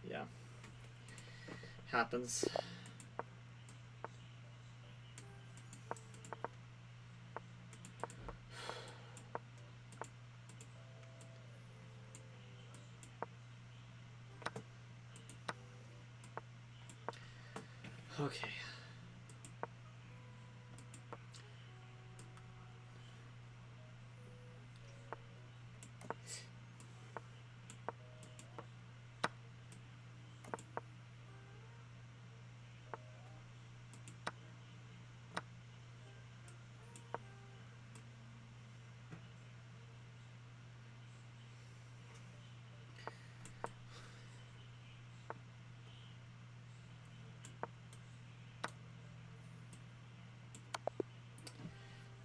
Yeah. Happens. Okay.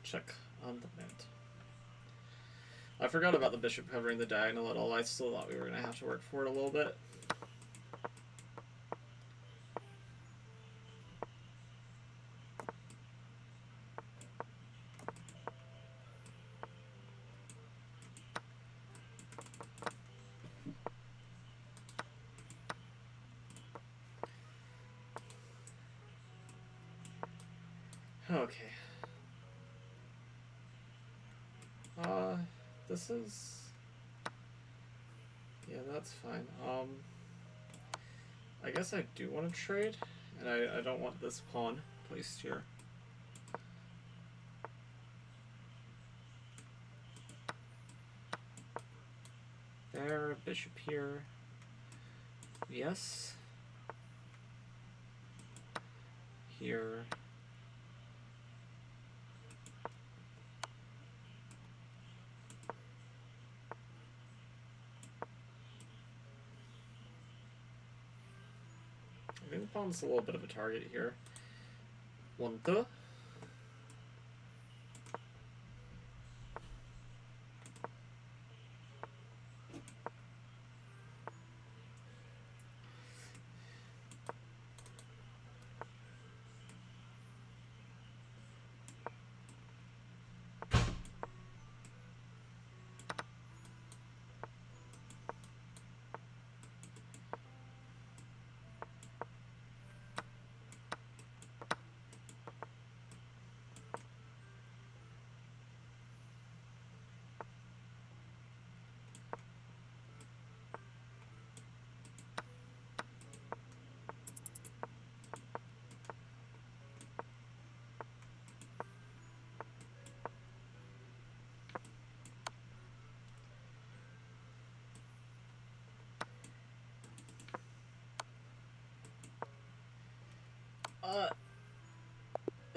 Check on the mint. I forgot about the bishop covering the diagonal at all. I still thought we were going to have to work for it a little bit. Okay. This is... Yeah, that's fine. I guess I do want to trade, and I don't want this pawn placed here. There, bishop here. Yes. Here. I think the pawn's a little bit of a target here. One, two.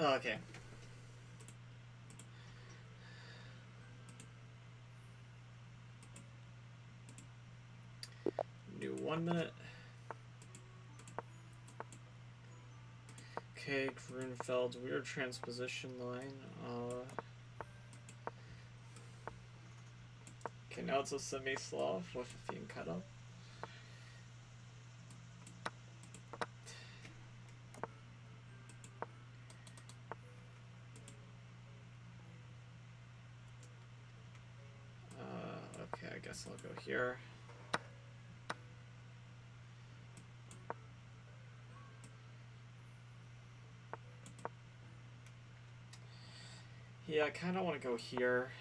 Okay. New 1 minute. Okay, Grunfeld's weird transposition line. Okay, now it's a semi-Slav with a theme cut up. Okay, I guess I'll go here. Yeah, I kind of want to go here.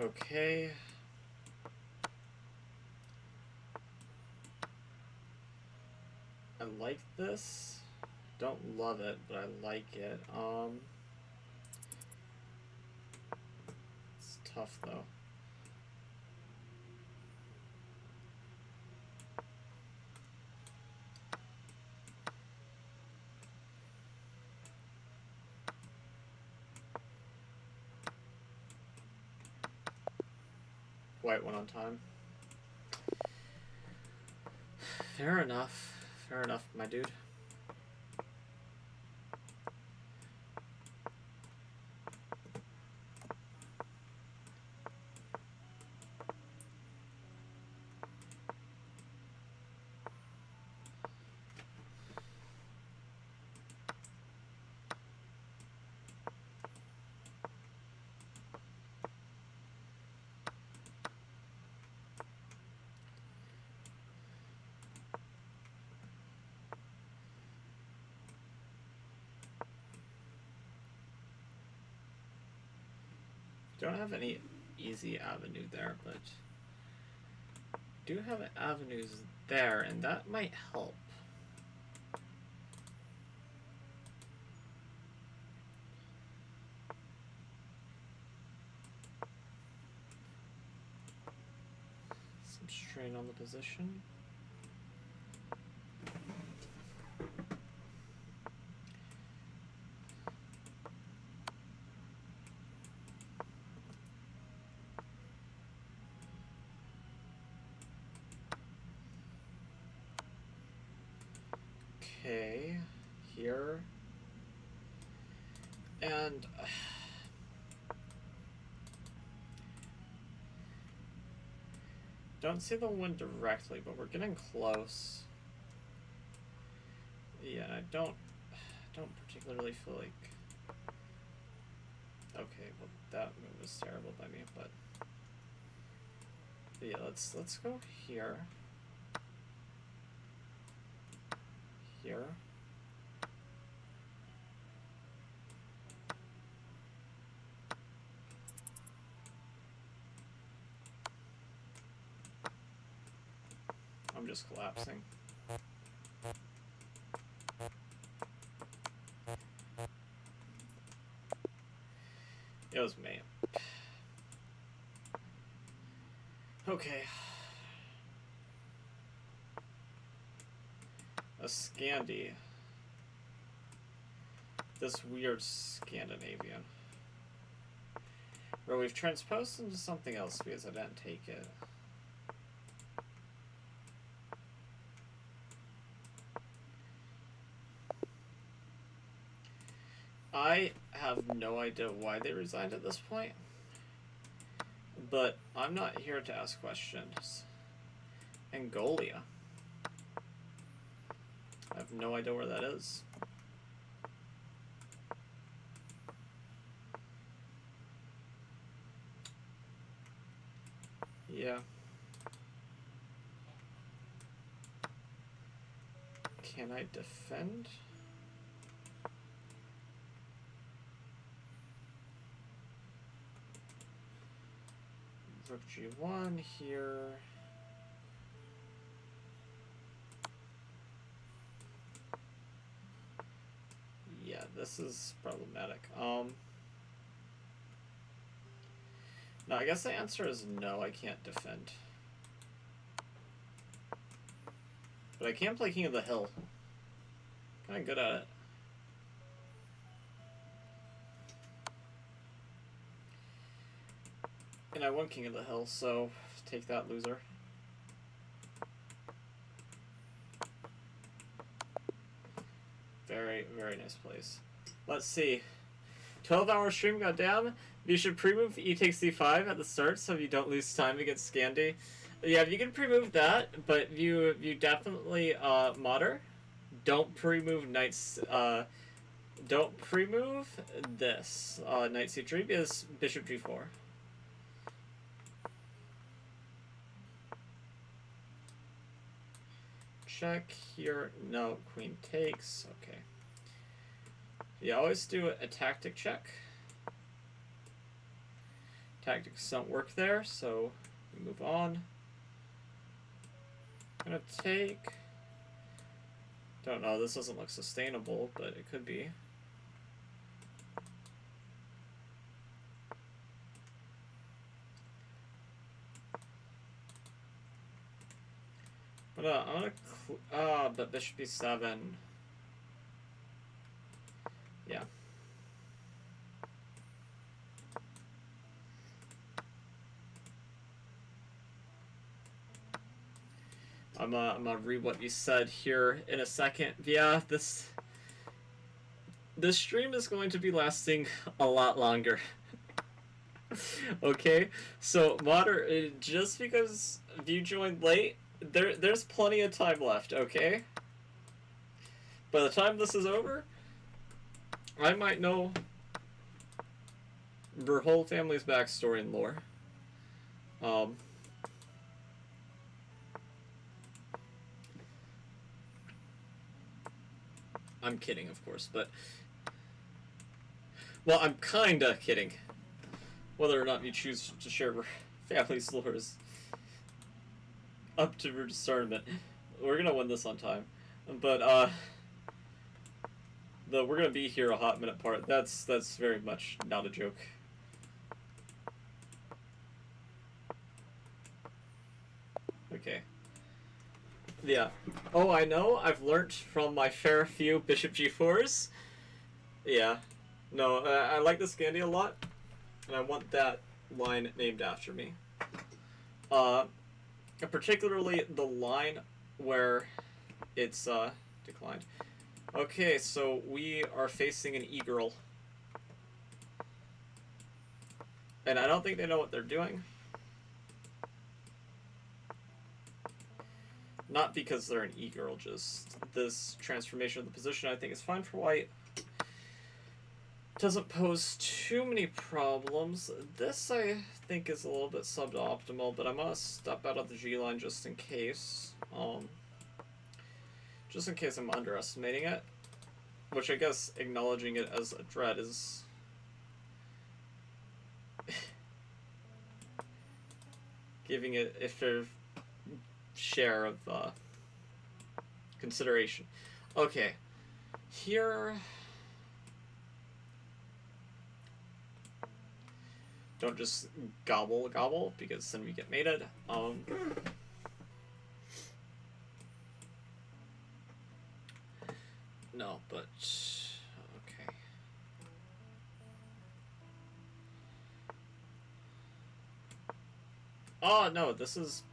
Okay. like this. Don't love it, but I like it. It's tough though. White went on time. Fair enough. Fair enough, my dude. Don't have any easy avenue there, but do have avenues there, and that might help. Some strain on the position. Okay, here, and don't see the one directly, but we're getting close. Yeah, I don't particularly feel like. Okay, well that move was terrible by me, but yeah, let's go here. Here. I'm just collapsing. It was me. Okay. A Scandi. This weird Scandinavian. Where we've transposed into something else because I didn't take it. I have no idea why they resigned at this point. But I'm not here to ask questions. Angolia. I have no idea where that is. Yeah. Can I defend? Rook G1 here. Yeah, this is problematic. No, I guess the answer is no, I can't defend. But I can play King of the Hill. Kinda good at it. And I won King of the Hill, so take that, loser. Very, very nice place. Let's see. 12-hour stream, goddamn. You should pre-move E takes D5 at the start so you don't lose time against Scandi. Yeah, you can pre-move that, but you definitely modder. Don't pre-move knights. Don't pre-move this knight C3 because bishop G4. Check here. No, queen takes. Okay. You always do a tactic check. Tactics don't work there, so we move on. I'm gonna take. Don't know, this doesn't look sustainable, but it could be. But I'm gonna but bishop b7. Yeah. I'm gonna read what you said here in a second. Yeah, this stream is going to be lasting a lot longer. Okay, so Modder, just because you joined late, there's plenty of time left. Okay. By the time this is over, I might know her whole family's backstory and lore. I'm kidding, of course, but... Well, I'm kinda kidding. Whether or not you choose to share her family's lore is up to your discernment. We're gonna win this on time. But, we're gonna be here a hot minute part. That's very much not a joke. Okay. Yeah. Oh, I know. I've learnt from my fair few bishop g4s. Yeah. No, I like the Scandi a lot, and I want that line named after me. Particularly the line where it's declined. Okay, so we are facing an e-girl. And I don't think they know what they're doing. Not because they're an e-girl, just this transformation of the position I think is fine for white. Doesn't pose too many problems. This I think is a little bit suboptimal, but I'm gonna step out of the G line just in case. Just in case I'm underestimating it. Which I guess acknowledging it as a threat is... giving it a fair share of consideration. Okay. Here... Don't just gobble, because then we get mated. No, but... okay. Oh, no, this is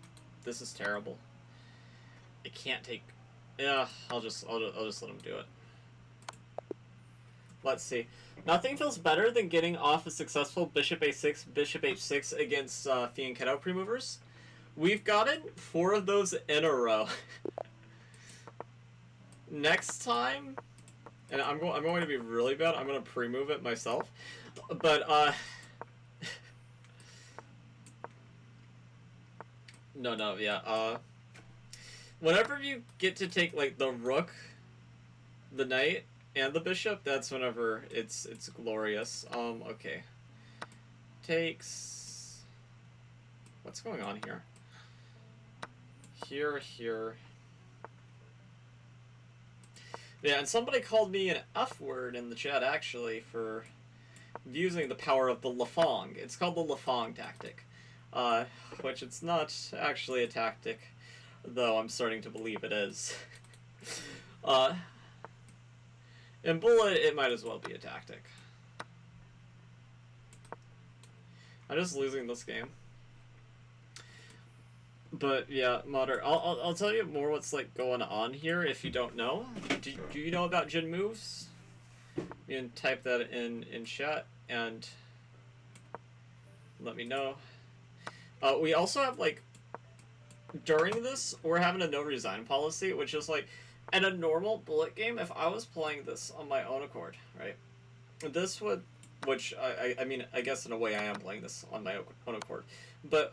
terrible. It can't take... Yeah, I'll just let him do it. Let's see. Nothing feels better than getting off a successful bishop a6, bishop h6 against fianchetto pre-movers. We've gotten 4 of those in a row. Next time, and I'm going to be really bad. I'm going to pre-move it myself, but no, yeah. Whenever you get to take like the rook, the knight, and the bishop, that's whenever it's glorious. Okay. Takes... What's going on here? Here. Yeah, and somebody called me an F word in the chat, actually, for using the power of the Lafong. It's called the Lafong tactic. Which it's not actually a tactic, though I'm starting to believe it is. In Bullet, it might as well be a tactic. I'm just losing this game. But yeah, Modder, I'll tell you more what's like going on here if you don't know. Do you know about Jin moves? You can type that in chat and let me know. We also have like during this we're having a no resign policy, which is like in a normal Bullet game, if I was playing this on my own accord, right? This would, which I mean, I guess in a way I am playing this on my own accord, but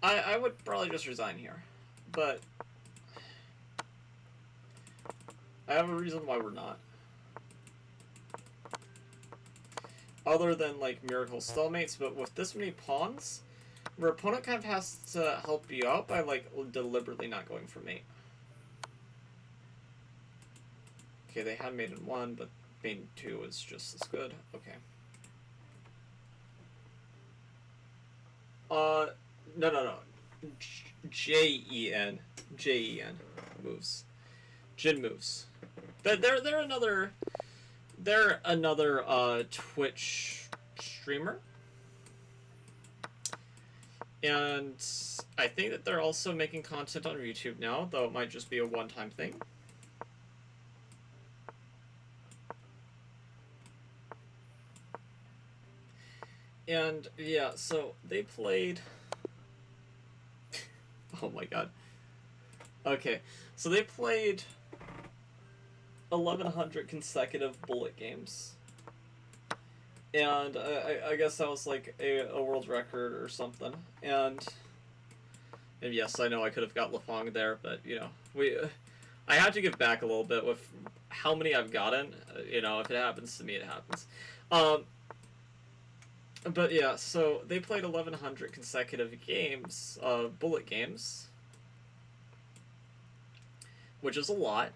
I would probably just resign here. But I have a reason why we're not. Other than like miracle stalemates, but with this many pawns, your opponent kind of has to help you out by like deliberately not going for mate. Okay, they had Maiden 1, but Maiden 2 was just as good. Okay. No. Jen. Jen moves. Jin moves. They're another Twitch streamer. And I think that they're also making content on YouTube now, though it might just be a one-time thing. And yeah, so they played. Oh my god. Okay, so they played 1,100 consecutive bullet games. And I guess that was like a world record or something. And yes, I know I could have got Lafong there, but you know, I had to give back a little bit with how many I've gotten. You know, if it happens to me, it happens. But yeah, so they played 1,100 consecutive games, bullet games, which is a lot.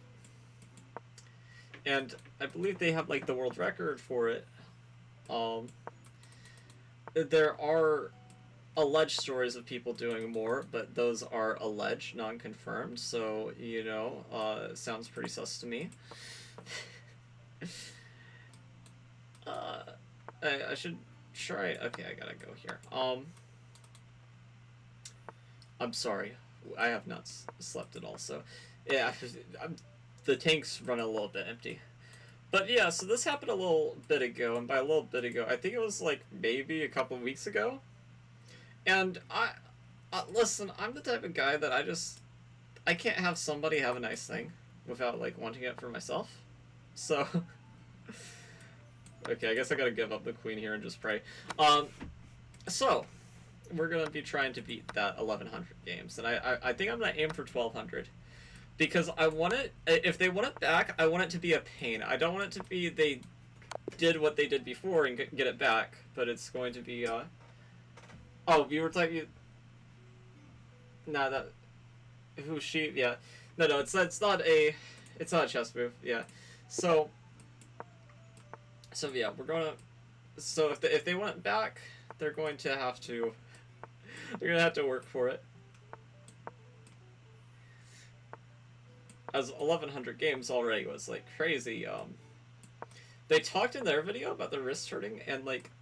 And I believe they have like the world record for it. There are alleged stories of people doing more, but those are alleged, non-confirmed. So you know, it sounds pretty sus to me. I should try. Okay, I gotta go here. I'm sorry, I have not slept at all. So yeah, the tank's running a little bit empty. But yeah, so this happened a little bit ago, and by a little bit ago, I think it was like maybe a couple weeks ago. And listen, I'm the type of guy that I can't have somebody have a nice thing without like wanting it for myself. So, okay, I guess I gotta give up the queen here and just pray. So we're gonna be trying to beat that 1,100 games, and I think I'm gonna aim for 1,200. Because I want it, if they want it back, I want it to be a pain. I don't want it to be they did what they did before and get it back, but it's going to be, oh, you were typing, nah, that, who she, yeah. No, it's not a chess move, yeah. So yeah, we're gonna, so if they want it back, they're going to have to work for it. As 1,100 games already was like crazy. They talked in their video about their wrist hurting, and like,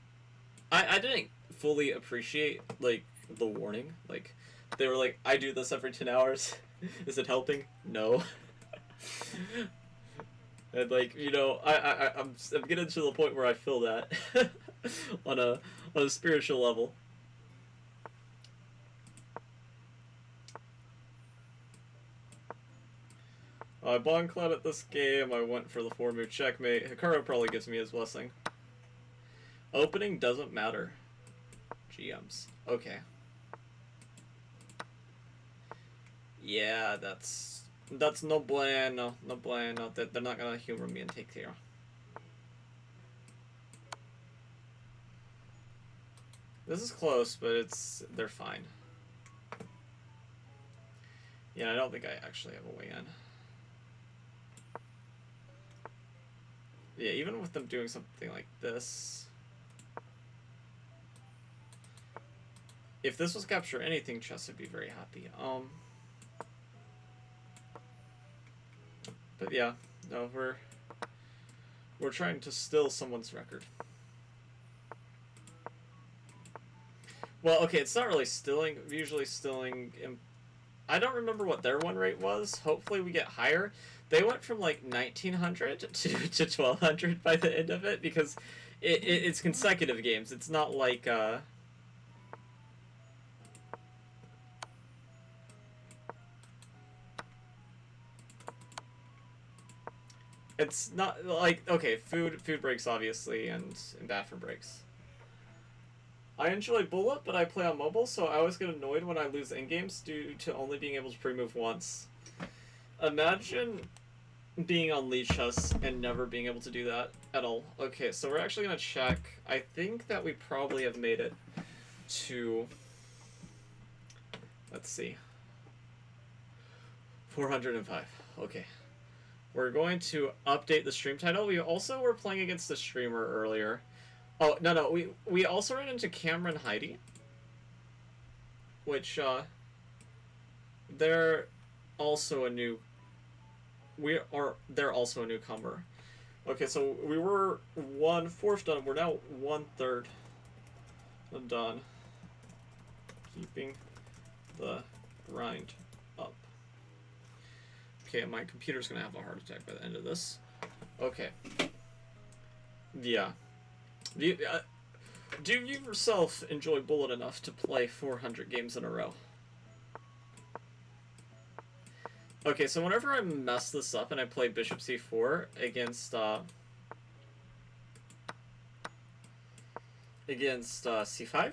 I didn't fully appreciate like the warning. Like, they were like, I do this every 10 hours. Is it helping? No. And like, you know, I'm getting to the point where I feel that on a spiritual level. I Bon Cloud at this game, I went for the 4-move checkmate. Hikaru probably gives me his blessing. Opening doesn't matter. GMs. Okay. Yeah, that's no bueno. No bueno. They're not gonna humor me and take care. This is close, but they're fine. Yeah, I don't think I actually have a way in. Yeah, even with them doing something like this. If this was capture anything, chess would be very happy. But yeah, no, we're trying to still someone's record. Well, okay, it's not really stilling. Usually stilling. I don't remember what their win rate was. Hopefully we get higher. They went from like 1,900 to 1,200 by the end of it, because it's consecutive games. It's not like it's not like, okay, food breaks obviously, and bathroom breaks. I enjoy bullet, but I play on mobile, so I always get annoyed when I lose in-games due to only being able to pre-move once. Imagine being on lead chess and never being able to do that at all. Okay, so we're actually going to check. I think that we probably have made it to, let's see, 405. Okay. We're going to update the stream title. We also were playing against the streamer earlier. Oh, no, we also ran into Cameron Heidi, which, they're also a new... They're also a newcomer. Okay, so we were 1/4 done. We're now 1/3 done. Keeping the grind up. Okay, my computer's gonna have a heart attack by the end of this. Okay. Yeah. Do you yourself enjoy Bullet enough to play 400 games in a row? Okay, so whenever I mess this up and I play Bishop C4 against C5,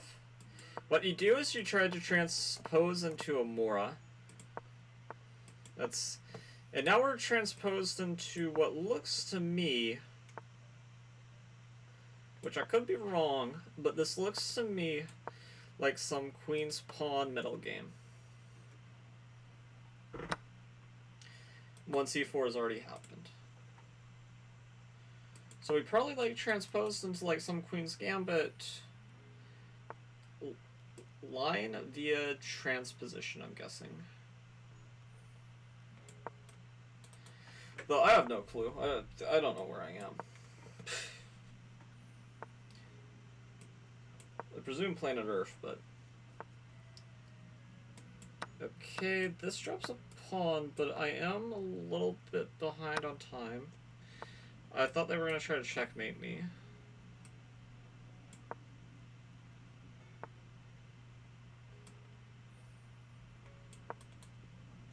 what you do is you try to transpose into a Mora. And now we're transposed into what looks to me, which I could be wrong, but this looks to me like some Queen's Pawn middle game. 1c4 has already happened. So we probably like transposed into like some Queen's Gambit line via transposition, I'm guessing. Though I have no clue. I don't know where I am. I presume planet Earth, but... Okay, this drops a pawn, but I am a little bit behind on time. I thought they were going to try to checkmate me.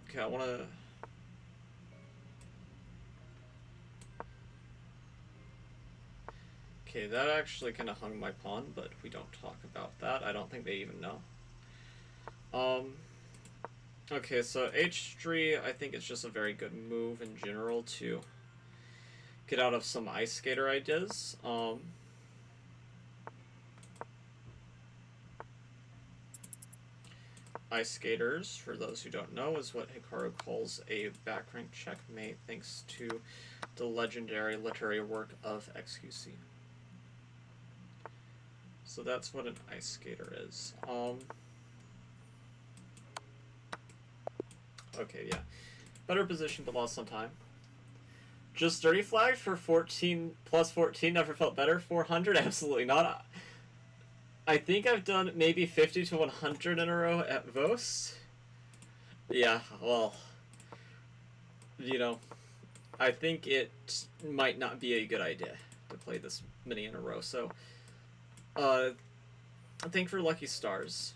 Okay, I want to... Okay, that actually kind of hung my pawn, but we don't talk about that. I don't think they even know. Okay, so H3, I think it's just a very good move in general to get out of some ice skater ideas. Ice skaters, for those who don't know, is what Hikaru calls a back rank checkmate, thanks to the legendary literary work of XQC. So that's what an ice skater is. Okay, yeah. Better position, but lost some time. Just dirty flagged for 14 plus 14, never felt better. 400, absolutely not. I think I've done maybe 50 to 100 in a row at Vos. Yeah, well, you know, I think it might not be a good idea to play this many in a row, so... I think for lucky stars.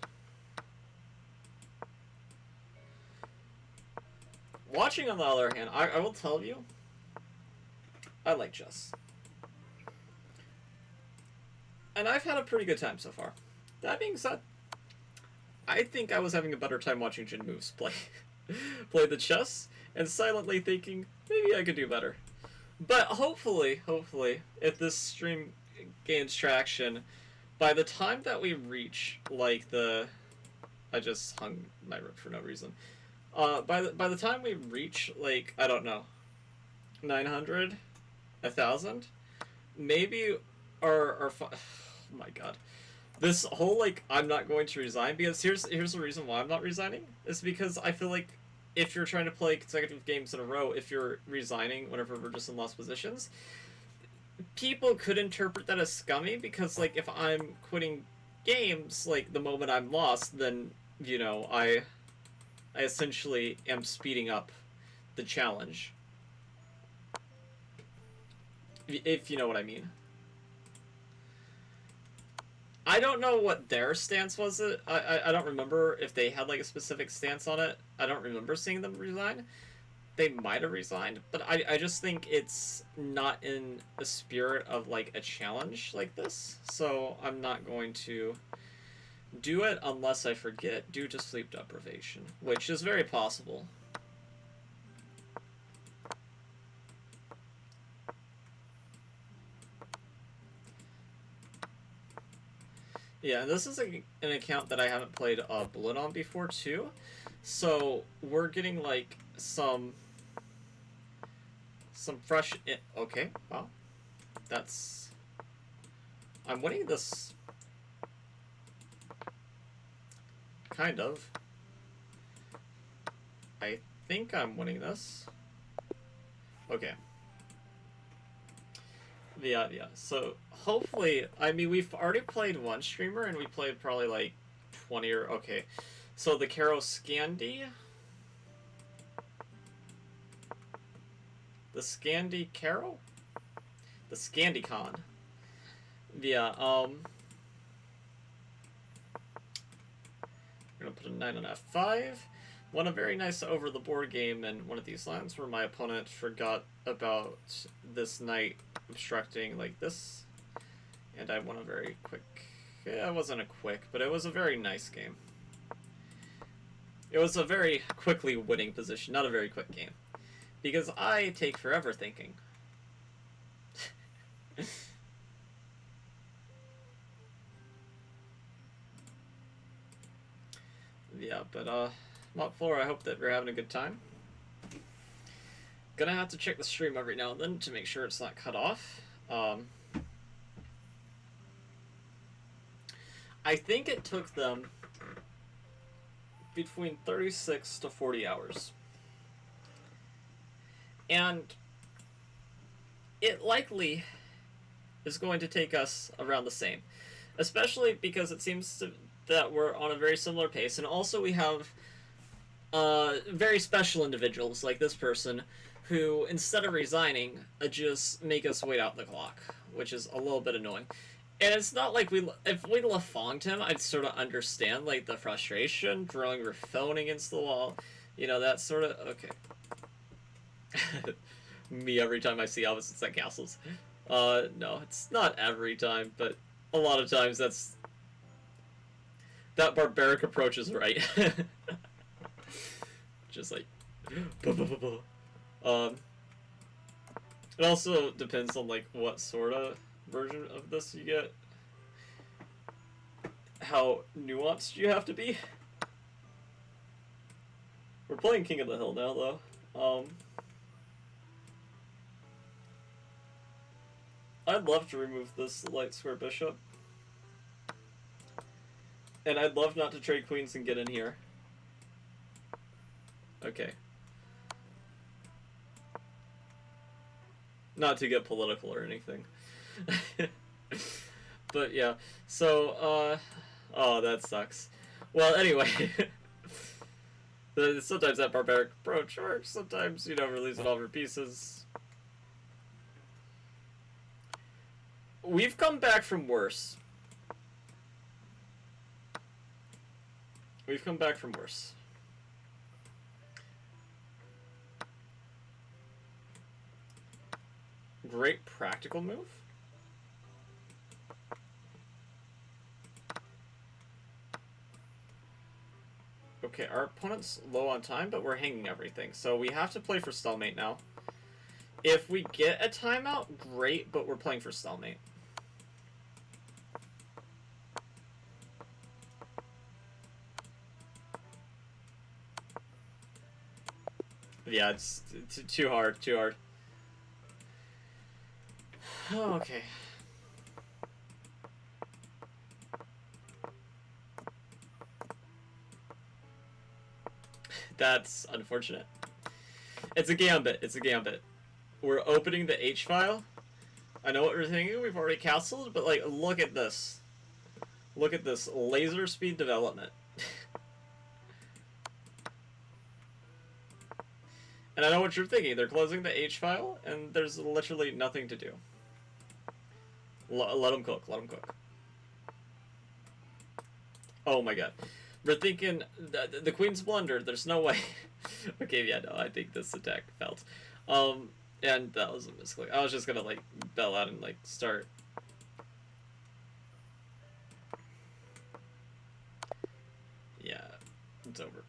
Watching, on the other hand, I will tell you, I like chess. And I've had a pretty good time so far. That being said, I think I was having a better time watching Jin Moves play the chess and silently thinking, maybe I could do better. But hopefully, if this stream gains traction, by the time that we reach, like, I just hung my rook for no reason. By the time we reach, like, I don't know, 900, 1,000, maybe oh my god. This whole, like, I'm not going to resign, because here's the reason why I'm not resigning, is because I feel like if you're trying to play consecutive games in a row, if you're resigning whenever we're just in lost positions, people could interpret that as scummy, because, like, if I'm quitting games, like, the moment I'm lost, then, you know, I essentially am speeding up the challenge. If you know what I mean. I don't know what their stance was. I don't remember if they had, like, a specific stance on it. I don't remember seeing them resign. They might have resigned, but I just think it's not in the spirit of, like, a challenge like this, so I'm not going to do it unless I forget due to sleep deprivation, which is very possible. Yeah, and this is an account that I haven't played Bullet on before too, so we're getting, like, some some fresh... Okay, wow. That's... I'm winning this... Kind of. I think I'm winning this. Okay. Yeah. So, hopefully... I mean, we've already played one streamer, and we played probably, like, 20 or... Okay. So, the Caro Scandi... The Scandi Caro? The ScandiCon. Yeah, I'm gonna put a 9 on F5. Won a very nice over-the-board game in one of these lands where my opponent forgot about this knight obstructing like this. And I won a very quick... Yeah, it wasn't a quick, but it was a very nice game. It was a very quickly winning position, not a very quick game. Because I take forever thinking. Yeah, but Mock Floor, I hope that we're having a good time. Gonna have to check the stream every now and then to make sure it's not cut off. I think it took them between 36 to 40 hours. And it likely is going to take us around the same. Especially because it seems that we're on a very similar pace. And also we have very special individuals like this person who, instead of resigning, just make us wait out the clock, which is a little bit annoying. And it's not like if we Lafonged him, I'd sort of understand, like, the frustration, throwing your phone against the wall, you know, that sort of, okay. Me every time I see opposites set castles. No, it's not every time, but a lot of times that barbaric approach is right. Just like, it also depends on, like, what sort of version of this you get. How nuanced you have to be. We're playing King of the Hill now, though. I'd love to remove this light square bishop. And I'd love not to trade queens and get in here. Okay. Not to get political or anything. But yeah, so, oh, that sucks. Well, anyway, sometimes that barbaric approach works, sometimes, you know, release it all for pieces. We've come back from worse. We've come back from worse. Great practical move. Okay, our opponent's low on time, but we're hanging everything. So we have to play for stalemate now. If we get a timeout, great, but we're playing for stalemate. Yeah, it's too hard, too hard. Oh, okay. That's unfortunate. It's a gambit. It's a gambit. We're opening the H file. I know what we're thinking. We've already castled, but, like, look at this. Look at this laser speed development. And I know what you're thinking. They're closing the H file, and there's literally nothing to do. Let them cook. Let them cook. Oh my god. We're thinking the Queen's Blunder. There's no way. Okay, yeah, no, I think this attack failed. And that was a misclick. I was just gonna, like, bail out and, like, start. Yeah, it's over.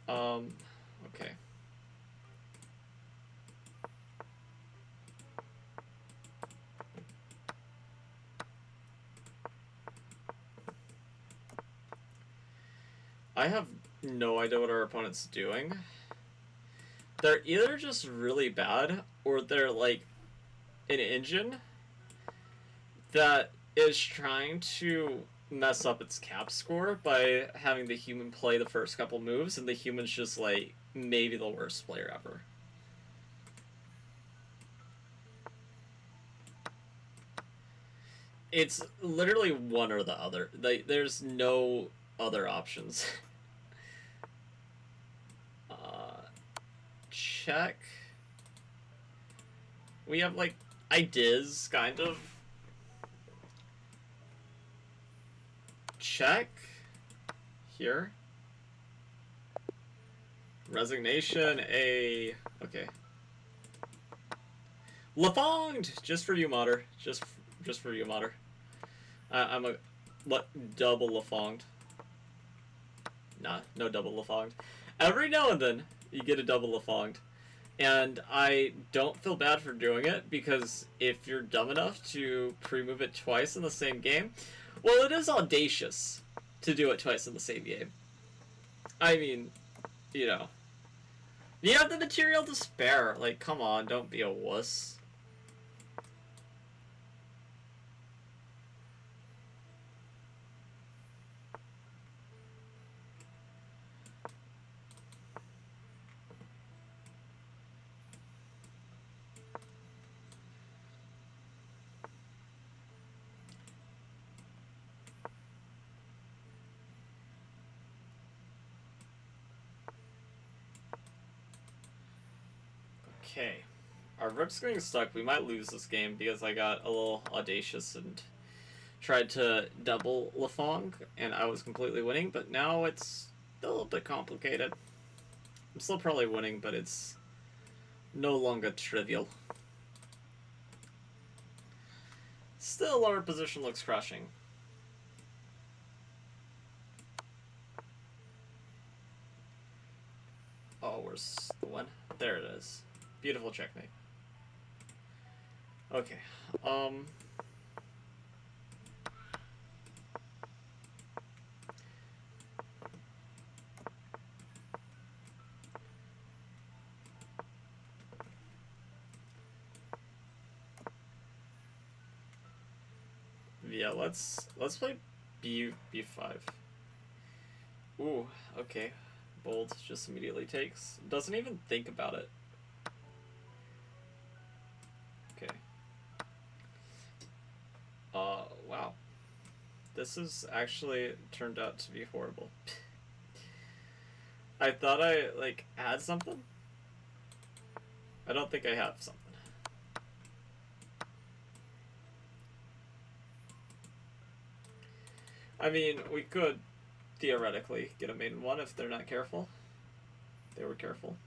Okay. I have no idea what our opponent's doing. they're either just really bad or they're like an engine that is trying to mess up its cap score by having the human play the first couple moves, and the human's just like maybe the worst player ever. It's literally one or the other. Like, there's no other options. Check. We have like ideas, kind of. Check. Here. Resignation, A. Okay. Lafonged! Just for you, modder. Just for you, modder. I'm a double Lafonged. Nah, no double Lafonged. Every now and then, you get a double Lafonged. And I don't feel bad for doing it, because if you're dumb enough to pre-move it twice in the same game, well, it is audacious to do it twice in the same game. I mean, you know. You have the material to spare. Like, come on, don't be a wuss. Okay. Our rook's getting stuck. We might lose this game because I got a little audacious and tried to double Lafong, and I was completely winning, but now it's a little bit complicated. I'm still probably winning, but it's no longer trivial. Still, our position looks crushing. Oh, where's the one? There it is. Beautiful checkmate. Okay. Yeah, let's play B5. Ooh, okay. Bold just immediately takes. Doesn't even think about it. Okay. Wow. This has actually turned out to be horrible. I thought I, like, had something. I don't think I have something. I mean, we could theoretically get a maiden one if they're not careful. They were careful.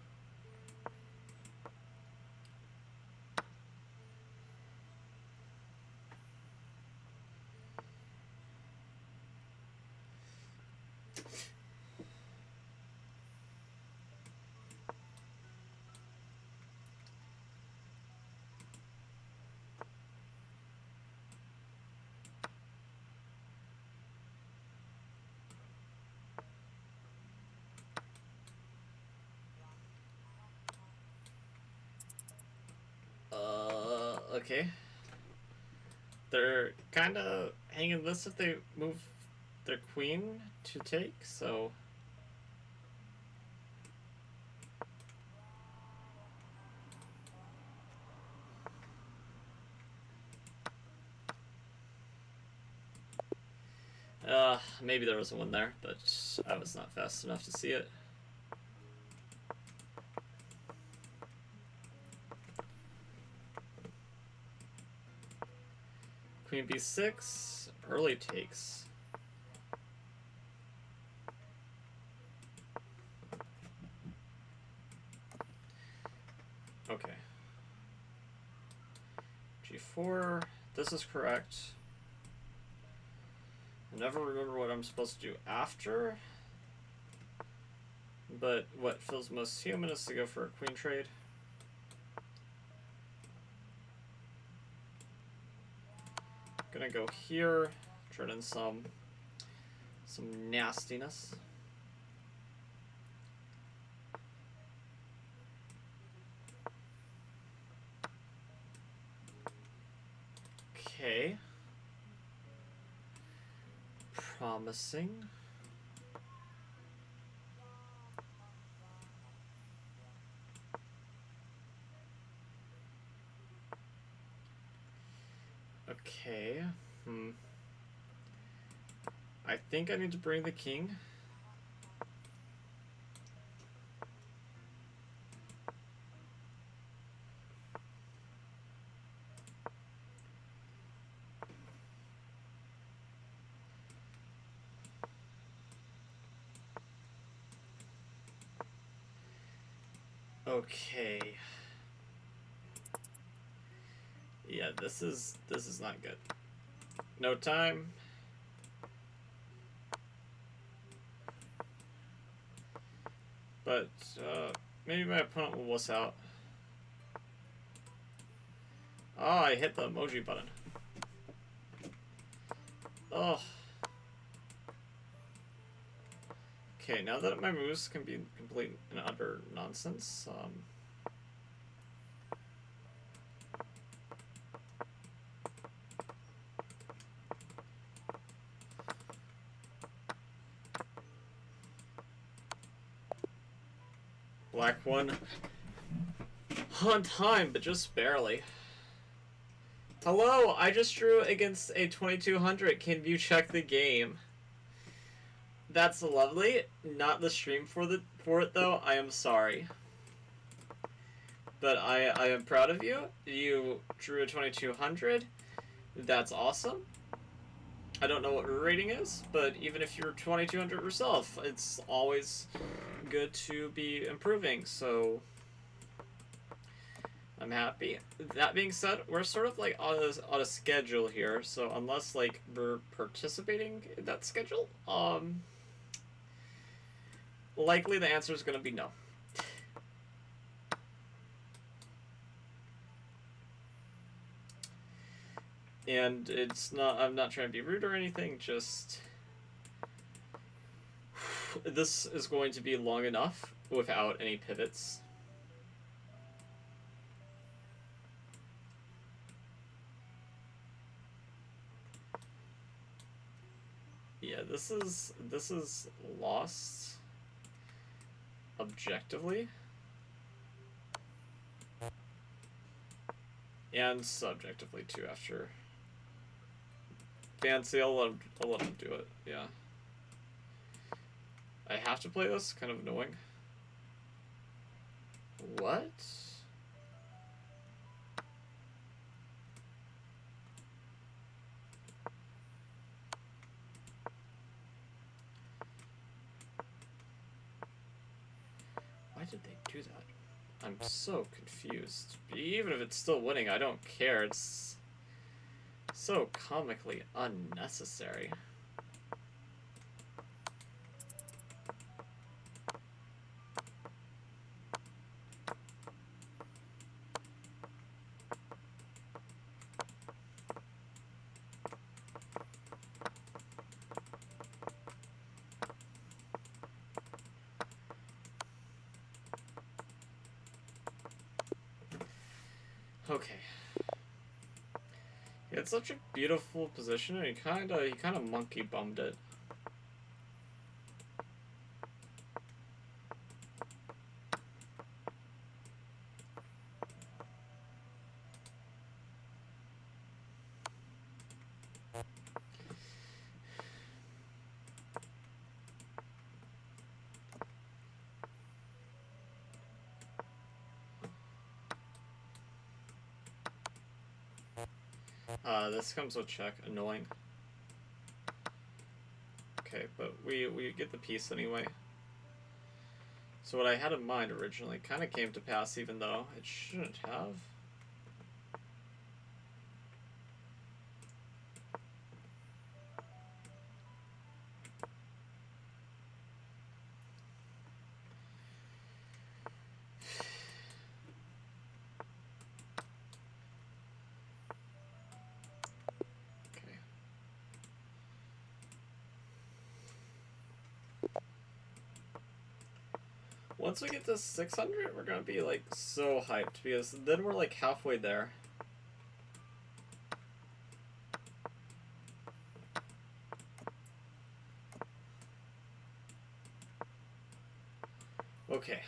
Okay. They're kind of hanging this if they move their queen to take, so... maybe there was one there, but I was not fast enough to see it. Queen b6, early takes. Okay. G4, this is correct. I never remember what I'm supposed to do after, but what feels most human is to go for a queen trade. Gonna go here, turn in some nastiness. Okay. Promising. Okay. I think I need to bring the king. Okay. Yeah, this is not good. No time. But maybe my opponent will wuss out. Oh, I hit the emoji button. Oh. Okay, now that my moves can be complete and utter nonsense, black one on time, but just barely. Hello, I just drew against a 2200. Can you check the game? That's lovely. Not the stream for it though. I am sorry. But I am proud of you. You drew a 2200. That's awesome. I don't know what your rating is, but even if you're 2200 yourself, it's always good to be improving, so I'm happy. That being said, we're sort of like on a schedule here, so unless like we're participating in that schedule, likely the answer is going to be no. And it's not, I'm not trying to be rude or anything, just this is going to be long enough without any pivots. Yeah, this is lost objectively and subjectively too. After fancy, I'll let him do it. Yeah, I have to play this. Kind of annoying. What? Why did they do that? I'm so confused. Even if it's still winning, I don't care. It's so comically unnecessary. Okay. Yeah, it's such a beautiful position, and he kind of monkey bummed it. This comes with check. Annoying. Okay, but we get the piece anyway. So what I had in mind originally kind of came to pass, even though it shouldn't have. Once we get to 600, we're gonna be like so hyped because then we're like halfway there. Okay.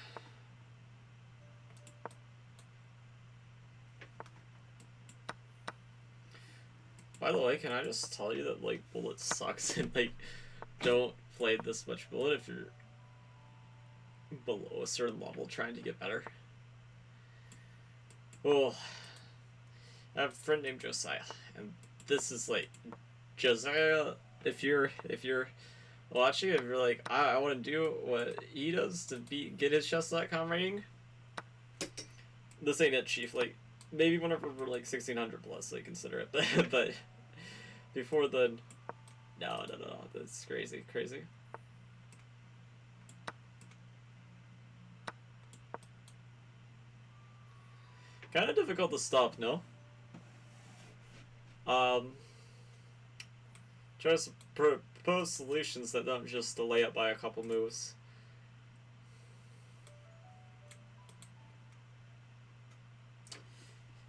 By the way, can I just tell you that, like, bullet sucks and, like, don't play this much bullet if you're below a certain level trying to get better. Well, I have a friend named Josiah, and this is, like, Josiah, if you're watching, if you're like, I want to do what he does to get his chess.com rating, this ain't it, Chief. Like, maybe whenever we're like 1600 plus, like, consider it. But before then, no, that's crazy. Kind of difficult to stop, no? Try to propose solutions that don't just delay it by a couple moves.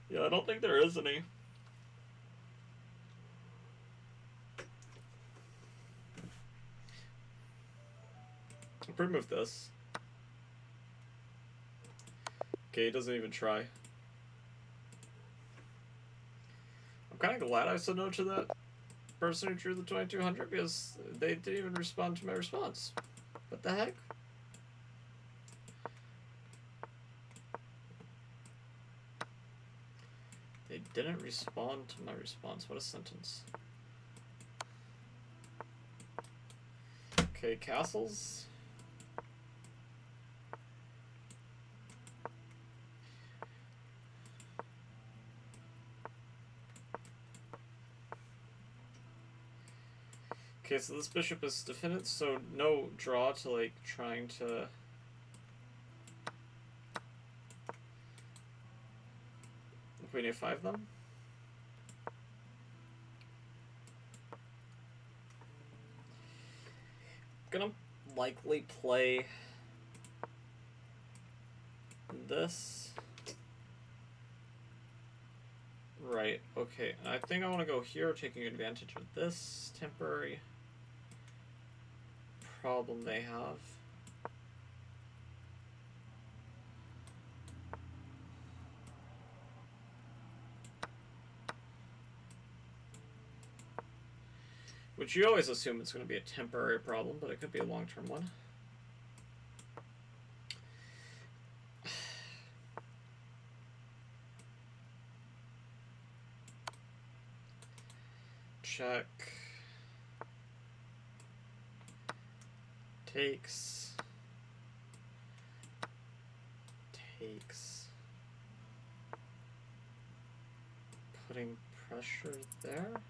Yeah, I don't think there is any. I'll pre-move this. Okay, he doesn't even try. I'm kind of glad I said no to that person who drew the 2200 because they didn't even respond to my response. What the heck? They didn't respond to my response. What a sentence. Okay, castles. Okay, so this bishop is defended, so no draw to, like, trying to... Queen a5 them? Gonna likely play this. Right, okay. I think I want to go here, taking advantage of this temporary problem they have. Which you always assume it's going to be a temporary problem, but it could be a long-term one. Check. Takes. Putting pressure there.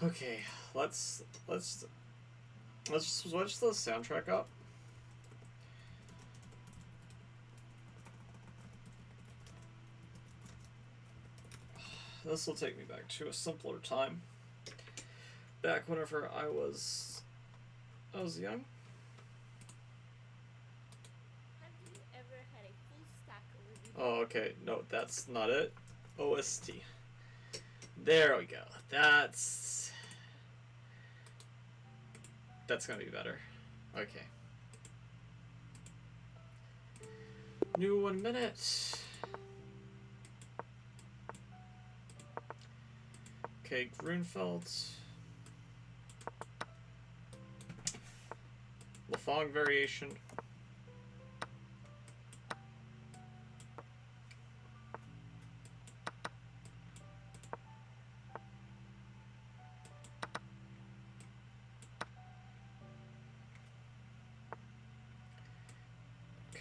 Okay, let's switch the soundtrack up. This will take me back to a simpler time. Back whenever I was young. Have you ever had a full stack of Oh, okay. No, that's not it. OST. There we go. That's gonna be better. Okay. New 1 minute. Okay, Grunfeld. Lafong variation.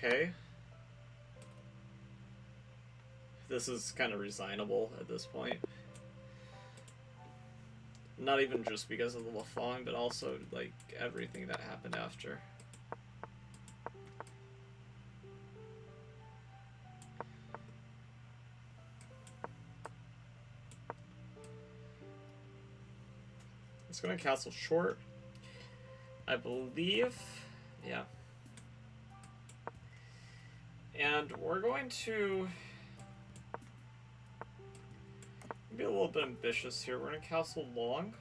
Okay. This is kind of resignable at this point. Not even just because of the Lafong, but also, like, everything that happened after. It's going to castle short. I believe. Yeah. And we're going to be a little bit ambitious here. We're going to castle long.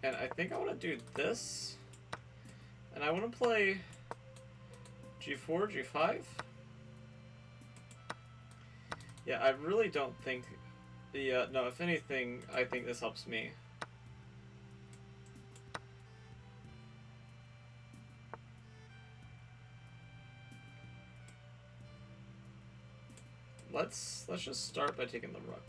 And I think I want to do this. And I want to play g4, g5. Yeah, I really don't think... Yeah, no, if anything, I think this helps me. Let's just start by taking the rook.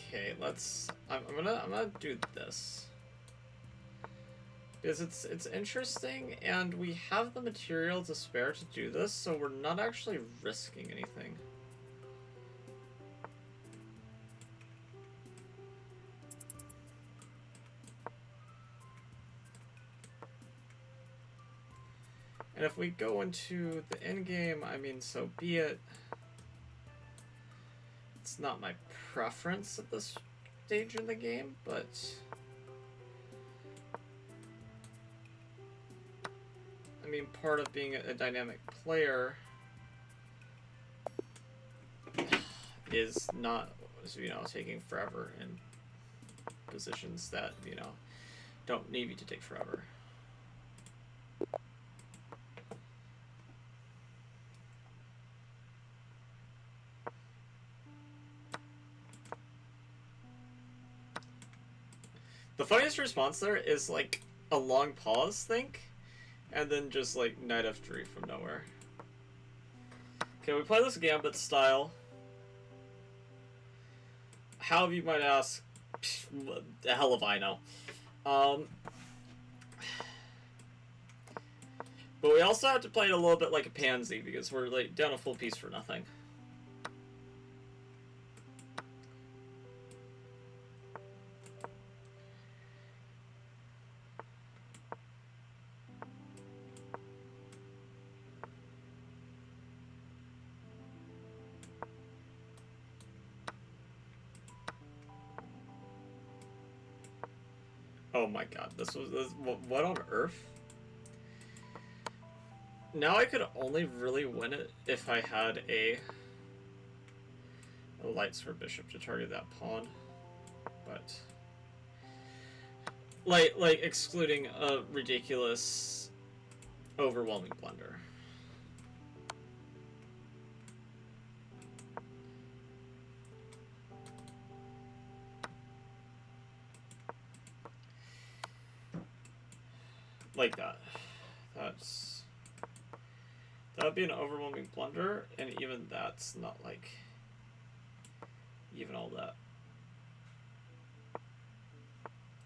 Okay, I'm gonna do this. Because it's interesting, and we have the material to spare to do this, so we're not actually risking anything. And if we go into the endgame, I mean, so be it. It's not my preference at this stage in the game, but... I mean, part of being a dynamic player is not, you know, taking forever in positions that, you know, don't need you to take forever. The funniest response there is like a long pause, think, and then just like knight f3 from nowhere. Okay, we play this gambit style. How, you might ask? The hell if I know. But we also have to play it a little bit like a pansy because we're like down a full piece for nothing. Oh my god, this, what on earth? Now I could only really win it if I had a light sword bishop to target that pawn, but like excluding a ridiculous, overwhelming blunder. Like that. That would be an overwhelming blunder, and even that's not like even all that.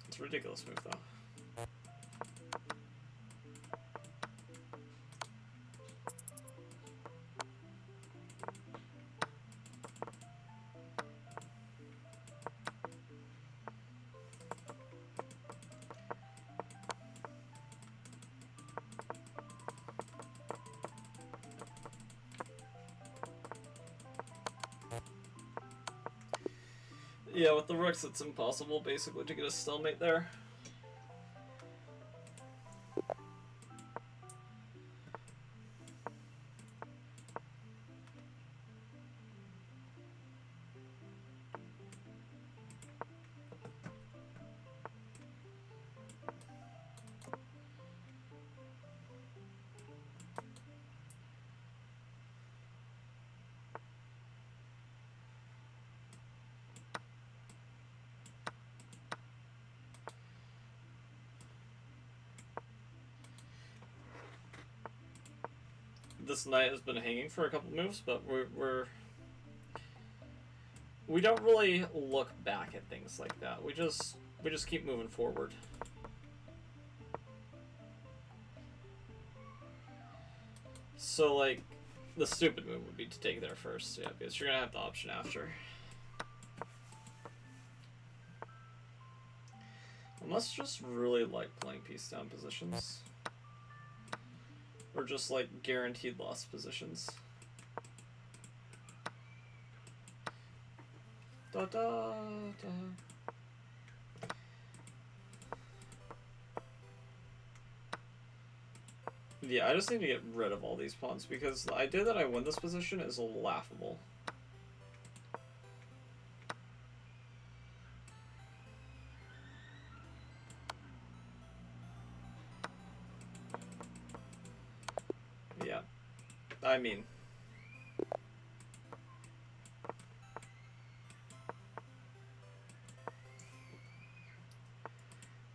It's a ridiculous move though. Yeah, with the rooks, it's impossible, basically, to get a stalemate there. This knight has been hanging for a couple moves, but we don't really look back at things like that. We just keep moving forward. So like the stupid move would be to take there first, yeah, because you're gonna have the option after. Unless just really like playing piece down positions. Or just like guaranteed loss positions. Da da da. Yeah, I just need to get rid of all these pawns because the idea that I win this position is laughable. Yeah, I mean...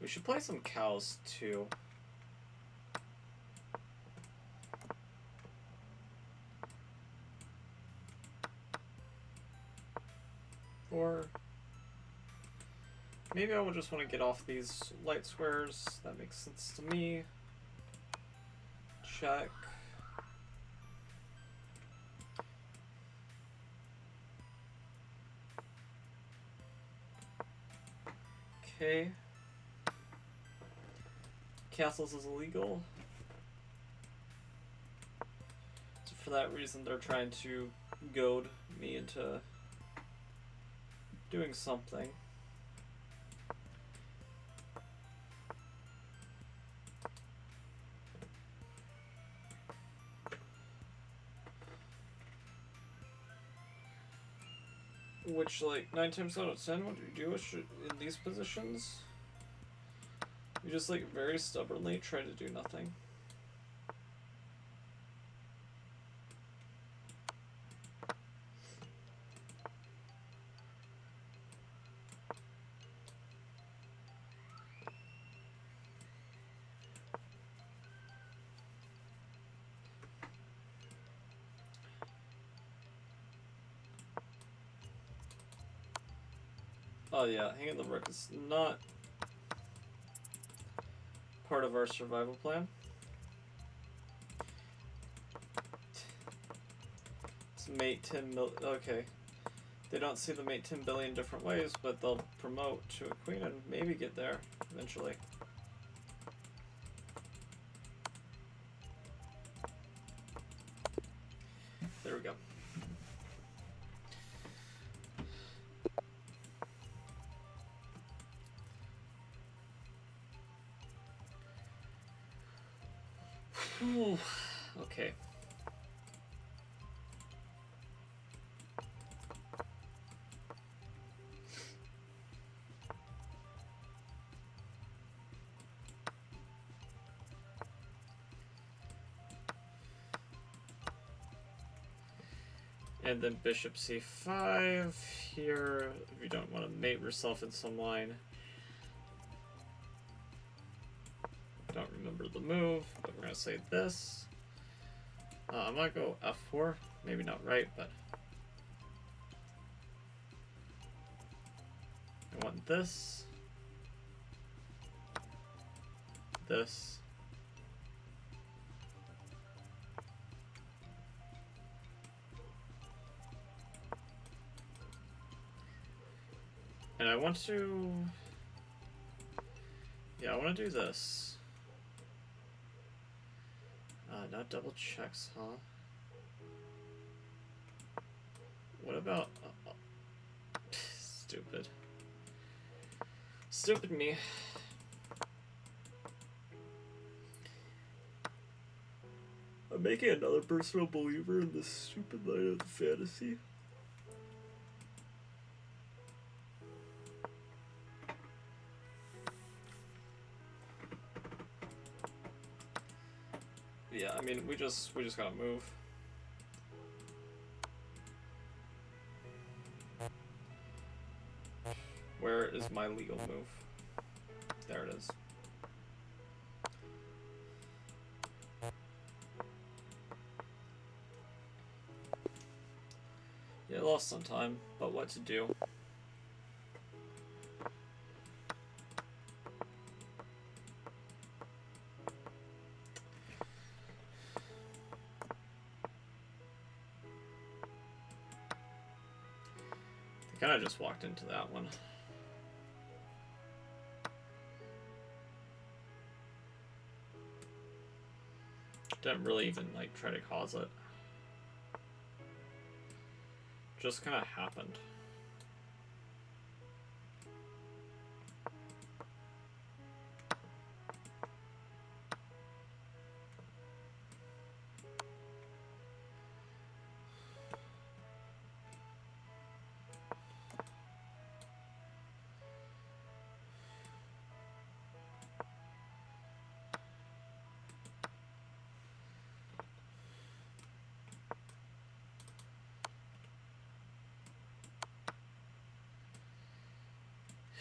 we should play some cows too. Or maybe I will just want to get off these light squares. That makes sense to me. Check. Okay. Castles is illegal. So for that reason, they're trying to goad me into doing something. Which, like, 9 times out of 10, what do you do in these positions? You just, like, very stubbornly try to do nothing. Oh yeah, hanging the rook is not part of our survival plan. It's mate 10 mil. Okay. They don't see the mate 10 billion different ways, but they'll promote to a queen and maybe get there eventually. There we go. Okay. And then bishop c5 here, if you don't want to mate yourself in some line. Don't remember the move, but we're going to say this. I might go f4, maybe not right, but I want this, this, and I want to, yeah, I want to do this. Not double checks, huh? What about... stupid. Stupid me. I'm making another personal believer in this stupid line of the fantasy. Yeah, I mean, we just gotta move. Where is my legal move? There it is. Yeah, lost some time, but what to do? Kind of just walked into that one. Didn't really even like try to cause it. Just kind of happened.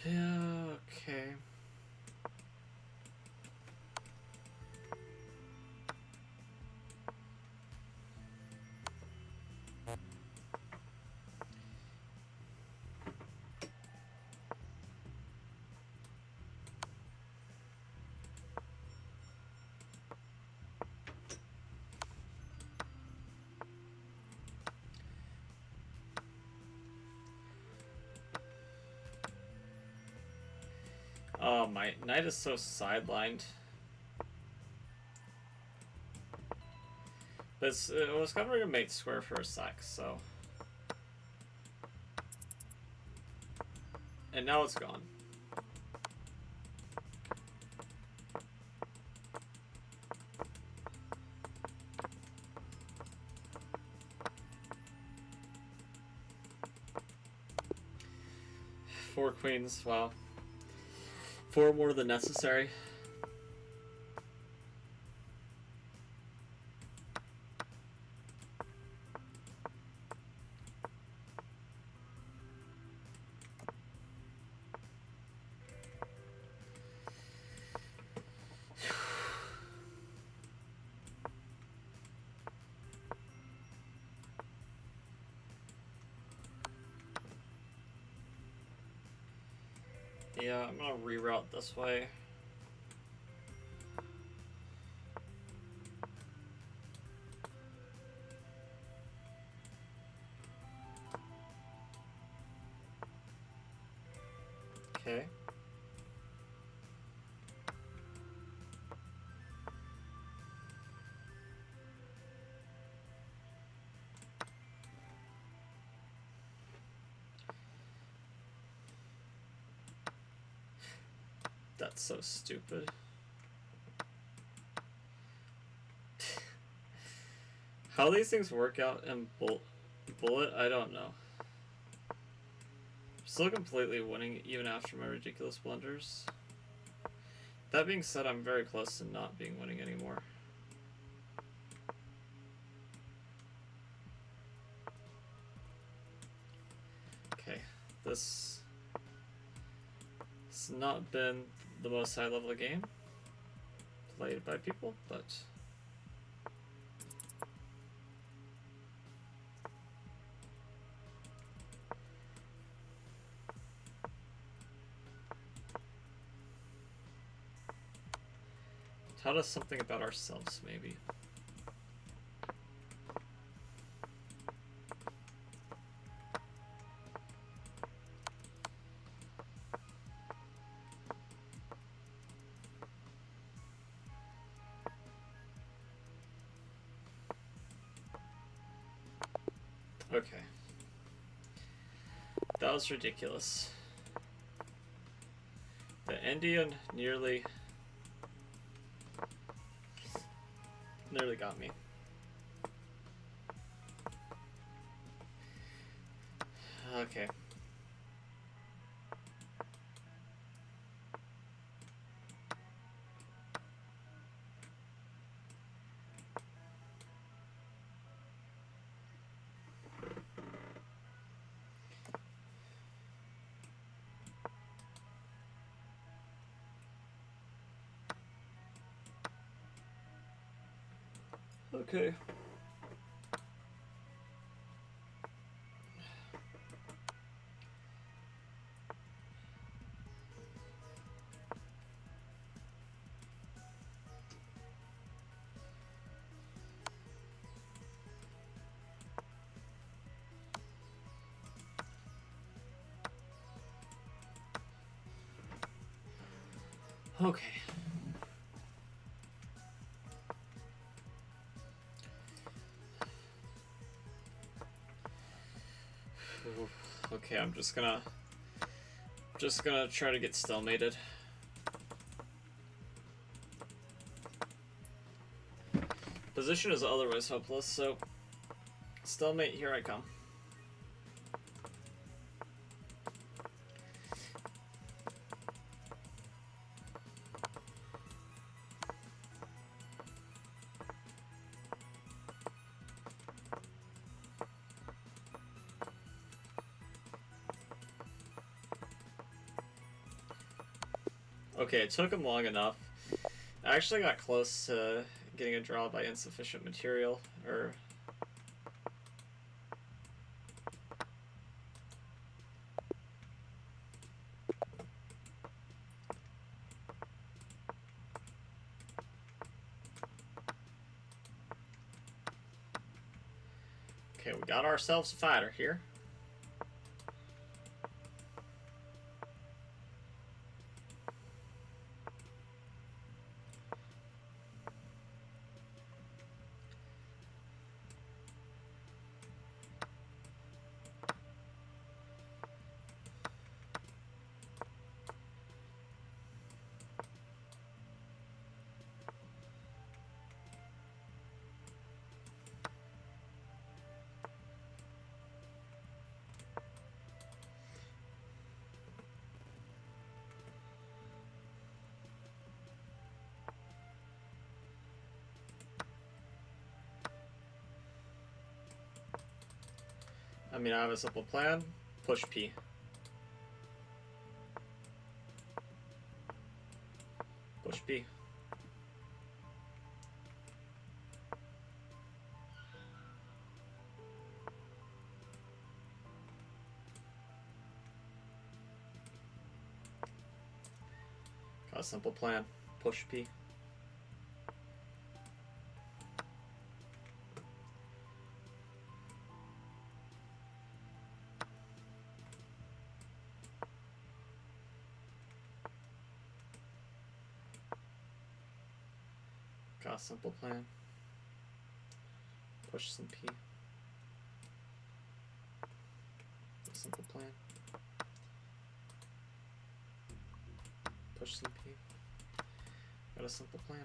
Yeah, okay. Oh, my knight is so sidelined. But it was covering a mate square for a sec, so. And now it's gone. Four queens, wow. Four more than necessary. Yeah, I'm gonna reroute this way. Okay. That's so stupid. How these things work out in bullet, I don't know. I'm still completely winning even after my ridiculous blunders. That being said, I'm very close to not being winning anymore. Okay, this has not been the most high level game played by people, but taught us something about ourselves, maybe. Okay. That was ridiculous. The Indian nearly got me. Okay. Okay. Okay. Okay, I'm just gonna try to get stalemated. Position is otherwise hopeless, so stalemate, here I come. Okay, it took him long enough. I actually got close to getting a draw by insufficient material, or... Okay, we got ourselves a fighter here. I mean, I have a simple plan. Push P. Push P. Got a simple plan. Push P. Got a simple plan. Push some P. Simple plan. Push some P. Got a simple plan.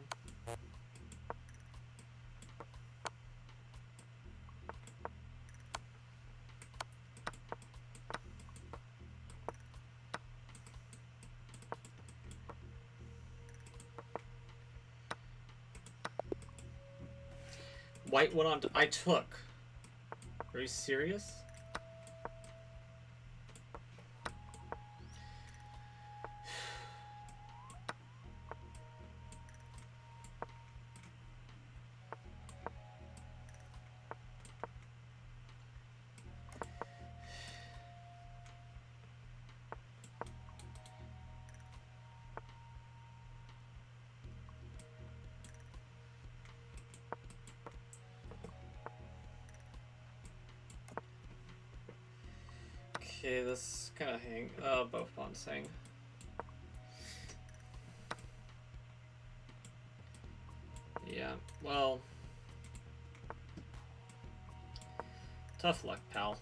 White went on to... I took. Are you serious? Okay, this kind of hang. Both pawns hang. Yeah, well. Tough luck, pal.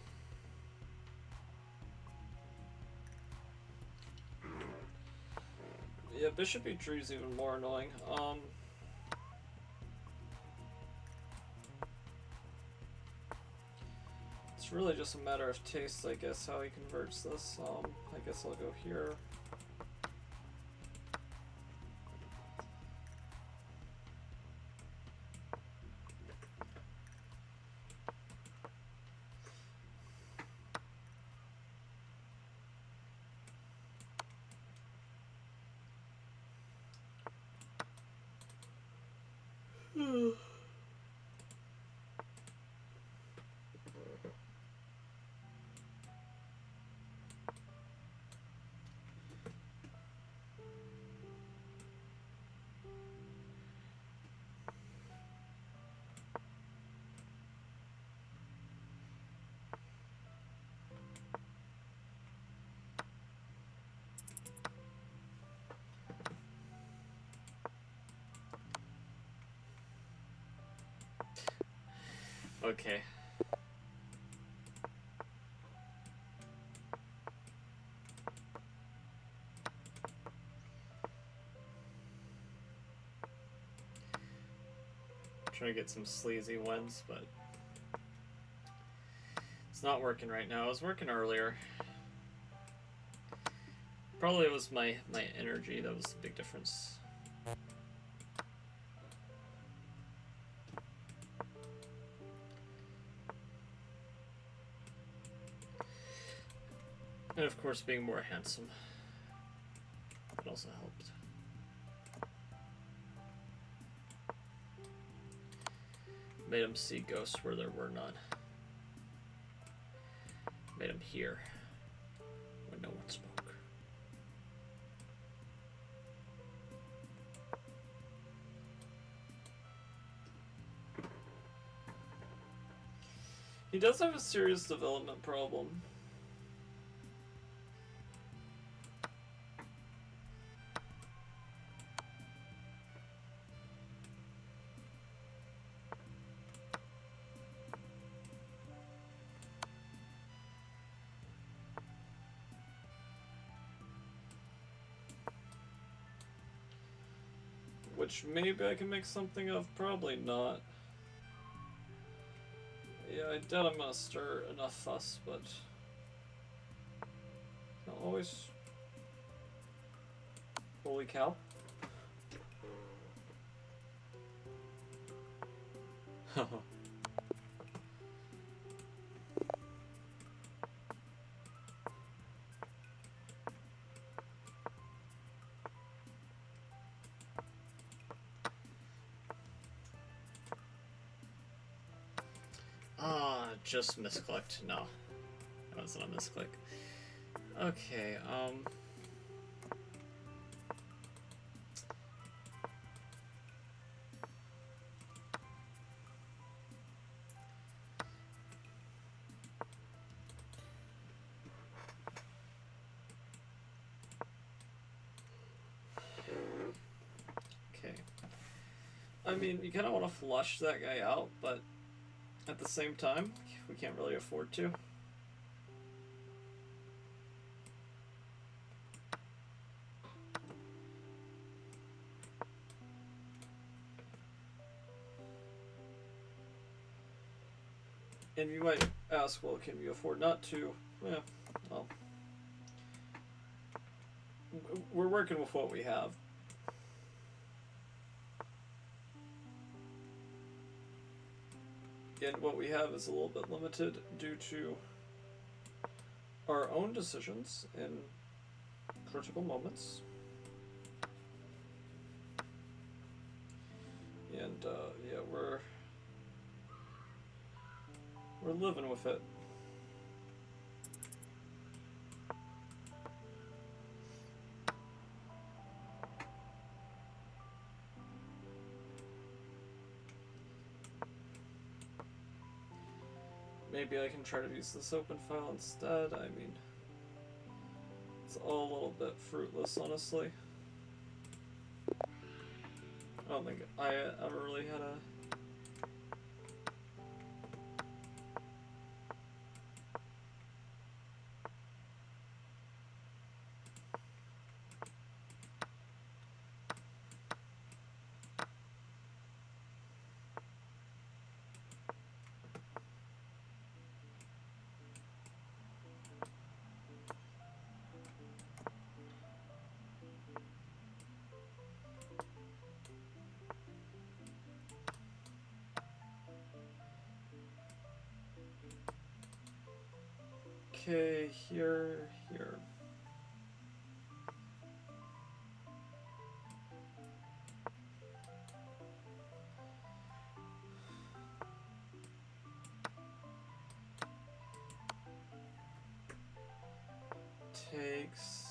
Yeah, bishop e3 is even more annoying. It's really just a matter of taste, I guess, how he converts this. I guess I'll go here. Okay. trying to get some sleazy ones, but it's not working right now. I was working earlier. Probably it was my energy that was the big difference. And of course being more handsome. That also helped. Made him see ghosts where there were none. Made him hear when no one spoke. He does have a serious development problem. Which maybe I can make something of, probably not. Yeah, I doubt I'm gonna stir enough fuss, but not always. Holy cow. Just misclicked. No. That wasn't a misclick. Okay, okay. I mean, you kind of want to flush that guy out, but at the same time, we can't really afford to. And you might ask, well, can we afford not to? Yeah, well, we're working with what we have. And what we have is a little bit limited due to our own decisions in critical moments. And yeah, we're living with it. Maybe I can try to use this open file instead. I mean, it's all a little bit fruitless, honestly. I don't think I ever really had a... Okay, here. Takes.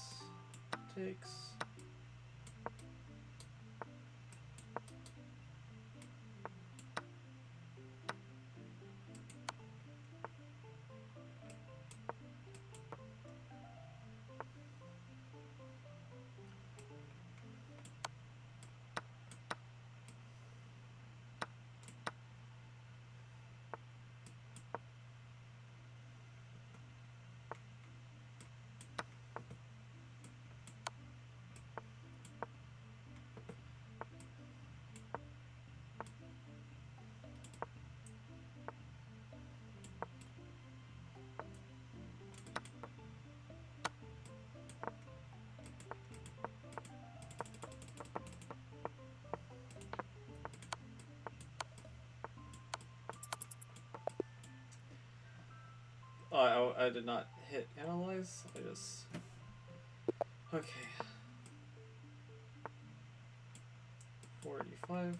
Oh, I did not hit analyze. I just... Okay. 485.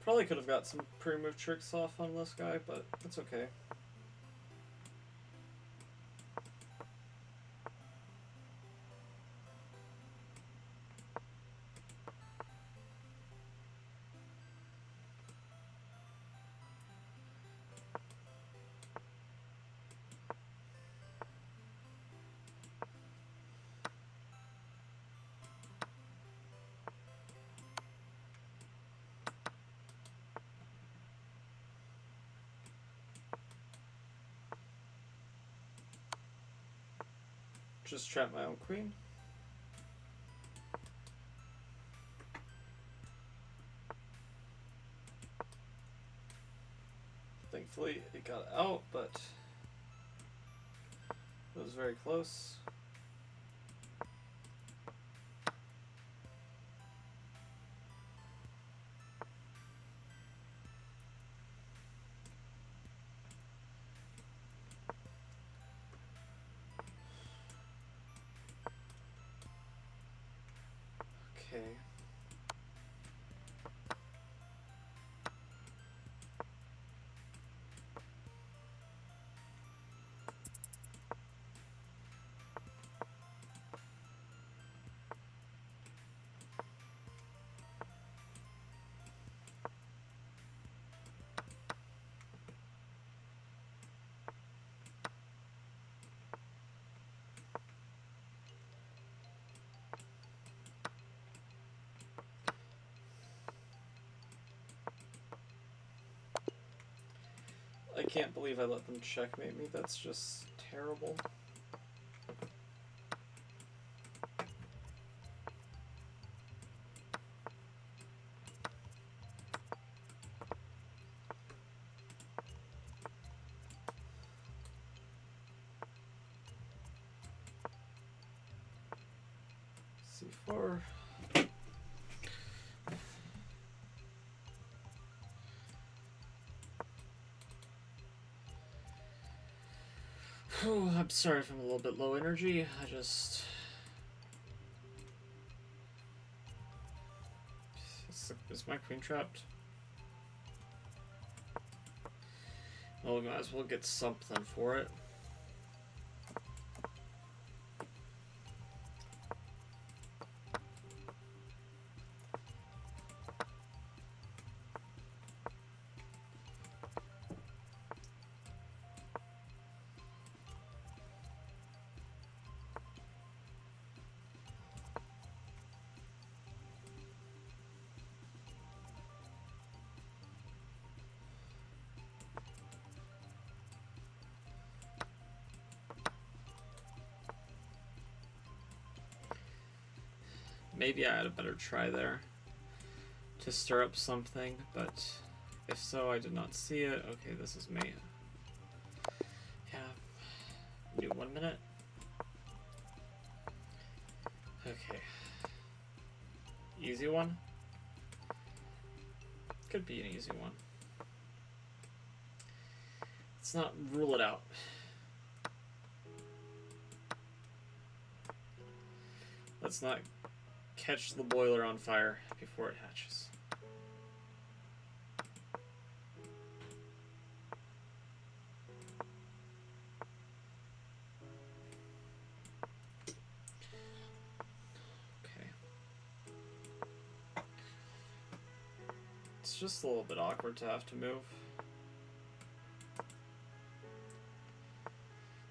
Probably could have got some pre-move tricks off on this guy, but it's okay. Just trap my own queen. Thankfully it got out, but it was very close. Okay. I can't believe I let them checkmate me. That's just terrible. C4. I'm sorry if I'm a little bit low energy. I just... Is my queen trapped? Well, we might as well get something for it. Maybe I had a better try there to stir up something, but if so, I did not see it. Okay, this is me. Yeah. Do 1 minute. Okay. Easy one? Could be an easy one. Let's not rule it out. Let's not catch the boiler on fire before it hatches. Okay. It's just a little bit awkward to have to move.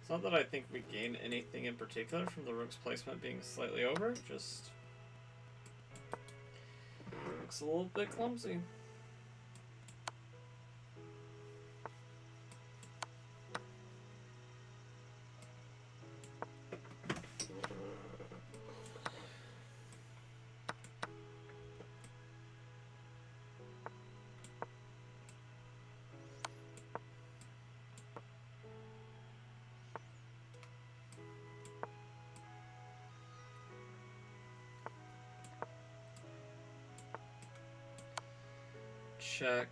It's not that I think we gain anything in particular from the rook's placement being slightly over, just looks a little bit clumsy. check.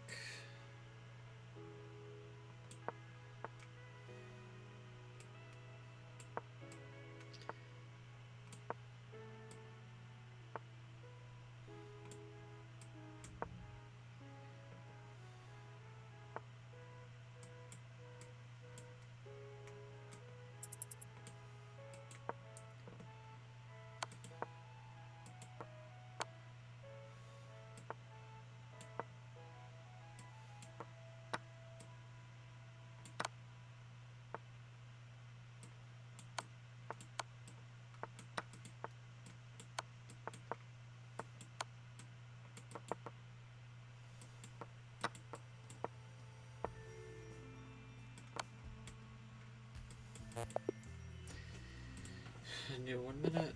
New 1 minute.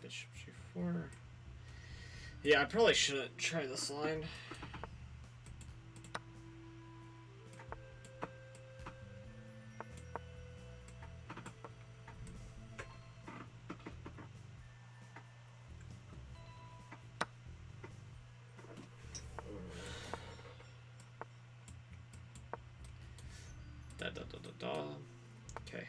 Bishop g4. Yeah, I probably shouldn't try this line. Okay.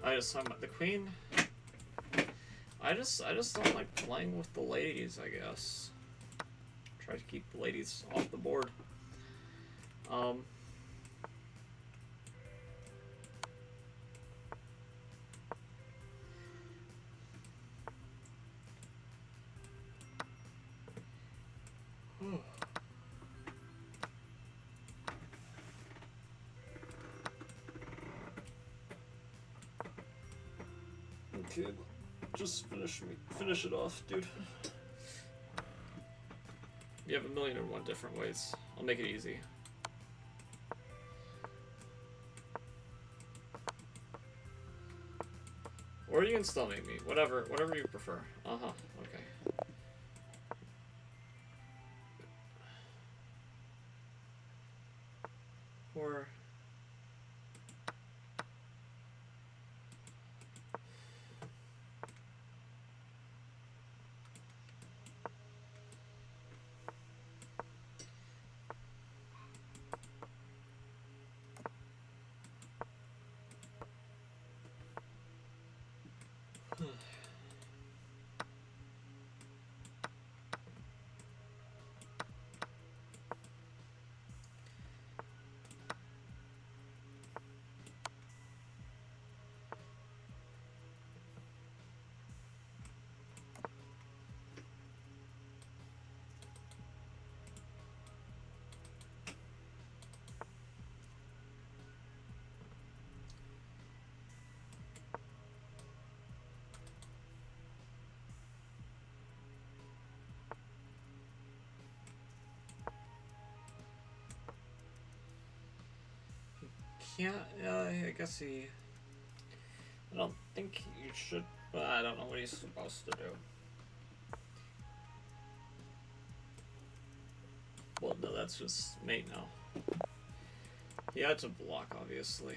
I just talking about the queen. I just don't like playing with the ladies, I guess. Try to keep the ladies off the board. Okay, just finish it off, dude. You have 1,000,001 different ways. I'll make it easy. Or you can stalemate me. Whatever you prefer. Uh-huh. Okay. Or yeah, I guess he. I don't think you should. I don't know what he's supposed to do. Well, no, that's just mate now. He had to block, obviously.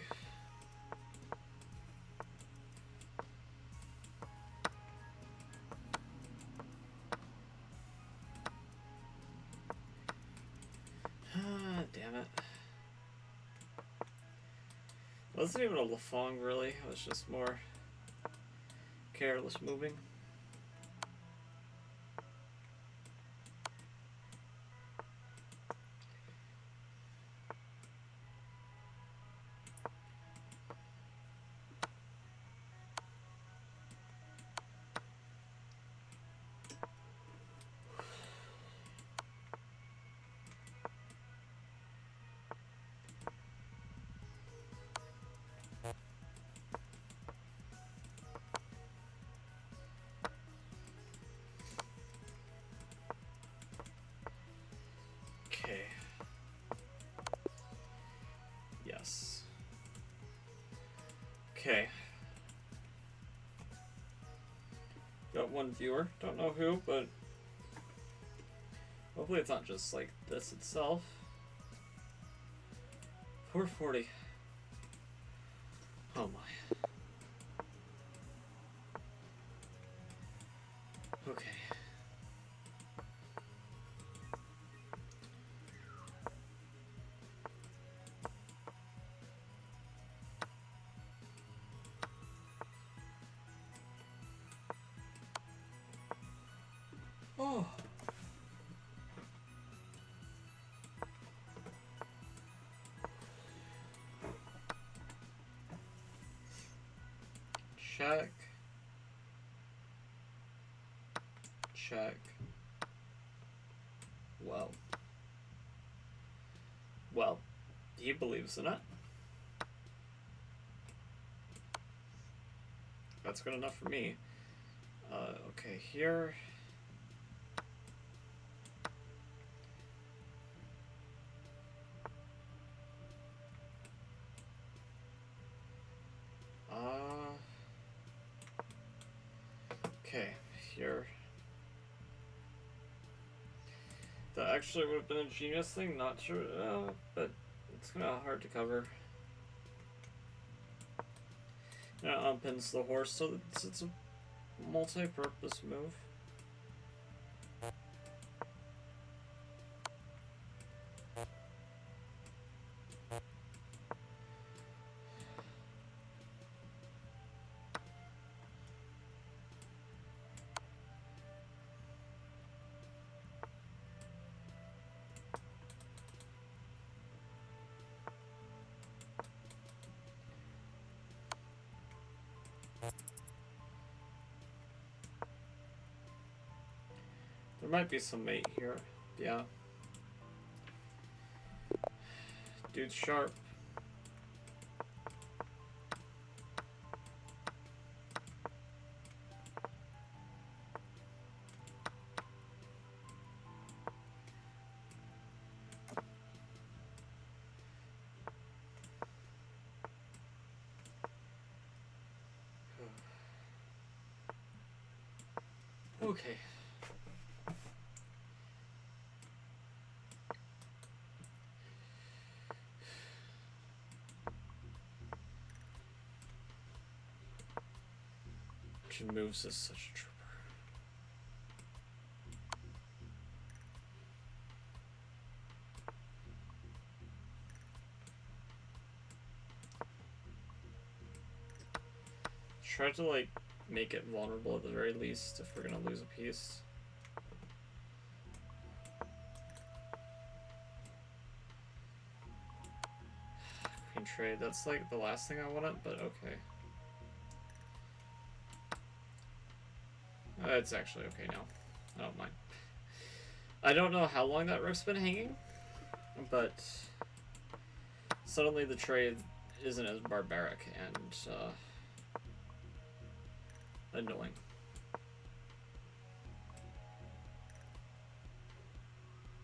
Ah, damn it. It wasn't even a Lafong, really. It was just more careless moving. Okay. Got one viewer. Don't know who, but hopefully it's not just like this itself. 440. Oh my. Okay. Oh. Check. Check. Well. Well, he believes in it. That's good enough for me. Okay, here. Okay, here. That actually would have been a genius thing, not sure, but it's kind of hard to cover. And it unpins the horse, so it's a multi-purpose move. There might be some mate here. Yeah. Dude's sharp. Okay. She moves as such a trooper. Try to like make it vulnerable at the very least if we're gonna lose a piece. Queen trade, that's like the last thing I wanted, but okay. It's actually okay now. I don't mind. I don't know how long that rook's been hanging, but suddenly the trade isn't as barbaric and annoying.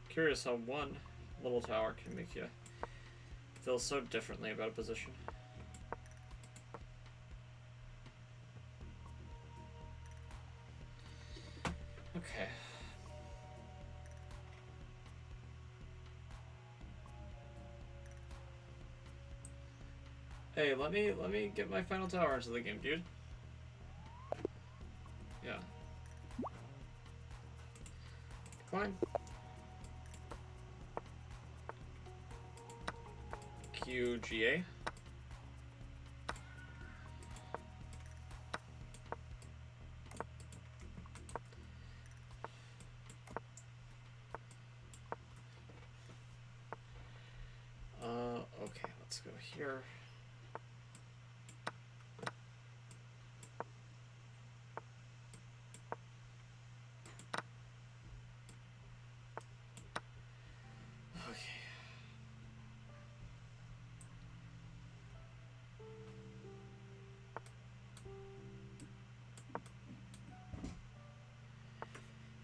Curious how one little tower can make you feel so differently about a position. Okay. Hey, let me get my final tower into the game, dude. Yeah. Decline. QGA. Okay, let's go here. Okay.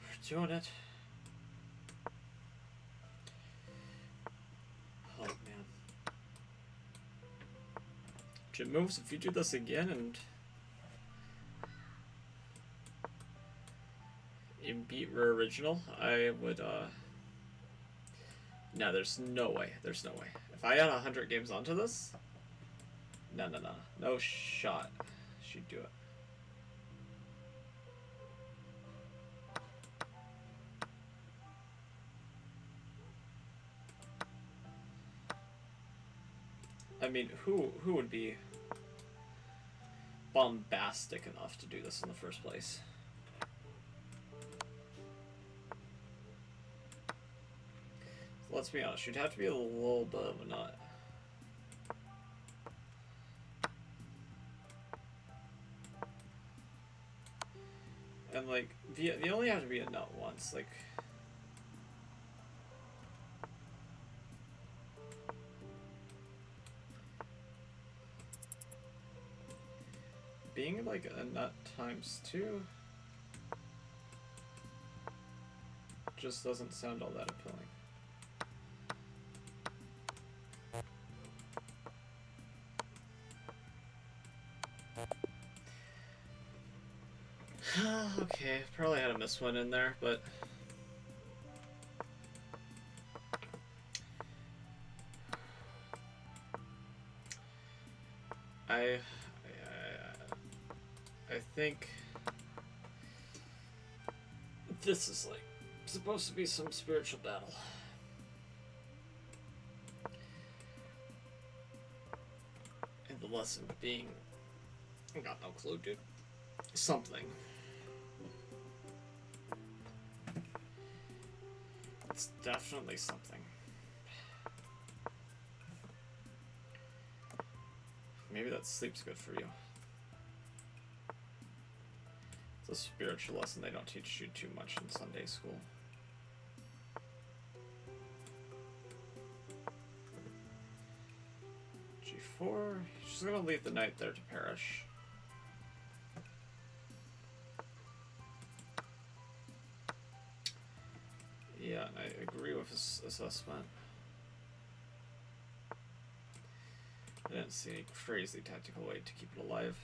We're doing it. Oh man. moves if you do this again and you beat Rare Original, I would, no, there's no way. There's no way. If I had 100 games onto this, no. No shot she'd do it. I mean, who would be bombastic enough to do this in the first place? So let's be honest, you'd have to be a little bit of a nut. And like, you only have to be a nut once, like. Being like a nut ×2 just doesn't sound all that appealing. Okay, probably had to miss one in there, but I think this is like supposed to be some spiritual battle. And the lesson being, I got no clue, dude. Something. It's definitely something. Maybe that sleep's good for you. It's a spiritual lesson they don't teach you too much in Sunday school. G4. She's gonna leave the knight there to perish. Yeah, and I agree with his assessment. I didn't see any crazy tactical way to keep it alive.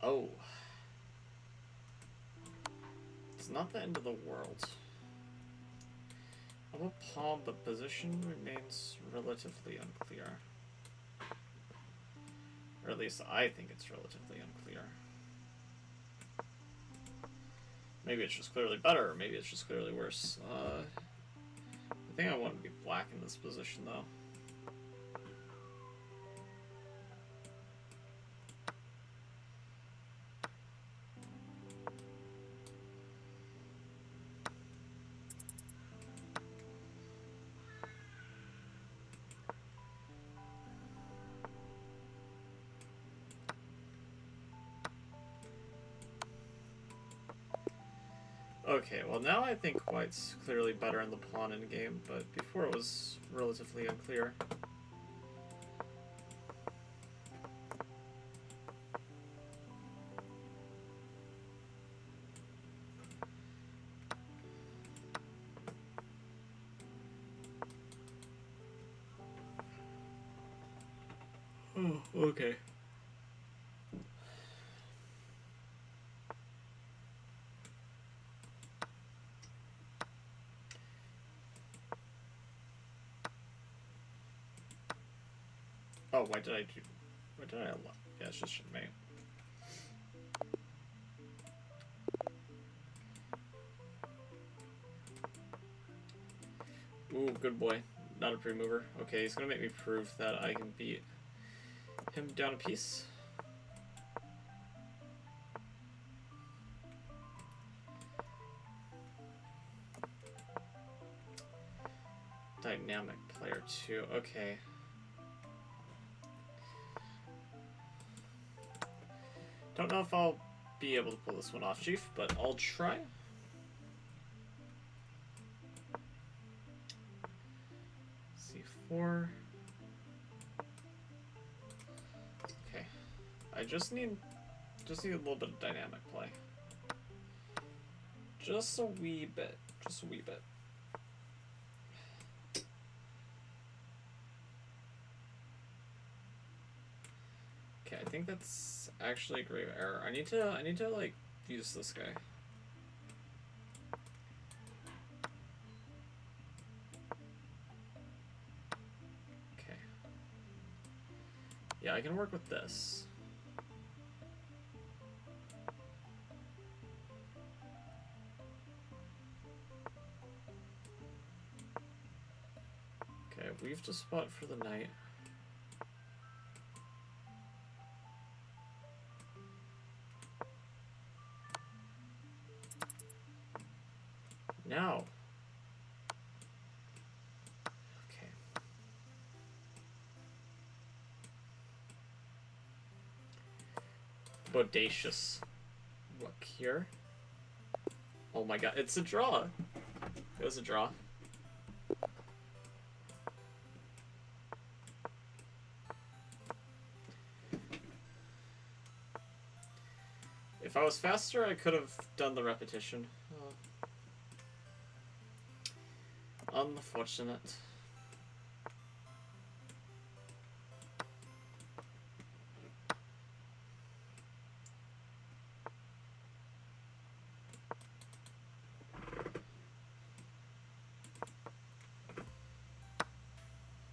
Oh. It's not the end of the world. I'm a pawn, but position remains relatively unclear. Or at least I think it's relatively unclear. Maybe it's just clearly better, or maybe it's just clearly worse. I think I want to be black in this position, though. Okay, well now I think white's clearly better in the pawn in game, but before it was relatively unclear. Oh, okay. Oh, why did I do... Why did I... Yeah, it's just me. Ooh, good boy. Not a pre-mover. Okay, he's gonna make me prove that I can beat him down a piece. Dynamic player 2. Okay. Don't know if I'll be able to pull this one off, Chief, but I'll try. C4. Okay. I just need a little bit of dynamic play. Just a wee bit. Just a wee bit. Okay, I think that's actually a grave error. I need to like use this guy. Okay. Yeah, I can work with this. Okay, we've to spot for the night. Now. Okay. Bodacious. Look here. Oh my god, it's a draw. It was a draw. If I was faster, I could have done the repetition. Unfortunate.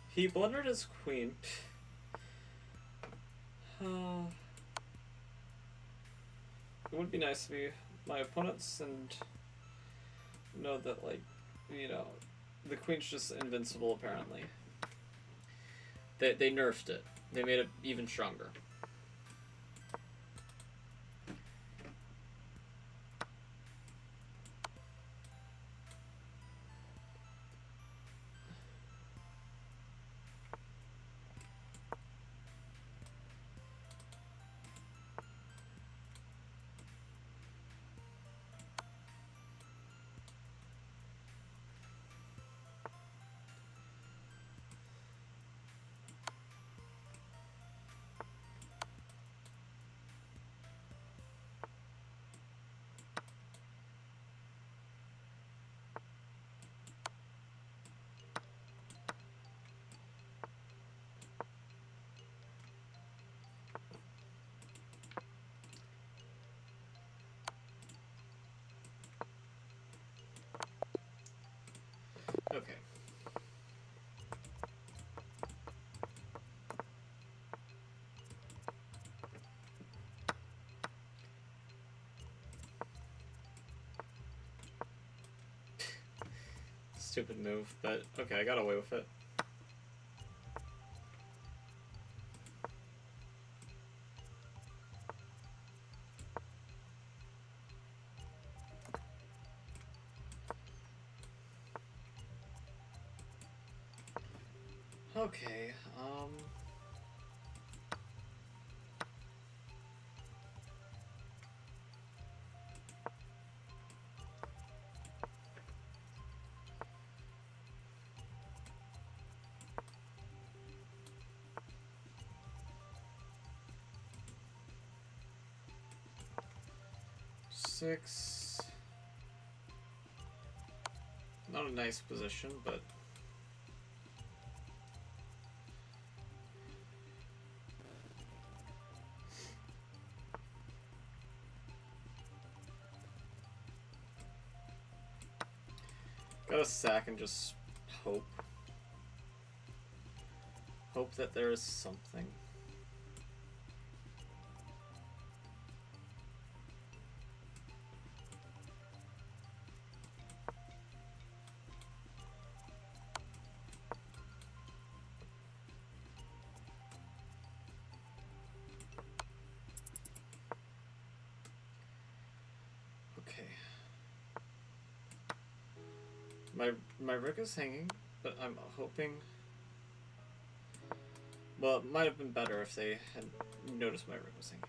He blundered his queen. It would be nice to be my opponents and know that, like, you know, the queen's just invincible, apparently. They nerfed it. They made it even stronger. Okay. Stupid move, but okay, I got away with it. Okay, 6. Not a nice position, but gotta sack and just hope. Hope that there is something. Okay. My rook is hanging, but I'm hoping. Well, it might have been better if they had noticed my rook was hanging.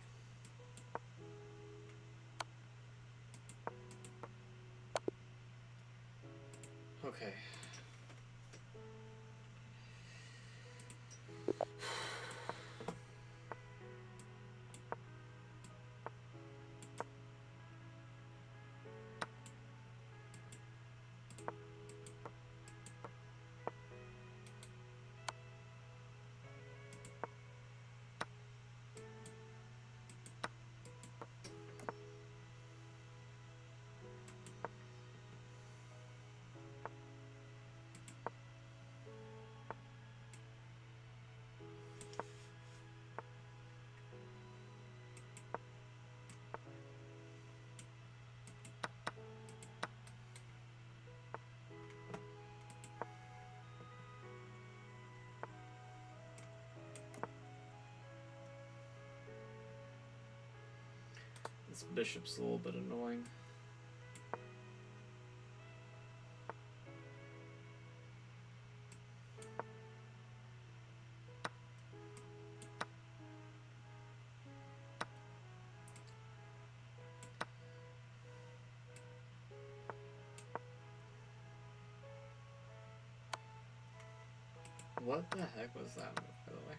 Okay. Bishop's a little bit annoying. What the heck was that move, by the way?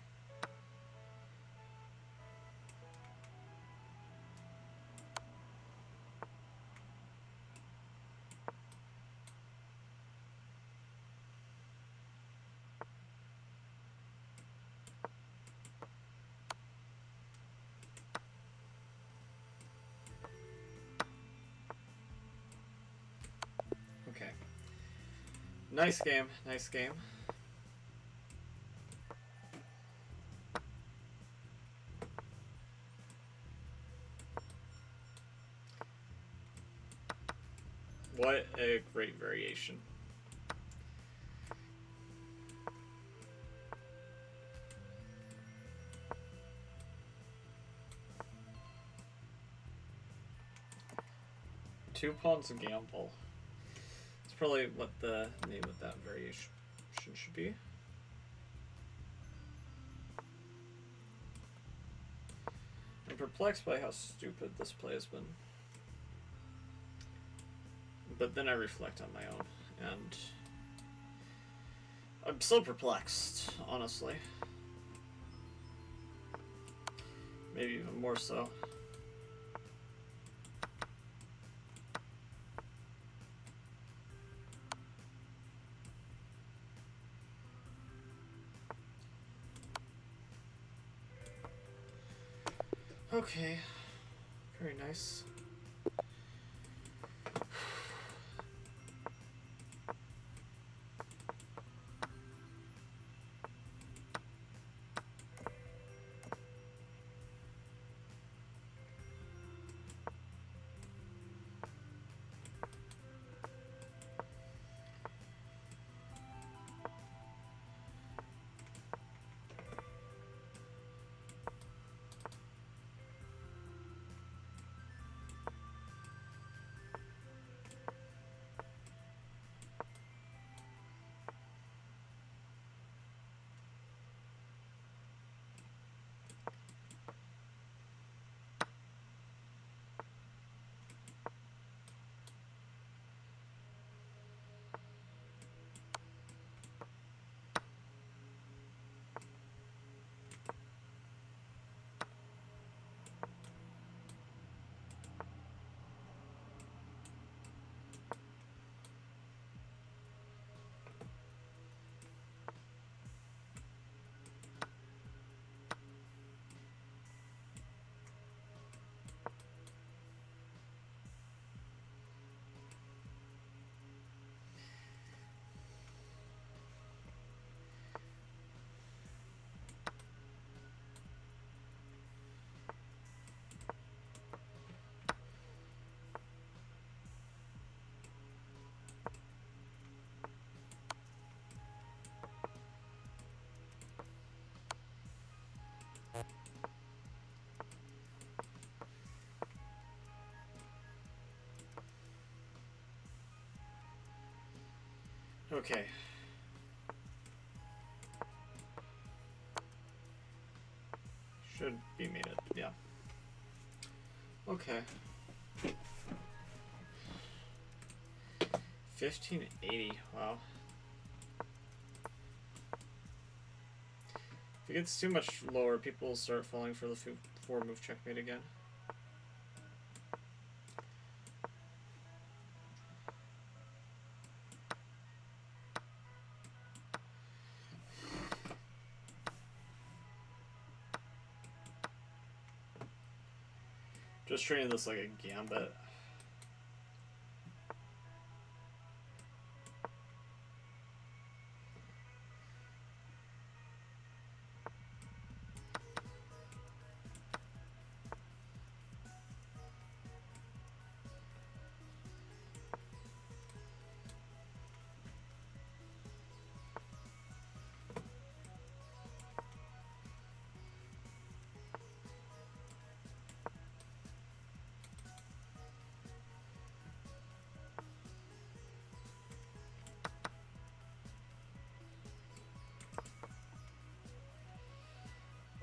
Okay. Nice game, nice game. What a great variation. Two pawns a gamble. It's probably what the name of that variation should be. I'm perplexed by how stupid this play has been. But then I reflect on my own, and I'm so perplexed, honestly. Maybe even more so. Okay, very nice. Okay. Should be made it, yeah. Okay. 1580, wow. If it gets too much lower, people will start falling for the 4-move checkmate again. Just treating this like a gambit.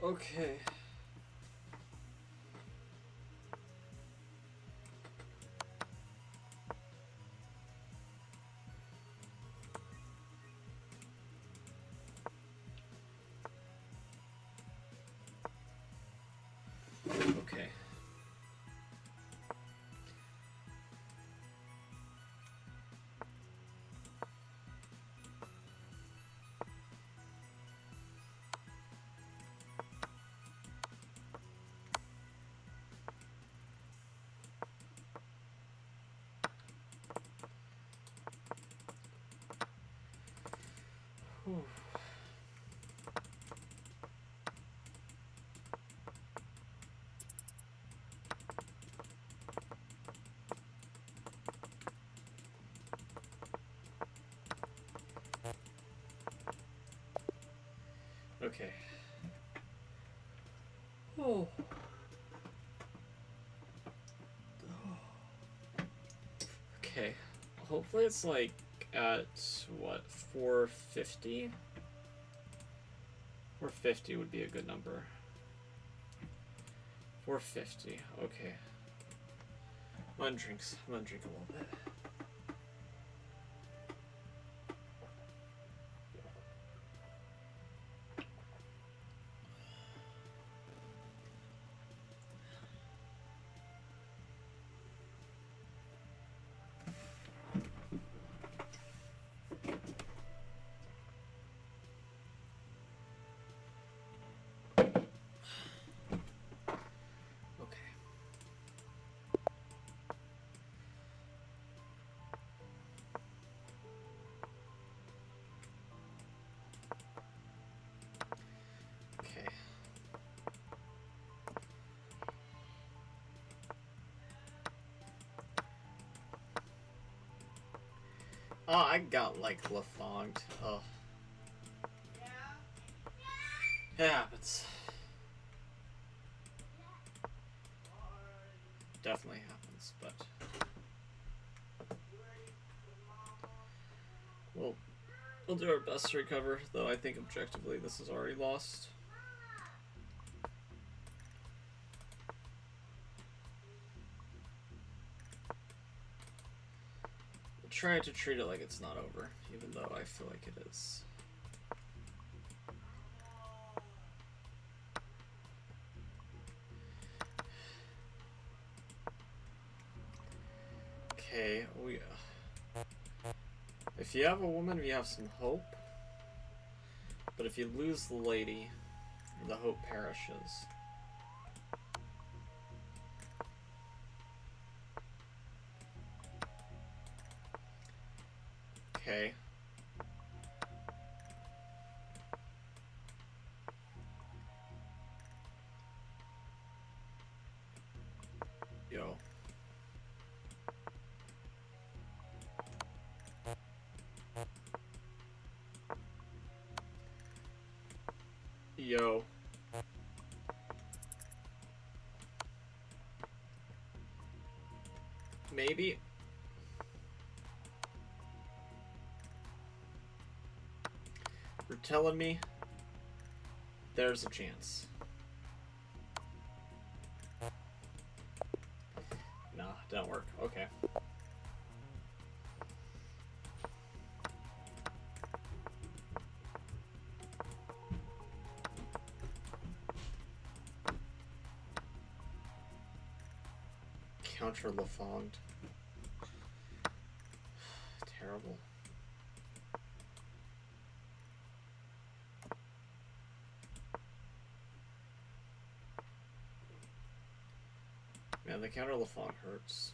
Okay. Okay. Whew. Okay. Oh. Okay. Hopefully it's like at what, 450? 450 would be a good number. 450. Okay. I'm gonna drink a little bit. Okay. Okay. Oh, I got like lafonged. Oh. It happens. Definitely happens, but we'll do our best to recover, though I think objectively this is already lost. We'll try to treat it like it's not over, even though I feel like it is. Okay, if you have a woman, we have some hope. But if you lose the lady, the hope perishes. Okay. Yo. Yo. Maybe. You're telling me there's a chance. Nah, didn't work. Okay. Counter lafonged. Terrible. Man, the counter lafong hurts.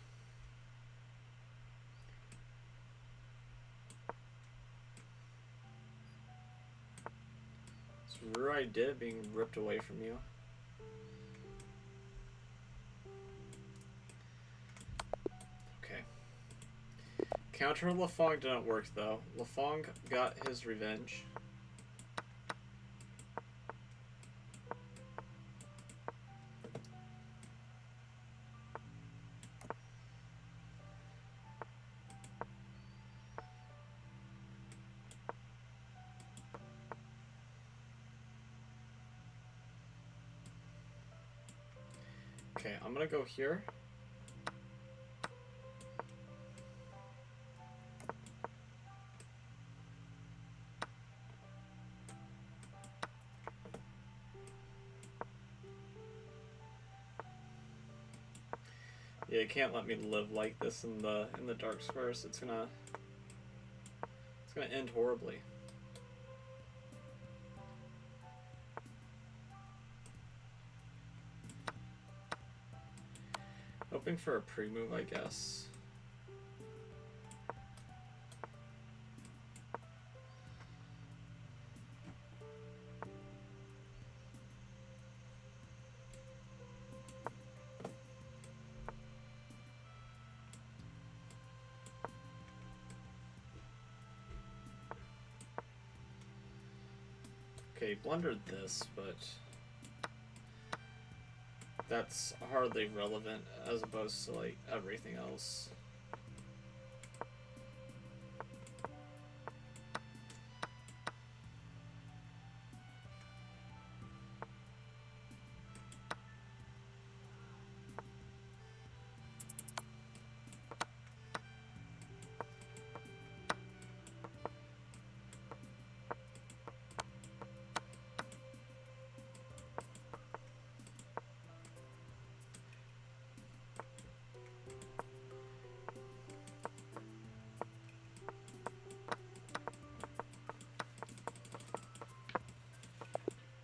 It's right did being ripped away from you. Okay. Counter lafong didn't work though. Lafong got his revenge. Okay, I'm gonna go here. Yeah, it can't let me live like this in the dark squares. It's gonna end horribly. Hoping for a pre-move, I guess. Okay, blundered this, but that's hardly relevant as opposed to like everything else.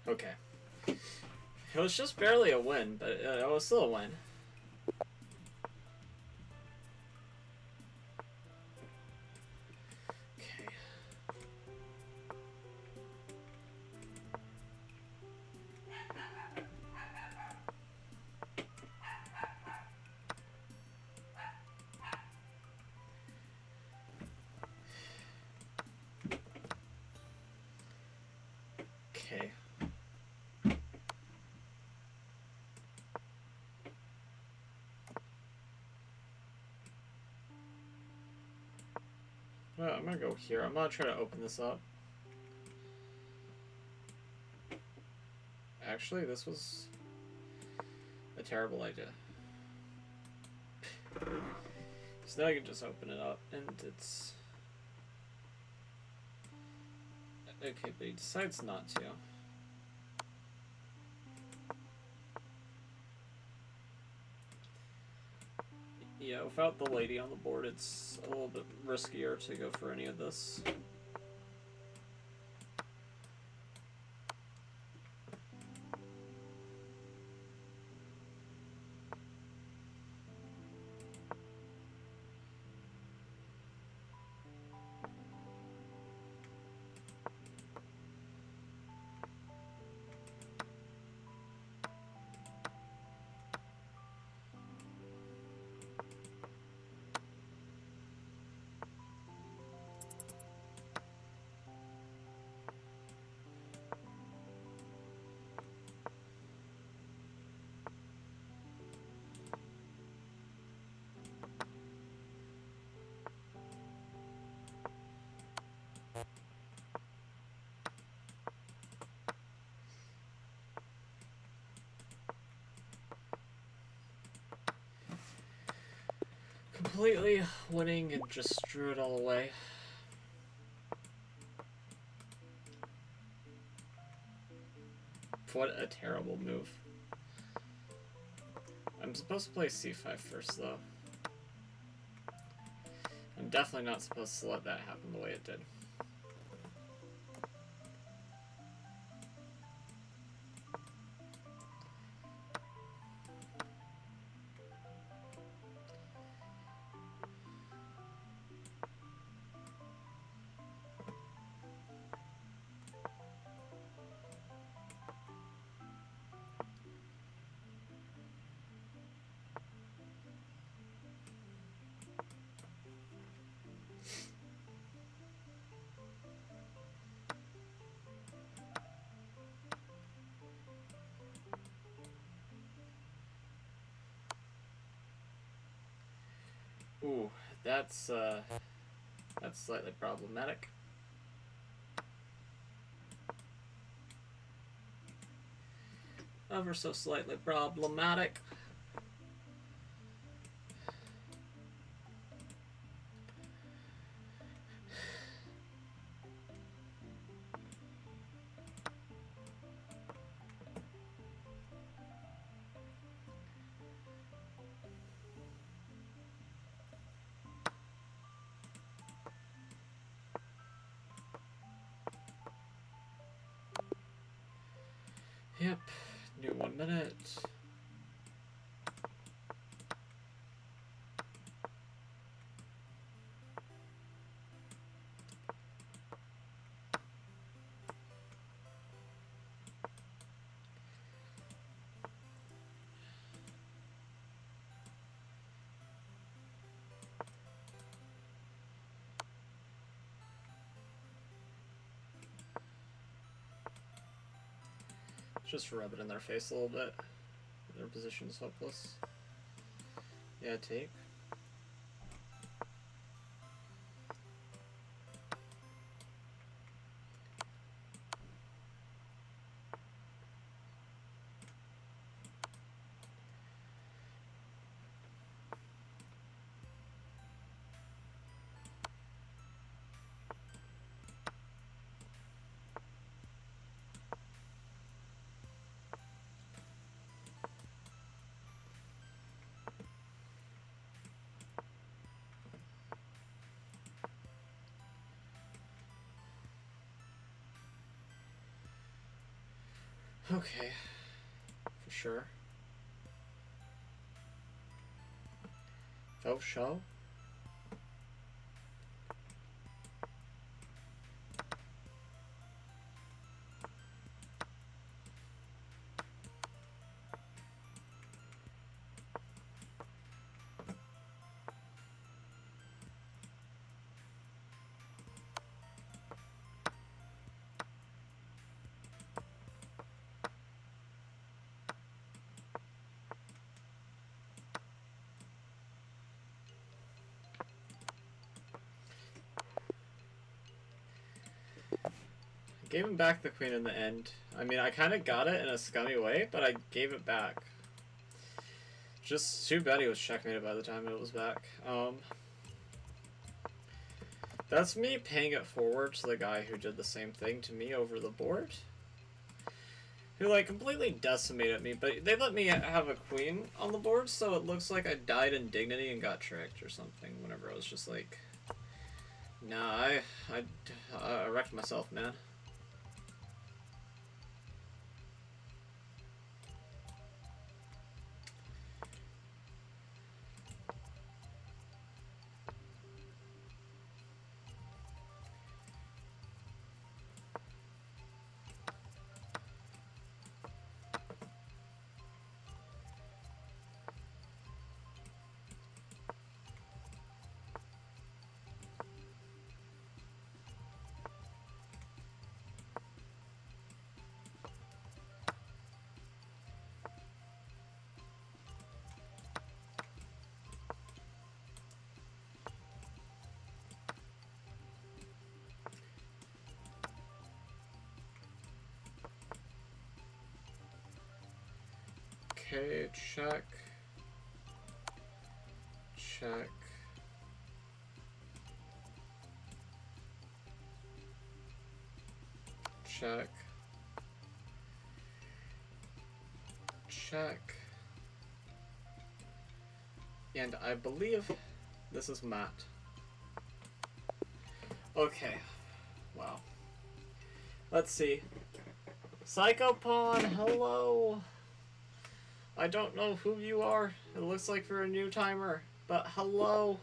Okay. It was just barely a win, but it was still a win. Okay. Okay. Well, I'm gonna go here. I'm gonna try to open this up. Actually, this was a terrible idea. So now I can just open it up, and it's... Okay, but he decides not to. Yeah, without the lady on the board, it's a little bit riskier to go for any of this. Completely winning and just drew it all away. What a terrible move. I'm supposed to play c5 first, though. I'm definitely not supposed to let that happen the way it did. Ooh, that's slightly problematic. Ever so slightly problematic. Yep. New 1 minute. Just rub it in their face a little bit. Their position is hopeless. Yeah, take. Okay, for sure. Oh, show. Gave him back the queen in the end. I mean, I kind of got it in a scummy way, but I gave it back. Just too bad he was checkmated by the time it was back. That's me paying it forward to the guy who did the same thing to me over the board. Who, like, completely decimated me, but they let me have a queen on the board, so it looks like I died in dignity and got tricked or something, whenever I was just like... Nah, I wrecked myself, man. Okay, check. Check. Check. Check. And I believe this is Matt. Okay. Wow. Let's see. Psychopawn, hello! I don't know who you are. It looks like you're a new timer, but hello.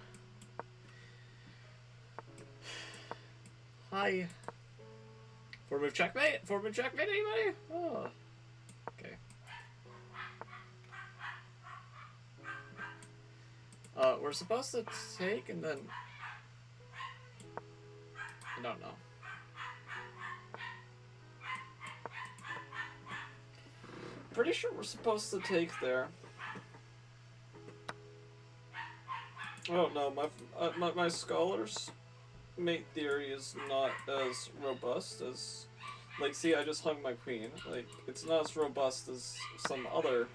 Hi. Four move checkmate? Four move checkmate, anybody? Oh. Okay. We're supposed to take and then... I don't know. Pretty sure we're supposed to take there. I don't know. My scholar's mate theory is not as robust as, like, see, I just hung my queen. Like, it's not as robust as some other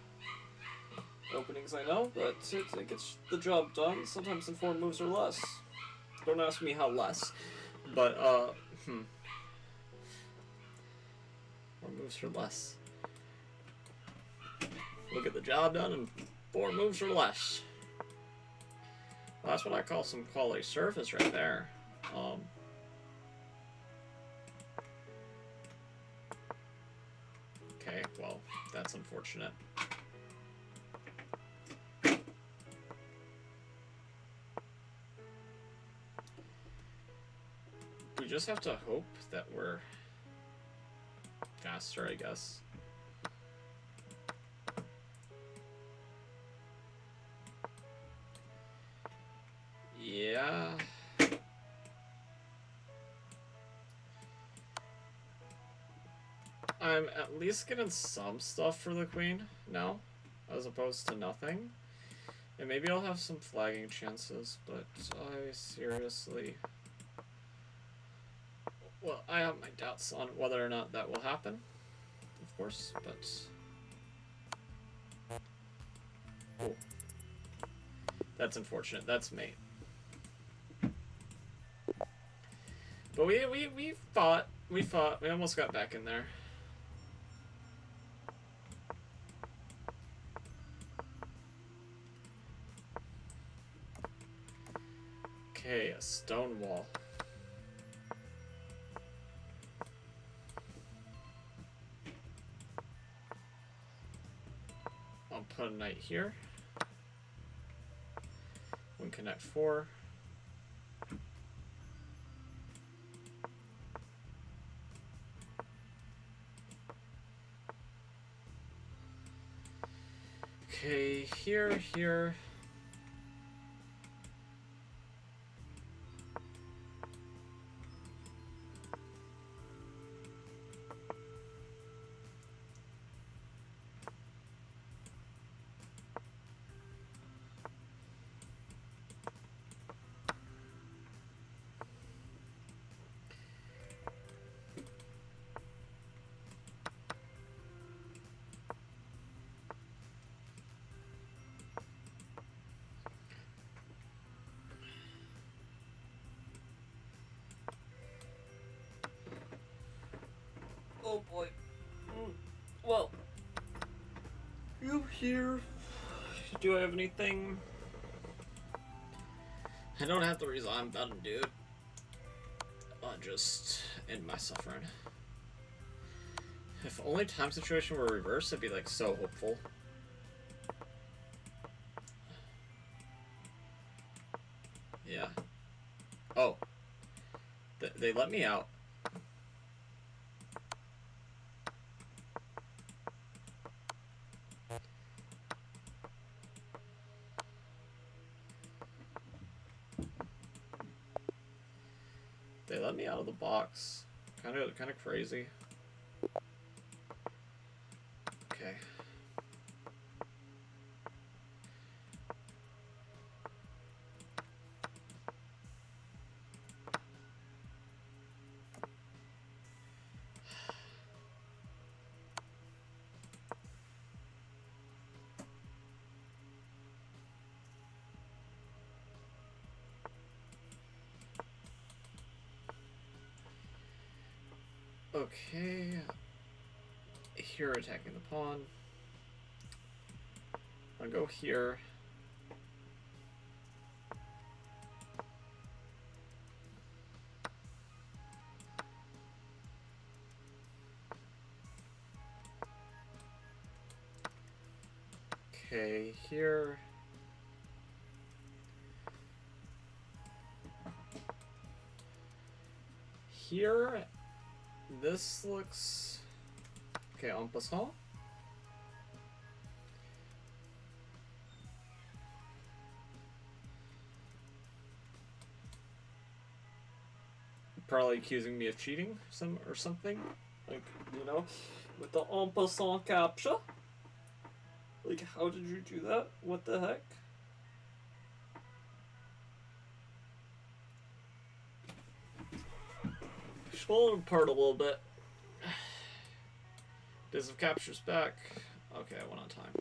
openings I know, but it gets the job done. Sometimes in 4 moves or less. Don't ask me how less, but 4 moves or less. We'll get the job done in 4 moves or less. Well, that's what I call some quality service right there. Okay. Well, that's unfortunate. We just have to hope that we're faster, I guess. Yeah. I'm at least getting some stuff for the queen now, as opposed to nothing. And maybe I'll have some flagging chances, but I seriously... Well, I have my doubts on whether or not that will happen, of course, but... Oh. That's unfortunate. That's mate. But we fought. We fought. We almost got back in there. Okay, a stone wall. I'll put a knight here. One connect 4. Okay, here. Oh boy. Well, you here? Do I have anything? I don't have to resign. I'm done, dude. I'll just end my suffering. If only time situation were reversed, I'd be like so hopeful. Yeah. Oh. They let me out. They let me out of the box. Kind of crazy. Okay. Okay. Here attacking the pawn. I'll go here. Okay, here. Here, this looks... Okay, en passant. Probably accusing me of cheating or something. Like, you know, with the en passant captcha. Like, how did you do that? What the heck? It's falling apart a little bit. Days of Capture's back. Okay, I went on time.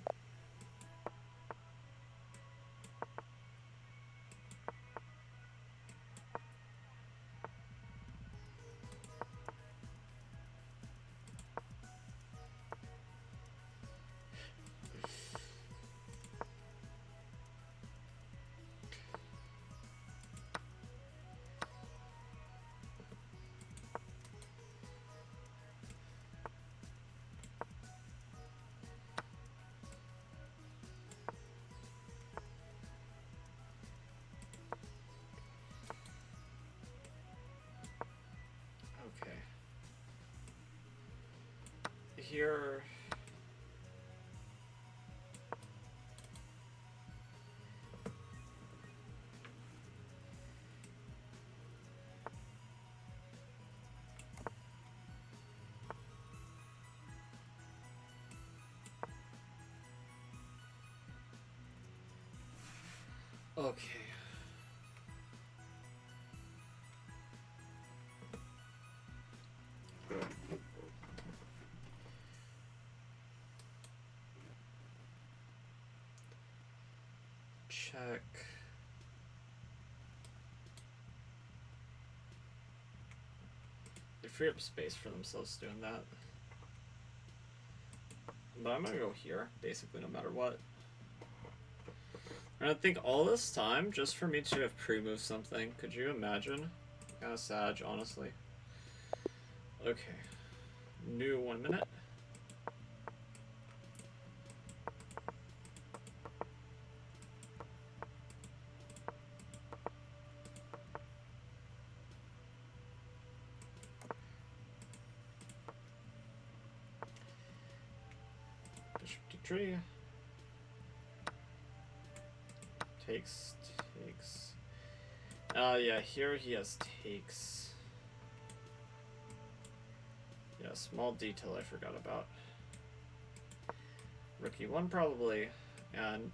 here. Okay. Check. They free up space for themselves doing that. But I'm gonna go here, basically, no matter what. And I think all this time, just for me to have pre-moved something, could you imagine? Kinda sad, honestly. Okay. New 1 minute. Bishop d3. Takes. Yeah, here he has takes. Yeah, small detail I forgot about. Rookie 1 probably, and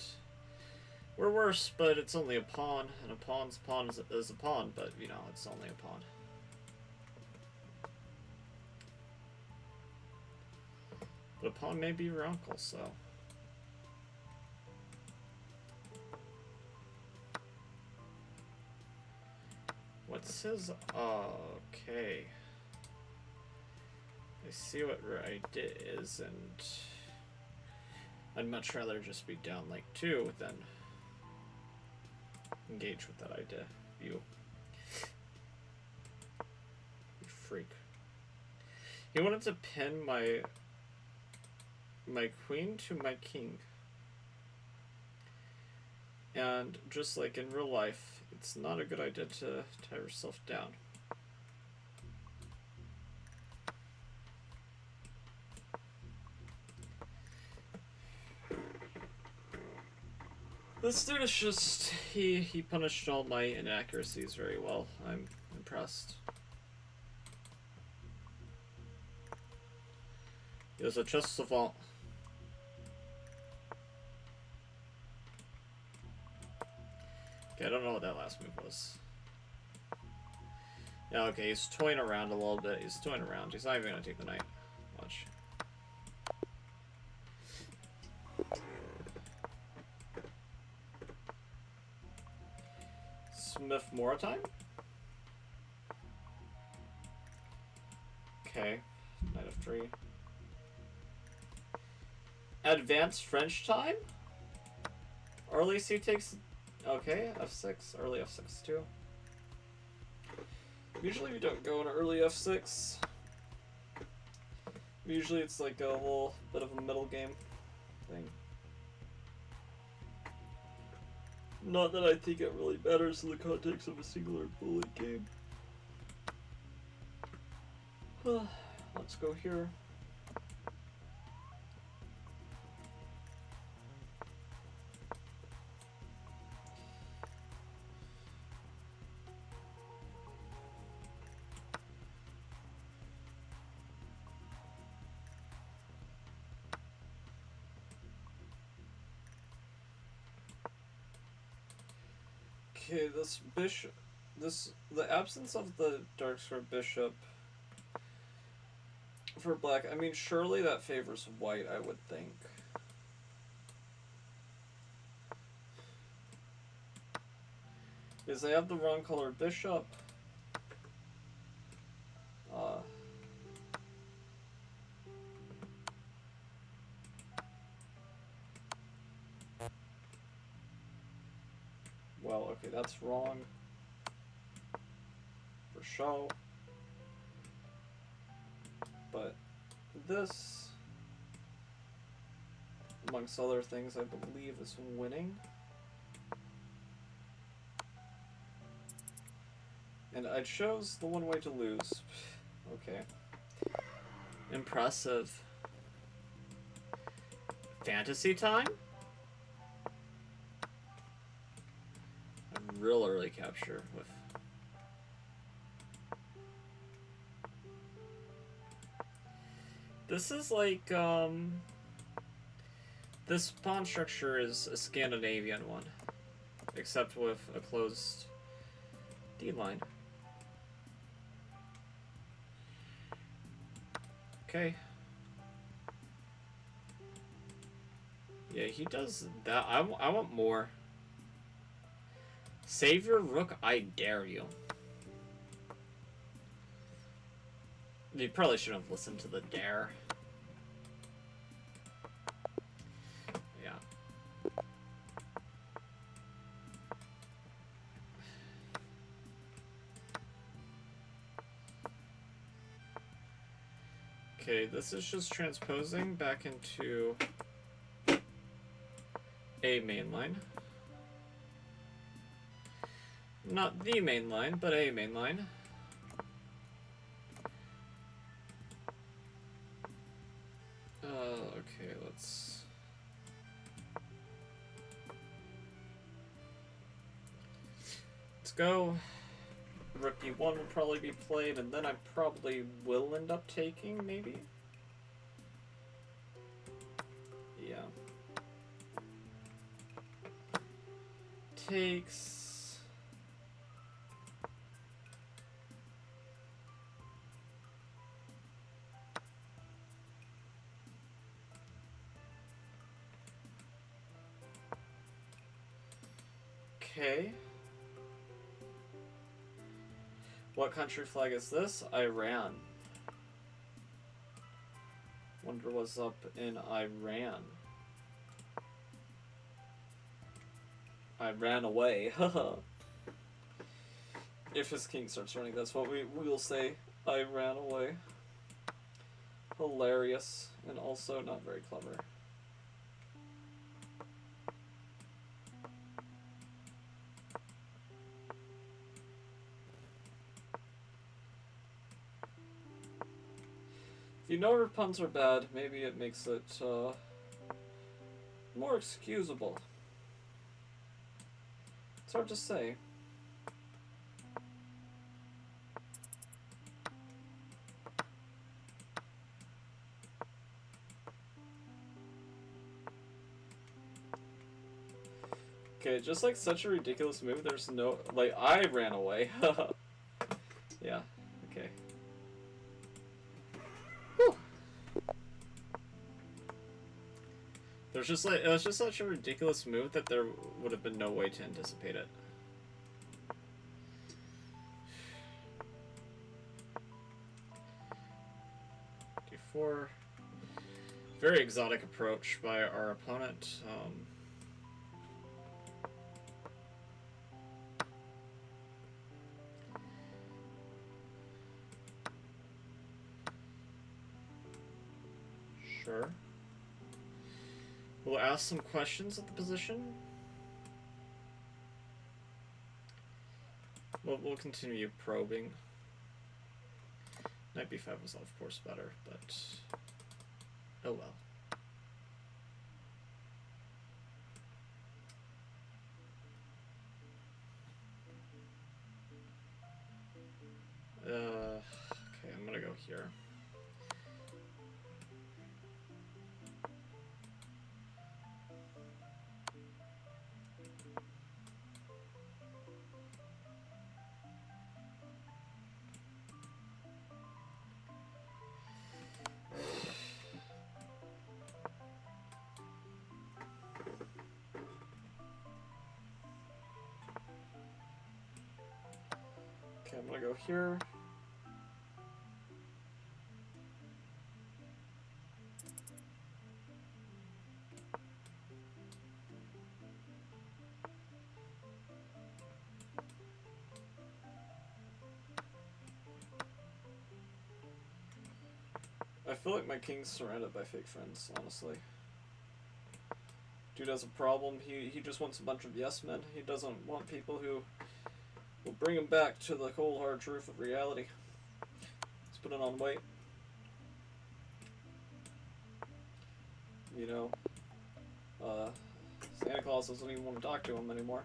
we're worse, but it's only a pawn, and a pawn's pawn is a pawn, but you know, it's only a pawn. But a pawn may be your uncle, so. What's his... Okay. I see what your idea is, and I'd much rather just be down like 2 than engage with that idea. You freak. He wanted to pin my queen to my king. And just like in real life, it's not a good idea to tie yourself down. This dude is just, he punished all my inaccuracies very well. I'm impressed. He was a chess savant. Okay, I don't know what that last move was. Yeah, okay, he's toying around a little bit. He's toying around. He's not even gonna take the knight. Watch. Smith more time? Okay. Knight of 3. Advanced French time? Early C takes... Okay, F6. Early F6 too. Usually we don't go in early F6. Usually it's like a little bit of a middle game thing. Not that I think it really matters in the context of a singular bullet game. Let's go here. Okay, this bishop, the absence of the dark square bishop for black, I mean, surely that favors white, I would think. Because they have the wrong color bishop. Well, okay, that's wrong. For show. But this, amongst other things, I believe is winning. And I chose the one way to lose. Okay. Impressive. Fantasy time? A real early capture with... This is like, this pawn structure is a Scandinavian one, except with a closed D-line. Okay. Yeah, he does that. I want more. Save your rook, I dare you. You probably should have listened to the dare. Yeah. Okay, this is just transposing back into a main line. Not the main line, but a main line. Okay, let's... Let's go. Rook d1 will probably be played, and then I probably will end up taking, maybe? Yeah. Takes... Okay. What country flag is this? Iran. Wonder what's up in Iran. I ran away. If his king starts running, that's what we will say. I ran away. Hilarious, and also not very clever. If you know her puns are bad, maybe it makes it more excusable. It's hard to say. Okay, just like such a ridiculous move, there's no... Like, I ran away. Yeah, okay. Whew. There's just like... It was just such a ridiculous move that there would have been no way to anticipate it. D4. Very exotic approach by our opponent. Sure. We'll ask some questions at the position. We'll continue probing. Knight b5 was of course better, but oh well. Okay, I'm gonna go here. Okay, I'm gonna go here. I feel like my king's surrounded by fake friends, honestly. Dude has a problem. He just wants a bunch of yes men. He doesn't want people who will bring him back to the cold hard truth of reality. He's putting on weight. You know, Santa Claus doesn't even want to talk to him anymore.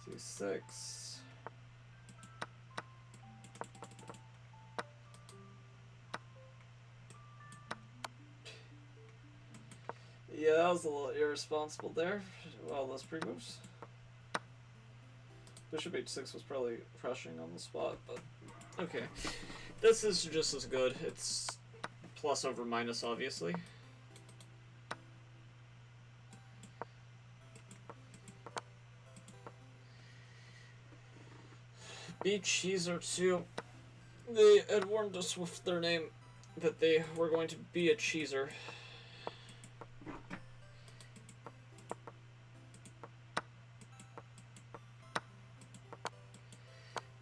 C6. Yeah, that was a little irresponsible there. Well, those pre-moves. Bishop h6 was probably crushing on the spot, but okay. This is just as good. It's plus over minus, obviously. B Cheeser 2. They had warned us with their name that they were going to be a cheeser.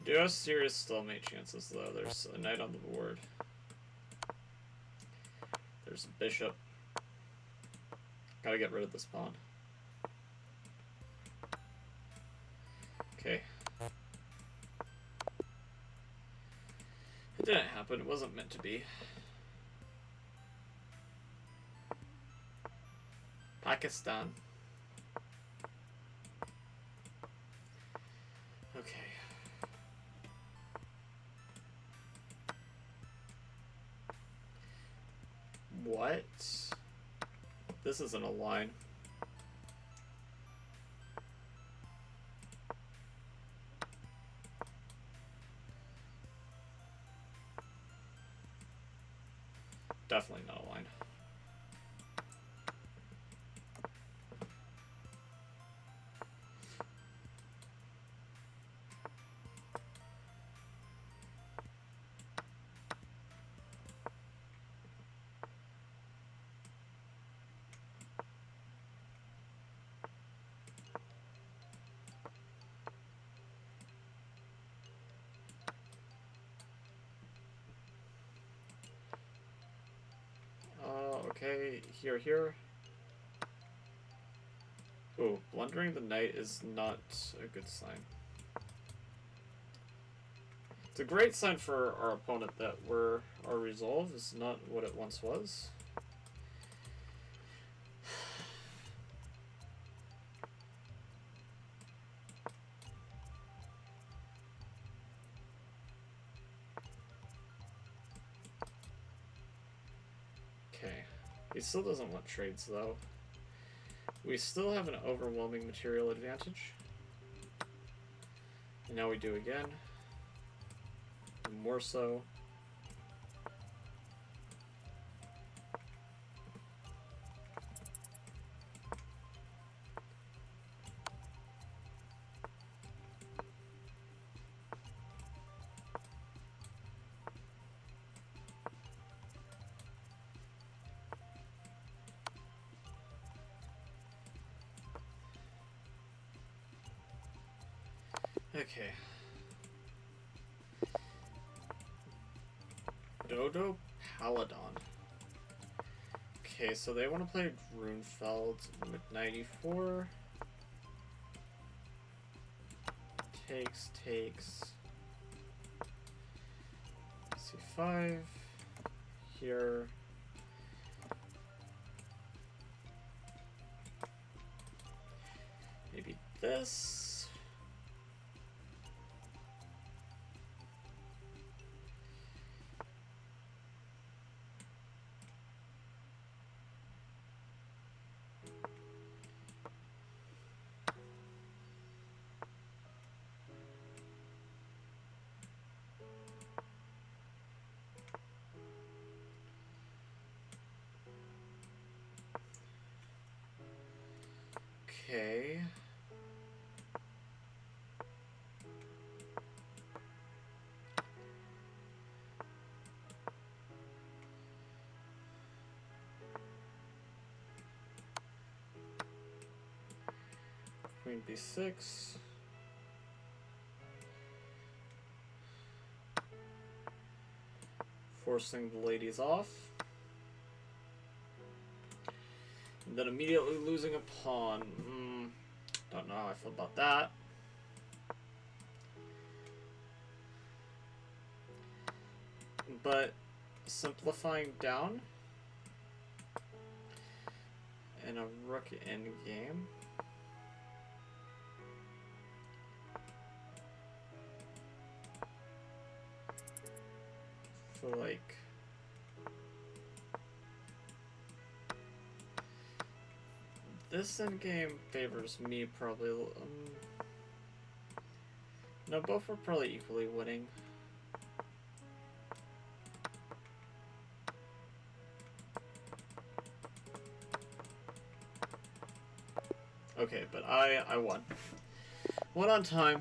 Do have serious stalemate chances, though. There's a knight on the board. There's a bishop. Gotta get rid of this pawn. Okay. It didn't happen. It wasn't meant to be. Pakistan. Okay. What? This isn't a line. Definitely not a line. Okay, here. Oh, blundering the knight is not a good sign. It's a great sign for our opponent that our resolve is not what it once was. Okay. He still doesn't want trades, though. We still have an overwhelming material advantage. And now we do again. More so. Okay. Dodo Paladon. Okay, so they want to play Runefeld with 94. Takes. C5. Here. Maybe this. Okay. Queen b6. Forcing the ladies off. And then immediately losing a pawn. Don't know how I feel about that. But simplifying down and a rook in game. I feel like this endgame favors me probably. No, both are probably equally winning. Okay, but I won. One on time.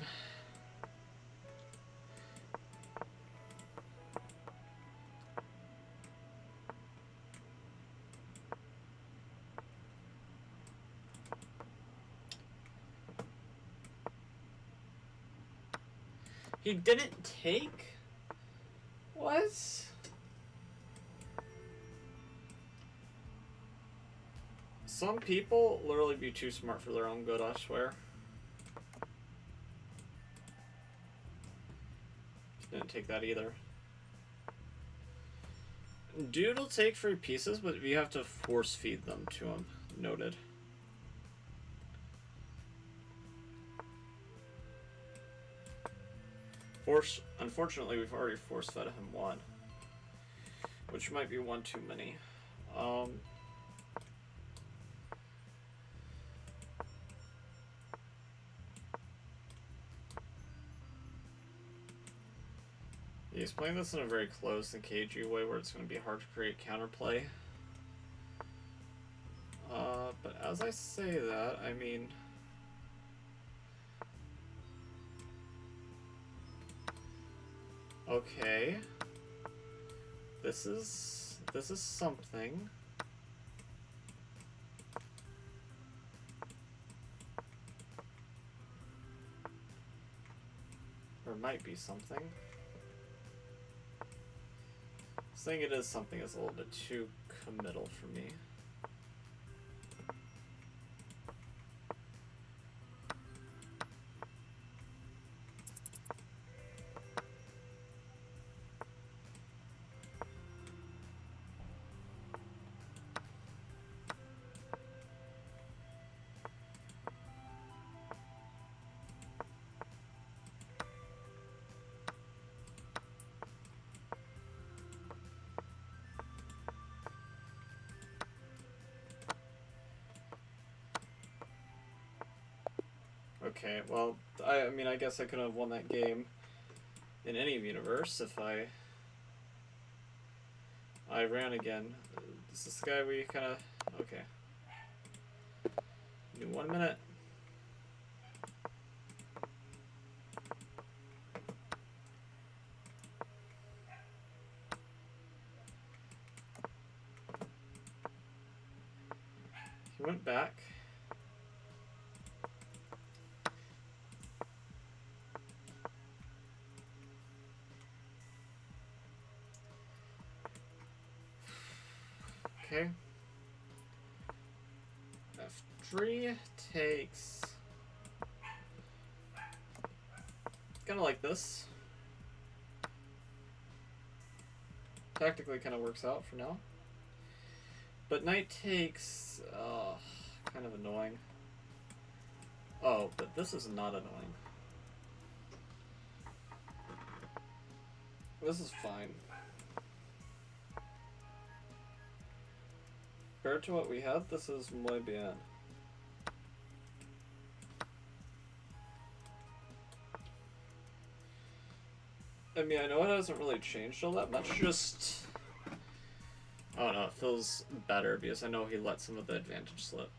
He didn't take? What? Some people literally be too smart for their own good, I swear. Didn't take that either. Dude will take free pieces, but you have to force feed them to him. Noted. Unfortunately, we've already force-fed him one, which might be one too many. He's playing this in a very closed and cagey way where it's going to be hard to create counterplay. But as I say that, I mean... Okay. This is something. Or might be something. Saying it is something is a little bit too committal for me. Okay, well, I mean, I guess I could have won that game in any universe if I ran again. Is this guy we kind of... Okay. Do 1 minute. He went back. Okay. F3 takes... Kind of like this. Tactically kind of works out for now. But knight takes... kind of annoying. Oh, but this is not annoying. This is fine. Compared to what we had, this is muy bien. I mean, I know it hasn't really changed all that much, just... I don't know, it feels better because I know he let some of the advantage slip.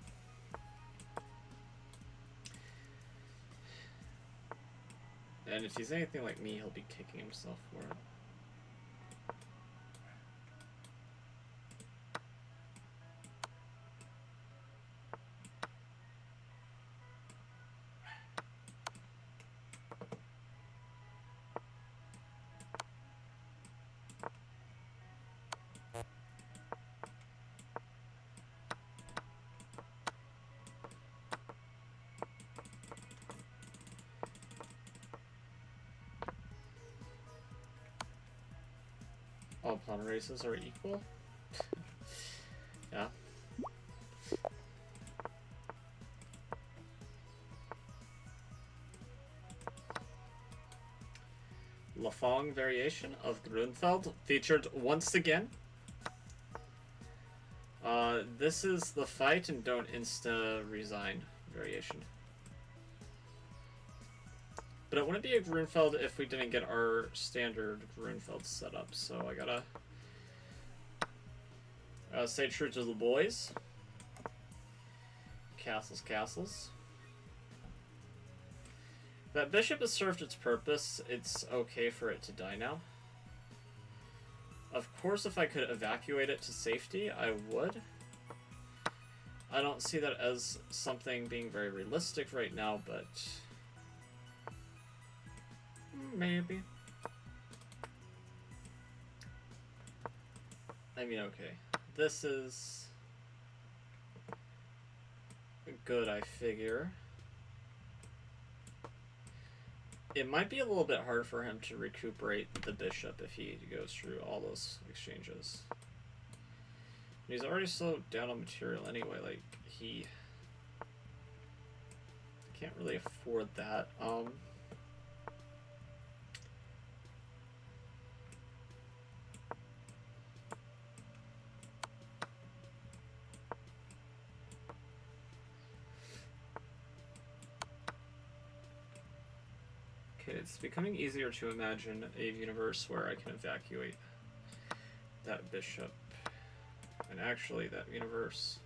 And if he's anything like me, he'll be kicking himself for it. All pawn races are equal? Yeah. Lafong variation of Grunfeld featured once again. This is the fight and don't insta-resign variation. But it wouldn't be a Grunfeld if we didn't get our standard Grunfeld set up, so I gotta stay true to the boys. Castles, castles. That bishop has served its purpose. It's okay for it to die now. Of course, if I could evacuate it to safety, I would. I don't see that as something being very realistic right now, but maybe. I mean, okay. This is good, I figure. It might be a little bit hard for him to recuperate the bishop if he goes through all those exchanges. He's already so down on material anyway, like, he can't really afford that. Okay, it's becoming easier to imagine a universe where I can evacuate that bishop. And actually, that universe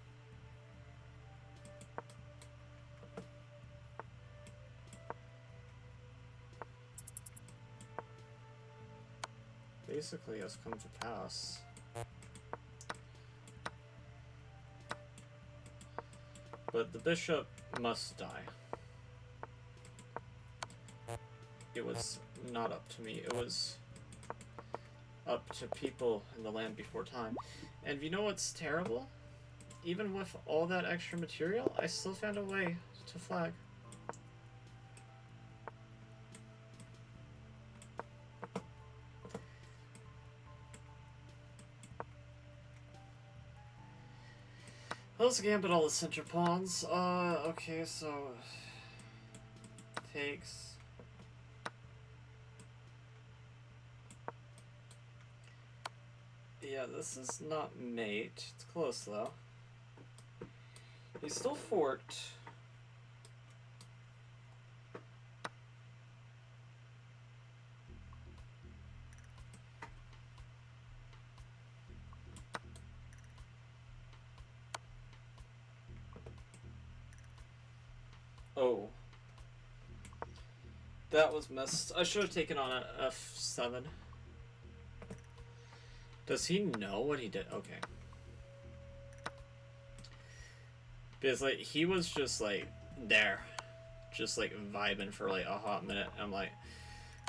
basically has come to pass. But the bishop must die. It was not up to me. It was up to people in the land before time. And you know what's terrible? Even with all that extra material, I still found a way to flag. Let's gambit all the center pawns. Okay, so takes. Yeah, this is not mate. It's close though. He's still forked. Oh. That was missed. I should have taken on a F7. Does he know what he did? Okay. Because, like, he was just, like, there. Just, like, vibing for, like, a hot minute. I'm like,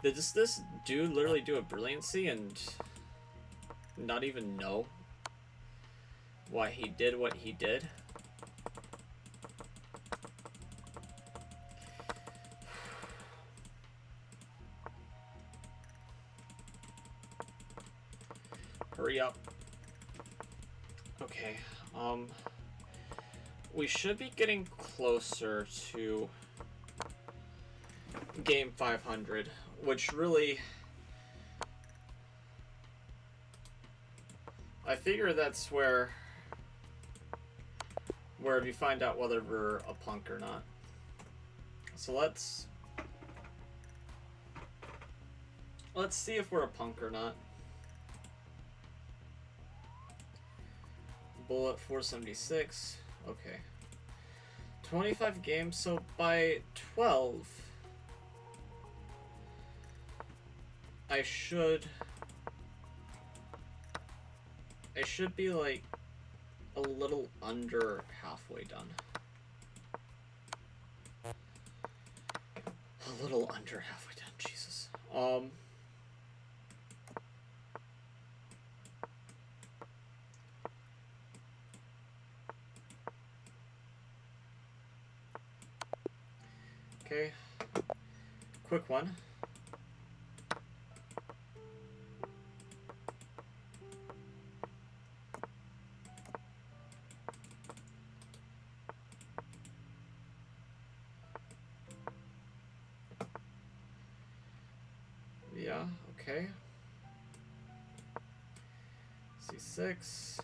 did this dude literally do a brilliancy and not even know why he did what he did? Hurry up. Okay, we should be getting closer to game 500, which really, I figure that's where we find out whether we're a punk or not. So let's see if we're a punk or not. Bullet 476. Okay. 25 games, so by 12 I should be like a little under halfway done. A little under halfway done, Jesus. Okay, quick one. Okay. C6.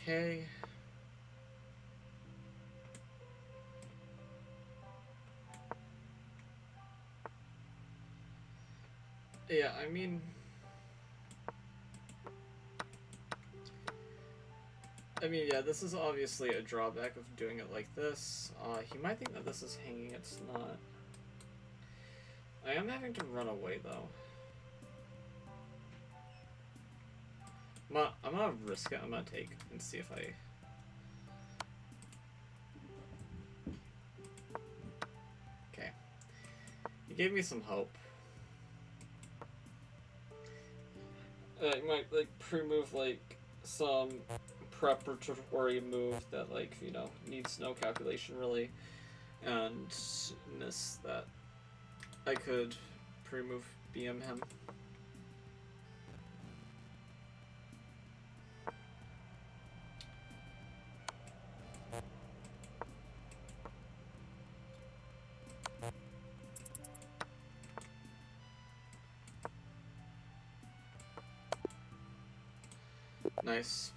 Okay. Yeah, I mean... yeah, this is obviously a drawback of doing it like this. He might think that this is hanging, it's not. I am having to run away, though. I'm gonna risk it, I'm gonna take and see if I... Okay. He gave me some hope. You might, like, pre-move, like, some preparatory move that, like, you know, needs no calculation, really, and miss that I could pre-move BM him. Nice.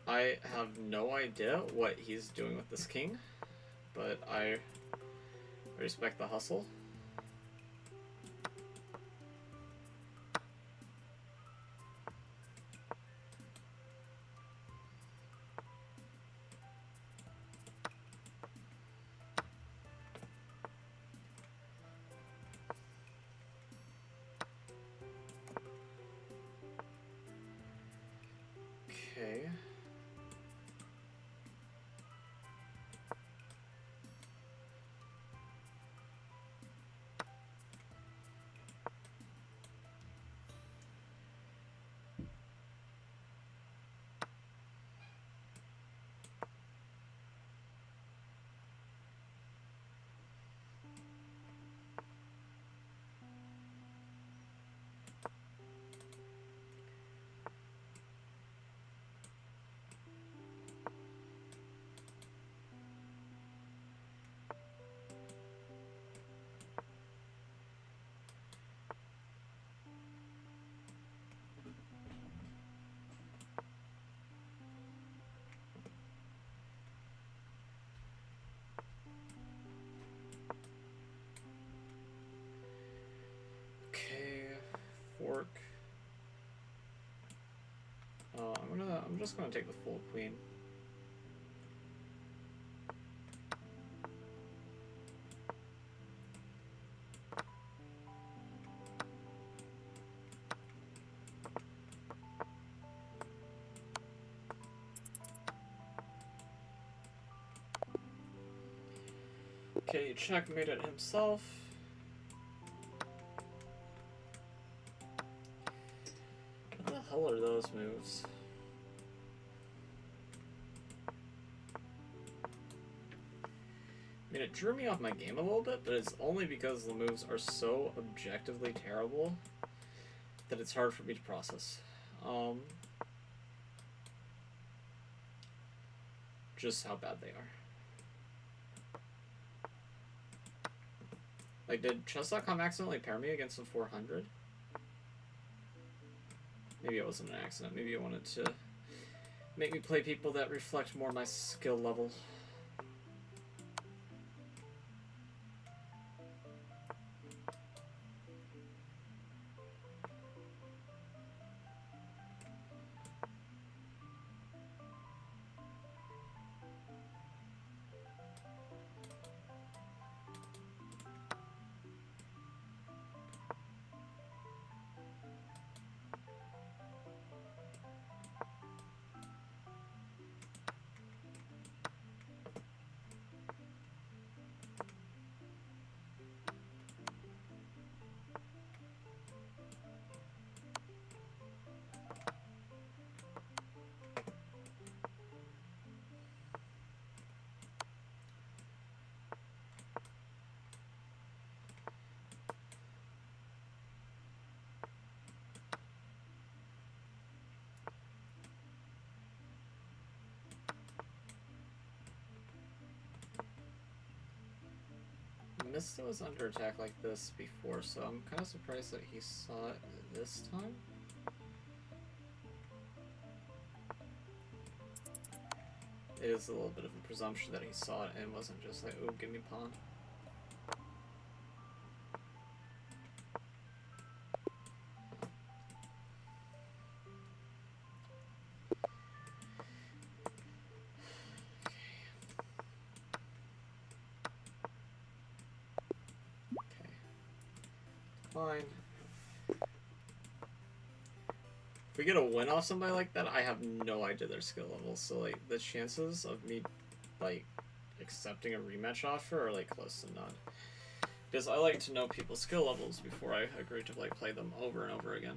I have no idea what he's doing with this king, but I respect the hustle. Okay. Okay, fork. I'm just gonna take the full queen. Okay, checkmated himself. What the hell are those moves? I mean, it drew me off my game a little bit, but it's only because the moves are so objectively terrible that it's hard for me to process. Just how bad they are. Like, did chess.com accidentally pair me against a 400? Maybe it wasn't an accident. Maybe it wanted to make me play people that reflect more my skill level. missed it was under attack like this before, so I'm kind of surprised that he saw it this time. It is a little bit of a presumption that he saw it and wasn't just like, oh, give me pawn. Fine. If we get a win off somebody like that, I have no idea their skill level. So like the chances of me like accepting a rematch offer are like close to none. Because I like to know people's skill levels before I agree to like play them over and over again.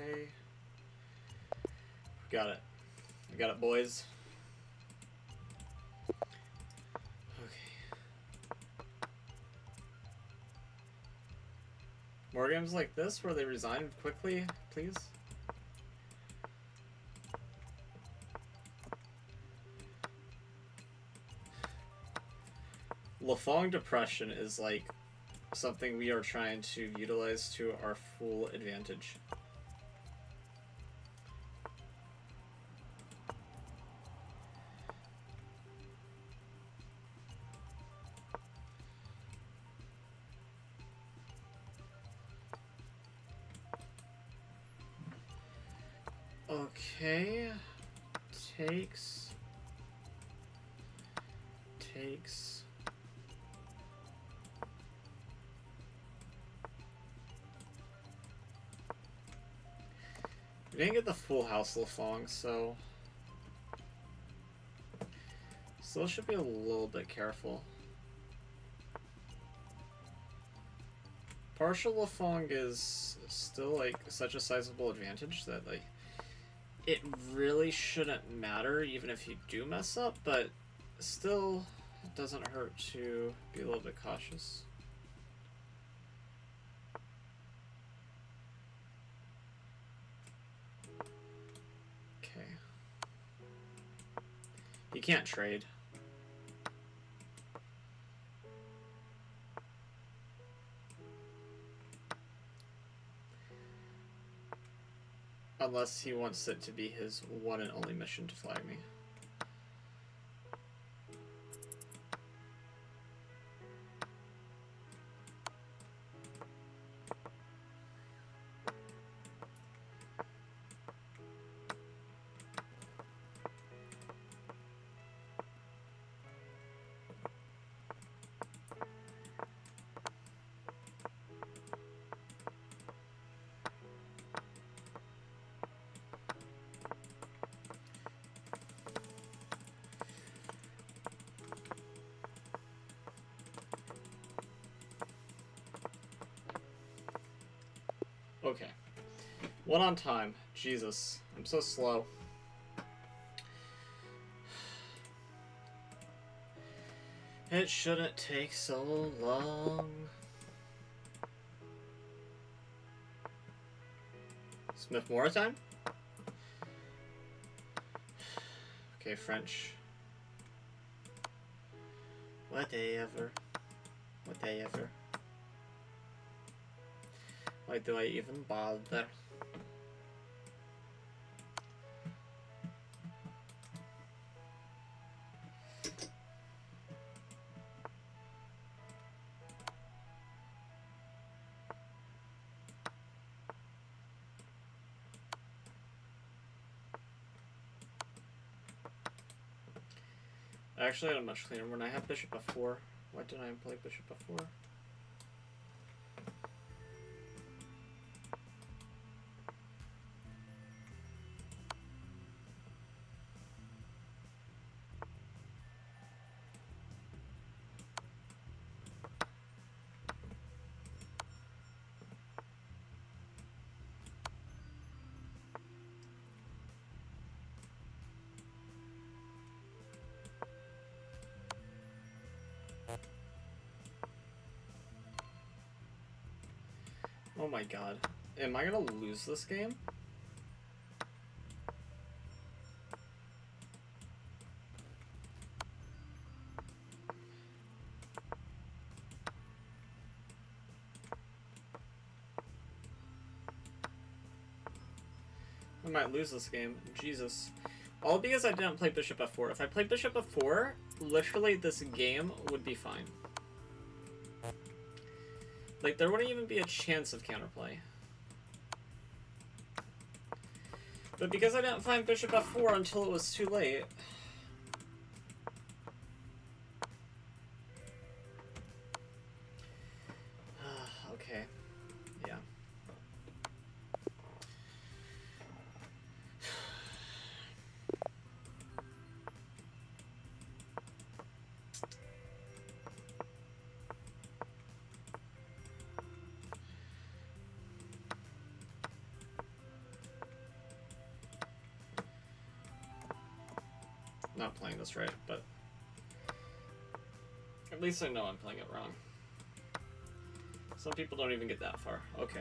Okay. Got it. I got it, boys. Okay. More games like this where they resign quickly, please? Lafong Depression is like something we are trying to utilize to our full advantage. Okay, takes. We didn't get the full house Lafong, so still should be a little bit careful. Partial Lafong is still like such a sizable advantage that like it really shouldn't matter even if you do mess up, but still it doesn't hurt to be a little bit cautious. Okay. You can't trade. Unless he wants it to be his one and only mission to flag me. Okay. One on time. Jesus. I'm so slow. It shouldn't take so long. Smith more time? Okay, French. Whatever. Whatever. Why do I even bother? I actually had a much cleaner when I had bishop f4. Why didn't I play bishop f4? Oh my god. Am I gonna lose this game? I might lose this game. Jesus. All because I didn't play bishop f4. If I played bishop f4, literally this game would be fine. Like, there wouldn't even be a chance of counterplay. But because I didn't find bishop f4 until it was too late... okay. Yeah. Not playing this right, but at least I know I'm playing it wrong. Some people don't even get that far. Okay.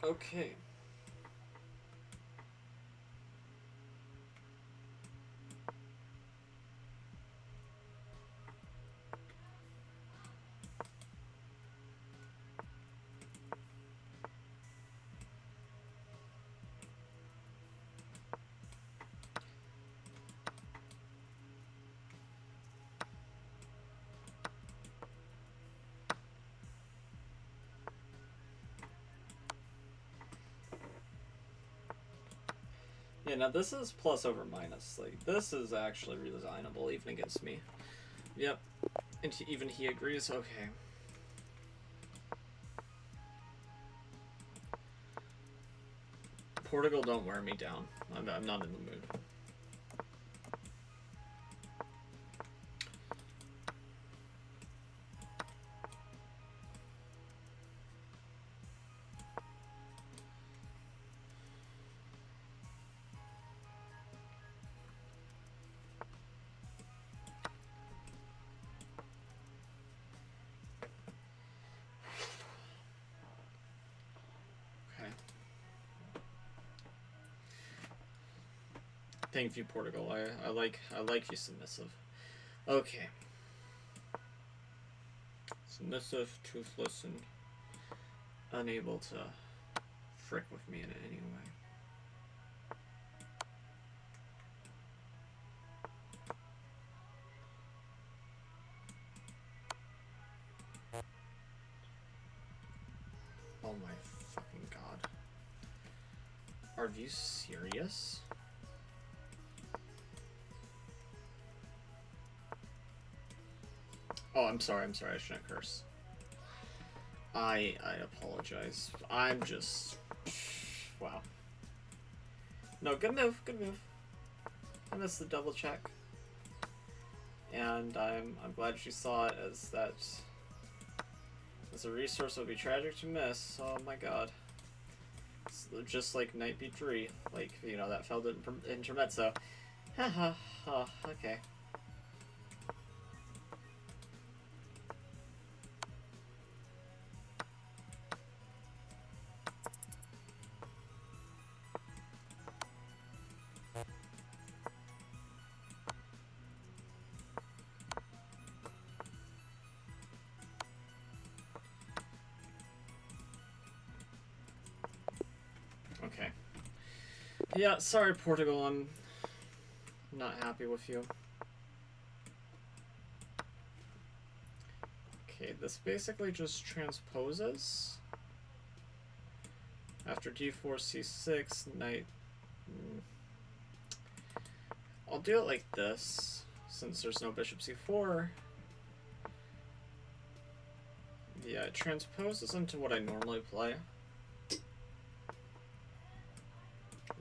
Okay. Yeah, now this is plus over minus. Like, this is actually redesignable even against me. Yep. And even he agrees. Okay. Portugal, don't wear me down. I'm not in the mood. Thank you, Portugal. I like you submissive. Okay. Submissive, toothless, and unable to frick with me in any way. Oh my fucking god. Are you serious? Oh, I'm sorry, I shouldn't curse. I apologize. I'm just... Wow. No, good move, good move. I missed the double check. And I'm glad she saw it as that... as a resource would be tragic to miss. Oh my god. It's just like Knight B3. Like, you know, that failed intermezzo. Haha, oh, okay. Okay. Yeah, sorry, Portugal, I'm not happy with you. Okay, this basically just transposes. After d4, c6, knight... I'll do it like this, since there's no bishop c4. Yeah, it transposes into what I normally play.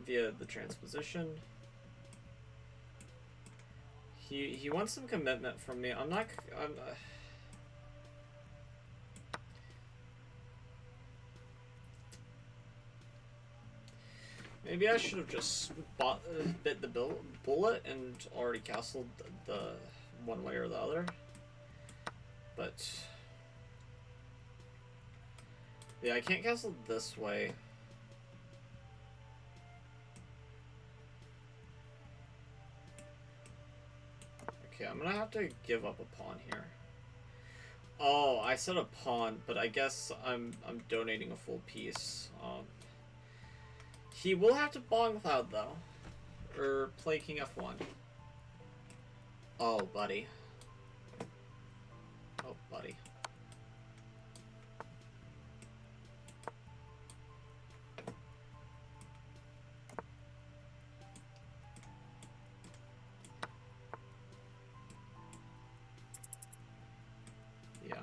Via the transposition. He wants some commitment from me. I'm maybe I should have just bit the bullet and already castled the one way or the other. But yeah, I can't castle this way. Okay, I'm gonna have to give up a pawn here. Oh, I said a pawn, but I guess I'm donating a full piece. He will have to bong cloud though, or play king f1. Oh, buddy. Oh, buddy. Yeah.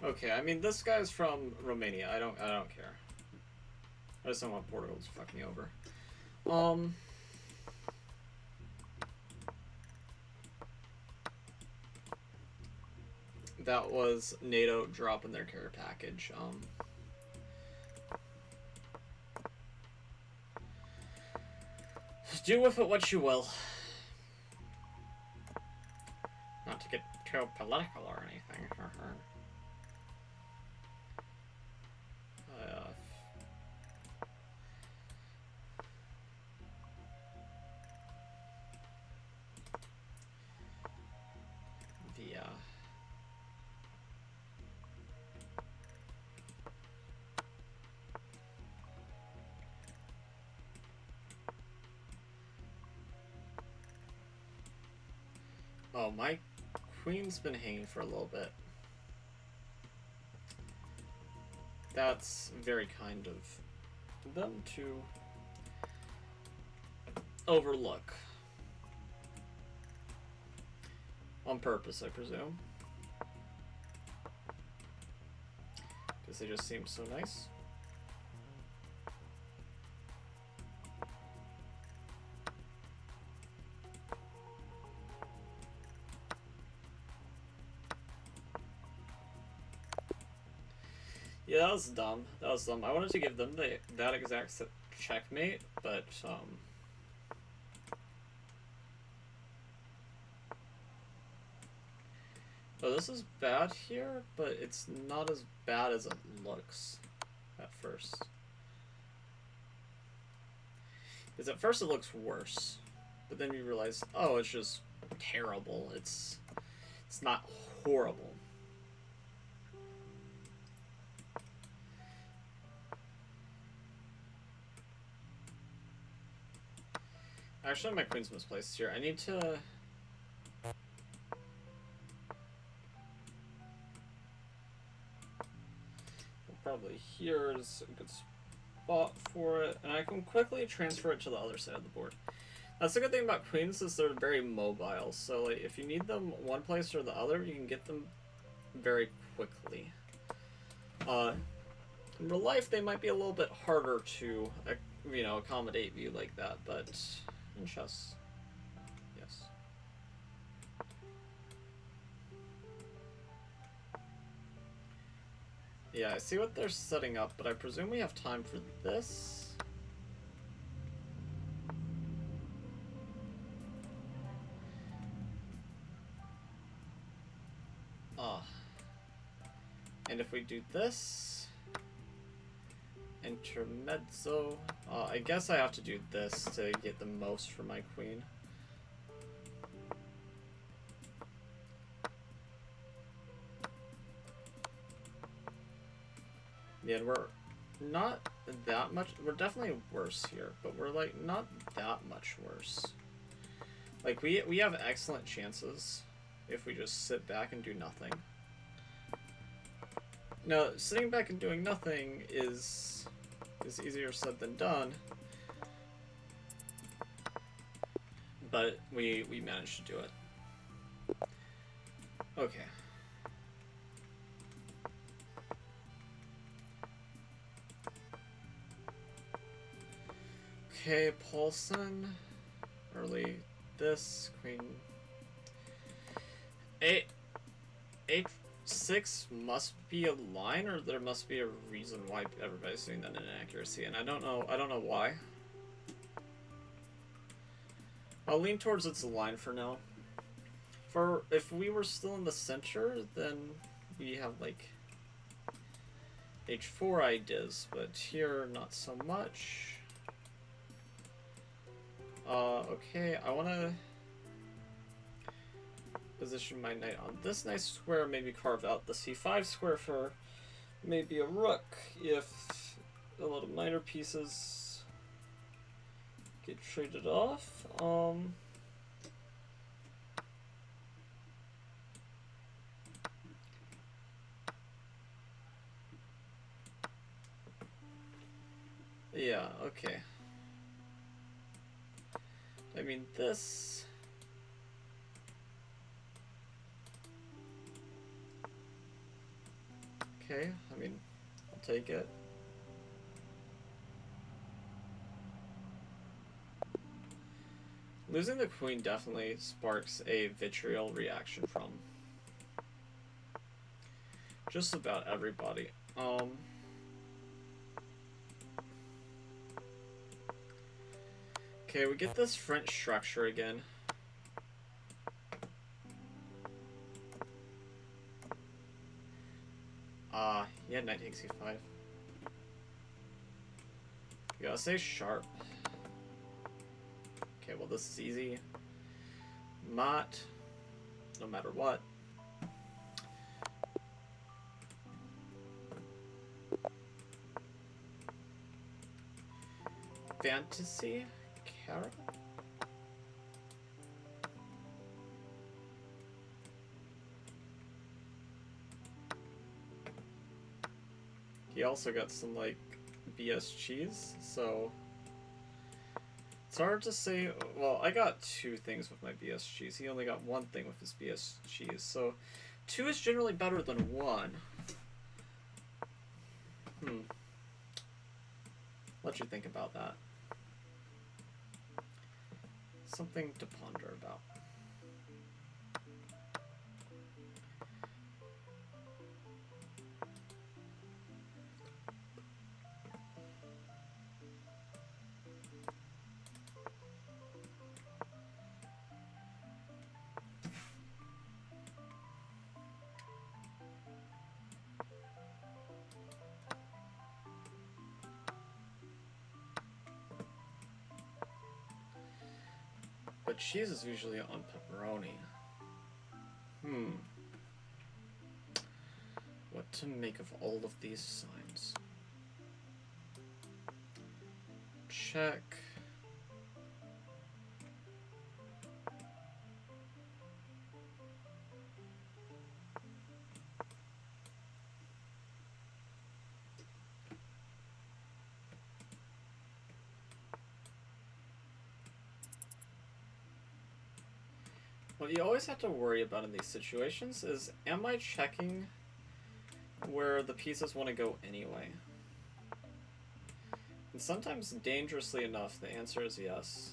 Okay, I mean this guy's from Romania. I don't care. I just don't want Portugal to fuck me over. That was NATO dropping their care package. Do with it what you will. Not to get too political or anything. Oh, my queen's been hanging for a little bit. That's very kind of them to overlook. On purpose, I presume. Because they just seem so nice. Yeah, that was dumb. That was dumb. I wanted to give them that exact checkmate, but oh, this is bad here, but it's not as bad as it looks at first. Because at first it looks worse, but then you realize, oh, it's just terrible. It's not horrible. Actually, my queen's misplaced here. I need to... Probably here is a good spot for it, and I can quickly transfer it to the other side of the board. That's the good thing about queens, is they're very mobile, so like, if you need them one place or the other, you can get them very quickly. In real life, they might be a little bit harder to, you know, accommodate you like that, but in chess, yes. Yeah, I see what they're setting up, but I presume we have time for this. And if we do this, intermezzo, I guess I have to do this to get the most for my queen. Yeah, and we're not that much, we're definitely worse here, but we're like not that much worse. Like we have excellent chances if we just sit back and do nothing. Now, sitting back and doing nothing is easier said than done, but we managed to do it. Okay. Okay, Paulson. Early this, queen. H6 must be a line, or there must be a reason why everybody's doing that in inaccuracy, and I don't know why. I'll lean towards it's a line for now. If we were still in the center, then we have like H4 ideas, but here not so much. Okay, I want to position my knight on this nice square, maybe carve out the C5 square for maybe a rook if a lot of minor pieces get traded off. Yeah, okay. I mean, this... Okay, I mean, I'll take it. Losing the queen definitely sparks a vitriol reaction from just about everybody. Okay, we get this French structure again. Yeah, knight takes c5. You gotta stay sharp. Okay, well this is easy. Mat, no matter what. Fantasy, Kara. He also got some, like, BS cheese, so... It's hard to say... Well, I got 2 things with my BS cheese. He only got 1 thing with his BS cheese, so... 2 is generally better than 1. Let you think about that. Something to ponder about. But cheese is usually on pepperoni. What to make of all of these signs? Check. What you always have to worry about in these situations is, am I checking where the pieces want to go anyway? And sometimes, dangerously enough, the answer is yes.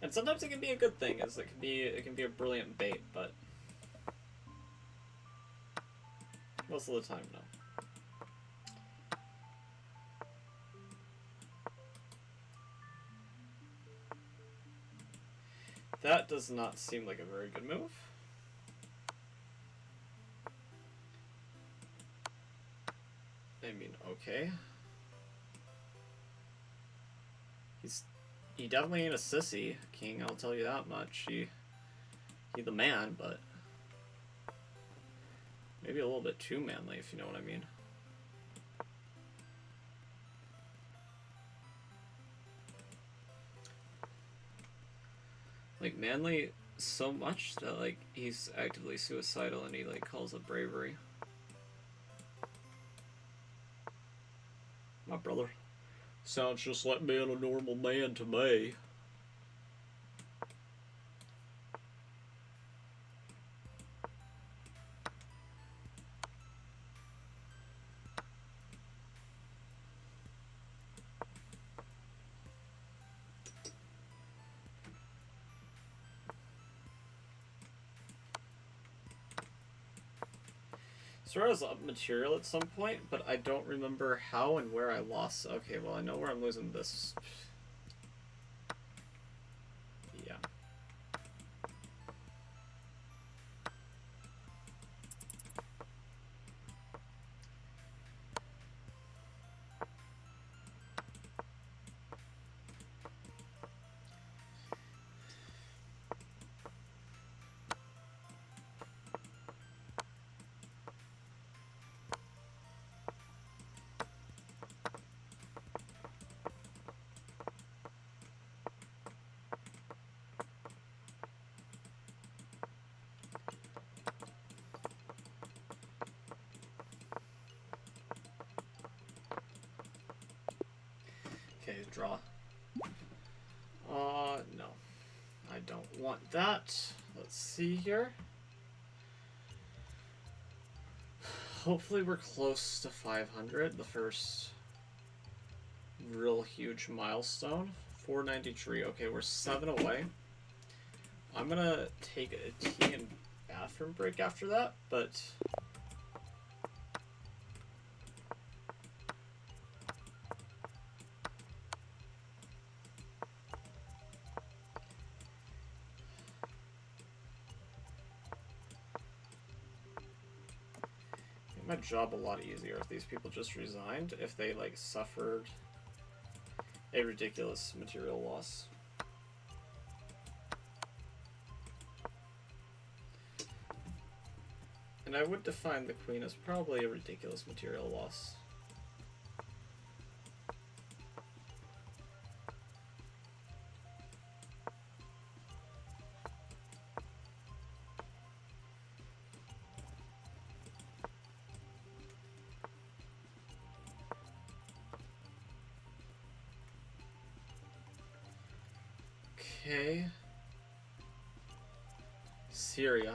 And sometimes it can be a good thing, as it can be a brilliant bait, but most of the time, no. That does not seem like a very good move. I mean, okay. He definitely ain't a sissy, King, I'll tell you that much. He the man, but maybe a little bit too manly, if you know what I mean. Like, manly so much that, like, he's actively suicidal and he, like, calls it bravery. My brother. Sounds just like being a normal man to me. So I was up material at some point, but I don't remember how and where I lost. Okay, well, I know where I'm losing this. Yeah. Okay, draw. No. I don't want that. Let's see here. Hopefully we're close to 500, the first real huge milestone. 493. Okay, we're 7 away. I'm gonna take a tea and bathroom break after that, but make my job a lot easier if these people just resigned, if they like suffered a ridiculous material loss. And I would define the queen as probably a ridiculous material loss. Okay. Syria.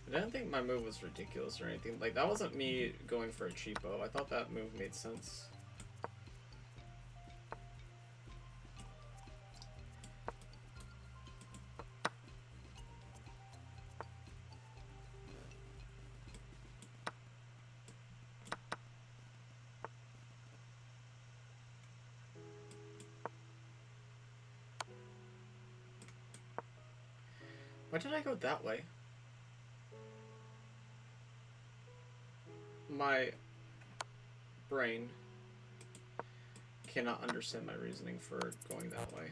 I didn't think my move was ridiculous or anything. Like, that wasn't me going for a cheapo. I thought that move made sense. Why did I go that way? My brain cannot understand my reasoning for going that way.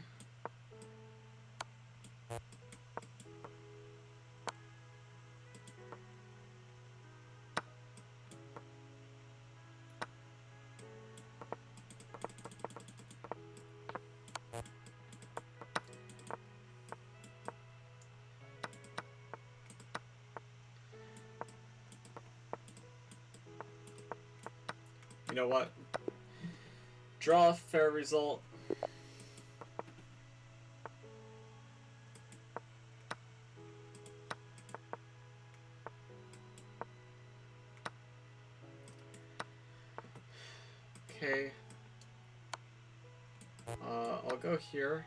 You know what? Draw, fair result. Okay. I'll go here.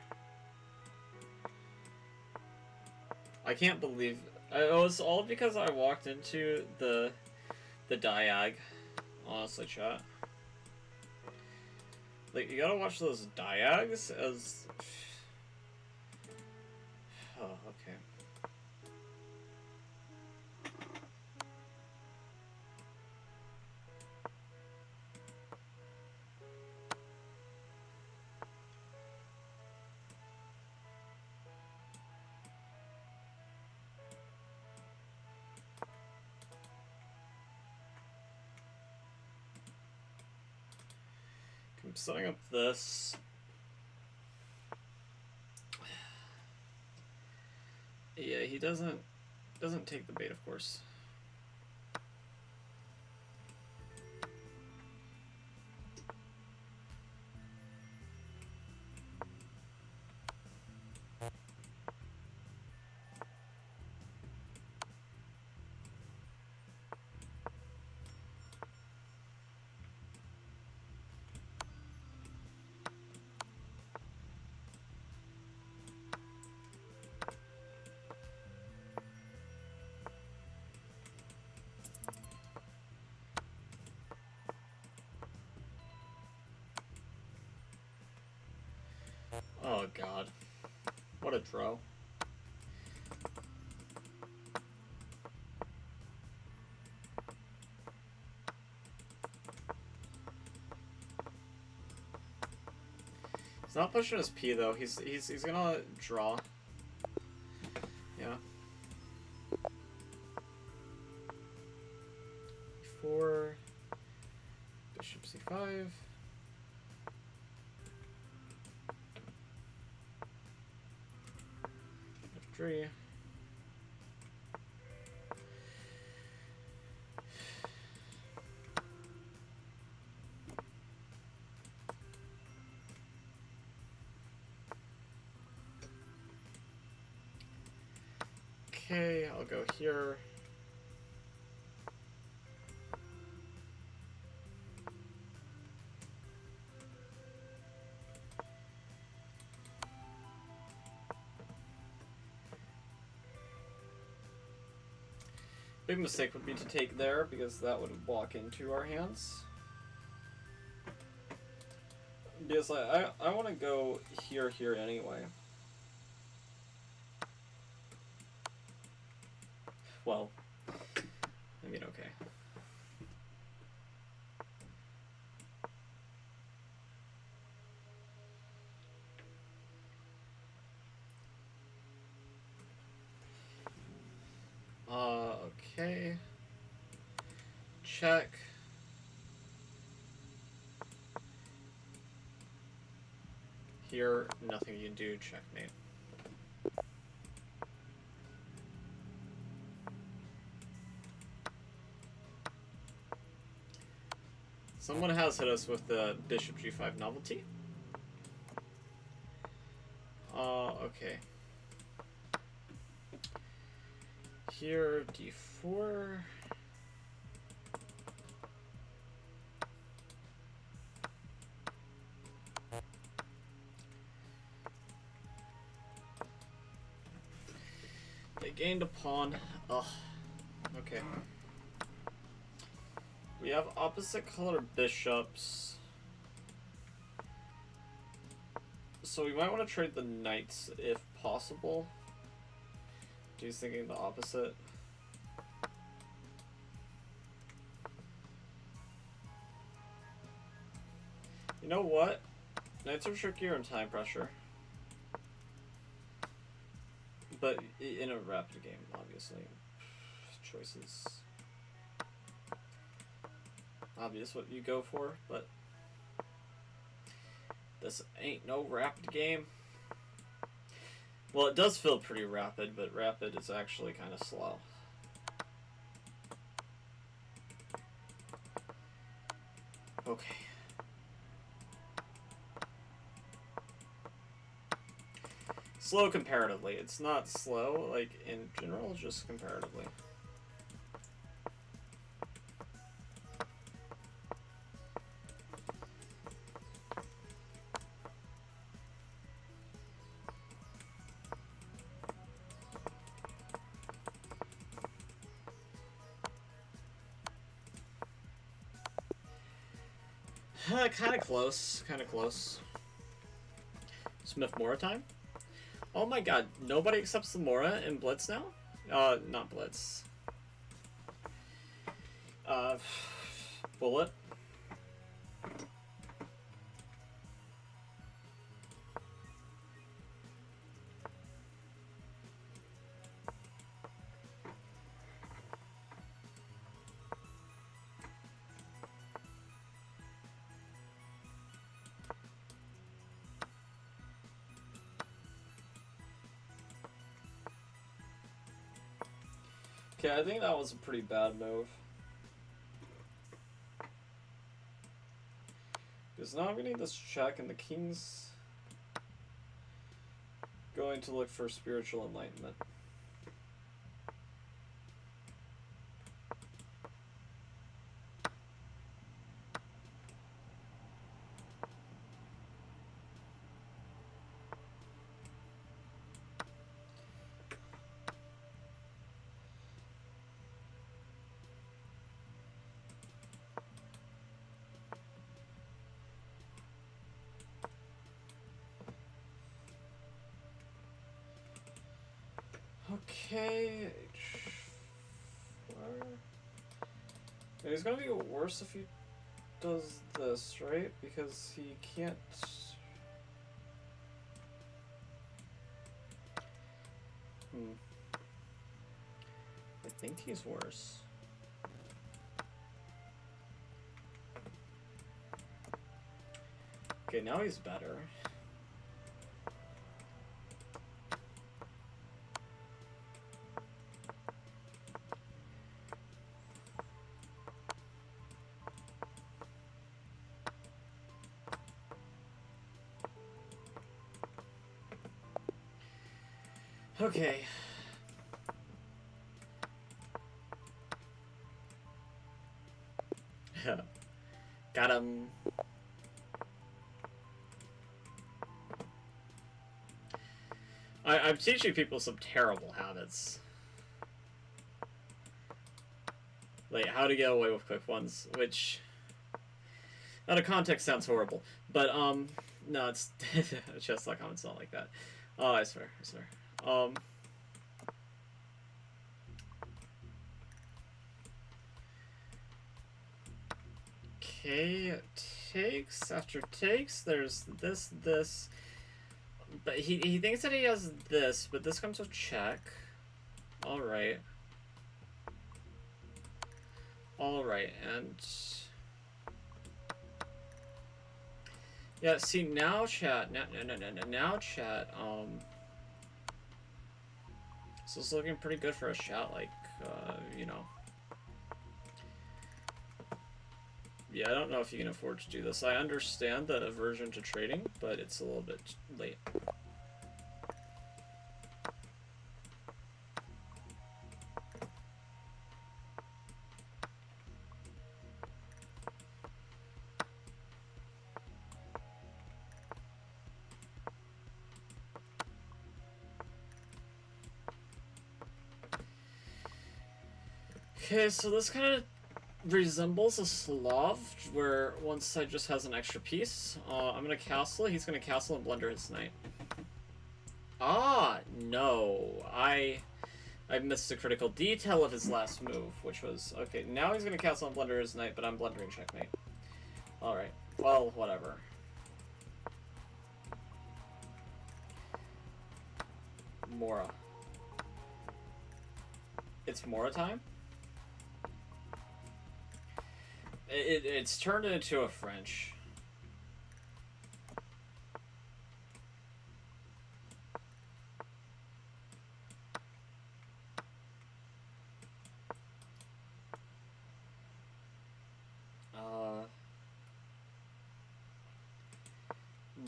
I can't believe it was all because I walked into the diag. Honestly, chat. Like, you gotta watch those diags as. Oh, okay. I'm setting up this. Yeah, he doesn't take the bait, of course. Oh god. What a throw. He's not pushing his P though. He's gonna draw. Yeah. 4 Bishop C5. F3. Okay, I'll go here. Big mistake would be to take there because that would walk into our hands. Because I want to go here anyway. Well, I mean, okay. Okay. Check. Here, nothing you can do, checkmate. Someone has hit us with the Bishop G5 novelty. Okay. Here, D4. They gained a pawn. Ugh. Okay. We have opposite color bishops. So we might want to trade the knights if possible. He's thinking the opposite. You know what? Knights are trickier in time pressure. But in a rapid game, obviously. Choices. Obvious what you go for, but this ain't no rapid game. Well, it does feel pretty rapid, but rapid is actually kind of slow. Okay. Slow comparatively. It's not slow, like, in general, just comparatively. Kind of close. Kind of close. Smith Mora time? Oh my god, nobody accepts the Mora in Blitz now? Not Blitz. Bullet. Okay, I think that was a pretty bad move. Because now I'm getting this check, and the king's going to look for spiritual enlightenment. Okay. It's gonna be worse if he does this, right? Because he can't. I think he's worse. Okay, now he's better. Okay. Got him. I'm teaching people some terrible habits. Like how to get away with quick ones, which out of context sounds horrible. But no, it's chess.com, it's not like that. Oh, I swear, I swear. Okay, takes after takes. There's this. But he thinks that he has this, but this comes with check. Alright. Alright, and... Yeah, see, now chat, now chat, this is looking pretty good for a chat, like, you know. Yeah, I don't know if you can afford to do this. I understand the aversion to trading, but it's a little bit late. Okay, so this kind of resembles a Slav, where one side just has an extra piece. I'm gonna castle, he's gonna castle and blunder his knight. Ah, no. I missed a critical detail of his last move, which was... Okay, now he's gonna castle and blunder his knight, but I'm blundering checkmate. Alright, well, whatever. Mora. It's Mora time? It's turned into a French.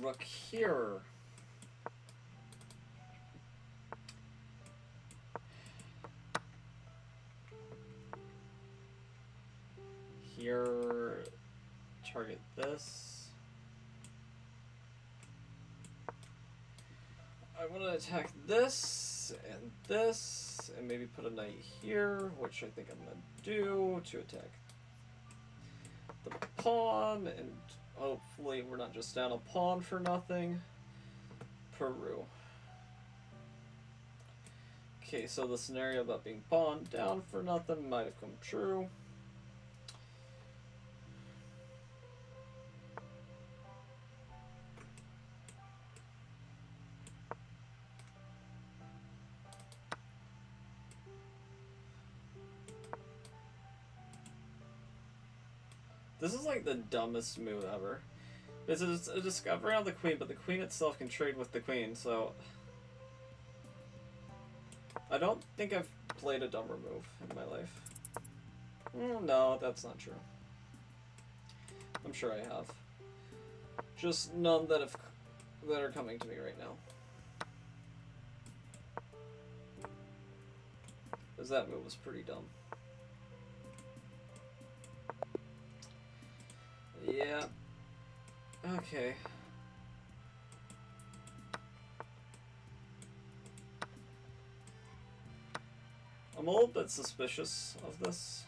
rook here. Here, target this. I want to attack this, and maybe put a knight here, which I think I'm going to do to attack the pawn, and hopefully we're not just down a pawn for nothing. Peru. Okay, so the scenario about being pawned down for nothing might have come true. This is like the dumbest move ever. It's a discovery on the queen, but the queen itself can trade with the queen, so... I don't think I've played a dumber move in my life. No, that's not true. I'm sure I have. Just none that are coming to me right now. Because that move was pretty dumb. Yeah. Okay. I'm a little bit suspicious of this.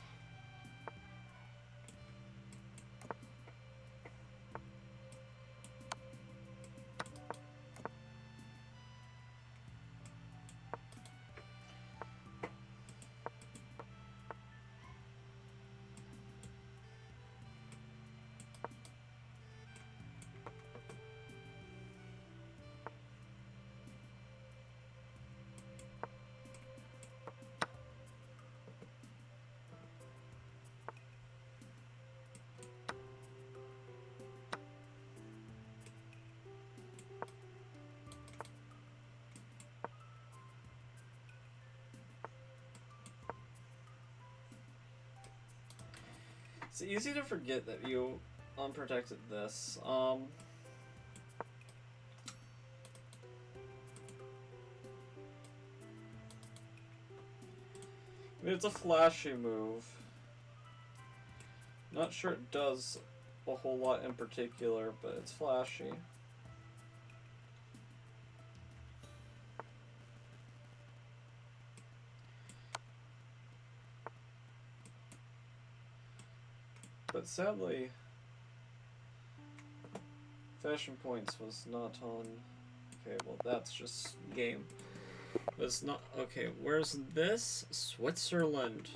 It's easy to forget that you unprotected this. I mean, it's a flashy move. Not sure it does a whole lot in particular, but it's flashy. But sadly, Fashion Points was not on... Okay, well that's just game. It's not... Okay, where's this? Switzerland.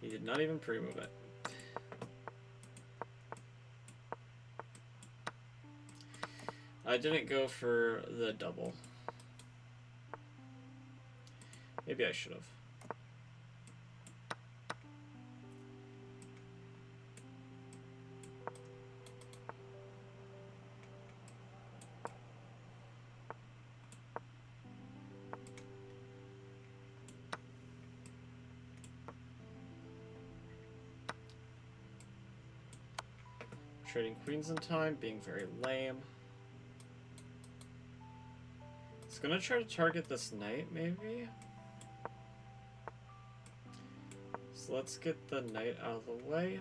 He did not even pre-move it. I didn't go for the double. Maybe I should have. Trading queens in time, being very lame. It's gonna try to target this knight, maybe? So let's get the knight out of the way.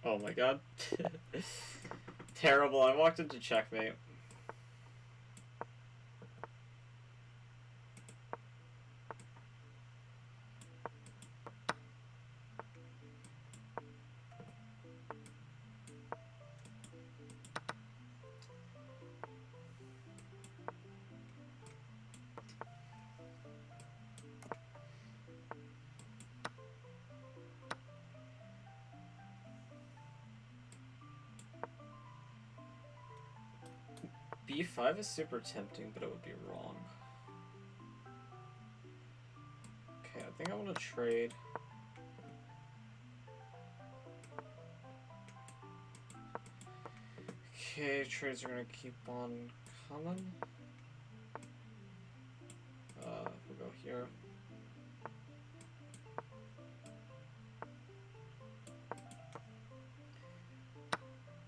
Oh my god. Terrible. I walked into checkmate. B5 is super tempting, but it would be wrong. think I want to trade. Okay, trades are gonna keep on coming. We'll go here.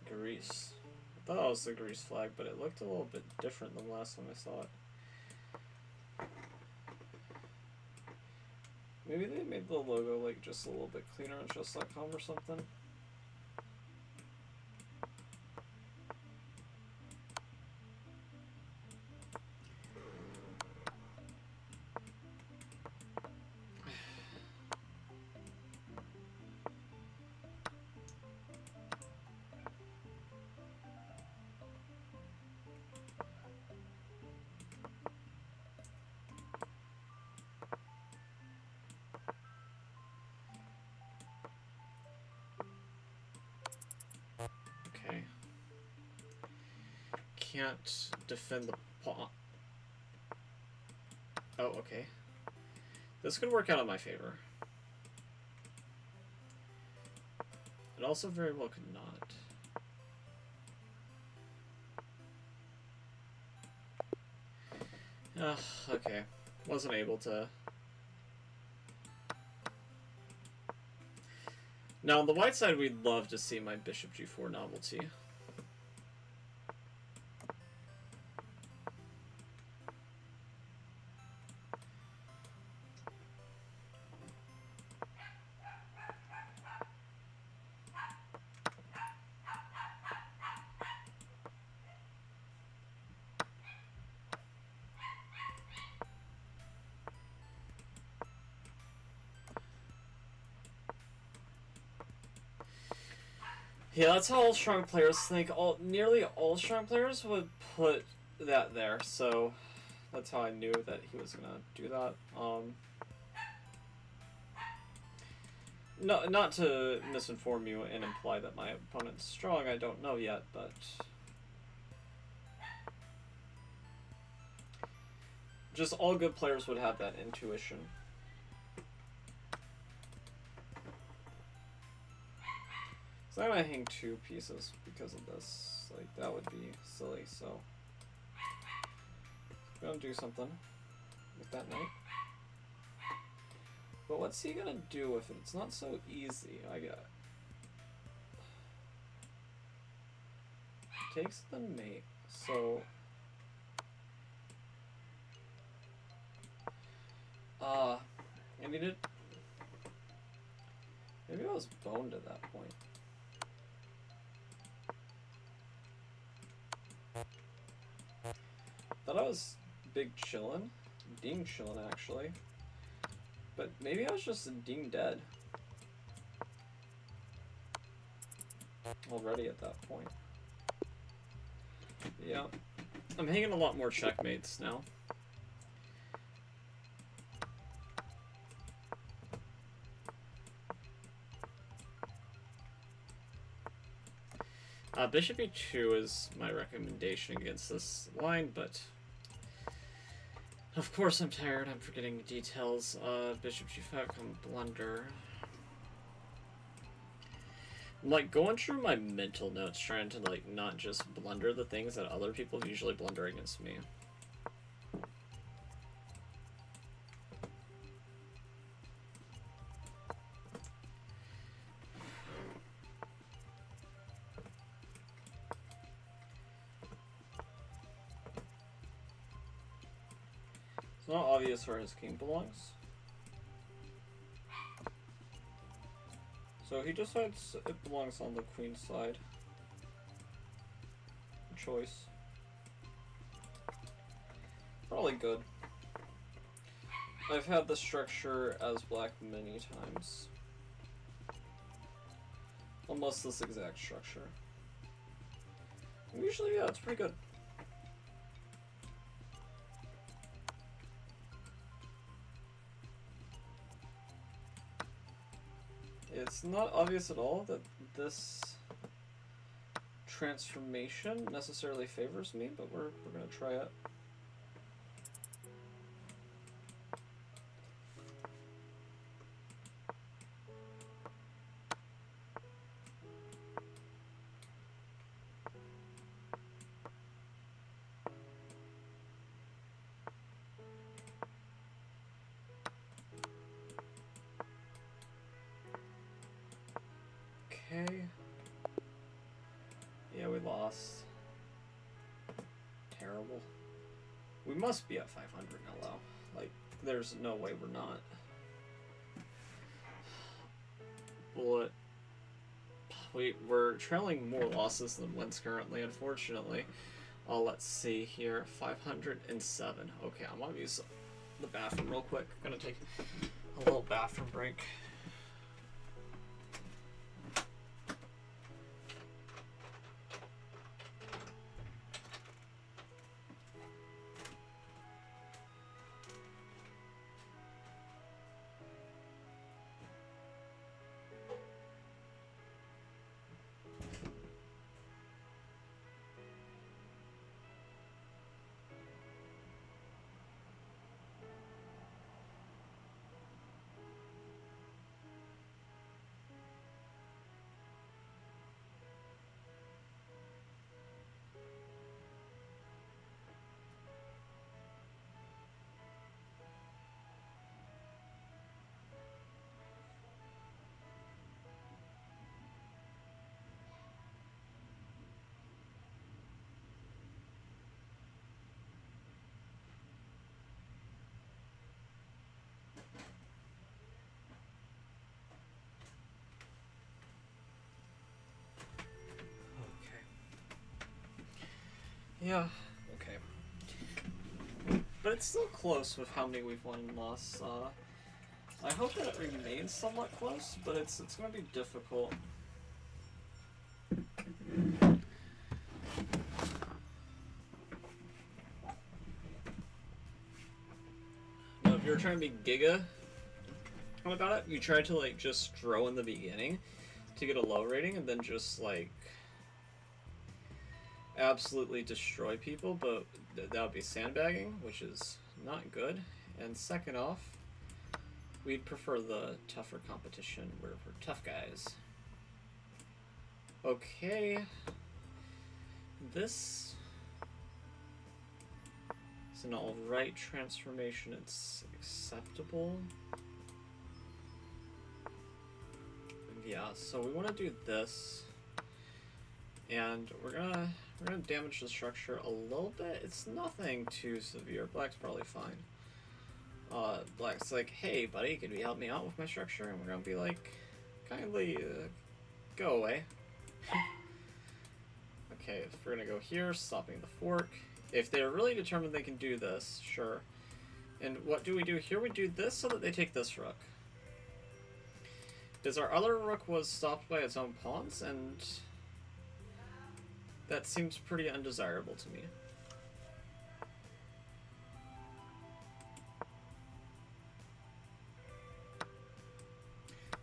Greece. I thought it was the Greece flag, but it looked a little bit different than last time I saw it. Maybe they made the logo like just a little bit cleaner on chess.com or something. Okay. Can't defend the pawn. Oh, okay. This could work out in my favor. It also very well could not. Okay. Wasn't able to. Now, on the white side, we'd love to see my bishop g4 novelty. Yeah, that's how all strong players think. Nearly all strong players would put that there, so that's how I knew that he was gonna do that. No, not to misinform you and imply that my opponent's strong. I don't know yet, but just all good players would have that intuition. So I'm gonna hang two pieces because of this. Like, that would be silly, so I'm gonna do something with that knight. But what's he gonna do with it? It's not so easy. I got takes the mate, so I needed. Maybe I was boned at that point. Thought I was big chillin', ding chillin' actually, but maybe I was just ding dead already at that point. Yeah, I'm hanging a lot more checkmates now. Bishop e2 is my recommendation against this line, but of course I'm tired, I'm forgetting details. Bishop g5 come blunder. I'm like going through my mental notes trying to like not just blunder the things that other people usually blunder against me. It's not obvious where his king belongs. So he decides it belongs on the queen side. Choice. Probably good. I've had this structure as black many times. Almost this exact structure. Usually, yeah, it's pretty good. It's not obvious at all that this transformation necessarily favors me, but we're gonna try it. terrible. We must be at 500 now, though. Like, there's no way we're not. But we're trailing more losses than wins currently, unfortunately. Let's see here. 507. Okay, I'm gonna use the bathroom real quick. Gonna take a little bathroom break. Yeah, okay. But it's still close with how many we've won and lost. I hope that it remains somewhat close, but it's going to be difficult. Now, if you're trying to be giga about it, you try to like just throw in the beginning to get a low rating, and then just like absolutely destroy people, but that would be sandbagging, which is not good. And second off, we'd prefer the tougher competition where we're tough guys. Okay. This is an alright transformation. It's acceptable. Yeah, so we want to do this. And we're gonna damage the structure a little bit. It's nothing too severe. Black's probably fine. Black's like, hey buddy, could you help me out with my structure? And we're gonna be like, kindly go away. Okay, if we're gonna go here, stopping the fork. If they're really determined they can do this, sure. And what do we do here? We do this so that they take this rook. Because our other rook was stopped by its own pawns, and that seems pretty undesirable to me.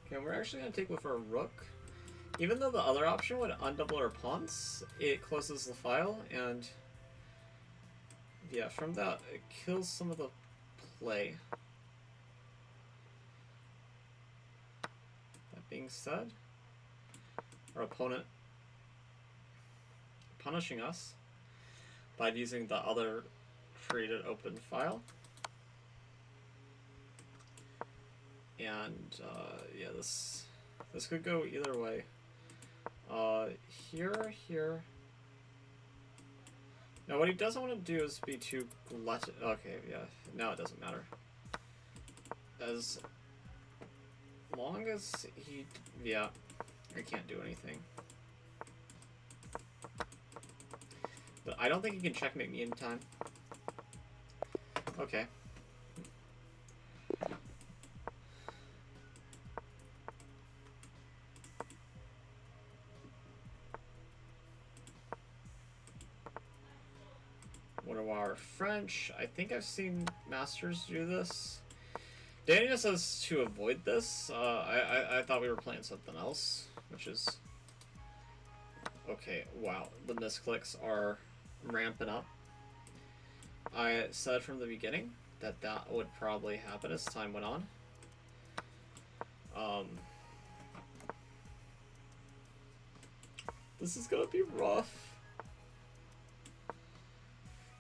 Okay, we're actually going to take with our rook. Even though the other option would undouble our pawns, it closes the file, and yeah, from that, it kills some of the play. That being said, our opponent punishing us by using the other created open file. And yeah, this could go either way. Here. Now what he doesn't want to do is be too glutton. Okay, yeah, now it doesn't matter. As long as he, yeah, I can't do anything. But I don't think he can checkmate me in time. Okay. What are our French? I think I've seen masters do this. Daniel says to avoid this. I thought we were playing something else, which is okay. Wow, the misclicks are ramping up. I said from the beginning that that would probably happen as time went on. This is gonna be rough.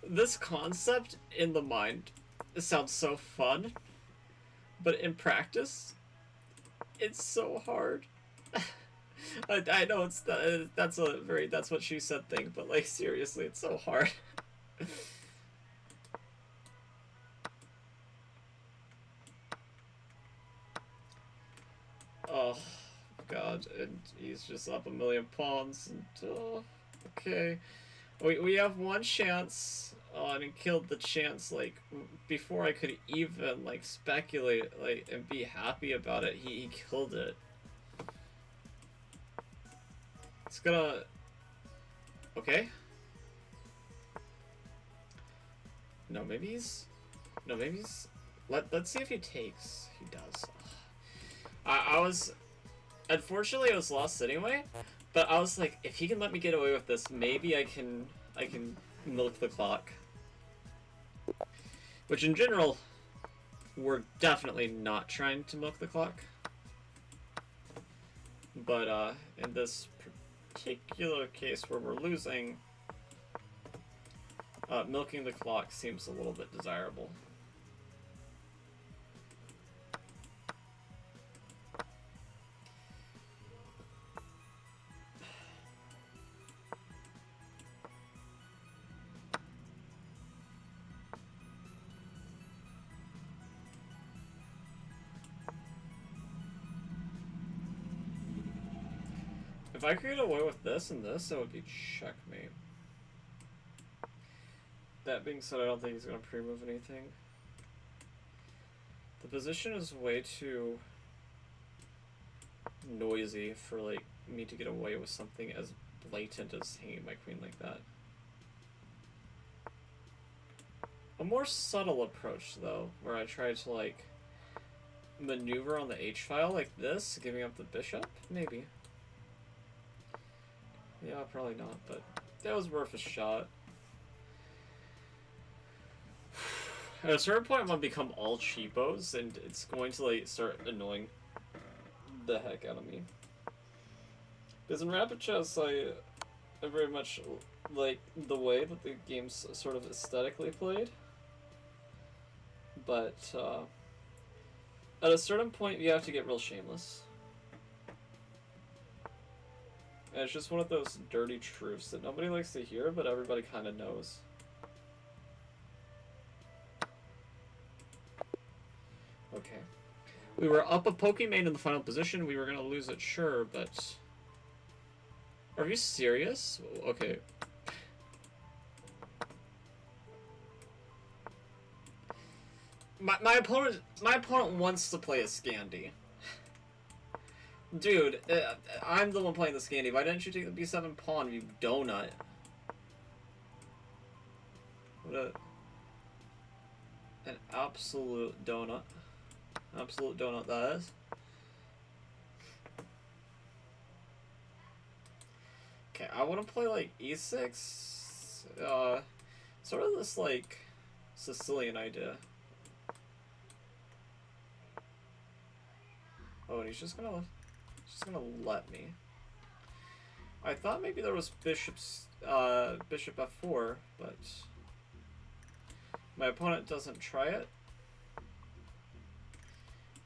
This concept in the mind, it sounds so fun, but in practice, it's so hard. I know that's what she said thing, but like seriously, it's so hard. Oh, God, and he's just up a million pawns, and, okay. We have one chance, and he killed the chance, like, before I could even, like, speculate, like, and be happy about it, he killed it. It's gonna... Okay. No, maybe he's... No, maybe he's... Let's see if he takes. He does. I was... Unfortunately, I was lost anyway, but I was like, if he can let me get away with this, maybe I can milk the clock. Which, in general, we're definitely not trying to milk the clock. But, in this particular case where we're losing, milking the clock seems a little bit desirable. If I could get away with this and this, it would be checkmate. That being said, I don't think he's going to pre-move anything. The position is way too noisy for, like, me to get away with something as blatant as hanging my queen like that. A more subtle approach, though, where I try to, like, maneuver on the H-file like this, giving up the bishop? Maybe. Yeah, probably not, but that was worth a shot. At a certain point, I'm gonna become all cheapos, and it's going to, like, start annoying the heck out of me. Because in Rapid Chess, I very much like the way that the game's sort of aesthetically played. But, at a certain point, you have to get real shameless. And it's just one of those dirty truths that nobody likes to hear, but everybody kind of knows. Okay. We were up a Pokemon in the final position. We were going to lose it, sure, but... Are you serious? Okay. My opponent wants to play a Scandi. Dude, I'm the one playing the Scandi. Why didn't you take the B7 pawn, you donut? What an absolute donut. Absolute donut that is. Okay, I want to play, like, E6. Sort of this, like, Sicilian idea. Oh, and he's just gonna let me. I thought maybe there was bishop f4, but my opponent doesn't try it.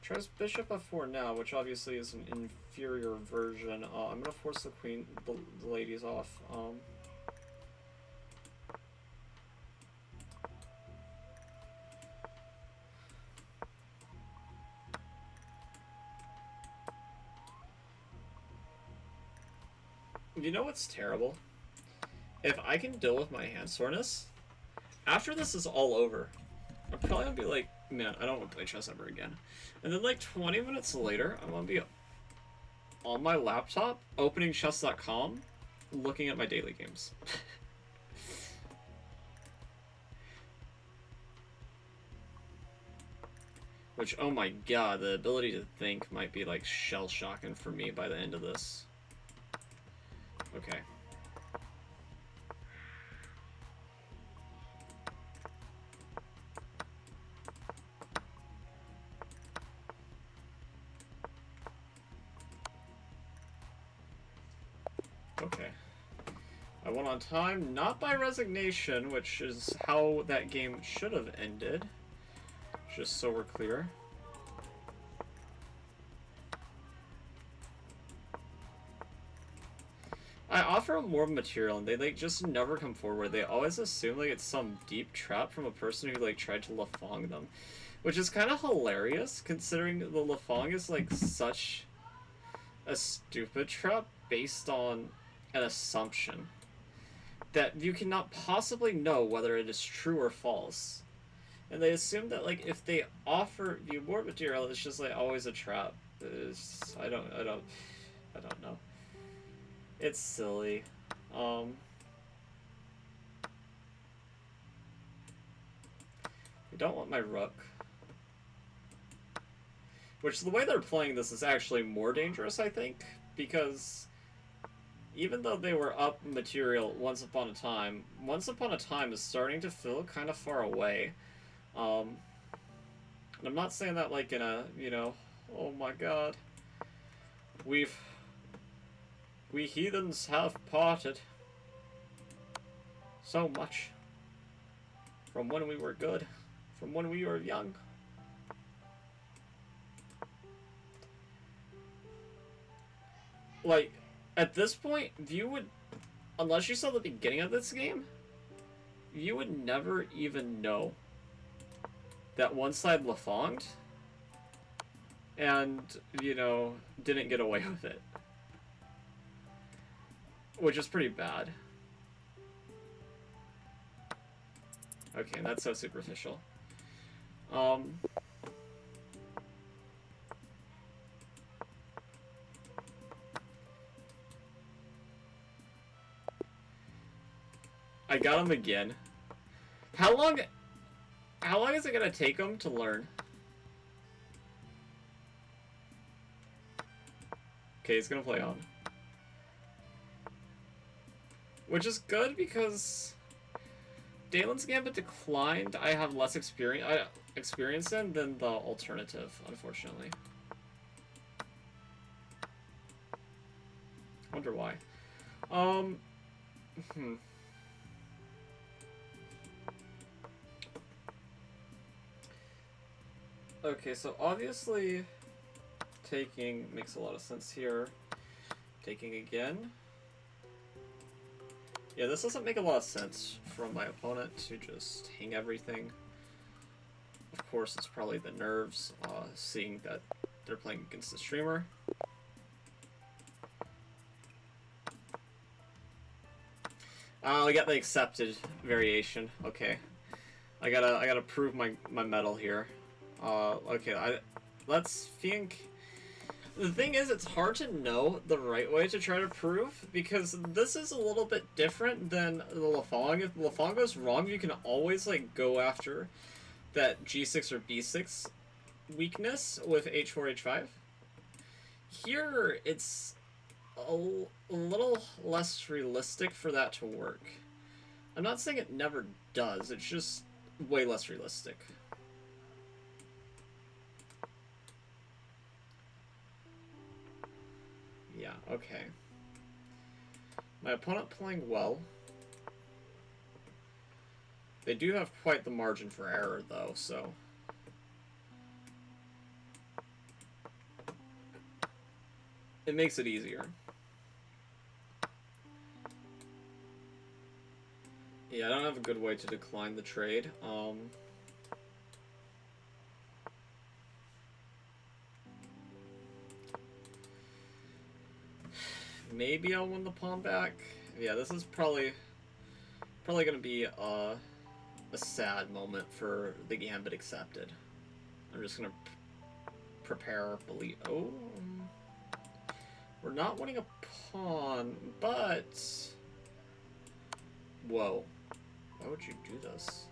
Tries bishop f4 now, which obviously is an inferior version. I'm gonna force the queen, the ladies off. You know what's terrible? If I can deal with my hand soreness, after this is all over, I'm probably gonna be like, man, I don't want to play chess ever again. And then, like, 20 minutes later, I'm gonna be on my laptop, opening chess.com, looking at my daily games. Which, oh my god, the ability to think might be, like, shell-shocking for me by the end of this. Okay. Okay. I won on time, not by resignation, which is how that game should have ended. Just so we're clear. I offer them more material and they like just never come forward. They always assume like it's some deep trap from a person who like tried to Lafong them. Which is kind of hilarious considering the Lafong is like such a stupid trap based on an assumption that you cannot possibly know whether it is true or false. And they assume that like if they offer you more material, it's just like always a trap. I don't know. It's silly. I don't want my rook. Which, the way they're playing this is actually more dangerous, I think, because even though they were up material Once Upon a Time is starting to feel kind of far away. And I'm not saying that like in a, you know, oh my god, we heathens have parted so much from when we were good, from when we were young. Like, at this point, you would, unless you saw the beginning of this game, you would never even know that one side Lafonged and, you know, didn't get away with it. Which is pretty bad. Okay, that's so superficial. I got him again. How long is it gonna take him to learn? Okay, he's gonna play on. Which is good because Dalen's Gambit declined. I have less experience in than the alternative, unfortunately. Wonder why. Okay, so obviously taking makes a lot of sense here. Taking again. Yeah, this doesn't make a lot of sense from my opponent to just hang everything. Of course, it's probably the nerves, seeing that they're playing against the streamer. We got the accepted variation. Okay, I gotta prove my mettle here. Okay, let's think. The thing is, it's hard to know the right way to try to prove, because this is a little bit different than the Lafong. If Lafong goes wrong, you can always, like, go after that G6 or B6 weakness with H4, H5. Here, it's a little less realistic for that to work. I'm not saying it never does, it's just way less realistic. Yeah, okay. My opponent playing well. They do have quite the margin for error, though, so... it makes it easier. Yeah, I don't have a good way to decline the trade. Maybe I'll win the pawn back. Yeah, this is probably gonna be a sad moment for the Gambit accepted. I'm just gonna prepare, believe. Oh, we're not winning a pawn, but whoa, why would you do this?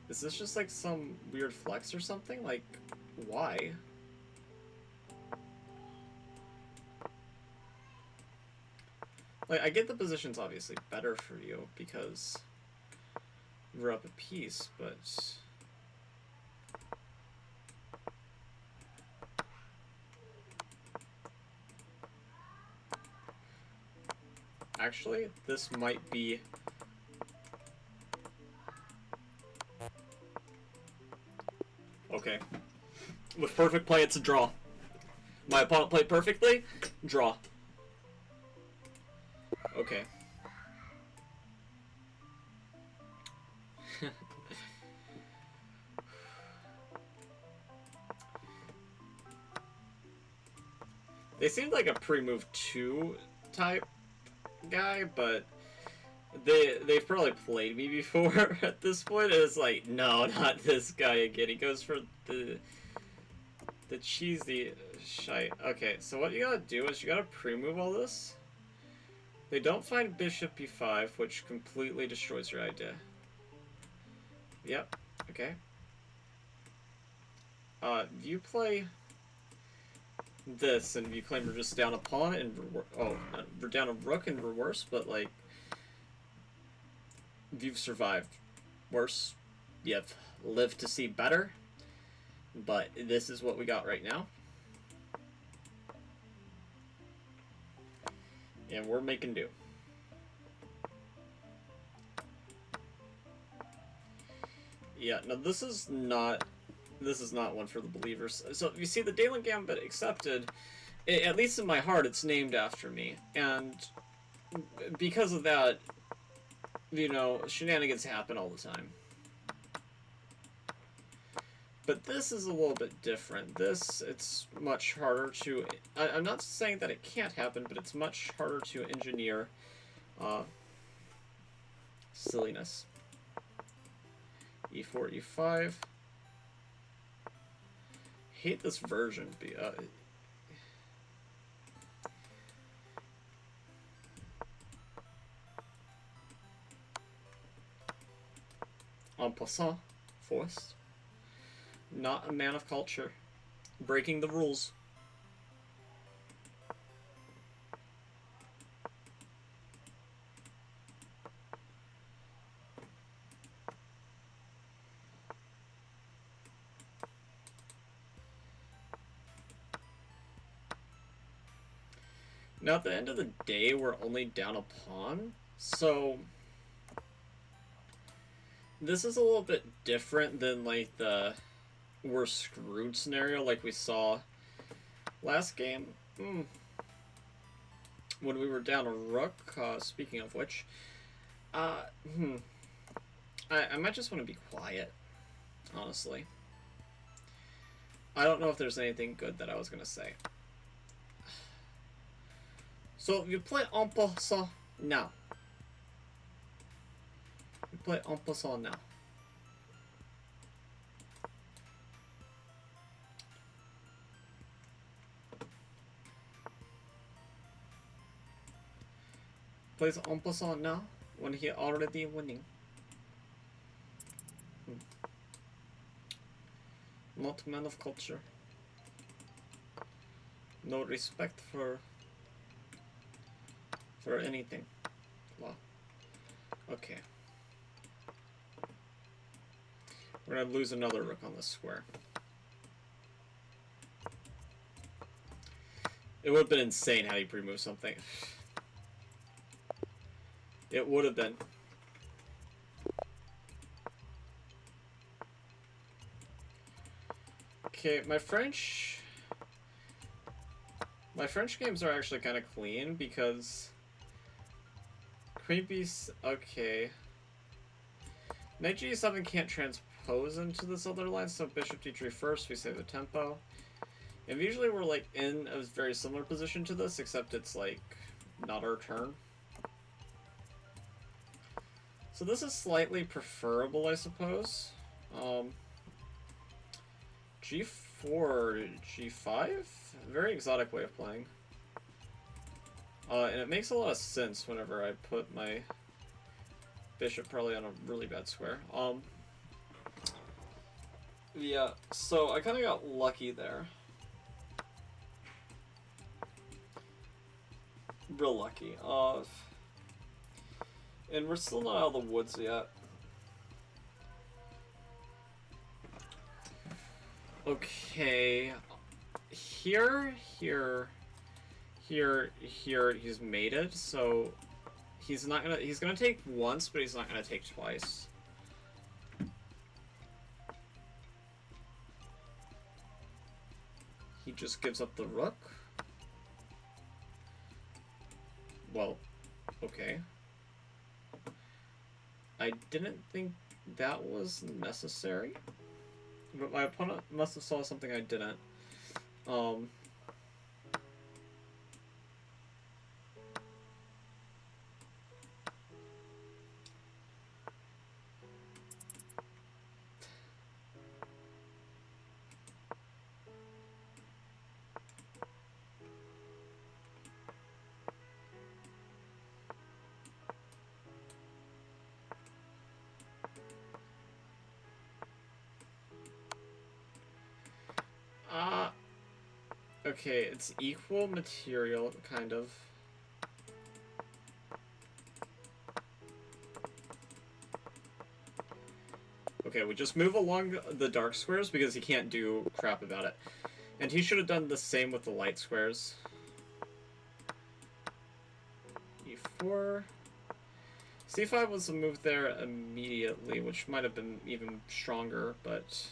Is this just like some weird flex or something? Like, why? Like, I get the position's obviously better for you because you're up a piece, but... actually, this might be... okay, Okay. With perfect play, it's a draw. My opponent played perfectly, draw. Okay. They seemed like a pre-move 2 type guy, but they've probably played me before at this point. It's like, no, not this guy again. He goes for the cheesy shite. Okay, so what you gotta do is you gotta pre-move all this. They don't find bishop b5, which completely destroys your idea. Yep. Okay. You play this, and you claim we're just down a pawn and we're down a rook in reverse, but like you've survived worse. You've lived to see better, but this is what we got right now, and we're making do. Yeah, no, this is not one for the believers. So you see, the Dalen Gambit accepted, at least in my heart, it's named after me, and because of that, you know, shenanigans happen all the time. But this is a little bit different. This, it's much harder to... I'm not saying that it can't happen, but it's much harder to engineer silliness. E4, E5. Hate this version. En passant, forced. Not a man of culture. Breaking the rules. Now, at the end of the day, we're only down a pawn, so this is a little bit different than, like, the we're screwed scenario like we saw last game. When we were down a rook, speaking of which, I might just want to be quiet, honestly. I don't know if there's anything good that I was going to say. So, you play en passant now. You play en passant now. Plays en passant now when he already winning. Not man of culture. No respect for anything. Wow. Okay. We're gonna lose another rook on this square. It would have been insane how you pre-move something. It would have been. Okay, my French games are actually kind of clean because Queen B6, okay. Knight G7 can't transpose into this other line, so Bishop D3 first, we save the tempo. And usually we're like in a very similar position to this, except it's like not our turn. So this is slightly preferable, I suppose. G4, G5? Very exotic way of playing. And it makes a lot of sense whenever I put my bishop probably on a really bad square. Yeah, so I kind of got lucky there. Real lucky. And we're still not out of the woods yet. Okay. Here, he's mated, so he's gonna take once, but he's not gonna take twice. just gives up the rook. Well, okay. I didn't think that was necessary, but my opponent must have saw something I didn't. Okay, it's equal material, kind of. Okay, we just move along the dark squares because he can't do crap about it. And he should have done the same with the light squares. E4. C5 was a move there immediately, which might have been even stronger, but...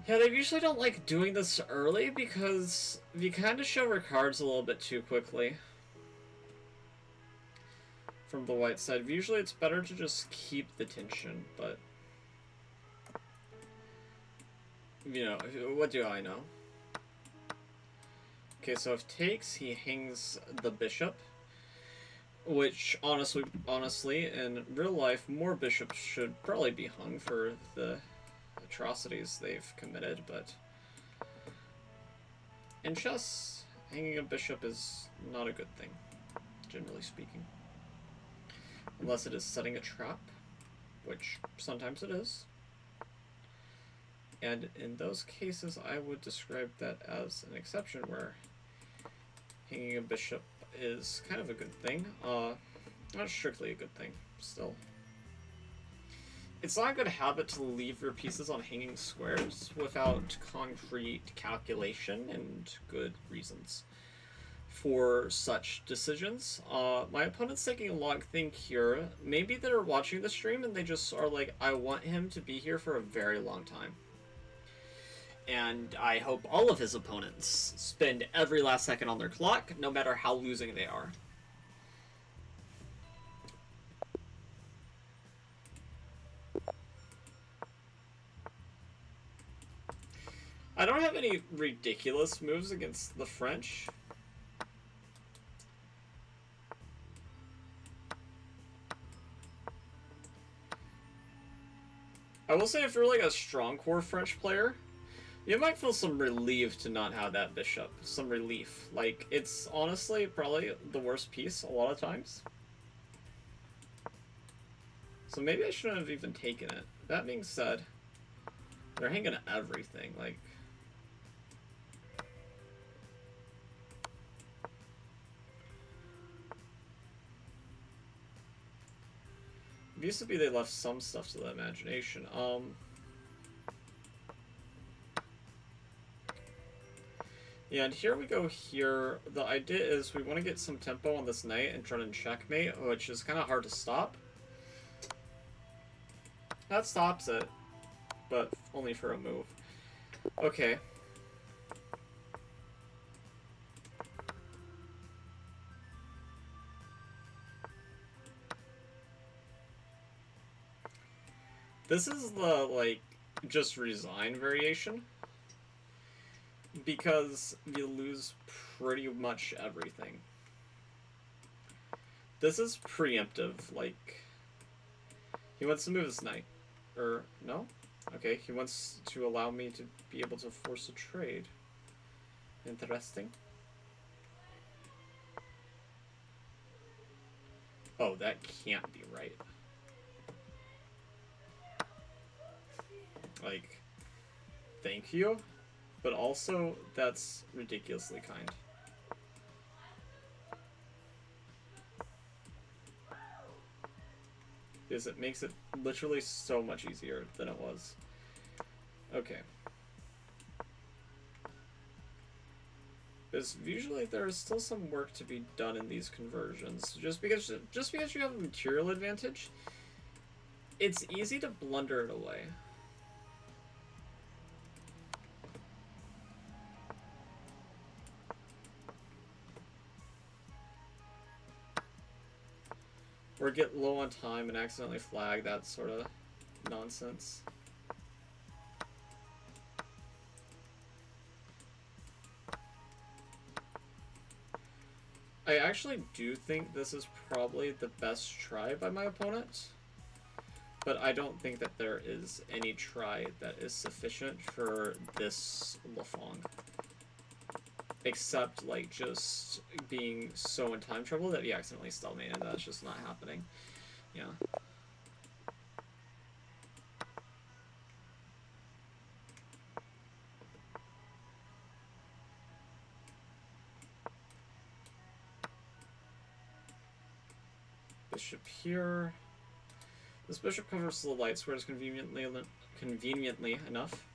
yeah, they usually don't like doing this early because you kind of show your cards a little bit too quickly. From the white side. Usually it's better to just keep the tension, but... you know, what do I know? Okay, so if takes, he hangs the bishop. Which, honestly, in real life, more bishops should probably be hung for the atrocities they've committed, but... in chess, hanging a bishop is not a good thing, generally speaking. Unless it is setting a trap, which sometimes it is. And in those cases, I would describe that as an exception where hanging a bishop is kind of a good thing. Not strictly a good thing, still. It's not a good habit to leave your pieces on hanging squares without concrete calculation and good reasons for such decisions. My opponent's taking a long think here. Maybe they're watching the stream and they just are like, I want him to be here for a very long time. And I hope all of his opponents spend every last second on their clock, no matter how losing they are. I don't have any ridiculous moves against the French. I will say if you're like a strong core French player, you might feel some relief to not have that bishop. Some relief. Like, it's honestly probably the worst piece a lot of times. So maybe I shouldn't have even taken it. That being said, they're hanging everything, like... it used to be they left some stuff to the imagination. Yeah, and here we go here. The idea is we want to get some tempo on this knight and try to checkmate, which is kind of hard to stop. That stops it, but only for a move. Okay. This is the, like, just resign variation. Because you lose pretty much everything. This is preemptive, like... he wants to move his knight. Or, no? Okay, he wants to allow me to be able to force a trade. Interesting. Oh, that can't be right. Like, thank you, but also, that's ridiculously kind. Because it makes it literally so much easier than it was. Okay. Because usually there is still some work to be done in these conversions. Just because you have a material advantage, it's easy to blunder it away. Or get low on time and accidentally flag, that sort of nonsense. I actually do think this is probably the best try by my opponent, but I don't think that there is any try that is sufficient for this Lafong. Except, like, just being so in time trouble that he accidentally stalemate, and that's just not happening. Yeah. Bishop here. This bishop covers the light squares conveniently enough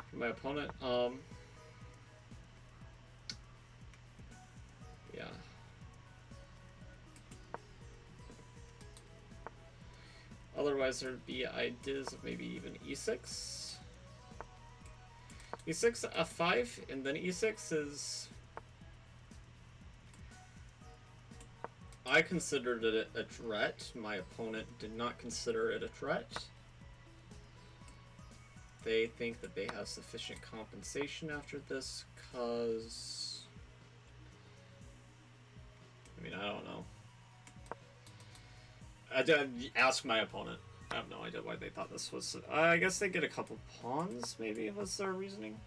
for my opponent. Yeah. Otherwise, there'd be ideas of maybe even e6. e6, f5, and then e6 is... I considered it a threat. My opponent did not consider it a threat. They think that they have sufficient compensation after this, cause... I mean, I don't know. Ask my opponent. I have no idea why they thought this was... I guess they get a couple pawns, maybe, was their reasoning.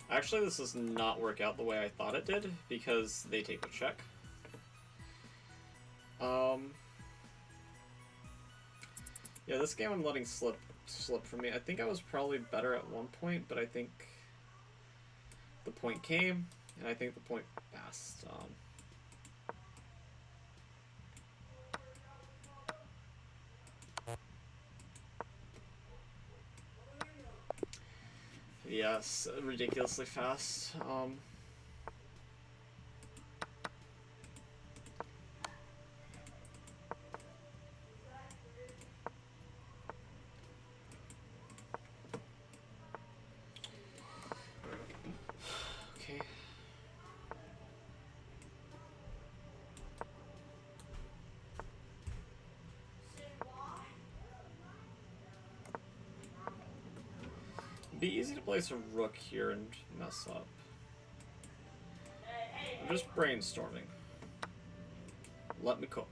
Actually, this does not work out the way I thought it did, because they take a check. Yeah, this game I'm letting slip from me. I think I was probably better at one point, but I think the point came, and I think the point passed. Yes, ridiculously fast. Okay. It'd be easy to place a rook here and mess up. I'm just brainstorming. Let me cook.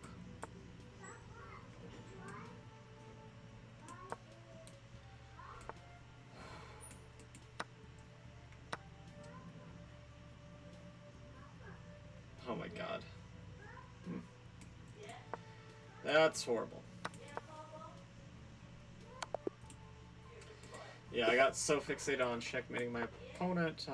Oh my god. That's horrible. Yeah, I got so fixated on checkmating my opponent,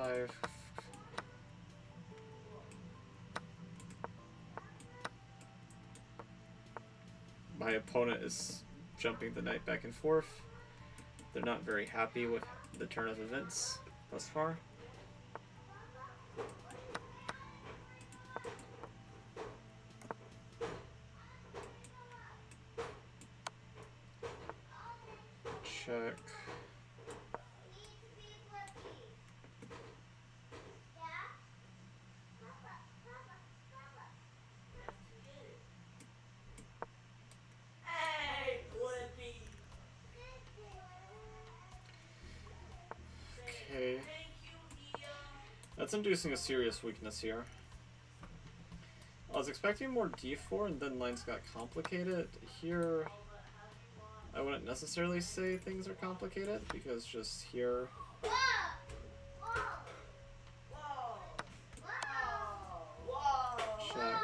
my opponent is jumping the knight back and forth. They're not very happy with the turn of events thus far. Check. Okay. That's inducing a serious weakness here. I was expecting more d4 and then lines got complicated. Here, I wouldn't necessarily say things are complicated because just here... Check.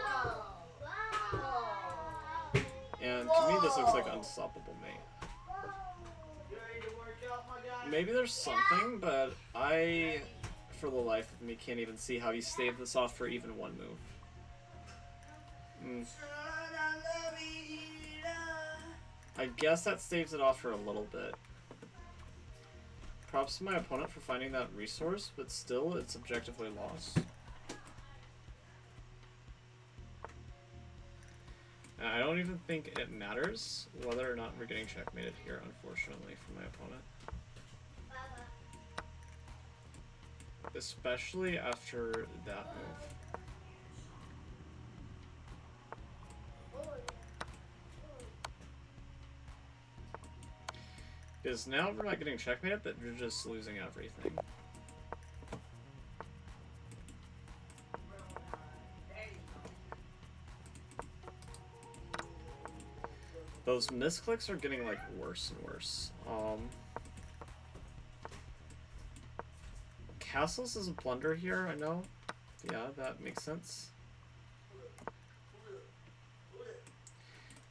And to me this looks like unstoppable mate. Maybe there's something, but I, for the life of me, can't even see how he staved this off for even one move. I guess that staves it off for a little bit. Props to my opponent for finding that resource, but still, it's objectively lost. And I don't even think it matters whether or not we're getting checkmated here, unfortunately, for my opponent. especially after that move. Because now we're not getting checkmated, but we're just losing everything. Those misclicks are getting, like, worse and worse. Castles is a blunder here, I know. Yeah, that makes sense.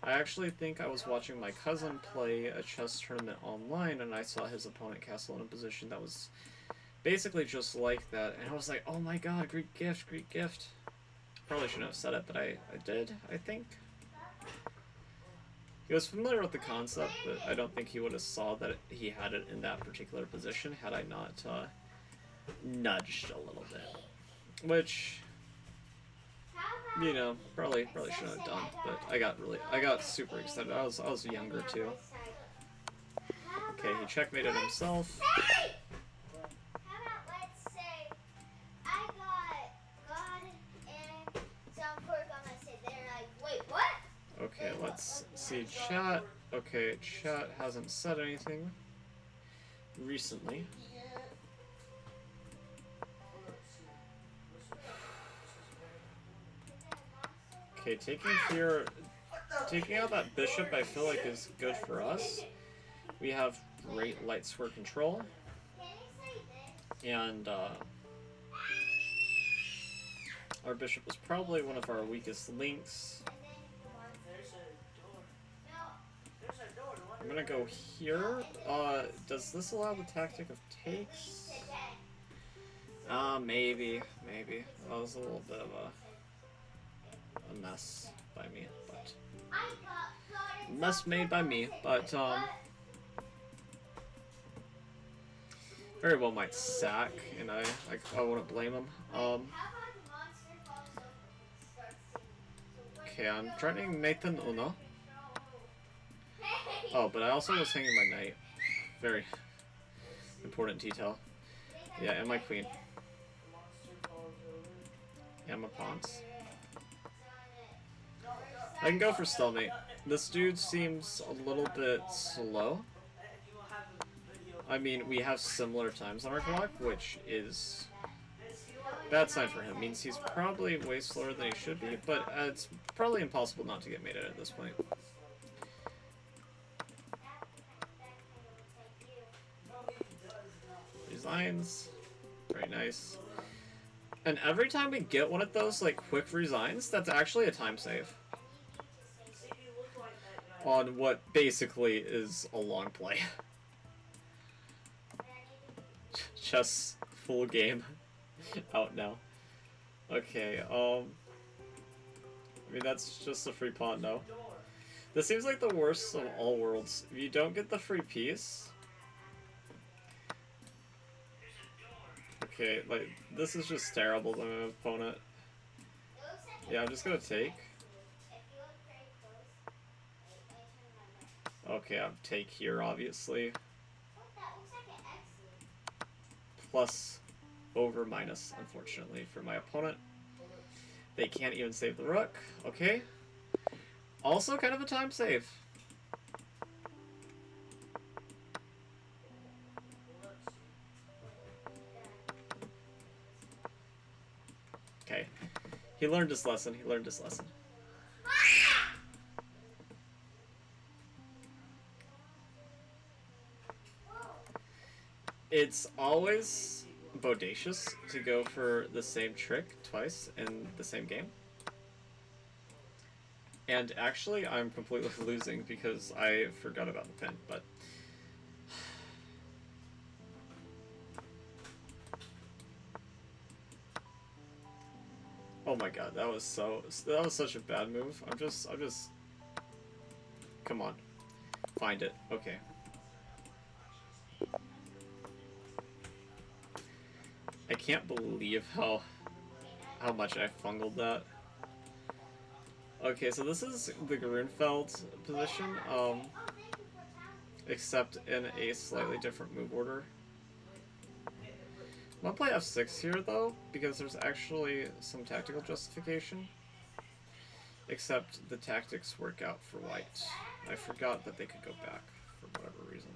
I actually think I was watching my cousin play a chess tournament online, and I saw his opponent castle in a position that was basically just like that, and I was like, oh my god, Greek gift, Greek gift. Probably shouldn't have said it, but I did, I think. He was familiar with the concept, but I don't think he would have saw that he had it in that particular position had I not nudged a little bit. Which, you know, probably shouldn't have done, but I got super excited. I was younger too. Okay, he checkmated himself. Hey! How about let's say I got God and some pork on my side. They're like, wait, what? Okay, let's see chat. Okay, chat hasn't said anything recently. Okay, taking out that bishop I feel like is good for us. We have great light square control. And our bishop was probably one of our weakest links. I'm gonna go here. Does this allow the tactic of takes? Maybe. That was a little bit of a mess by me, but mess made by me, but very well might sack, and I wouldn't blame him. Okay, I'm trying Nathan Uno. Oh, but I also was hanging my knight. Very important detail. Yeah, and my queen. And my pawns. I can go for stalemate. This dude seems a little bit slow. I mean, we have similar times on our clock, which is bad sign for him. Means he's probably way slower than he should be, but it's probably impossible not to get mated at this point. Resigns. Very nice. And every time we get one of those, like, quick resigns, that's actually a time save. On what basically is a long play. Chess full game out now. Okay, I mean, that's just a free pawn, no? This seems like the worst of all worlds. If you don't get the free piece... Okay, like, this is just terrible to my opponent. Yeah, I'm just gonna take. Okay, I'm take here, obviously. Plus, over minus, unfortunately, for my opponent. They can't even save the rook. Okay. Also kind of a time save. Okay. He learned his lesson. It's always bodacious to go for the same trick twice in the same game. And actually, I'm completely losing because I forgot about the pin, but... Oh my god, that was such a bad move. I'm just... Come on. Find it. Okay. I can't believe how much I fungled that. Okay, so this is the Grunfeld position, except in a slightly different move order. I'm gonna play f6 here though, because there's actually some tactical justification. Except the tactics work out for white. I forgot that they could go back for whatever reason.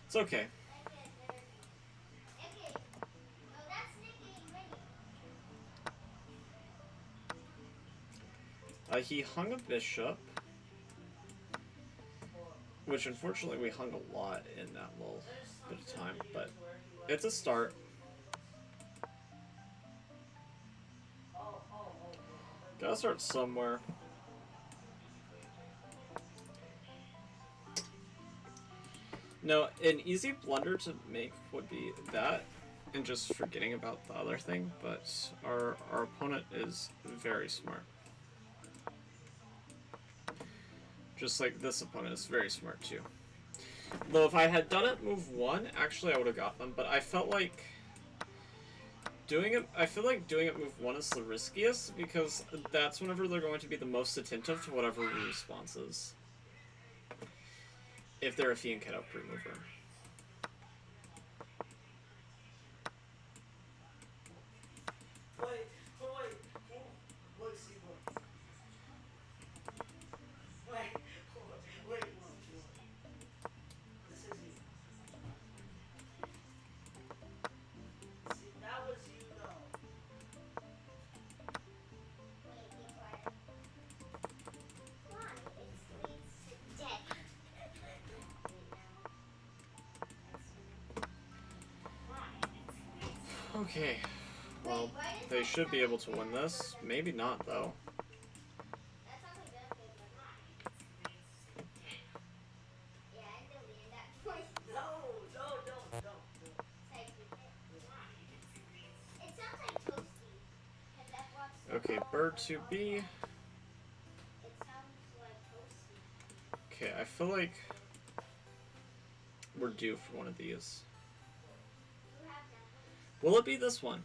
It's okay. He hung a bishop, which unfortunately we hung a lot in that little bit of time, but it's a start. Gotta start somewhere. No, an easy blunder to make would be that, and just forgetting about the other thing, but our opponent is very smart. Just like this opponent is very smart too. Though if I had done it move 1, actually I would have got them, but I felt like doing it move 1 is the riskiest, because that's whenever they're going to be the most attentive to whatever response is. If they're a Fiend Cat Out pre-mover. Okay, well, they should be able to win this. Maybe not, though. Okay, bird to B. Okay, I feel like we're due for one of these. Will it be this one?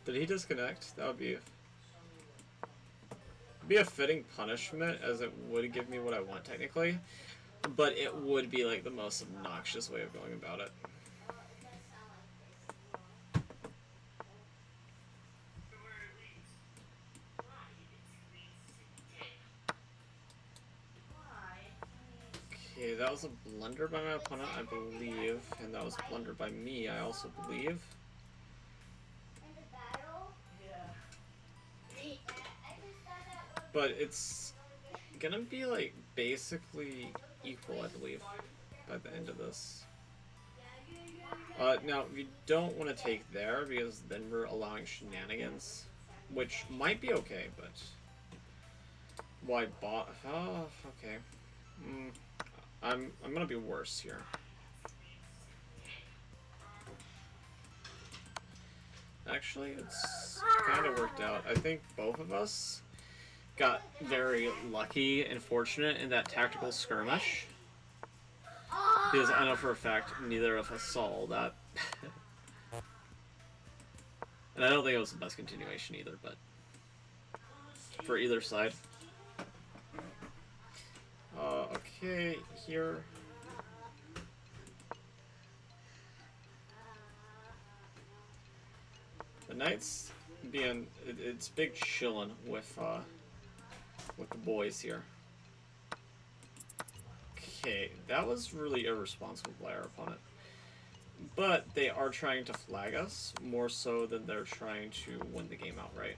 Did he disconnect? That would be a fitting punishment, as it would give me what I want technically, but it would be like the most obnoxious way of going about it. Okay, that was a blunder by my opponent, I believe, and that was a blunder by me, I also believe. But it's gonna be like basically equal, I believe, by the end of this. Now, we don't want to take there, because then we're allowing shenanigans, which might be okay, but why bot? Oh, okay. I'm gonna be worse here. Actually, it's kind of worked out. I think both of us got very lucky and fortunate in that tactical skirmish, because I know for a fact neither of us saw all that. And I don't think it was the best continuation either, but for either side. Okay, here. The knight's being, it's big chillin' with the boys here. Okay, that was really irresponsible by our opponent. But they are trying to flag us, more so than they're trying to win the game outright.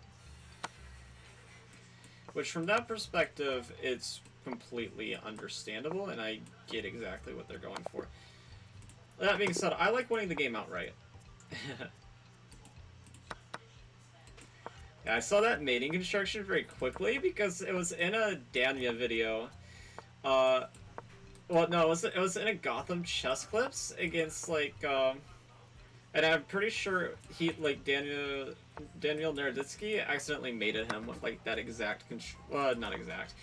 Which, from that perspective, it's completely understandable, and I get exactly what they're going for. That being said, I like winning the game outright. Yeah, I saw that mating construction very quickly, because it was in a Danya video. Well, no, it was in a Gotham chess clips against, like, and I'm pretty sure he, like, Daniel Naroditsky accidentally mated him with, like, that exact, well, not exact,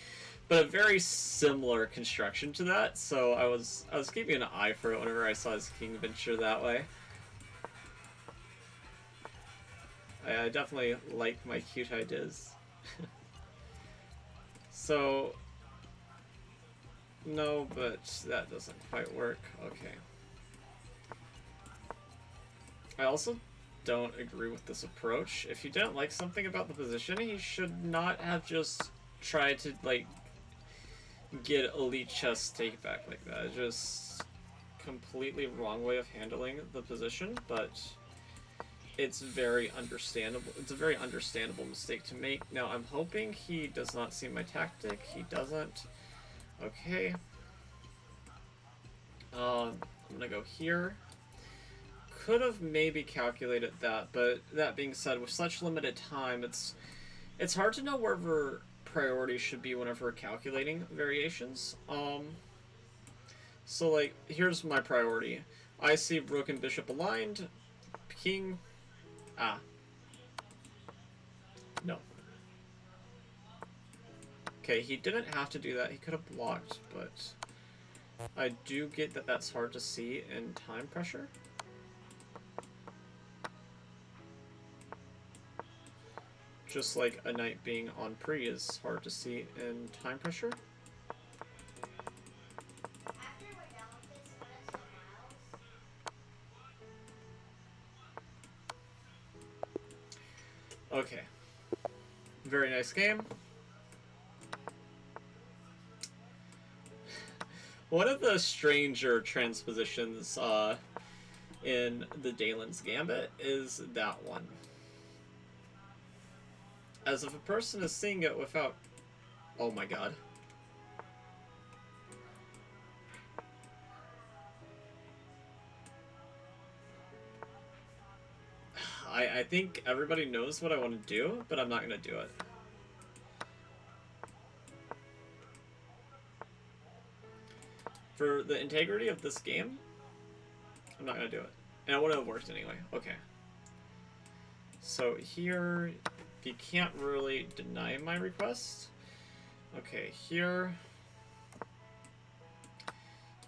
but a very similar construction to that, so I was keeping an eye for it whenever I saw his king venture that way. I definitely like my cute ideas. So, No, but that doesn't quite work. Okay. I also don't agree with this approach. If you didn't like something about the position, he should not have just tried to, like, get elite chess take back like that. It's just completely wrong way of handling the position, but it's very understandable. It's a very understandable mistake to make. Now, I'm hoping he does not see my tactic. He doesn't. Okay. I'm gonna go here. Could have maybe calculated that, but that being said, with such limited time, it's hard to know wherever priority should be whenever we're calculating variations. So like, here's my priority. I see rook and bishop aligned. King. Ah. No. Okay, he didn't have to do that. He could have blocked, but I do get that that's hard to see in time pressure. Just like a knight being on pre is hard to see in time pressure. After we're done with this, what is the miles? Okay. Very nice game. One of the stranger transpositions in the Dalen's Gambit is that one. As if a person is seeing it without... Oh my god. I think everybody knows what I want to do, but I'm not going to do it. For the integrity of this game, I'm not going to do it. And it would have worked anyway. Okay. So here, you can't really deny my request. Okay, here...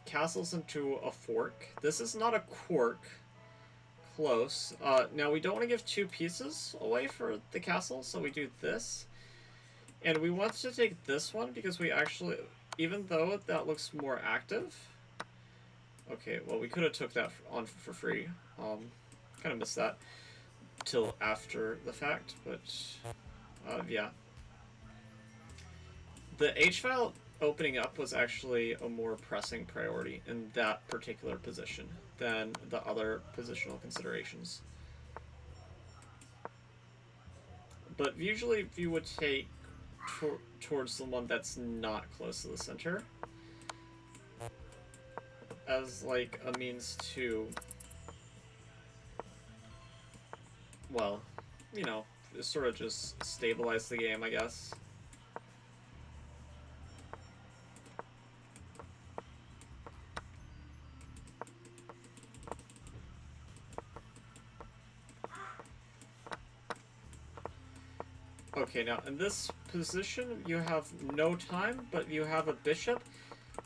Castles into a fork. This is not a quirk. Close. Now, we don't want to give 2 pieces away for the castle, so we do this. And we want to take this one because we actually... Even though that looks more active... Okay, well, we could have took that on for free. Kind of missed that till after the fact, but... yeah. The H-file opening up was actually a more pressing priority in that particular position than the other positional considerations. But usually you would take towards the one that's not close to the center as like a means to, well, you know, sort of just stabilize the game, I guess. Okay, now in this position you have no time, but you have a bishop.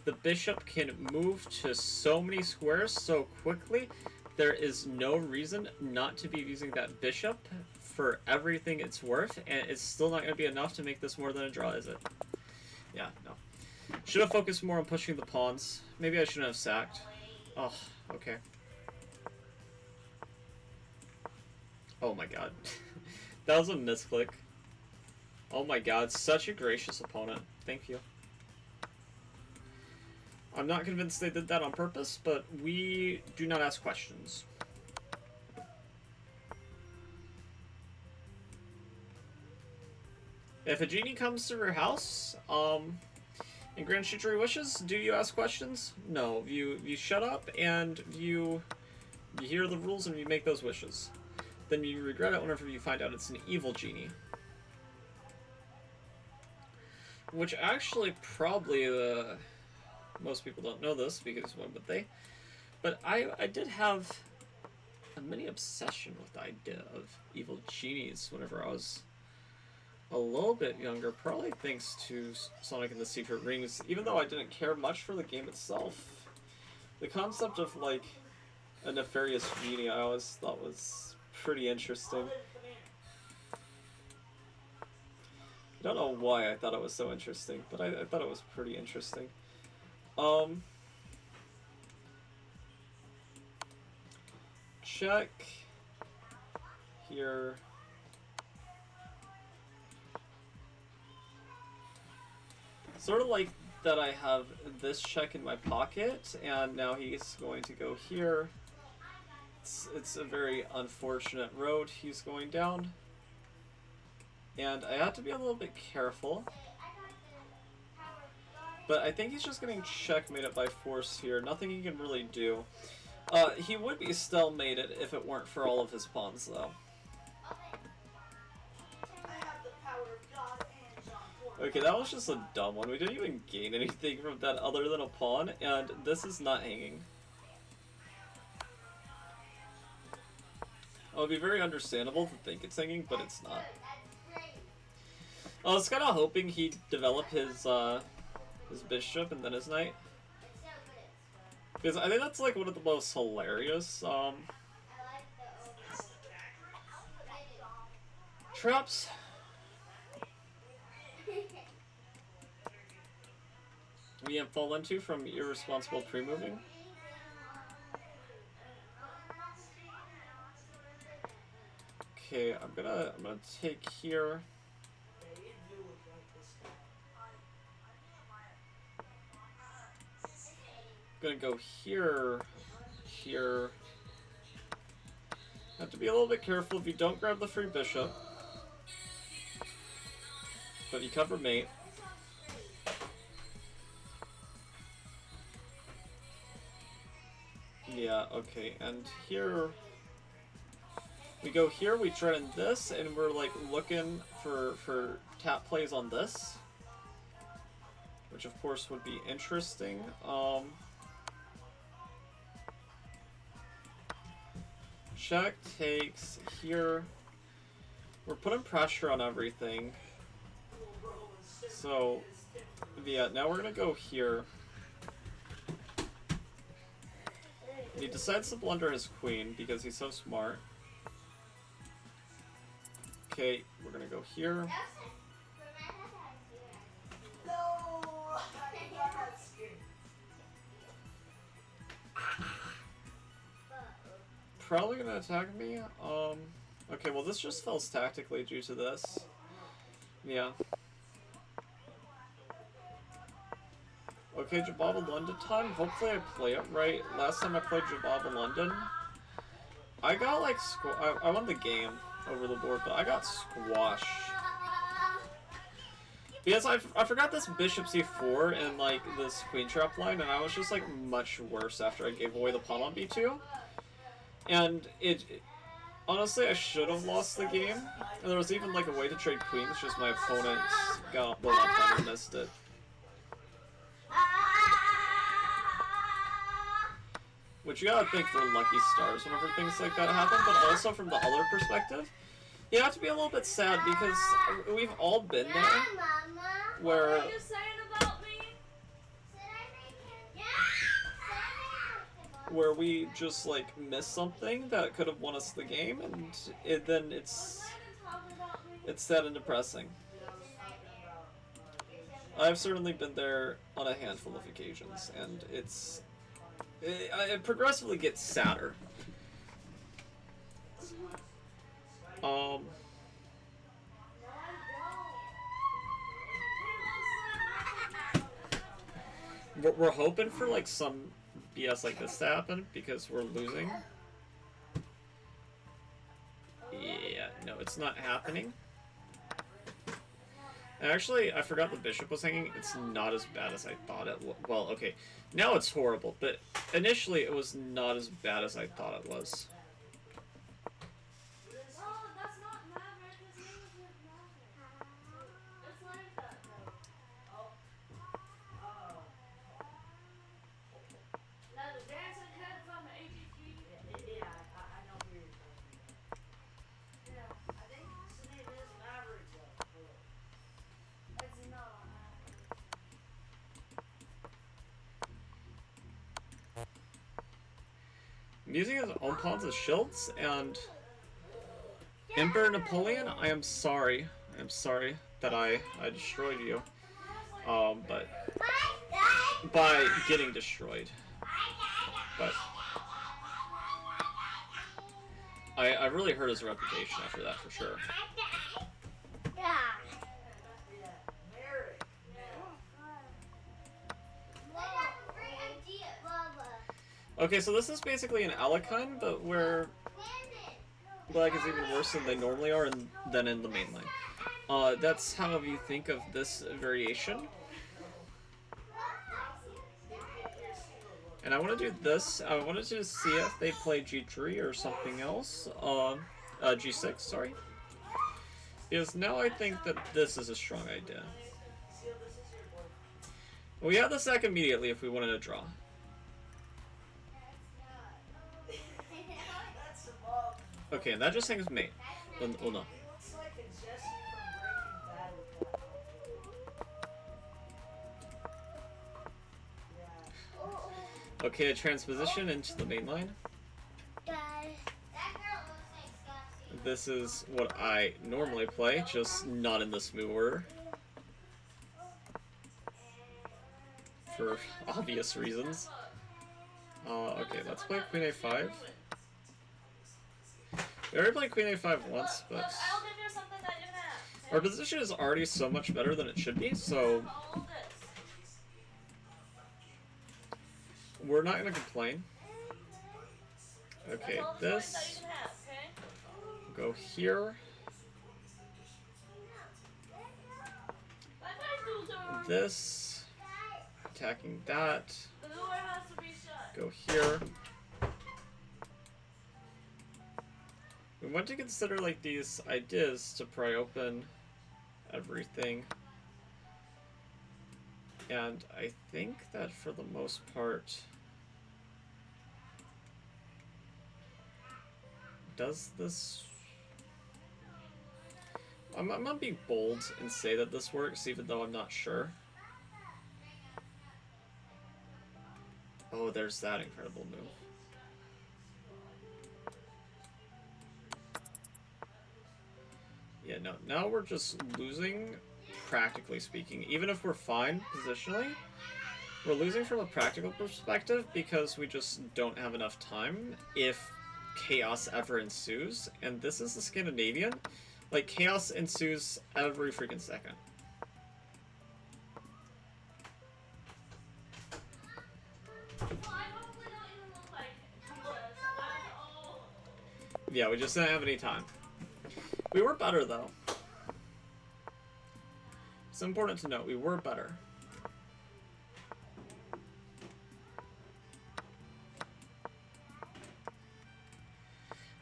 The bishop can move to so many squares so quickly, there is no reason not to be using that bishop for everything it's worth, and it's still not going to be enough to make this more than a draw, is it? Yeah, no. Should have focused more on pushing the pawns. Maybe I shouldn't have sacked. Oh, okay. Oh my god. That was a misclick. Oh my god, such a gracious opponent. Thank you. I'm not convinced they did that on purpose, but we do not ask questions. If a genie comes to your house, and grants you 3 wishes, do you ask questions? No, you shut up and you hear the rules and you make those wishes. Then you regret it whenever you find out it's an evil genie. Which actually probably, most people don't know this because why would they? But I did have a mini obsession with the idea of evil genies whenever I was a little bit younger, probably thanks to Sonic and the Secret Rings, even though I didn't care much for the game itself. The concept of, like, a nefarious genie I always thought was pretty interesting. I don't know why I thought it was so interesting, but I thought it was pretty interesting. Um, check here. Sort of like that I have this check in my pocket, and now he's going to go here. It's a very unfortunate road he's going down. And I have to be a little bit careful. But I think he's just getting checkmated by force here. Nothing he can really do. He would be stalemated if it weren't for all of his pawns, though. Okay, that was just a dumb one. We didn't even gain anything from that other than a pawn, and this is not hanging. It would be very understandable to think it's hanging, but it's not. I was kind of hoping he'd develop his bishop and then his knight. Because I think that's like one of the most hilarious traps. We have fallen to from irresponsible pre-moving. Okay, I'm gonna take here. I'm gonna go here, here. Have to be a little bit careful if you don't grab the free bishop. But you cover mate. Yeah, okay, and here we go here, we try in this, and we're like looking for tap plays on this. Which of course would be interesting. Check takes here. We're putting pressure on everything. So yeah, now we're gonna go here. He decides to blunder his queen because he's so smart. Okay, we're gonna go here. Probably gonna attack me. Okay, well this just fails tactically due to this. Yeah. Okay, Jababa London time. Hopefully I play it right. Last time I played Jababa London, I got like I won the game over the board, but I got squashed. Because I forgot this bishop c4 and like this queen trap line, and I was just like much worse after I gave away the pawn on b2. And honestly, I should have lost the game. And there was even like a way to trade queens, just my opponent got the one time and missed it. Which you gotta think for lucky stars whenever things like that happen, but also from the other perspective, you have to be a little bit sad because we've all been there where What are you saying about me? where we just like miss something that could have won us the game, and then it's sad and depressing. I've certainly been there on a handful of occasions, and it progressively gets sadder. We're hoping for like some BS like this to happen because we're losing. Yeah, no, it's not happening. Actually, I forgot the bishop was hanging. It's not as bad as I thought it was. Well, okay, now it's horrible, but initially it was not as bad as I thought it was. Oh, that's not Maverick. His name isn't Maverick. It's like that though. No, the dancing kid from the AGT. Yeah, I know who you're talking about. Yeah, I think his name is Maverick though. It's not. I'm using his own pawns as shields, and Emperor Napoleon, I am sorry. I am sorry that I destroyed you. But by getting destroyed. But I really hurt his reputation after that for sure. Okay, so this is basically an Alakine, but where black is even worse than they normally are than in the main line. That's how you think of this variation. And I want to do this. I wanted to see if they play G3 or something else. G6, sorry. Because now I think that this is a strong idea. We have the sack immediately if we wanted to draw. Okay, and that just hangs mate. Well, no. Okay, a transposition into the main line. This is what I normally play, just not in this move order. For obvious reasons. Okay, let's play Queen A5. We already played Queen A5 once, but our position is already so much better than it should be, so we're not going to complain. Okay, this. Go here. This. Attacking that. Go here. We want to consider like these ideas to pry open everything. And I think that for the most part, does this... I'm gonna be bold and say that this works, even though I'm not sure. Oh, there's that incredible move. Yeah, no, now we're just losing, practically speaking. Even if we're fine positionally, we're losing from a practical perspective because we just don't have enough time if chaos ever ensues. And this is the Scandinavian. Like, chaos ensues every freaking second. Yeah, we just didn't have any time. We were better, though. It's important to note, we were better.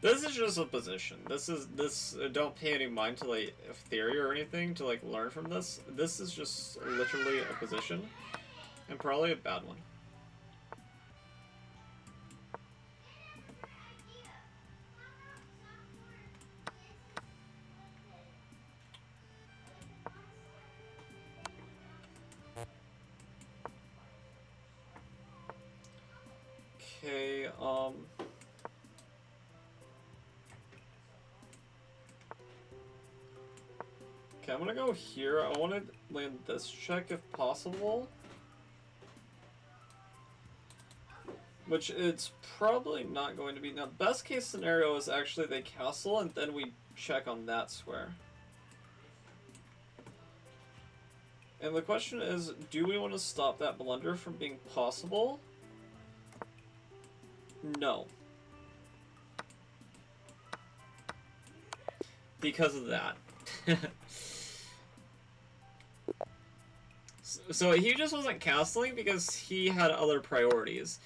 This is just a position. Don't pay any mind to, like, theory or anything to, like, learn from this. This is just literally a position, and probably a bad one. Okay, okay, I'm gonna go here. I want to land this check if possible. Which it's probably not going to be. Now, best case scenario is actually they castle and then we check on that square. And the question is, do we want to stop that blunder from being possible? No. Because of that. So he just wasn't castling because he had other priorities.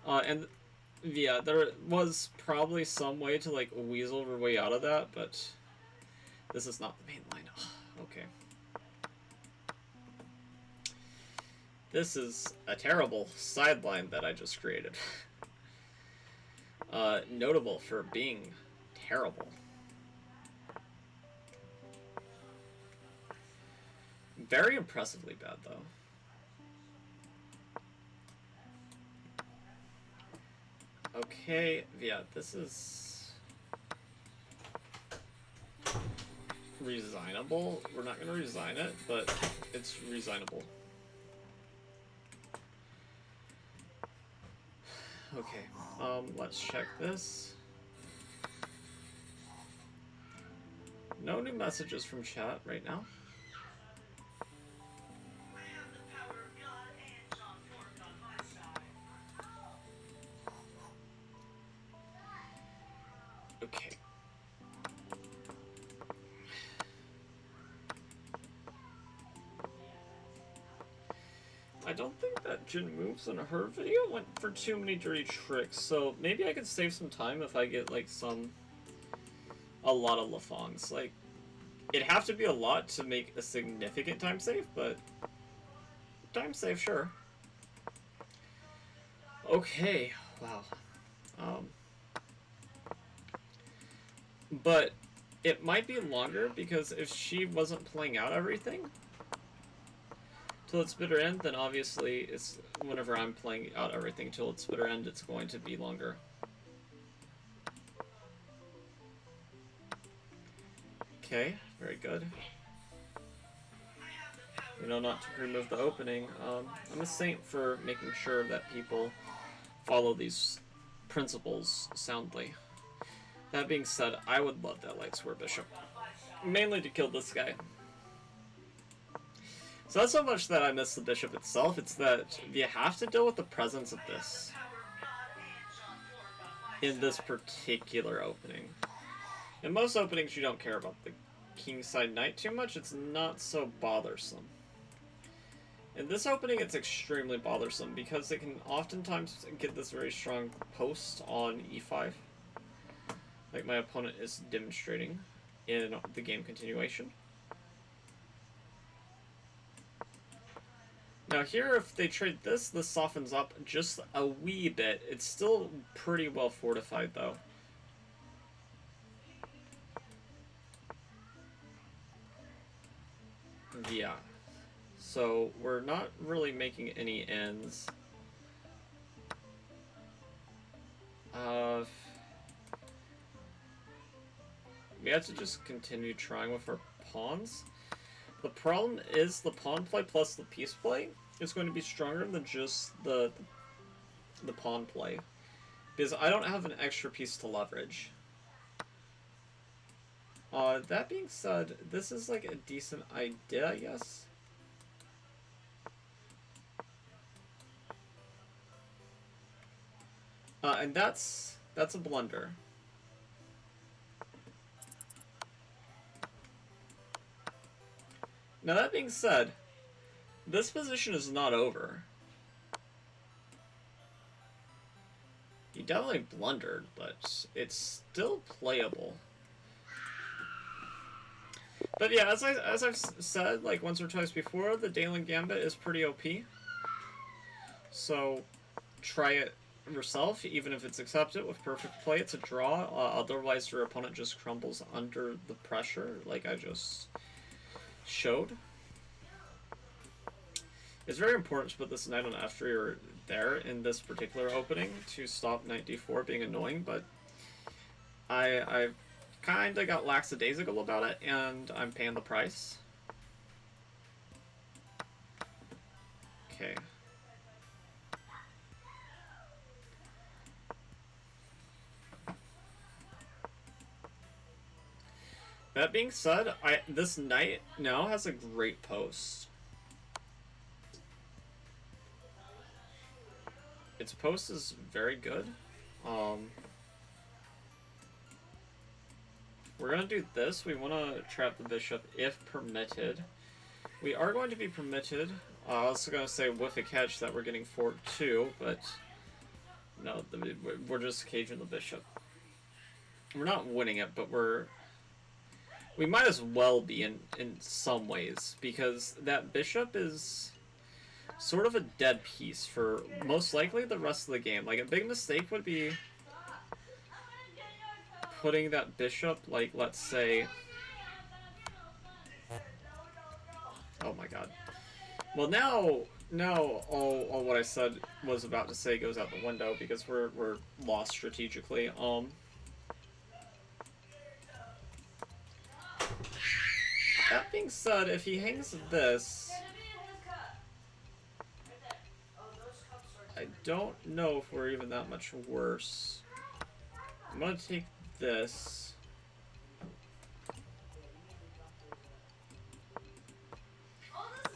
And yeah, there was probably some way to like weasel our way out of that, but this is not the main line. Okay. This is a terrible sideline that I just created. Notable for being terrible. Very impressively bad, though. Okay, yeah, this is resignable. We're not going to resign it, but it's resignable. Okay, let's check this. No new messages from chat right now. Okay. I don't think that Jin moves in her video went for too many dirty tricks, so maybe I could save some time if I get like a lot of Lafongs. Like, it'd have to be a lot to make a significant time save, but time save, sure. Okay, wow. But it might be longer because if she wasn't playing out everything till its bitter end, then obviously it's whenever I'm playing out everything till its bitter end, it's going to be longer. Okay, very good. You know, not to remove the opening. I'm a saint for making sure that people follow these principles soundly. That being said, I would love that Light Square Bishop. Mainly to kill this guy. It's not so much that I miss the Bishop itself, it's that you have to deal with the presence of this in this particular opening. In most openings, you don't care about the Kingside Knight too much, it's not so bothersome. In this opening, it's extremely bothersome because it can oftentimes get this very strong post on e5. Like my opponent is demonstrating in the game continuation. Now here, if they trade this, this softens up just a wee bit. It's still pretty well fortified though. Yeah. So we're not really making any ends. We have to just continue trying with our pawns. The problem is the pawn play plus the piece play is going to be stronger than just the pawn play. Because I don't have an extra piece to leverage. That being said, this is like a decent idea, I guess. And that's a blunder. Now that being said, this position is not over. He definitely blundered, but it's still playable. But yeah, as I've said like once or twice before, the Dalen Gambit is pretty OP. So try it yourself, even if it's accepted with perfect play. It's a draw. Otherwise, your opponent just crumbles under the pressure, like I just showed. It's very important to put this knight on f3 or there in this particular opening to stop knight d4 being annoying, but I kind of got lackadaisical about it, and I'm paying the price. Okay. That being said, this knight now has a great post. Its post is very good. We're going to do this. We want to trap the bishop if permitted. We are going to be permitted. I was going to say with a catch that we're getting forward too, but no, we're just caging the bishop. We're not winning it, but we might as well be in some ways, because that bishop is sort of a dead piece for most likely the rest of the game. Like, a big mistake would be putting that bishop, like, let's say... Oh my god. Well, now all what I said was about to say goes out the window, because we're lost strategically. That being said, if he hangs this... I don't know if we're even that much worse. I'm gonna take this.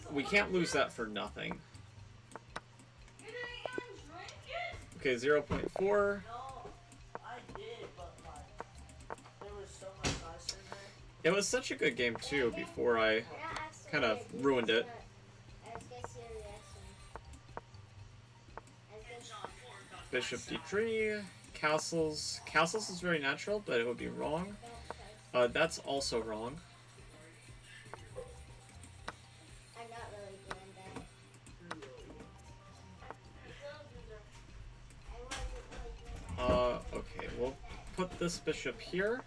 We can't lose that for nothing. You didn't even drink it? Okay, 0.4. No, I did, but like, there was so much ice in there. It was such a good game too before I And I asked kind of her, ruined it. let's get your reaction. Let's get- Bishop d3, castles. Castles is very natural, but it would be wrong. That's also wrong. I'm not really doing that. I wasn't really doing that. Okay, we'll put this bishop here.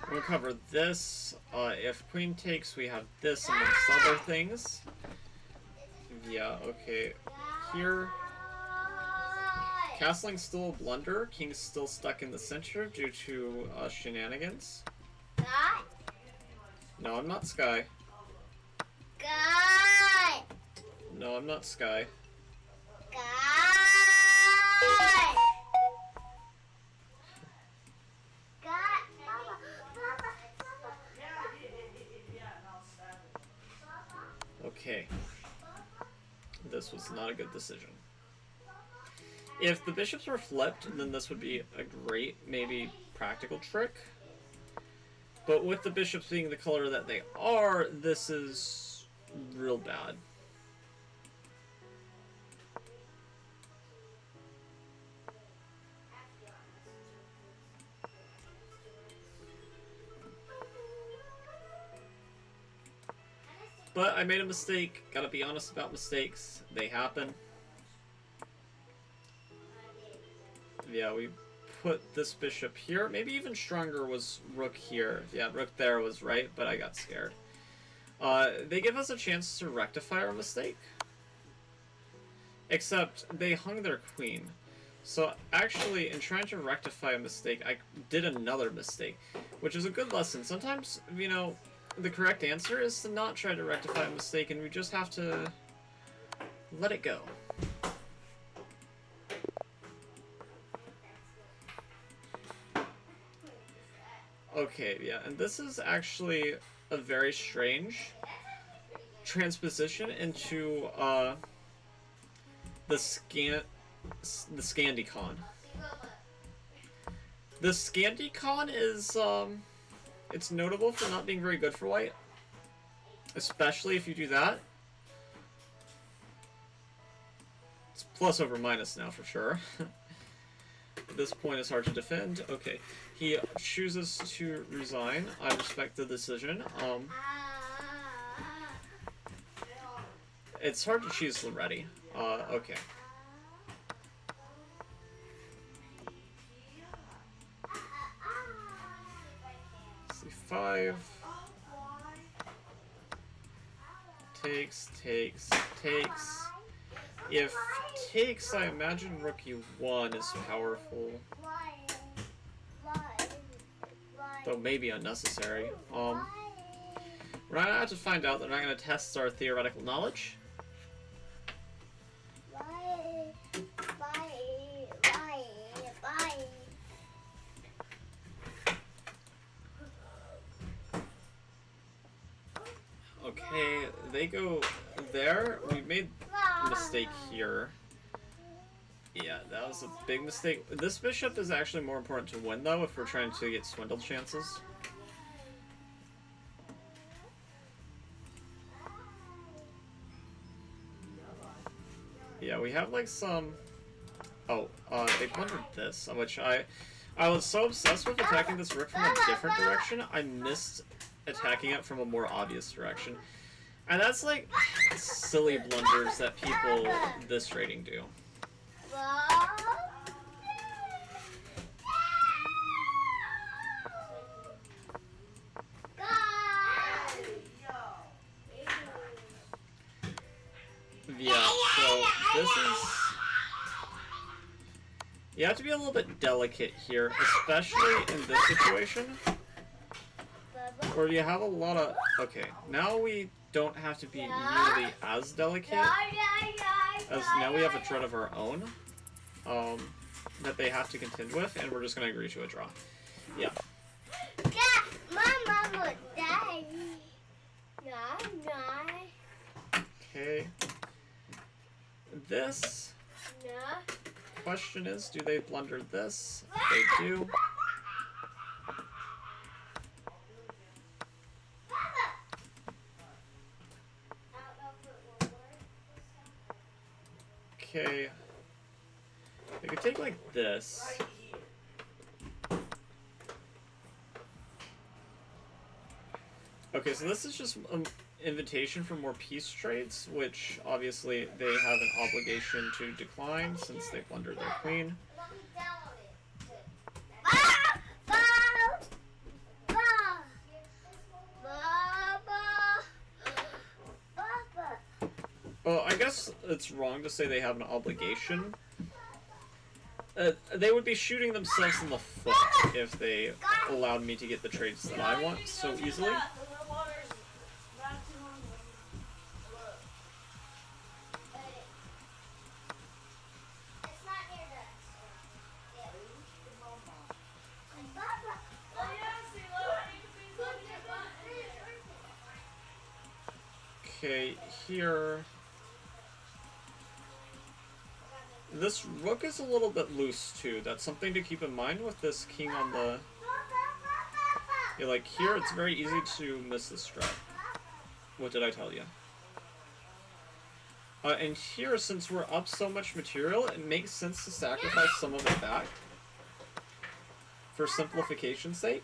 We'll cover this. If queen takes, we have this amongst other things. Yeah, okay. Here, castling's still a blunder. King's still stuck in the center due to shenanigans. God, No, I'm not Sky. God, No, I'm not Sky. God. God, Mama, Mama, Mama. Yeah, and I'll stab it. Okay. This was not a good decision. If the bishops were flipped, then this would be a great, maybe practical trick. But with the bishops being the color that they are, this is real bad. But I made a mistake. Gotta be honest about mistakes. They happen. Yeah, we put this bishop here. Maybe even stronger was rook here. Yeah, rook there was right, but I got scared. They give us a chance to rectify our mistake. Except they hung their queen. So actually, in trying to rectify a mistake, I did another mistake. Which is a good lesson. Sometimes, you know, the correct answer is to not try to rectify a mistake, and we just have to let it go. Okay, yeah, and this is actually a very strange transposition into the Scandicon. The Scandicon is it's notable for not being very good for white, especially if you do that. It's plus over minus now for sure. This point is hard to defend. Okay, he chooses to resign. I respect the decision. It's hard to choose Loretti. Okay. C5. Takes. If takes, I imagine rook e1 is powerful. Though maybe unnecessary. We're gonna have to find out. They're not gonna test our theoretical knowledge. Okay, they go there. We made a mistake here. Yeah, that was a big mistake. This bishop is actually more important to win, though, if we're trying to get swindled chances. Yeah, we have like some... Oh, they blundered this, which I was so obsessed with attacking this rook from a different direction, I missed attacking it from a more obvious direction. And that's like silly blunders that people this rating do. Yeah, so this is... You have to be a little bit delicate here, especially in this situation, where you have a lot of... Okay, now we don't have to be nearly as delicate. as now we have a threat of our own that they have to contend with, and we're just going to agree to a draw. Yeah. Yeah, my mom would die. No. Okay. This No. question is, do they blunder this? They do. Okay. They could take like this. Right here. Okay, so this is just an invitation for more peace trades, which obviously they have an obligation to decline since they plundered their queen. Well, I guess it's wrong to say they have an obligation. They would be shooting themselves in the foot if they allowed me to get the trades that I want so easily. Okay, here... This rook is a little bit loose, too. That's something to keep in mind with this king on the... Yeah, like, here it's very easy to miss this strat. What did I tell you? And here, since we're up so much material, it makes sense to sacrifice some of it back. For simplification's sake.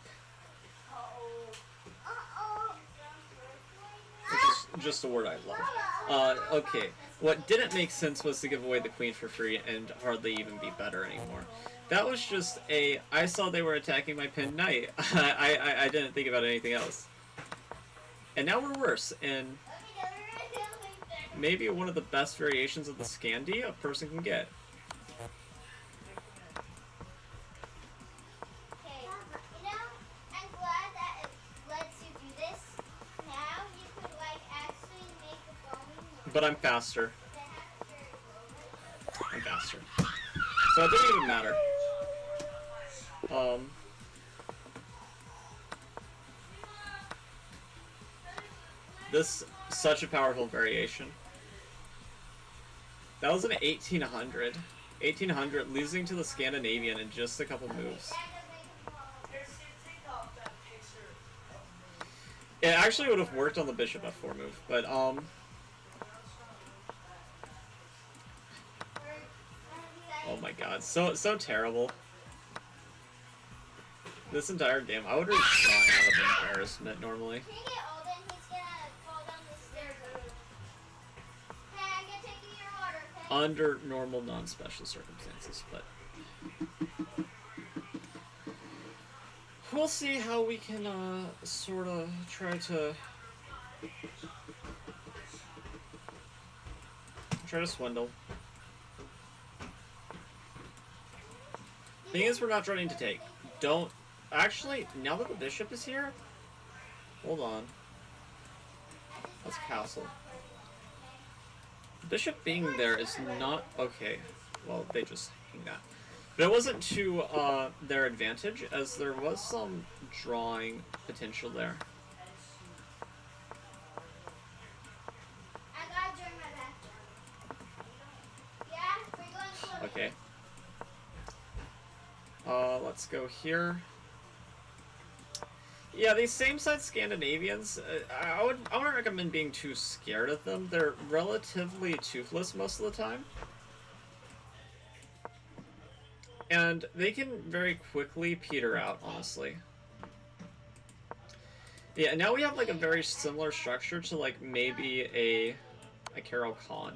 Which is just a word I love. Okay. What didn't make sense was to give away the queen for free and hardly even be better anymore. That was just a, I saw they were attacking my pinned knight. I didn't think about anything else. And now we're worse, and maybe one of the best variations of the Scandi a person can get. But I'm faster. I'm faster. So it didn't even matter. This such a powerful variation. That was an 1800. 1800 losing to the Scandinavian in just a couple moves. It actually would have worked on the bishop f4 move, but oh my god, so terrible. This entire game, I would resign out of embarrassment normally. Under normal, non-special circumstances, but we'll see how we can sort of try to swindle. Thing is, we're not trying to take. Don't actually. Now that the bishop is here, hold on. That's castle. Bishop being there is not okay. Well, they just hang that, but it wasn't to their advantage, as there was some drawing potential there. Okay. Let's go here. Yeah, these same-side Scandinavians, I wouldn't recommend being too scared of them. They're relatively toothless most of the time. And they can very quickly peter out, honestly. Yeah, now we have like a very similar structure to like maybe a Carol Khan.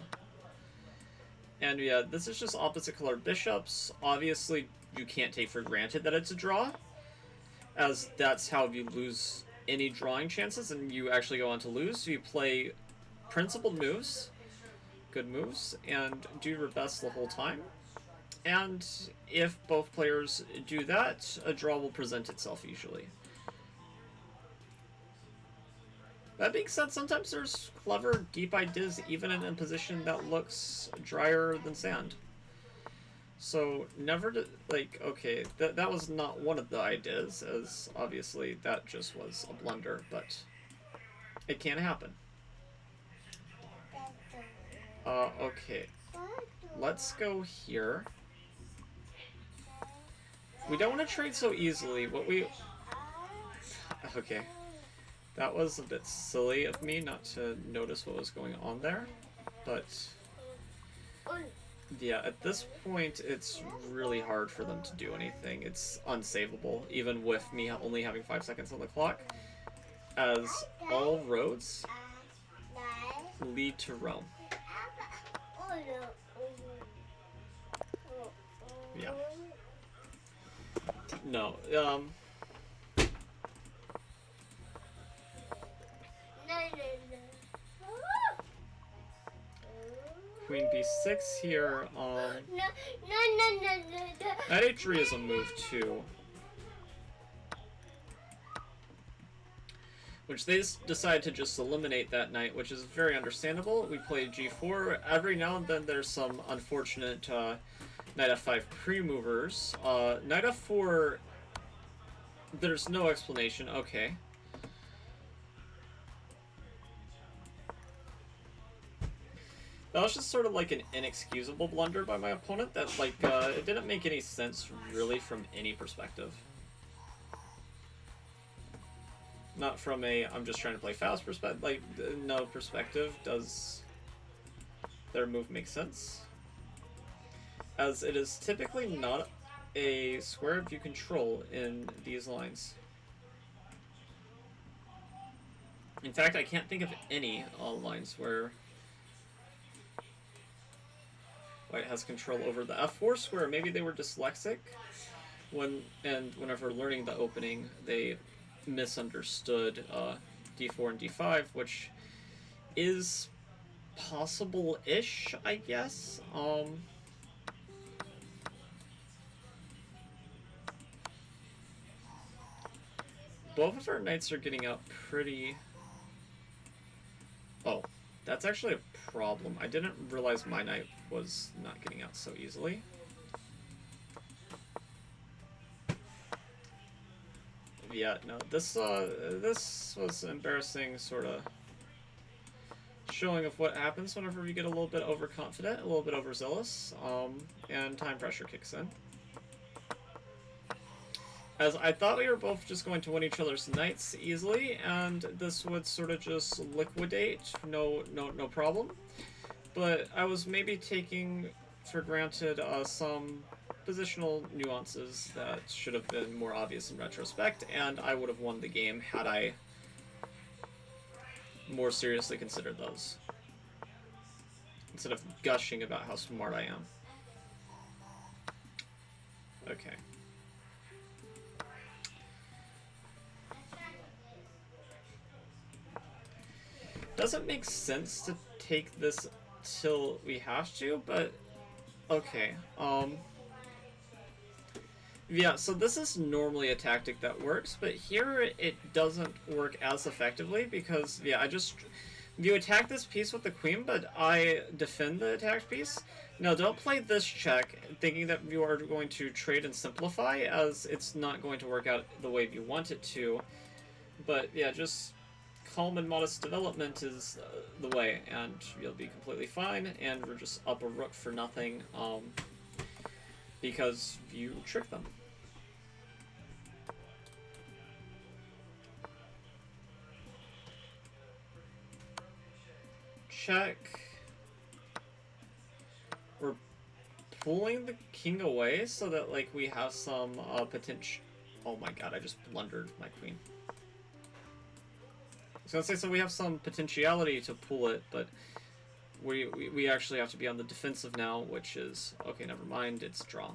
And yeah, this is just opposite colored bishops. Obviously, you can't take for granted that it's a draw, as that's how you lose any drawing chances and you actually go on to lose. So you play principled moves, good moves, and do your best the whole time. And if both players do that, a draw will present itself usually. That being said, sometimes there's clever, deep ideas even in a position that looks drier than sand. So never like, okay, that was not one of the ideas, as obviously that just was a blunder, but it can happen. Okay. Let's go here. We don't want to trade so easily. What we... Okay. That was a bit silly of me not to notice what was going on there. But... yeah, at this point, it's really hard for them to do anything. It's unsavable, even with me only having 5 seconds on the clock. As all roads lead to Rome. Yeah. No, Queen b6 here, Knight h3 is a move too. Which they decide to just eliminate that knight, which is very understandable. We play g4. Every now and then there's some unfortunate knight f5 pre-movers. Knight f4, there's no explanation. Okay. That was just sort of like an inexcusable blunder by my opponent that, like, it didn't make any sense really from any perspective. Not from a, I'm just trying to play fast perspective, like, no perspective does their move make sense. As it is typically not a square view control in these lines. In fact, I can't think of any lines where White has control over the f4 square. Maybe they were dyslexic whenever learning the opening, they misunderstood d4 and d5, which is possible-ish, I guess. Both of our knights are getting out pretty... Oh, that's actually a problem. I didn't realize my knight was not getting out so easily. Yeah, no, this was embarrassing, sort of showing of what happens whenever you get a little bit overconfident, a little bit overzealous, and time pressure kicks in. As I thought we were both just going to win each other's knights easily, and this would sort of just liquidate, no problem. But I was maybe taking for granted some positional nuances that should have been more obvious in retrospect, and I would have won the game had I more seriously considered those, instead of gushing about how smart I am. Okay. Doesn't make sense to take this till we have to, but okay. Yeah, so this is normally a tactic that works, but here it doesn't work as effectively because, yeah, you attack this piece with the queen, but I defend the attacked piece. No, don't play this check thinking that you are going to trade and simplify, as it's not going to work out the way you want it to. But yeah, just calm and modest development is the way, and you'll be completely fine, and we're just up a rook for nothing, because you tricked them. Check. We're pulling the king away so that, like, we have some potential. Oh my god, I just blundered my queen. I was gonna say, so we have some potentiality to pull it, but we actually have to be on the defensive now, which is, okay, never mind, it's draw.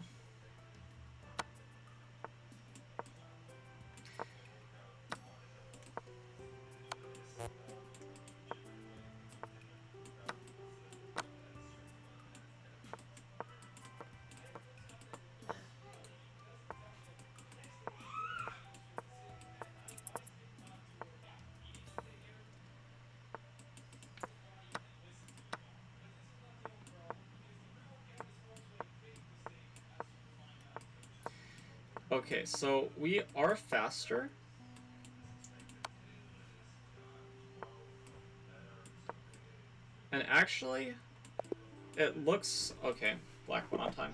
Okay, so we are faster. And actually, it looks... Okay, black one on time.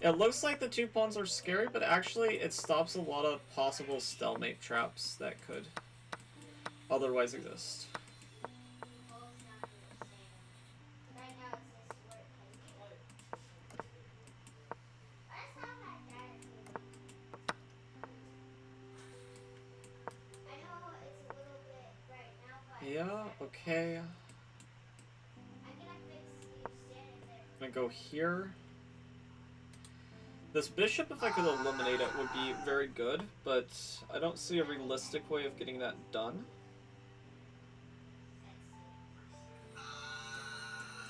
It looks like the 2 pawns are scary, but actually it stops a lot of possible stalemate traps that could otherwise exist. Right now it says work heavy. Let's not like that. I know it's a little bit right now, but Yeah, okay. I'm gonna fix you standing there. I'm gonna go here. This bishop, if I could eliminate it, would be very good, but I don't see a realistic way of getting that done.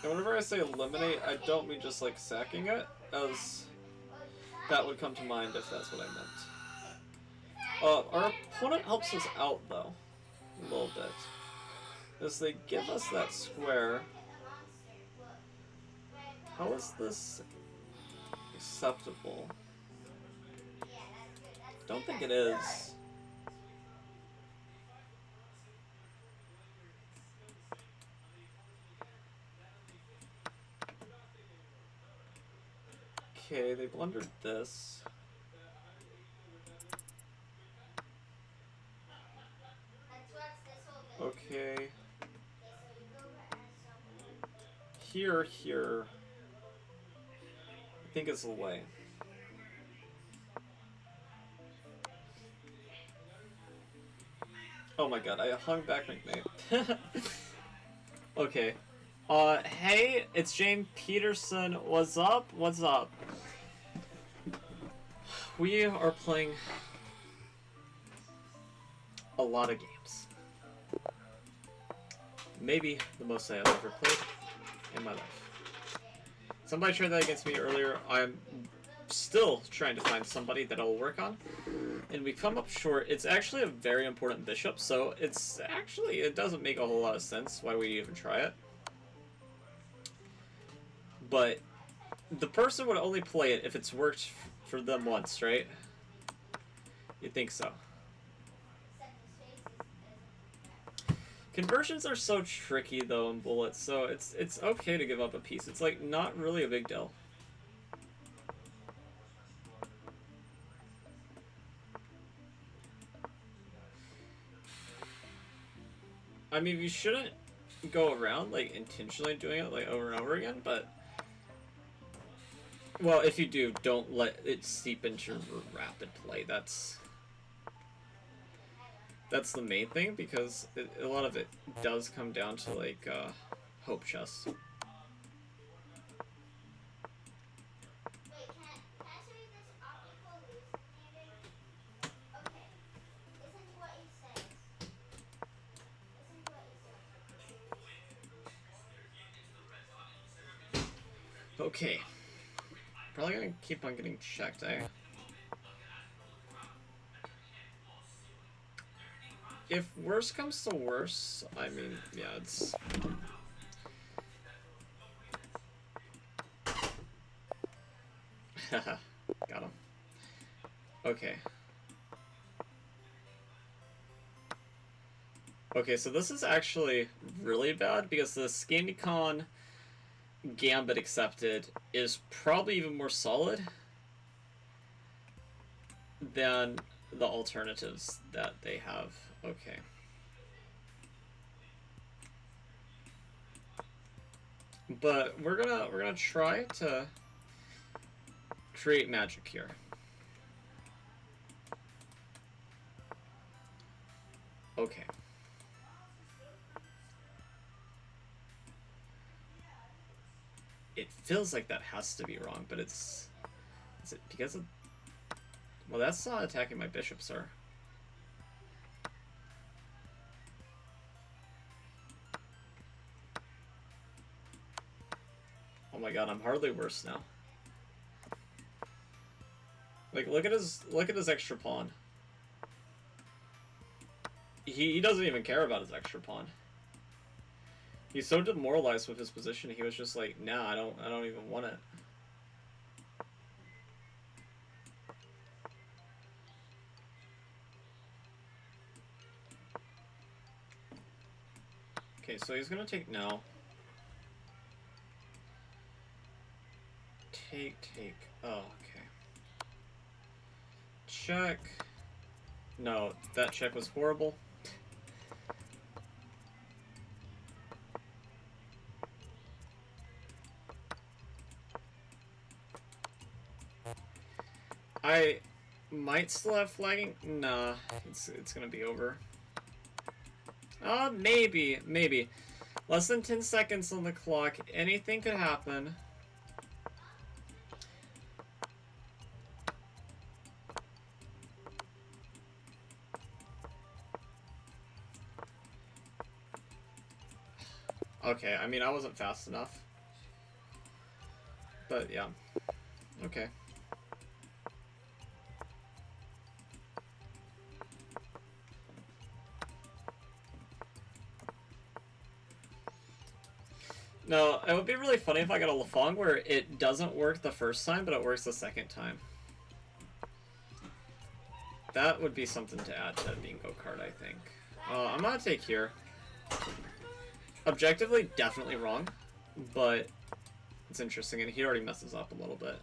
And whenever I say eliminate, I don't mean just like sacking it, as that would come to mind if that's what I meant. Our opponent helps us out though, a little bit. As they give us that square. How is this acceptable? Don't think it is. Okay, they blundered this. Okay. Here. I think it's away. Oh my god, I hung back McNate. Okay. Hey, it's Jane Peterson. What's up? What's up? We are playing a lot of games. Maybe the most I have ever played in my life. Somebody tried that against me earlier. I'm still trying to find somebody that I'll work on. And we come up short. It's actually a very important bishop, so it doesn't make a whole lot of sense why we even try it. But the person would only play it if it's worked for them once, right? You'd think so. Conversions are so tricky though in bullets, so it's okay to give up a piece. It's like not really a big deal. I mean, you shouldn't go around like intentionally doing it like over and over again, but well, if you do, don't let it seep into your rapid play. That's the main thing, because a lot of it does come down to like hope chests. Okay. Probably gonna keep on getting checked, eh? If worse comes to worse, I mean, yeah, it's... Haha, got him. Okay. Okay, so this is actually really bad, because the Scandicon Gambit accepted is probably even more solid than the alternatives that they have. Okay. But we're gonna try to create magic here. Okay. It feels like that has to be wrong, but is it because of... Well, that's not attacking my bishop, sir. Oh my god, I'm hardly worse now. Like, look at his extra pawn. He doesn't even care about his extra pawn. He's so demoralized with his position, he was just like, nah, I don't even want it. Okay, so he's gonna take now. Take. Oh, okay. Check. No, that check was horrible. I might still have flagging. Nah, it's gonna be over. Maybe. Less than 10 seconds on the clock. Anything could happen. Okay, I mean, I wasn't fast enough. But, yeah. Okay. No, it would be really funny if I got a Lafong where it doesn't work the first time, but it works the second time. That would be something to add to Bingo card, I think. I'm gonna take here. Objectively, definitely wrong, but it's interesting, and he already messes up a little bit.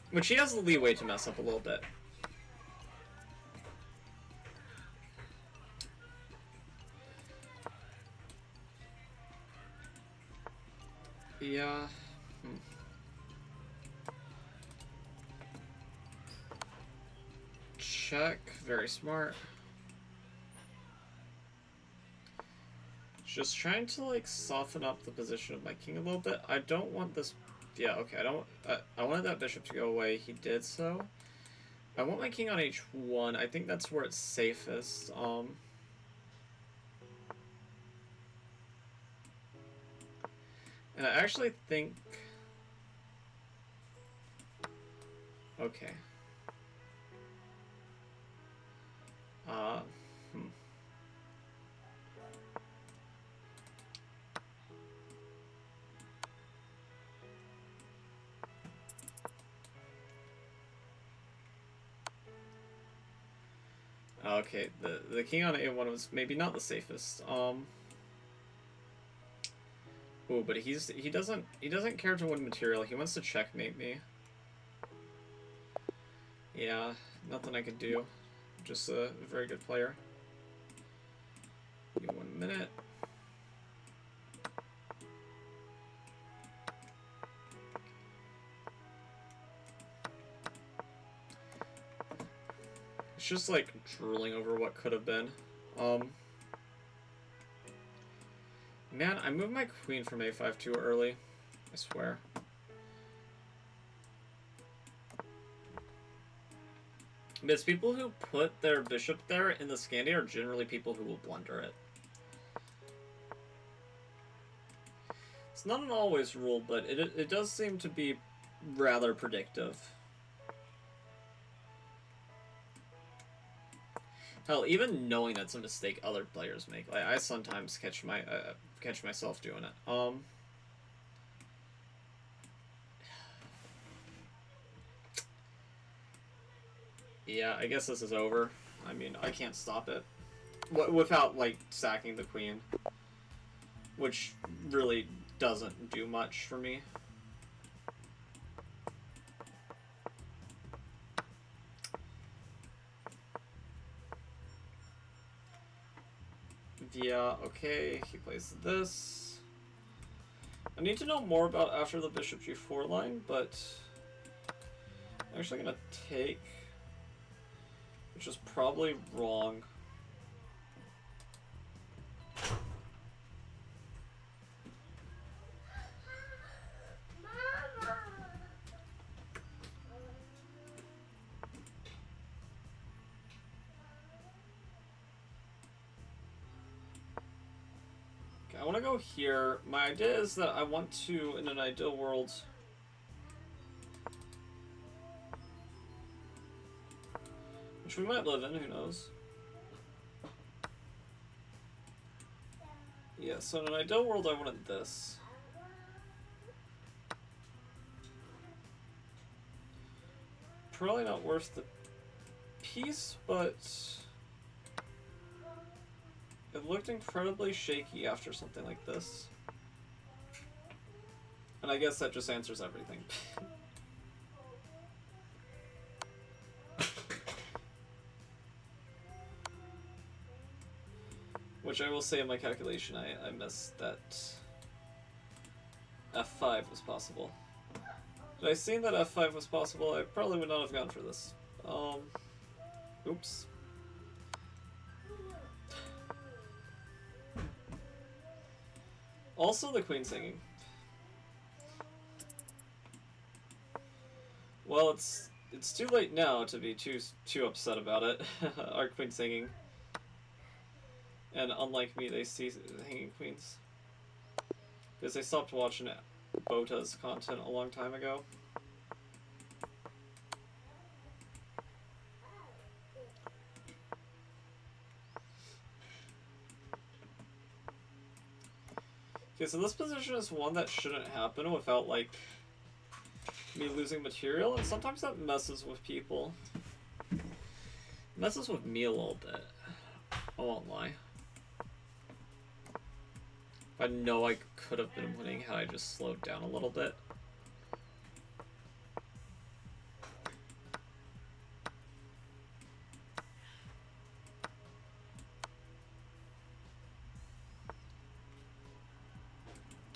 Which he has the leeway to mess up a little bit. Yeah. Check. Very smart. Just trying to, like, soften up the position of my king a little bit. I don't want this... Yeah, okay, I wanted that bishop to go away. He did so. I want my king on h1. I think that's where it's safest. And I actually think... Okay. Okay, the king on a1 was maybe not the safest. Oh, but he doesn't care to win material. He wants to checkmate me. Yeah, nothing I could do. Just a very good player. Give me 1 minute. It's just like drooling over what could have been. Man, I moved my queen from a5 too early. I swear. But it's people who put their bishop there in the Scandi are generally people who will blunder it. It's not an always rule, but it does seem to be rather predictive. Hell, even knowing that's a mistake other players make, like I sometimes catch myself doing it. Yeah, I guess this is over. I mean, I can't stop it without like sacking the queen, which really doesn't do much for me. Yeah, okay, he plays this. I need to know more about after the bishop g4 line, but I'm actually gonna take, which is probably wrong. I want to go here. My idea is that I want to, in an ideal world, which we might live in, who knows. Yeah, so in an ideal world I wanted this. Probably not worth the piece, but it looked incredibly shaky after something like this. And I guess that just answers everything. Which I will say in my calculation, I missed that F5 was possible. Had I seen that F5 was possible, I probably would not have gone for this. Oops. Also the queen singing. Well, it's too late now to be too upset about it. Our queen singing. And unlike me, they see hanging queens. Because they stopped watching Bota's content a long time ago. Okay, so this position is one that shouldn't happen without, like, me losing material, and sometimes that messes with people. It messes with me a little bit. I won't lie. I know I could have been winning had I just slowed down a little bit.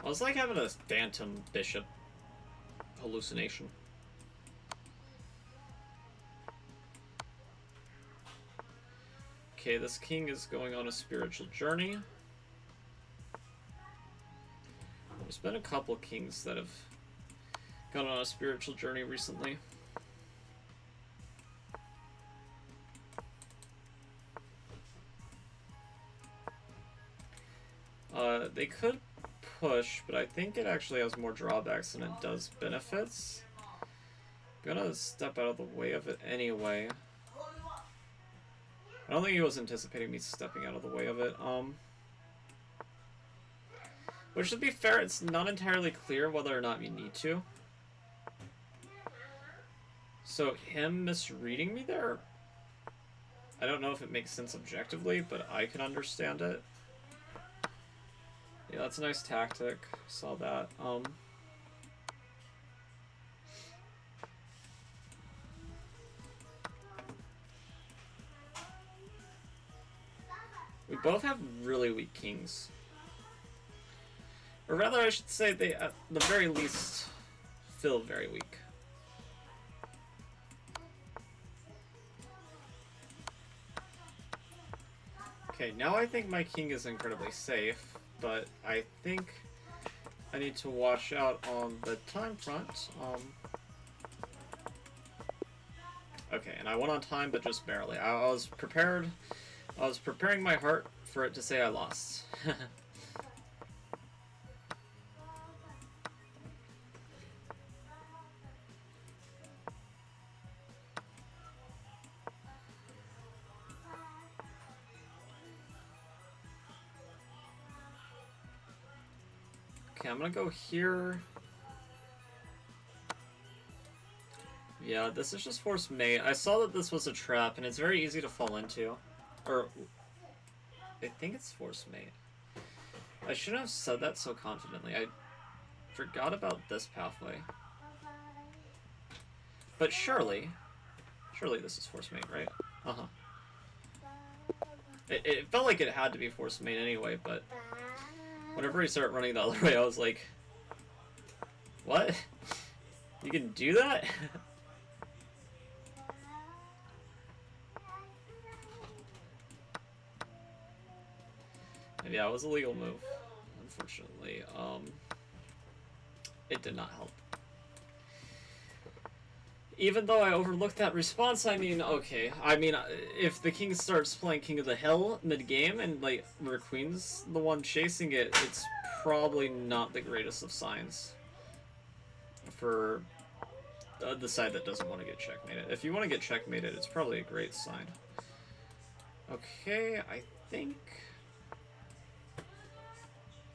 I was like having a phantom bishop hallucination. Okay, this king is going on a spiritual journey. There's been a couple kings that have gone on a spiritual journey recently. They could push, but I think it actually has more drawbacks than it does benefits. I'm gonna step out of the way of it anyway. I don't think he was anticipating me stepping out of the way of it. Which, to be fair, it's not entirely clear whether or not you need to. So him misreading me there, I don't know if it makes sense objectively, but I can understand it. Yeah, that's a nice tactic. Saw that. We both have really weak kings. Or rather, I should say they, at the very least, feel very weak. Okay, now I think my king is incredibly safe, but I think I need to watch out on the time front. Okay, and I went on time, but just barely. I was prepared. I was preparing my heart for it to say I lost. Okay, I'm gonna go here. Yeah, this is just forced mate. I saw that this was a trap, and it's very easy to fall into. Or, I think it's forced mate. I shouldn't have said that so confidently. I forgot about this pathway. But surely this is forced mate, right? Uh-huh. It felt like it had to be forced mate anyway, but whenever he started running the other way, I was like, what? You can do that? And yeah, it was a legal move, unfortunately. It did not help. Even though I overlooked that response, I mean, okay. I mean, if the king starts playing King of the Hill mid-game and, like, where queen's the one chasing it, it's probably not the greatest of signs for the side that doesn't want to get checkmated. If you want to get checkmated, it's probably a great sign. Okay, I think...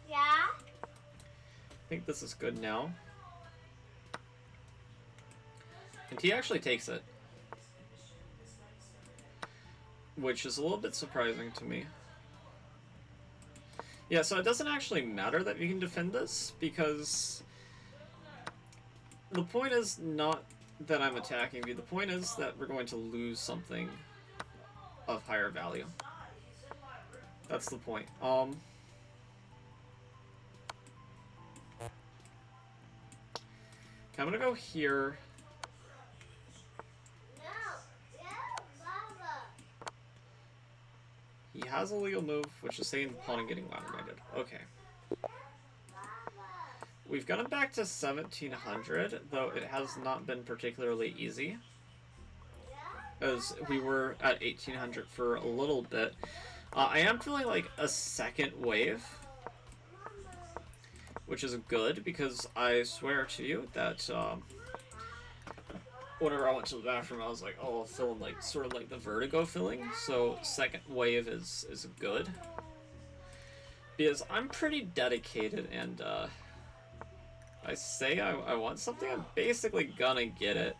Yeah? I think this is good now. And he actually takes it. which is a little bit surprising to me. Yeah, so it doesn't actually matter that you can defend this, because the point is not that I'm attacking you. The point is that we're going to lose something of higher value. That's the point. Okay, I'm gonna go here. He has a legal move, which is saying the pawn and getting ladder-minded. Okay. We've gotten back to 1700, though it has not been particularly easy, as we were at 1800 for a little bit. I am feeling like a second wave, which is good, because I swear to you that whenever I went to the bathroom, I was like, oh, feeling like sort of like the vertigo feeling. So second wave is good, because I'm pretty dedicated, and I say I want something, I'm basically gonna get it.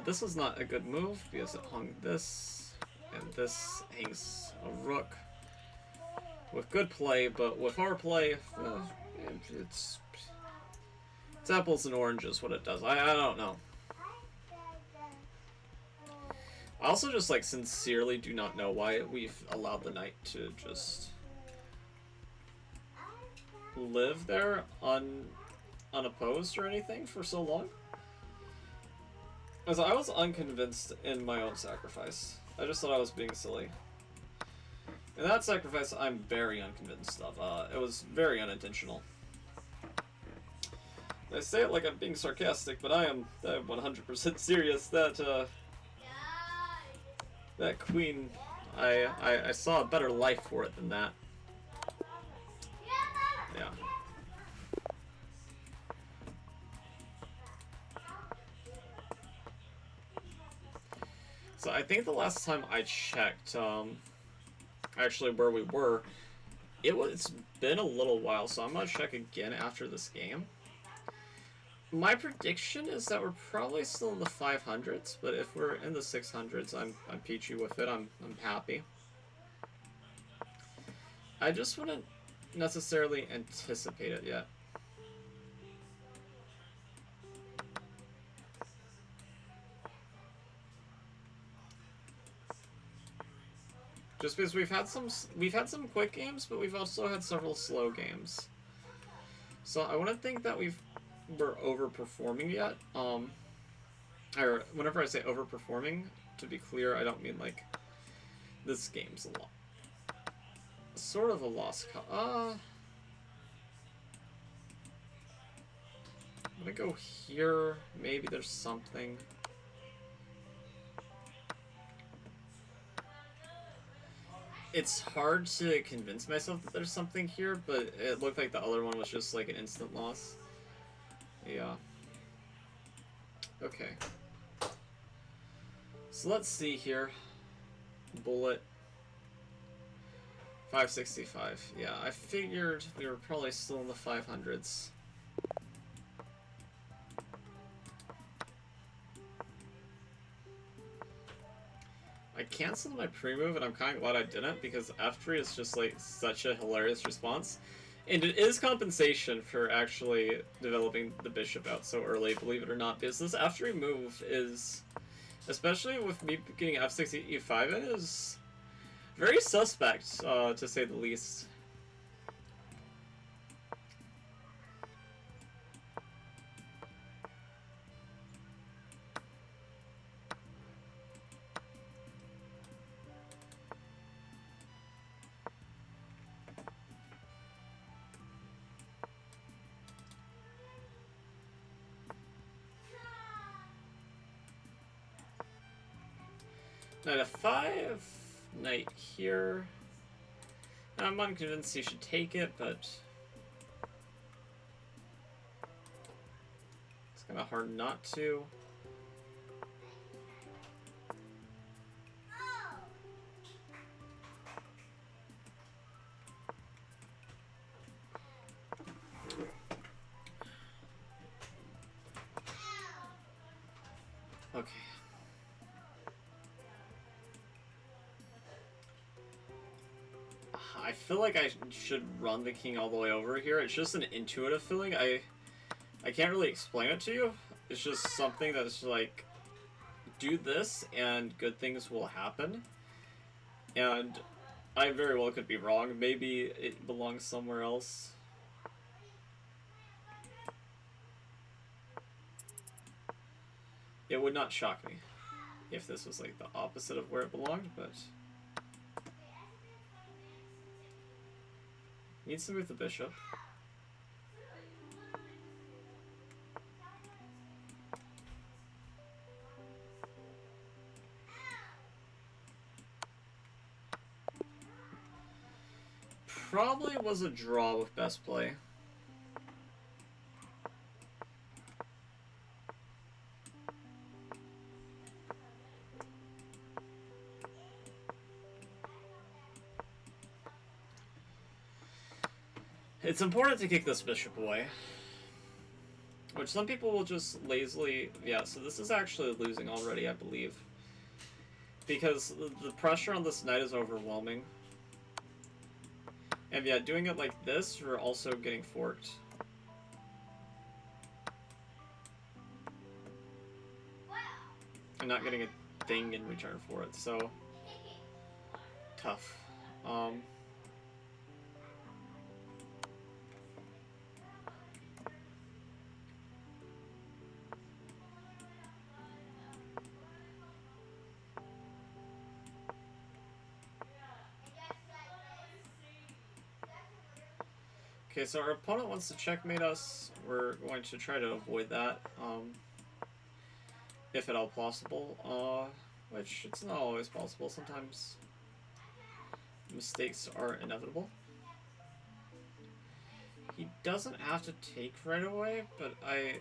This was not a good move, because it hung this, and this hangs a rook. With good play, but with our play, it's apples and oranges what it does. I don't know. I also just like sincerely do not know why we've allowed the knight to just live there unopposed or anything for so long. As I was unconvinced in my own sacrifice. I just thought I was being silly. In that sacrifice, I'm very unconvinced of. It was very unintentional. I say it like I'm being sarcastic, but I'm 100% serious. That queen, I saw a better life for it than that. Yeah. So I think the last time I checked, actually where we were, it's been a little while, so I'm gonna check again after this game. My prediction is that we're probably still in the 500s, but if we're in the 600s, I'm peachy with it. I'm happy. I just wouldn't necessarily anticipate it yet. Just because we've had some quick games, but we've also had several slow games. So I wouldn't think that we're overperforming yet. Or whenever I say overperforming, to be clear, I don't mean like this game's sort of a lost cause. I'm gonna go here. Maybe there's something. It's hard to convince myself that there's something here, but it looked like the other one was just like an instant loss. Yeah. Okay. So let's see here. Bullet. 565. Yeah, I figured we were probably still in the 500s. I canceled my pre-move, and I'm kind of glad I didn't, because F3 is just like such a hilarious response. And it is compensation for actually developing the bishop out so early, believe it or not, because this F3 move is, especially with me getting F6 E5 in, is very suspect, to say the least. Knight F5, knight here. I'm unconvinced he should take it, but it's kind of hard not to. Okay. I feel like I should run the king all the way over here. It's just an intuitive feeling. I can't really explain it to you. It's just something that's like, do this and good things will happen. And I very well could be wrong. Maybe it belongs somewhere else. It would not shock me if this was like the opposite of where it belonged, but needs to move the bishop. Probably was a draw with best play. It's important to kick this bishop away. Which some people will just lazily... Yeah, so this is actually losing already, I believe. Because the pressure on this knight is overwhelming. And yeah, doing it like this, you're also getting forked. And not getting a thing in return for it, so... Tough. Okay, so our opponent wants to checkmate us. We're going to try to avoid that, if at all possible. Which it's not always possible. Sometimes mistakes are inevitable. He doesn't have to take right away, but I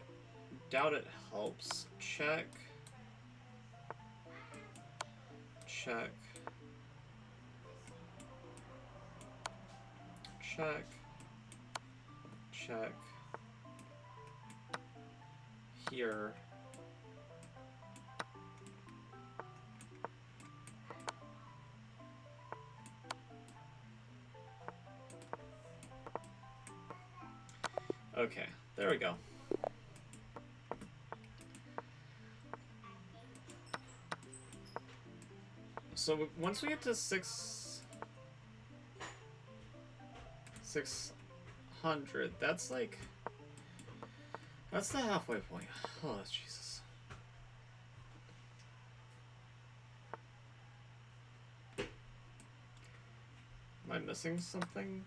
doubt it helps. Check. Check. Check. Check. Here. Okay, there we go. So once we get to 600, that's like, that's the halfway point. Oh, Jesus. Am I missing something?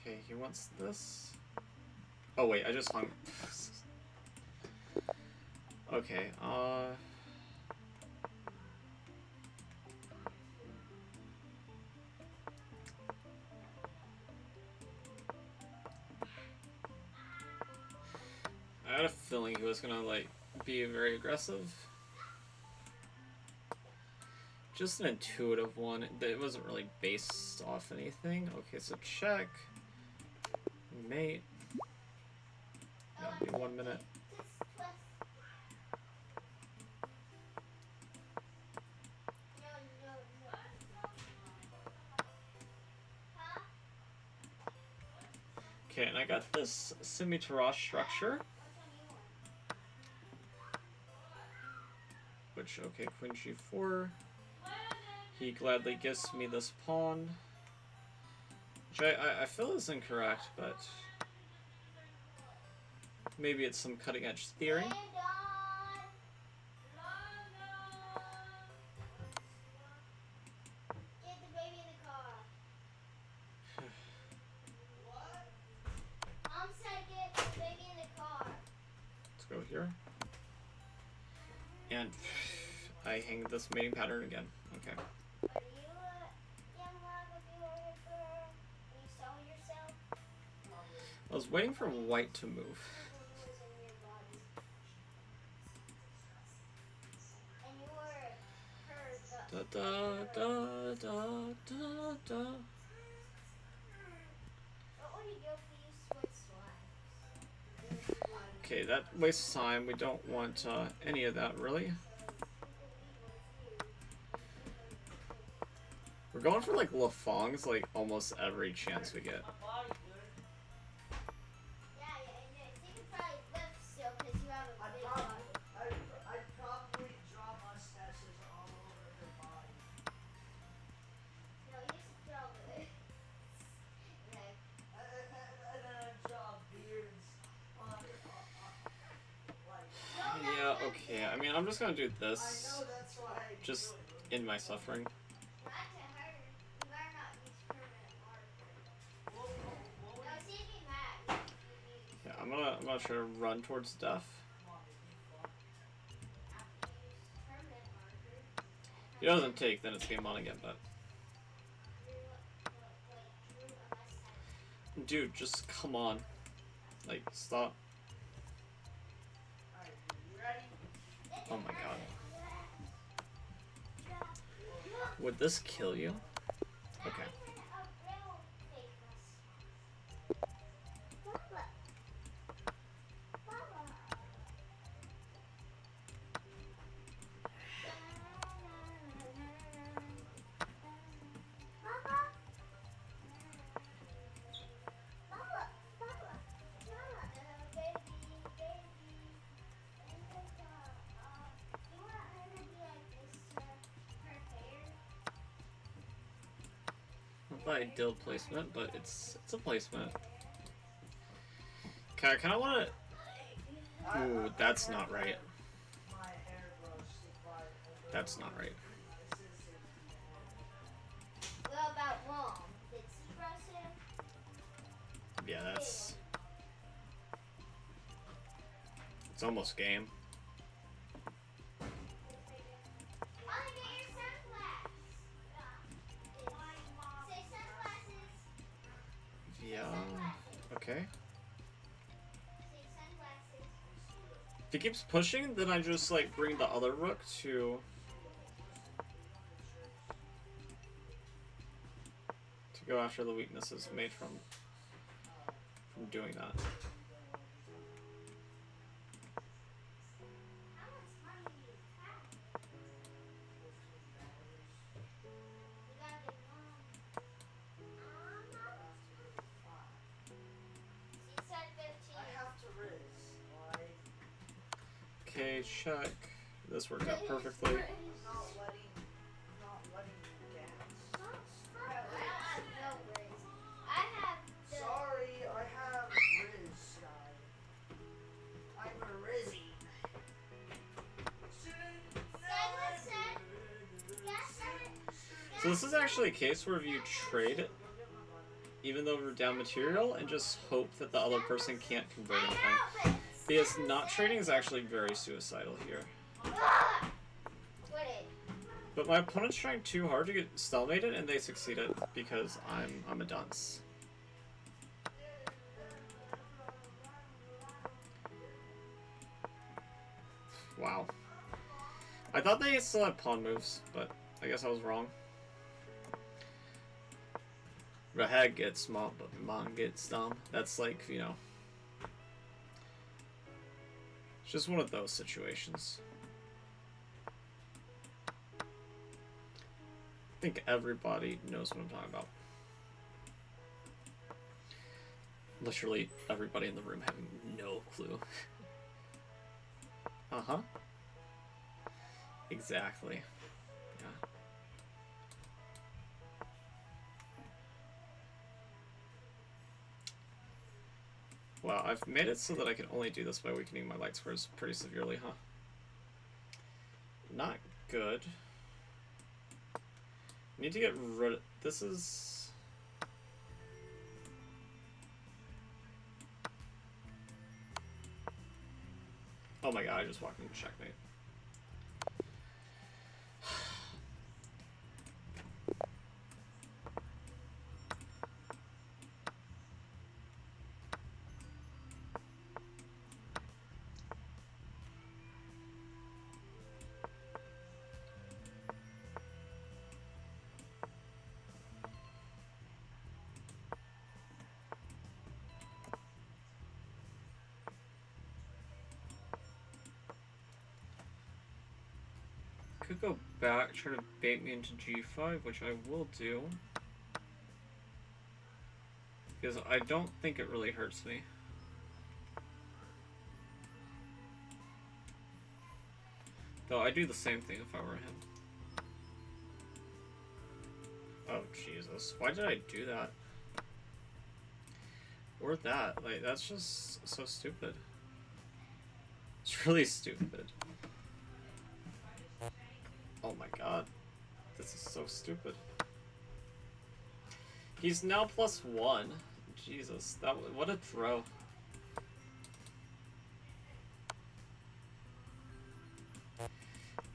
Okay, he wants this. Oh wait, I just hung. Okay, I had a feeling he was gonna like be very aggressive. Just an intuitive one. It wasn't really based off anything. Okay, so check. Mate. That'll be 1 minute. Okay, and I got this semi-Tarrasch structure. Which, okay, Queen G4. He gladly gives me this pawn. Which I feel is incorrect, but maybe it's some cutting-edge theory. Get the baby in the car. Mom said get the baby in the car. Let's go here. And I hang this mating pattern again. Okay. Are you young photographer? Can you sell yourself? I was waiting for white to move. And you were her. Da da da da da da. What would you go for you sword slimes? Okay, that wastes time. We don't want any of that, really. We're going for like Lafongs like almost every chance we get. My body good. Yeah, and you can probably lift still because you have a big body. I'd probably draw mustaches all over her body. No, you just draw the. Like, And then I'd draw beards on like. Yeah, okay. I mean, I'm just gonna do I this. know that's why I Just do it. in my suffering. not to her. You better not use permanent marker. What No, would see if you mad. You use. Yeah, I'm gonna try to run towards death. come on, it'd be fun. After you use permanent marker. If he doesn't take, then it's game on again, but. Dude, just come on. Like, stop. Alright, you ready? Oh my god. Would this kill you? Okay. Not the ideal placement, but it's a placement. Okay, I kind of want to. Ooh, that's not right. My hairbrush supply over That's not right. this is What about mom? Did she brush him? Yeah, that's. It's almost game. Mommy, get your sunglasses. Say sunglasses. Yeah. Okay. Say sunglasses. If he keeps pushing, then I just like bring the other rook to go after the weaknesses made from doing that. How much money do you have? You gotta get mom. She said 15. I have to riz. Why? Okay, check. This worked out perfectly. I'm not letting you dance. I don't have no worries. I have the. Sorry, I have riz, guy. I'm a rizzy. So this is actually a case where if you trade, even though we're down material, and just hope that the other person can't convert anything. Because not trading is actually very suicidal here. But my opponent's trying too hard to get stalemated, and they succeeded because I'm a dunce. Wow. I thought they still had pawn moves, but I guess I was wrong. Rahag gets small, but Mon gets dumb. That's like, you know. It's just one of those situations. I think everybody knows what I'm talking about. Literally everybody in the room having no clue. Uh-huh. Exactly. Yeah. Wow, I've made it so that I can only do this by weakening my light squares pretty severely, huh? Not good. Need to get rid of... This is... Oh my god, I just walked into checkmate. could go back, try to bait me into g5, which I will do. Because I don't think it really hurts me. Though I do the same thing if I were him. Oh, Jesus. Why did I do that? Or that. Like, that's just so stupid. It's really stupid. Oh my god. This is so stupid. He's now +1. Jesus, what a throw.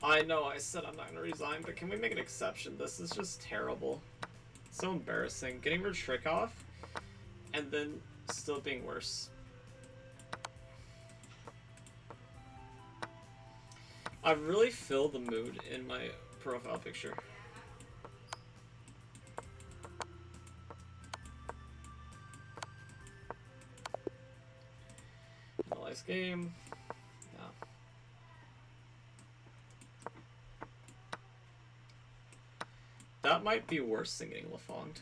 I know, I said I'm not gonna resign, but can we make an exception? This is just terrible. So embarrassing. Getting her trick off, and then still being worse. I really feel the mood in my profile picture. Analyze game. Yeah. That might be worse than getting Lafonged.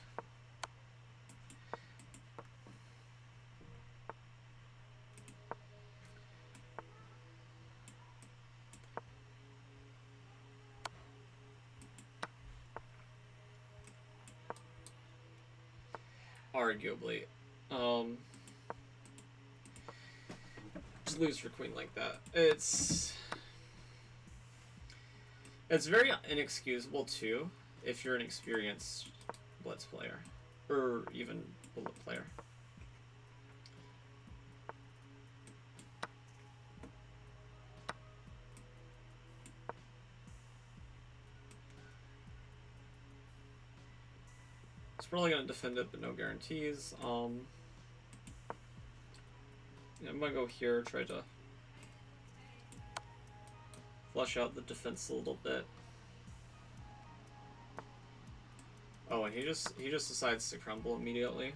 Arguably. Just lose for queen like that. It's very inexcusable too if you're an experienced Blitz player. Or even Bullet player. It's probably gonna defend it, but no guarantees. Yeah, I'm gonna go here, try to flush out the defense a little bit. Oh, and he just decides to crumble immediately.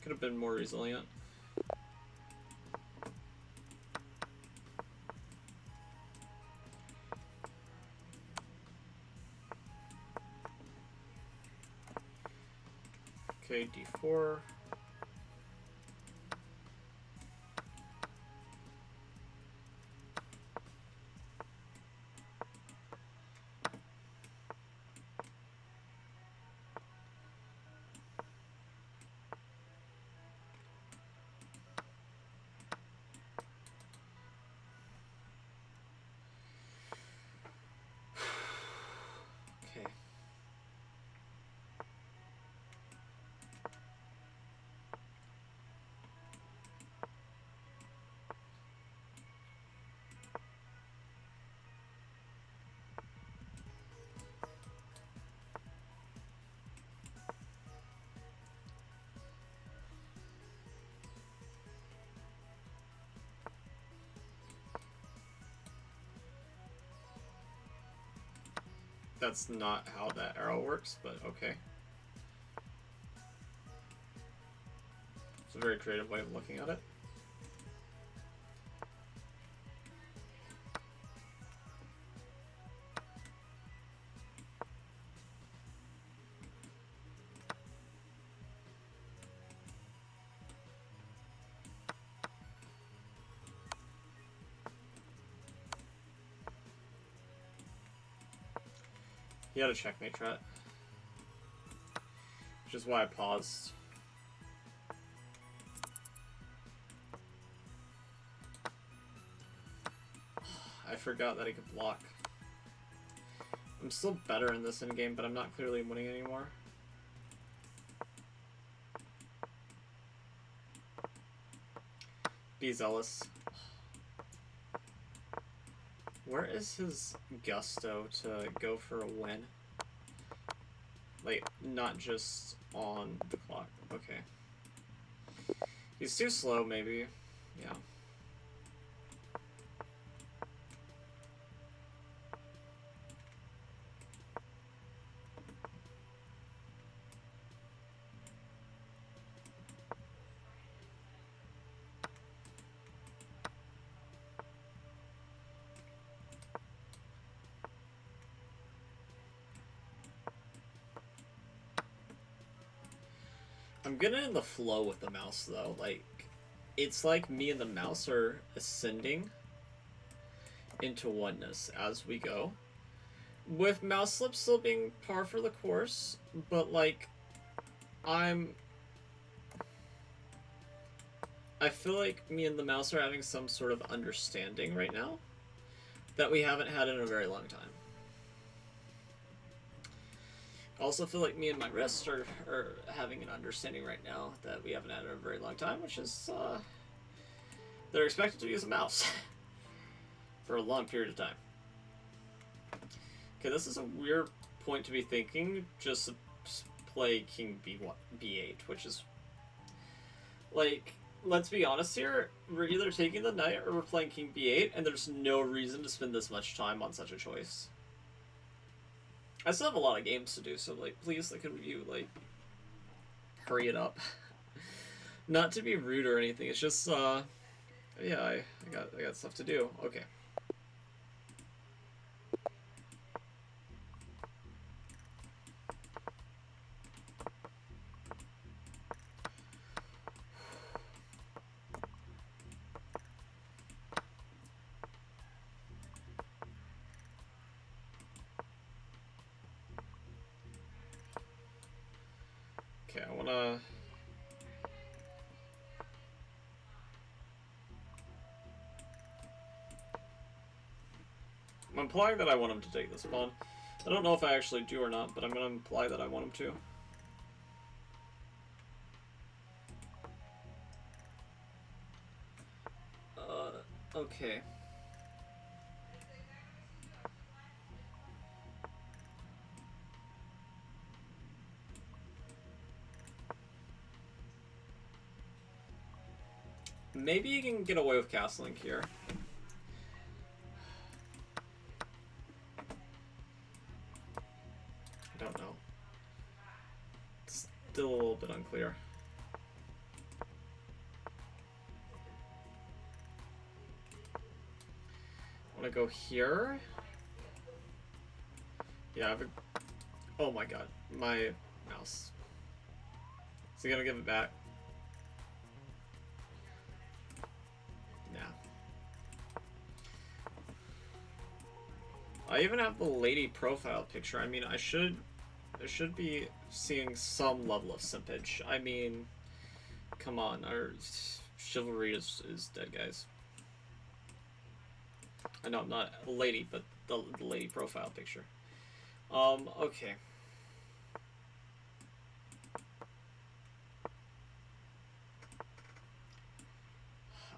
Could have been more resilient. Okay, d4. Okay. That's not how that arrow works, but okay. It's a very creative way of looking at it. He had a checkmate threat, which is why I paused. I forgot that he could block. I'm still better in this endgame, but I'm not clearly winning anymore. Be zealous. Where is his gusto to go for a win? Like, not just on the clock. Okay. He's too slow, maybe. Yeah. I'm getting in the flow with the mouse though. Like, it's like me and the mouse are ascending into oneness as we go. With mouse slip still being par for the course, but like, I feel like me and the mouse are having some sort of understanding right now that we haven't had in a very long time. I also feel like me and my wrists are having an understanding right now that we haven't had in a very long time, which is, they're expected to use a mouse for a long period of time. Okay, this is a weird point to be thinking, just to play King B8, which is, like, let's be honest here, we're either taking the knight or we're playing King B8, and there's no reason to spend this much time on such a choice. I still have a lot of games to do, so, like, please, like, could you, like, hurry it up? Not to be rude or anything, it's just, yeah, I got stuff to do. Okay. Okay, I wanna... I'm implying that I want him to take this pawn. I don't know if I actually do or not, but I'm gonna imply that I want him to. Okay. Maybe you can get away with castling here. I don't know. It's still a little bit unclear. I want to go here. Yeah, I have a... Oh my god, my mouse. Is he gonna give it back? Nah. I even have the lady profile picture. I mean, I should be seeing some level of simpage. I mean, come on, our chivalry is dead, guys. I know I'm not a lady, but the lady profile picture. Okay.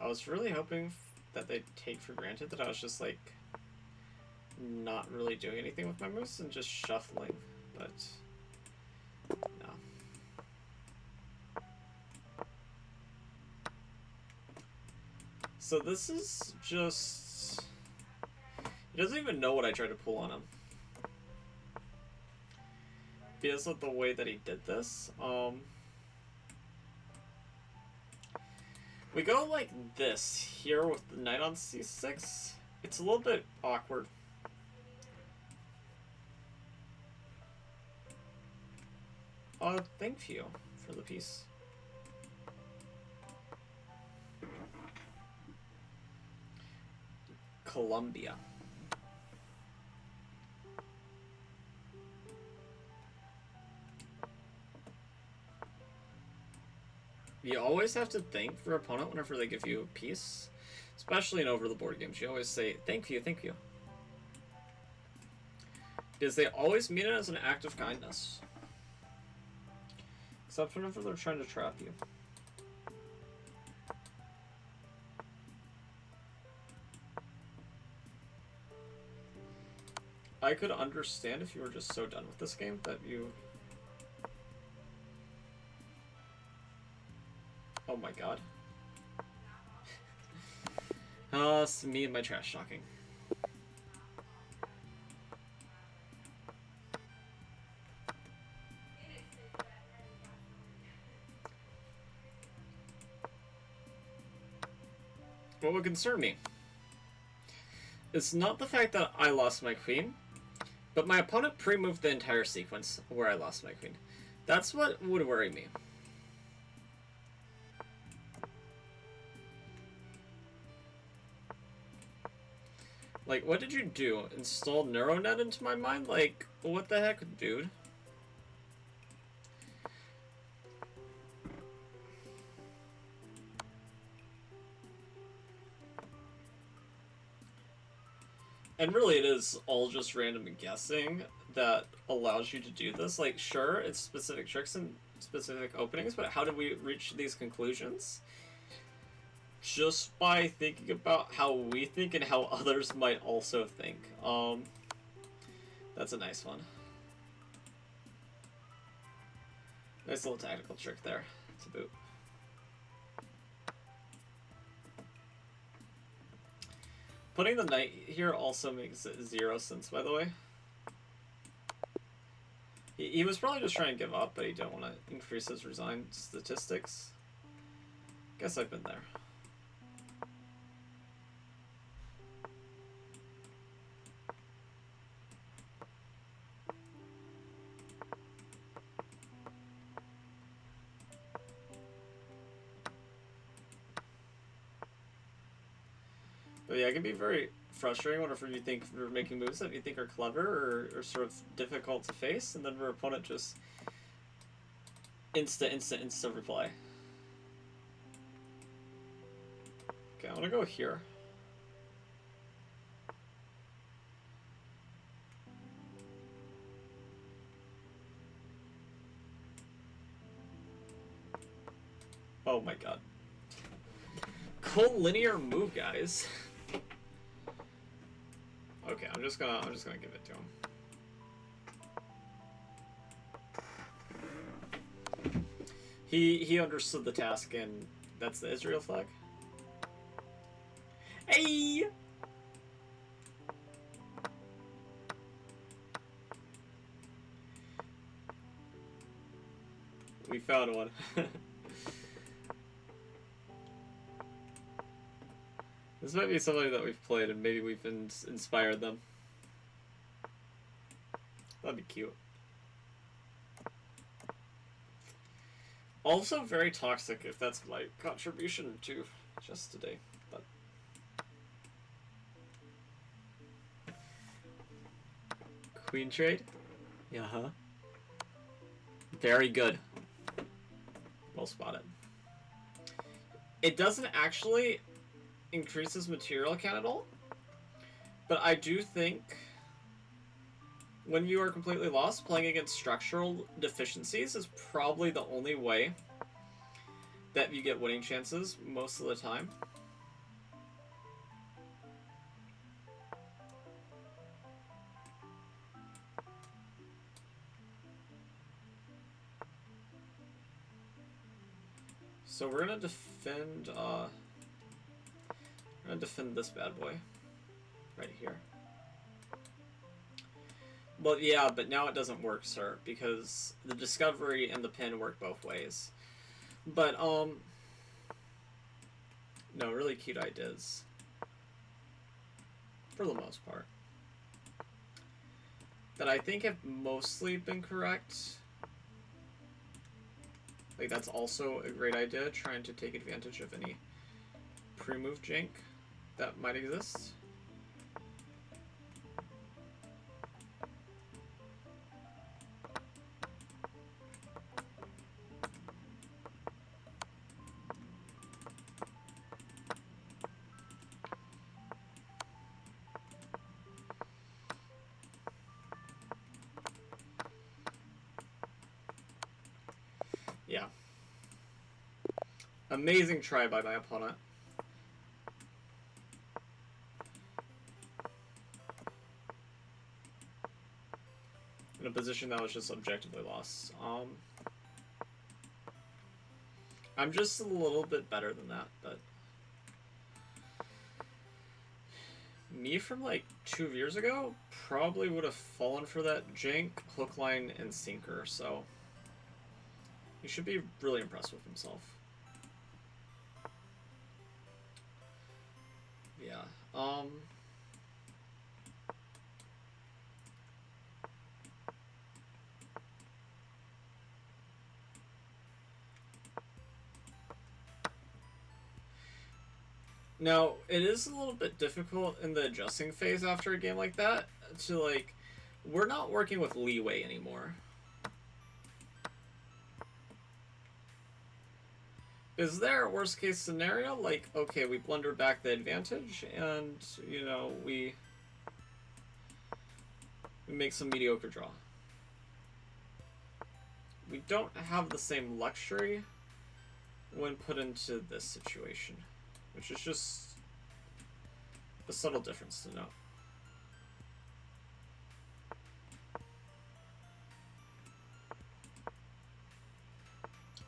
I was really hoping that they'd take for granted that I was just, like, not really doing anything with my moves and just shuffling, but no. So this is just... He doesn't even know what I tried to pull on him. Because of the way that he did this, we go like this here with the knight on c6. It's a little bit awkward. Thank you for the piece. Colombia. You always have to thank your opponent whenever they give you a piece, especially in over the board games. You always say, thank you, thank you. Because they always mean it as an act of kindness. Except whenever they're trying to trap you. I could understand if you were just so done with this game that you... Oh my god. It's me and my trash talking. What would concern me? It's not the fact that I lost my queen, but my opponent pre-moved the entire sequence where I lost my queen. That's what would worry me. Like, what did you do? Install NeuroNet into my mind? Like, what the heck, dude? And really, it is all just random guessing that allows you to do this. Like, sure, it's specific tricks and specific openings, but how did we reach these conclusions? Just by thinking about how we think and how others might also think. That's a nice one. Nice little tactical trick there to boot. Putting the knight here also makes it 0 sense, by the way. He was probably just trying to give up, but he didn't want to increase his resign statistics. Guess I've been there. But yeah, it can be very frustrating whenever you think we're making moves that you think are clever or sort of difficult to face, and then our opponent just insta reply. Okay, I want to go here. Oh my god. Collinear move, guys. Okay, I'm just gonna give it to him. He understood the task, and that's the Israel flag. Hey! We found one. This might be somebody that we've played, and maybe we've inspired them. That'd be cute. Also very toxic, if that's my contribution to just today. But queen trade? Yeah, huh? Very good. Well spotted. It doesn't actually increase his material count at all, but I do think when you are completely lost, playing against structural deficiencies is probably the only way that you get winning chances most of the time. So we're gonna defend this bad boy right here. Well, yeah, but now it doesn't work, sir, because the discovery and the pin work both ways. But, no, really cute ideas. For the most part. That I think have mostly been correct. Like, that's also a great idea, trying to take advantage of any pre-move jank that might exist. Yeah. Amazing try by my opponent. In a position that was just objectively lost. I'm just a little bit better than that, but me from like 2 years ago probably would have fallen for that jank, hook, line, and sinker, so he should be really impressed with himself. Yeah. Now, it is a little bit difficult in the adjusting phase after a game like that to, like, we're not working with leeway anymore. Is there a worst case scenario? Like, okay, we blunder back the advantage and, you know, we make some mediocre draw. We don't have the same luxury when put into this situation, which is just a subtle difference to note.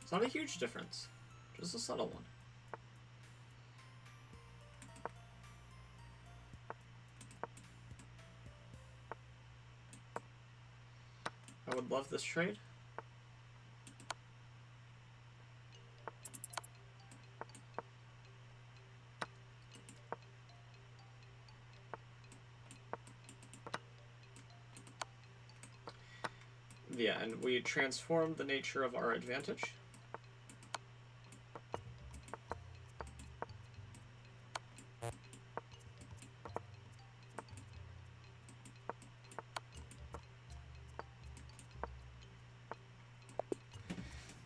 It's not a huge difference, just a subtle one. I would love this trade. Yeah, and we transform the nature of our advantage.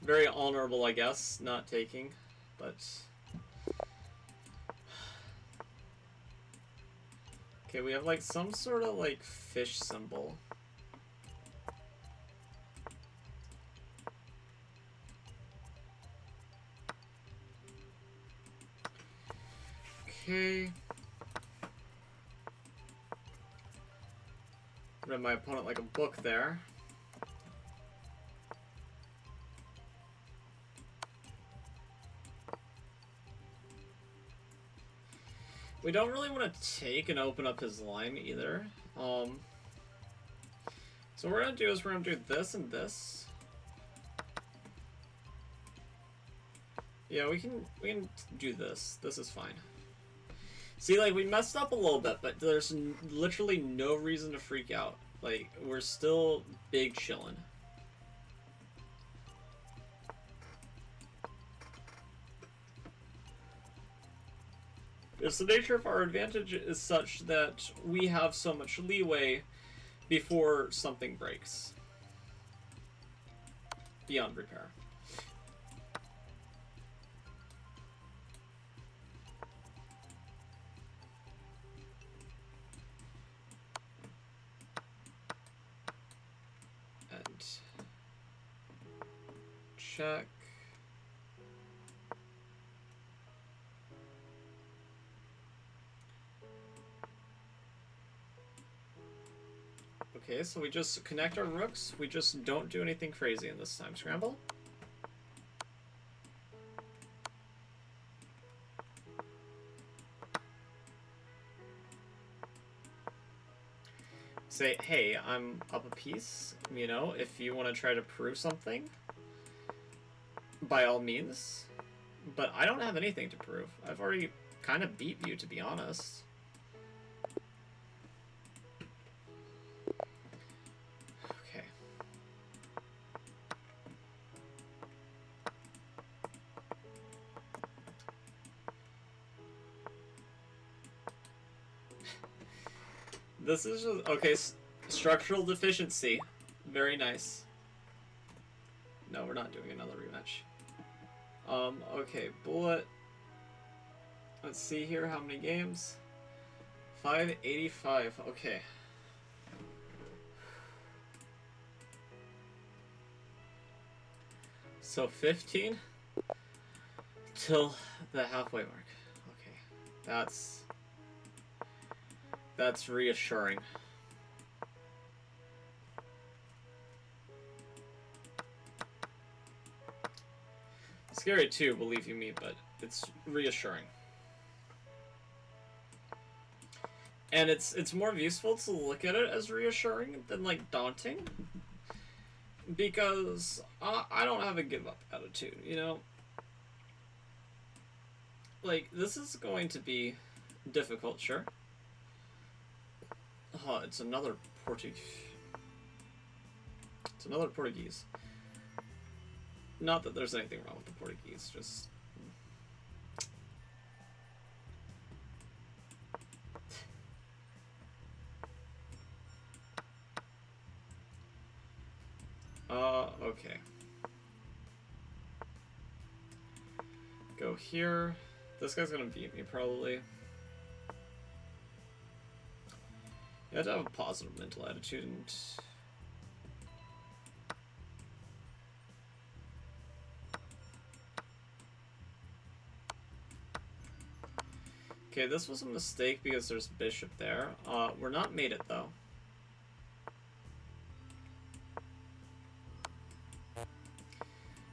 Very honorable, I guess, not taking, but... Okay, we have like some sort of like fish symbol. Okay. Read my opponent like a book there. We don't really want to take and open up his line either. So what we're gonna do is we're gonna do this and this. Yeah, we can do this. This is fine. See, like, we messed up a little bit, but there's literally no reason to freak out. Like, we're still big chillin'. It's the nature of our advantage is such that we have so much leeway before something breaks. Beyond repair. And check. Okay, so we just connect our rooks. We just don't do anything crazy in this time scramble. Say, hey, I'm up a piece, you know, if you want to try to prove something, by all means. But I don't have anything to prove. I've already kind of beat you, to be honest. Okay. This is just, okay, structural deficiency. Very nice. No, we're not doing another rematch. Okay, bullet. Let's see here, how many games? 585, okay. So 15 till the halfway mark. Okay, that's reassuring. Scary too, believe you me, but it's reassuring. And it's more useful to look at it as reassuring than like daunting. Because I don't have a give up attitude, you know? Like, this is going to be difficult, sure. Oh, it's another Portuguese. It's another Portuguese. Not that there's anything wrong with the Portuguese, just... Okay. Go here. This guy's gonna beat me, probably. You have to have a positive mental attitude and... Okay, this was a mistake because there's bishop there. We're not mated, though.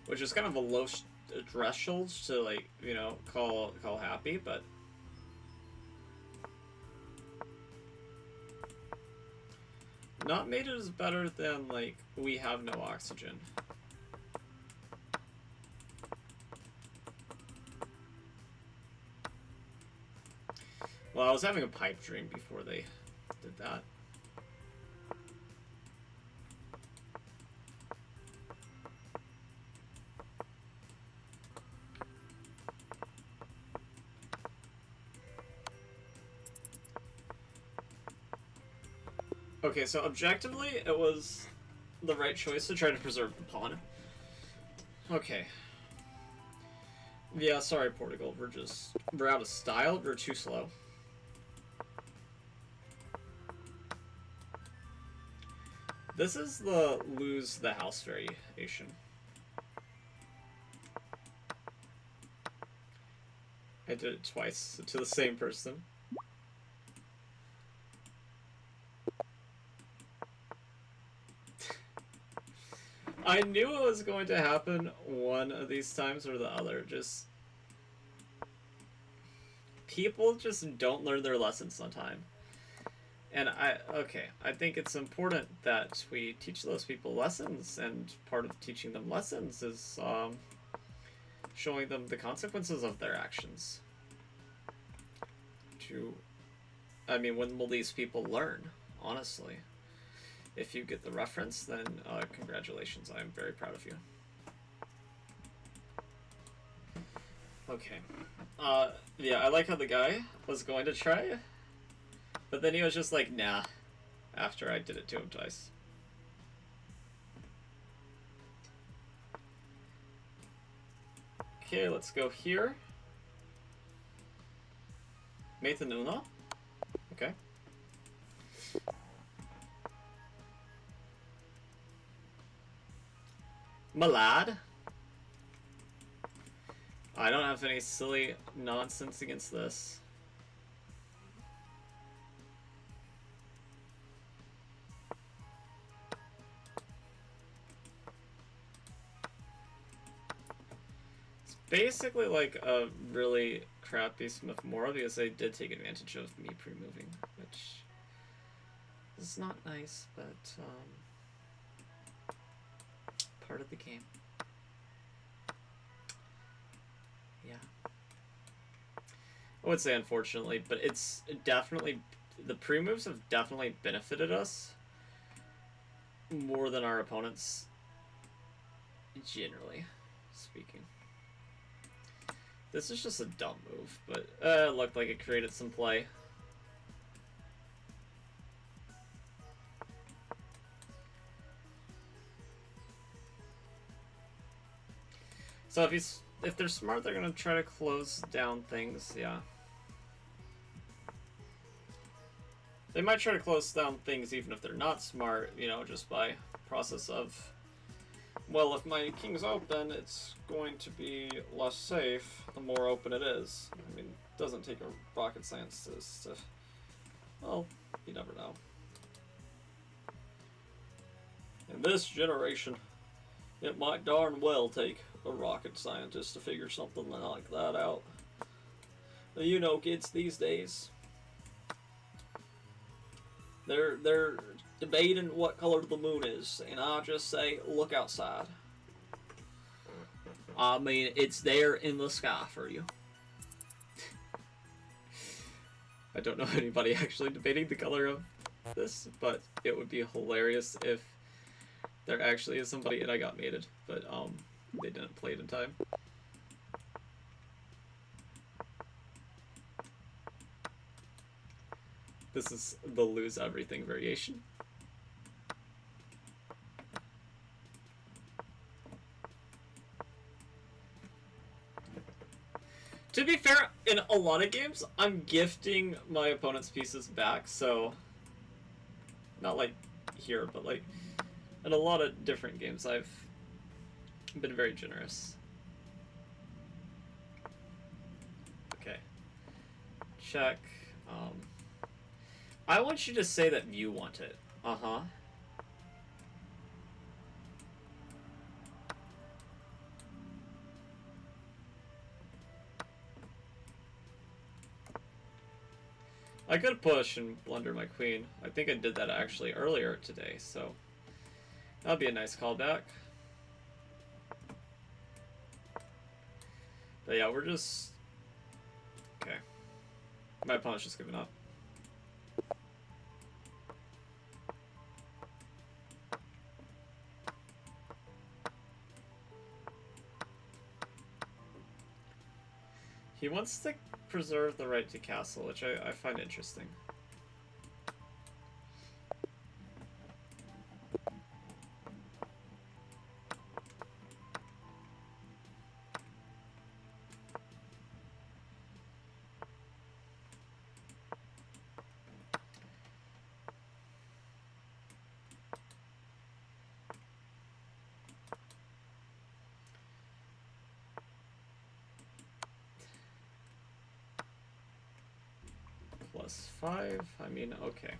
Which is kind of a low threshold to, like, you know, call happy, but... Not mated is better than, like, we have no oxygen. Well, I was having a pipe dream before they did that. Okay, so objectively, it was the right choice to try to preserve the pawn. Okay. Yeah, sorry, Portugal. We're out of style. We're too slow. This is the lose the house variation. I did it twice to the same person. I knew it was going to happen one of these times or the other. Just... People just don't learn their lessons on time. And I think it's important that we teach those people lessons, and part of teaching them lessons is showing them the consequences of their actions. I mean, when will these people learn, honestly? If you get the reference, then congratulations, I am very proud of you. Okay. Yeah, I like how the guy was going to try, but then he was just like, nah, after I did it to him twice. Okay, let's go here. Nathan Uno. Okay. Malad. I don't have any silly nonsense against this. It's basically like a really crappy Smith Mora because they did take advantage of me pre-moving, which is not nice, but part of the game. Yeah. I would say unfortunately, but it's definitely... The pre-moves have definitely benefited us more than our opponents, generally speaking. This is just a dumb move, but it looked like it created some play. So if they're smart, they're gonna try to close down things, yeah. They might try to close down things even if they're not smart, you know, just by process of, well, if my king's open, it's going to be less safe the more open it is. I mean, it doesn't take a rocket scientist to, well, you never know. In this generation, it might darn well take a rocket scientist to figure something like that out. You know, kids these days, they're debating what color the moon is, and I just say, look outside. I mean, it's there in the sky for you. I don't know anybody actually debating the color of this, but it would be hilarious if there actually is somebody, and I got mated, but they didn't play it in time. This is the lose everything variation. in a lot of games, I'm gifting my opponent's pieces back, so not like here, but like in a lot of different games, I've been very generous. Okay. Check. I want you to say that you want it. Uh-huh. I could push and blunder my queen. I think I did that actually earlier today, so that'll be a nice callback. But yeah, we're just... Okay. My opponent's just giving up. He wants to preserve the right to castle, which I find interesting. +5, I mean, okay.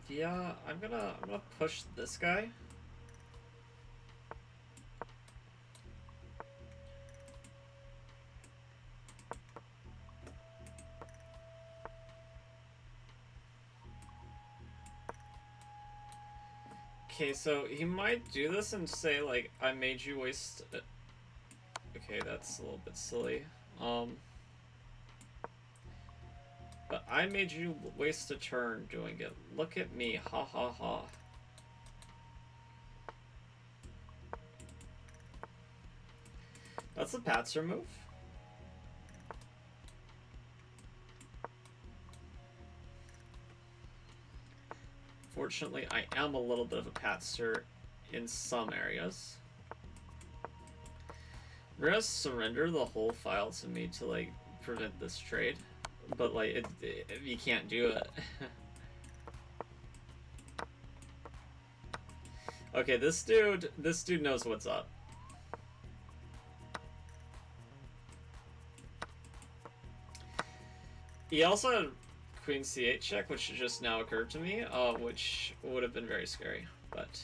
Yeah, I'm gonna push this guy. Okay, so he might do this and say, like, I made you waste... Okay, that's a little bit silly. But I made you waste a turn doing it. Look at me, ha ha ha. That's a Patzer move. Fortunately, I am a little bit of a Patzer in some areas. We're gonna surrender the whole file to me to, like, prevent this trade. But, like, you can't do it. Okay, this dude knows what's up. He also had Queen C8 check, which just now occurred to me, which would have been very scary, but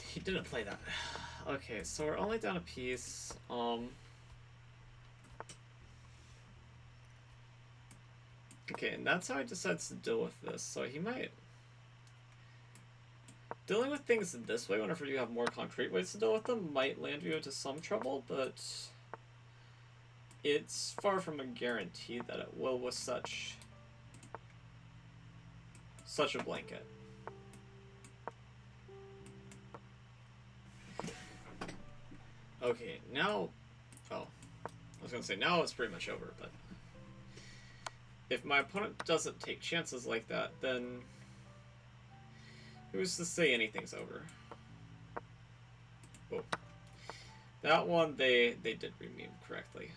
he didn't play that. Okay, so we're only down a piece. Okay, and that's how he decides to deal with this. So he might... Dealing with things this way, whenever you have more concrete ways to deal with them, might land you into some trouble, but it's far from a guarantee that it will with such a blanket. Okay, now... Oh. I was gonna say, now it's pretty much over, but... If my opponent doesn't take chances like that, then... Who's to say anything's over? Oh. That one, they did rememe correctly.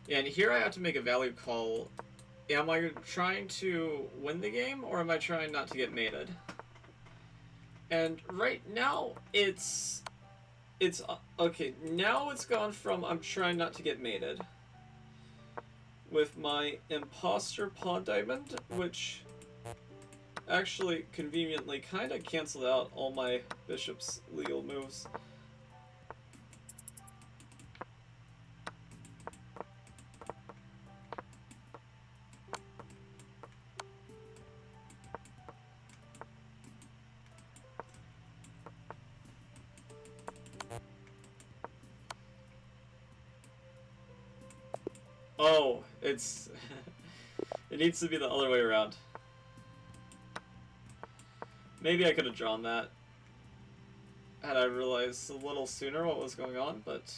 Yeah, and here I have to make a value call. Am I trying to win the game, or am I trying not to get mated? And right now, it's okay, now it's gone from I'm trying not to get mated with my imposter pawn diamond, which actually conveniently kind of canceled out all my bishop's legal moves. Oh, it's... it needs to be the other way around. Maybe I could have drawn that. had I realized a little sooner what was going on, but...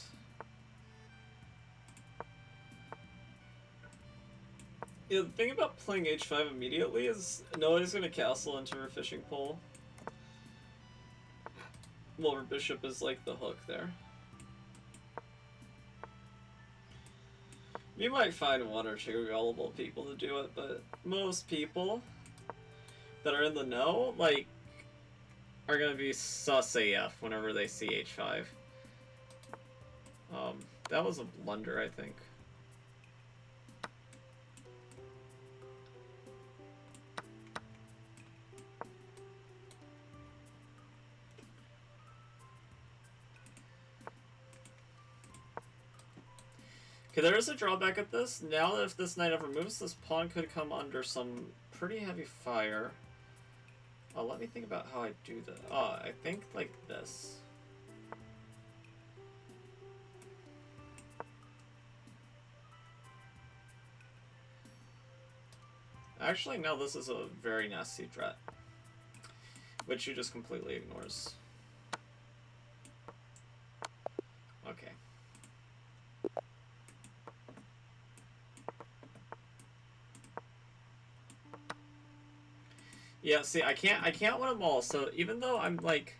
Yeah, the thing about playing h5 immediately is nobody's going to castle into her fishing pole. Well, her bishop is like the hook there. You might find one or two gullible people to do it, but most people that are in the know, like, are gonna be sus AF whenever they see h5. That was a blunder, I think. Okay, there is a drawback at this. Now that if this knight ever moves, this pawn could come under some pretty heavy fire. Let me think about how I do that. I think like this. Actually, no, this is a very nasty threat, which she just completely ignores. Okay. Yeah, see, I can't win them all, so even though I'm, like,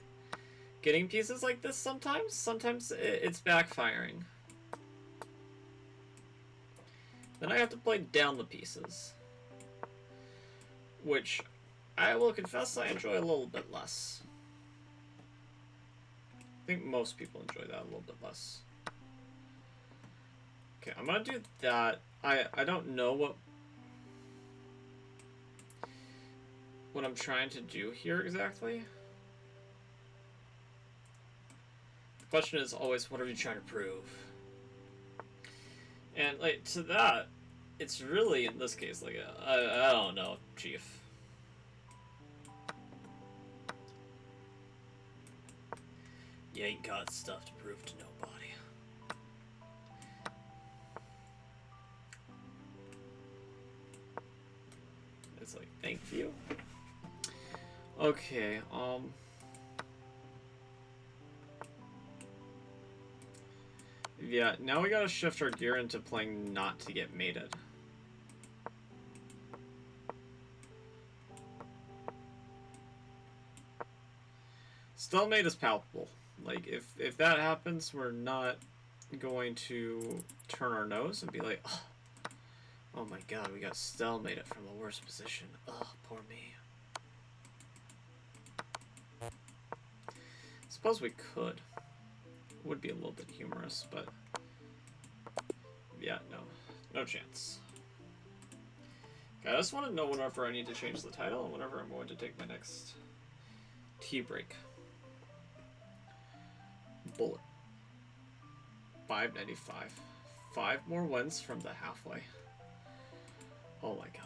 getting pieces like this sometimes it's backfiring. Then I have to play down the pieces. Which, I will confess, I enjoy a little bit less. I think most people enjoy that a little bit less. Okay, I'm gonna do that. I don't know what I'm trying to do here exactly. The question is always, what are you trying to prove? And like to that, it's really in this case like I don't know, Chief. You ain't got stuff to prove to nobody. It's like, thank you. Okay, yeah, now we gotta shift our gear into playing not to get mated. Stalemate is palpable. Like, if that happens, we're not going to turn our nose and be like, oh my god, we got stalemated from a worse position. Oh, poor me. Suppose we could. Would be a little bit humorous, but yeah, no chance. Okay, I just want to know whenever I need to change the title and whenever I'm going to take my next tea break. Bullet. 595. 5 more wins from the halfway. Oh my god.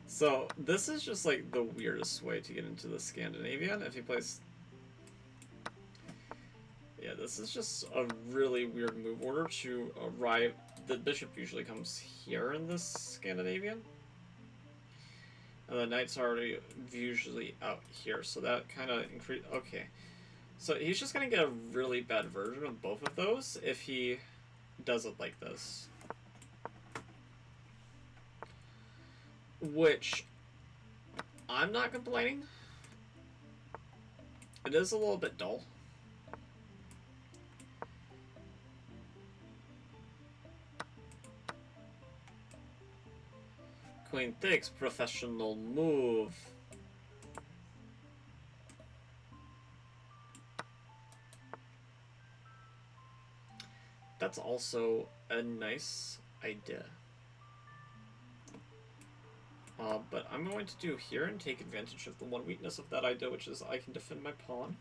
So, this is just like the weirdest way to get into the Scandinavian if he plays... Yeah, this is just a really weird move order to arrive... The bishop usually comes here in this Scandinavian. And the knight's already usually out here, so that kind of increase... Okay. So he's just going to get a really bad version of both of those if he does it like this. Which, I'm not complaining. It is a little bit dull. Queen takes, professional move. That's also a nice idea. But I'm going to do here and take advantage of the one weakness of that idea, which is I can defend my pawn.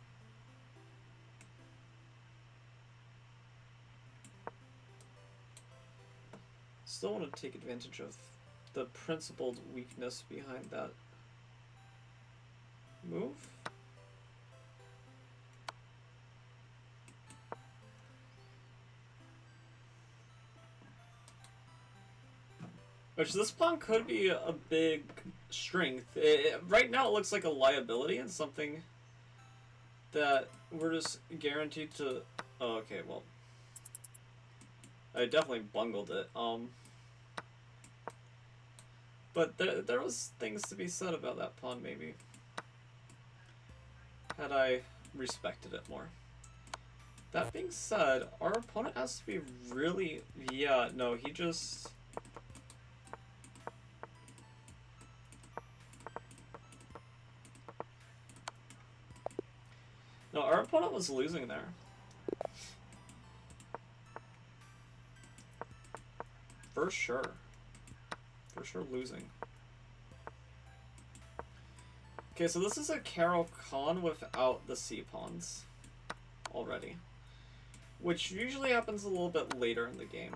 Still want to take advantage of the principled weakness behind that move. Which this pawn could be a big strength. Right now it looks like a liability and something that we're just guaranteed to... Oh, okay, well... I definitely bungled it. But there was things to be said about that pawn, maybe. Had I respected it more. That being said, our opponent has to be really... Yeah, no, he just... No, our opponent was losing there. For sure. For sure losing. Okay, so this is a Carol Khan without the C-pawns already. Which usually happens a little bit later in the game.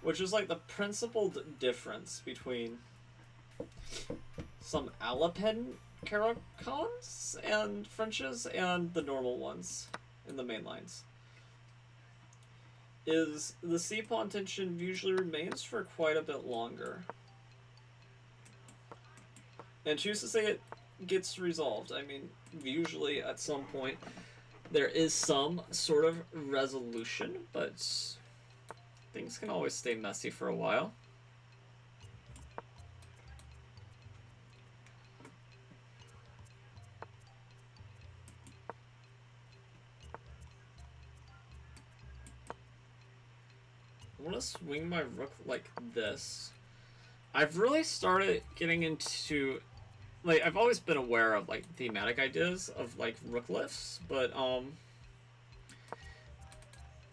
Which is like the principled difference between some Alapin Caracons and Frenches and the normal ones in the main lines. Is the C-pawn tension usually remains for quite a bit longer. And choose to say it gets resolved. I mean, usually at some point there is some sort of resolution, but things can always stay messy for a while. I want to swing my rook like this. I've really started getting into, like, I've always been aware of, like, thematic ideas of, like, rook lifts, but,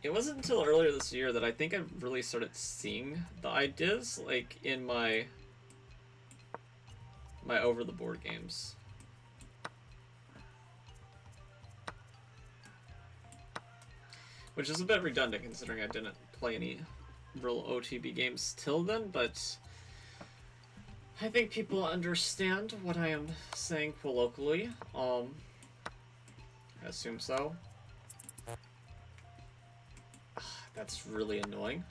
it wasn't until earlier this year that I think I really started seeing the ideas, like, in my over-the-board games. Which is a bit redundant considering I didn't play any real OTB games till then, but I think people understand what I am saying colloquially. I assume so. That's really annoying.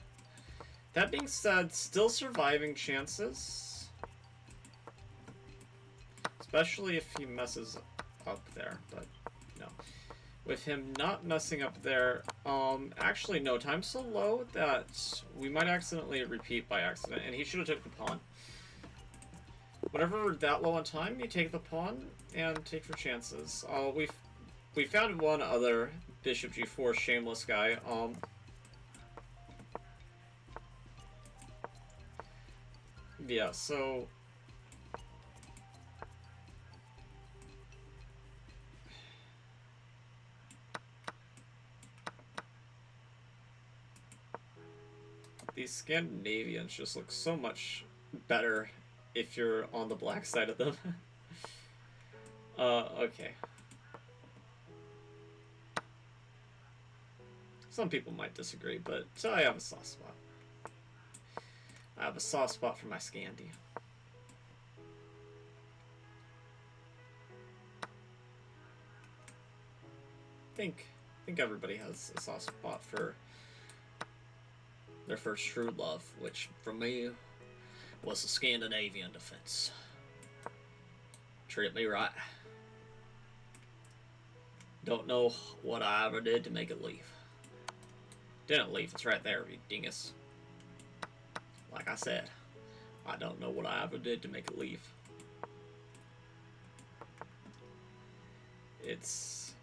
That being said, still surviving chances. Especially if he messes up there, but no. With him not messing up there, actually no, time's so low that we might accidentally repeat by accident, and he should have took the pawn. Whenever we're that low on time, you take the pawn and take your chances. We found one other bishop g4 shameless guy. Yeah, so these Scandinavians just look so much better if you're on the black side of them. Okay. Some people might disagree, but I have a soft spot. I have a soft spot for my Scandi. I think everybody has a soft spot for their first true love, which for me was the Scandinavian defense. Treat me right. Don't know what I ever did to make it leave. Didn't leave, it's right there, you dingus. Like I said, I don't know what I ever did to make it leave. It's...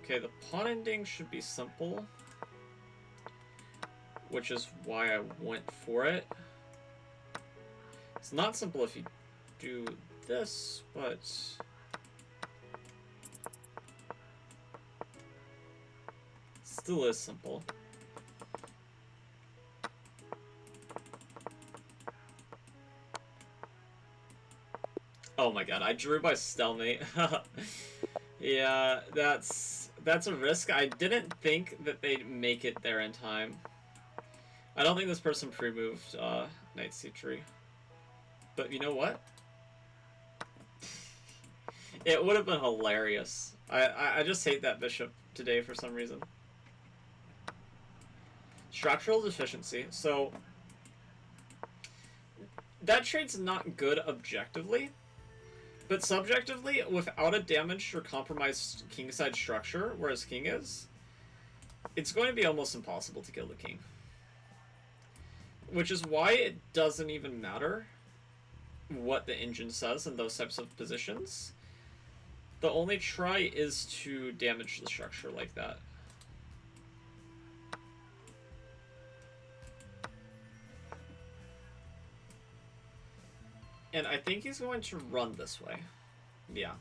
Okay, the pawn ending should be simple, which is why I went for it. It's not simple if you do this, but... still is simple. Oh my god, I drew by stalemate. Yeah, that's a risk. I didn't think that they'd make it there in time. I don't think this person pre-moved knight c3. But you know what? It would have been hilarious. I just hate that bishop today for some reason. Structural deficiency. So that trade's not good objectively, but subjectively, without a damaged or compromised kingside structure, whereas king is, it's going to be almost impossible to kill the king. Which is why it doesn't even matter what the engine says in those types of positions. The only try is to damage the structure like that. And I think he's going to run this way. Yeah.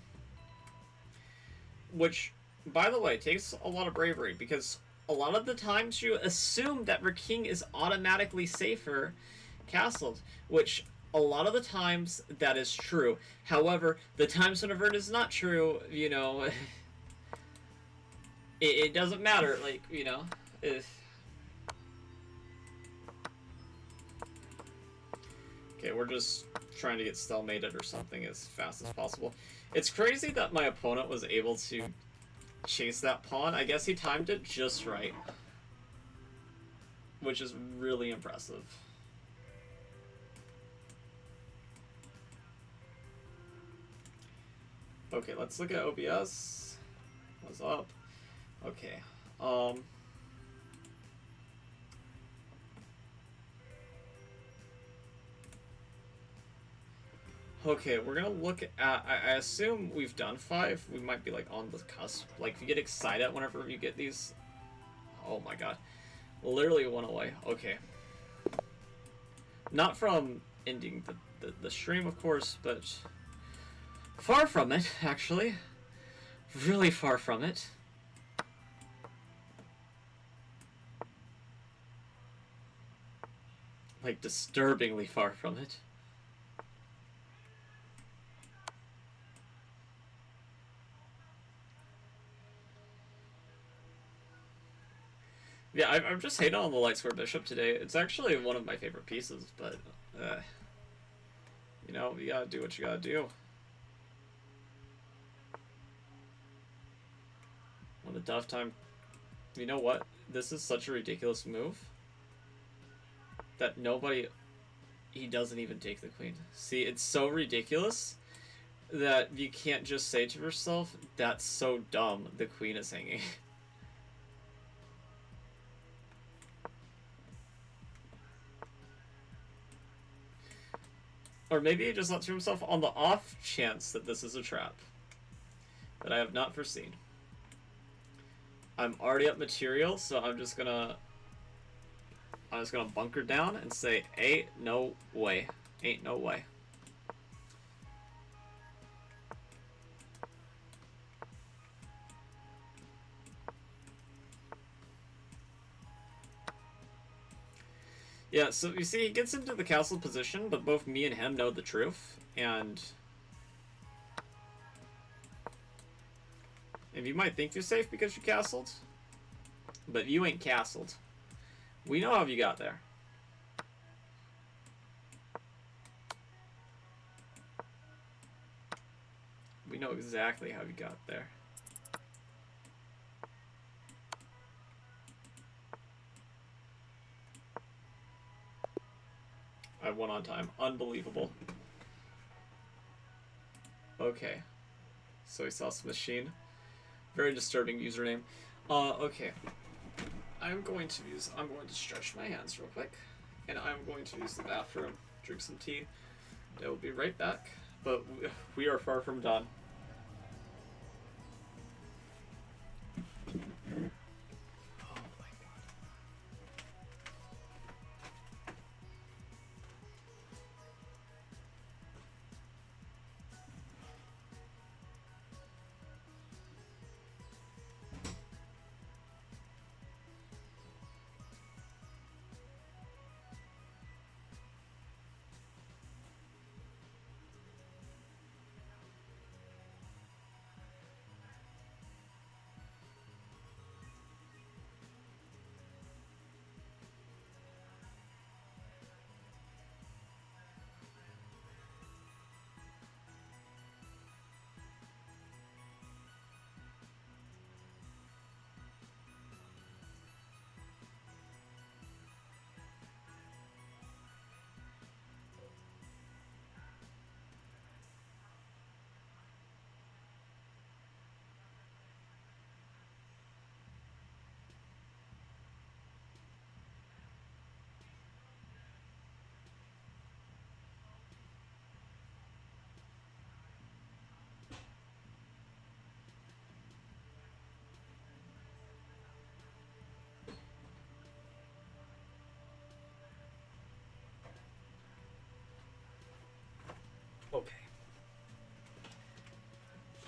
Which, by the way, takes a lot of bravery, because a lot of the times you assume that your king is automatically safer castled, which a lot of the times that is true. However, the times whenever it is not true, you know, it doesn't matter, like, you know, Okay, we're just trying to get stalemated or something as fast as possible. It's crazy that my opponent was able to chase that pawn. I guess he timed it just right, which is really impressive. Okay, let's look at OBS. What's up? Okay. Okay, we're gonna look at, I assume we've done 5. We might be, like, on the cusp. Like, if you get excited whenever you get these... Oh my god. Literally 1 away. Okay. Not from ending the stream, of course, but... far from it, actually. Really far from it. Like, disturbingly far from it. Yeah, I'm just hating on the light square bishop today. It's actually one of my favorite pieces, but, you know, you gotta do what you gotta do. On the tough time, you know what? This is such a ridiculous move that nobody, he doesn't even take the queen. See, it's so ridiculous that you can't just say to yourself, that's so dumb, the queen is hanging. Or maybe he just thought to himself, on the off chance that this is a trap that I have not foreseen. I'm already up material, so I'm just gonna bunker down and say, ain't no way. Ain't no way. Yeah, so you see, he gets into the castle position, but both me and him know the truth, and you might think you're safe because you castled, but you ain't castled. We know how you got there. We know exactly how you got there. I won on time. Unbelievable. Okay. Soy sauce machine. Very disturbing username. Okay. I'm going to stretch my hands real quick. And I'm going to use the bathroom, drink some tea. I will be right back. But we are far from done.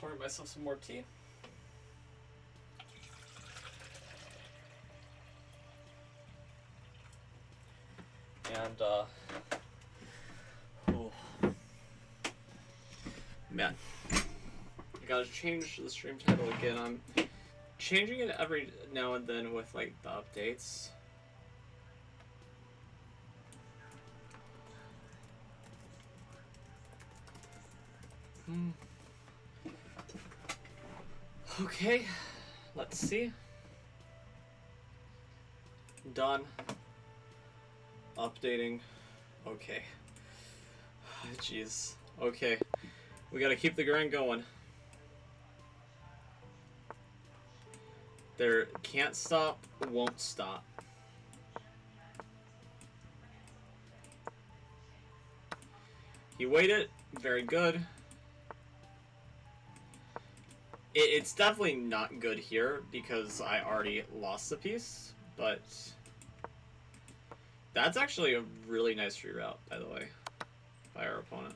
Pouring myself some more tea. And, oh. Man. I gotta change the stream title again. I'm changing it every now and then with, like, the updates. Okay, let's see. Done. Updating. Okay. Jeez. Okay. We gotta keep the grind going. There can't stop, won't stop. He waited. Very good. It's definitely not good here because I already lost the piece, but that's actually a really nice reroute, by the way, by our opponent.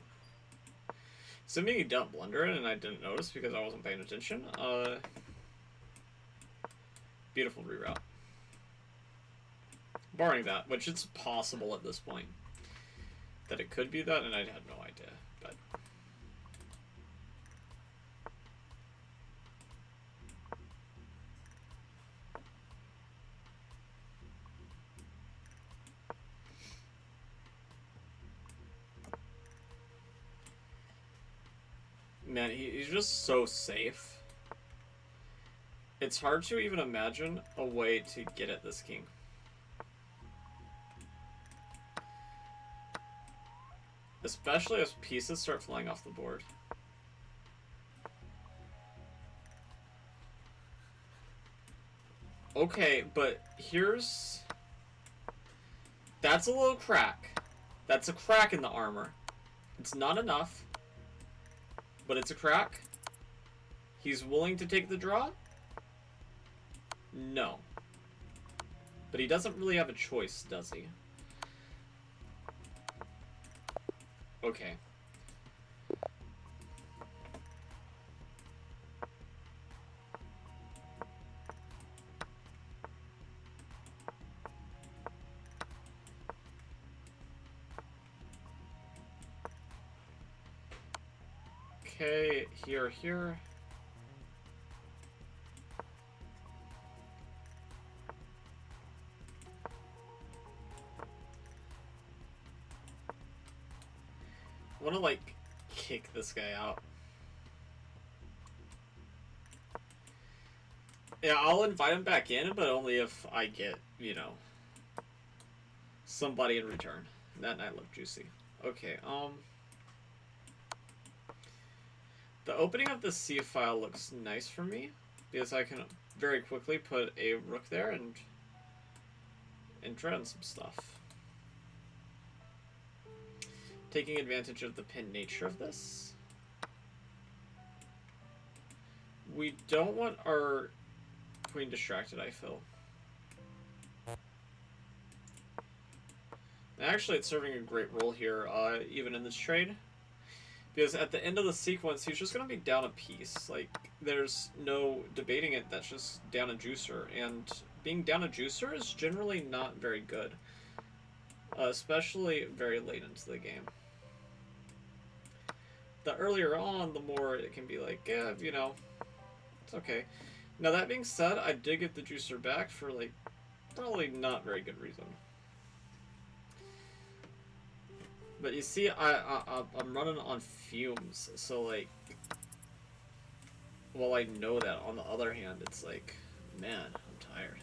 Assuming he dumped blunder it and I didn't notice because I wasn't paying attention. Beautiful reroute. Barring that, which it's possible at this point that it could be that, and I had no idea, but. Man, he's just so safe. It's hard to even imagine a way to get at this king. Especially as pieces start flying off the board. Okay, but here's... That's a little crack. That's a crack in the armor. It's not enough, but it's a crack. He's willing to take the draw? No. But he doesn't really have a choice, does he? Okay. Okay, here. I want to, like, kick this guy out. Yeah, I'll invite him back in, but only if I get, you know, somebody in return. That night looked juicy. Okay, the opening of the C file looks nice for me, because I can very quickly put a rook there and dread some stuff. Taking advantage of the pin nature of this. We don't want our queen distracted, I feel. Actually, it's serving a great role here, even in this trade. Because at the end of the sequence, he's just going to be down a piece. Like, there's no debating it, that's just down a juicer. And being down a juicer is generally not very good. Especially very late into the game. The earlier on, the more it can be like, yeah, you know, it's okay. Now, that being said, I did get the juicer back for, like, probably not very good reason. But you see, I'm running on fumes, so, like, well, I know that. On the other hand, it's like, man, I'm tired.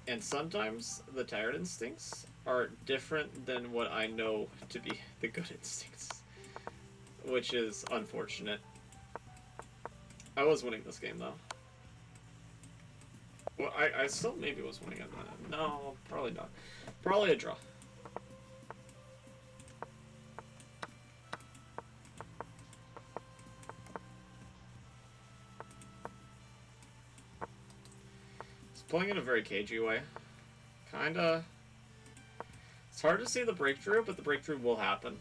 And sometimes the tired instincts are different than what I know to be the good instincts, which is unfortunate. I was winning this game, though. Well, I still maybe was winning it. No, probably not. Probably a draw. It's playing in a very cagey way. Kinda. It's hard to see the breakthrough, but the breakthrough will happen.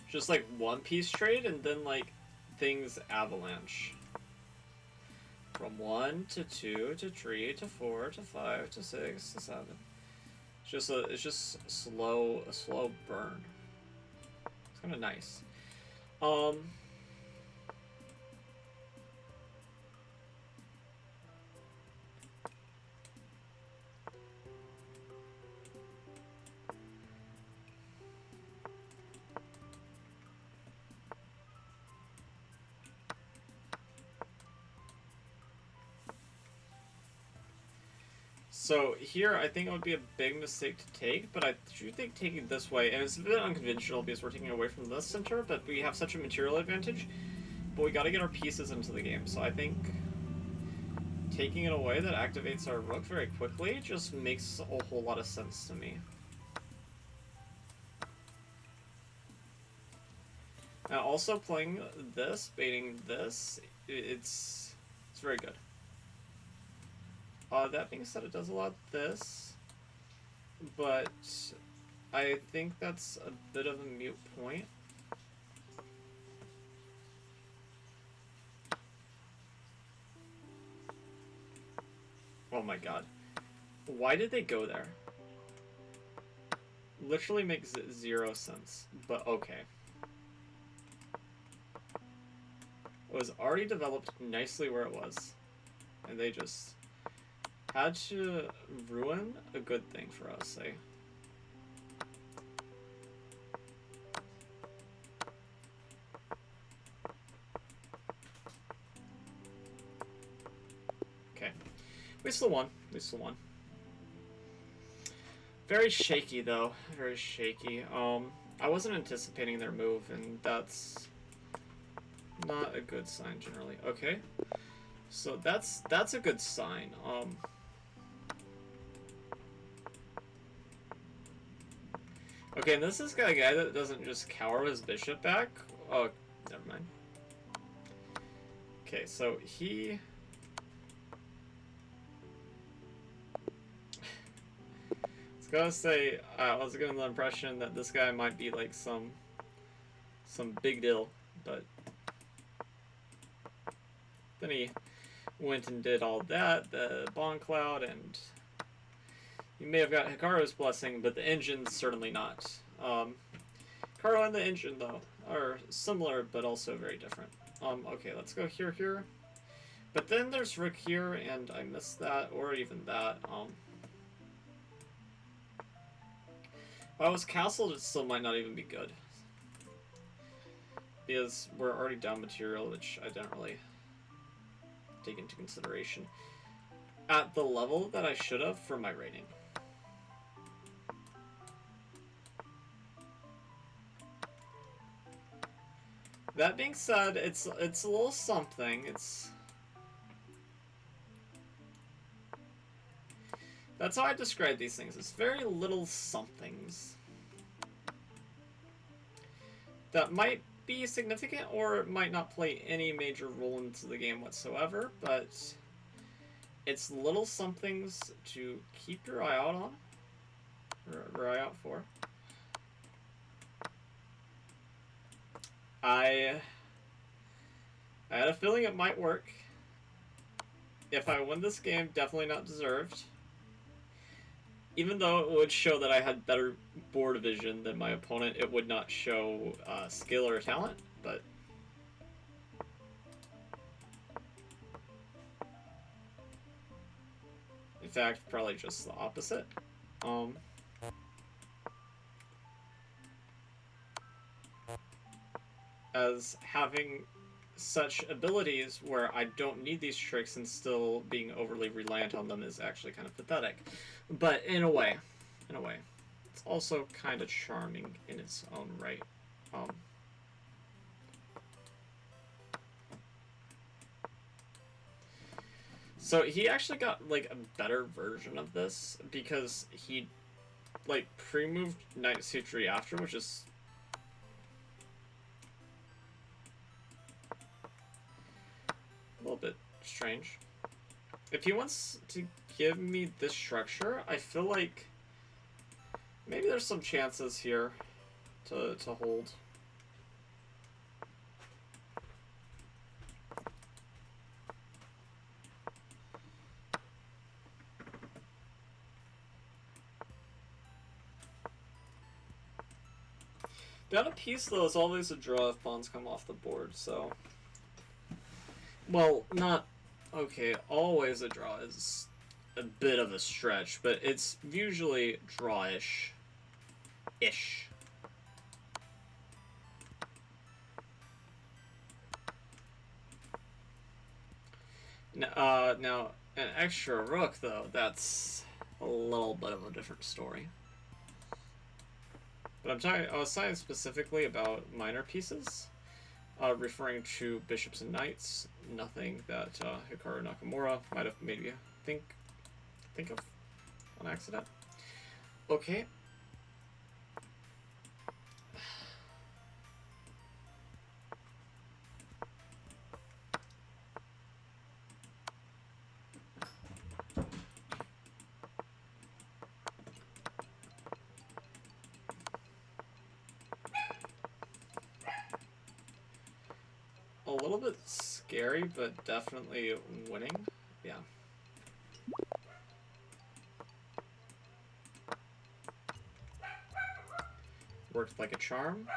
Just like one piece trade, and then like things avalanche. From 1 to 2 to 3 to 4 to 5 to 6 to 7. It's just a slow burn. It's kind of nice. So here, I think it would be a big mistake to take, but I do think taking it this way, and it's a bit unconventional because we're taking away from this center, but we have such a material advantage, but we gotta get our pieces into the game, so I think taking it away that activates our rook very quickly just makes a whole lot of sense to me. Now also playing this, baiting this, it's very good. That being said, it does a lot of this, but I think that's a bit of a mute point. Oh my god. Why did they go there? Literally makes zero sense, but okay. It was already developed nicely where it was, and they just had to ruin a good thing for us, eh? Okay. We still won. We still won. Very shaky, though. Very shaky. I wasn't anticipating their move, and that's not a good sign, generally. Okay. So that's a good sign. Okay, and this is a guy that doesn't just cower his bishop back. Oh, never mind. Okay, so he... I was gonna say, I was getting the impression that this guy might be like some big deal, but then he went and did all that, the Bond Cloud, and you may have got Hikaru's blessing, but the engine's certainly not. Hikaru and the engine, though, are similar, but also very different. Okay, let's go here. But then there's Rook here, and I missed that, or even that. If I was castled, it still might not even be good. Because we're already down material, which I didn't really take into consideration at the level that I should have for my rating. That being said, it's a little something. That's how I describe these things. It's very little somethings that might be significant or might not play any major role into the game whatsoever, but it's little somethings to keep your eye out on, or eye out for. I had a feeling it might work. If I win this game, definitely not deserved. Even though it would show that I had better board vision than my opponent, it would not show skill or talent, but... in fact, probably just the opposite. As having such abilities where I don't need these tricks and still being overly reliant on them is actually kind of pathetic. But in a way, it's also kind of charming in its own right. So he actually got like a better version of this because he like pre-moved Knight C3 after, which is a little bit strange. If he wants to give me this structure, I feel like maybe there's some chances here to hold. Down a piece, though, is always a draw if pawns come off the board, so... Well, not... Okay, always a draw is a bit of a stretch, but it's usually draw-ish. Ish. Now, an extra rook, though, that's a little bit of a different story. But I was talking specifically about minor pieces, referring to bishops and knights. Nothing that Hikaru Nakamura might have made you think of on accident. Okay. A little bit scary, but definitely winning. Yeah. Worked like a charm.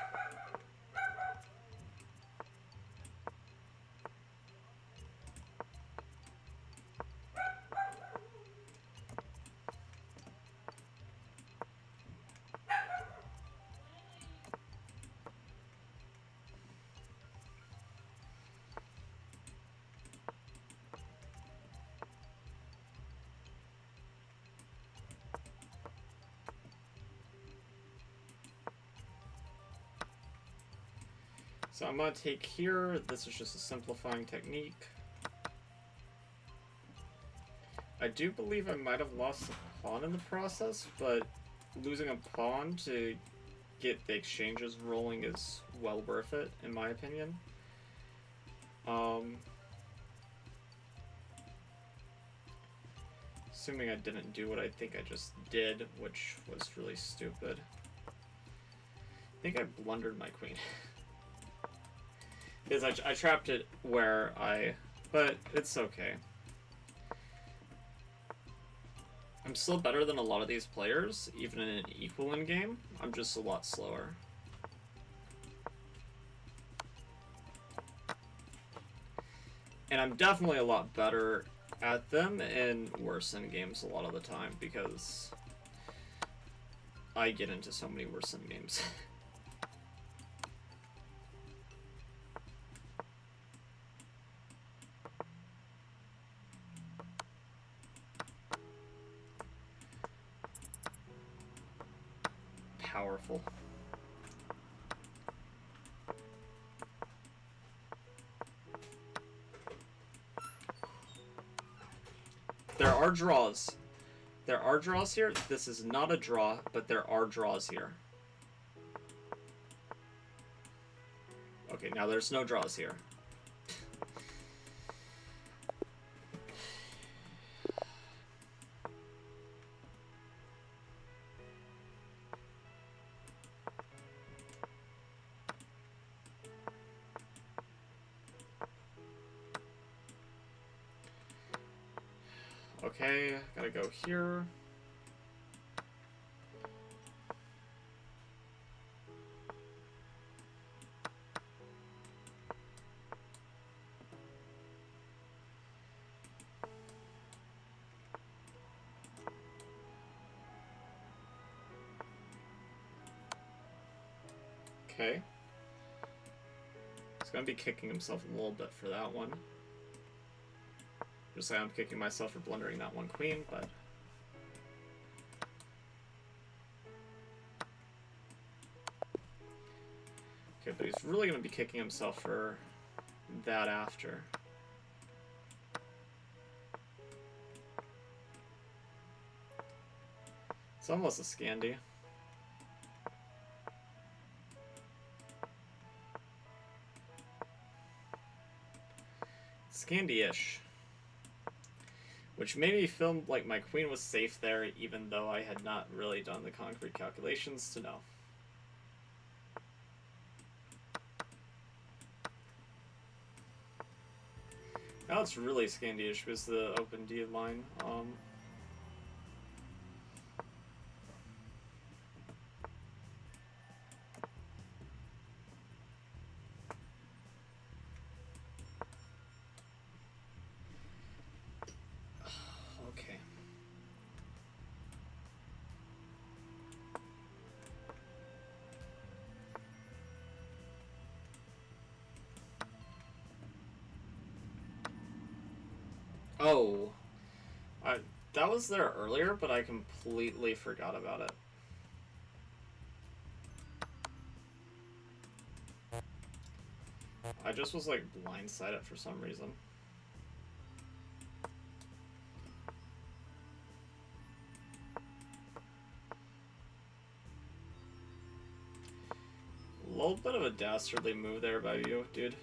So I'm going to take here. This is just a simplifying technique. I do believe I might have lost a pawn in the process, but losing a pawn to get the exchanges rolling is well worth it, in my opinion. Assuming I didn't do what I think I just did, which was really stupid. I think I blundered my queen. Because I trapped it where but it's okay. I'm still better than a lot of these players, even in an equal in game. I'm just a lot slower. And I'm definitely a lot better at them in worse in games a lot of the time, because I get into so many worse in games. Powerful. There are draws. There are draws here. This is not a draw, but there are draws here. Okay, now there's no draws here. Okay, gotta go here. Okay. He's gonna be kicking himself a little bit for that one. Just like I'm kicking myself for blundering that one queen, but... Okay, but he's really going to be kicking himself for that after. It's almost a Scandi. Scandi-ish. Which made me feel like my queen was safe there, even though I had not really done the concrete calculations to know. Now it's really Scandi-ish because the open D line. Oh, that was there earlier, but I completely forgot about it. I just was like blindsided for some reason. A little bit of a dastardly move there by you, dude.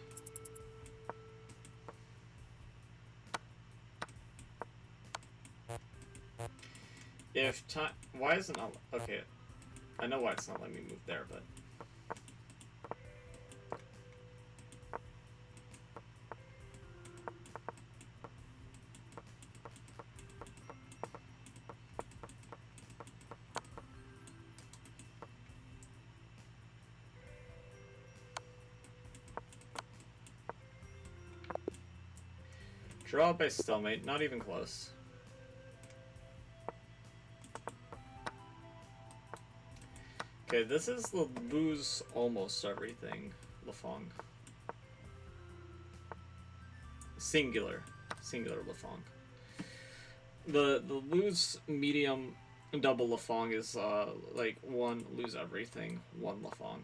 If time, why is it not? Okay, I know why it's not letting me move there, but. Draw by stalemate, not even close. Okay, this is the lose almost everything, Lafong. Singular Lafong. The lose medium double Lafong is like 1 lose everything, 1 Lafong.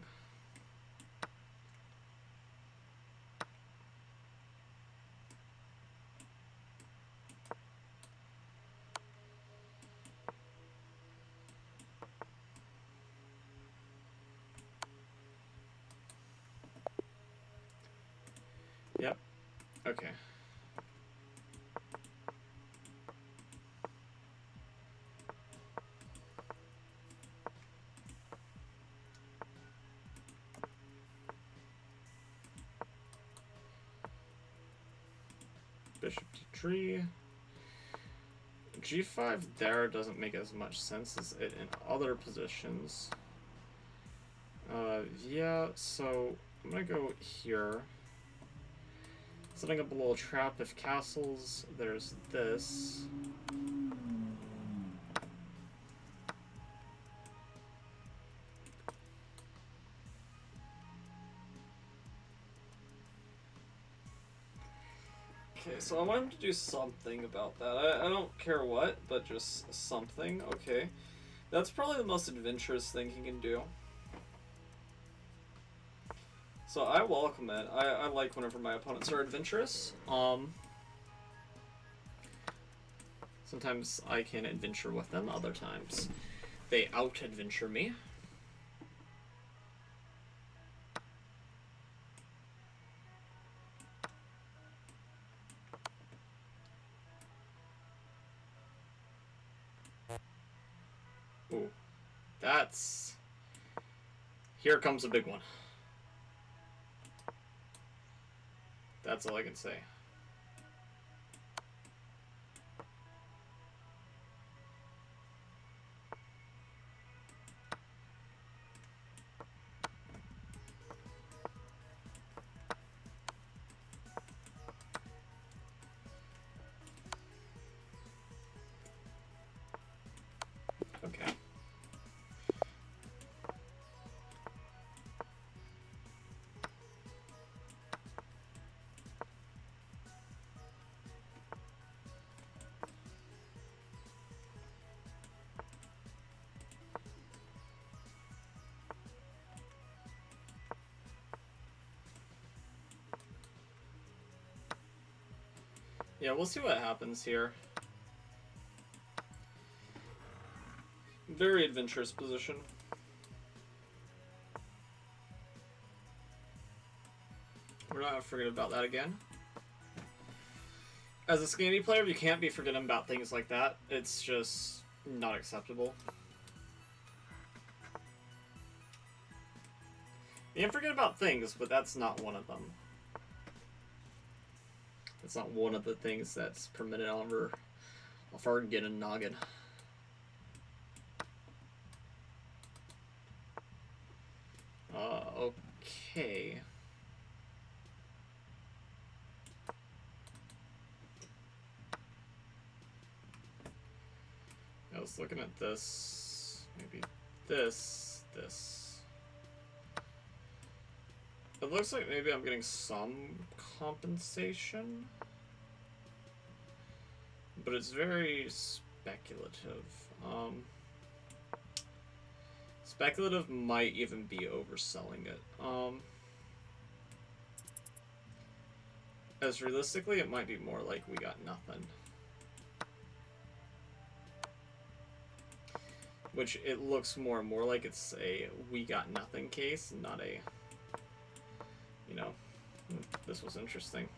Yep. Okay. Bishop d3. G5 there doesn't make as much sense as it in other positions. Yeah, so I'm gonna go here. Setting up a little trap if castles. There's this. Okay, so I want him to do something about that. I don't care what, but just something. Okay. That's probably the most adventurous thing he can do. So I welcome it. I like whenever my opponents are adventurous. Sometimes I can adventure with them, other times they out-adventure me. Ooh, that's... Here comes a big one. That's all I can say. Okay. Yeah, we'll see what happens here. Very adventurous position. We're not gonna forget about that again. As a Scandi player, you can't be forgetting about things like that. It's just not acceptable. You can forget about things, but that's not one of them. That's not one of the things that's permitted over Fargen and Noggin. Okay. I was looking at this, maybe this. It looks like maybe I'm getting some compensation. but it's very speculative. Speculative might even be overselling it. As realistically, it might be more like we got nothing. Which it looks more and more like it's a we got nothing case, not a, you know, this was interesting.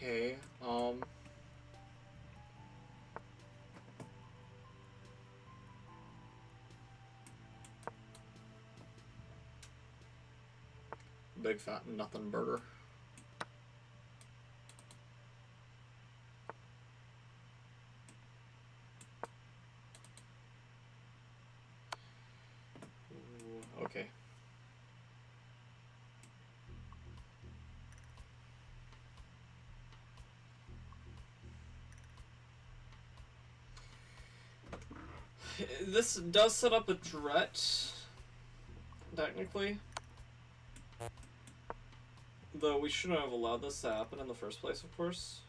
Okay, big fat nothing burger. Ooh, okay. This does set up a threat, technically. Though we shouldn't have allowed this to happen in the first place, of course.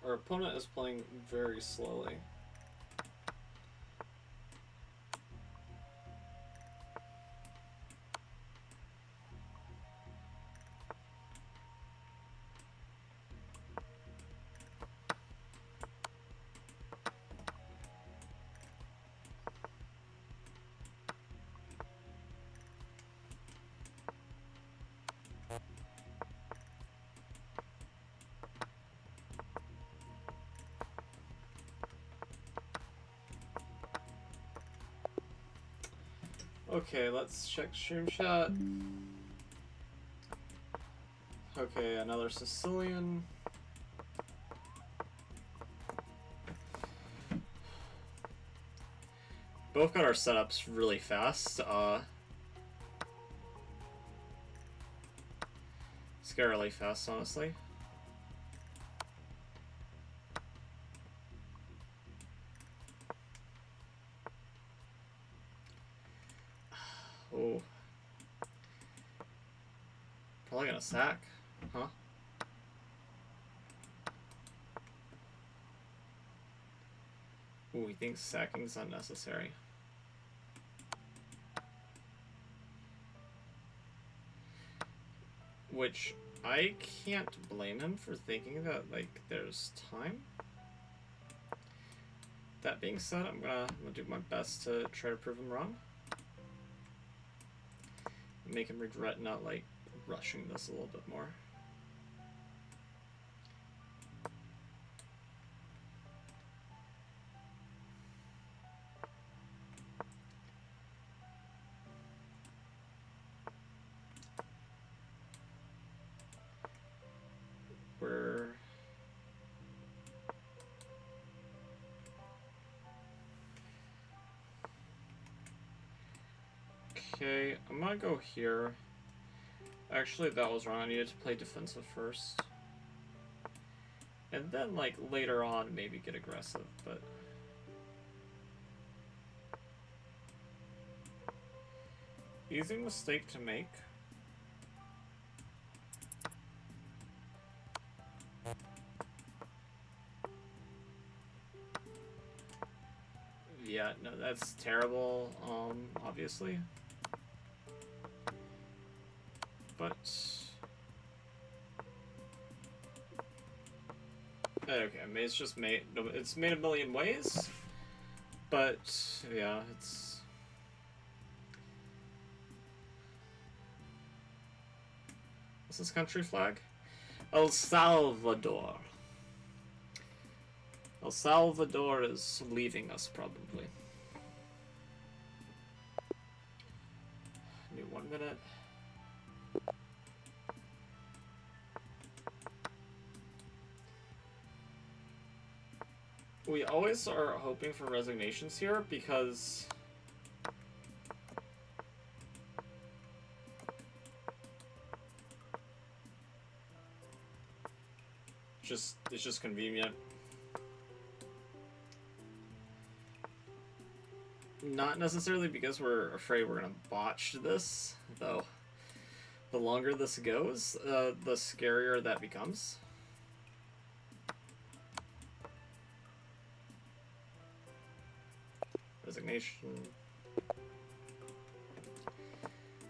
Our opponent is playing very slowly. Okay, let's check stream chat. Okay, another Sicilian. Both got our setups really fast. Scarily fast, honestly. Oh. Probably gonna sack, huh? Ooh, he thinks sacking's unnecessary. Which, I can't blame him for thinking that, like, there's time. That being said, I'm gonna do my best to try to prove him wrong. Make him regret not, like, rushing this a little bit more. We're... Okay, I'm gonna go here. Actually, that was wrong. I needed to play defensive first. And then, like, later on, maybe get aggressive, but... Easy mistake to make. Yeah, no, that's terrible, obviously. But... Okay, I mean, it's just made... It's made a million ways. But, yeah, it's... What's this country flag? El Salvador. El Salvador is leaving us, probably. New 1 minute. We always are hoping for resignations here because it's just convenient. Not necessarily because we're afraid we're gonna botch this, though. The longer this goes, the scarier that becomes. Resignation.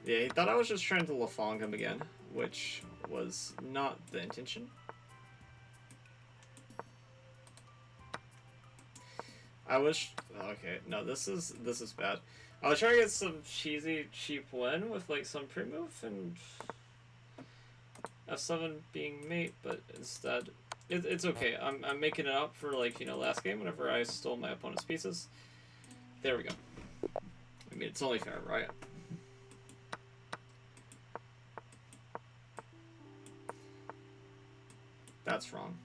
Yeah, he thought I was just trying to Lafong him again, which was not the intention. I wish. Okay, no, this is bad. I was trying to get some cheesy, cheap win with like some pre-move and F7 being mate, but instead, it's okay. I'm making it up for like last game whenever I stole my opponent's pieces. There we go. I mean, it's only fair, right? That's wrong.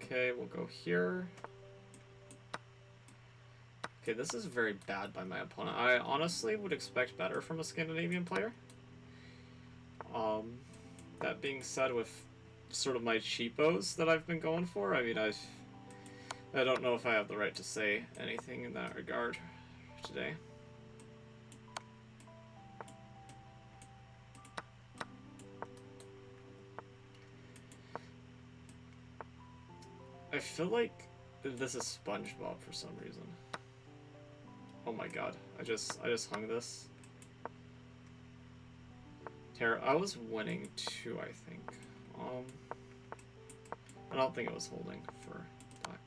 Okay, we'll go here. Okay, this is very bad by my opponent. I honestly would expect better from a Scandinavian player. That being said, with sort of my cheapos that I've been going for, I mean, I don't know if I have the right to say anything in that regard today. I feel like this is SpongeBob for some reason. Oh my god, I just hung this. Terra, I was winning too, I think. I don't think it was holding for black.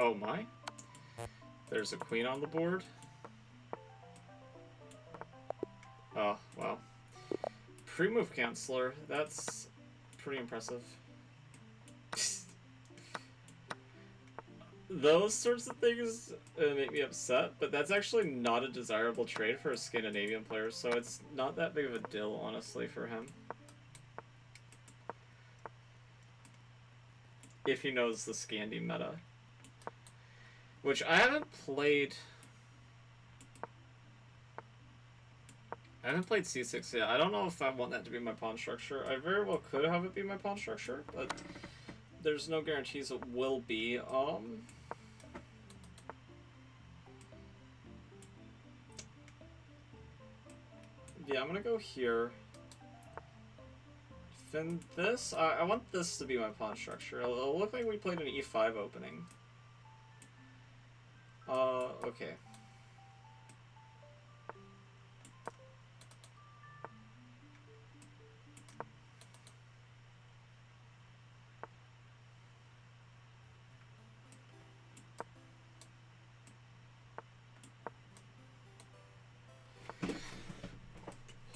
Oh my. There's a queen on the board. Oh, wow. Pre-move canceller. That's pretty impressive. Those sorts of things make me upset, but that's actually not a desirable trade for a Scandinavian player, so it's not that big of a deal, honestly, for him. If he knows the Scandi meta. Which I haven't played C6 yet. I don't know if I want that to be my pawn structure. I very well could have it be my pawn structure, but there's no guarantees it will be. Yeah, I'm gonna go here. Defend this. I want this to be my pawn structure. It'll look like we played an E5 opening. Okay.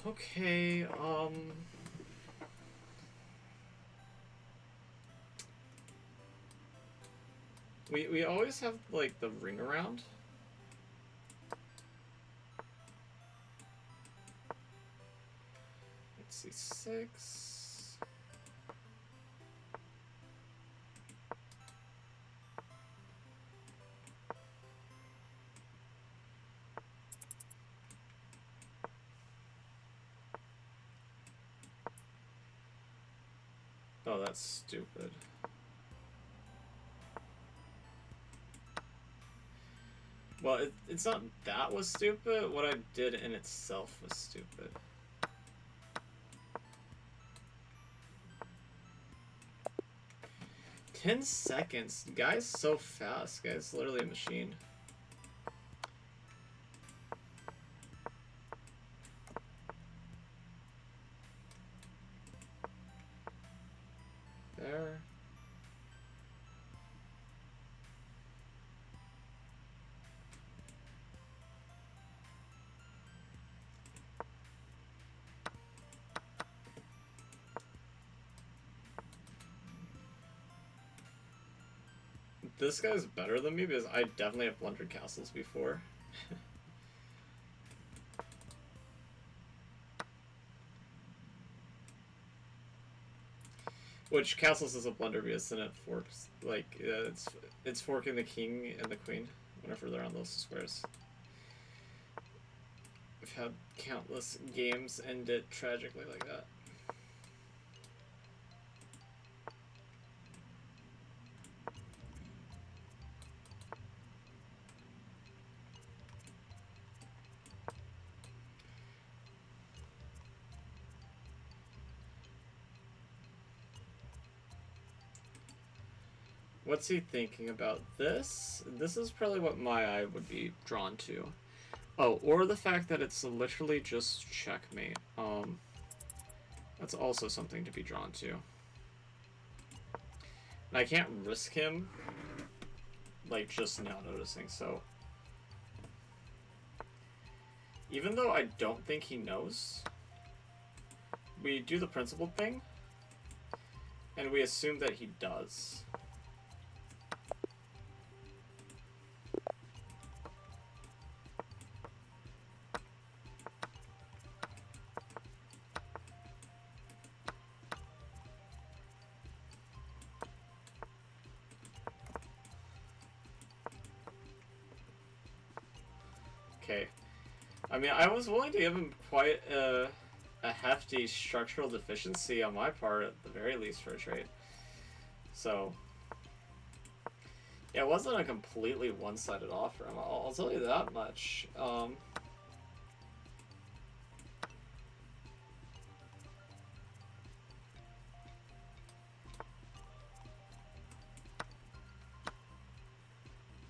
Okay, we always have, like, the ring around. Let's see, 6. Oh, that's stupid. Well, it's not that was stupid. What I did in itself was stupid. "10 seconds? Guy's so fast. Guy's literally a machine. There. This guy's better than me because I definitely have blundered castles before. Which castles is a blunder because then it forks. Like, it's forking the king and the queen whenever they're on those squares. I've had countless games end it tragically like that. What's he thinking about this? This is probably what my eye would be drawn to. Oh, or the fact that it's literally just checkmate. That's also something to be drawn to. And I can't risk him, like, just now noticing, so. Even though I don't think he knows, we do the principled thing, and we assume that he does. Okay. I mean, I was willing to give him quite a hefty structural deficiency on my part, at the very least, for a trade. So, yeah, it wasn't a completely one-sided offer. I'll tell you that much.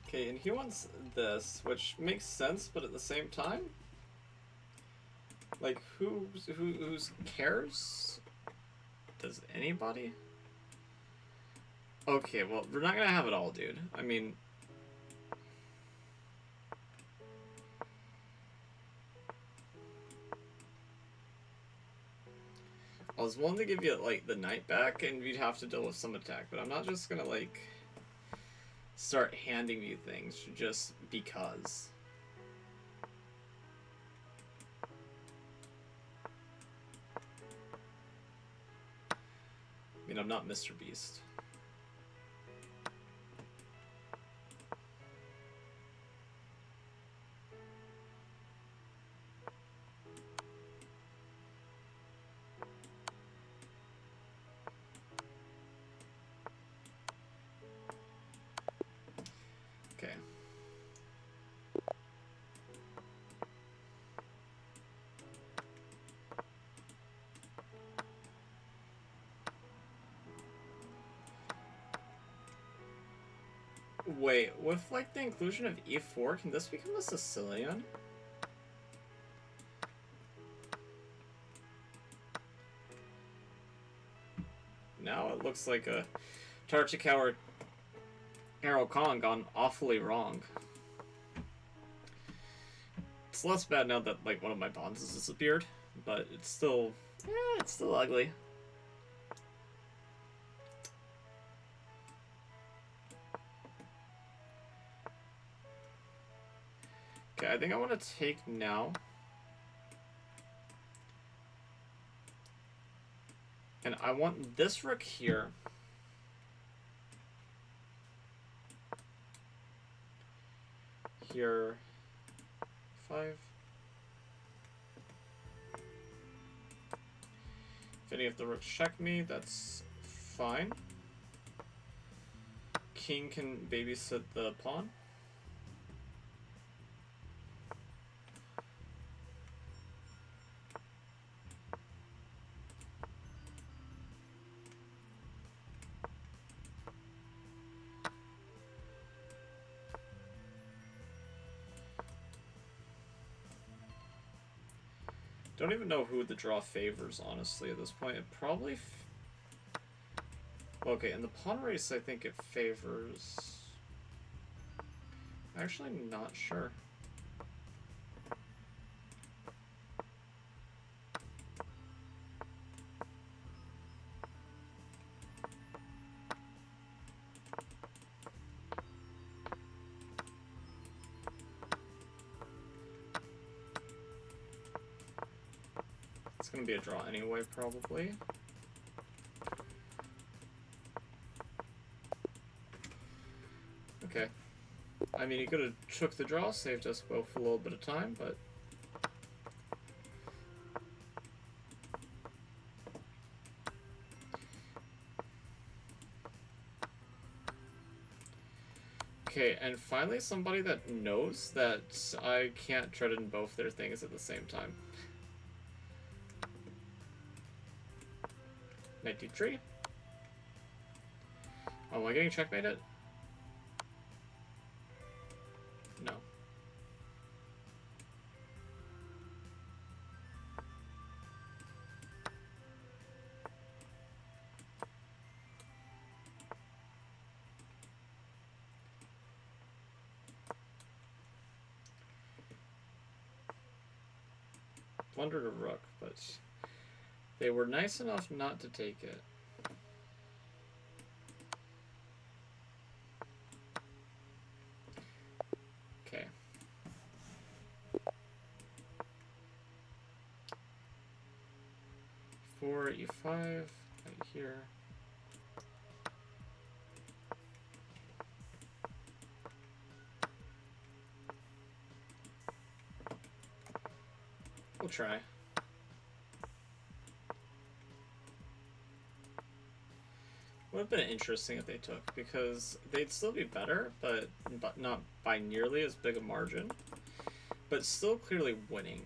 Okay, and he wants this, which makes sense, but at the same time, like, who cares? Does anybody? Okay, well, we're not gonna have it all, dude. I mean, I was willing to give you, like, the knight back, and we'd have to deal with some attack, but I'm not just gonna, like, start handing you things just because. I mean, I'm not Mr. Beast. Okay. Wait, with, like, the inclusion of e4, can this become a Sicilian? Now it looks like a Tarchikow or Arrow Khan gone awfully wrong. It's less bad now that, like, one of my bonds has disappeared, but it's still, it's still ugly. Okay, I think I want to take now. And I want this rook here. Here. 5. If any of the rooks check me, that's fine. King can babysit the pawn. Don't even know who the draw favors, honestly, at this point. It probably... Okay, in the pawn race, I think it favors... Actually, not sure. It's gonna be a draw anyway, probably. Okay. I mean, he could have took the draw, saved us both a little bit of time, but... Okay, and finally somebody that knows that I can't tread in both their things at the same time. Knight d3. Oh, am I getting checkmated? No. Blundered a rook, but they were nice enough not to take it. Okay. For e5, right here. We'll try. Would have been interesting if they took, because they'd still be better, but not by nearly as big a margin. But still clearly winning.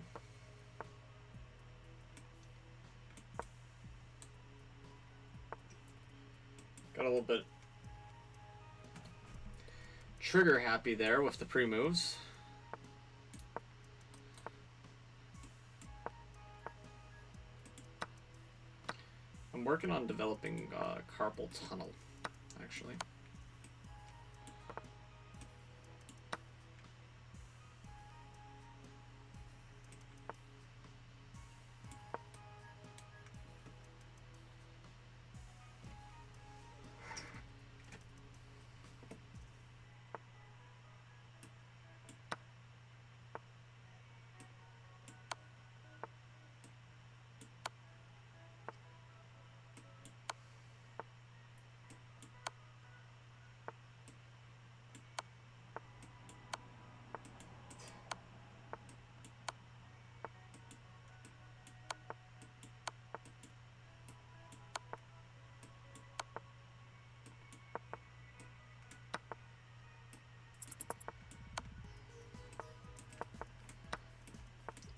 Got a little bit trigger happy there with the pre-moves. I'm working on developing carpal tunnel, actually.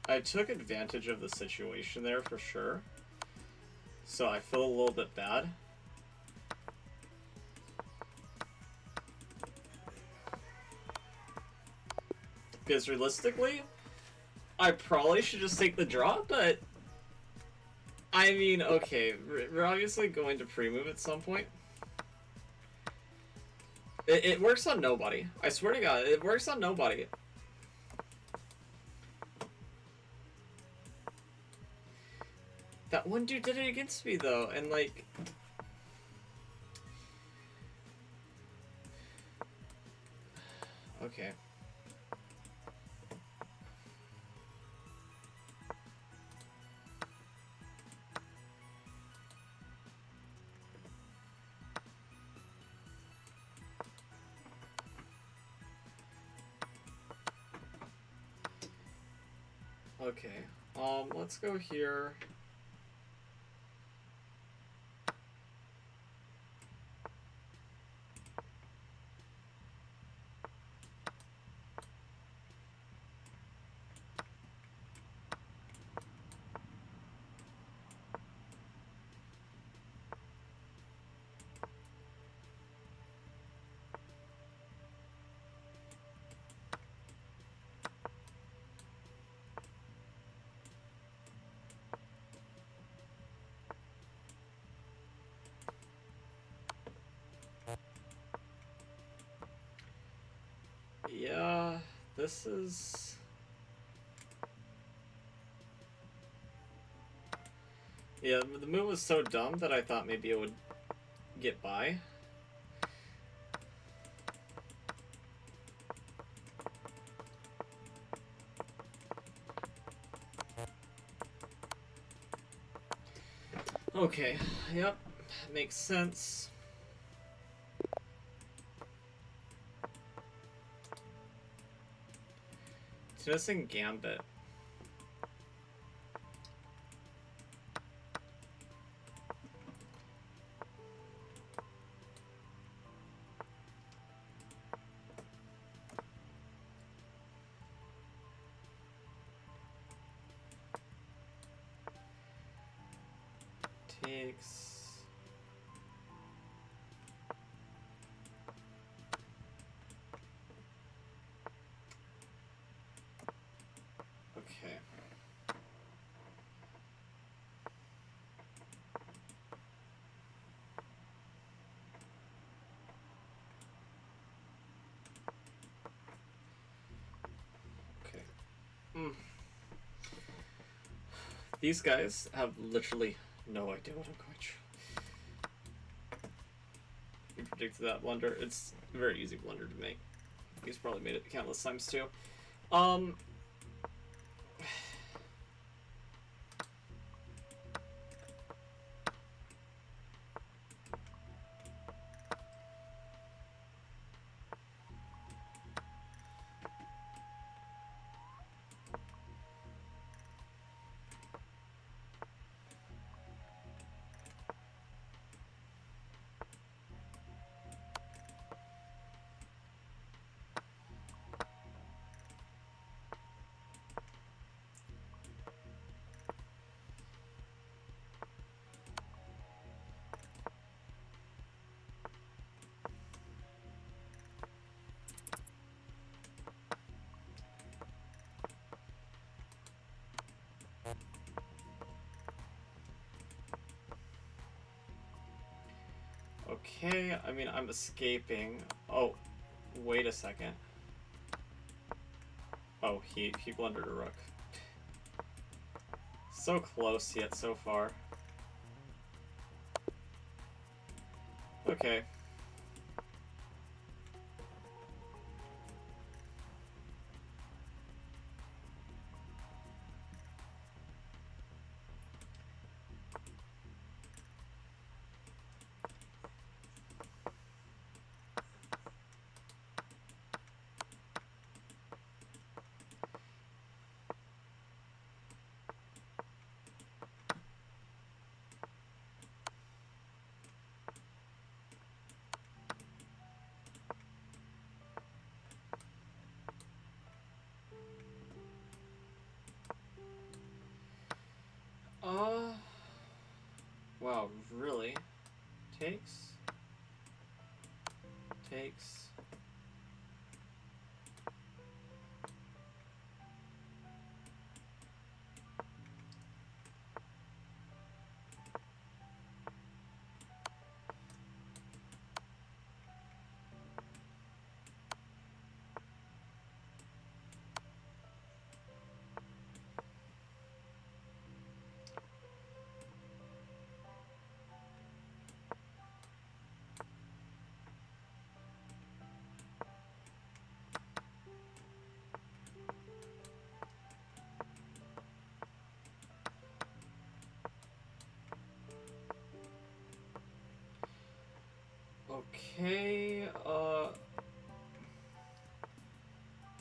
I took advantage of the situation there for sure, so I feel a little bit bad. Because realistically, I probably should just take the draw, but I mean, okay, we're obviously going to pre-move at some point. It works on nobody. I swear to God, it works on nobody. That one dude did it against me, though, and, like... Okay. Okay, let's go here. this is... Yeah, the move was so dumb that I thought maybe it would get by. Okay, yep, makes sense. It's missing Gambit. Takes... Okay. Okay. These guys have literally no idea what I'm going to. You predicted that blunder. It's a very easy blunder to make. He's probably made it countless times too. Okay, I mean, I'm escaping. Oh, wait a second. Oh, he blundered a rook. So close yet so far. Okay. Wow, really? Takes? Takes. Okay,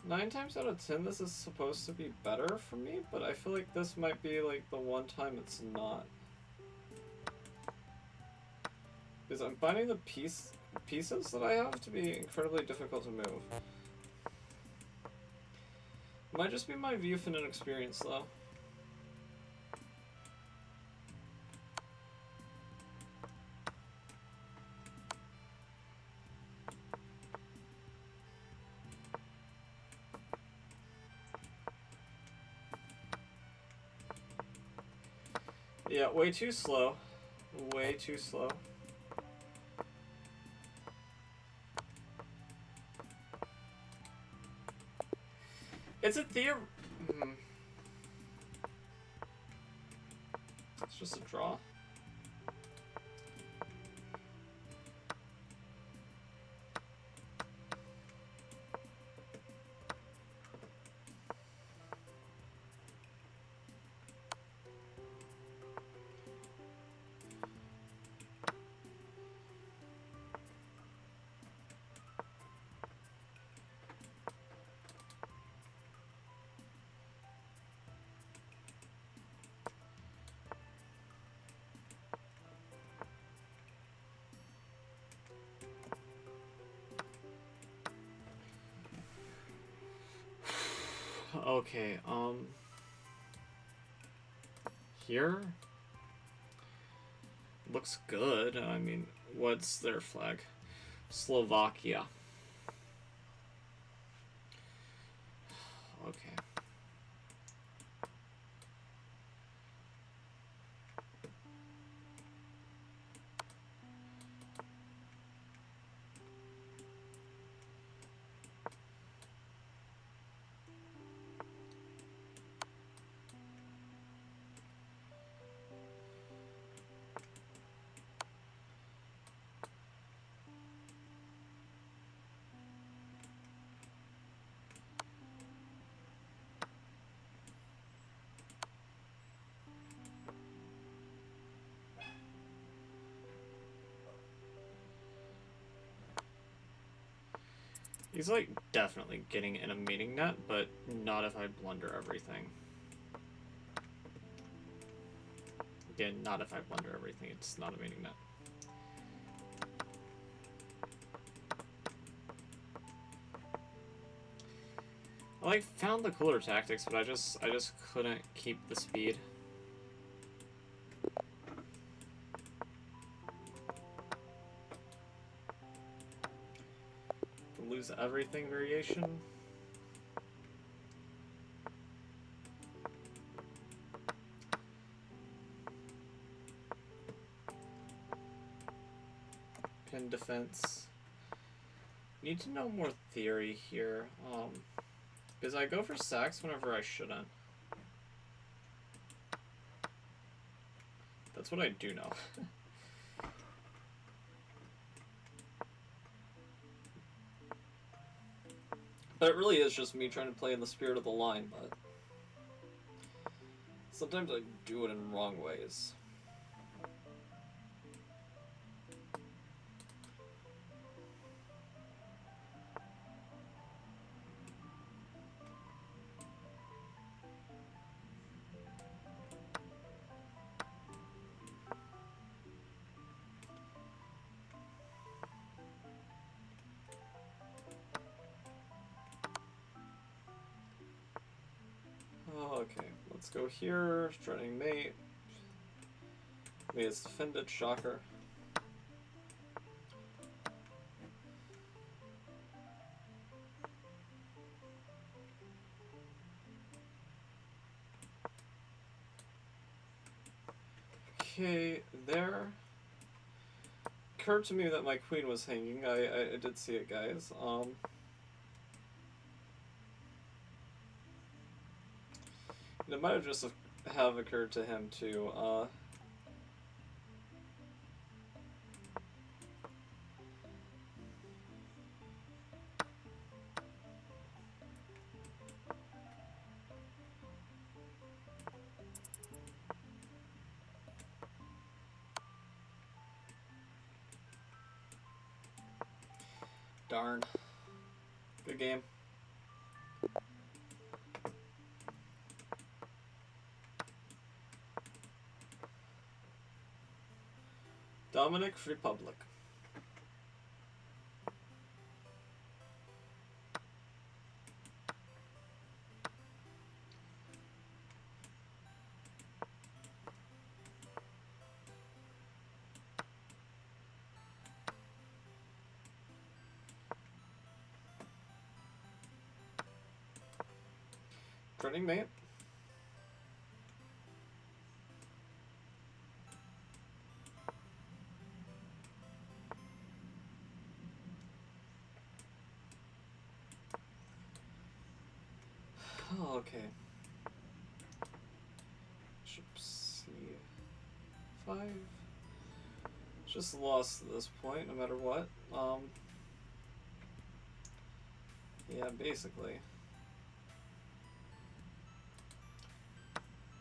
9 times out of 10 this is supposed to be better for me, but I feel like this might be like the one time it's not. Because I'm finding the pieces that I have to be incredibly difficult to move. Might just be my youth and inexperience though. Yeah, way too slow. Way too slow. It's a theory. It's just a draw. Okay, here looks good. I mean, what's their flag? Slovakia. Okay. He's like definitely getting in a meeting net, but not if I blunder everything. Again, not if I blunder everything. It's not a meeting net. I like found the cooler tactics, but I just couldn't keep the speed. The lose everything variation. Pin defense. Need to know more theory here. Because I go for sacks whenever I shouldn't. That's what I do know. But it really is just me trying to play in the spirit of the line, but sometimes I do it in wrong ways. Okay, let's go here. Strutting mate. Mate is defended. Shocker. Okay, there. Occurred to me that my queen was hanging. I did see it, guys. It might have just have occurred to him too. Darn. Good game. Dominic Republic. Running mate. Oh, okay. Bishop c5. Just lost at this point, no matter what. Yeah, basically.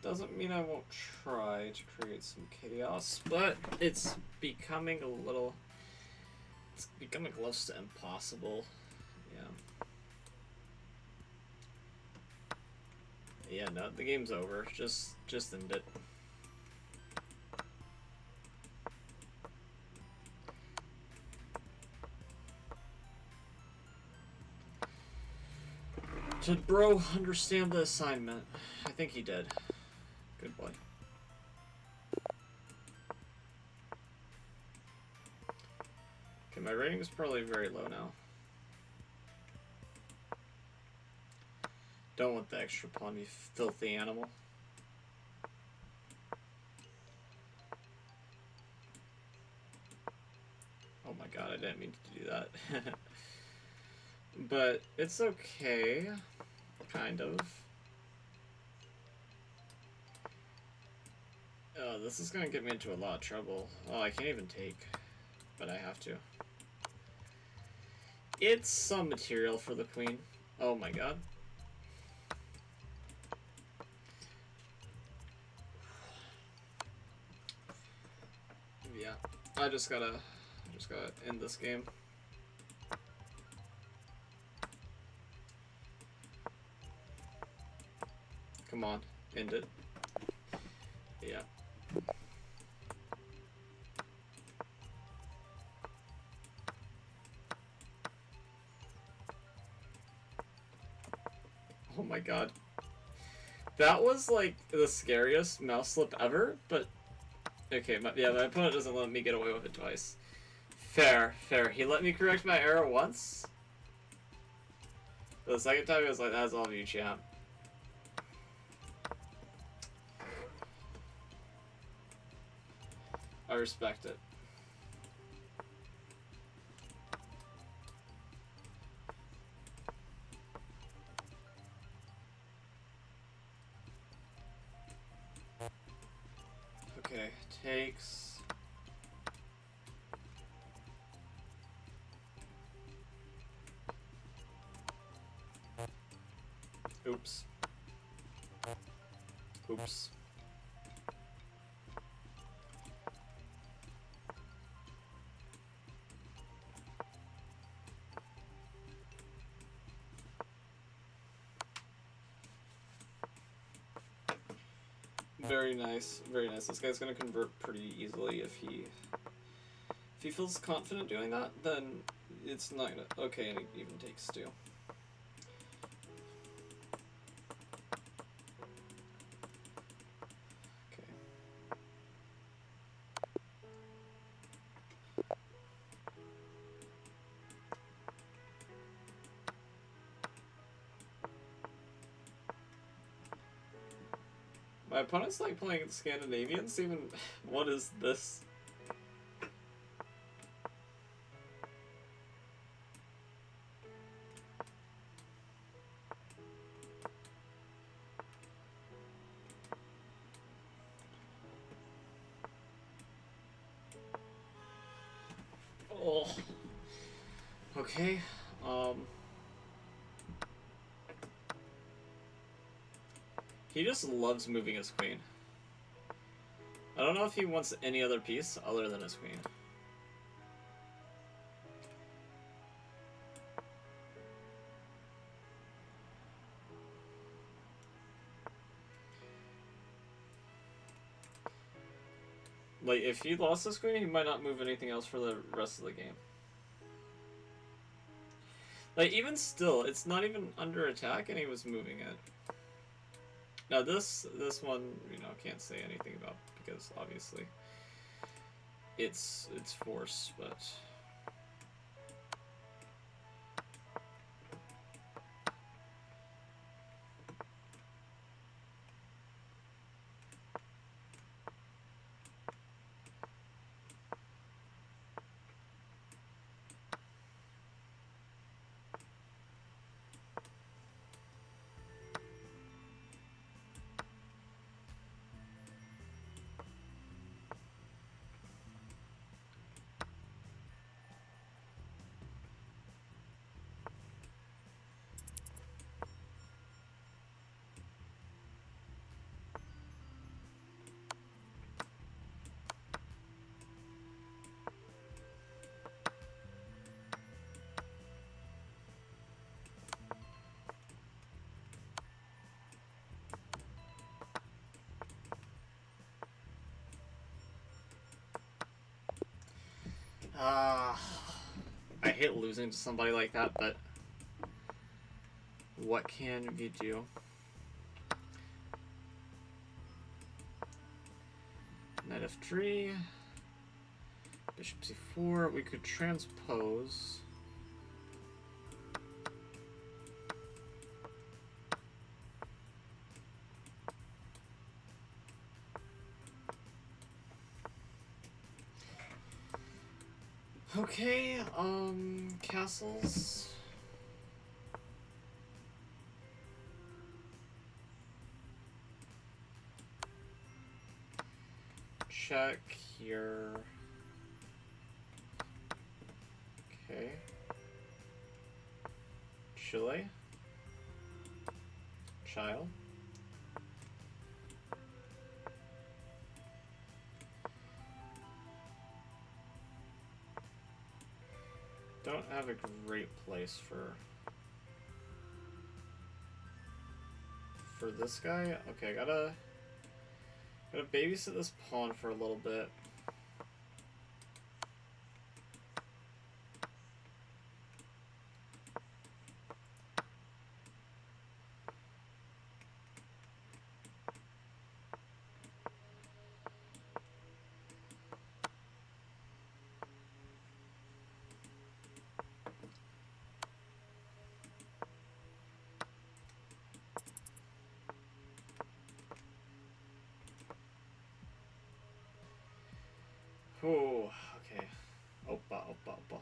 Doesn't mean I won't try to create some chaos, but it's becoming a little... It's becoming close to impossible. Yeah. Yeah, no, the game's over. Just end it. Did bro understand the assignment? I think he did. Good boy. Okay, my rating is probably very low now. Don't want the extra pawn, you filthy animal. Oh my god, I didn't mean to do that. But it's okay. Kind of. Oh, this is gonna get me into a lot of trouble. Oh, I can't even take. But I have to. It's some material for the queen. Oh my god. Yeah. I just gotta end this game. Come on, end it. Yeah. Oh my god. That was like the scariest mouse slip ever, but okay, my opponent doesn't let me get away with it twice. Fair, fair. He let me correct my error once. But the second time he was like, that's all of you, champ. I respect it. Okay, takes. Oops. Oops. Very nice, very nice. This guy's gonna convert pretty easily if he feels confident doing that. Then it's not gonna. Okay, and it even takes two. Okay. My opponent's like playing Scandinavians. Even what is this? Oh. Okay. He just loves moving his queen. I don't know if he wants any other piece other than his queen. Like, if he lost his queen, he might not move anything else for the rest of the game. Like, even still, it's not even under attack, and he was moving it. Now, this one, you know, can't say anything about, because obviously it's force, but... I hate losing to somebody like that, but what can we do? Knight f3, bishop c4. We could transpose. Okay, castles. Check here. Okay. Chile. Child. Don't have a great place for this guy. Okay, gotta babysit this pawn for a little bit. Oh, okay. Oppa, oppa, oppa.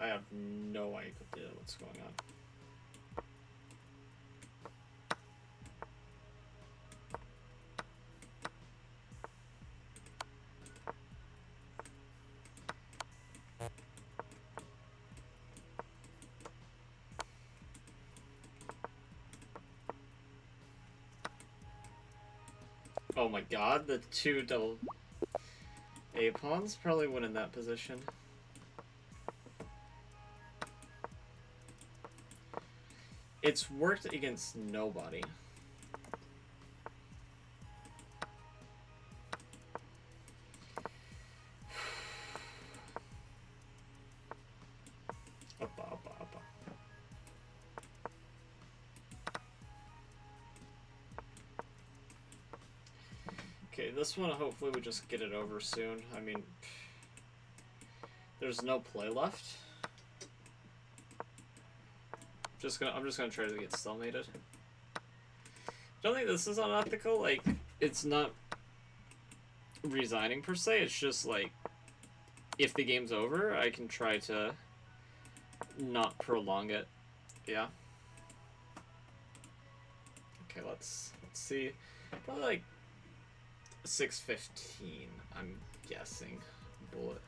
I have no idea what's going on. Oh my god, the two double A pawns probably win in that position. It's worked against nobody. Uppa, uppa, uppa. Okay, this one hopefully we just get it over soon. I mean, there's no play left. I'm just gonna try to get stalemated. Don't think this is unethical. Like, it's not resigning per se. It's just like, if the game's over, I can try to not prolong it. Yeah. Okay, let's see. Probably like 6:15. I'm guessing. Bullet.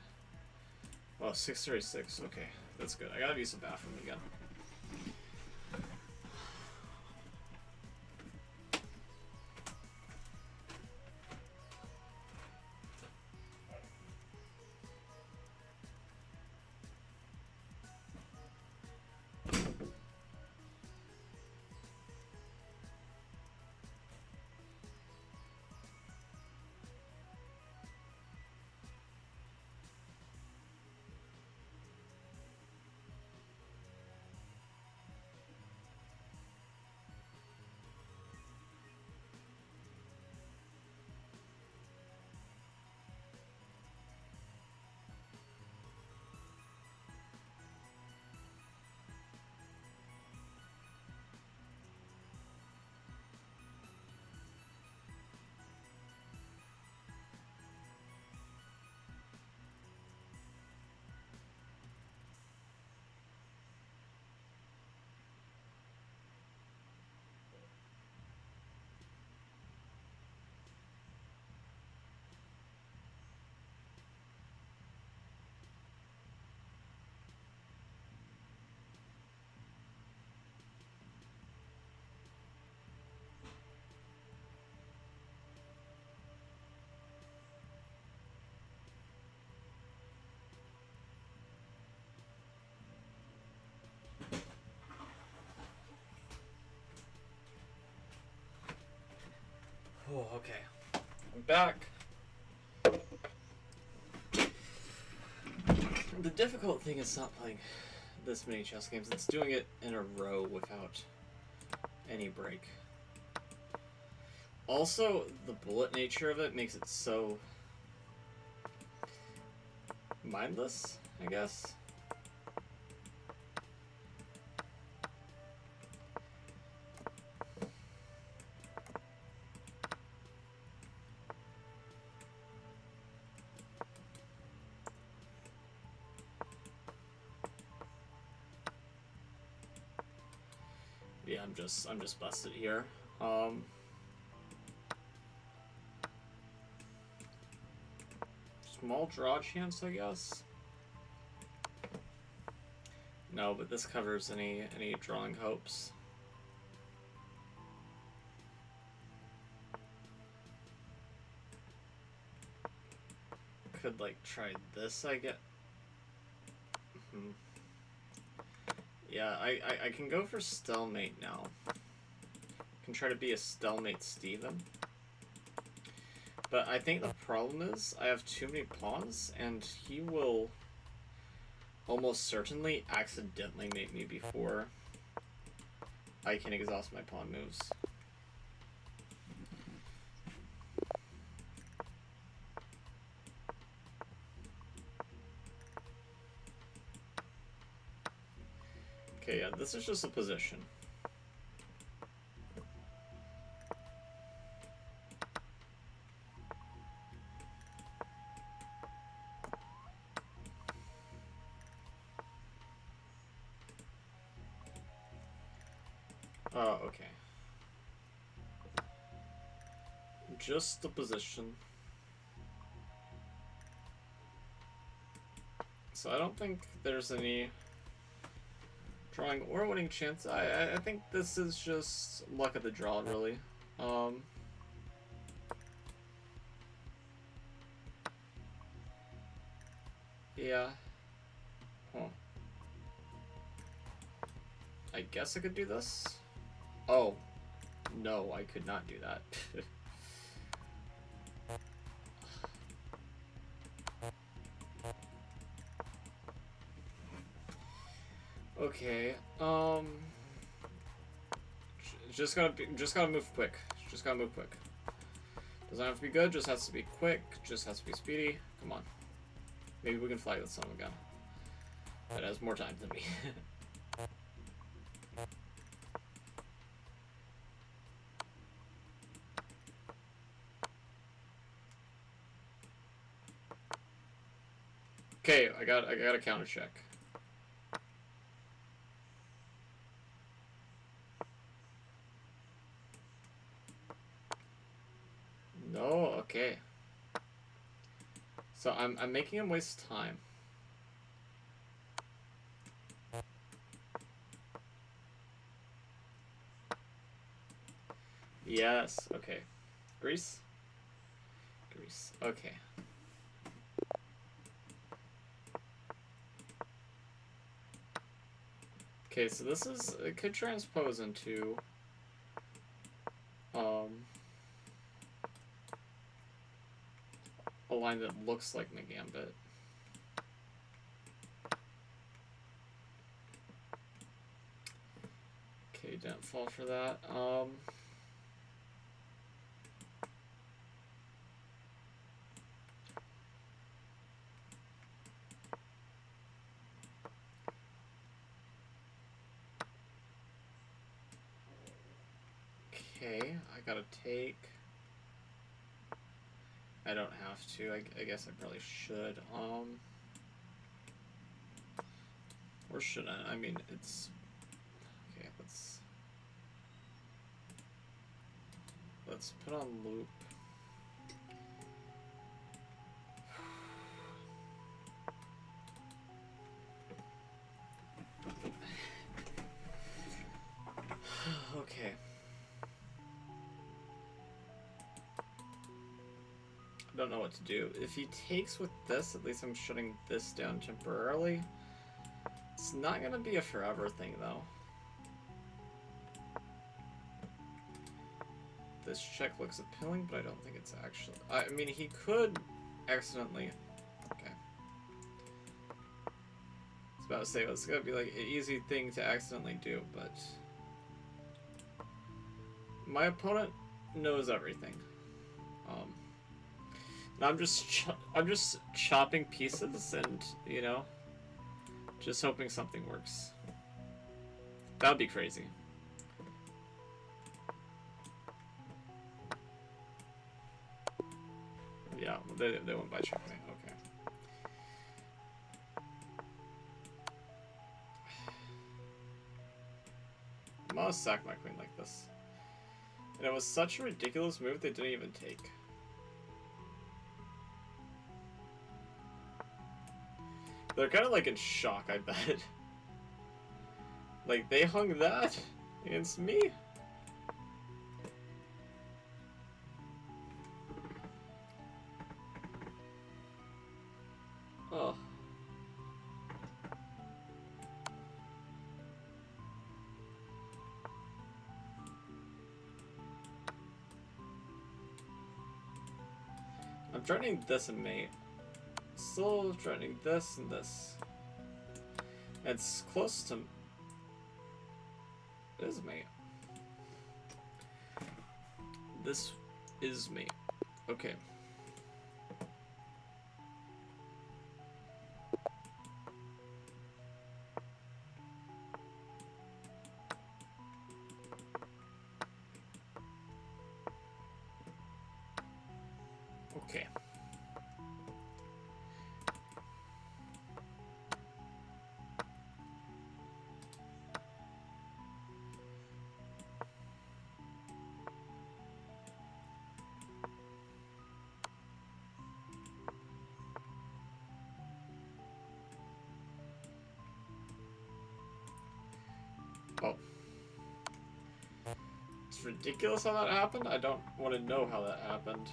Oh, 6:36. Okay, that's good. I gotta use the bathroom again. Oh, okay. back. The difficult thing is not playing this many chess games. It's doing it in a row without any break. Also, the bullet nature of it makes it so mindless, I guess. Yeah, I'm just busted here. Small draw chance, I guess. No, but this covers any drawing hopes. Could like try this, I get. Yeah, I can go for stalemate now. Can try to be a stalemate Steven. But I think the problem is I have too many pawns, and he will almost certainly accidentally mate me before I can exhaust my pawn moves. Okay, yeah, this is just a position. Oh, okay. Just the position. So I don't think there's any drawing or winning chance. I think this is just luck of the draw, really. Yeah. Huh. I guess I could do this? Oh. No, I could not do that. Okay, just gotta move quick. Just gotta move quick. Doesn't have to be good, just has to be quick, just has to be speedy. Come on. Maybe we can flag this son of a gun. That has more time than me. Okay, I got a counter check. No, okay. So I'm making him waste time. Yes, okay. Greece? Greece, okay. Okay, so this is, it could transpose into, a line that looks like my gambit. Okay, didn't fall for that. Okay, I gotta take. I don't have to. I guess I probably should. Or should I? I mean, it's okay. Let's put on loop. Okay. I don't know what to do. If he takes with this, at least I'm shutting this down temporarily. It's not gonna be a forever thing, though. This check looks appealing, but I don't think it's actually... I mean, he could accidentally... Okay. I was about to say, it's gonna be like an easy thing to accidentally do, but... My opponent knows everything. And I'm just chopping pieces and, you know, just hoping something works. That would be crazy. Yeah, they won't buy checkmate. Okay. I'm gonna sack my queen like this. And it was such a ridiculous move they didn't even take. They're kind of like in shock, I bet. Like, they hung that against me? Oh. I'm threatening this and mate. Still threatening this and this. It's close to... It is mate. This is mate. Okay. Okay. Oh. It's ridiculous how that happened. I don't want to know how that happened.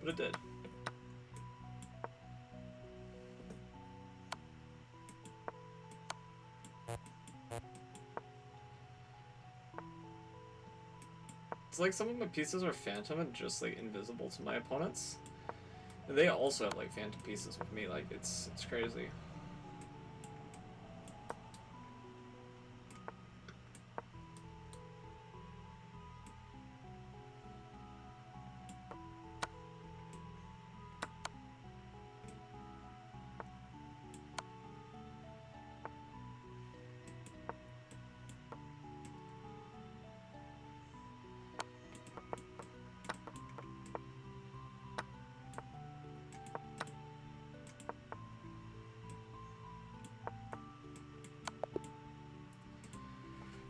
But it did. It's like some of my pieces are phantom and just like invisible to my opponents. And they also have like phantom pieces with me, like it's crazy.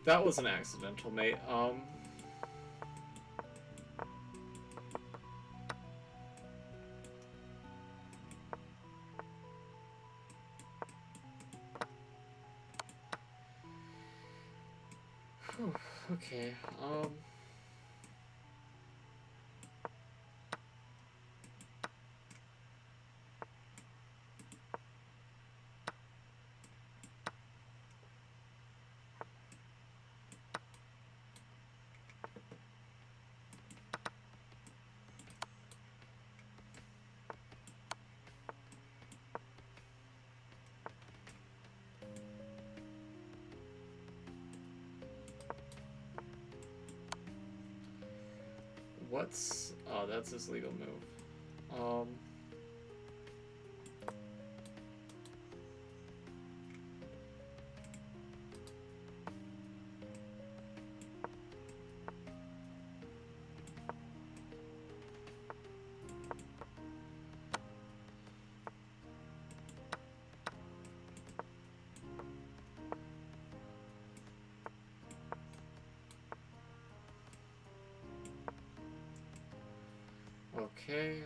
That was an accidental, mate. Whew, okay, what's... Oh, that's his legal move. Okay,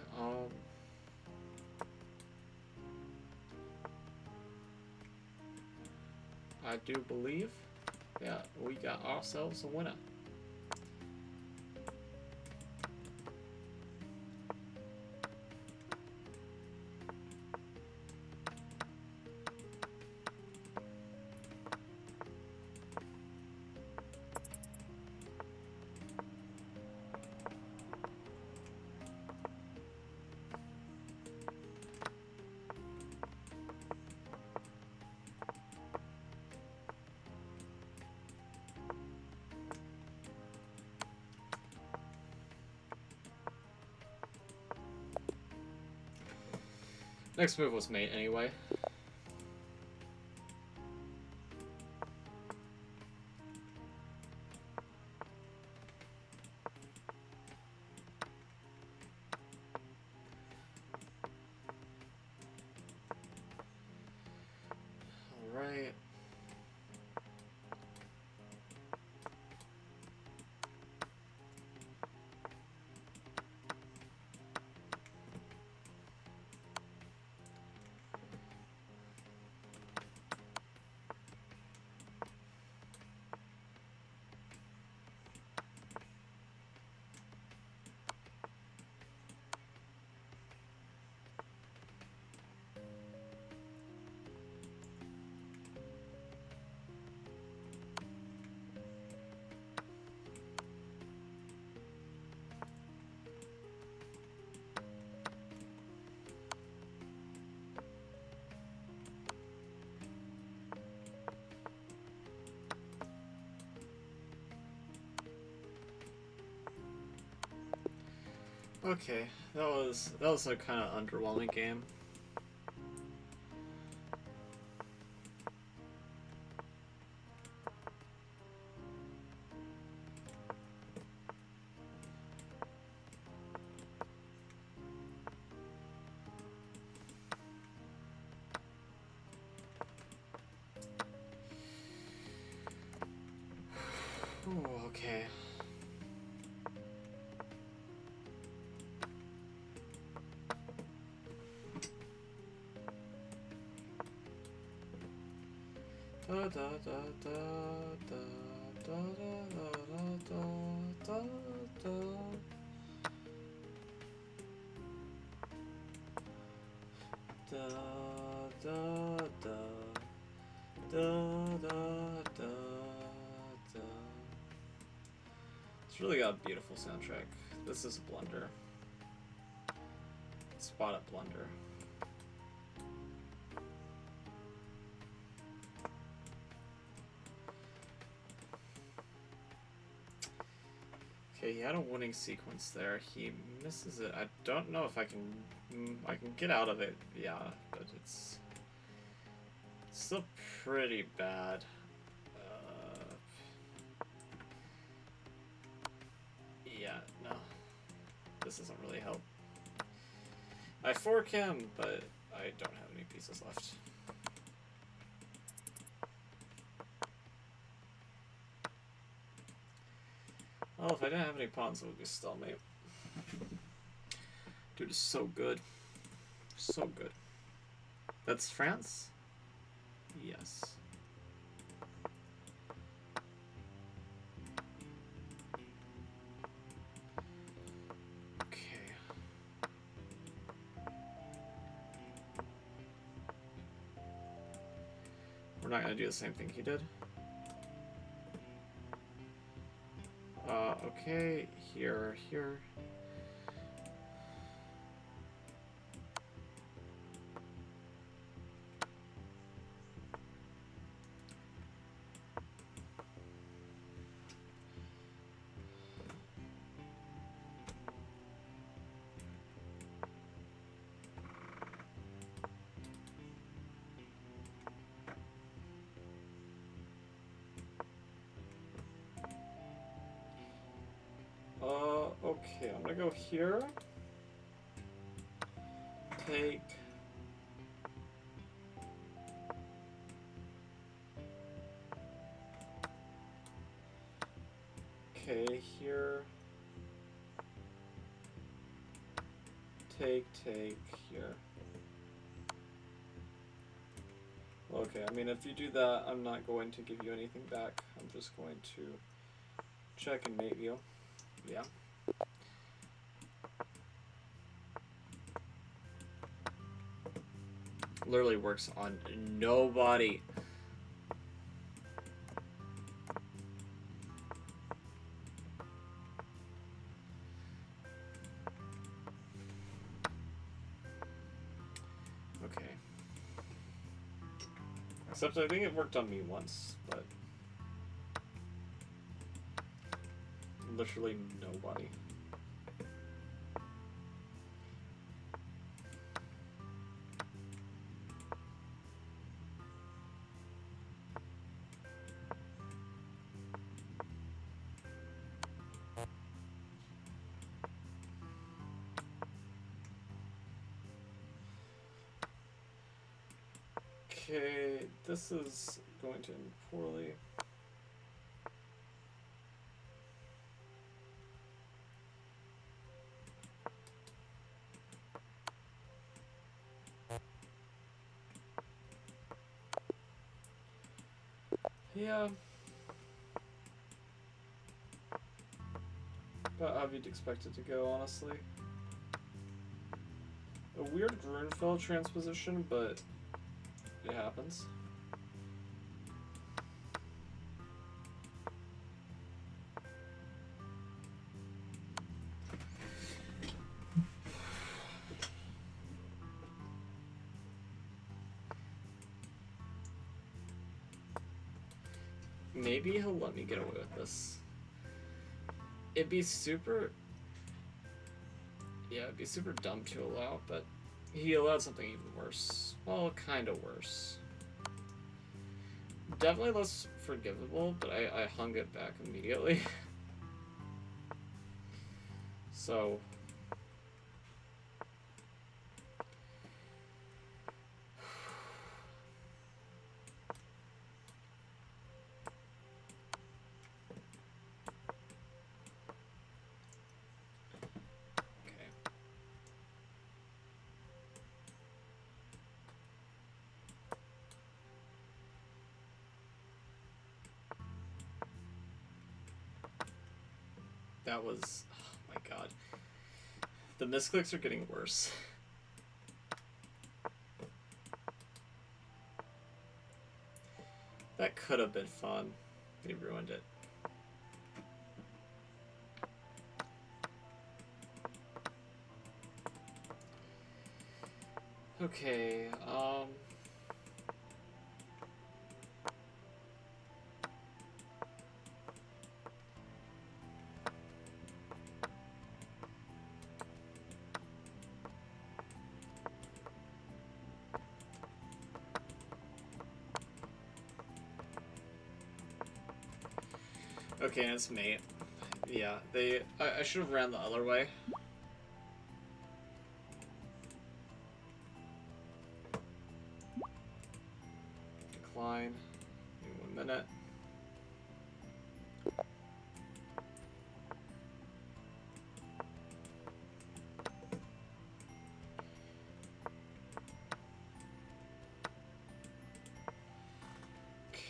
I do believe, yeah, we got ourselves a winner. Next move was mate anyway. Alright. Okay, that was a kind of underwhelming game. Ooh, okay. Da da da da da da da da da da. Da da da da da da da. It's really got a beautiful soundtrack. This is a blunder. Spot up blunder. Okay, he had a winning sequence there. He misses it. I don't know if I can get out of it. Yeah, but it's still pretty bad. Yeah, no. This doesn't really help. I fork him, but I don't have any pieces left. Well, if I didn't have any pawns, it would be stalemate. Dude is so good. So good. That's France? Yes. Okay. We're not gonna do the same thing he did. Okay, here. Okay, I'm gonna go here. Take. Okay, here. Take here. Okay, I mean, if you do that, I'm not going to give you anything back. I'm just going to check and mate you. Yeah. Literally works on nobody. Okay. Except I think it worked on me once, but literally nobody. Okay, this is going to end poorly. Yeah. About how you'd expect it to go, honestly. A weird Grunfeld transposition, but it happens. Maybe he'll let me get away with this. It'd be super... Yeah, it'd be super dumb to allow, but he allowed something even worse. Well, kind of worse. Definitely less forgivable, but I hung it back immediately. So... Okay. That was... Oh my god. The misclicks are getting worse. That could have been fun. He ruined it. Okay, okay, and it's mate. Yeah, I should have ran the other way. Decline. Give me 1 minute.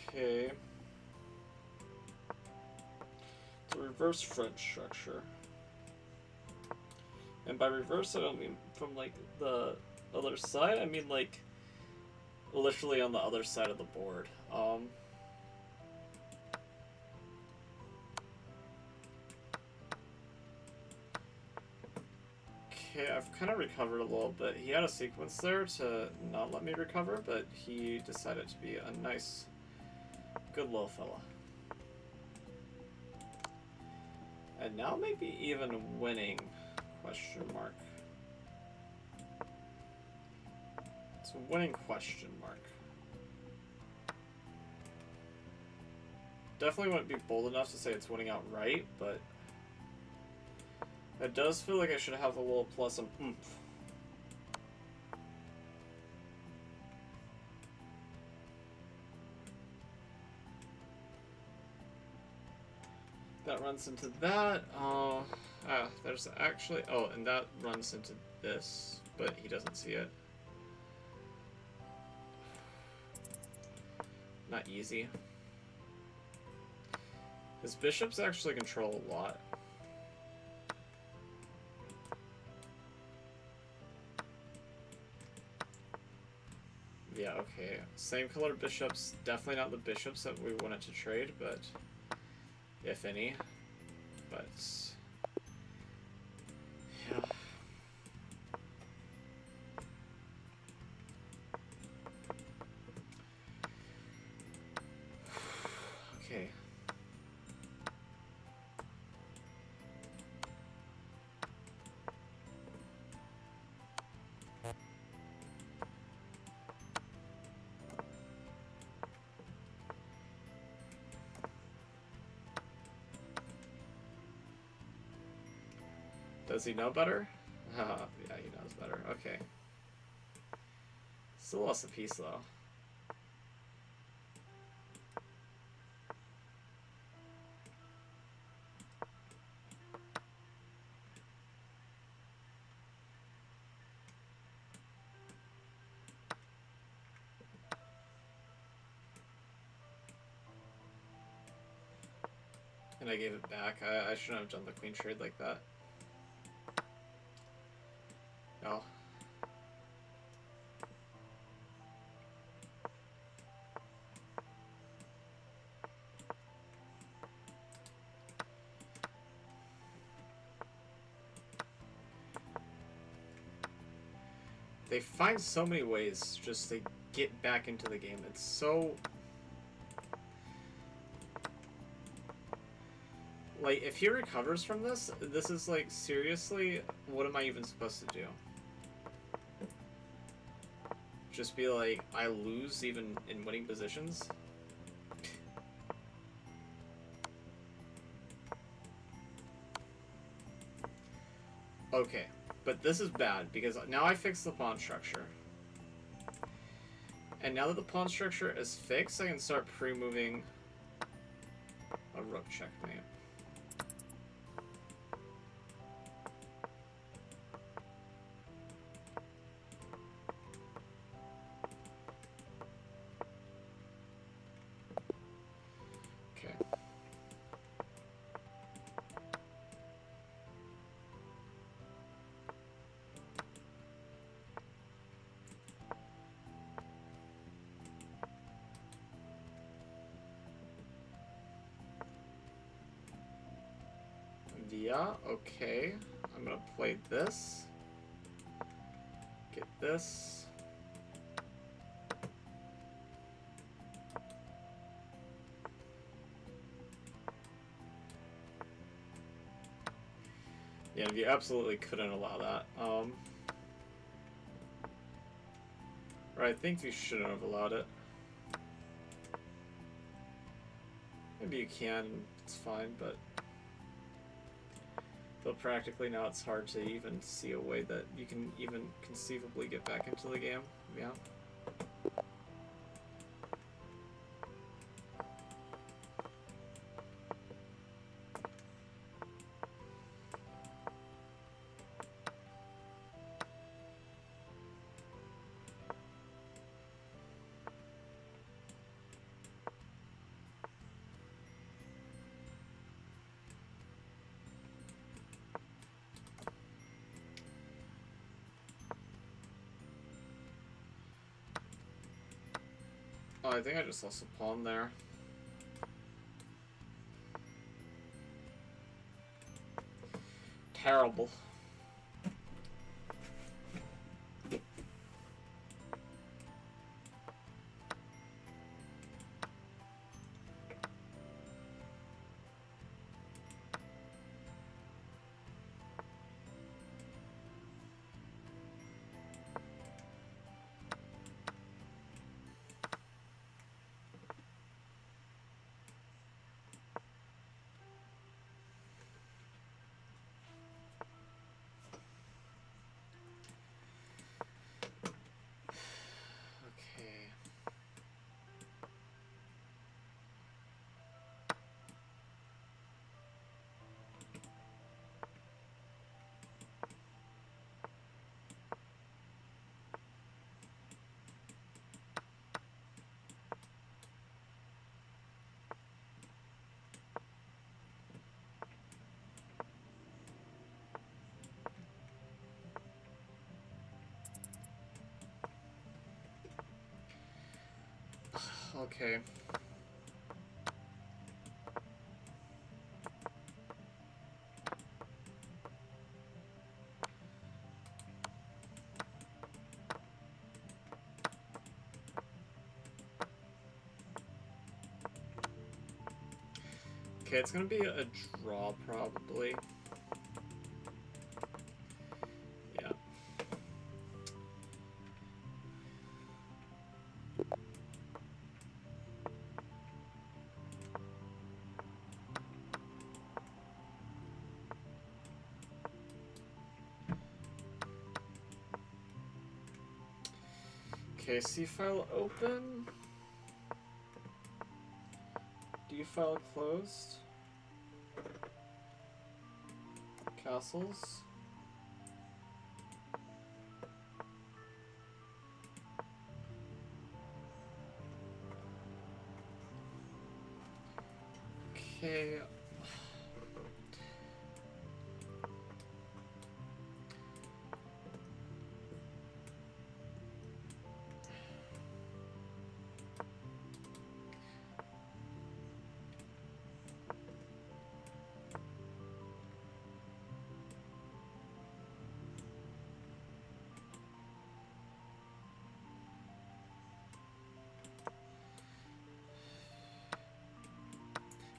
Okay. It's a reverse French structure. And by reverse, I don't mean from, like, the other side. I mean, like, literally on the other side of the board. Okay, I've kind of recovered a little bit. He had a sequence there to not let me recover, but he decided to be a nice, good little fella. And now maybe even winning, question mark. It's a winning question mark. Definitely wouldn't be bold enough to say it's winning outright, but it does feel like I should have a little plus some oomph. That runs into that. There's actually... Oh, and that runs into this, but he doesn't see it. Not easy. His bishops actually control a lot. Yeah, okay. Same color bishops. Definitely not the bishops that we wanted to trade, but... if any. But... yeah. Okay. Does he know better? Yeah, he knows better. Okay. Still lost a piece, though. And I gave it back. I shouldn't have done the queen trade like that. No. They find so many ways just to get back into the game. It's so... Like, if he recovers from this, this is like, seriously, what am I even supposed to do? Just be like, I lose even in winning positions? Okay, but this is bad, because now I fixed the pawn structure. And now that the pawn structure is fixed, I can start pre-moving a rook checkmate. Okay. Via, okay. I'm gonna play this. Get this. Yeah, you absolutely couldn't allow that. Or I think you shouldn't have allowed it. Maybe you can, it's fine, but practically now it's hard to even see a way that you can even conceivably get back into the game. Yeah. Oh, I think I just lost a pawn there. Terrible. Okay. Okay. Okay, it's gonna be a draw probably. Yeah. Okay, C file open. D file closed. Castles. Okay.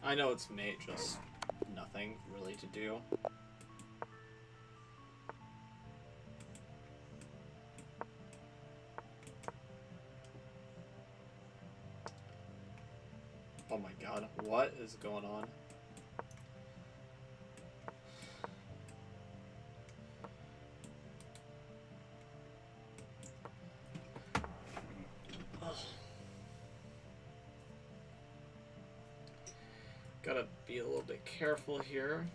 I know it's mate, just nothing really to do. Oh my god, what is going on? Ugh. Gotta be a little bit careful here.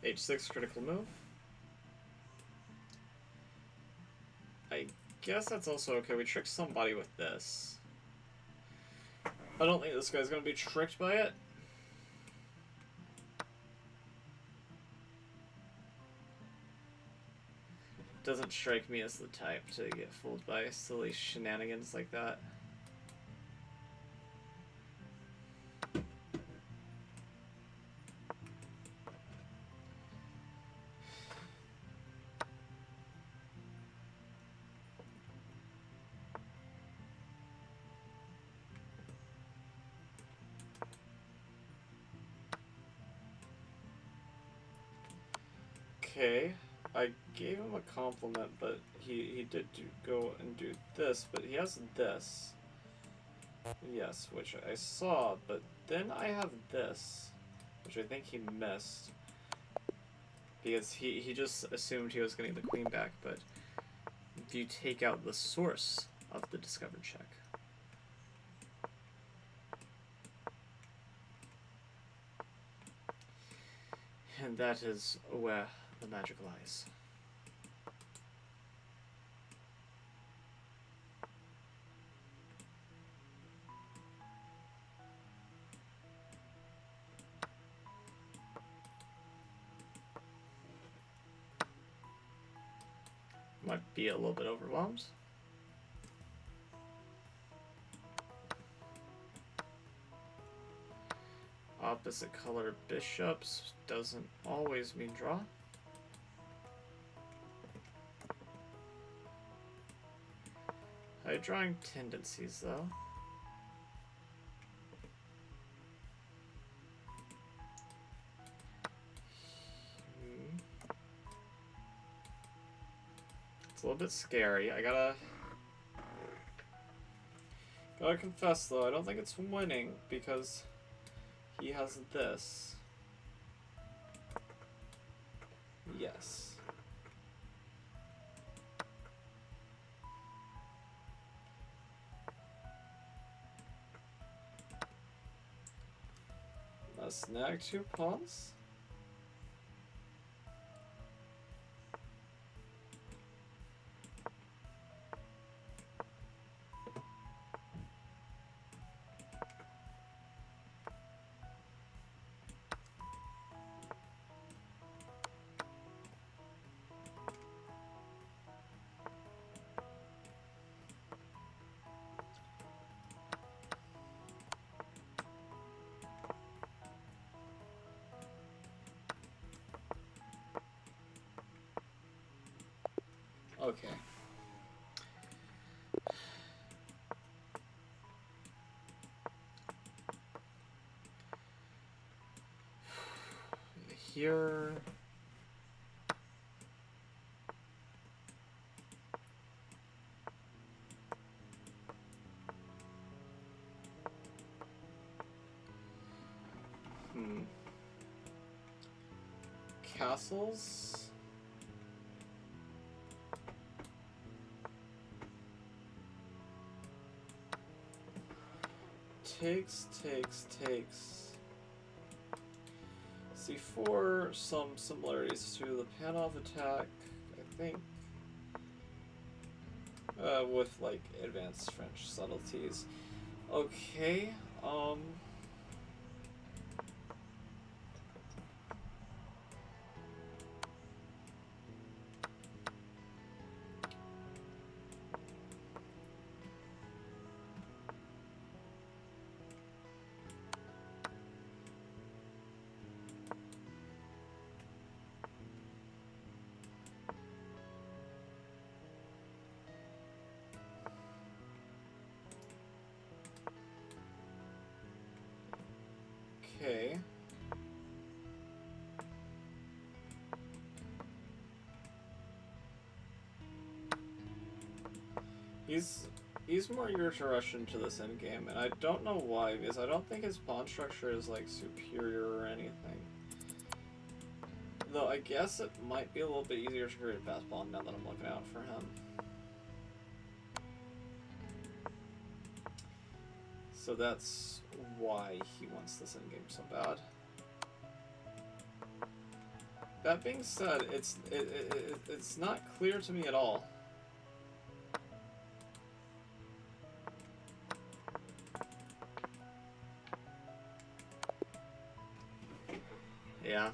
H6 critical move. I guess that's also okay. We tricked somebody with this. I don't think this guy's gonna be tricked by it. Doesn't strike me as the type to get fooled by silly shenanigans like that. Okay, I gave him a compliment, but he did go and do this, but he has this. Yes, which I saw, but then I have this, which I think he missed. Because he just assumed he was getting the queen back, but do you take out the source of the discovered check? And that is where the magic lies. Might be a little bit overwhelmed. Opposite color bishops doesn't always mean draw. High drawing tendencies, though. It's a little bit scary. I gotta confess, though, I don't think it's winning because he has this. Yes. Let's snag 2 pawns. Okay. Here. Castles. Takes. C4, some similarities to the Panov attack, I think. With like advanced French subtleties. Okay, Okay. He's more eager to rush into this endgame, and I don't know why, because I don't think his pawn structure is like superior or anything. Though I guess it might be a little bit easier to create a fast pawn now that I'm looking out for him. So that's why he wants this endgame so bad. That being said, it's not clear to me at all. Yeah.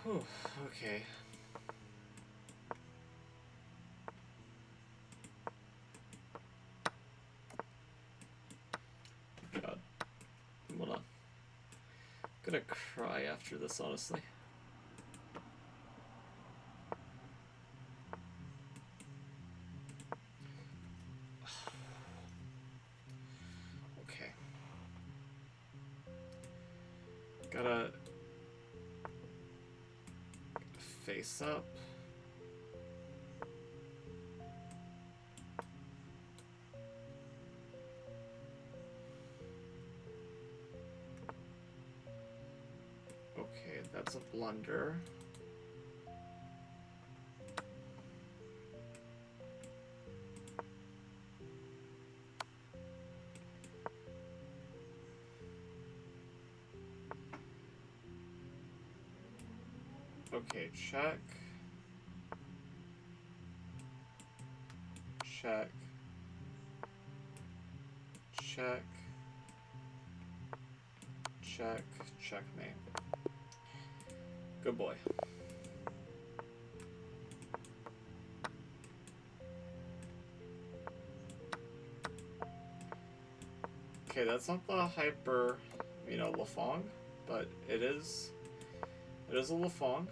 Whew, okay. God. Hold on. I'm gonna cry after this, honestly. Okay. Gotta face up. Okay, that's a blunder. Okay, check. Check. Check. Check. Checkmate. Good boy. Okay, that's not the hyper, Lafong, but it is a Lafong.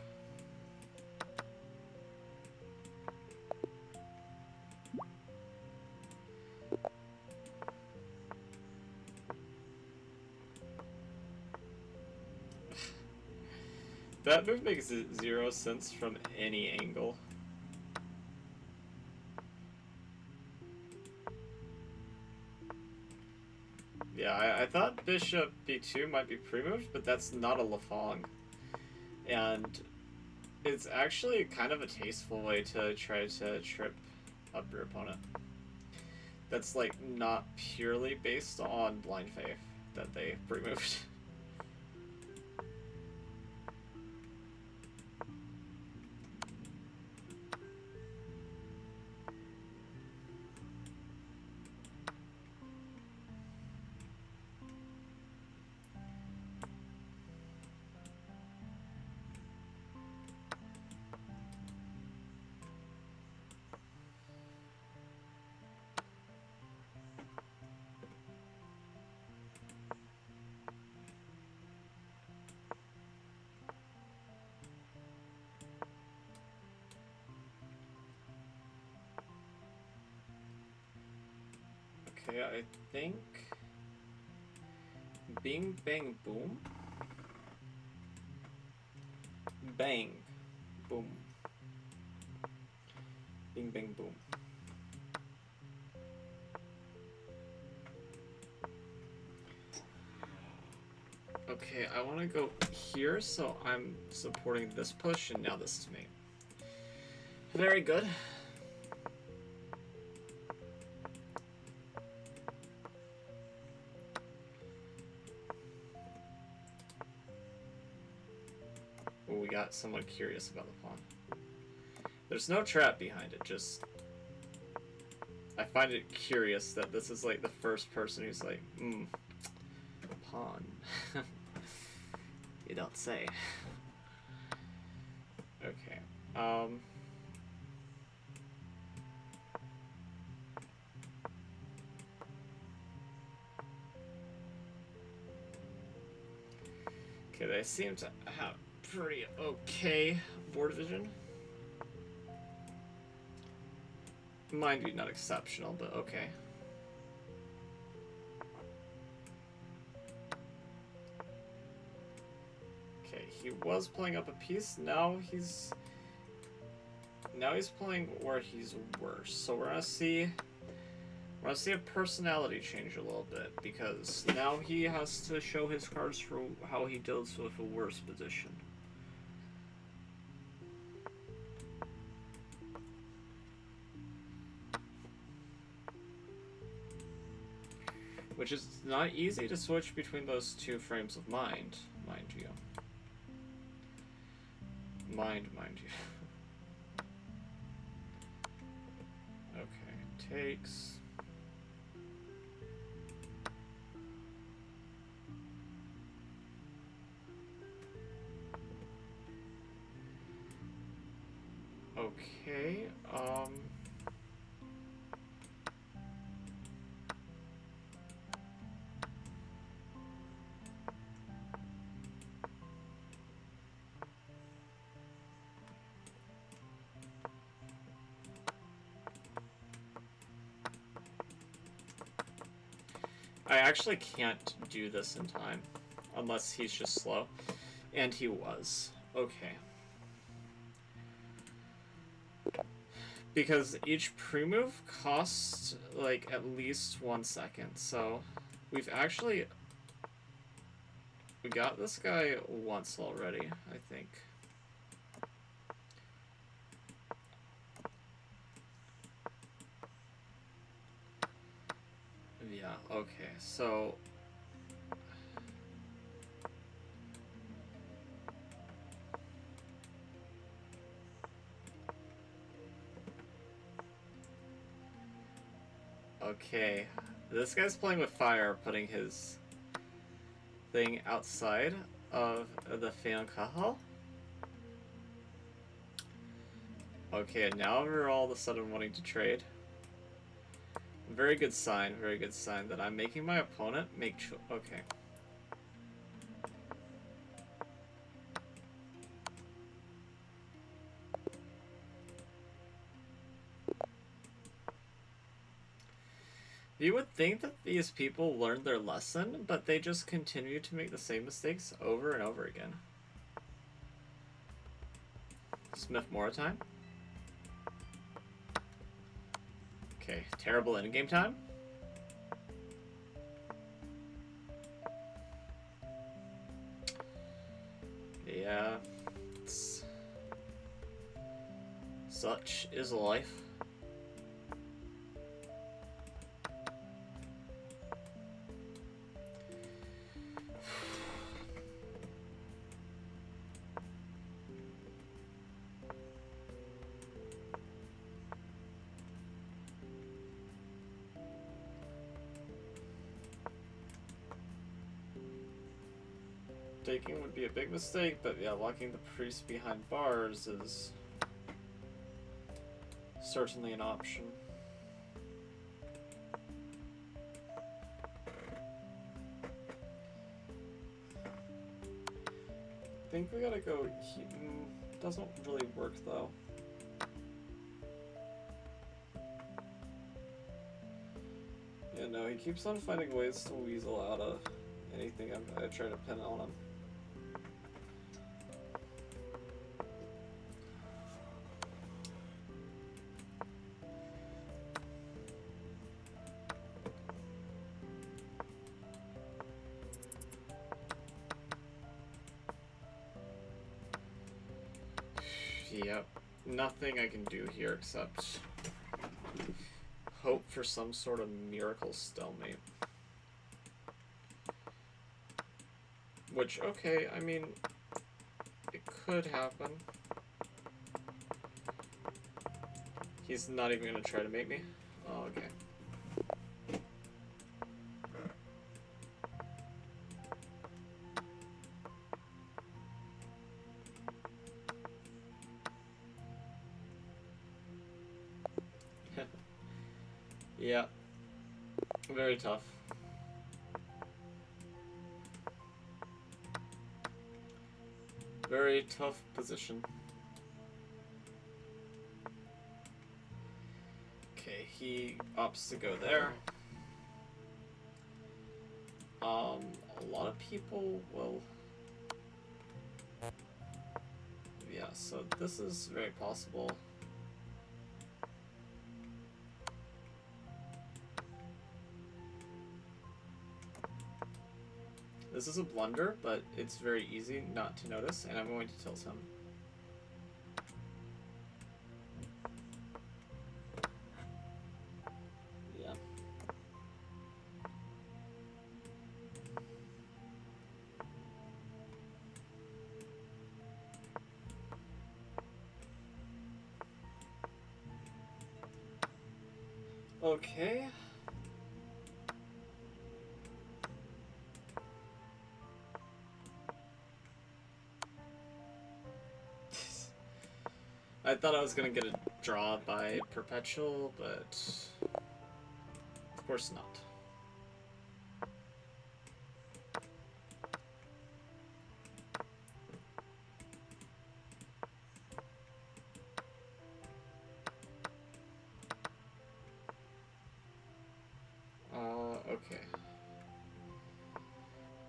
That move makes zero sense from any angle. Yeah, I thought bishop b2 might be pre-moved, but that's not a Lafong. And it's actually kind of a tasteful way to try to trip up your opponent. That's like not purely based on blind faith that they pre-moved. Okay, I think bing bang boom. Bang boom. Bing bang boom. Okay, I want to go here, so I'm supporting this push, and now this is me. Very good. Well, we got someone curious about the pawn. There's no trap behind it, just... I find it curious that this is like the first person who's like, pawn. You don't say. Okay. Okay, they seem to have pretty okay board vision. Mind you, not exceptional, but okay. Okay, he was playing up a piece. Now he's playing where he's worse. So we're gonna see a personality change a little bit, because now he has to show his cards for how he deals with a worse position. Which is not easy to switch between those two frames of mind you. Mind you. Okay, takes. Okay, I actually can't do this in time, unless he's just slow. And he was. Okay. Because each pre-move costs, like, at least 1 second, so we got this guy once already, I think. Yeah, okay, so... Okay, this guy's playing with fire, putting his thing outside of the fan kahal. Okay, now we're all of a sudden wanting to trade. Very good sign that I'm making my opponent make okay. You would think that these people learned their lesson, but they just continue to make the same mistakes over and over again. Smith Mora time. Okay, terrible in-game time. Yeah, such is life. Taking would be a big mistake, but yeah, locking the priest behind bars is certainly an option. I think we gotta go. Doesn't really work though. Yeah, no, he keeps on finding ways to weasel out of anything I try to pin on him. Yep, nothing I can do here except hope for some sort of miracle stalemate. Which, okay, I mean, it could happen. He's not even gonna try to make me? Oh, okay. Yeah. Very tough. Very tough position. Okay, he opts to go there. A lot of people will... Yeah, so this is very possible. This is a blunder, but it's very easy not to notice, and I'm going to tilt him. Yeah. Okay. I thought I was gonna get a draw by Perpetual, but of course not. Okay.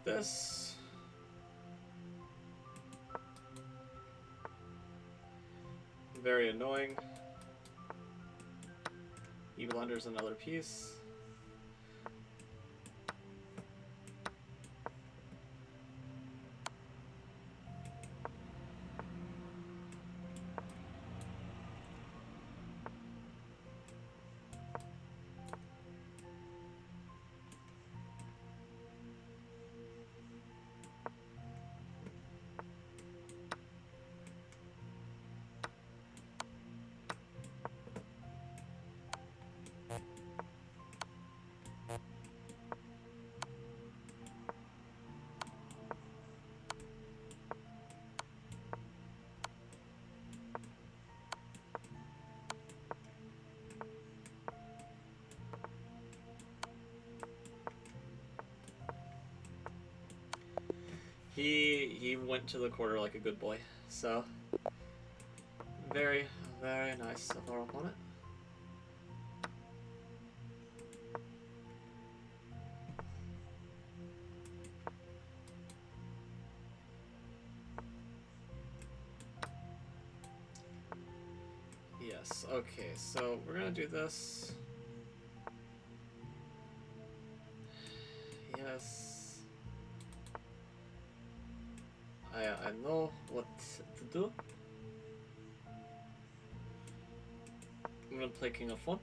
This... very annoying. He blunders another piece. He went to the quarter like a good boy, so very, very nice of our opponent. Yes, okay, so we're gonna do this. Yes. I know what to do. I'm gonna play King of 1.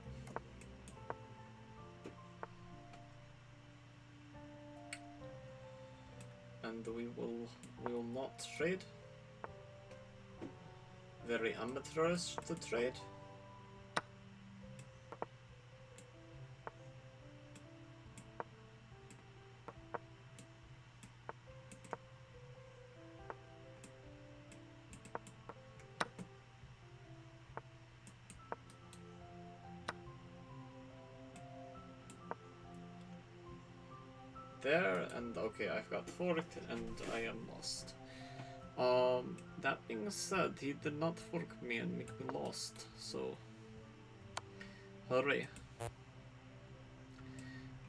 And we will not trade. Very amateurish to trade. There, and okay, I've got forked and I am lost. That being said, he did not fork me and make me lost, so hooray.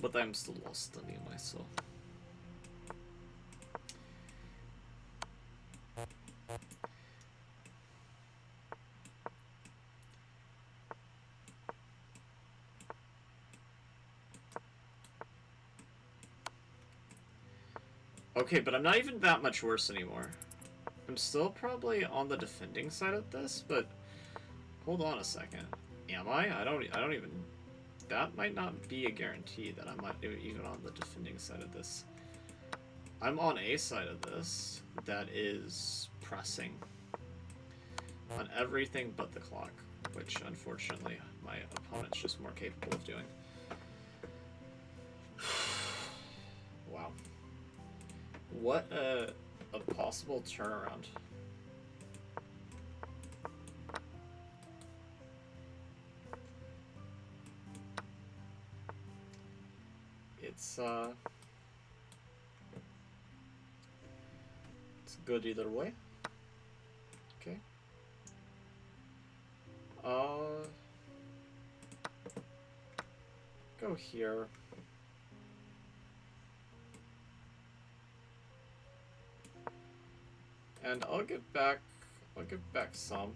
But I'm still lost anyway, so. Okay, but I'm not even that much worse anymore. I'm still probably on the defending side of this, but hold on a second. Am I? I don't even... That might not be a guarantee that I'm not even on the defending side of this. I'm on a side of this that is pressing on everything but the clock, which unfortunately my opponent's just more capable of doing. Wow. What a possible turnaround. It's good either way. Go here. And I'll give back some.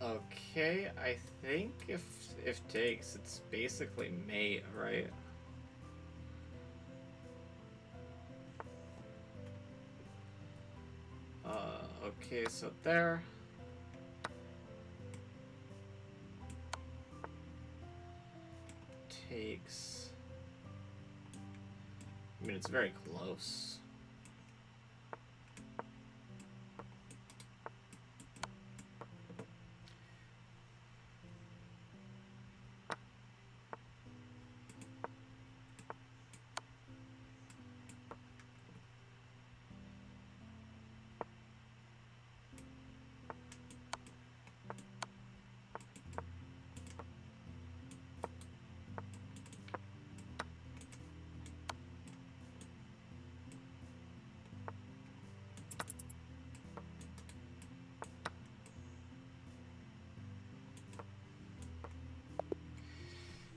Okay, I think if takes, it's basically mate, right? Okay, so there. Takes. I mean, it's very close.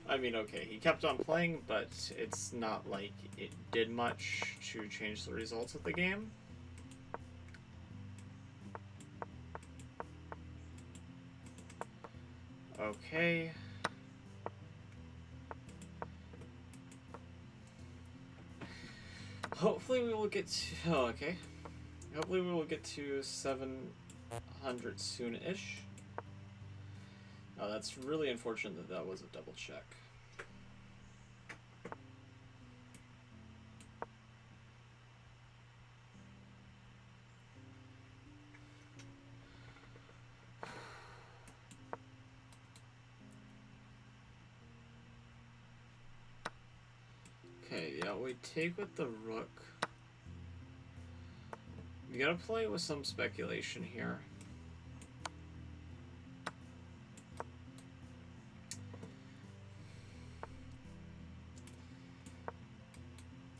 I mean, okay, he kept on playing, but it's not like it did much to change the results of the game. Okay. Hopefully we will get to... Oh, okay. Hopefully we will get to 700 soon-ish. Oh, that's really unfortunate that that was a double check. Okay, yeah, we take with the rook. You gotta play with some speculation here.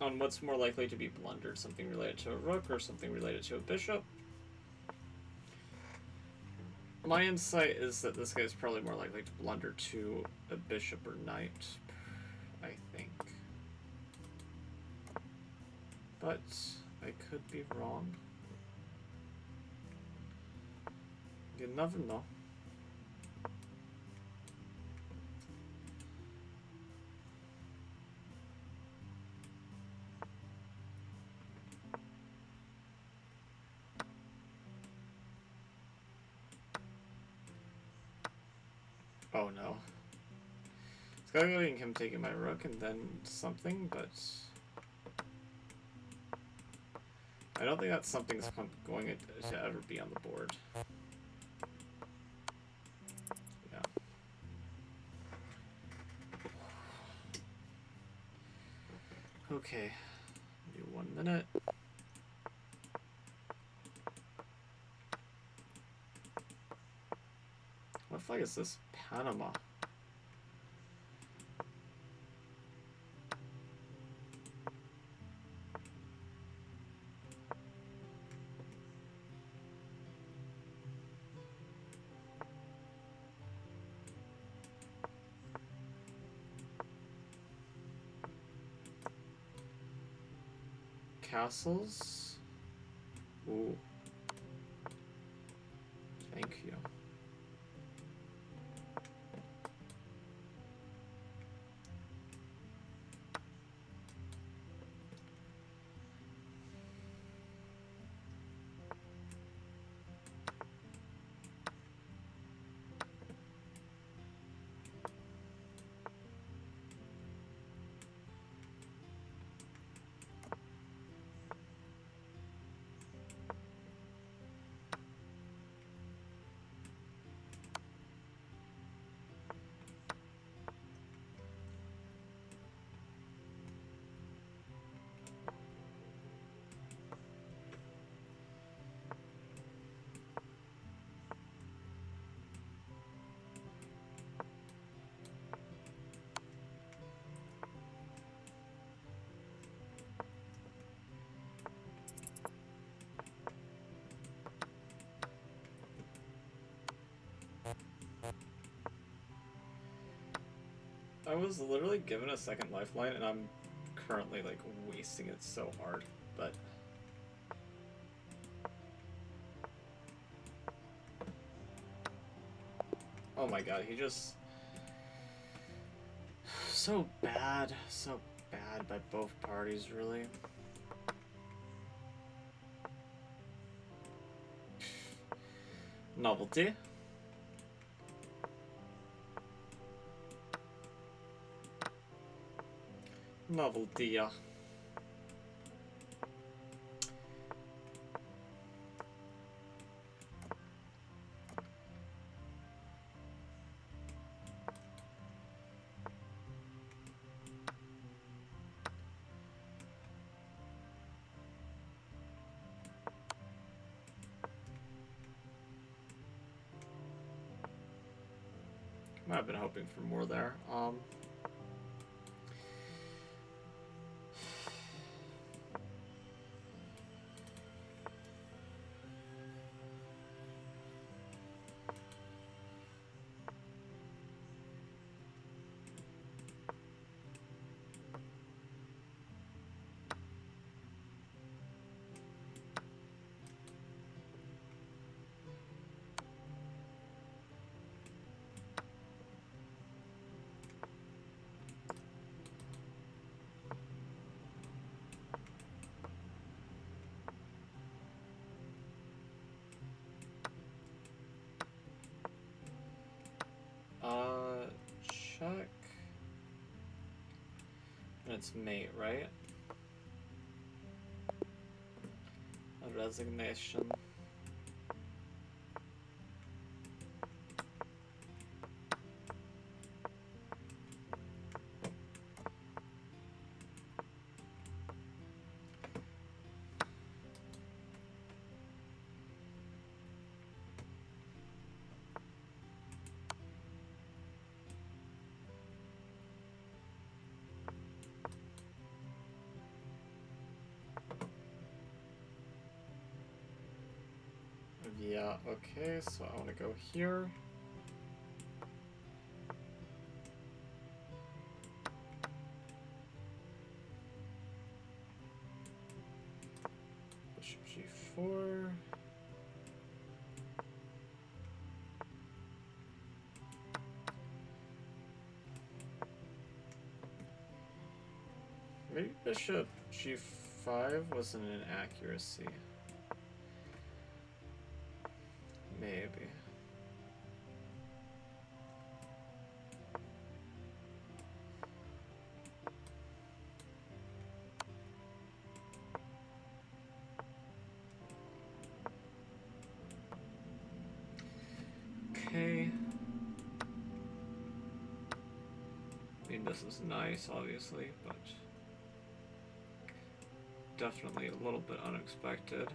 On what's more likely to be blundered, something related to a rook or something related to a bishop. My insight is that this guy's probably more likely to blunder to a bishop or knight, I think. But I could be wrong. You never know. Oh no. It's gotta go in him taking my rook and then something, but I don't think that something's going to ever be on the board. Yeah. Okay. Do 1 minute. What flag is this? Panama. Castles. Ooh. Thank you. I was literally given a second lifeline, and I'm currently, like, wasting it so hard, but... Oh my god, he just... So bad by both parties, really. Novelty. Novelty. I've been hoping for more there. Check. And it's mate, right? A resignation. Yeah, okay, so I want to go here. Bishop g4. Maybe bishop g5 was an inaccuracy. Maybe. Okay. I mean, this is nice, obviously, but definitely a little bit unexpected.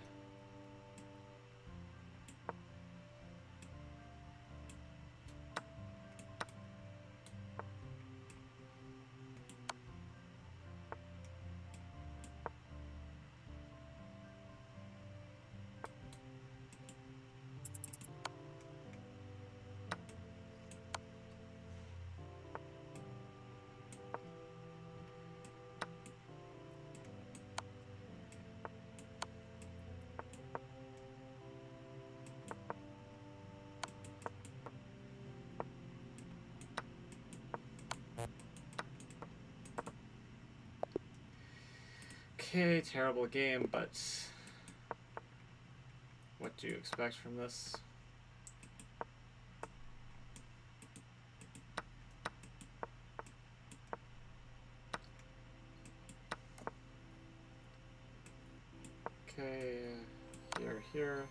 Okay, terrible game, but what do you expect from this? Okay, here.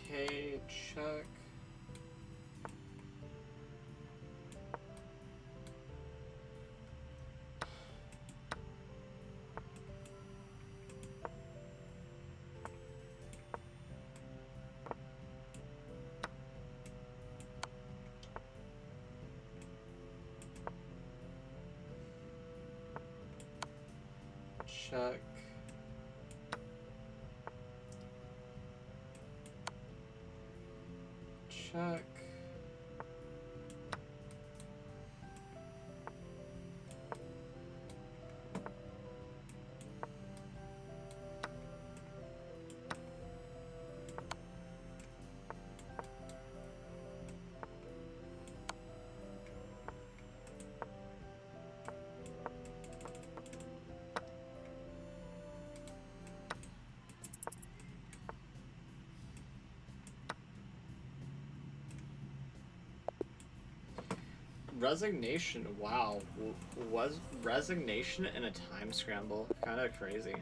Okay, check. Check. Check. Resignation, wow. Was resignation in a time scramble? Kind of crazy.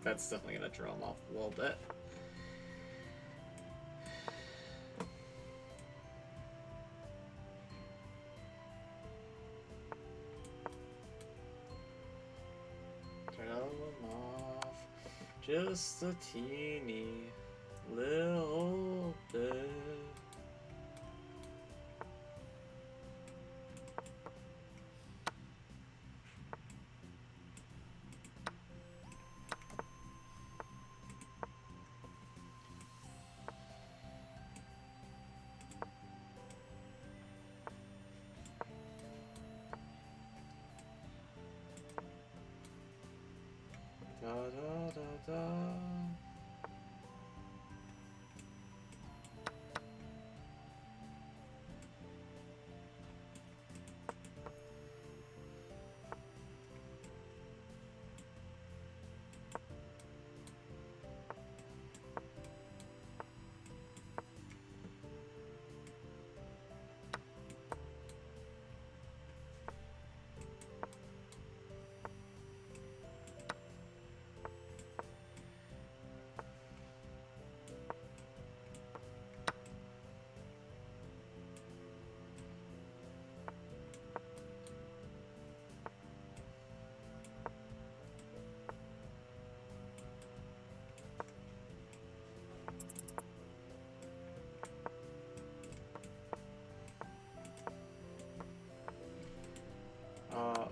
That's definitely gonna draw him off a little bit. Just a teeny little bit. Da da da da.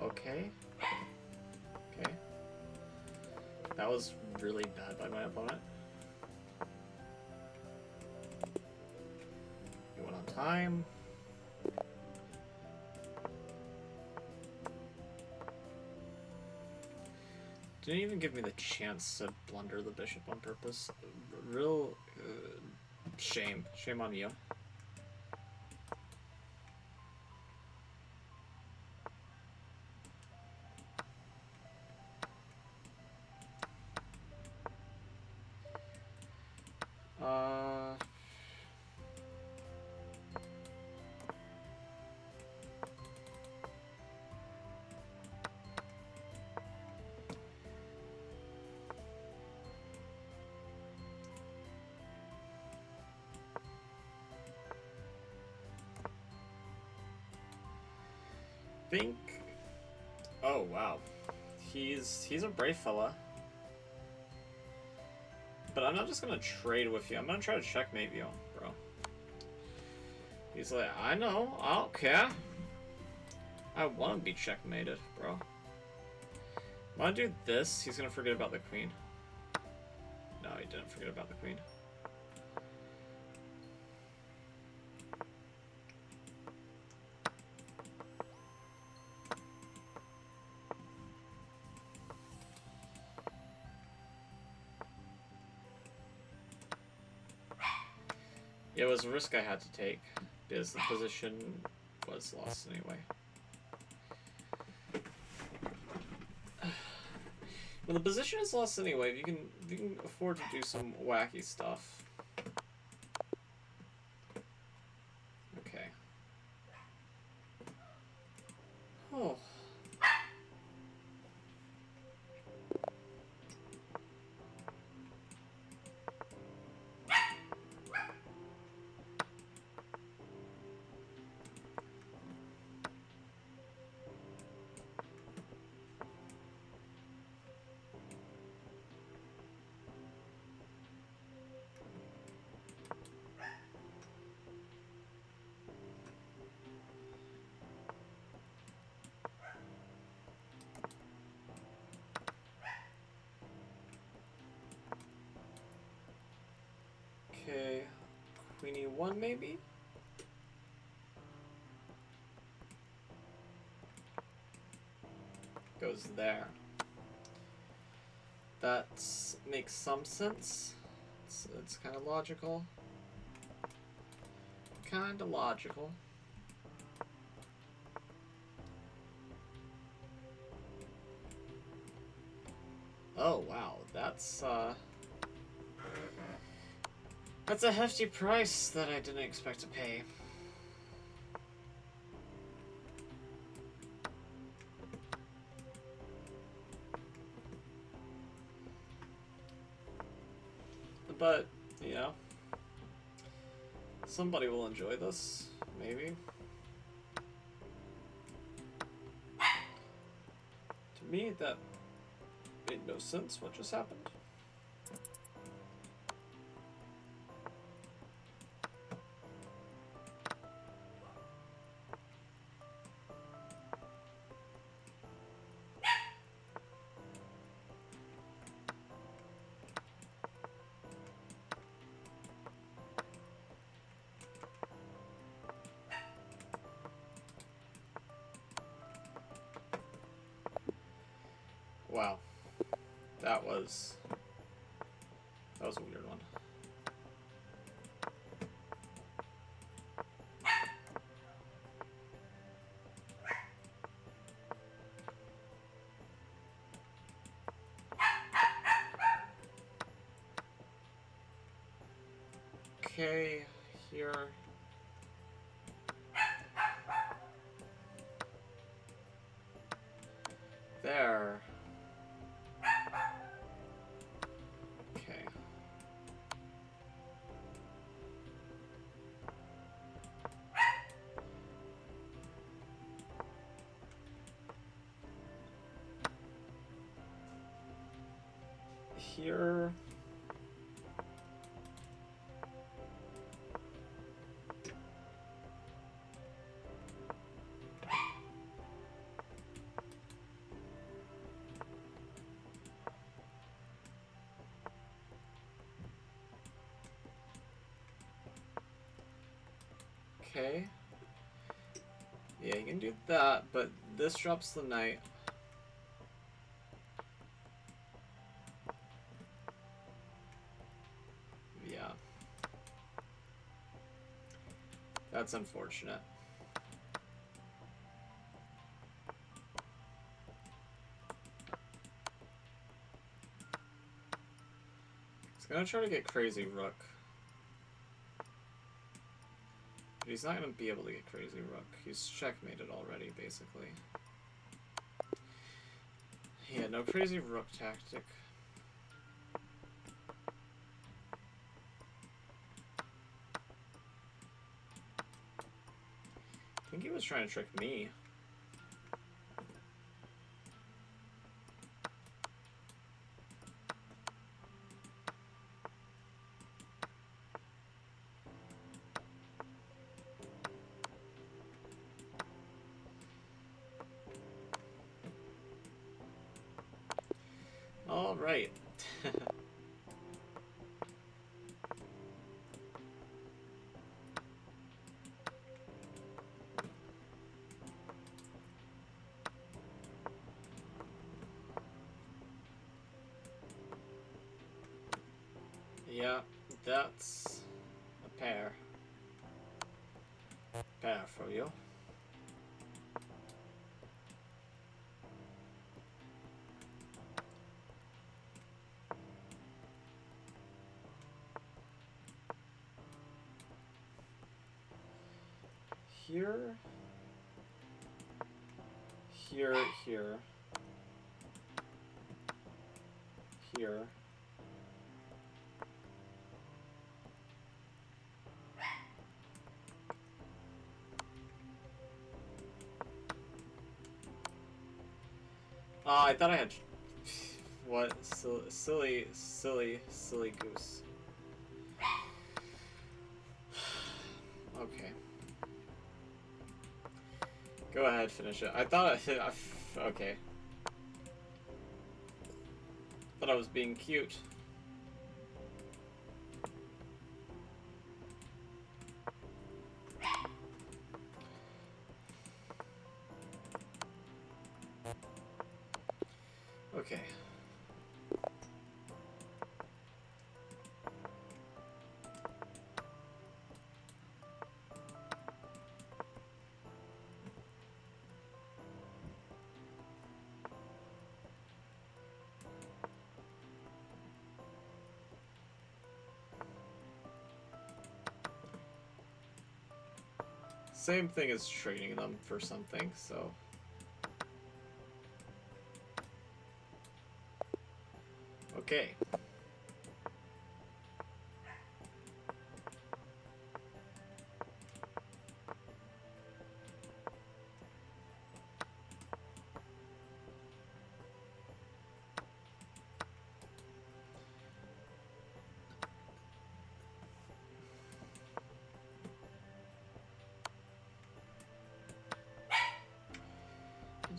Okay. Okay. That was really bad by my opponent. He went on time. Didn't even give me the chance to blunder the bishop on purpose. Real shame. Shame on you. Think. Oh wow, he's a brave fella. But I'm not just gonna trade with you. I'm gonna try to checkmate you, bro. He's like, I know, I don't care. I want to be checkmated, bro. When I do this, he's gonna forget about the queen. No, he didn't forget about the queen. It was a risk I had to take because the position was lost anyway. When the position is lost anyway, you can afford to do some wacky stuff. Okay. Oh. Queenie 1 maybe? Goes there. That makes some sense. It's kind of logical. Kind of logical. Oh wow, that's a hefty price that I didn't expect to pay. But, you know, somebody will enjoy this, maybe. To me, that made no sense. What just happened? Wow. That was a weird one. Okay, here. There. Okay. Here. Okay. Yeah, you can do that, but this drops the knight. Yeah. That's unfortunate. He's gonna try to get crazy rook. But he's not gonna be able to get crazy rook. He's checkmated already, basically. Yeah, no crazy rook tactic. I think he was trying to trick me. All right. Yeah, that's a pair. Pair for you. Here. Here, here. Here. I thought I had... What? Silly goose. Okay. Go ahead, finish it. I thought okay. Thought I was being cute. Okay. Same thing as trading them for something, so... Okay.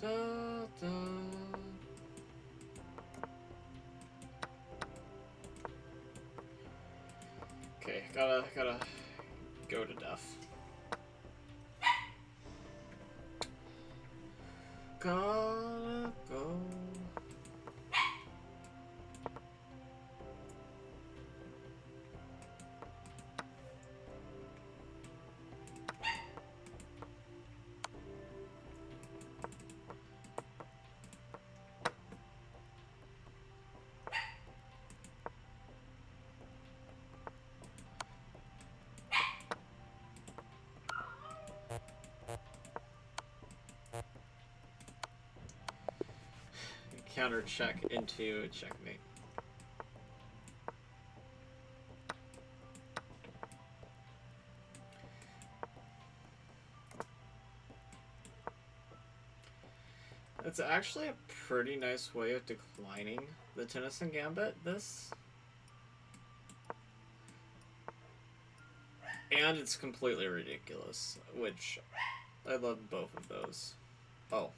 Da, da. Okay, gotta go to death. Gotta go. Counter check into checkmate. It's actually a pretty nice way of declining the Tennyson Gambit, this. And it's completely ridiculous, which I love both of those. Oh.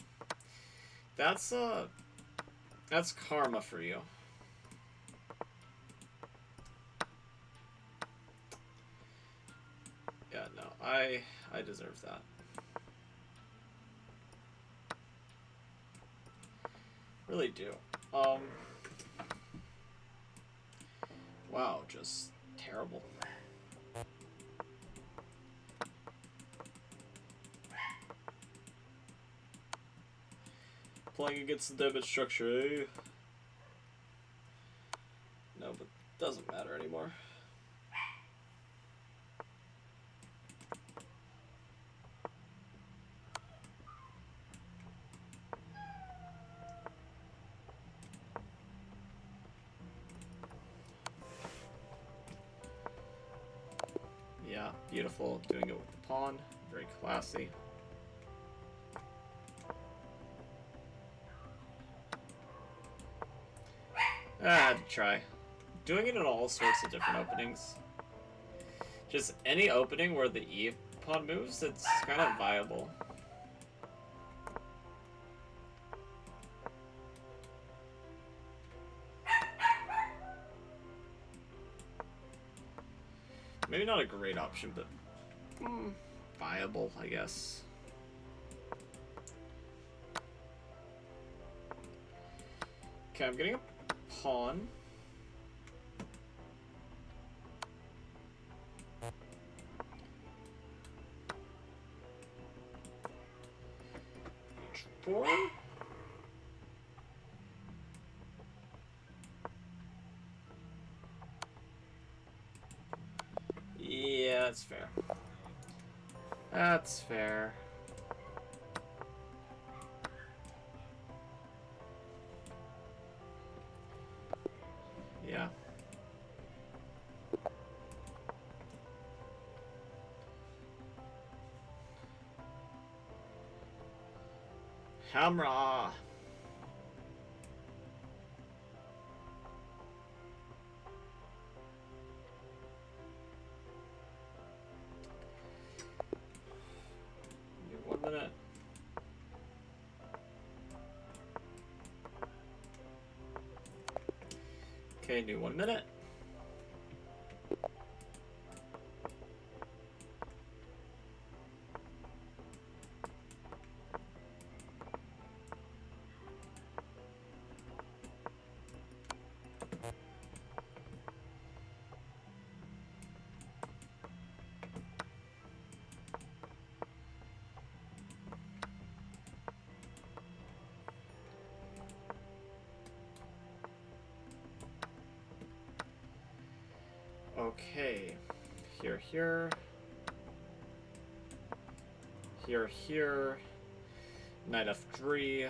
That's karma for you. Yeah, no, I deserve that. Really do. Wow, just terrible. Playing against the debit structure, eh? No, but doesn't matter anymore. Yeah, beautiful. Doing it with the pawn. Very classy. I had to try. Doing it in all sorts of different openings. Just any opening where the E pawn moves, it's kind of viable. Maybe not a great option, but viable, I guess. Okay, I'm getting a pawn. H4? Yeah, that's fair. That's fair. Yeah. Hamra. Give me 1 minute. Okay, new 1 minute. Okay. Here, here. Here, here. Knight f3.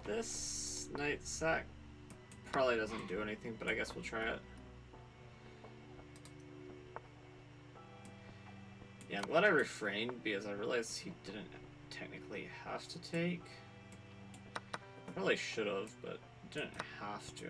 This knight sack probably doesn't do anything, but I guess we'll try it. Yeah, I'm glad I refrained because I realized he didn't technically have to take. Probably should have, but didn't have to.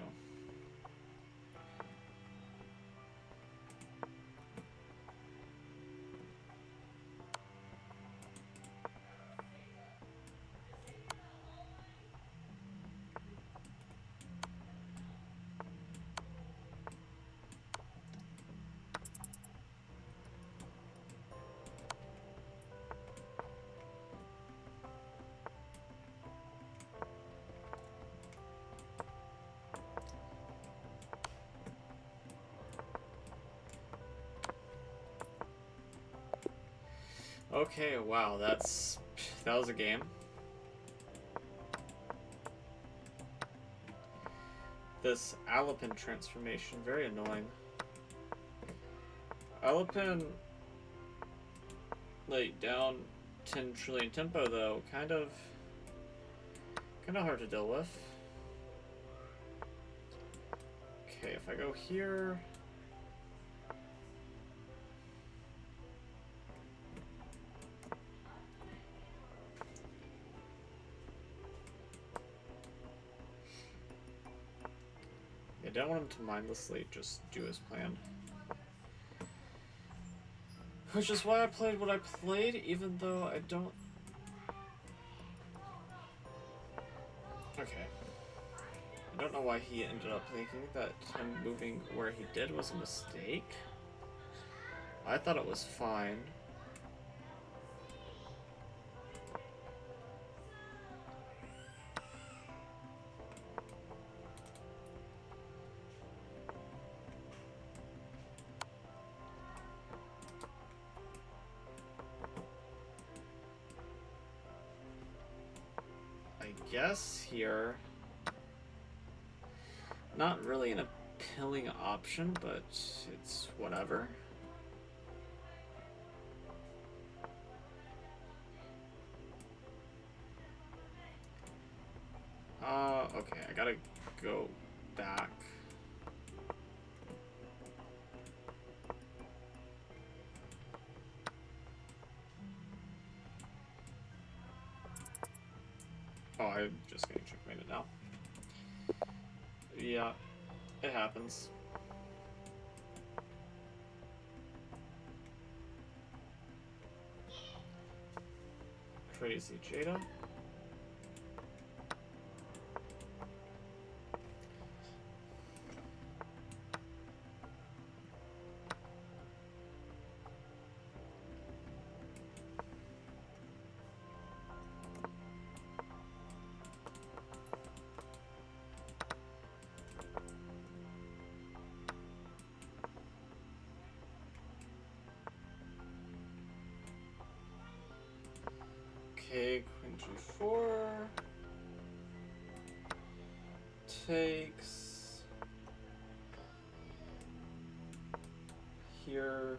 Okay, wow, that was a game. This Alapin transformation, very annoying. Alapin, like, down 10 trillion tempo though, kind of hard to deal with. Okay, if I go here. I don't want him to mindlessly just do his plan. Which is why I played what I played, even though I don't... Okay. I don't know why he ended up thinking that him moving where he did was a mistake. I thought it was fine. Guess here, not really an appealing option, but it's whatever. Okay, I gotta go back. Oh, I'm just getting checkmated now. Yeah, it happens. Crazy Jada. Okay, Queen G4 takes here.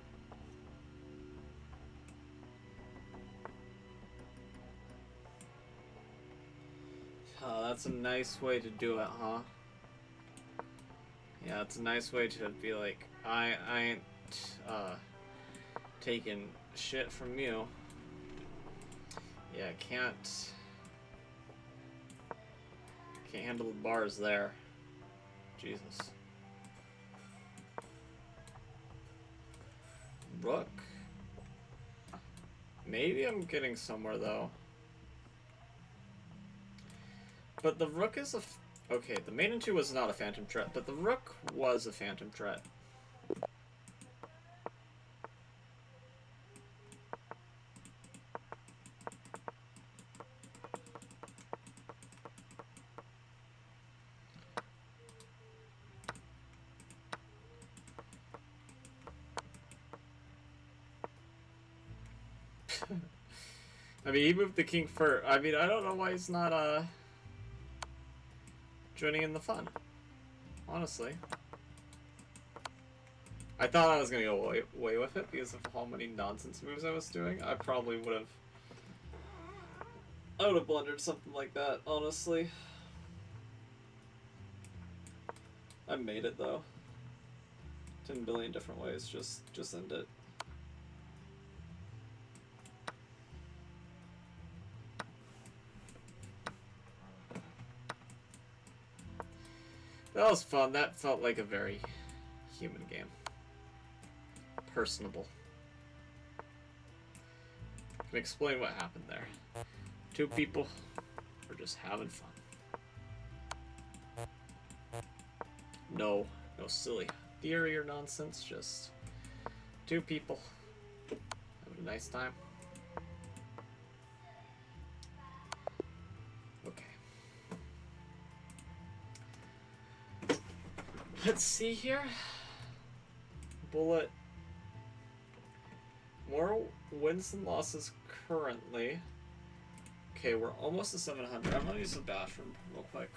Oh, that's a nice way to do it, huh? Yeah, it's a nice way to be like, I ain't taking shit from you. Yeah, can't handle the bars there. Jesus. Rook. Maybe I'm getting somewhere though. But the rook is a Okay, the maiden 2 was not a phantom threat, but the rook was a phantom threat. I mean, he moved the king first. I mean, I don't know why he's not, joining in the fun. Honestly. I thought I was gonna go away with it because of how many nonsense moves I was doing. I probably would have... I would have blundered something like that, honestly. I made it, though. 10 billion different ways, just end it. That was fun. That felt like a very human game. Personable. Can explain what happened there. Two people were just having fun. No silly theory or nonsense, just two people having a nice time. Let's see here. Bullet. More wins than losses currently. Okay, we're almost to 700. I'm gonna use the bathroom real quick.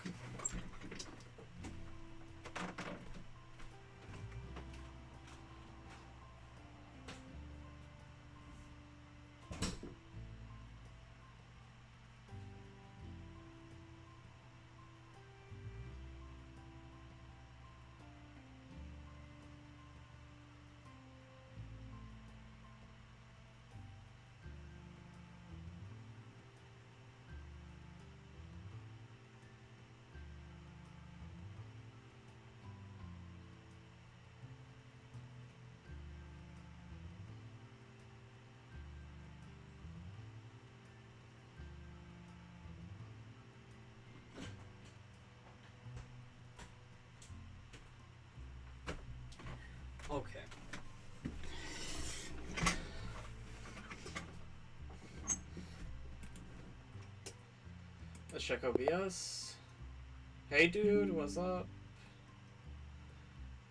Okay. Let's check OBS. Hey dude, what's up?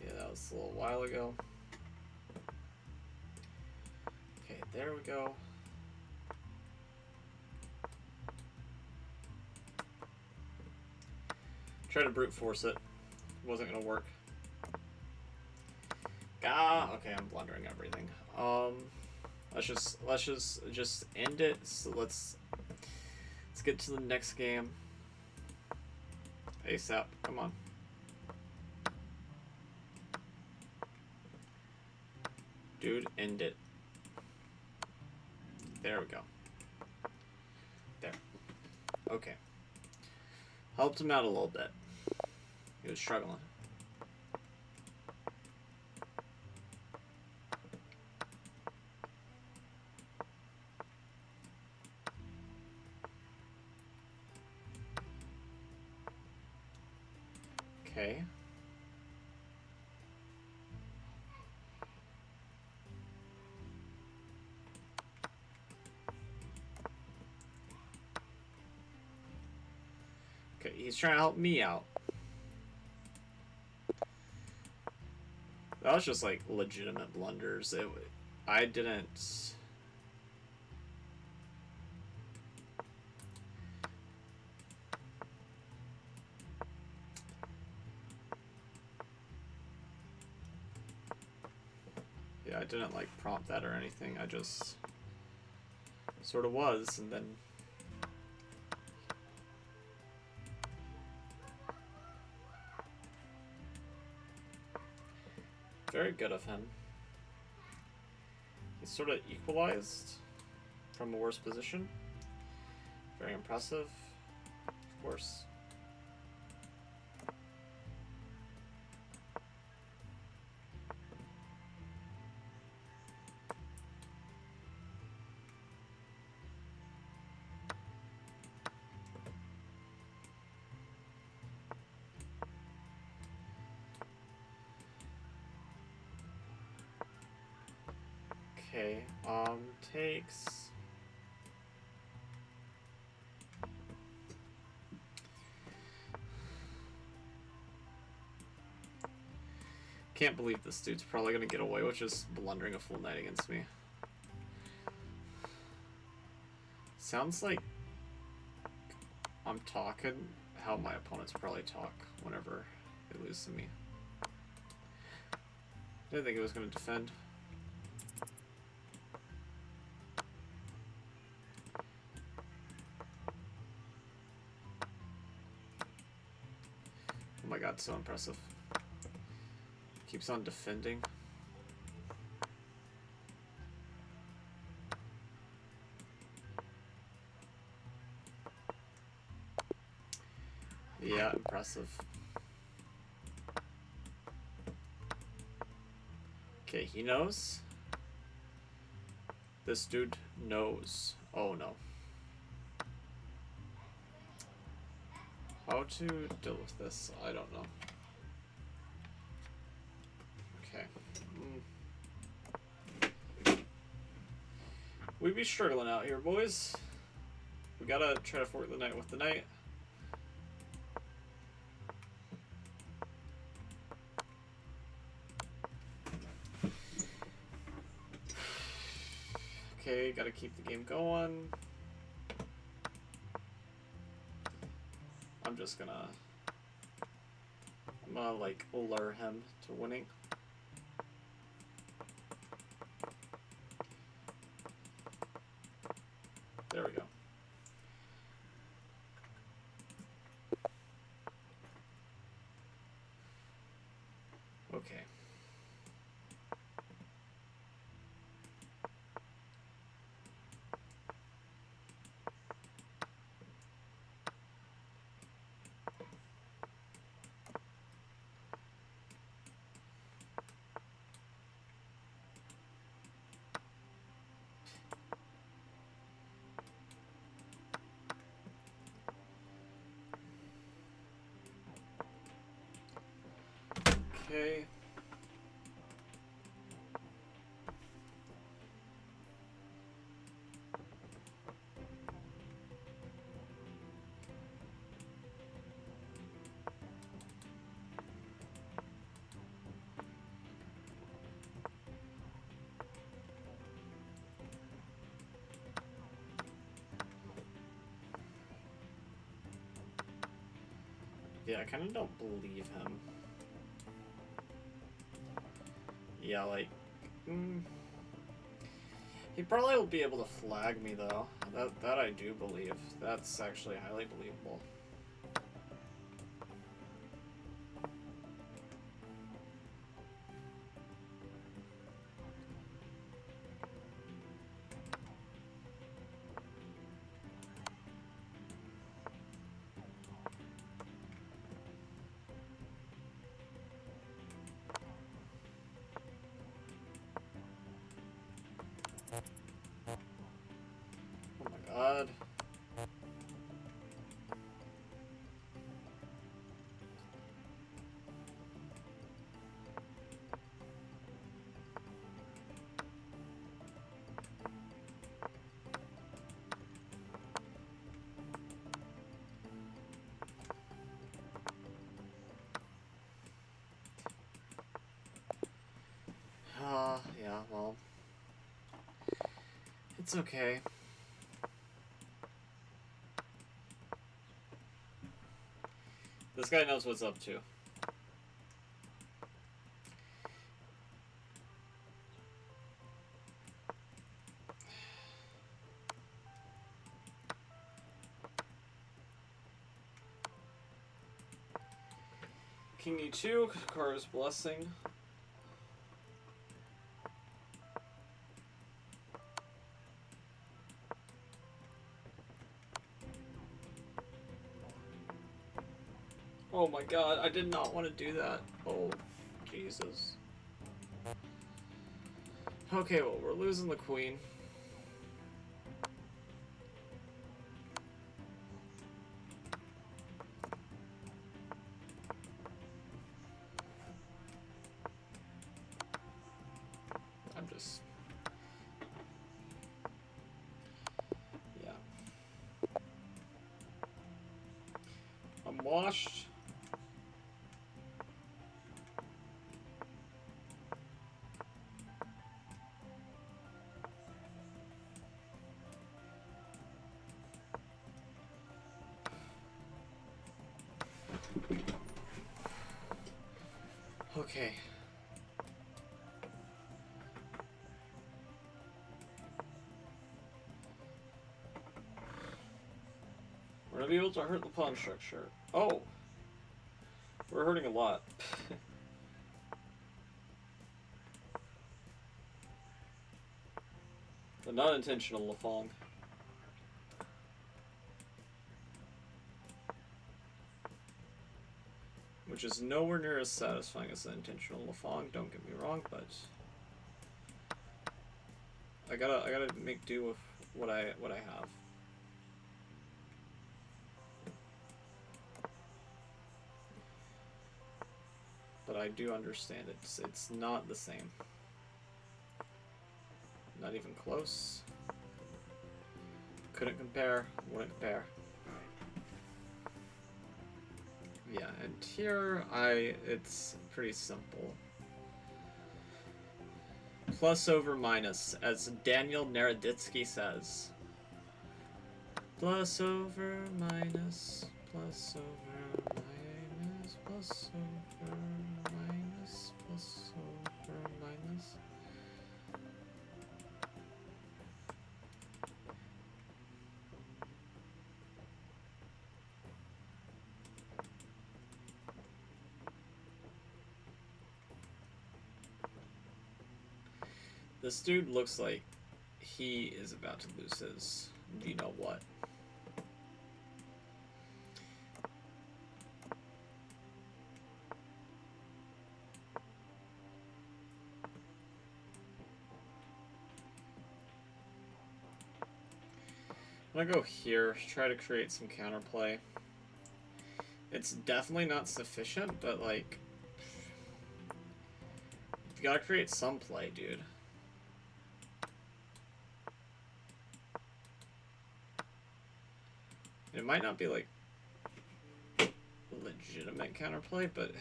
Yeah, that was a little while ago. Okay, there we go. Try to brute force it. Wasn't gonna work. Ah, okay, I'm blundering everything. Let's just end it. So let's get to the next game. ASAP, come on. Dude, end it. There we go. There. Okay. Helped him out a little bit. He was struggling. Okay. Okay, he's trying to help me out. That was just like legitimate blunders. I didn't. Yeah, I didn't like prompt that or anything. I just sort of was, and then. Very good of him. He's sort of equalized from a worse position. Very impressive, of course. Okay, takes... Can't believe this dude's probably gonna get away with just blundering a full knight against me. Sounds like I'm talking how my opponents probably talk whenever they lose to me. Didn't think it was gonna defend. Oh my god, so impressive. Keeps on defending. Yeah, impressive. Okay, he knows. This dude knows. Oh no. How to deal with this, I don't know. Okay. We be struggling out here, boys. We gotta try to fork the knight with the knight. Okay, gotta keep the game going. I'm gonna like lure him to winning. There we go. Okay. Okay. Yeah, I kind of don't believe him. Yeah, like... He probably will be able to flag me, though. That I do believe. That's actually highly believable. Oh my god. Yeah, well. It's okay. This guy knows what's up to. King E2, Kara's Blessing. Oh my god, I did not want to do that. Oh, Jesus. Okay, well, we're losing the queen. I'm just washed. Okay. We're gonna be able to hurt the pawn structure. Oh! We're hurting a lot. But not intentional, Lafong. Which is nowhere near as satisfying as the intentional Lafong, don't get me wrong, but I gotta make do with what I have. But I do understand it's not the same. Not even close. Couldn't compare, wouldn't compare. Yeah, and here it's pretty simple. Plus over minus, as Daniel Naroditsky says. Plus over minus, plus over minus, plus over minus, plus over minus. This dude looks like he is about to lose his you know what. I'm gonna go here, try to create some counterplay. It's definitely not sufficient, but like, you gotta create some play, dude. It might not be like legitimate counterplay, but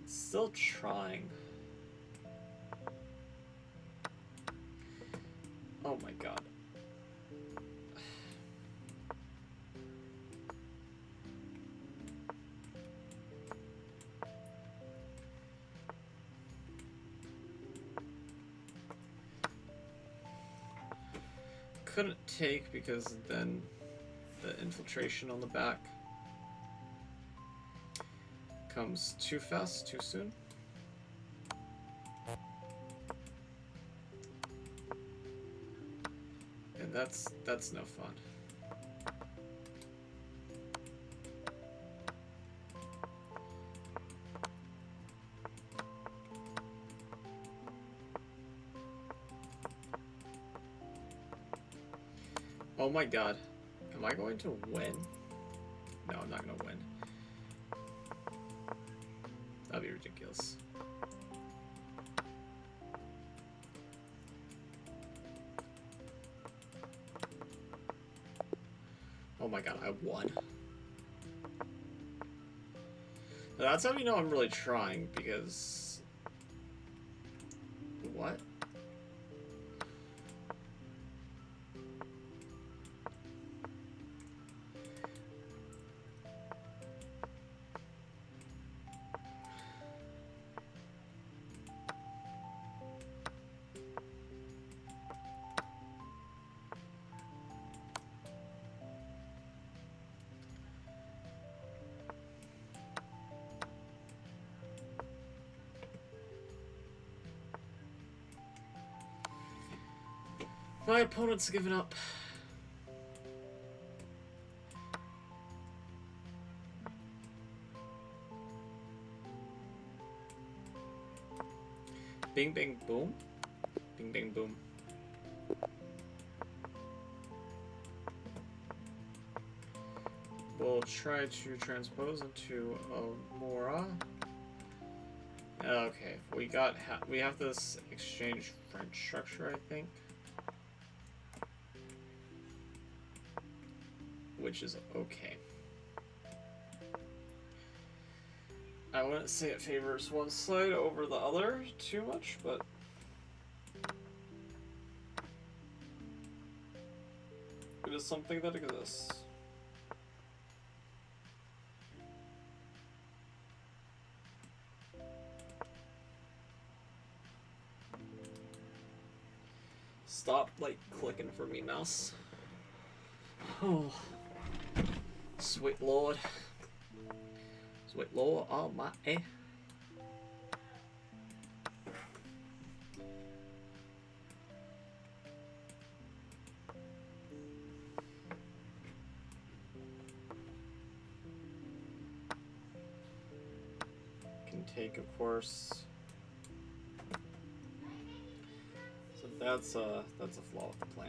still trying. Oh my god. Couldn't take because then the infiltration on the back comes too fast, too soon. And that's no fun. Oh my god. Am I going to win? No, I'm not going to win. That'd be ridiculous. Oh my god, I won. Now that's how you know I'm really trying, because... What? My opponent's given up. Bing, bang, boom. Bing, bang, boom. We'll try to transpose into a Mora. Okay, we have this exchange French structure, I think. Which is okay. I wouldn't say it favors one side over the other too much, but it is something that exists. Stop, like, clicking for me, mouse. Oh, sweet lord. Sweet lord almighty. Can take, of course. So that's a flaw with the plan.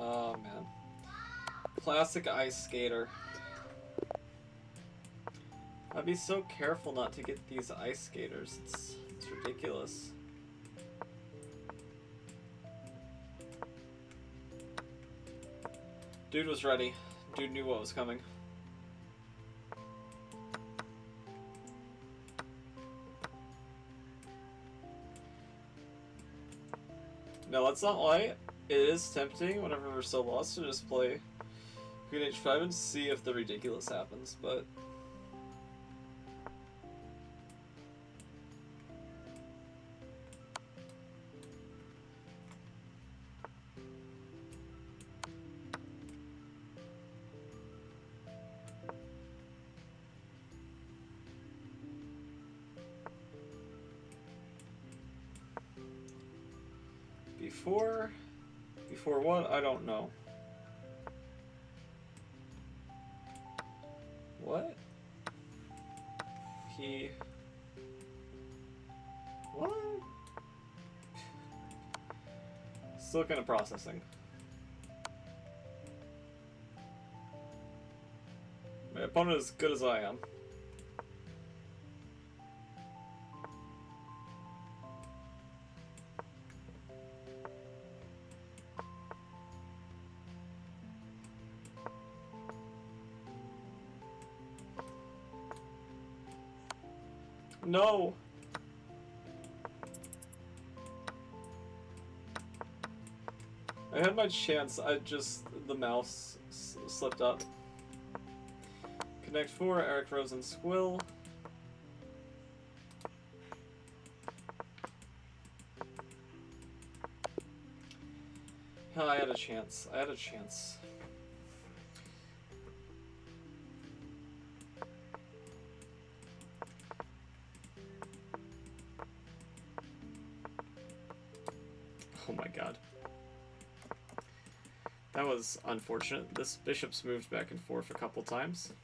Oh man. Classic ice skater. I'd be so careful not to get these ice skaters. It's ridiculous. Dude was ready. Dude knew what was coming. No, let's not lie. It is tempting whenever we're so lost to just play Queen H5 and see if the ridiculous happens, but before what? I don't know. What? What? Still kind of processing. My opponent is as good as I am. No! I had my chance, the mouse slipped up. Connect 4, Eric Rosen Squill. I had a chance. Oh my god. That was unfortunate. This bishop's moved back and forth a couple times.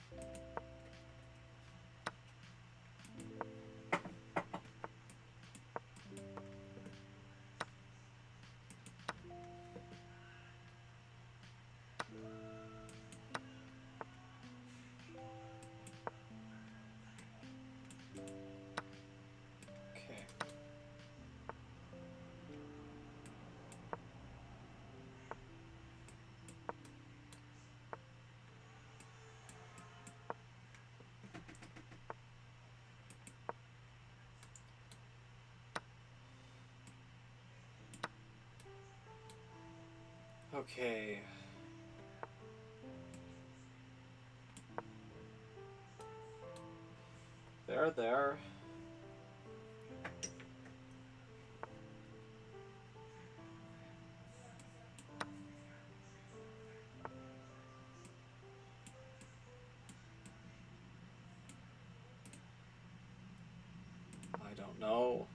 Okay. There. I don't know.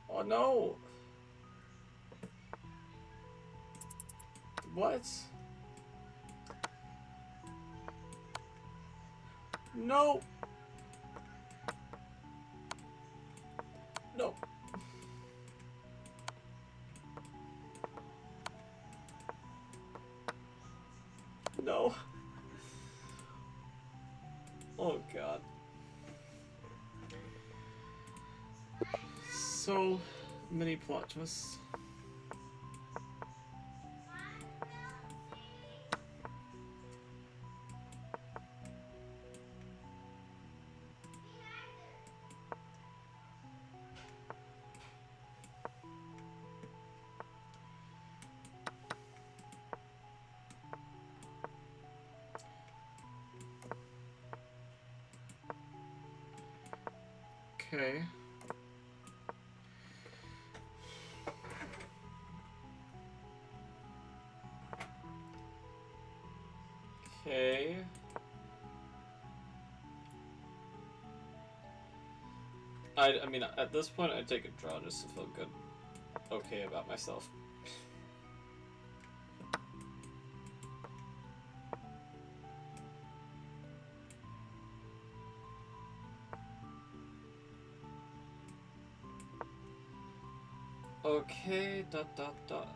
Oh no! What? No. No. No. Oh god. So many plot twists. Okay. Okay. I mean, at this point, I'd take a draw just to feel good, okay about myself. Okay, dot dot dot.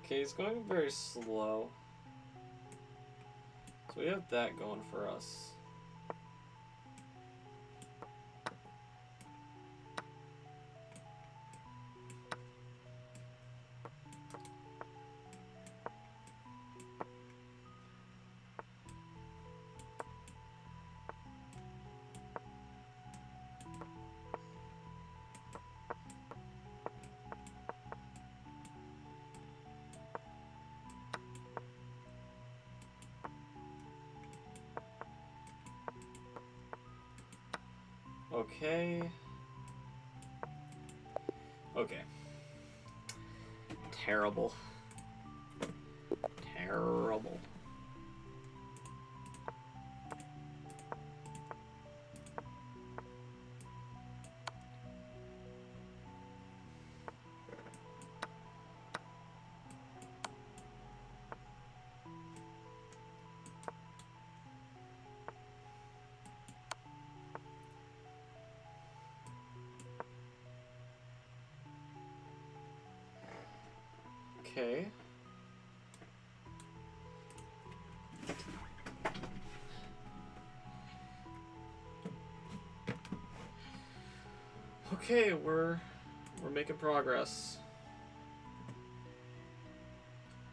Okay, it's going very slow. So we have that going for us. Okay. Okay. Terrible. Terrible. Okay. Okay, we're making progress.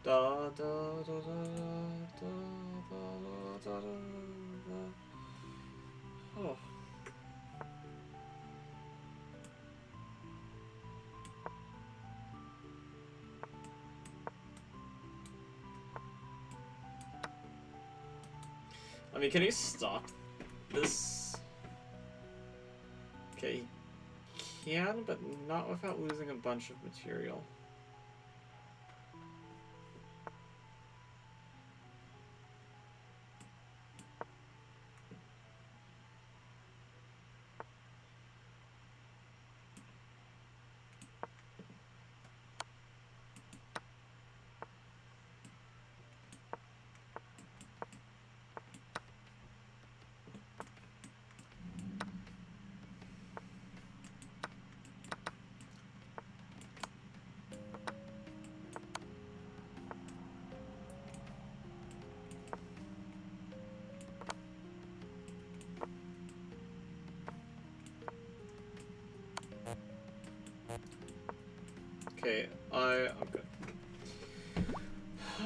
Da da da da da da da da da. Oh. I mean, can he stop this? Okay, he can, but not without losing a bunch of material. Okay, I'm good.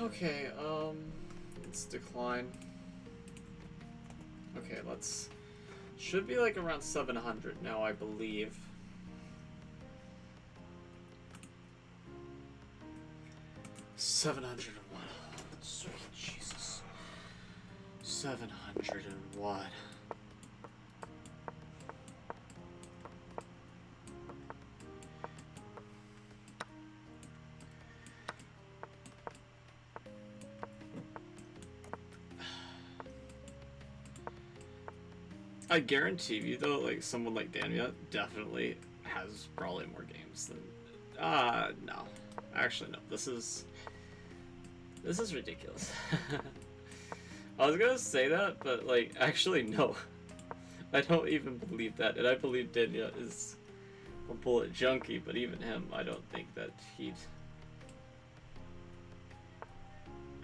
Okay, let's decline. Okay, let's... Should be like around 700 now, I believe. $701. Sweet Jesus. 701. I guarantee you though, like someone like Daniel definitely has probably more games than no. Actually no. This is This is ridiculous. I was gonna say that, but like, actually no. I don't even believe that, and I believe Denya is a bullet junkie, but even him, I don't think that he'd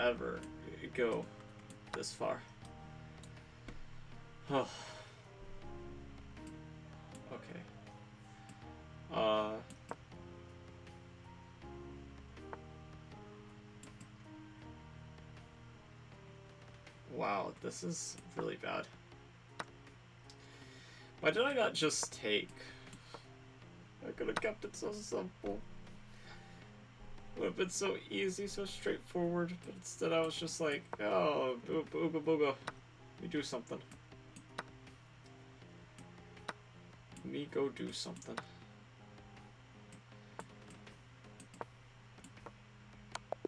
ever go this far. Oh. Okay. Wow, this is really bad. Why did I not just take? I could have kept it so simple. It would have been so easy, so straightforward, but instead I was just like, oh, booga booga. Let me do something. Me go do something.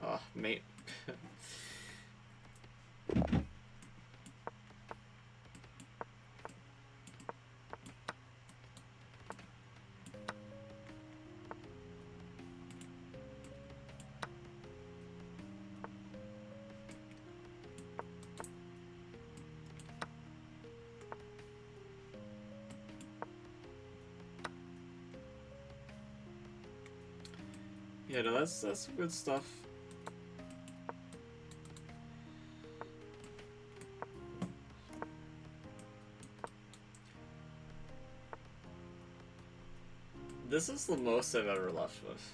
Ah, mate. Yeah, no, that's some good stuff. This is the most I've ever left with.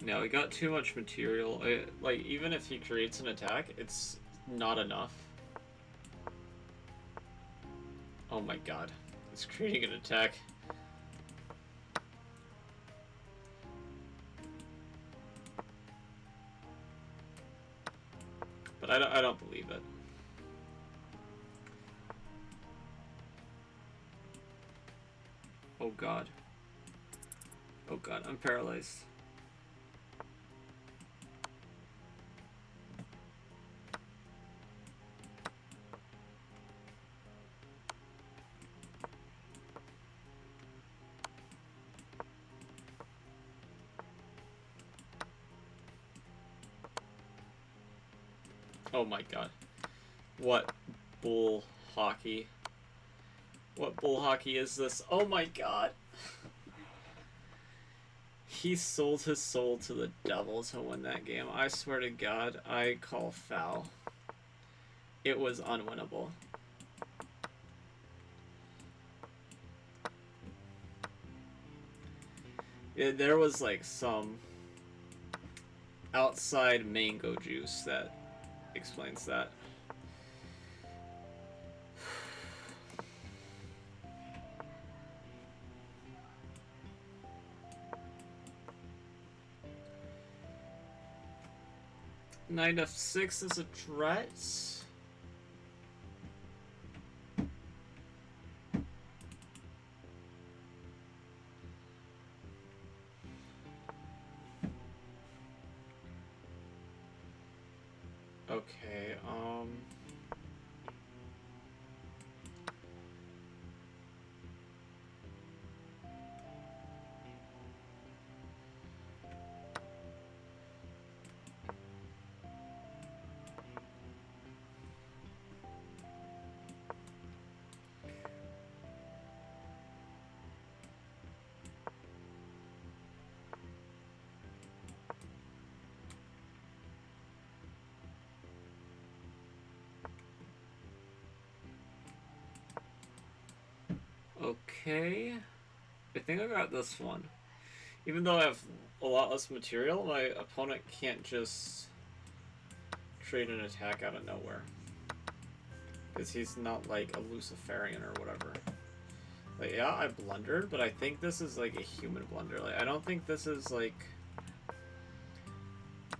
No, we got too much material. Like, even if he creates an attack, it's not enough. Oh my god. He's creating an attack. But I don't believe it. Oh god. Oh god, I'm paralyzed. Oh my god. What bull hockey? What bull hockey is this? Oh my god! He sold his soul to the devil to win that game. I swear to god, I call foul. It was unwinnable. There was like some outside mango juice that explains that. Knight f6 is a threat. Okay, okay. I think I got this one. Even though I have a lot less material, my opponent can't just trade an attack out of nowhere. Because he's not like a Luciferian or whatever. Like, yeah, I blundered, but I think this is like a human blunder. Like, I don't think this is like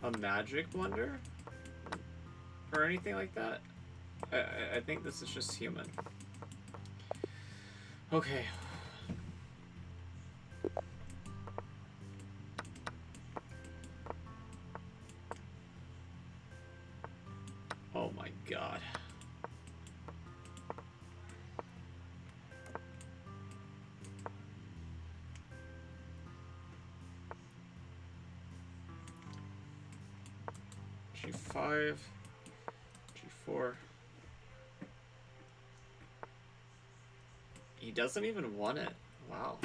a magic blunder or anything like that. I think this is just human. Okay. Oh my god. G5, G4. He doesn't even want it. Wow.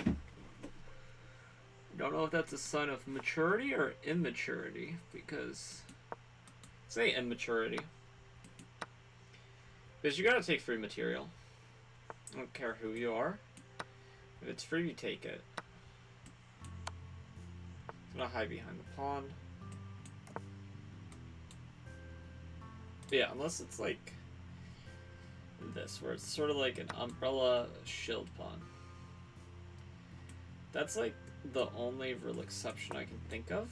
Don't know if that's a sign of maturity or immaturity, because say immaturity. Because you gotta take free material. I don't care who you are. If it's free, you take it. It's gonna hide behind the pawn. But yeah, unless it's like this, where it's sort of like an umbrella shield pawn. That's like the only real exception I can think of.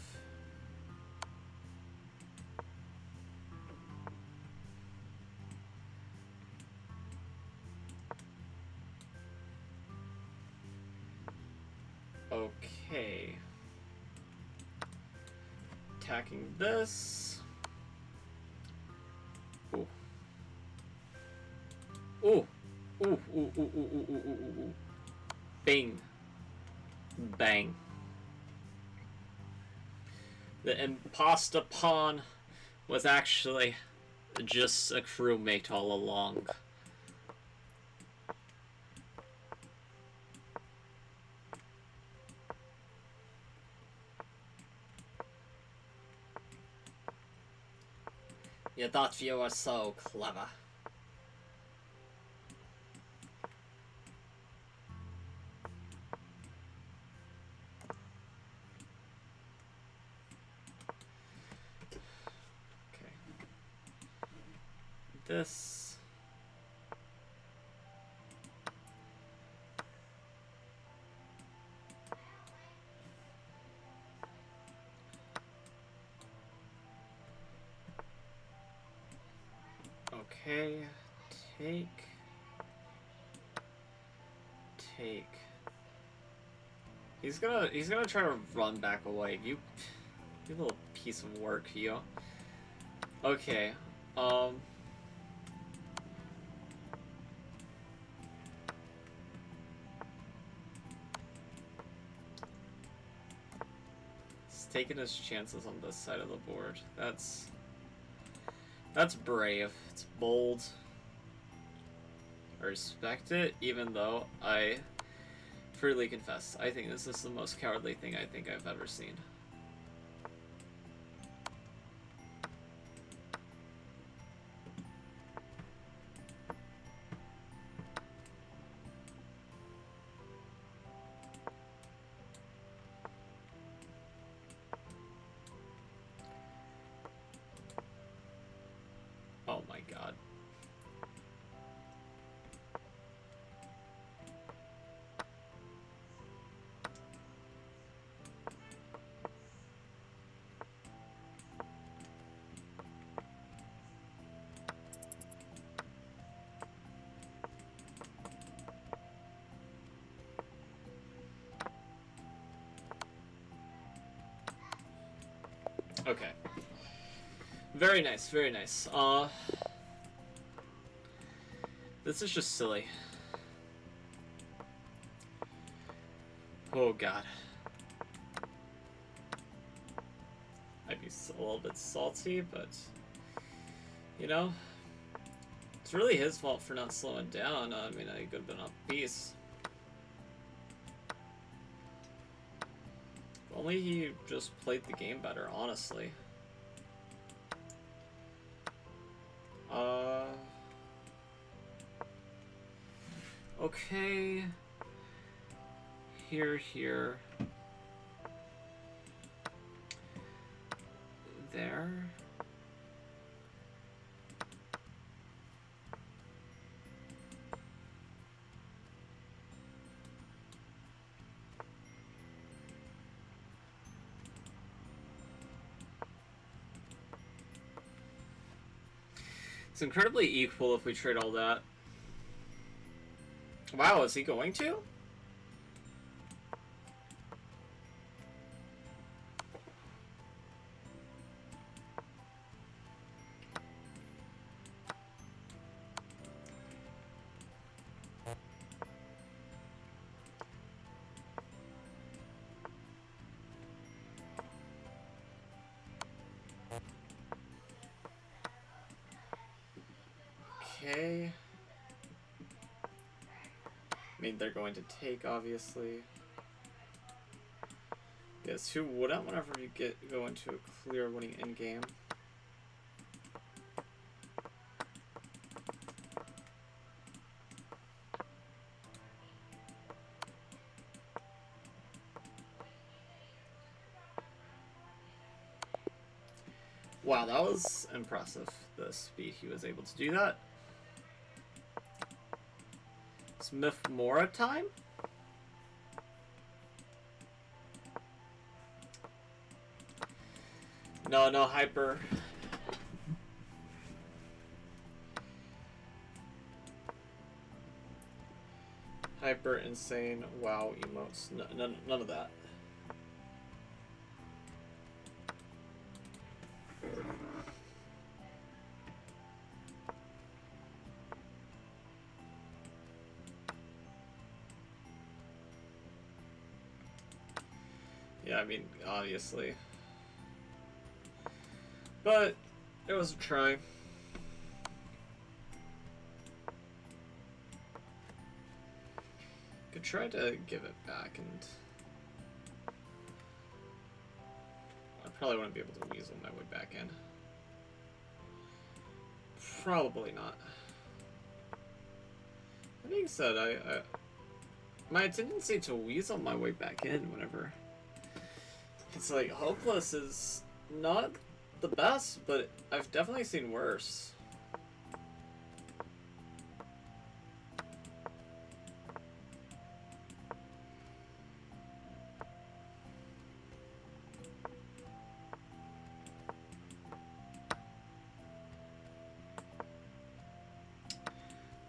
Okay. Attacking this. Ooh. Ooh. Ooh, ooh, ooh, ooh, ooh, ooh, ooh, ooh, ooh. Bing. Bang. The imposter pawn was actually just a crewmate all along. You thought you were so clever. Okay. This. Okay. Take. He's gonna try to run back away. You little piece of work, you. Okay. He's taking his chances on this side of the board. That's brave. It's bold. I respect it, even though I freely confess, I think this is the most cowardly thing I think I've ever seen. Oh my god. Okay. Very nice, very nice. This is just silly. Oh god. I'd be a little bit salty, but you know, it's really his fault for not slowing down. I mean, I could have been off piece. If only he just played the game better, honestly. Okay. Here. There. It's incredibly equal if we trade all that. Wow, is he going to? Okay. I mean, they're going to take, obviously. Yes, who wouldn't whenever you go into a clear winning endgame? Wow, that was impressive, the speed he was able to do that. Smith Mora time? No, no, hyper. Hyper insane wow emotes. None of that. Yeah, I mean, obviously. But it was a try. Could try to give it back, and I probably wouldn't be able to weasel my way back in. Probably not. That being said, my tendency to weasel my way back in whenever it's like hopeless is not the best, but I've definitely seen worse.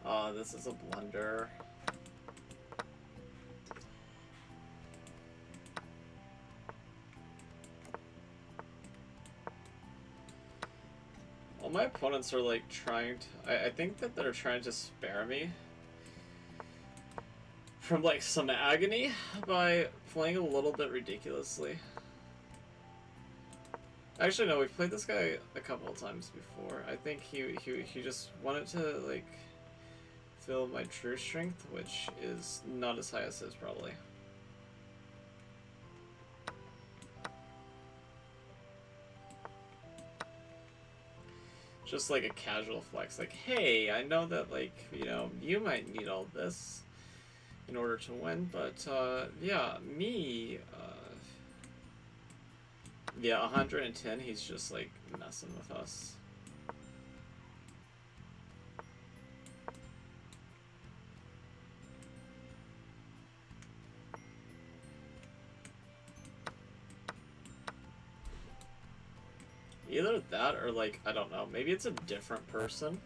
Oh, this is a blunder. All my opponents are like trying to... I think that they're trying to spare me from like some agony by playing a little bit ridiculously. Actually, no, we've played this guy a couple of times before. I think he just wanted to like feel my true strength, which is not as high as his probably. Just like a casual flex, like, hey, I know that, like, you know, you might need all this in order to win, but, yeah, me, yeah, 110, he's just, like, messing with us. Either that or, like, I don't know, maybe it's a different person.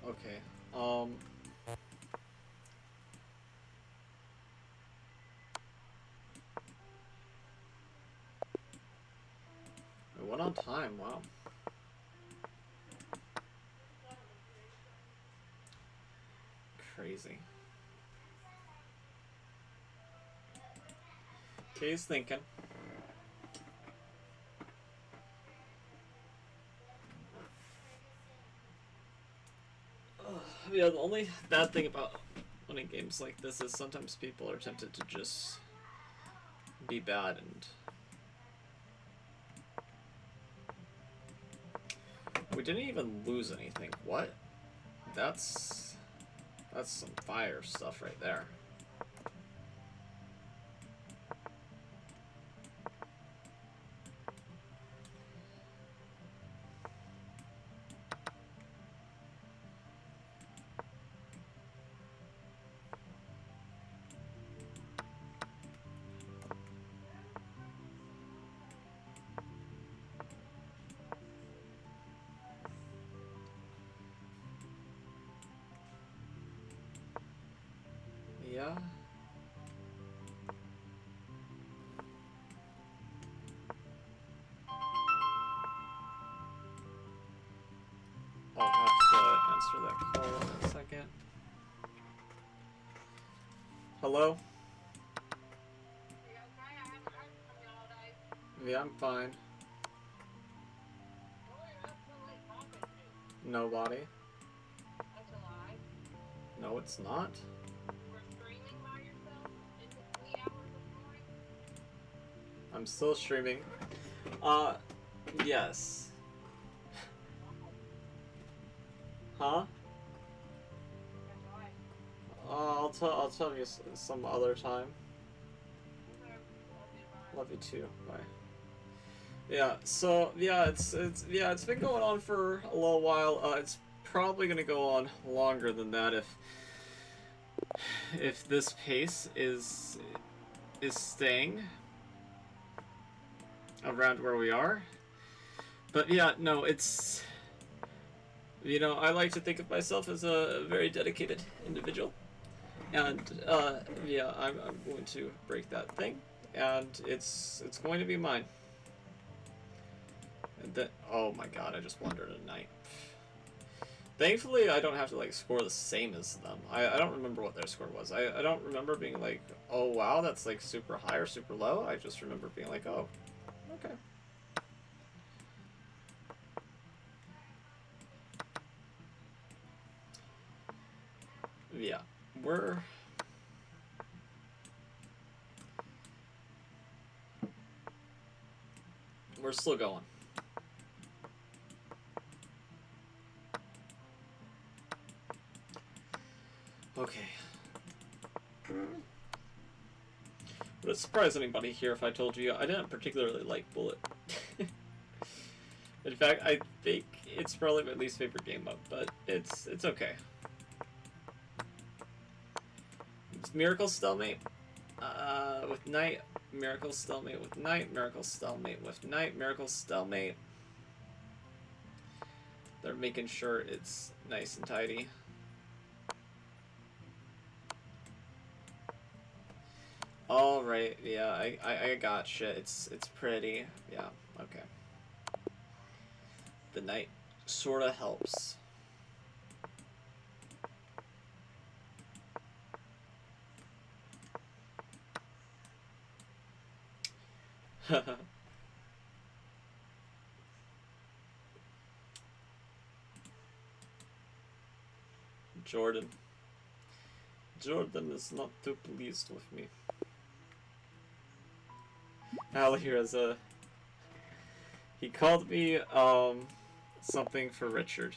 Okay, we went on time, wow. Crazy. Okay, he's thinking. Yeah, the only bad thing about winning games like this is sometimes people are tempted to just be bad, and we didn't even lose anything. What? That's some fire stuff right there. Yeah. I'll have to answer that call in a second. Hello? Yeah, I'm fine. Nobody. No, it's not. I'm still streaming. Yes. Huh? I'll tell you some other time. Love you too. Bye. Yeah. So yeah, it's been going on for a little while. It's probably gonna go on longer than that if this pace is staying around where we are. But yeah, no, it's, you know, I like to think of myself as a very dedicated individual, and yeah, I'm going to break that thing, and it's going to be mine. And then, oh my god, I just wandered at night. Thankfully, I don't have to like score the same as them. I don't remember what their score was. I don't remember being like, oh wow, that's like super high or super low. I just remember being like, oh, okay. Yeah, we're still going. Okay. Would it surprise anybody here if I told you I didn't particularly like Bullet? In fact, I think it's probably my least favorite game up, but it's okay. It's Miracle Stalemate with Night, Miracle Stalemate with Night, Miracle Stalemate with Night, Miracle Stalemate. They're making sure it's nice and tidy. All right, yeah, I gotcha. It's pretty. Yeah, okay. The night sorta helps. Jordan. Jordan is not too pleased with me. Al here is a... He called me, something for Richard.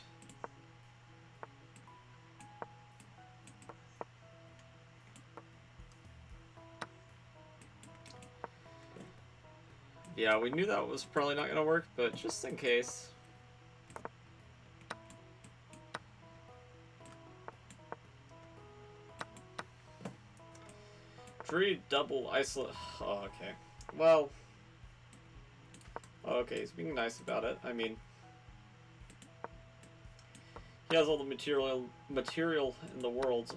Yeah, we knew that was probably not gonna work, but just in case. Free double isolate. Oh, okay. Well. Okay, he's being nice about it. I mean, he has all the material in the world.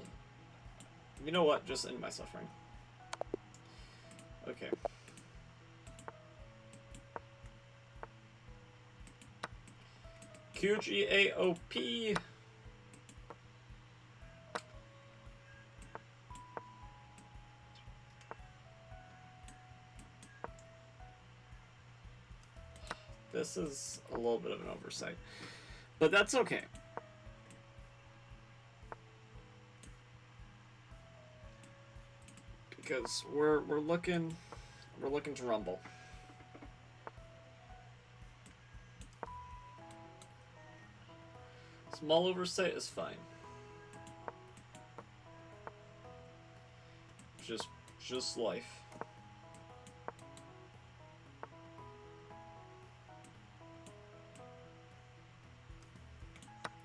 You know what? Just end my suffering. Okay. QGAOP. This is a little bit of an oversight, but that's okay. Because we're looking to rumble. Small oversight is fine. Just life.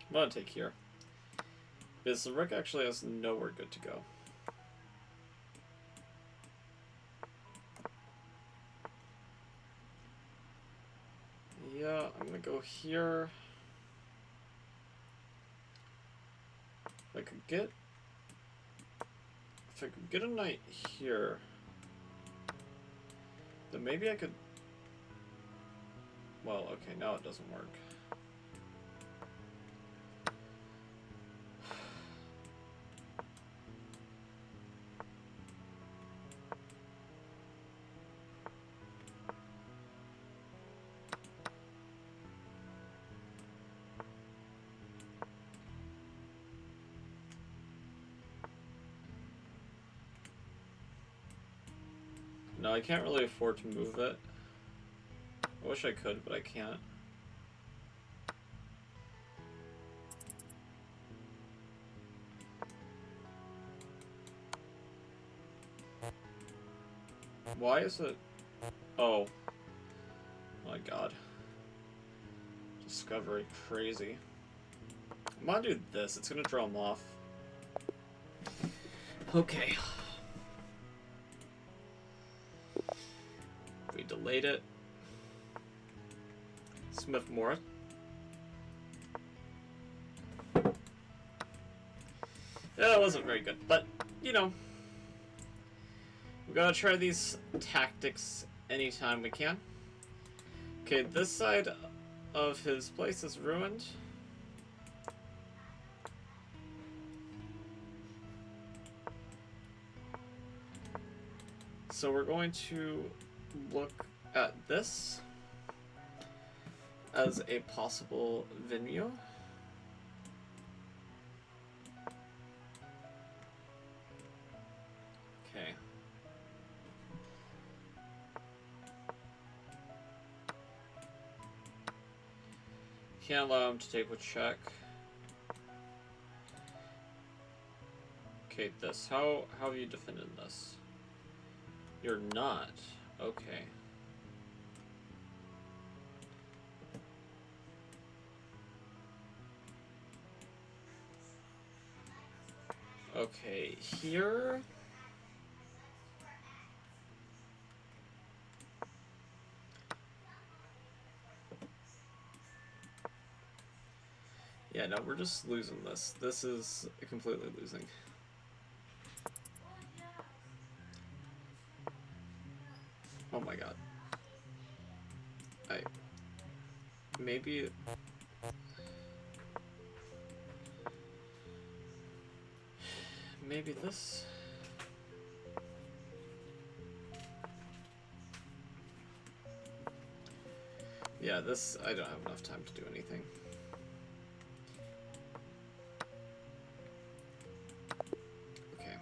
I'm gonna take here. Because the Rick actually has nowhere good to go. Yeah, I'm gonna go here. If I could get if I could get a knight here, then maybe I could... Well, okay, now it doesn't work. No, I can't really afford to move it. I wish I could, but I can't. Why is it... Oh. My god. Discovery. Crazy. I'm gonna do this. It's gonna draw them off. Okay. We delayed it. Smith Morris. Yeah, that wasn't very good, but, you know. We gotta try these tactics anytime we can. Okay, this side of his place is ruined. So we're going to look at this as a possible venue. Okay. Can't allow him to take a check. Okay, this. How have you defended this? You're not. Okay. Okay, here. Yeah, no, we're just losing this. This is completely losing. Oh my god. Maybe... Maybe this? Yeah, this... I don't have enough time to do anything. Okay.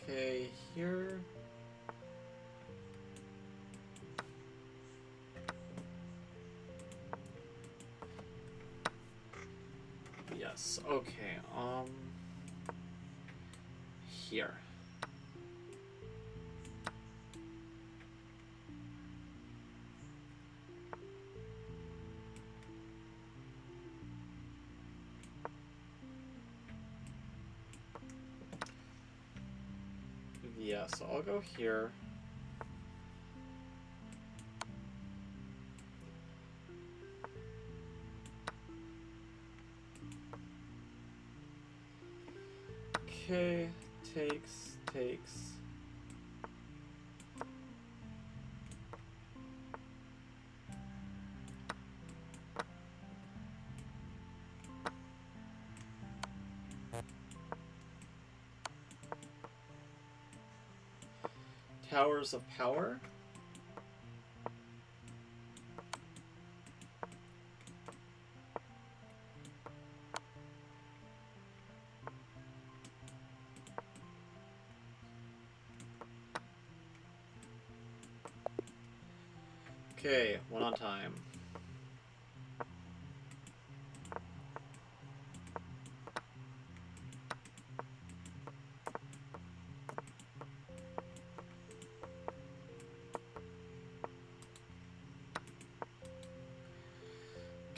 Okay, here. Yes, okay, here. Yeah, so I'll go here. Okay, takes. Towers of Power. Okay, one on time.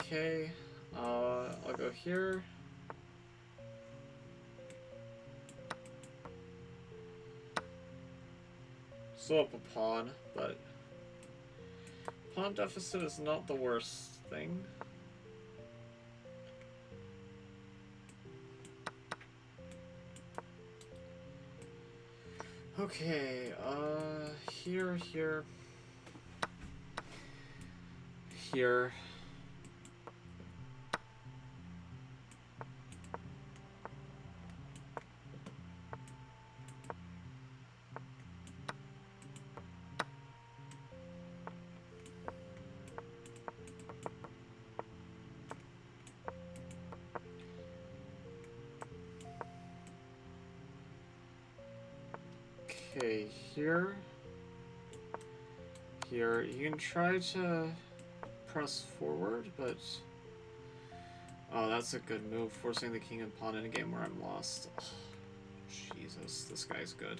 Okay, I'll go here. Still up a pawn, but pawn deficit is not the worst thing. Okay, here, here, here. Okay, here. Here, you can try to press forward, but... Oh, that's a good move, forcing the king and pawn in a game where I'm lost. Oh, Jesus, this guy's good.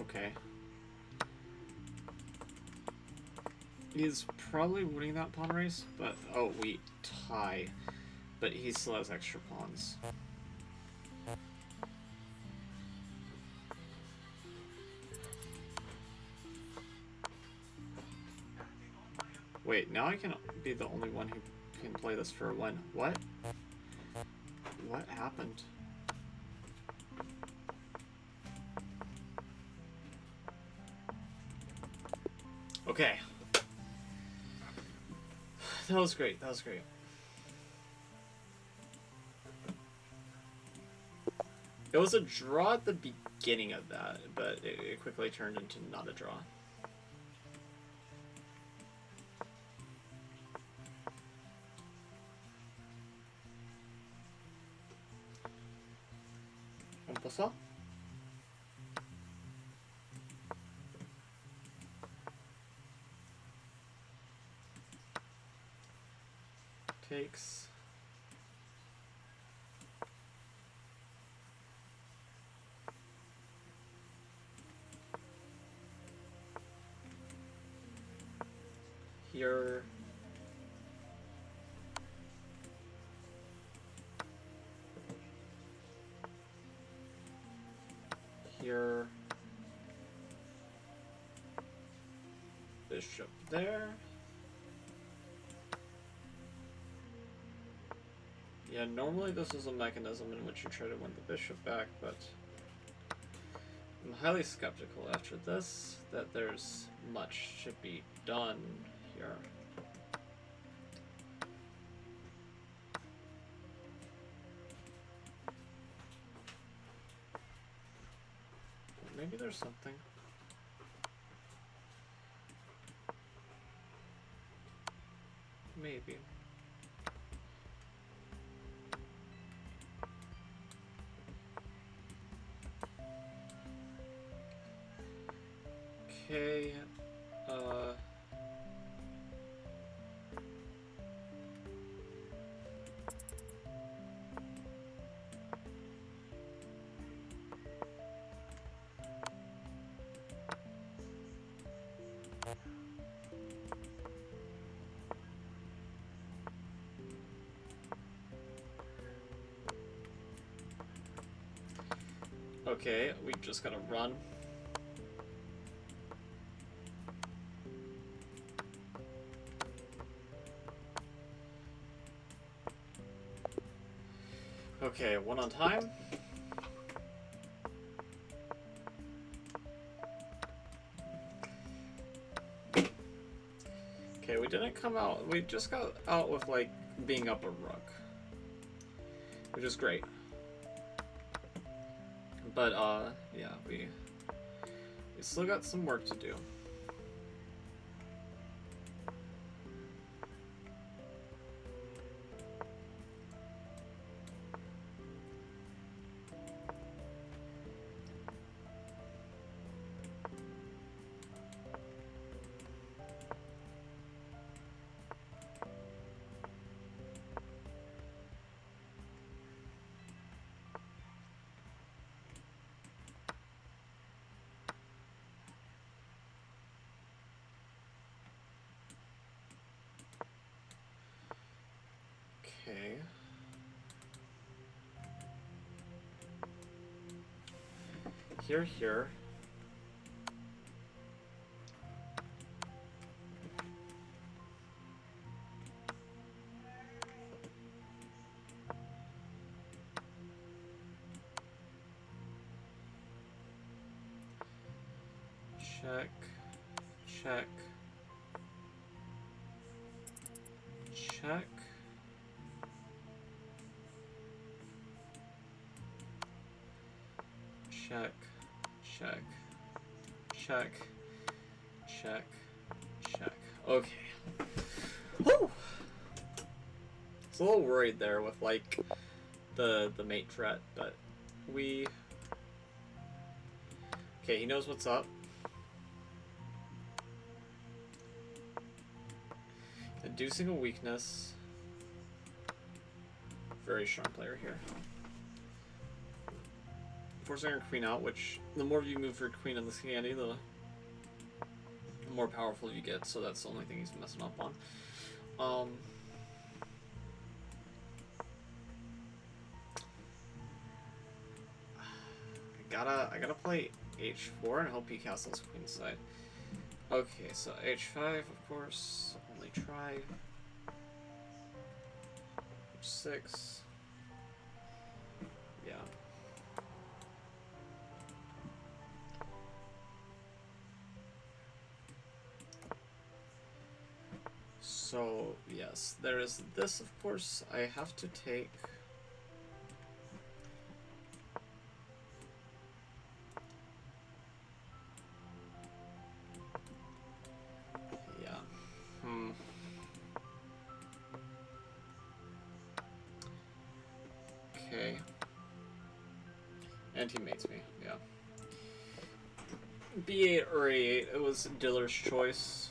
Okay. He's probably winning that pawn race, but... Oh, we tie. But he still has extra pawns. Wait, now I can be the only one who can play this for a win. What? What happened? Okay. That was great, that was great. It was a draw at the beginning of that, but it quickly turned into not a draw. On peut ça? Takes. Here. Here. Bishop there. Yeah, normally this is a mechanism in which you try to win the bishop back, but I'm highly skeptical after this that there's much to be done here. Maybe there's something. Maybe. Okay, okay, we just gotta run. Okay, one on time. Okay, we didn't come out. We just got out with, like, being up a rook. Which is great. But, yeah, we still got some work to do. Okay. Here. Check. Check. Check. Check. Check. Check. Check. Check. Okay. Whew! It's a little worried there with like the mate threat, but we. Okay, he knows what's up. Inducing a weakness. Very strong player here. Forcing our queen out, which the more you move your queen on the Scandi, the more powerful you get, so that's the only thing he's messing up on. I gotta play h4 and hope he castles queenside. Okay, so h5, of course, only try. h6. Yeah. So, yes, there is this, of course, I have to take. Yeah. Okay. And he mates me, yeah. B8 or A8, it was Diller's choice.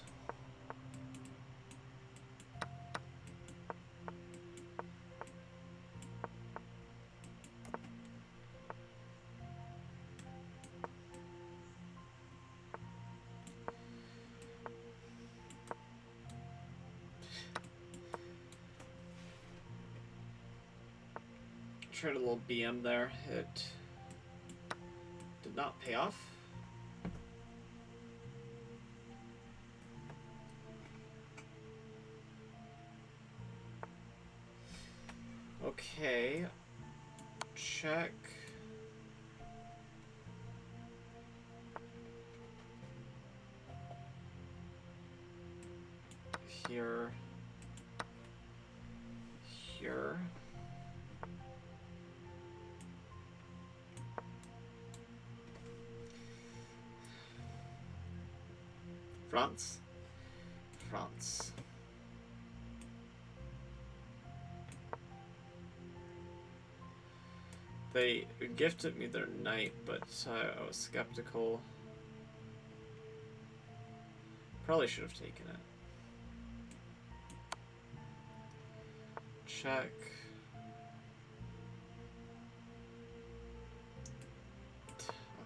Tried a little BM there. It did not pay off. Okay. Check. Here. Here. France. France. They gifted me their knight, but I was skeptical. Probably should have taken it. Check.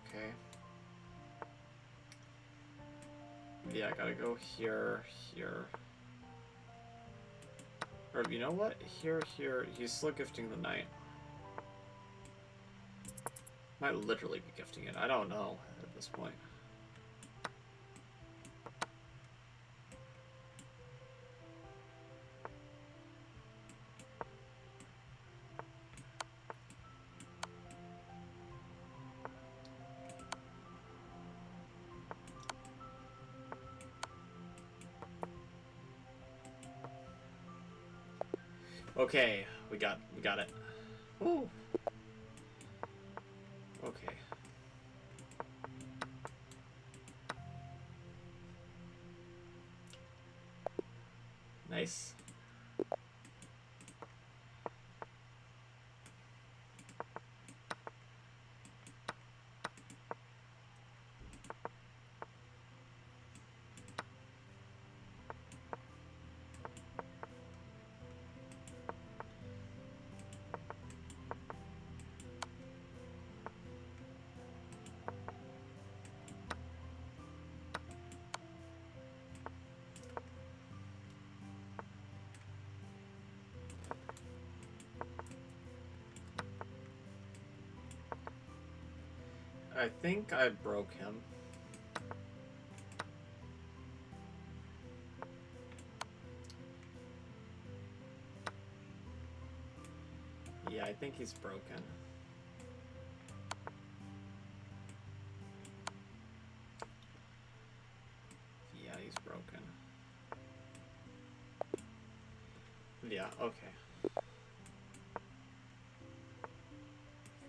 Okay. Yeah, I gotta go here, here. Or you know what? Here, here. He's still gifting the knight. Might literally be gifting it. I don't know at this point. Okay, we got it. Ooh. Okay. Nice. I think I broke him. Yeah, I think he's broken. Yeah, he's broken. Yeah, okay.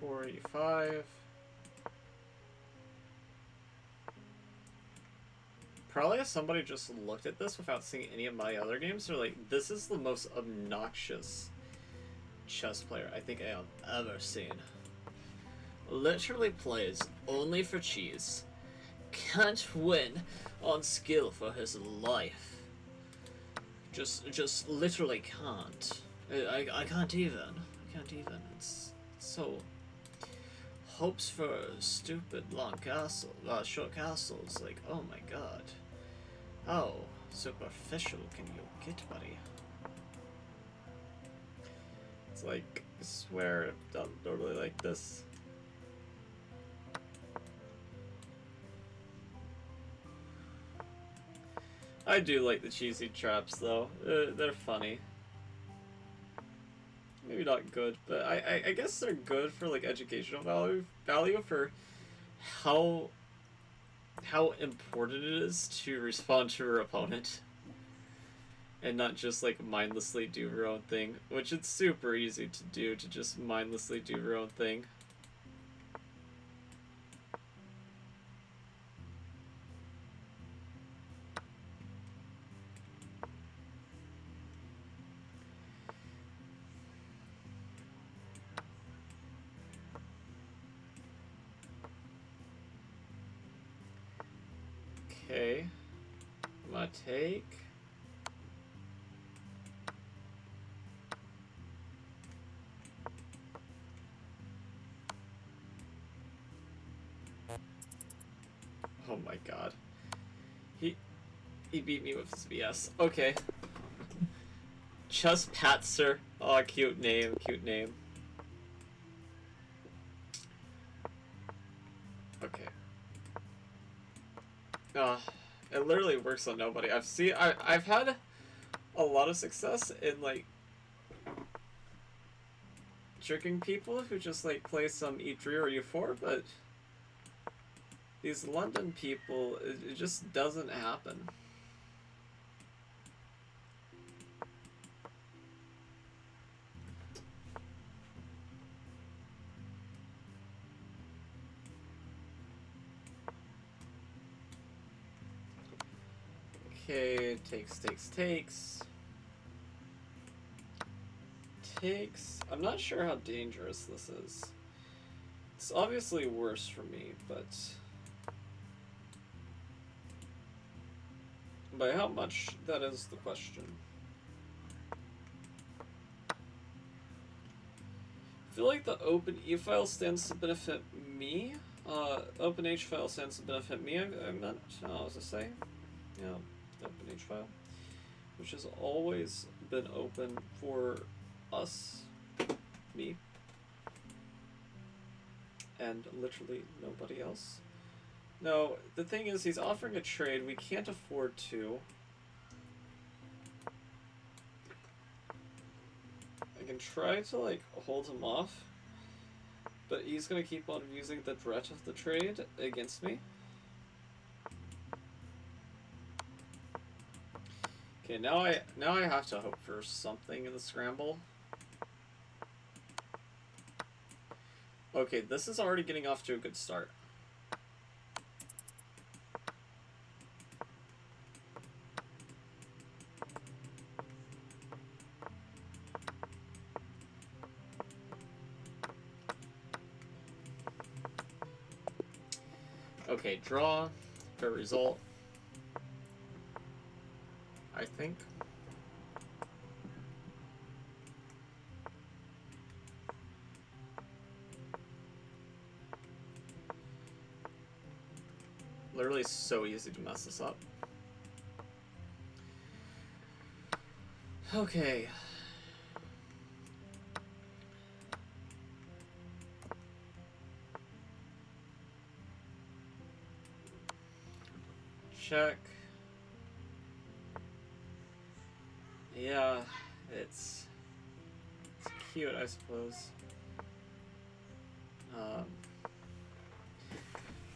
45. Probably if somebody just looked at this without seeing any of my other games, they're like, this is the most obnoxious chess player I think I have ever seen. Literally plays only for cheese. Can't win on skill for his life. Just literally can't. I can't even. I can't even. It's so... Hopes for stupid long castle, short castles. Like, oh my god. How superficial can you get, buddy? It's like, I swear, I don't really like this. I do like the cheesy traps, though. They're funny. Maybe not good, but I guess they're good for, like, educational value for how important it is to respond to your opponent. And not just, like, mindlessly do your own thing. Which it's super easy to do, to just mindlessly do your own thing. Okay. I'm gonna take... Oh my god. He beat me with his BS. Okay. Chess Patzer. Oh, cute name, cute name. Okay. It literally works on nobody. I've had a lot of success in, like, tricking people who just, like, play some E3 or U4, but these London people, it just doesn't happen. Okay, takes. I'm not sure how dangerous this is. It's obviously worse for me, but... By how much, that is the question. I feel like the open E file stands to benefit me. Open H file stands to benefit me, I meant. I was to say. Yeah, the open H file. Which has always been open for us. Me. And literally nobody else. No, the thing is, he's offering a trade. We can't afford to. I can try to, like, hold him off. But he's gonna keep on using the threat of the trade against me. Okay, now I have to hope for something in the scramble. Okay, this is already getting off to a good start. Okay, draw, fair result. I think. Literally so easy to mess this up. Okay. check. Yeah, it's cute, I suppose.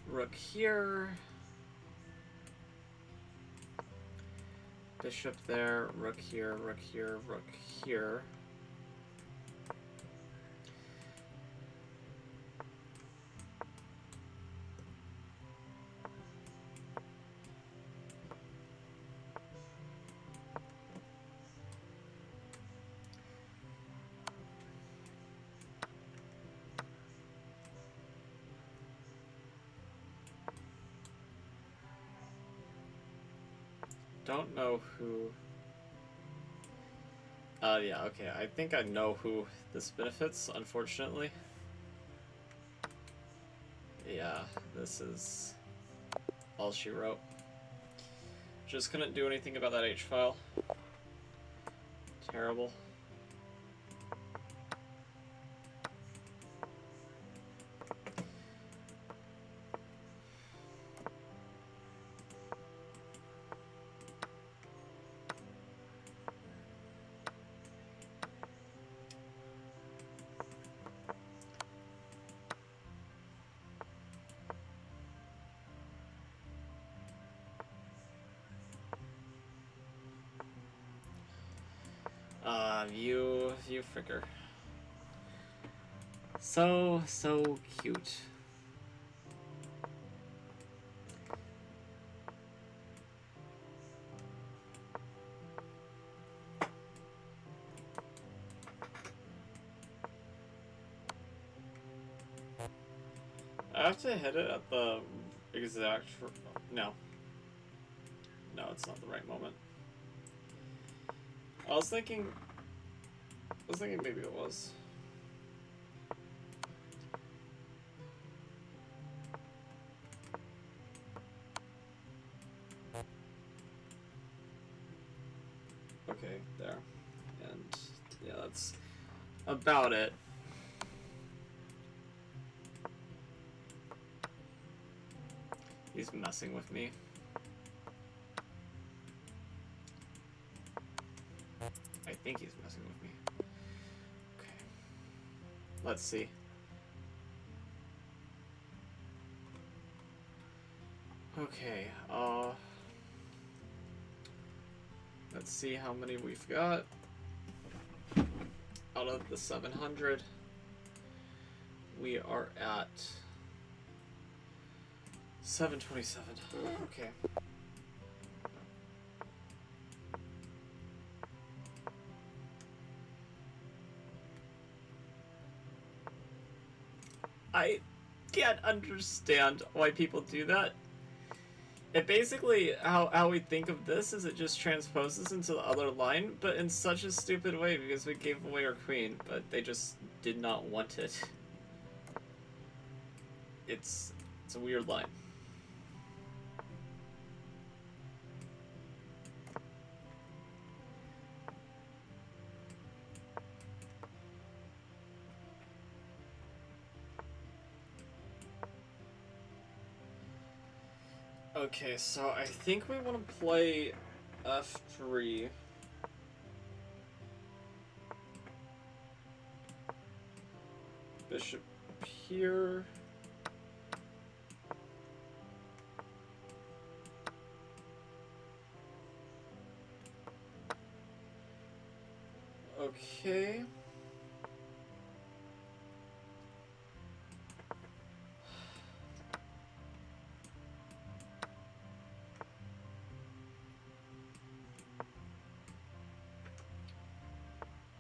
Rook here. Bishop there, rook here, rook here, rook here. Don't know who. Yeah, okay. I think I know who this benefits, unfortunately. Yeah, this is all she wrote. Just couldn't do anything about that H file. Terrible. View fricker. So cute. I have to hit it at the exact. No. No, it's not the right moment. I was thinking maybe it was. Okay, there. And yeah, that's about it. He's messing with me. I think he's messing with me. Okay. Let's see. Okay, let's see how many we've got. Out of the 700, we are at 727. Okay. I can't understand why people do that. It basically, how we think of this is it just transposes into the other line, but in such a stupid way because we gave away our queen, but they just did not want it. It's a weird line. Okay, so I think we want to play f3. Bishop here. Okay.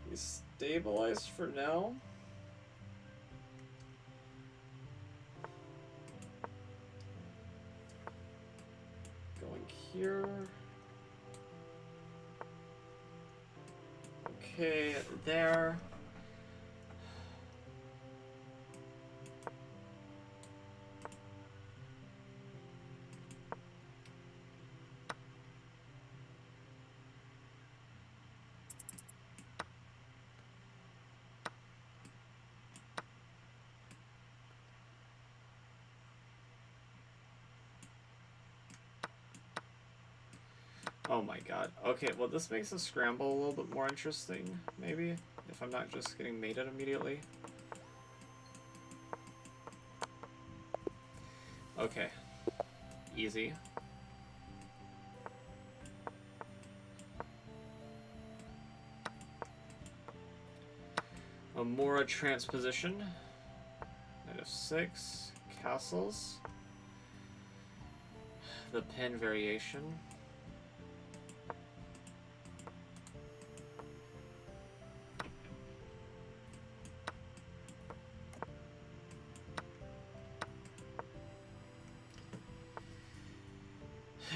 He's stabilized for now. Going here. Okay, there. Oh my god. Okay, well this makes the scramble a little bit more interesting, maybe, if I'm not just getting mated immediately. Okay. Easy. Amora transposition. Knight of 6. Castles. The pen variation.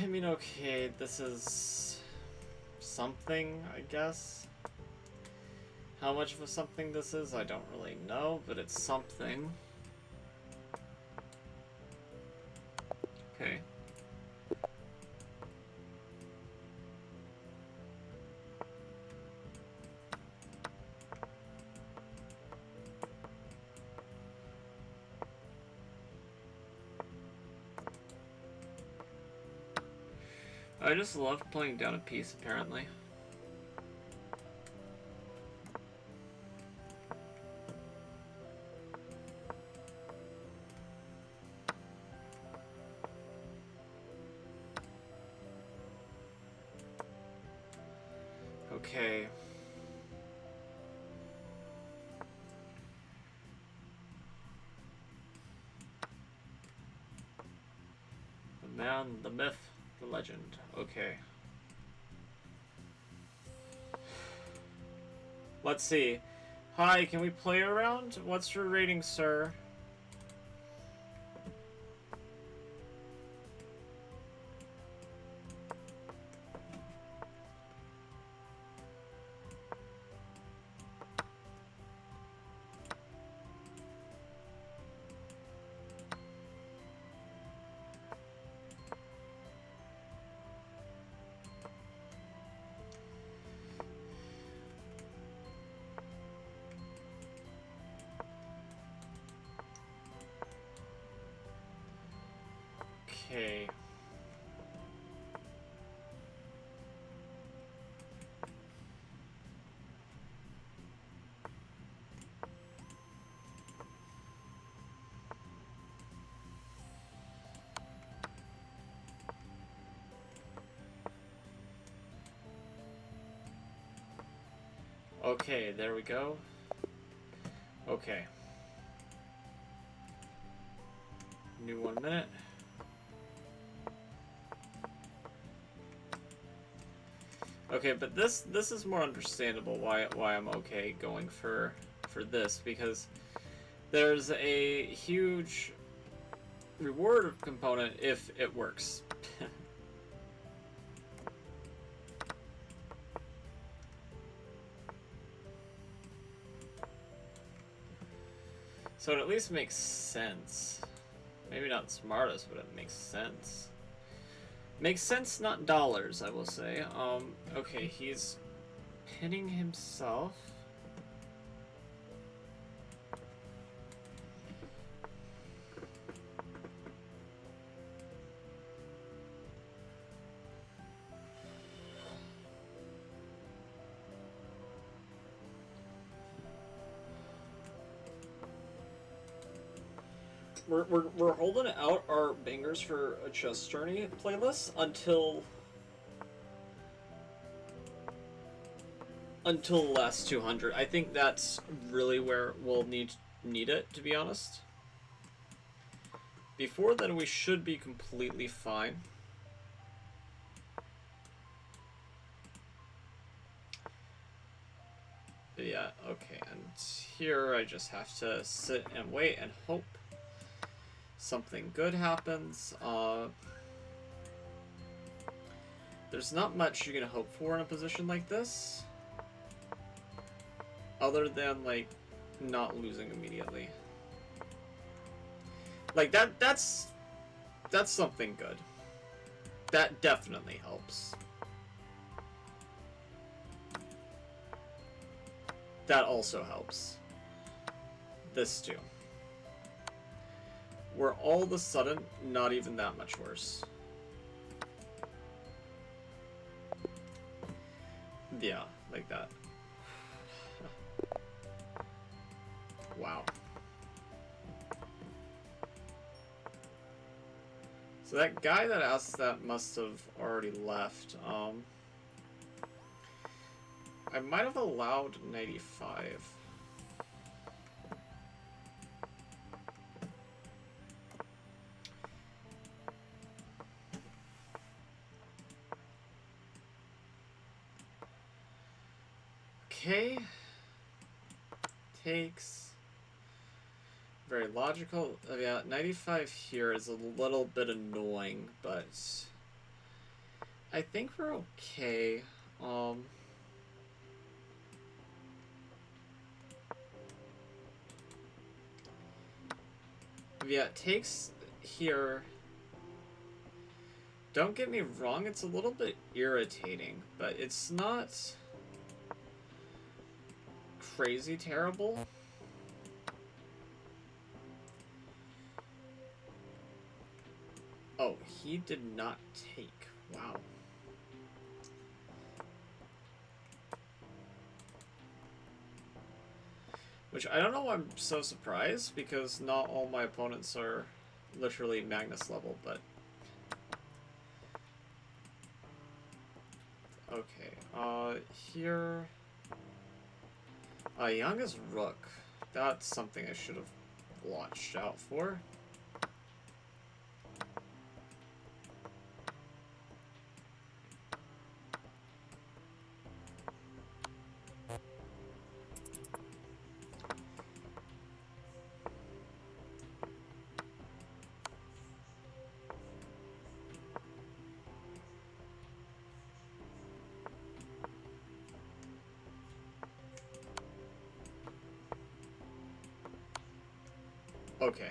I mean, okay, this is something, I guess. How much of a something this is, I don't really know, but it's something. Okay. I just love playing down a piece, apparently. Okay. The man, the myth, the legend. Okay. Let's see. Hi, can we play around? What's your rating, sir? Okay. Okay, there we go. Okay. New 1 minute. Okay, but this is more understandable why I'm okay going for this, because there's a huge reward component if it works. So it at least makes sense. Maybe not smartest, but it makes sense. Makes sense, not dollars, I will say. Okay, he's pinning himself. We're holding out our bangers for a chess journey playlist until the last 200. I think that's really where we'll need it, to be honest. Before then, we should be completely fine. But yeah, okay, and here I just have to sit and wait and hope something good happens. There's not much you can hope for in a position like this, other than like not losing immediately. Like that's something good. That definitely helps. That also helps. This too. We're all of a sudden not even that much worse. Yeah, like that. Wow. So that guy that asked that must have already left. I might have allowed 95. Okay. Takes. Very logical. Yeah, 95 here is a little bit annoying, but I think we're okay. Yeah, it takes here. Don't get me wrong, it's a little bit irritating, but it's not crazy terrible. Oh, he did not take. Wow. Which I don't know why I'm so surprised, because not all my opponents are literally Magnus level, but... Okay, here... Youngest Rook. That's something I should have watched out for. Okay.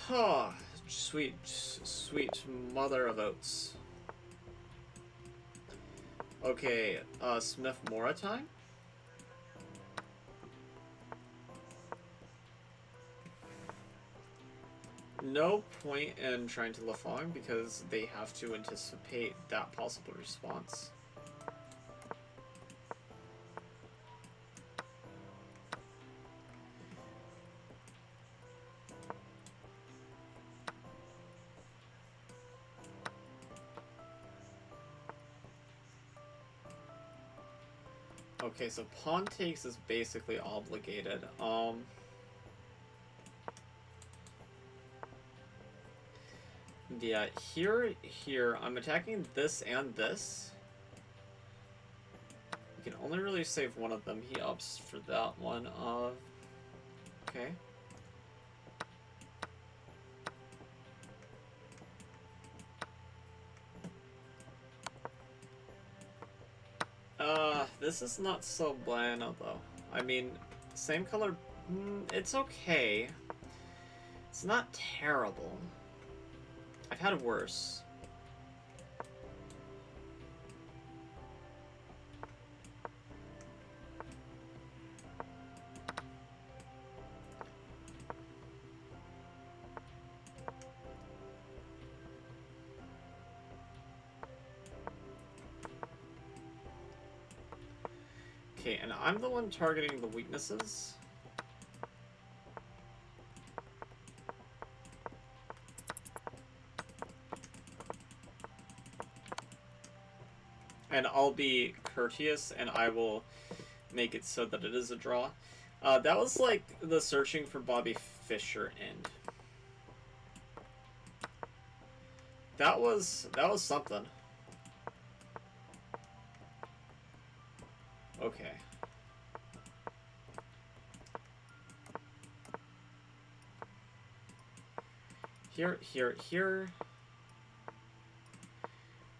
Huh. Sweet, sweet mother of oats. Okay, Smith Mora time? No point in trying to Lafong because they have to anticipate that possible response. Okay, so pawn takes is basically obligated. Yeah, here, I'm attacking this and this. You can only really save one of them. He opts for that one. Okay. This is not so bueno, though. I mean, same color, it's okay. It's not terrible. I've had worse. Okay, and I'm the one targeting the weaknesses. And I'll be courteous, and I will make it so that it is a draw. That was like the searching for Bobby Fischer end. That was something. Okay. Here.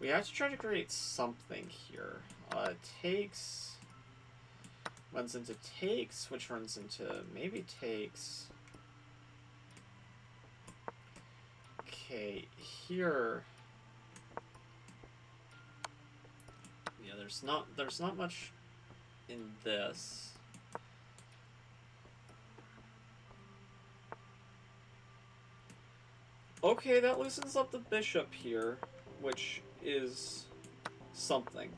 We have to try to create something here. Takes runs into takes, which runs into maybe takes. Okay, here. Yeah, there's not much in this. Okay, that loosens up the bishop here, which is something.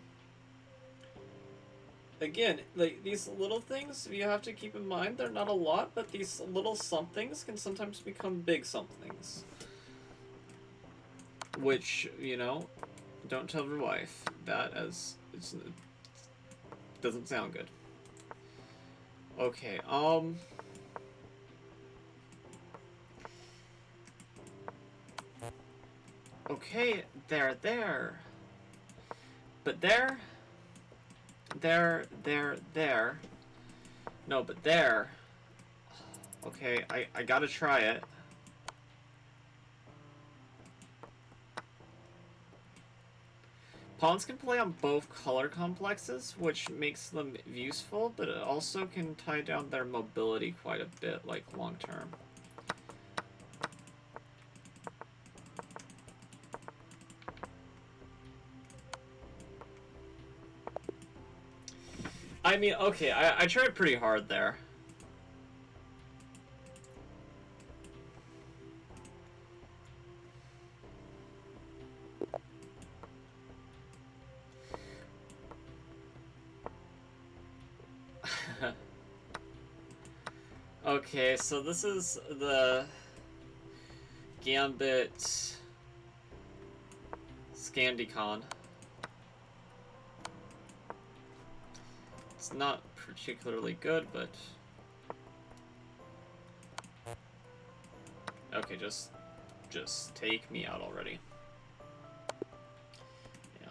again, like, these little things you have to keep in mind. They're not a lot, but these little somethings can sometimes become big somethings. Which, you know, don't tell your wife that, as it doesn't sound good. Okay, okay, there. But there. No, but there. Okay, I gotta try it. Pawns can play on both color complexes, which makes them useful, but it also can tie down their mobility quite a bit, like, long term. I mean, okay, I tried pretty hard there. Okay, so this is the Gambit Scandicon. It's not particularly good, but... Okay, just take me out already. Yeah.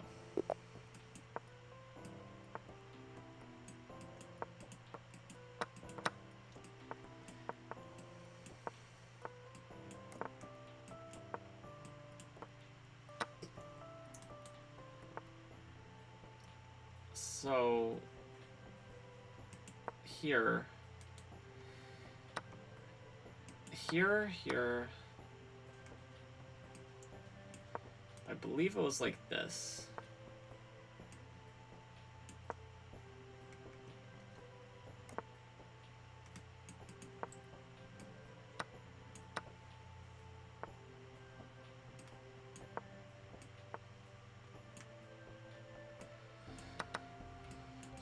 So... Here. I believe it was like this.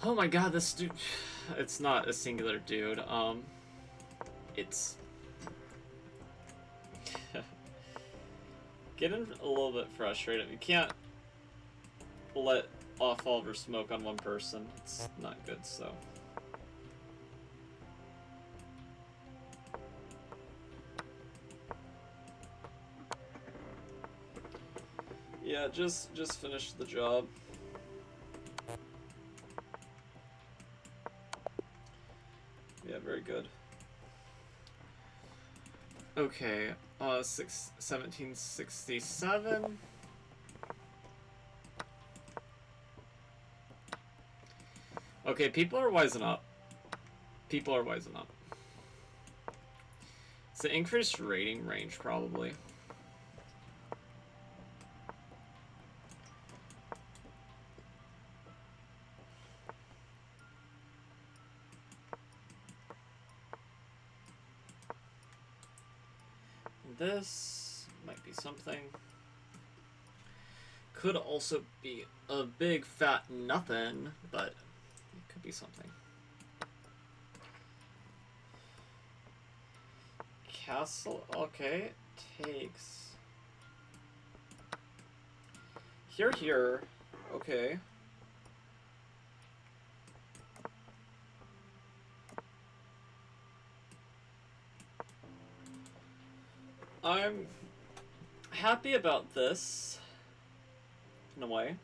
Oh my god, this dude... It's not a singular dude, it's... Getting a little bit frustrated. You can't let off all of your smoke on one person. It's not good, so... Yeah, just finish the job. Yeah, very good. Okay, 1767. Okay, people are wising up. People are wising up. It's an increased rating range, probably. This might be something. Could also be a big fat nothing, but it could be something. Castle, okay, takes. Here, okay. I'm happy about this, in a way.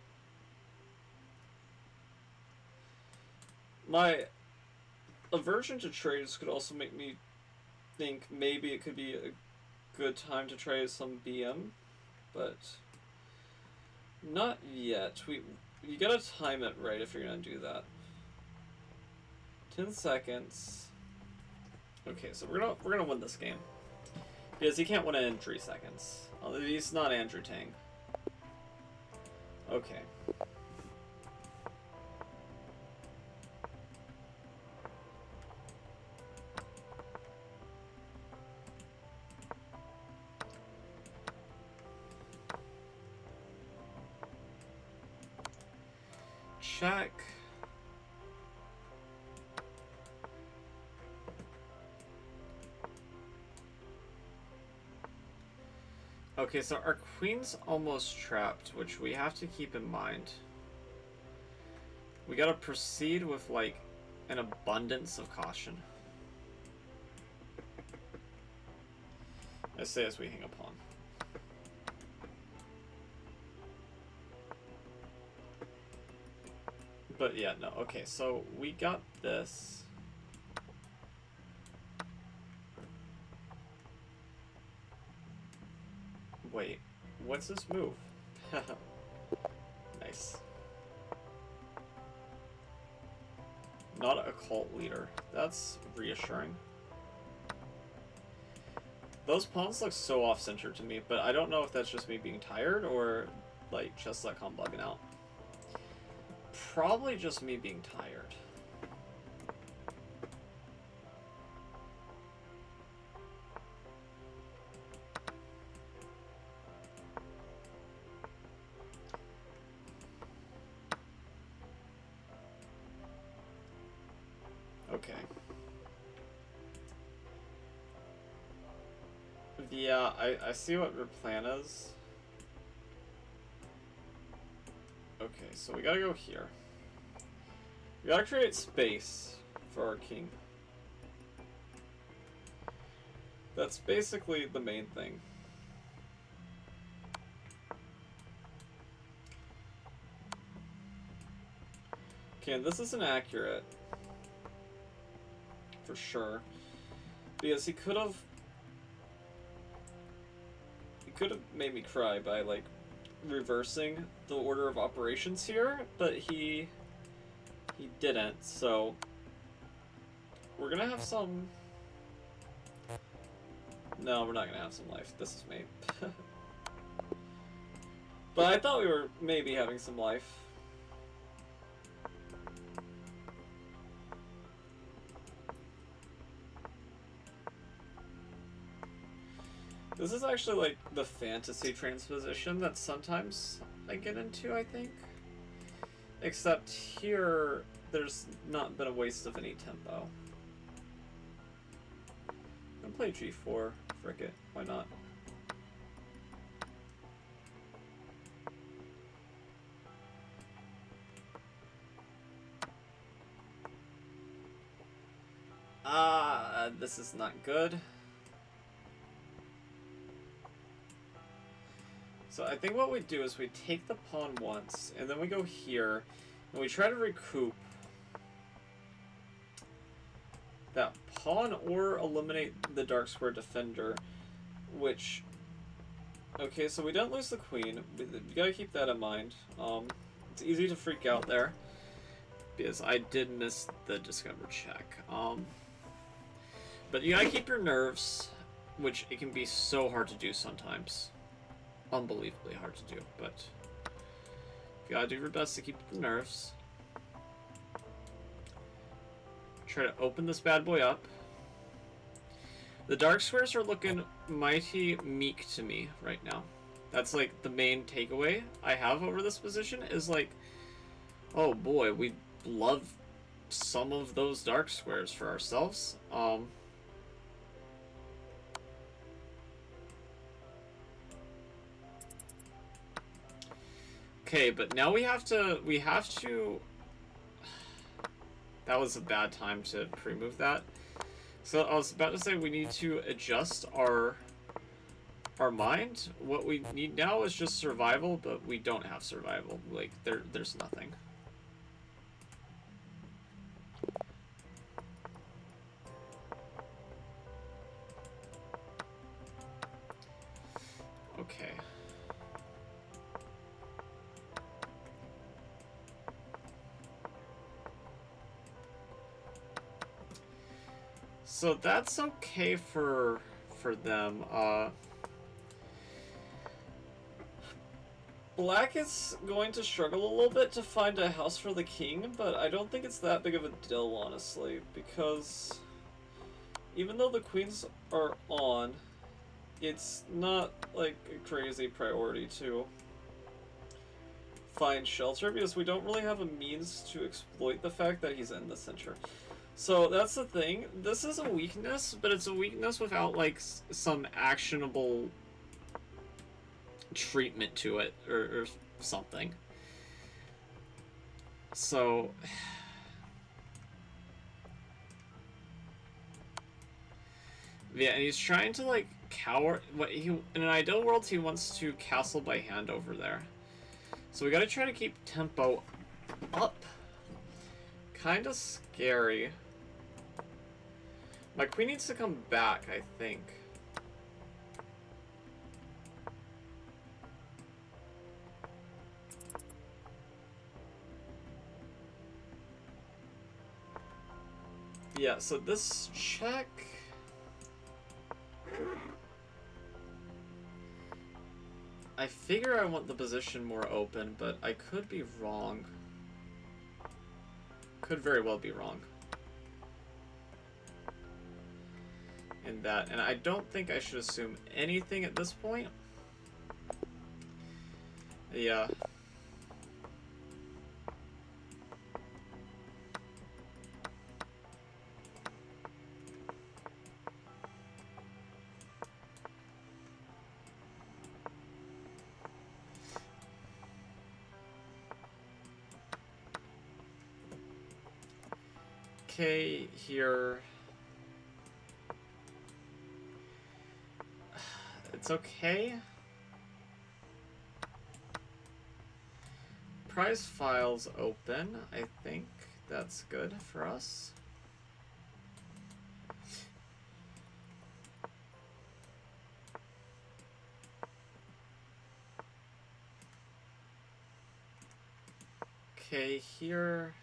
My aversion to trades could also make me think maybe it could be a good time to trade some BM, but not yet. You gotta time it right if you're gonna do that. 10 seconds. Okay, so we're gonna win this game. Because he can't win it in 3 seconds. He's not Andrew Tang. Okay. Check. Okay, so our queen's almost trapped, which we have to keep in mind. We gotta proceed with, like, an abundance of caution. I say as we hang a pawn. But yeah, no, okay, so we got this. Wait, what's this move? Nice. Not a cult leader. That's reassuring. Those pawns look so off-center to me, but I don't know if that's just me being tired or, like, chess.com bugging out. Probably just me being tired. Okay. Yeah, I see what your plan is. Okay, so we gotta go here. We gotta create space for our king. That's basically the main thing. Okay, and this isn't accurate. For sure. Because he could have made me cry by, like, reversing the order of operations here, but he didn't, so we're gonna have some... No, we're not gonna have some life. This is me. But I thought we were maybe having some life. This is actually like the fantasy transposition that sometimes I get into, I think. Except here, there's not been a waste of any tempo. I'm gonna play G4, frick it, why not? This is not good. So I think what we do is we take the pawn once, and then we go here, and we try to recoup that pawn or eliminate the dark square defender, which... Okay, so we don't lose the queen. We gotta keep that in mind. It's easy to freak out there, because I did miss the discover check. But you gotta keep your nerves, which it can be so hard to do sometimes. Unbelievably hard to do, but you gotta do your best to keep the nerves. Try to open this bad boy up. The dark squares are looking mighty meek to me right now. That's like the main takeaway I have over this position is like, oh boy, we love some of those dark squares for ourselves. Okay, but now we have to, that was a bad time to pre-move that. So I was about to say we need to adjust our mind. What we need now is just survival, but we don't have survival. Like, there's nothing. Okay. So that's okay for them. Black is going to struggle a little bit to find a house for the king, but I don't think it's that big of a deal, honestly, because even though the queens are on, it's not like a crazy priority to find shelter, because we don't really have a means to exploit the fact that he's in the center. So that's the thing. This is a weakness, but it's a weakness without like some actionable treatment to it or something. So yeah, and he's trying to like cower. What he in an ideal world he wants to castle by hand over there. So we gotta try to keep tempo up. Kind of scary. My queen needs to come back, I think. Yeah, so this check. I figure I want the position more open, but I could be wrong. Could very well be wrong. In that, and I don't think I should assume anything at this point. Yeah. Okay, here. It's okay. Prize files open. I think that's good for us. Okay, here.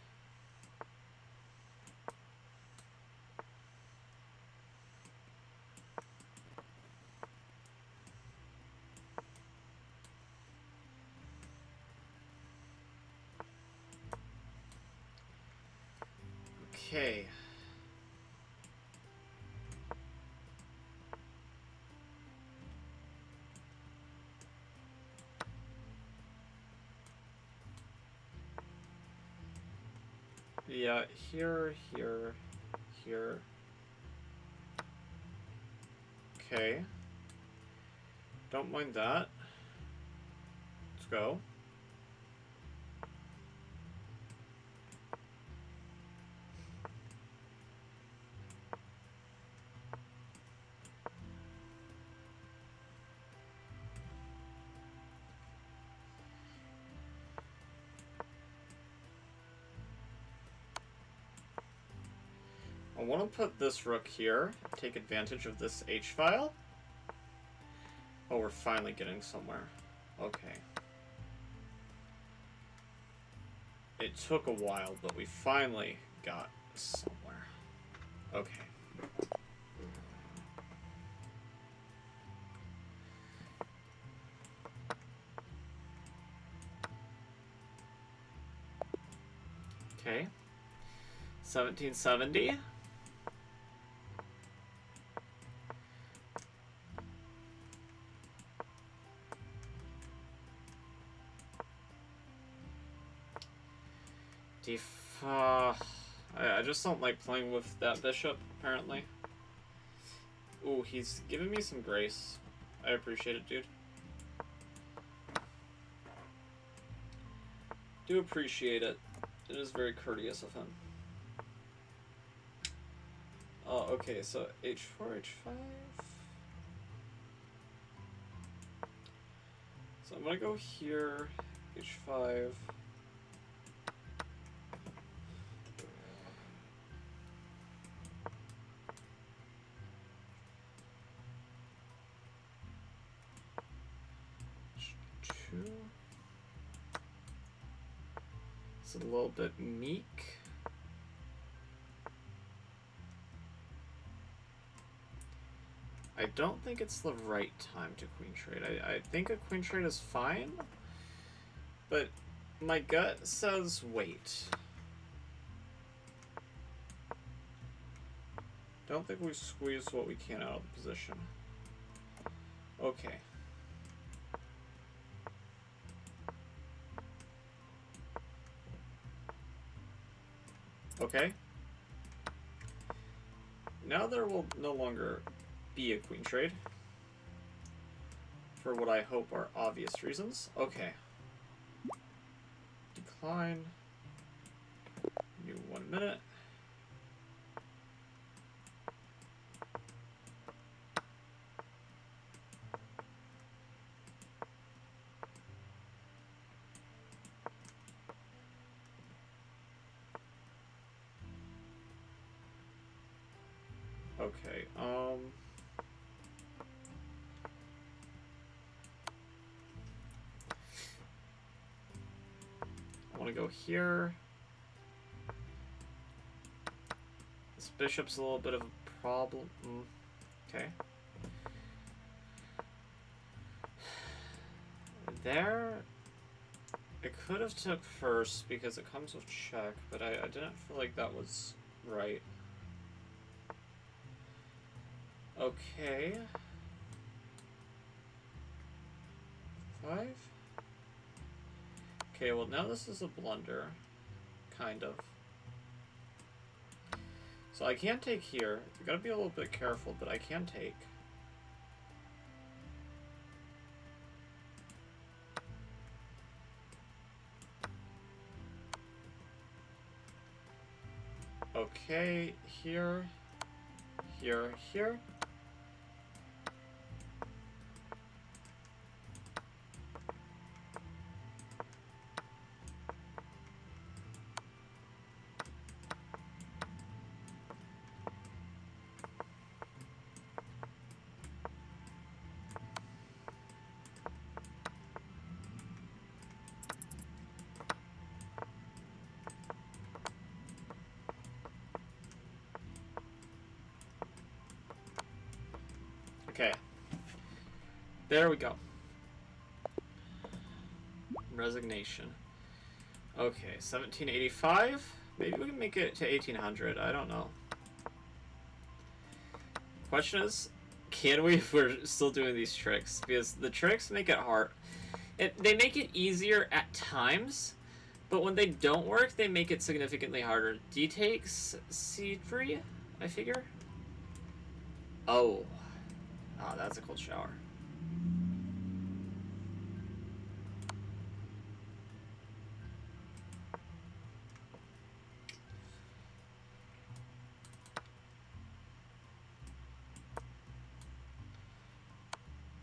Okay. Yeah, here, here, here. Okay. Don't mind that. Let's go. I want to put this rook here, take advantage of this H-file. Oh, we're finally getting somewhere. Okay. It took a while, but we finally got somewhere. Okay. Okay. 1770. I just don't like playing with that bishop, apparently. Ooh, he's giving me some grace. I appreciate it, dude. Do appreciate it. It is very courteous of him. Oh, okay, so h4, h5. So I'm gonna go here, h5. It's a little bit meek. I don't think it's the right time to queen trade. I think a queen trade is fine, but my gut says wait. Don't think we squeezed what we can out of the position. Okay. Okay. Now there will no longer be a queen trade. For what I hope are obvious reasons. Okay. Decline. New 1 minute. Okay, I want to go here. This bishop's a little bit of a problem. Okay. There, I could have took first because it comes with check, but I didn't feel like that was right. Okay. 5. Okay, well now this is a blunder. Kind of. So I can take here. You gotta be a little bit careful, but I can take. Okay, here, here, here. Okay. There we go. Resignation. Okay, 1785. Maybe we can make it to 1800. I don't know. Question is, can we if we're still doing these tricks? Because the tricks make it hard. They make it easier at times, but when they don't work, they make it significantly harder. D takes C3, I figure. Oh. Oh, that's a cold shower.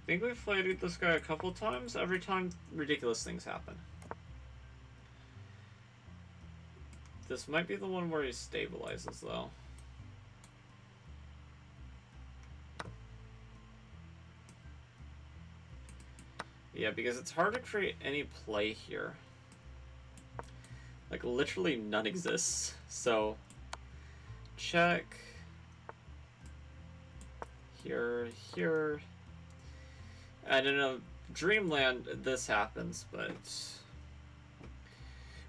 I think we've played this guy a couple times. Every time, ridiculous things happen. This might be the one where he stabilizes, though. Yeah, because it's hard to create any play here. Like, literally none exists. So, check. Here, here. And in a Dreamland, this happens, but...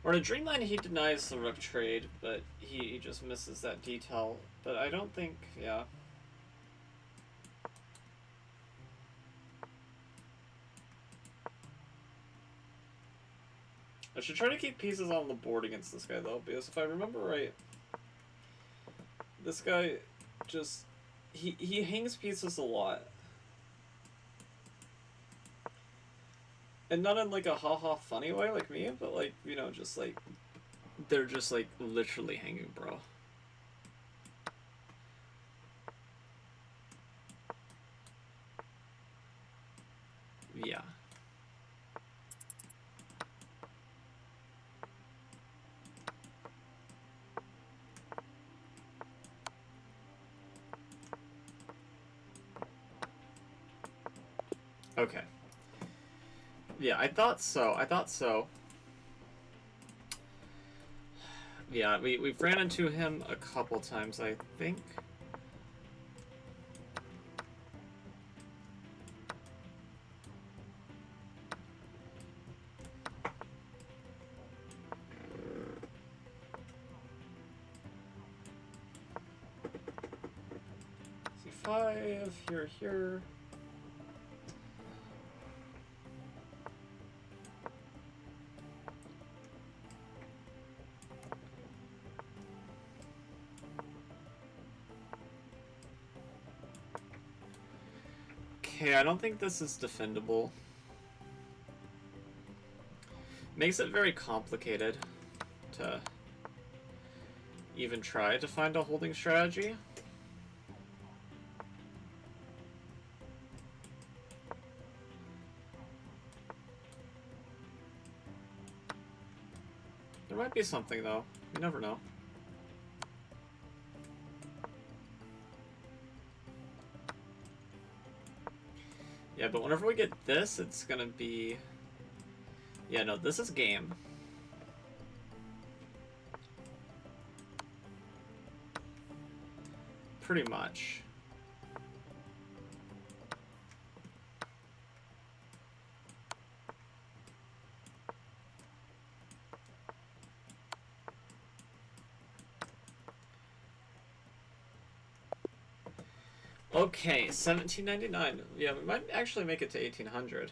Or in a Dreamland, he denies the rook trade, but he just misses that detail. But I don't think, yeah. I should try to keep pieces on the board against this guy, though, because if I remember right, this guy just... He hangs pieces a lot. And not in, like, a ha-ha funny way like me, but, like, you know, just, like... They're just, like, literally hanging, bro. Yeah. Okay. Yeah, I thought so. I thought so. Yeah, we've ran into him a couple times, I think. C5, here, here. Okay, I don't think this is defendable. Makes it very complicated to even try to find a holding strategy. There might be something though. You never know. Yeah, but whenever we get this, it's gonna be... Yeah, no, this is game. Pretty much. Okay, 1799. Yeah, we might actually make it to 1800.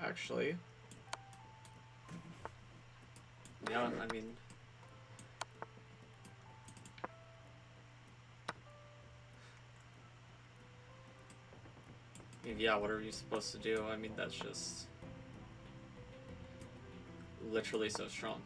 Actually. Yeah, I mean... Yeah, whatever you're supposed to do, I mean, that's just... literally so strong.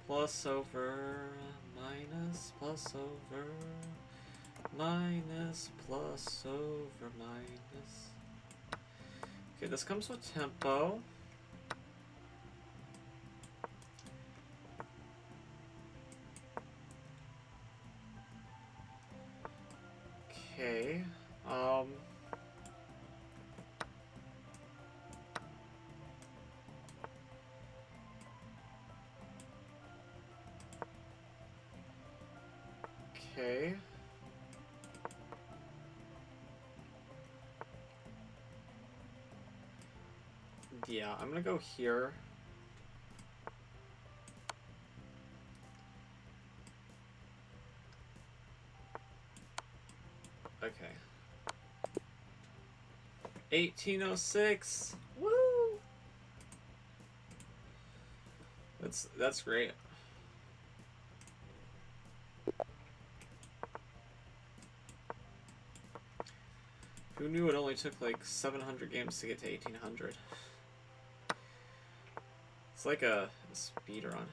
Plus over, minus, plus over, minus, plus over, minus. Okay, this comes with tempo. Okay, okay. Yeah, I'm gonna go here. Okay. 1806. Woo! That's great. Who knew it only took like 700 games to get to 1800? It's like a speed run.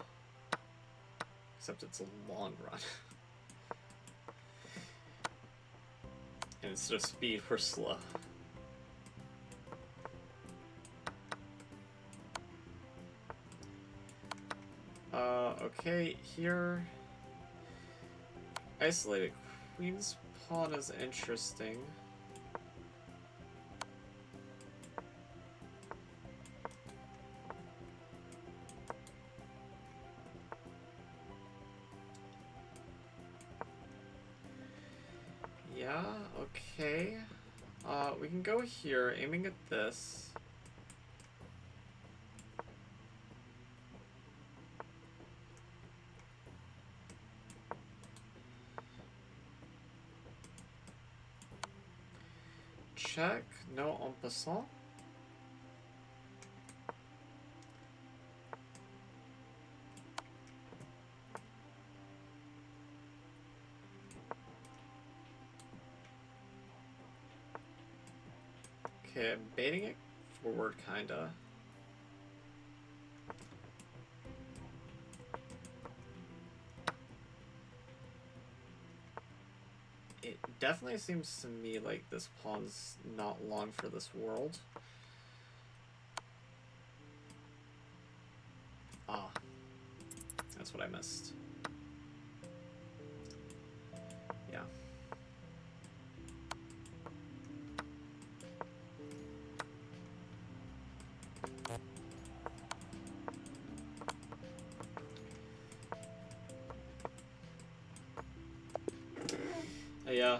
Except it's a long run. And instead of speed, we're slow. Okay, here... Isolated Queen's Pawn is interesting. Yeah, okay. We can go here, aiming at this. Check, no en passant. Okay, I'm baiting it forward, kinda. It definitely seems to me like this pawn's not long for this world. Ah. That's what I missed. Yeah. Yeah.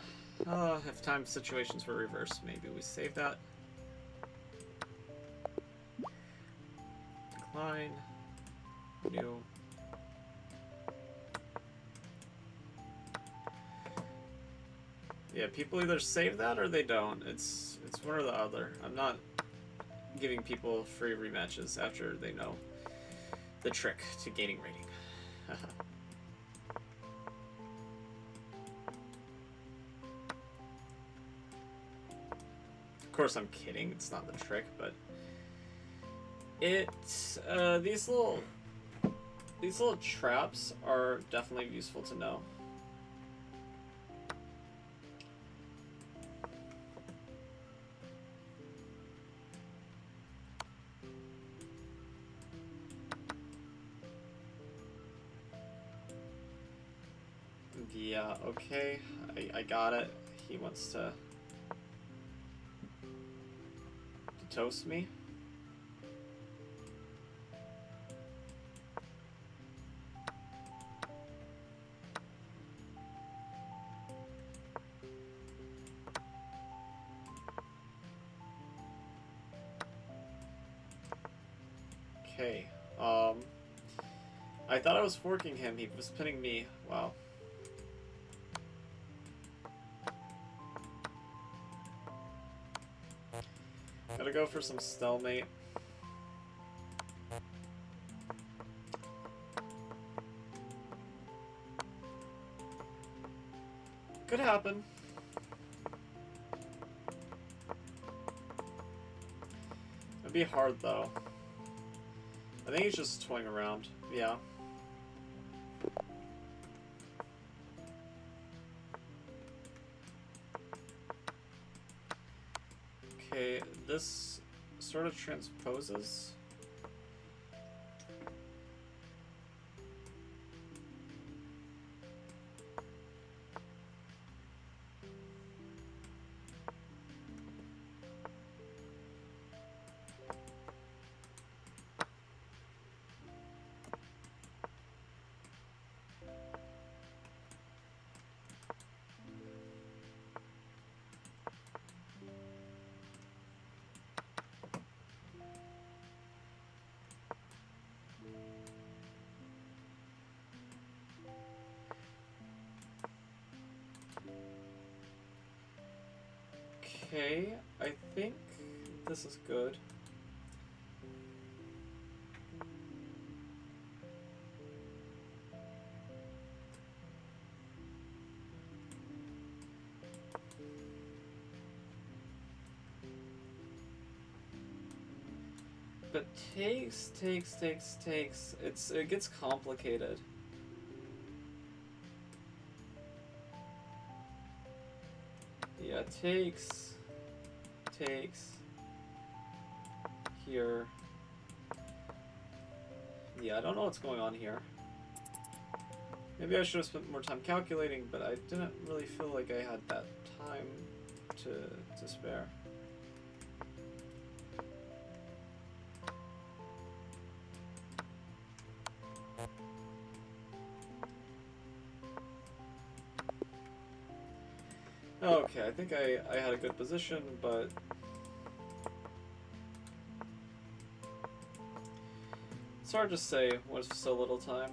If time situations were reversed, maybe we save that. Decline. New. Yeah, people either save that or they don't. It's one or the other. I'm not giving people free rematches after they know the trick to gaining rating. Of course, I'm kidding. It's not the trick, but these little traps are definitely useful to know. Yeah, okay, I got it. He wants to toast me. Okay, I thought I was forking him, he was pinning me. Wow. Gotta go for some stalemate. Could happen. It'd be hard though. I think he's just toying around. Yeah. Okay, this sort of transposes. Okay, I think this is good. But takes. It gets complicated. Yeah, takes here. Yeah, I don't know what's going on here. Maybe I should have spent more time calculating, but I didn't really feel like I had that time to spare. Okay, I think I had a good position, but it's hard to say with so little time.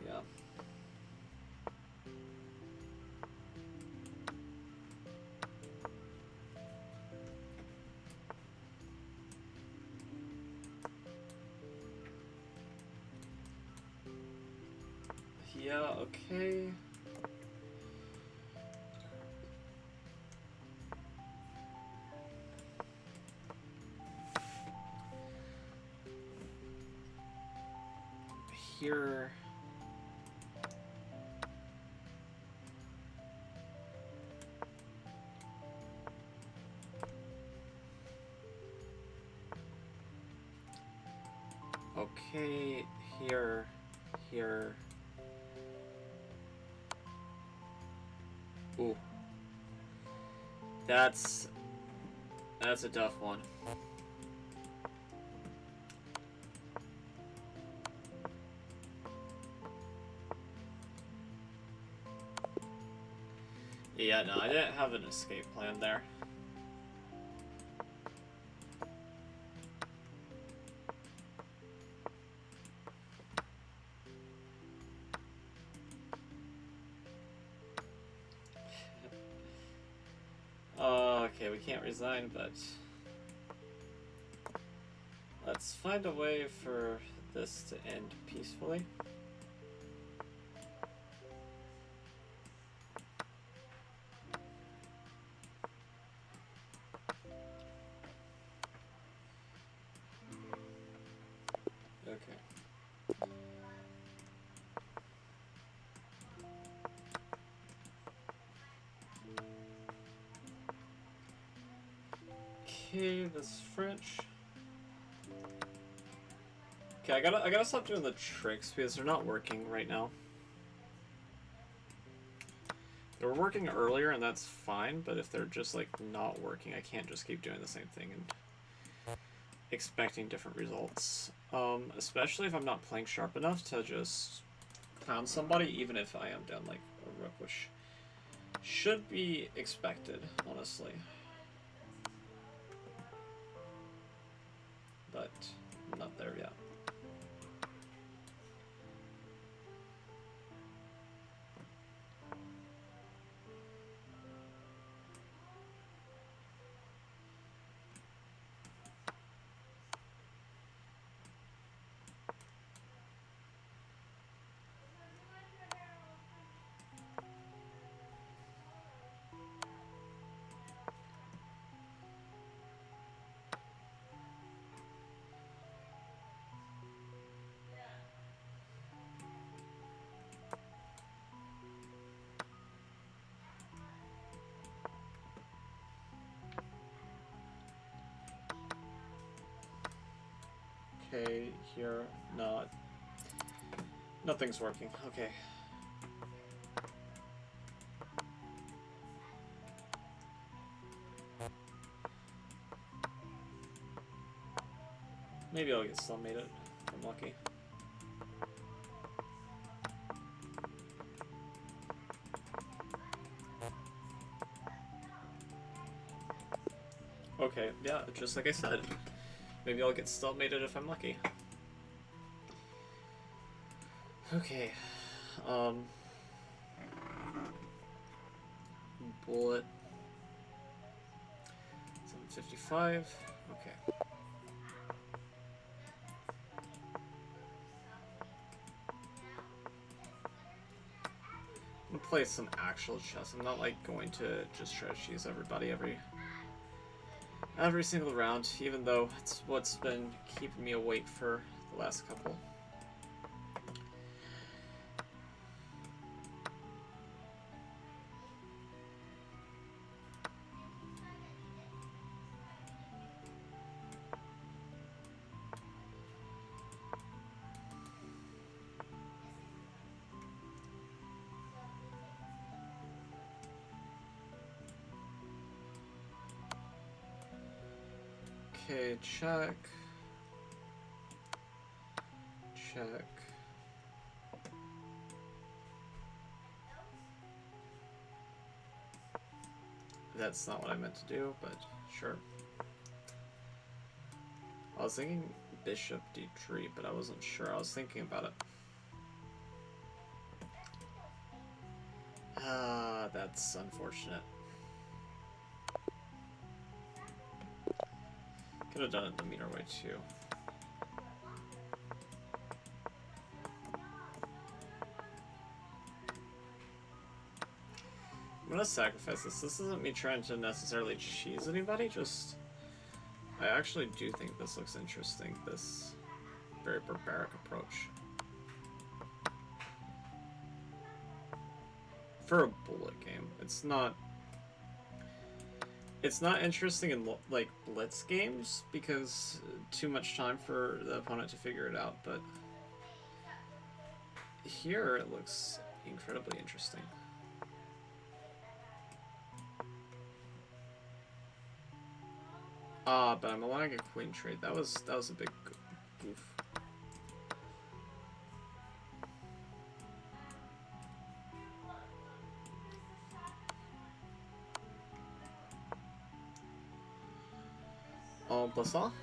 Yeah. Yeah, okay. Here. Okay, here. Ooh. That's a tough one. Yeah, no, I didn't have an escape plan there. Okay, we can't resign, but let's find a way for this to end peacefully. Okay. Okay, this French. Okay, I gotta stop doing the tricks because they're not working right now. They were working earlier and that's fine, but if they're just like not working, I can't just keep doing the same thing and expecting different results. Especially if I'm not playing sharp enough to just pound somebody, even if I am down like a rook, which should be expected, honestly. But I'm not there yet. Okay, here, not. Nothing's working. Okay. Maybe I'll get some made it if I'm lucky. Okay, yeah, just like I said. Maybe I'll get stalemated if I'm lucky. Okay. Bullet. 755. Okay. I'm gonna play some actual chess. I'm not like going to just try to cheese everybody every single round, even though it's what's been keeping me awake for the last couple. Okay, check. Check. That's not what I meant to do, but sure. I was thinking bishop d3, but I wasn't sure. I was thinking about it. Ah, that's unfortunate. Could have done it the meaner way too. I'm gonna sacrifice this. This isn't me trying to necessarily cheese anybody, just... I actually do think this looks interesting, this very barbaric approach. For a bullet game, it's not interesting in like blitz games because too much time for the opponent to figure it out, but here it looks incredibly interesting. Ah, but I'm allowing a queen trade. That was a big goof. En passant.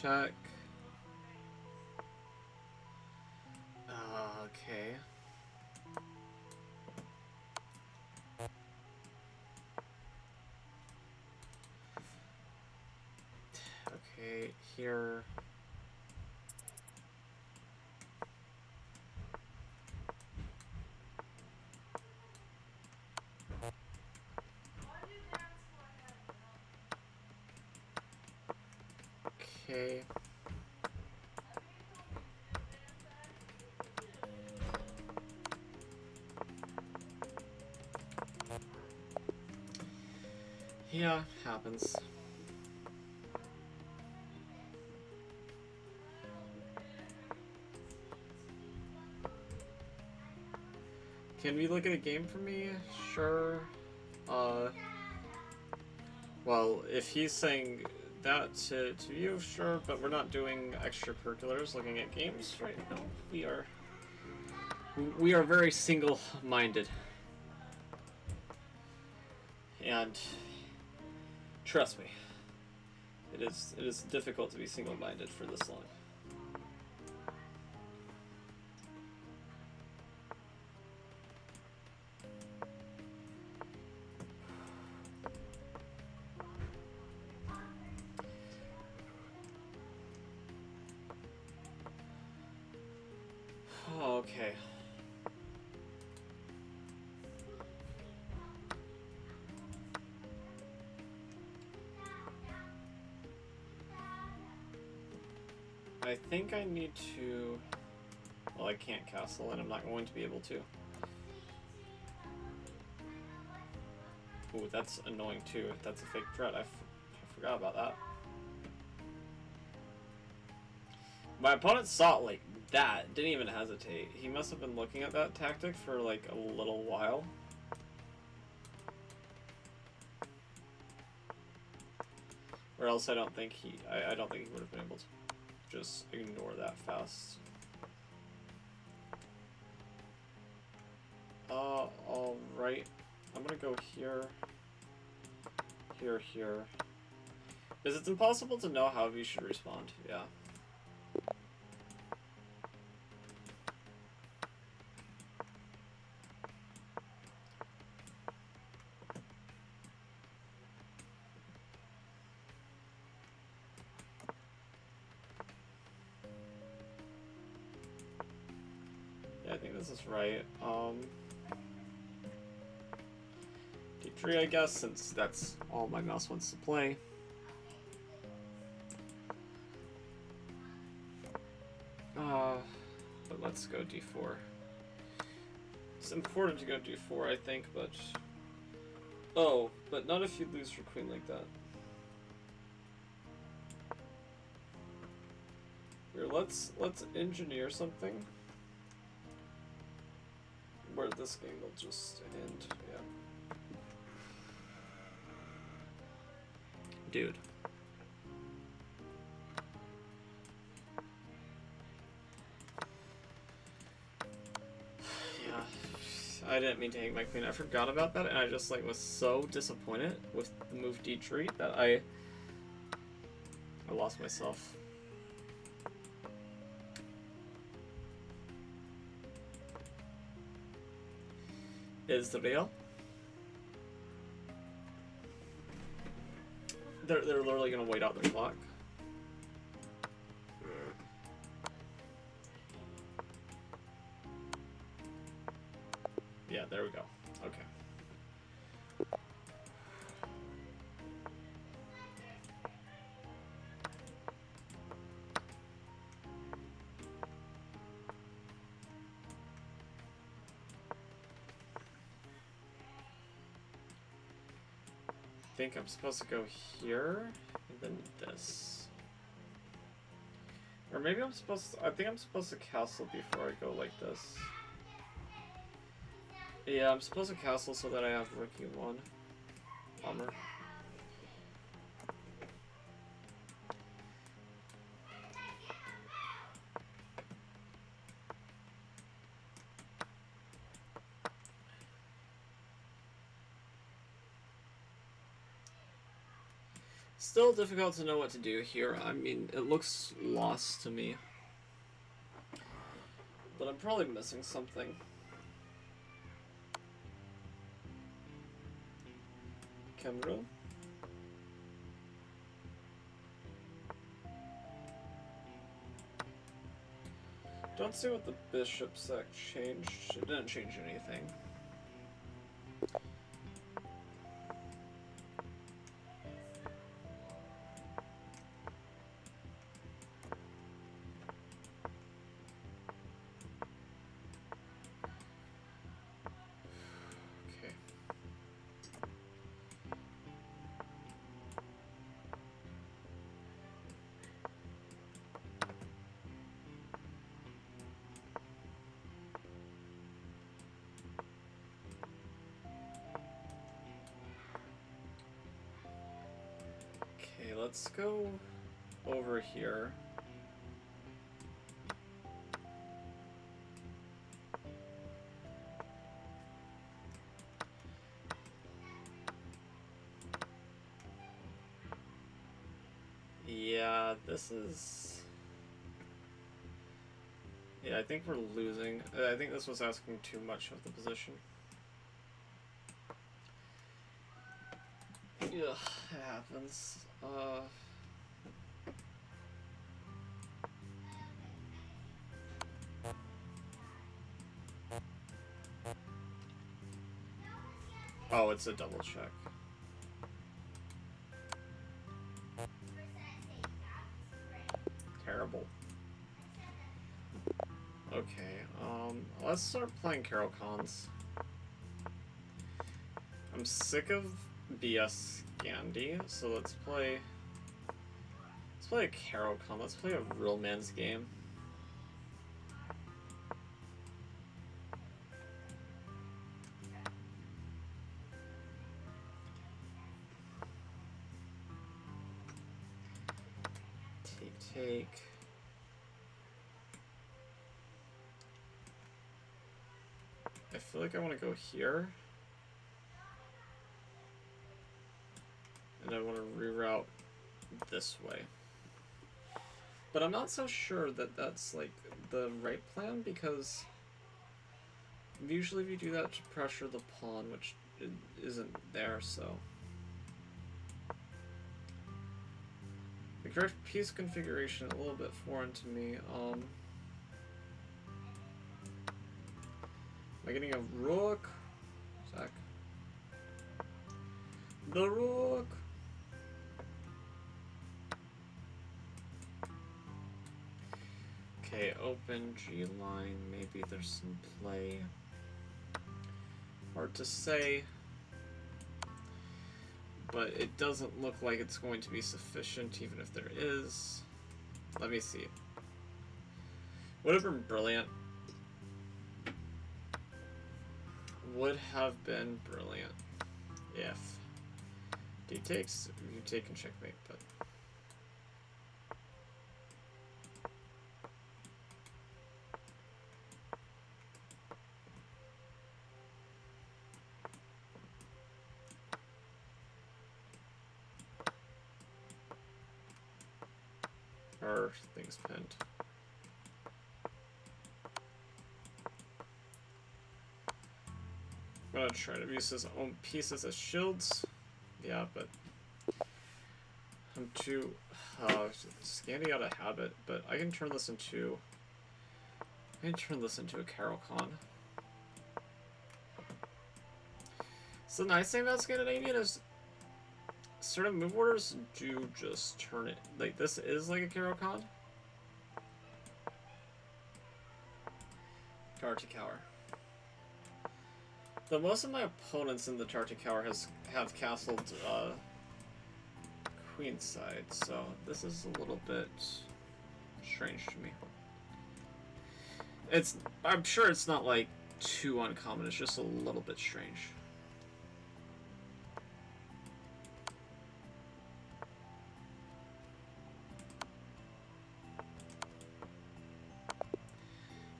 check. Okay. Okay, here. Okay. Yeah, happens. Can we look at a game for me? Sure. Well, if he's saying that to you, sure, but we're not doing extracurriculars looking at games right now. We are very single-minded. And trust me, it is difficult to be single-minded for this long. Oh, okay. I think I need to... Well, I can't castle, and I'm not going to be able to. Ooh, that's annoying too. If that's a fake threat, I forgot about that. My opponent saw it like that, didn't even hesitate. He must have been looking at that tactic for like a little while. Or else I don't think he would have been able to just ignore that fast. Alright. I'm gonna go here, here, here. Because it's impossible to know how we should respond, yeah. Yeah, I think this is right. D3, I guess, since that's all my mouse wants to play. But let's go D4. It's important to go D4, I think, but... Oh, but not if you lose your queen like that. Here, let's engineer something where this game will just end, yeah. Dude. Yeah. I didn't mean to hang my queen. I forgot about that, and I just like was so disappointed with the move D3 that I lost myself. Is the real? They're literally gonna wait out their clock. Yeah, there we go. Okay. I think I'm supposed to go here and then this. Or maybe I'm supposed to, I think I'm supposed to castle before I go like this. Yeah, I'm supposed to castle so that I have rook e1. Bummer. Still difficult to know what to do here. I mean, it looks lost to me. But I'm probably missing something. Camera. Don't see what the bishop sack changed. It didn't change anything. Okay. Okay, let's go over here. Yeah, this is... Yeah, I think we're losing. I think this was asking too much of the position. Ugh, it happens. Oh, it's a double check. Terrible. Okay, let's start playing Carol Cons. I'm sick of BS Gandhi, so let's play a Carol Con. Let's play a real man's game. Take. I feel like I want to go here. And I want to reroute this way. But I'm not so sure that that's like the right plan, because usually if you do that to pressure the pawn, which isn't there, so. The correct piece configuration a little bit foreign to me. Am I getting a rook? Zach. The rook! Okay, open G line. Maybe there's some play. Hard to say. But it doesn't look like it's going to be sufficient, even if there is. Let me see. Would have been brilliant. Would have been brilliant if D takes, you take and checkmate, but our thing's pinned. I'm gonna try to use his own pieces as shields. Yeah, but I'm too Scandi out of habit, but I can turn this into a Carol Con. So the nice thing about Scandinavian is certain move orders do just turn it. Like, this is like a Carol Con. Tartikower. Though most of my opponents in the Tartikower have castled queenside, so this is a little bit strange to me. I'm sure it's not like too uncommon, it's just a little bit strange.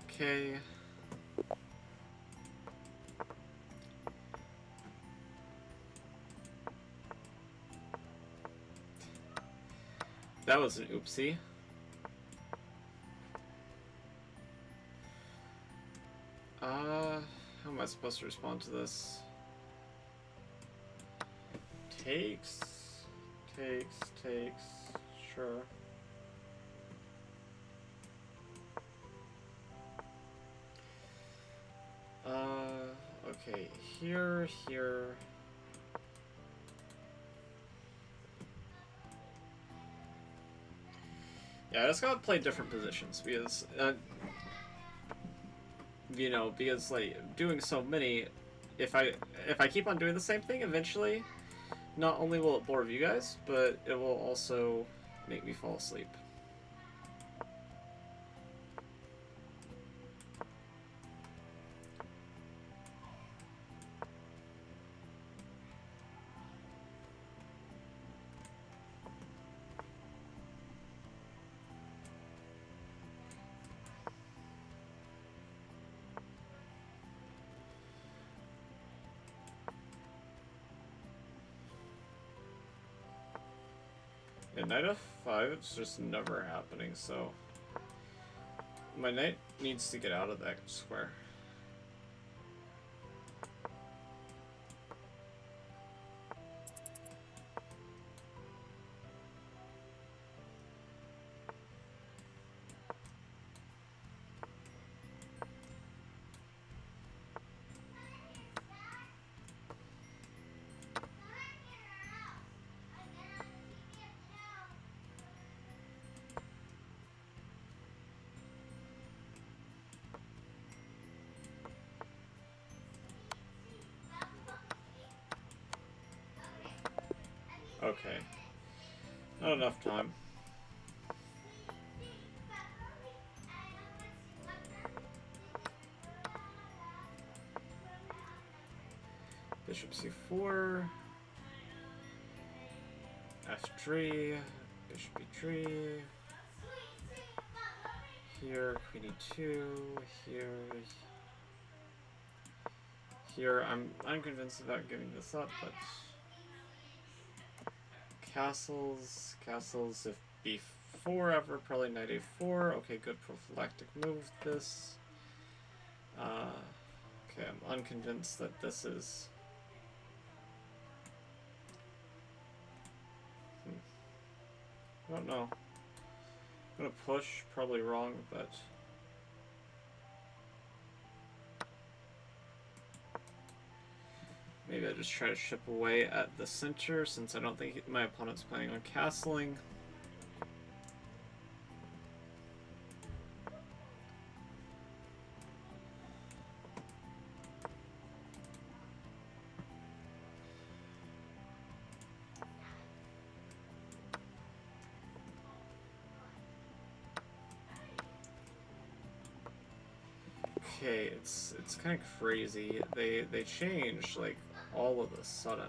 Okay. That was an oopsie. How am I supposed to respond to this? Takes. Sure. Okay, here. Yeah, I just gotta play different positions because, you know, because like doing so many, if I keep on doing the same thing, eventually, not only will it bore you guys, but it will also make me fall asleep. Yeah, knight f5, it's just never happening, so my knight needs to get out of that square. Okay. Not enough time. Bishop c4. f3. Bishop e3. Here, queen e2. Here, I'm unconvinced about giving this up, but castles, if b4 ever, probably knight a4. Okay, good prophylactic move. This. Okay, I'm unconvinced that this is. I don't know. I'm gonna push, probably wrong, but. Maybe I just try to chip away at the center since I don't think my opponent's planning on castling. Okay, it's kind of crazy. They changed like all of a sudden.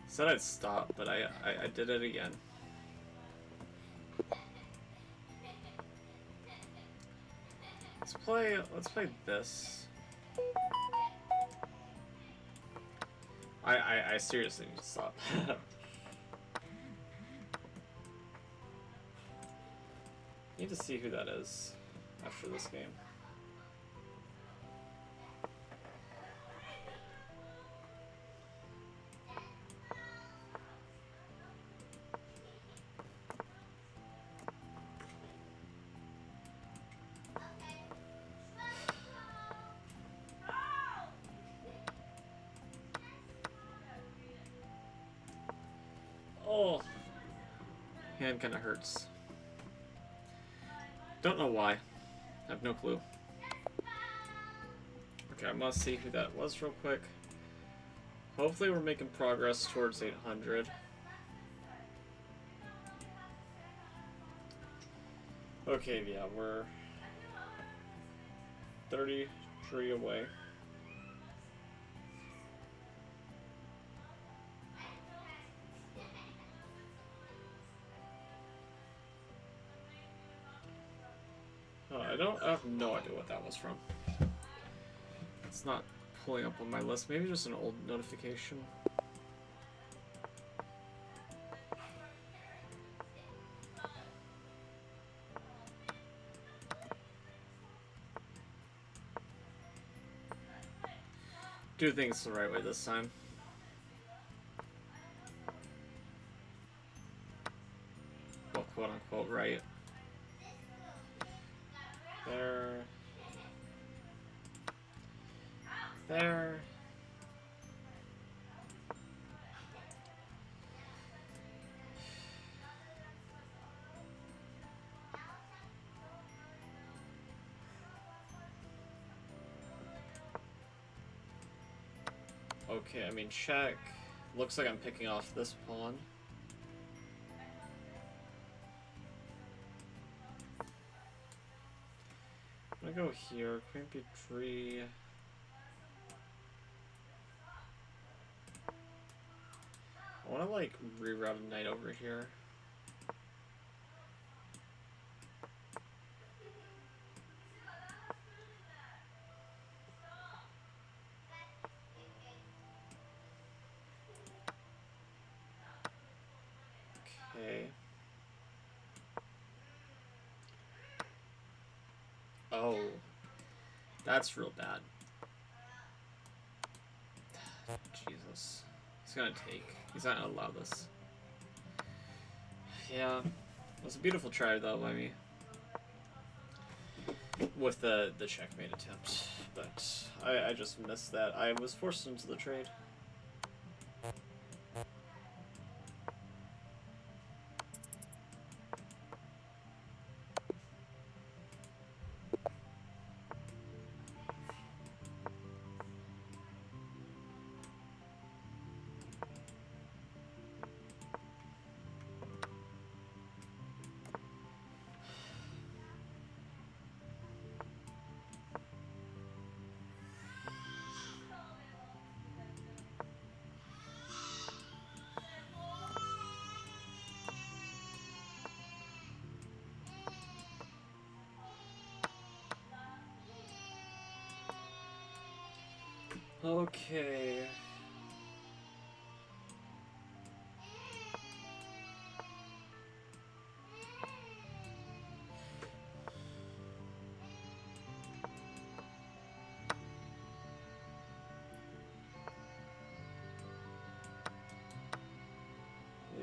Said I'd stop, but I did it again. Let's play this. I seriously need to stop. Need to see who that is after this game. Oh, hand kind of hurts. Don't know why. I have no clue. Okay, I must see who that was real quick. Hopefully we're making progress towards 800. Okay, yeah, we're 33 away. I have no idea what that was from. It's not pulling up on my list. Maybe just an old notification. do things the right way this time. Well, quote unquote, right. There. There. Okay, I mean, check. Looks like I'm picking off this pawn. I'm gonna go here, queen b3. I wanna like reroute a knight over here. Okay. Oh. That's real bad. Jesus. He's gonna take. He's not gonna allow this. Yeah. It was a beautiful try though by me. With the checkmate attempt. But I just missed that. I was forced into the trade. Okay.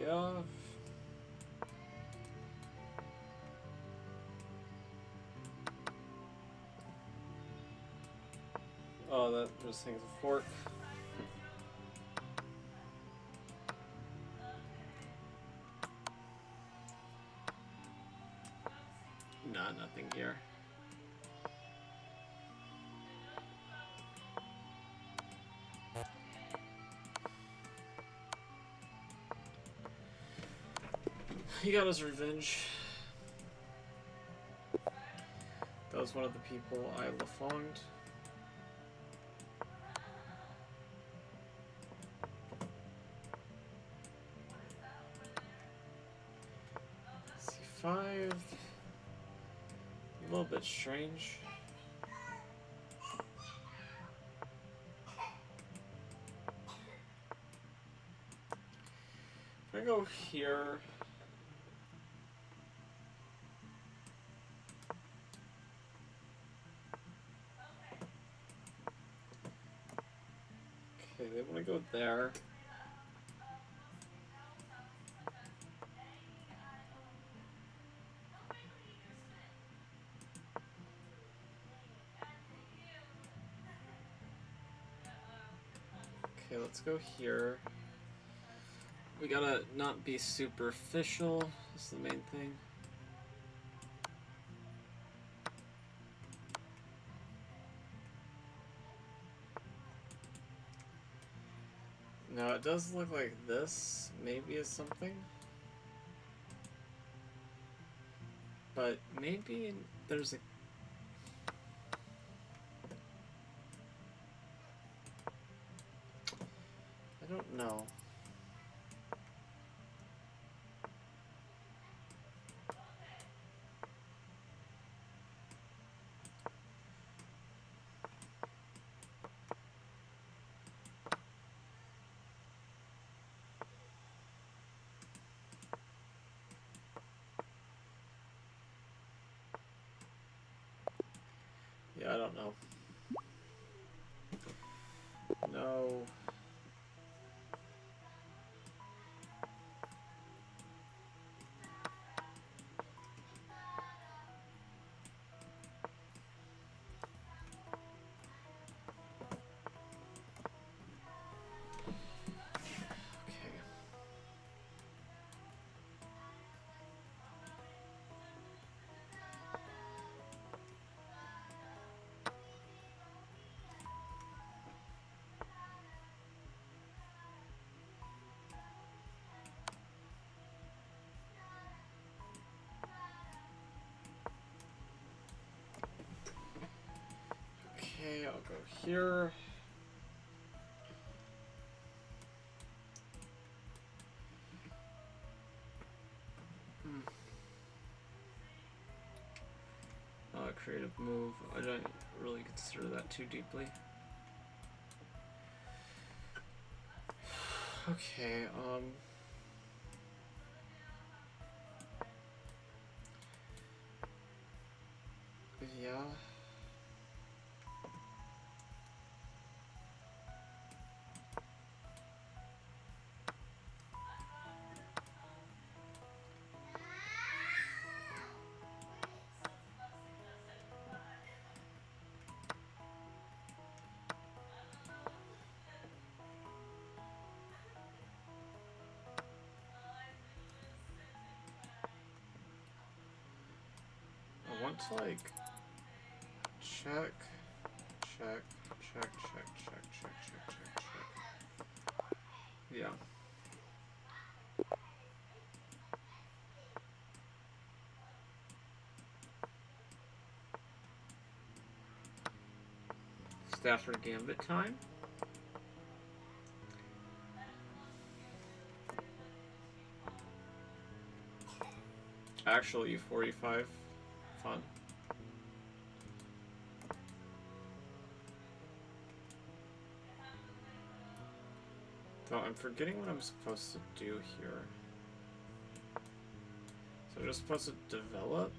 Yeah. Oh, that just thing's a fork. Nah, nothing here. He got his revenge. That was one of the people I lafonged. C5. A little bit strange. I'm gonna go here. Okay, they want to go there. Okay, let's go here. We gotta not be superficial. That's the main thing. Now it does look like this maybe is something. But maybe there's a... I don't know. Yeah, I don't know. go. Okay. Okay, I'll go here. Creative move. I don't really consider that too deeply. Okay, yeah. I want to like check, check, check, check, check, check, check, check, check. Yeah. Stafford Gambit time. Actual E45. Fun. Though I'm forgetting what I'm supposed to do here. So I'm just supposed to develop?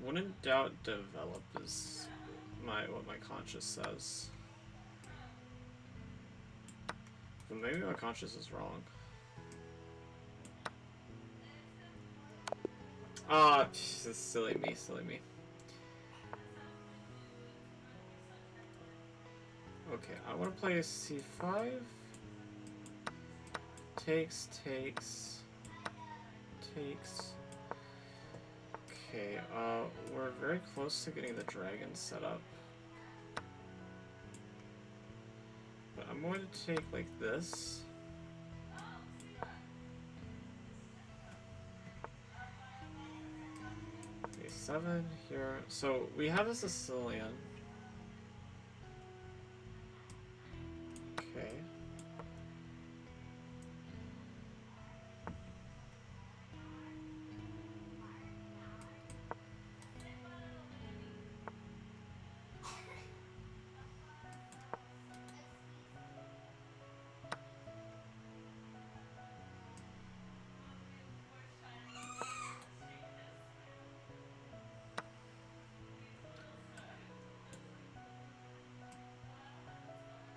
When in doubt, develop is what my conscience says. But maybe my conscience is wrong. Ah, silly me, silly me. Okay, I want to play a C5. Takes, takes, takes. Okay, we're very close to getting the dragon set up. But I'm going to take like this. A7 here. So we have a Sicilian. Okay.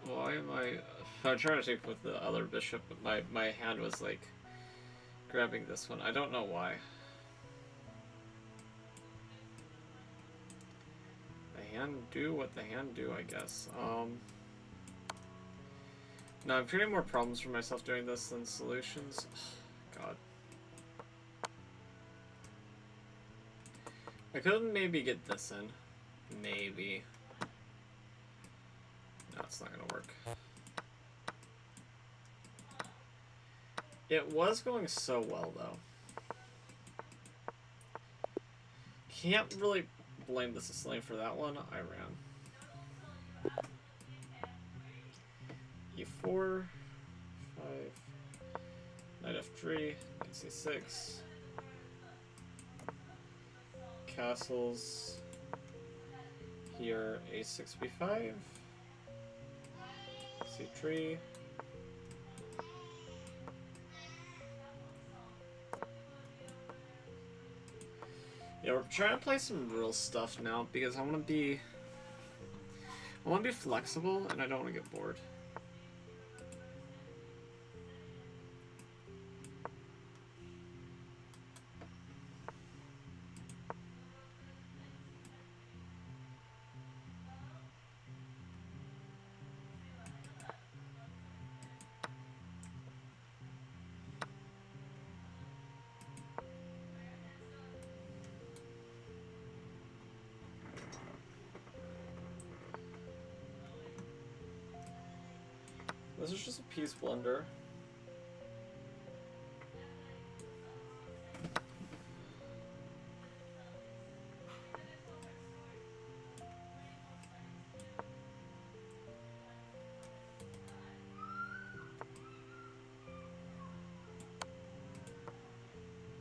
Why am I'm trying to take with the other bishop, but my hand was like grabbing this one. I don't know why. The hand do what the hand do, I guess. No, I'm creating more problems for myself doing this than solutions. God. I could maybe get this in. Maybe. No, it's not gonna work. It was going so well, though. Can't really blame the Sicilian for that one. I ran. E4, 5, knight F3, knight C6, castles, here A6, B5, C3, yeah, we're trying to play some real stuff now because I want I want to be flexible, and I don't want to get bored. This is just a piece blender.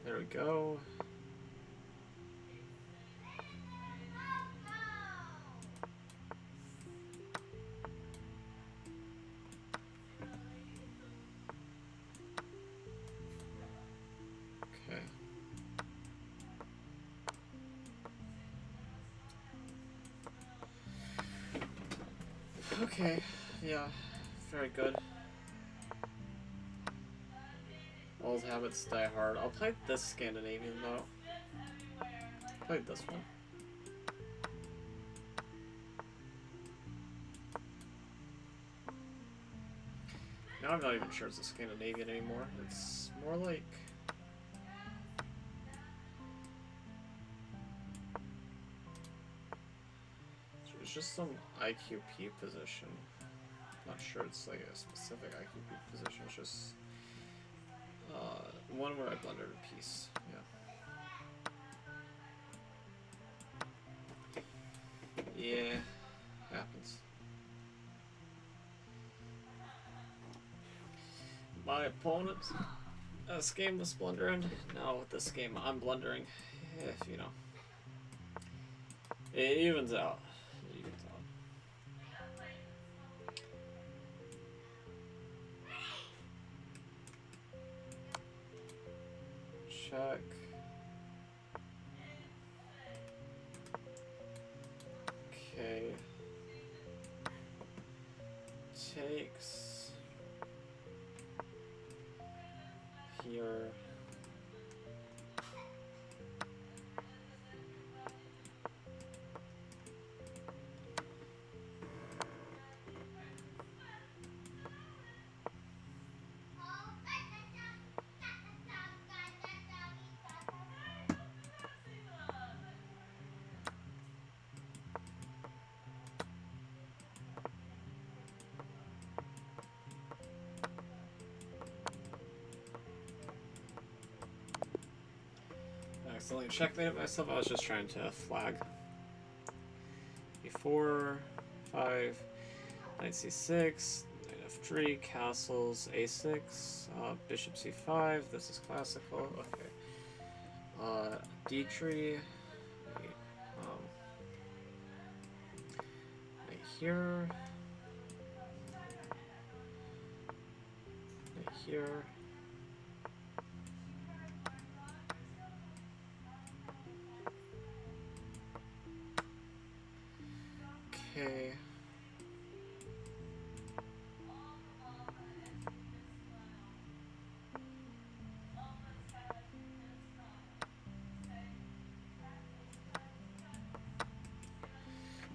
There we go. Okay. Okay, yeah, very good. Old habits die hard. I'll play this Scandinavian though. Play this one. Now I'm not even sure it's a Scandinavian anymore. It's more like... It's just some IQP position. Not sure it's like a specific IQP position. It's just one where I blended a piece. Yeah. Yeah, happens. My opponent, this game was blundering. Now with this game, I'm blundering. If you know, it evens out. It evens out. Check. Okay. Takes here. I accidentally checkmated myself. I was just trying to flag. E4, 5, knight c6, knight f3, castles, a6, bishop c5. This is classical. Okay. d3. Right here. Right here. Okay.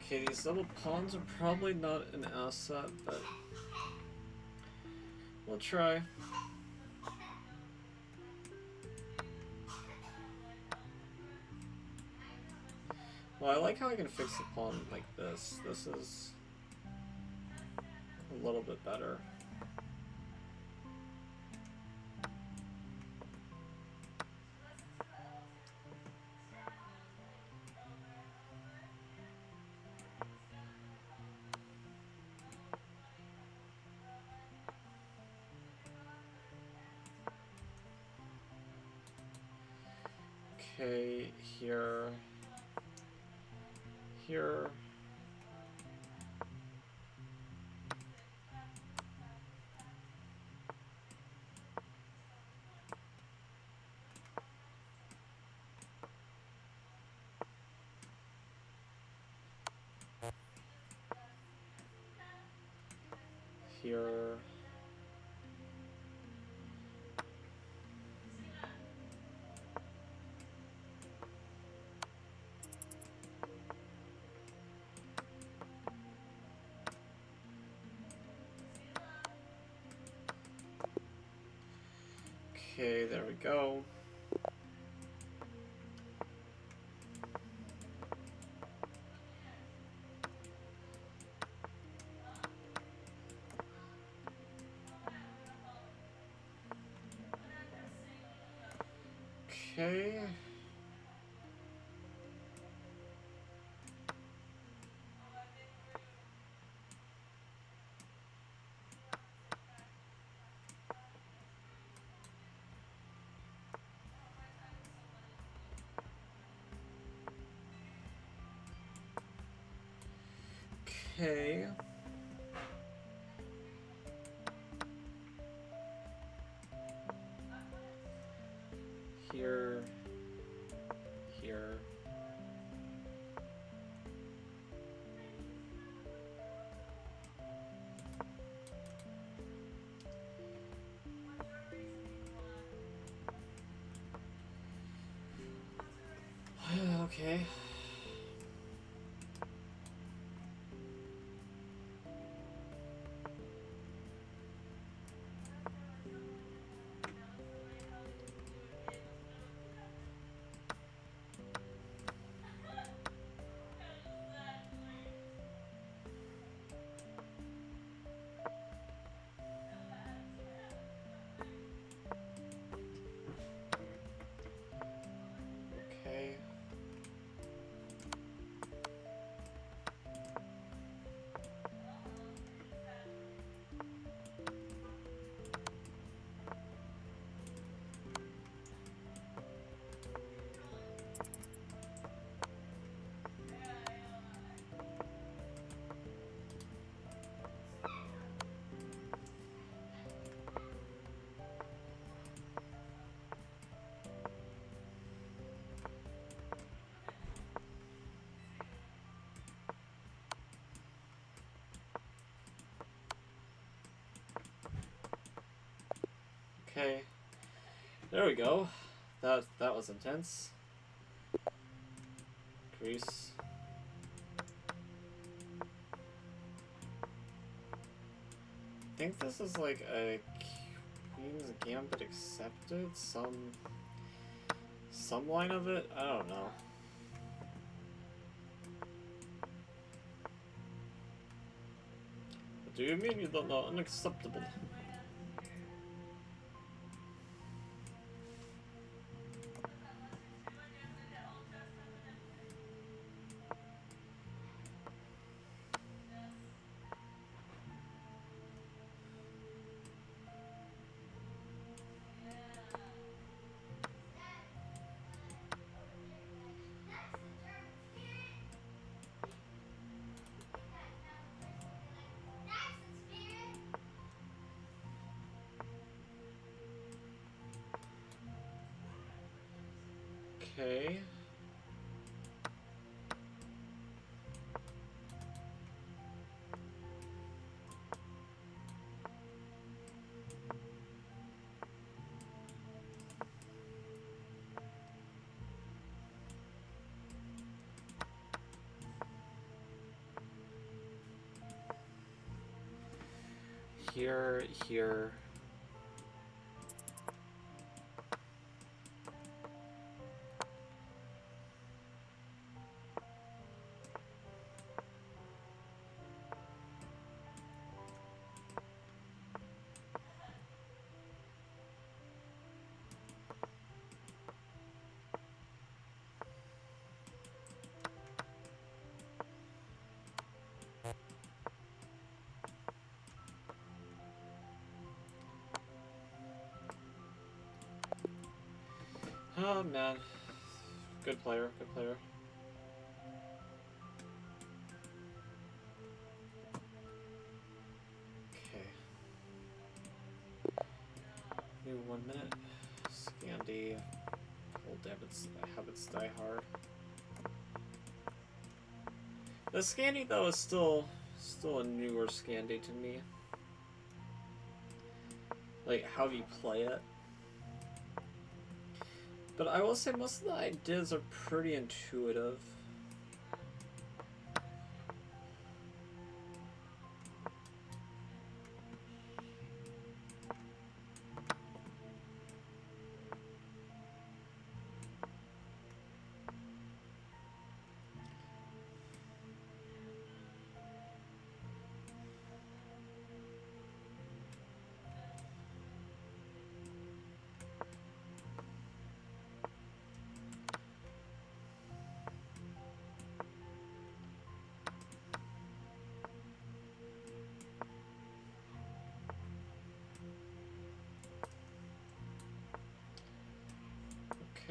Okay, these double pawns are probably not an asset, but we'll try. Well, I like how I can fix the pawn like this. This is a little bit better. Okay, here, here. Here. Okay, there we go. Okay. Okay. Here. Here. Okay. Okay. Okay. There we go. That was intense. Grease. I think this is like a Queen's Gambit accepted? Some line of it? I don't know. What do you mean you don't know? Unacceptable. Okay. Here, here. Oh man. Good player, good player. Okay. New 1 minute. Scandy. Old habits die hard. The Scandy though is still a newer Scandy to me. like how you play it. But I will say most of the ideas are pretty intuitive.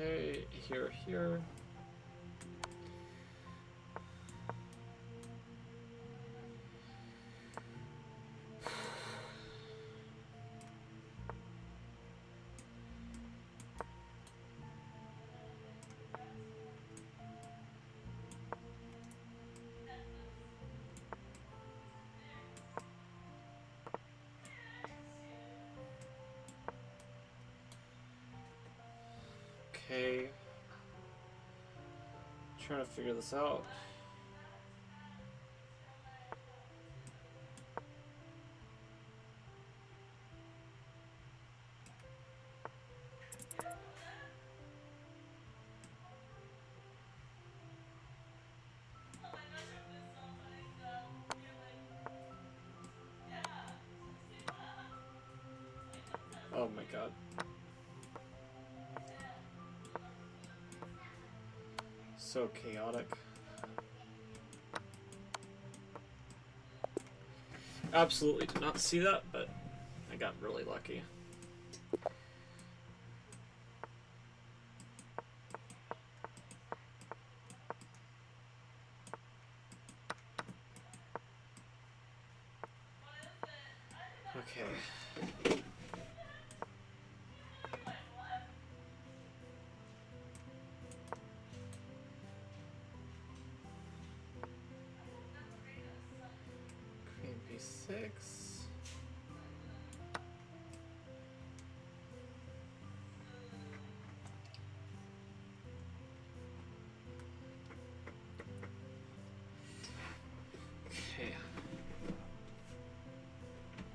Okay, here. Okay. Trying to figure this out. Oh my god. So chaotic. Absolutely did not see that, but I got really lucky. Okay. Queen b6. Okay.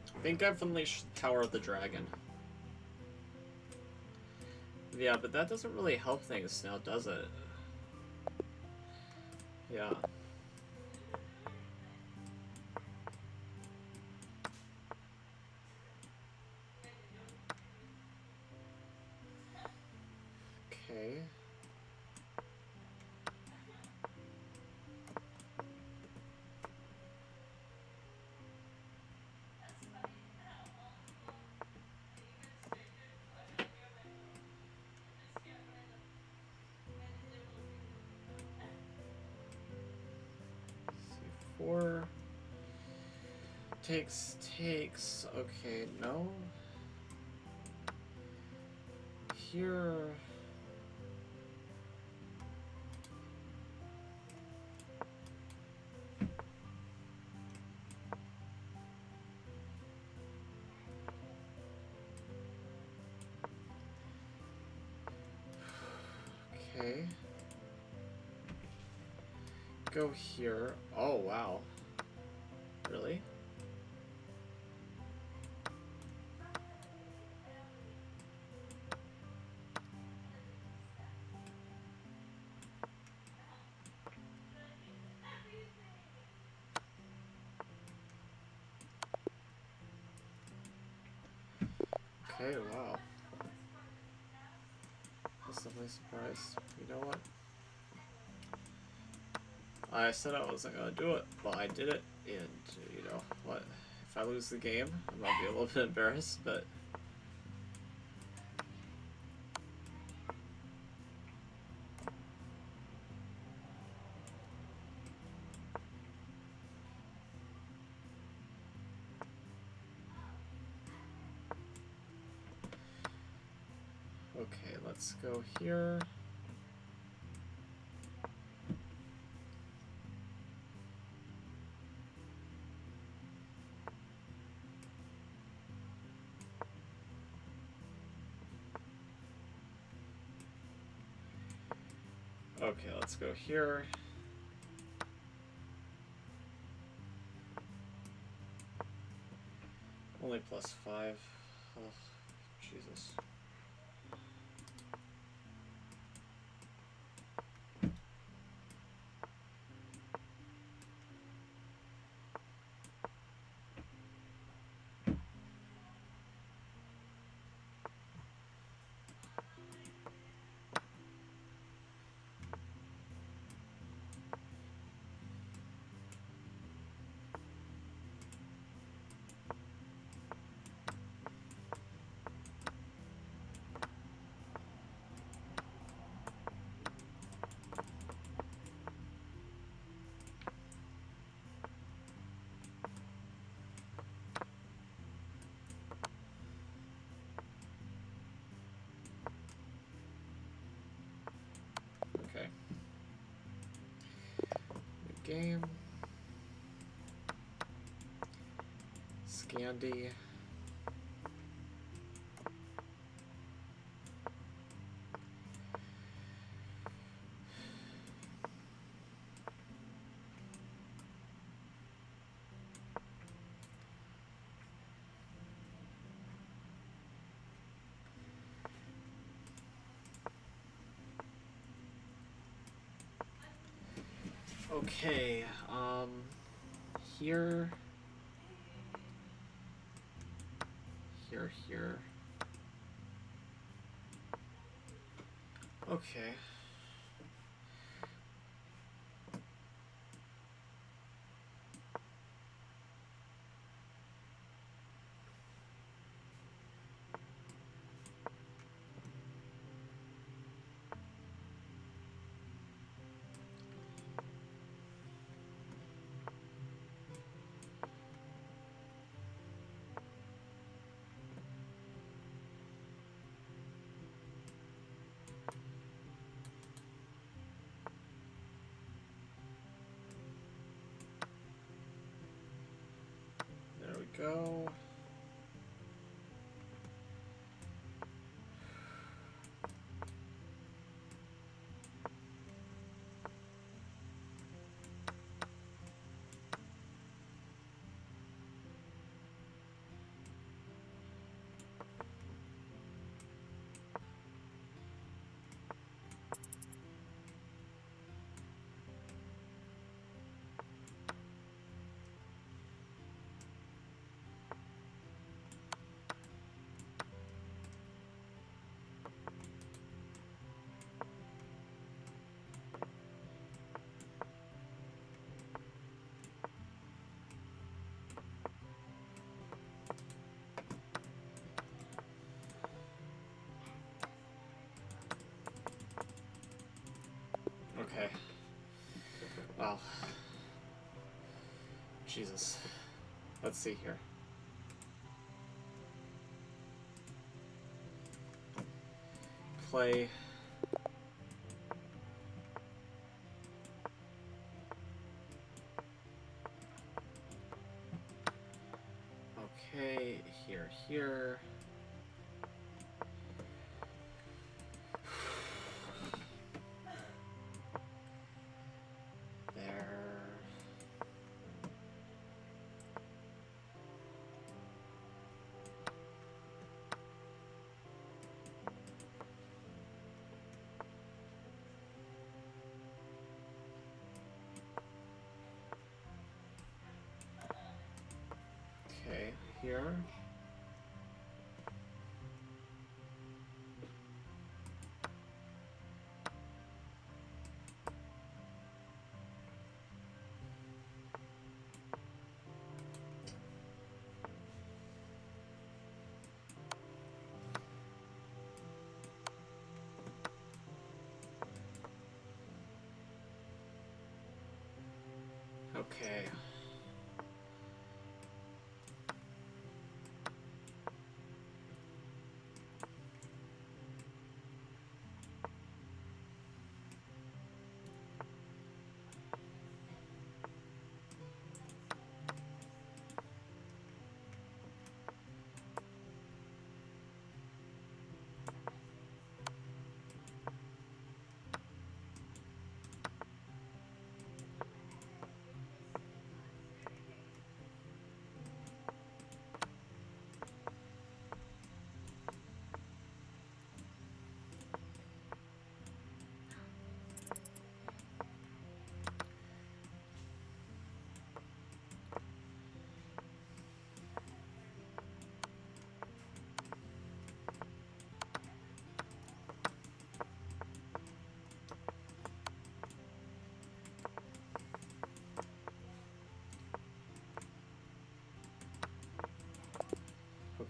I think I've unleashed Tower of the Dragon. Yeah, but that doesn't really help things now, does it? Yeah. Okay. C4. Takes. Okay, no. Here. Okay. Go here. Oh, wow. Really? Okay, wow. That's definitely a surprise. You know what? I said I wasn't gonna do it, but I did it, and you know what? If I lose the game, I'm gonna be a little bit embarrassed, but okay, let's go here. Okay, let's go here. Only +5. Oh, Jesus. Okay. New game. Scandy. Okay, here, here. Okay. There we go. Okay. Wow. Jesus. Let's see here. Play. Okay, here. There. Okay, here. Okay.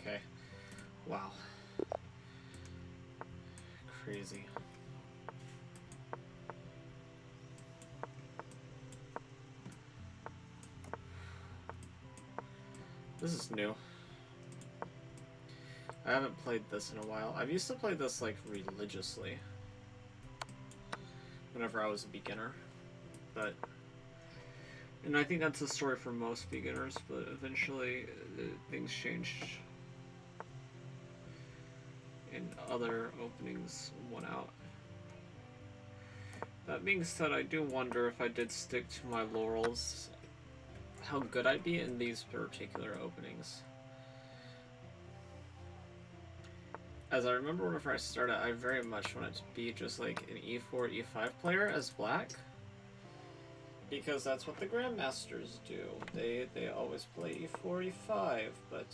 Okay. Wow. Crazy. This is new. I haven't played this in a while. I've used to play this like religiously whenever I was a beginner, but and I think that's the story for most beginners, but eventually things changed and other openings went out. That being said, I do wonder if I did stick to my laurels, how good I'd be in these particular openings. As I remember whenever I started, I very much wanted to be just like an E4, E5 player as black. Because that's what the Grandmasters do. They always play E4, E5, but...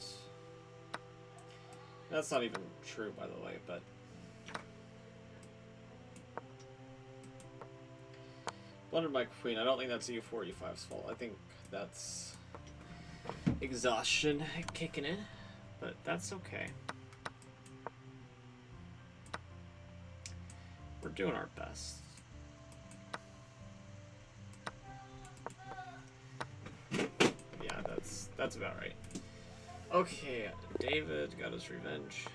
That's not even true, by the way, but... Blundered by Queen, I don't think that's E4, E5's fault. I think that's... exhaustion kicking in, but that's okay. We're doing our best. Yeah, that's about right. Okay, David got his revenge.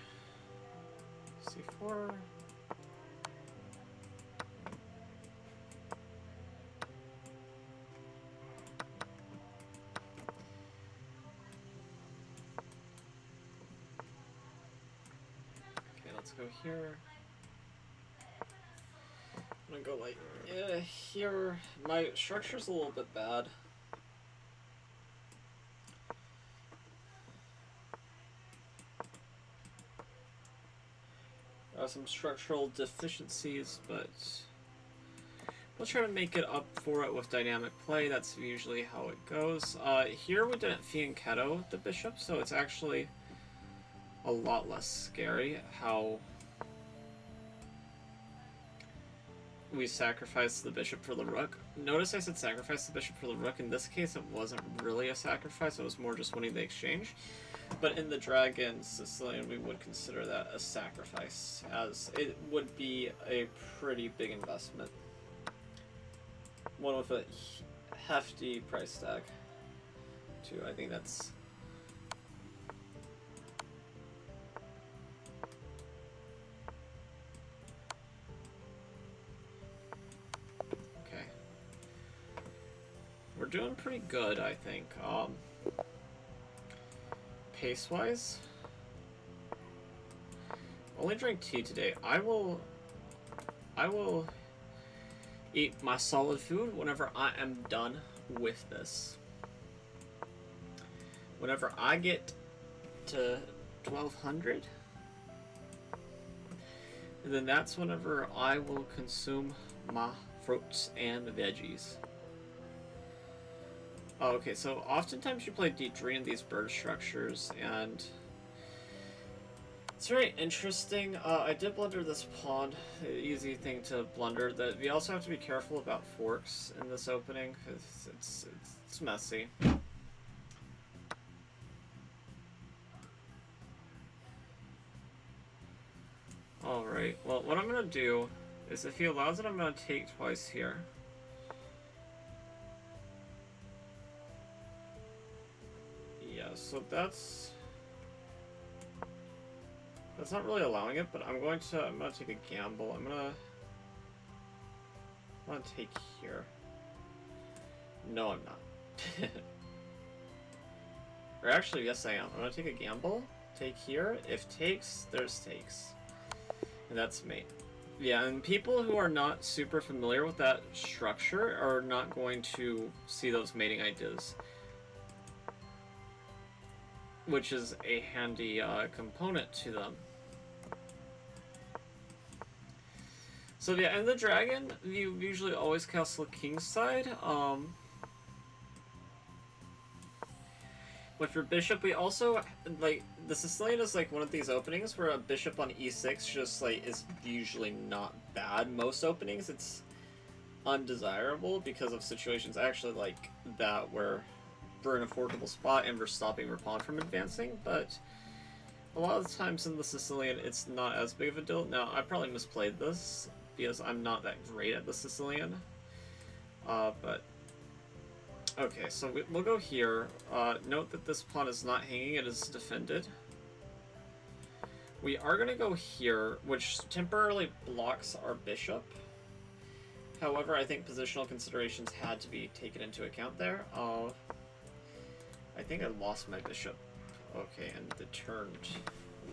C4. Okay, let's go here. I'm gonna go like, yeah, here. My structure's a little bit bad. Some structural deficiencies, but we'll try to make it up for it with dynamic play. That's usually how it goes. Here we didn't fianchetto the bishop, so it's actually a lot less scary how we sacrificed the bishop for the rook. Notice I said sacrifice the bishop for the rook. In this case, it wasn't really a sacrifice. It was more just winning the exchange. But in the Dragon Sicilian, we would consider that a sacrifice, as it would be a pretty big investment. One with a hefty price tag, too. I think that's... Okay. We're doing pretty good, I think. Pace-wise, only drink tea today. I will eat my solid food whenever I am done with this. Whenever I get to 1200, then that's whenever I will consume my fruits and veggies. Oh, okay, so oftentimes you play D3 in these bird structures, and it's very interesting. I did blunder this pawn, easy thing to blunder. That we also have to be careful about forks in this opening, because it's messy. Alright, well, what I'm going to do is if he allows it, I'm going to take twice here. So that's not really allowing it, but I'm gonna take a gamble. I'm gonna take here. No, I'm not. Or actually, yes, I am. I'm gonna take a gamble. Take here. If takes, there's takes, and that's mate. Yeah, and people who are not super familiar with that structure are not going to see those mating ideas, which is a handy component to them. So yeah, in the Dragon, you usually always castle kingside. With your bishop, we also, like, the Sicilian is like one of these openings where a bishop on e6 just, like, is usually not bad. Most openings, it's undesirable because of situations actually like that where we're in a forkable spot and we're stopping our pawn from advancing, but a lot of the times in the Sicilian, it's not as big of a deal. Now, I probably misplayed this because I'm not that great at the Sicilian. But okay, so we'll go here. Note that this pawn is not hanging; it is defended. We are going to go here, which temporarily blocks our bishop. However, I think positional considerations had to be taken into account there. I think I lost my bishop. Okay, and the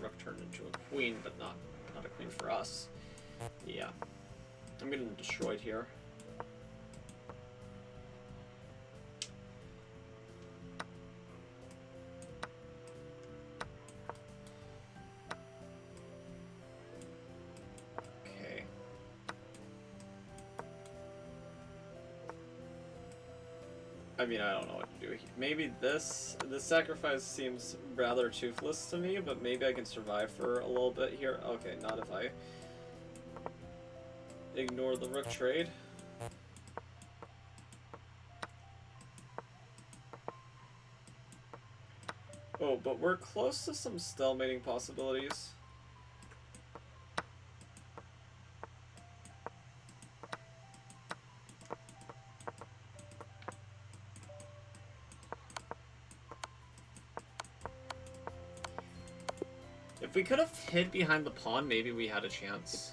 rook turned into a queen, but not a queen for us. Yeah. I'm getting destroyed here. Okay. I mean, I don't know what to do. Maybe this sacrifice seems rather toothless to me, but maybe I can survive for a little bit here. Okay, not if I ignore the rook trade. Oh, but we're close to some stalemating possibilities. If we could have hid behind the pawn, maybe we had a chance.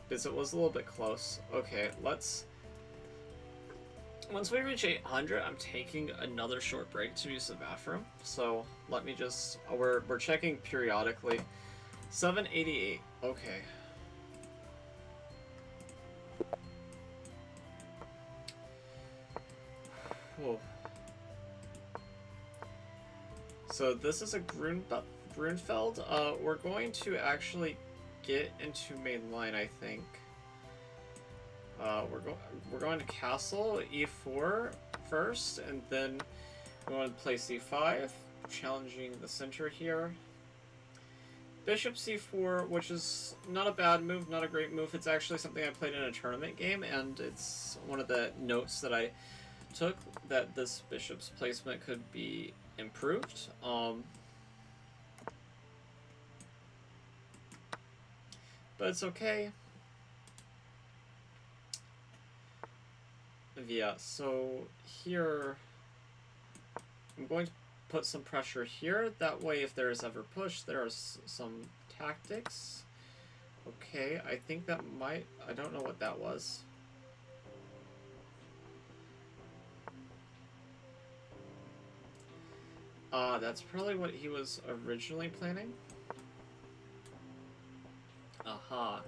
Because it was a little bit close. Okay, let's... Once we reach 800, I'm taking another short break to use the bathroom. So, let me just... We're checking periodically. 788. Okay. Whoa. So, this is a Grunfeld. We're going to actually get into main line, I think. We're going to castle e4 first, and then we're going to play c5, challenging the center here. Bishop c4, which is not a bad move, not a great move. It's actually something I played in a tournament game, and it's one of the notes that I took, that this bishop's placement could be improved. But it's okay. Yeah, so here I'm going to put some pressure here. That way, if there is ever push, there are some tactics. Okay, I think that might... I don't know what that was. That's probably what he was originally planning. Aha.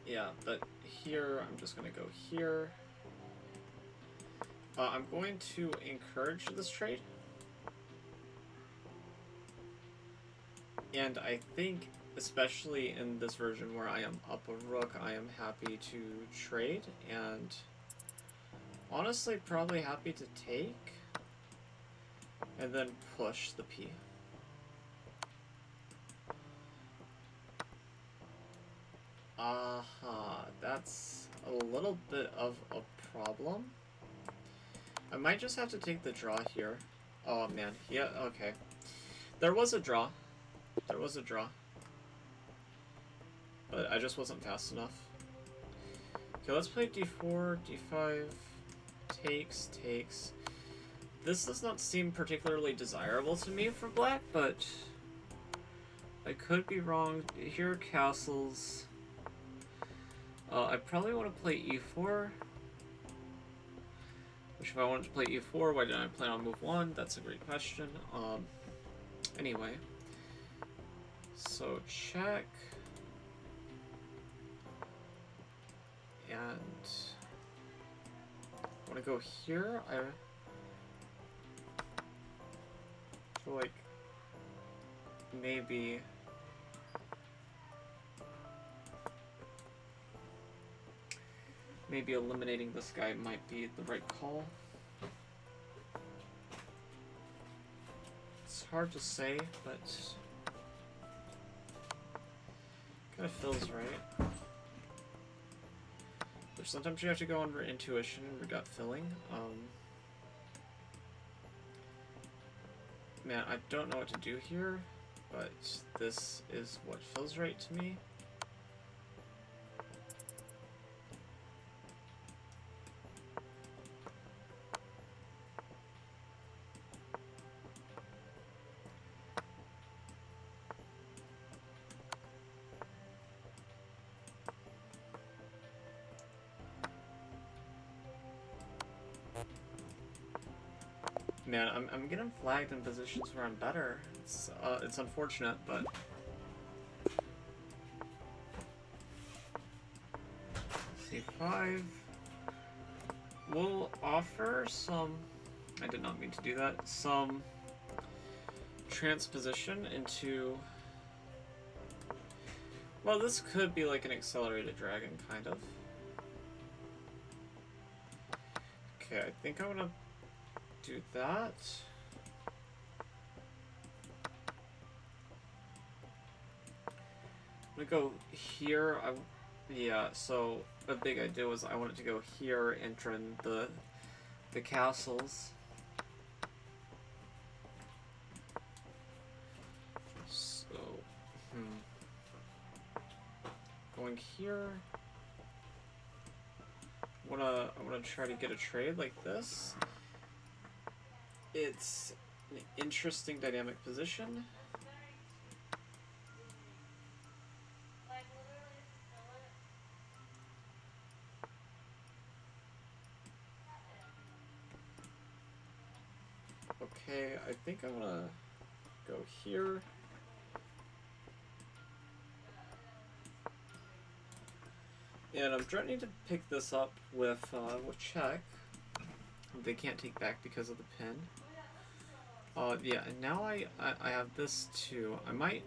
Yeah, but here, I'm just going to go here. I'm going to encourage this trade. And I think, especially in this version where I am up a rook, I am happy to trade, and honestly probably happy to take, and then push the p. Aha, that's a little bit of a problem. I might just have to take the draw here. Oh man, yeah, okay. There was a draw. There was a draw. But I just wasn't fast enough. Okay, let's play d4, d5, takes. This does not seem particularly desirable to me for black, but I could be wrong. Here are castles. I probably want to play e4. Which, if I wanted to play e4, why didn't I plan on move 1? That's a great question. Anyway. So, check. And I want to go here. I feel like maybe eliminating this guy might be the right call. It's hard to say, but kind of feels right. But sometimes you have to go under intuition and gut feeling. Man, I don't know what to do here. but this is what feels right to me. Man, I'm getting flagged in positions where I'm better. It's unfortunate, but C5 will offer some. I did not mean to do that. Some transposition into. Well, this could be like an accelerated dragon, kind of. Okay, I think I'm gonna do that. I'm gonna go here. Yeah, so a big idea was I wanted to go here, entering the castles. So, going here. I wanna try to get a trade like this. It's an interesting dynamic position. Okay, I think I'm gonna go here. And I'm threatening to pick this up with check. They can't take back because of the pin. Yeah, and now I have this too. I might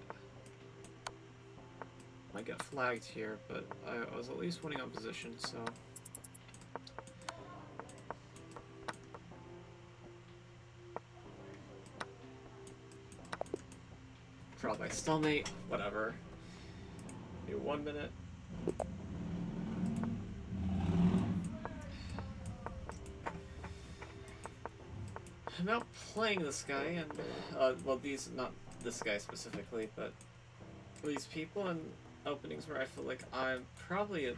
get flagged here, but I was at least winning on position, so. Draw by stalemate, whatever. Maybe 1 minute. I'm out playing this guy, and well, not this guy specifically, but these people in openings where I feel like I'm probably a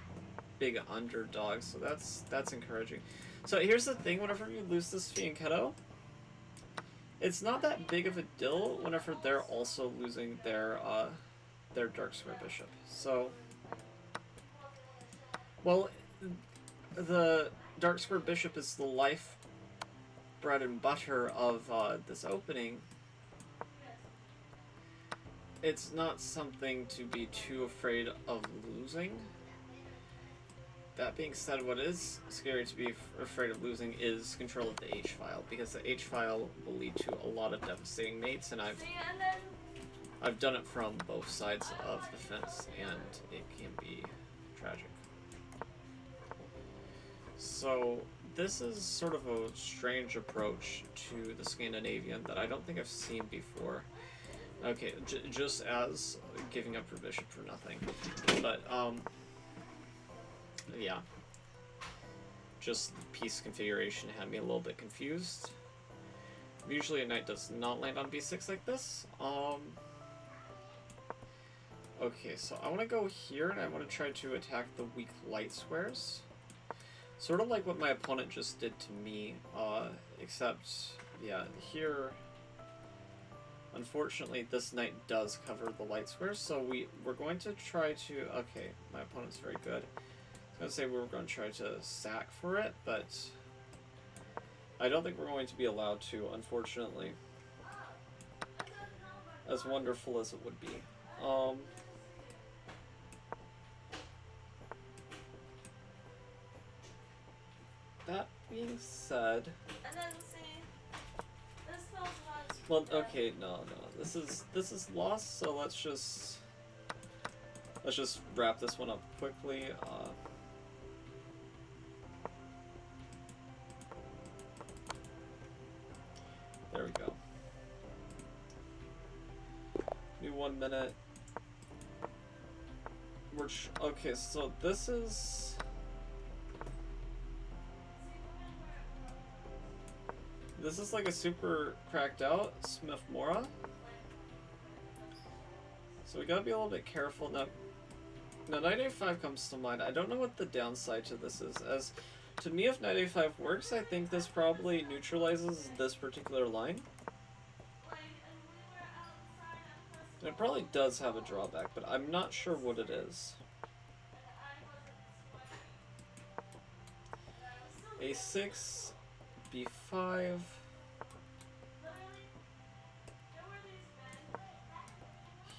big underdog, so that's encouraging. So here's the thing: whenever you lose this Fianchetto, it's not that big of a deal. Whenever they're also losing their Dark Square Bishop, so well, the Dark Square Bishop is the life bread and butter of this opening. It's not something to be too afraid of losing. That being said, what is scary to be afraid of losing is control of the H-file, because the H-file will lead to a lot of devastating mates, and I've done it from both sides of the fence, and it can be tragic. So this is sort of a strange approach to the Scandinavian that I don't think I've seen before. Okay, just as giving up your bishop for nothing. But, yeah. Just the piece configuration had me a little bit confused. Usually a knight does not land on b6 like this. Okay, so I want to go here, and I want to try to attack the weak light squares. Sort of like what my opponent just did to me, except, yeah, here, unfortunately, this knight does cover the light squares, so we're going to try to, okay, my opponent's very good. I was going to say we were going to try to sack for it, but I don't think we're going to be allowed to, unfortunately, as wonderful as it would be. That being said, And then see, this feels like. well, okay, no, this is lost. So let's just wrap this one up quickly. There we go. Give me 1 minute. Okay, so this is. This is like a super cracked out Smith Mora. So we gotta be a little bit careful. Now knight a5 comes to mind. I don't know what the downside to this is. As to me, if knight a5 works, I think this probably neutralizes this particular line. And it probably does have a drawback, but I'm not sure what it is. a6, b5.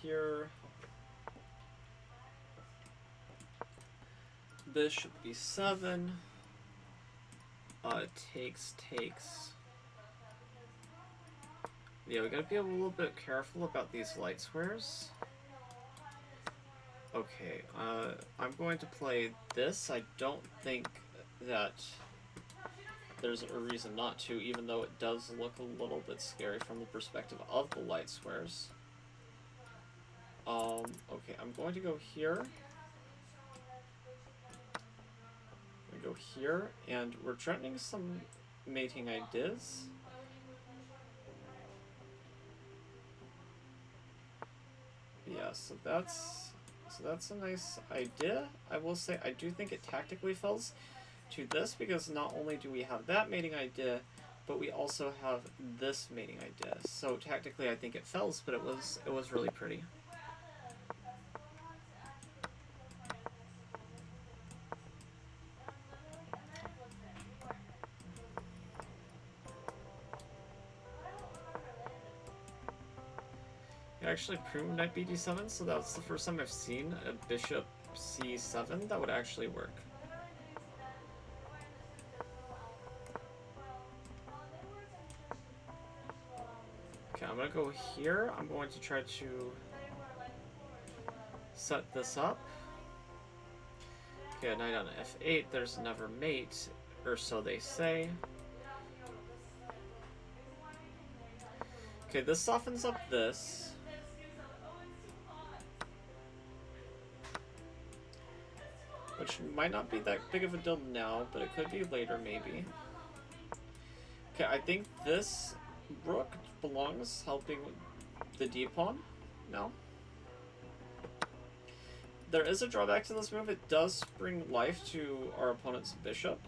Here. Bishop b7. Takes. Yeah, we gotta be a little bit careful about these light squares. Okay, I'm going to play this. I don't think that there's a reason not to, even though it does look a little bit scary from the perspective of the light squares. Okay, I'm going to go here. I'm going to go here, and we're threatening some mating ideas. Yeah, so that's a nice idea. I will say I do think it tactically fails to this, because not only do we have that mating idea, but we also have this mating idea. So tactically I think it fails, but it was really pretty. I actually proved knight bd7, so that's the first time I've seen a bishop c7 that would actually work. Okay, I'm gonna go here. I'm going to try to set this up. Okay, knight on f8, there's never mate, or so they say. Okay, this softens up this. Which might not be that big of a deal now, but it could be later maybe. Okay, I think this rook belongs helping the d-pawn. No? There is a drawback to this move. It does bring life to our opponent's bishop.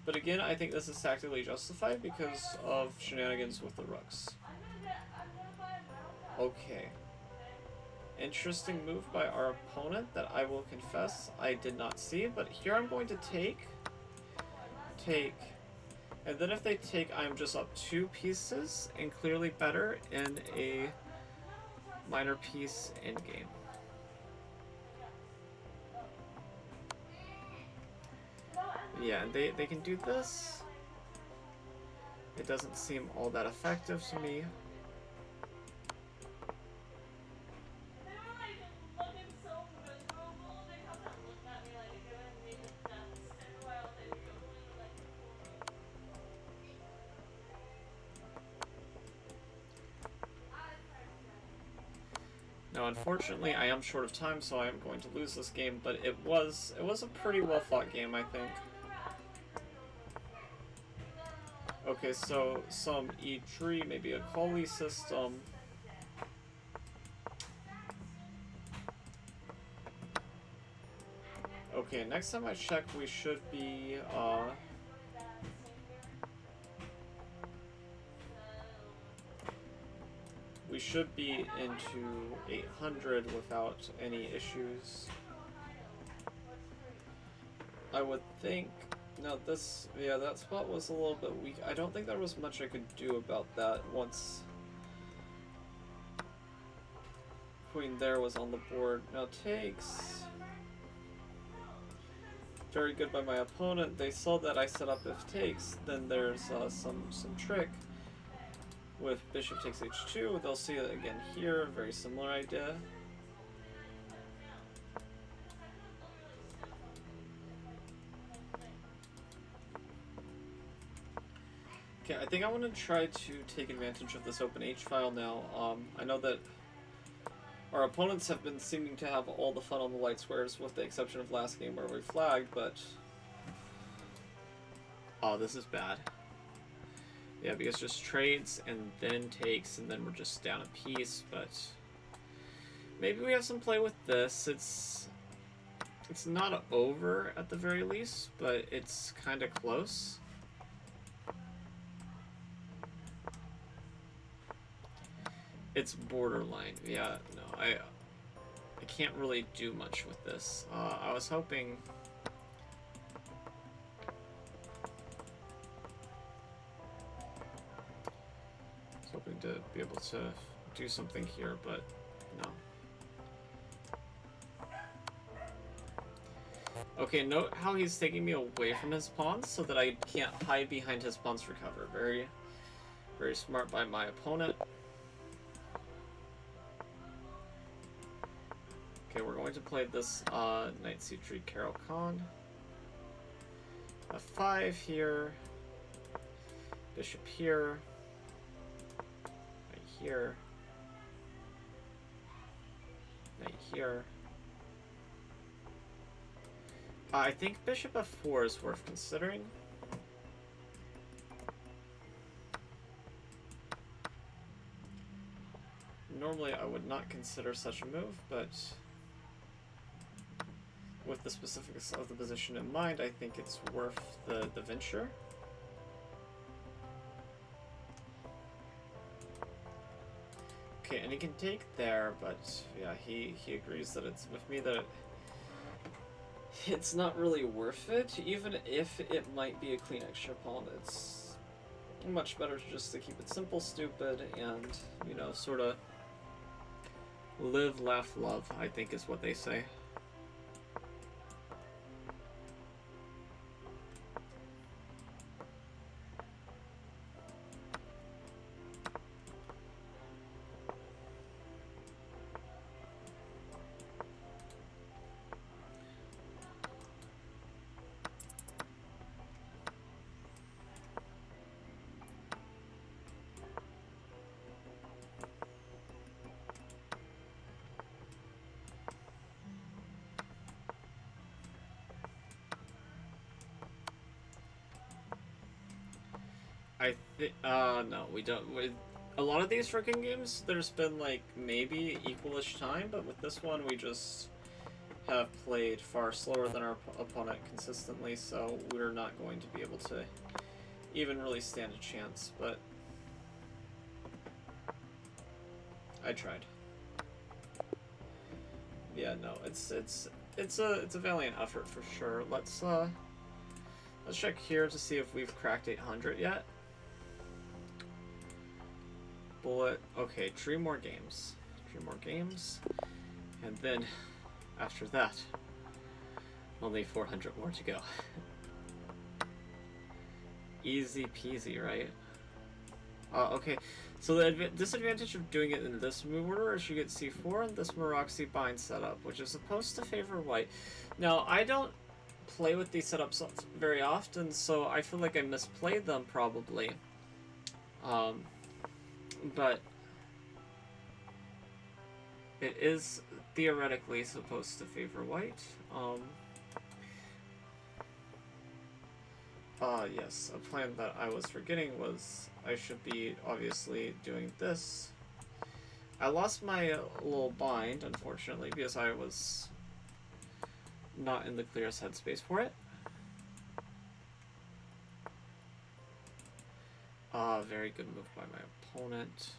But again, I think this is tactically justified because of shenanigans with the rooks. Okay. Interesting move by our opponent that I will confess I did not see, but here I'm going to take, and then if they take, I'm just up 2 pieces, and clearly better in a minor piece endgame. Yeah, and they can do this. It doesn't seem all that effective to me. Now, unfortunately, I am short of time, so I am going to lose this game, but it was a pretty well-fought game, I think. Okay, so some e3, maybe a Coley system. Okay, next time I check, we should be, into 800 without any issues. I would think. Now this, yeah, that spot was a little bit weak. I don't think there was much I could do about that once queen there was on the board. Now takes. Very good by my opponent. They saw that I set up if takes. Then there's some trick with bishop takes h2. They'll see it again here. Very similar idea. Okay, I think I want to try to take advantage of this open h-file now. I know that our opponents have been seeming to have all the fun on the light squares, with the exception of last game where we flagged, but... Oh, this is bad. Yeah, because just trades, and then takes, and then we're just down a piece, but... maybe we have some play with this. It's not over at the very least, but it's kind of close. It's borderline. Yeah, no, I can't really do much with this. I was hoping. Hoping to be able to do something here, but no. Okay, note how he's taking me away from his pawns so that I can't hide behind his pawns for cover. Very, very smart by my opponent. Okay, we're going to play this Knight C3 Carol Khan. F5 here. Bishop here. Knight here. Knight here. I think Bishop F4 is worth considering. Normally I would not consider such a move, but with the specifics of the position in mind, I think it's worth the venture. Okay, and he can take there, but yeah, he agrees that it's with me that it's not really worth it, even if it might be a clean extra pawn. It's much better just to keep it simple, stupid, and, you know, sort of live, laugh, love, I think is what they say. No, we don't. With a lot of these freaking games, there's been like maybe equalish time, but with this one, we just have played far slower than our opponent consistently, so we're not going to be able to even really stand a chance. But I tried. Yeah, no, it's a valiant effort for sure. Let's check here to see if we've cracked 800 yet. Bullet. Okay, 3 more games. 3 more games. And then, after that, only 400 more to go. Easy peasy, right? Okay, so the disadvantage of doing it in this move order is you get C4 and this Maroxy bind setup, which is supposed to favor white. Now, I don't play with these setups very often, so I feel like I misplayed them probably. But it is theoretically supposed to favor white. Yes, a plan that I was forgetting was I should be obviously doing this. I lost my little bind, unfortunately, because I was not in the clearest headspace for it. Very good move by my opponent.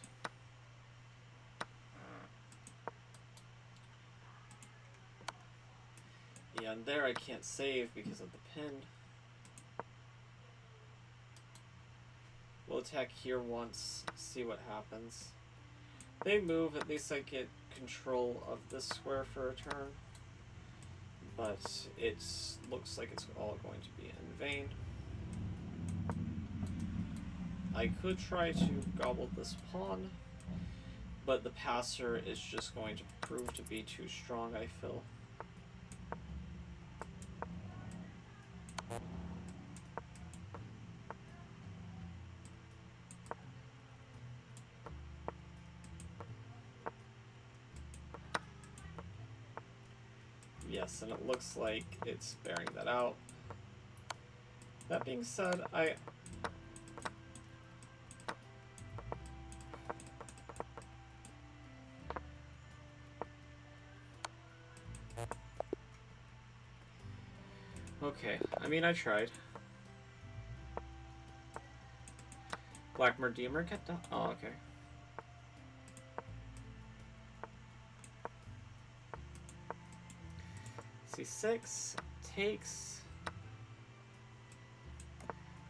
Yeah, and there I can't save because of the pin. We'll attack here once, see what happens. They move, at least I get control of this square for a turn. But it looks like it's all going to be in vain. I could try to gobble this pawn, but the passer is just going to prove to be too strong, I feel. Yes, and it looks like it's bearing that out. That being said, Okay, I mean, I tried. Black Redeemer cut down? Oh, okay. C6 takes.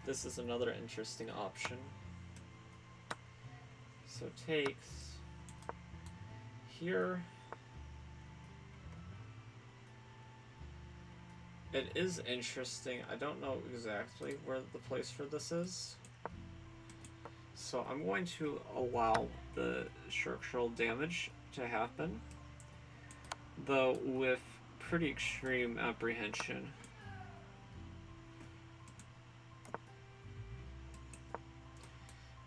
This is another interesting option. So takes here. It is interesting. I don't know exactly where the place for this is. So I'm going to allow the structural damage to happen, though with pretty extreme apprehension.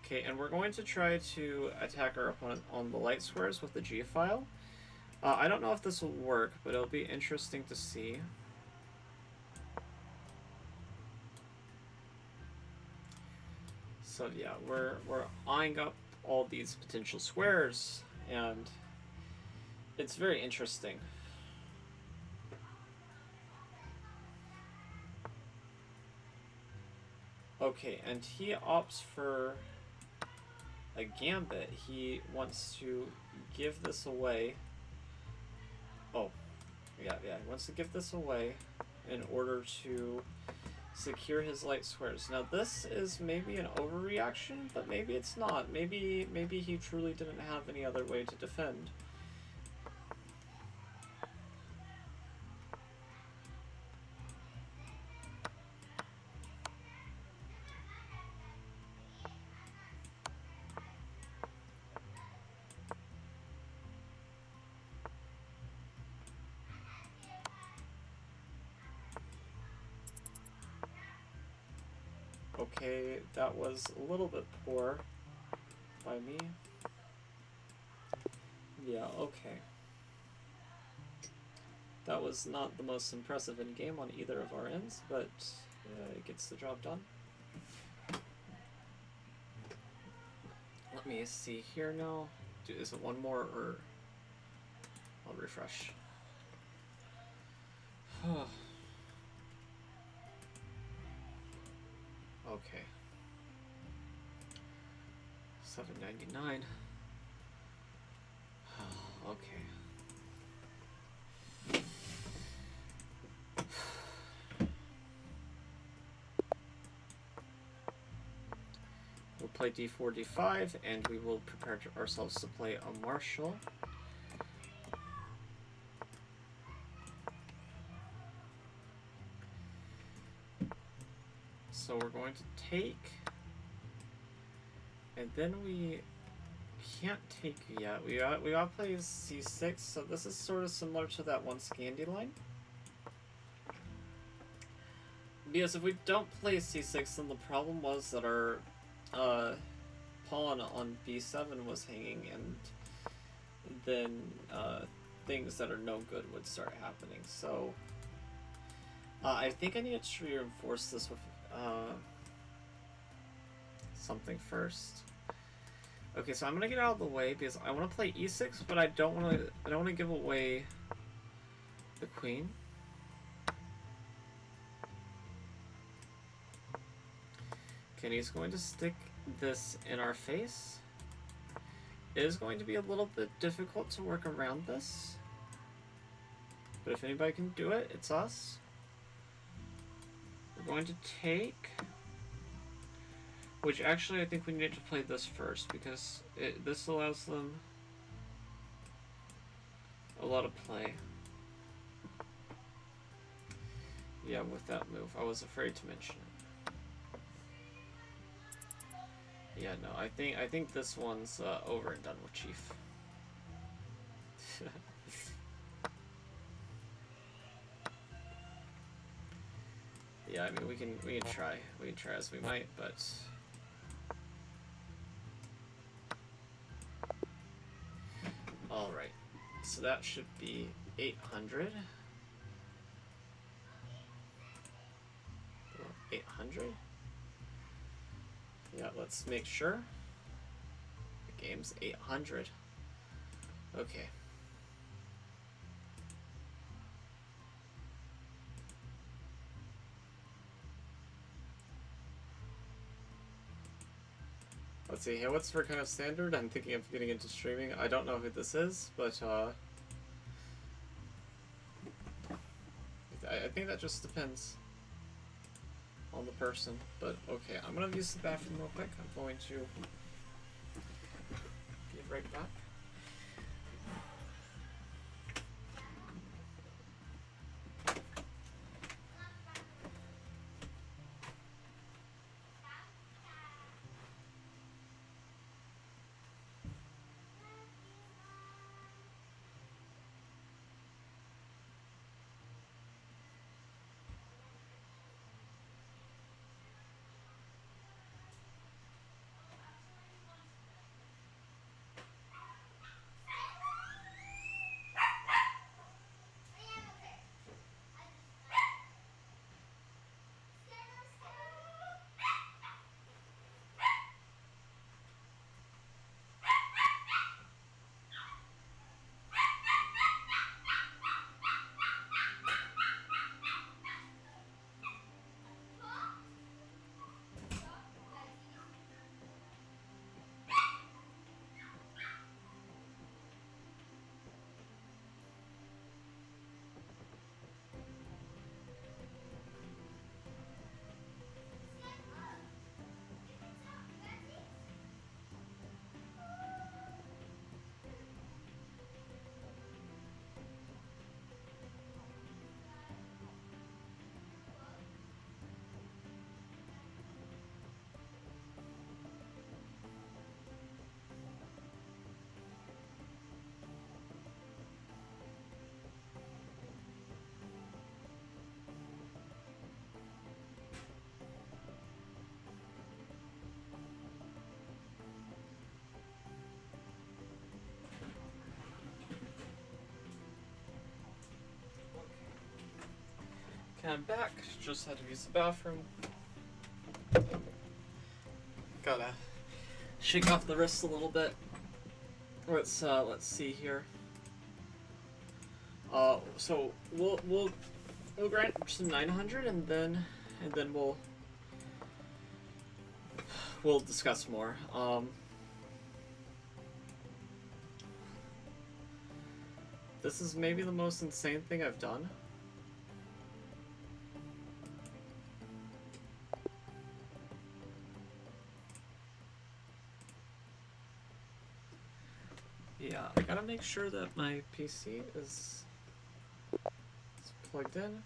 Okay, and we're going to try to attack our opponent on the light squares with the G file. I don't know if this will work, but it'll be interesting to see. So yeah, we're eyeing up all these potential squares, and it's very interesting. Okay, and he opts for a gambit. He wants to give this away. Oh, yeah, he wants to give this away in order to secure his light squares. Now this is maybe an overreaction, but maybe it's not. Maybe he truly didn't have any other way to defend. Okay, that was a little bit poor by me. Yeah, okay. That was not the most impressive in game on either of our ends, but it gets the job done. Let me see here now. Is it one more, or I'll refresh. Okay. $7.99. Okay. We'll play d4, d5, and we will prepare ourselves to play a Marshall. So we're going to take, and then we can't take yet. We gotta play c6, so this is sort of similar to that one Scandi line. Because if we don't play c6, then the problem was that our pawn on b7 was hanging, and then things that are no good would start happening. So I think I need to reinforce this with something first. Okay, so I'm gonna get out of the way because I want to play e6, but I don't want to give away the queen. Okay, and he's going to stick this in our face. It is going to be a little bit difficult to work around this, but if anybody can do it, it's us. We're going to take, which actually I think we need to play this first because this allows them a lot of play. Yeah, with that move, I was afraid to mention it. Yeah, no, I think this one's over and done with, Chief. Yeah, I mean we can try as we might, but all right. So that should be 800. 800. Yeah, let's make sure. The game's 800. Okay. let's see here. What's for kind of standard? I'm thinking of getting into streaming. I don't know who this is, but I think that just depends on the person. But okay, I'm gonna use the bathroom real quick. I'm going to be right back. Okay, I'm back. Just had to use the bathroom. Gotta shake off the wrist a little bit. Let's see here. So we'll grant some 900 and then we'll discuss more. This is maybe the most insane thing I've done. Yeah, I gotta make sure that my PC is plugged in.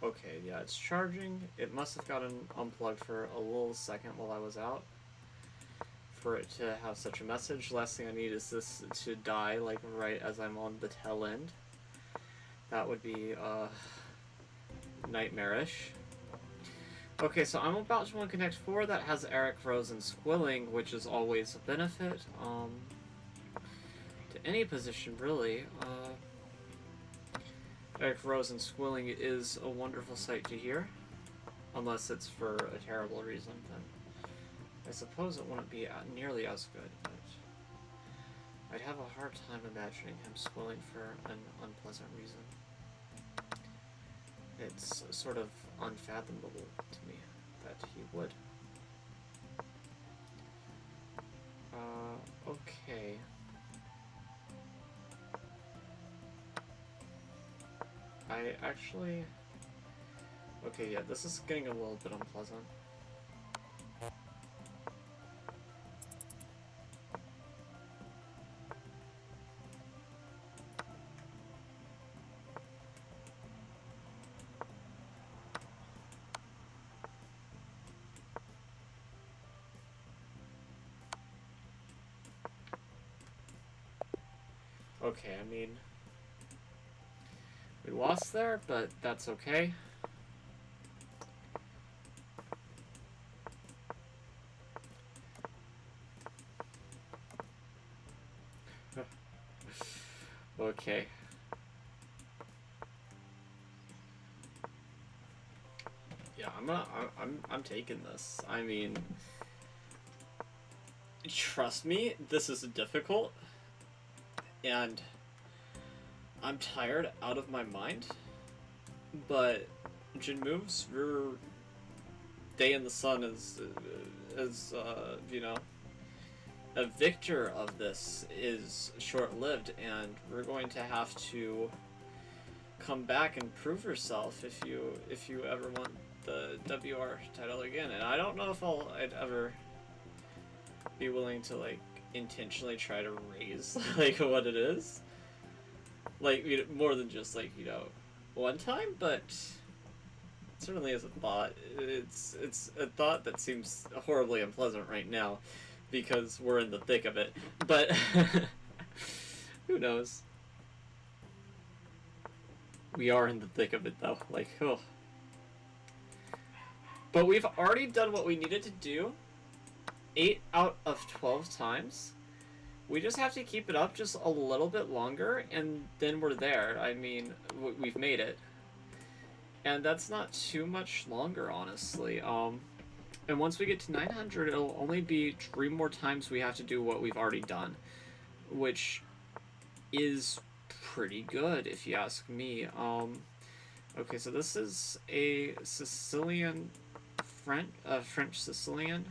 Okay, yeah, it's charging. It must have gotten unplugged for a little second while I was out for it to have such a message. Last thing I need is this to die, like, right as I'm on the tail end. That would be, nightmarish. Okay, so I'm about to want to connect 4 that has Eric, Rose, and Squilling, which is always a benefit, to any position, really. Eric, Rose, and Squilling is a wonderful sight to hear. Unless it's for a terrible reason, then I suppose it wouldn't be nearly as good, but I'd have a hard time imagining him squilling for an unpleasant reason. It's sort of unfathomable to me that he would. Okay. I actually... Okay, yeah, this is getting a little bit unpleasant. Okay, I mean, we lost there, but that's okay. Okay. Yeah, I'm taking this. I mean, trust me, this is difficult, and I'm tired out of my mind, but Jin moves, your day in the sun is you know, a victor of this is short-lived, and we're going to have to come back and prove yourself if you ever want the WR title again. And I don't know if I'd ever be willing to like intentionally try to raise like what it is, like, you know, more than just like, you know, one time, but certainly as a thought, it's a thought that seems horribly unpleasant right now because we're in the thick of it, but who knows. We are in the thick of it though, like, oh. But we've already done what we needed to do 8 out of 12 times. We just have to keep it up just a little bit longer, and then we're there. I mean, we've made it. And that's not too much longer, honestly. And once we get to 900, it'll only be 3 more times we have to do what we've already done, which is pretty good, if you ask me. Okay, so this is a Sicilian French Sicilian.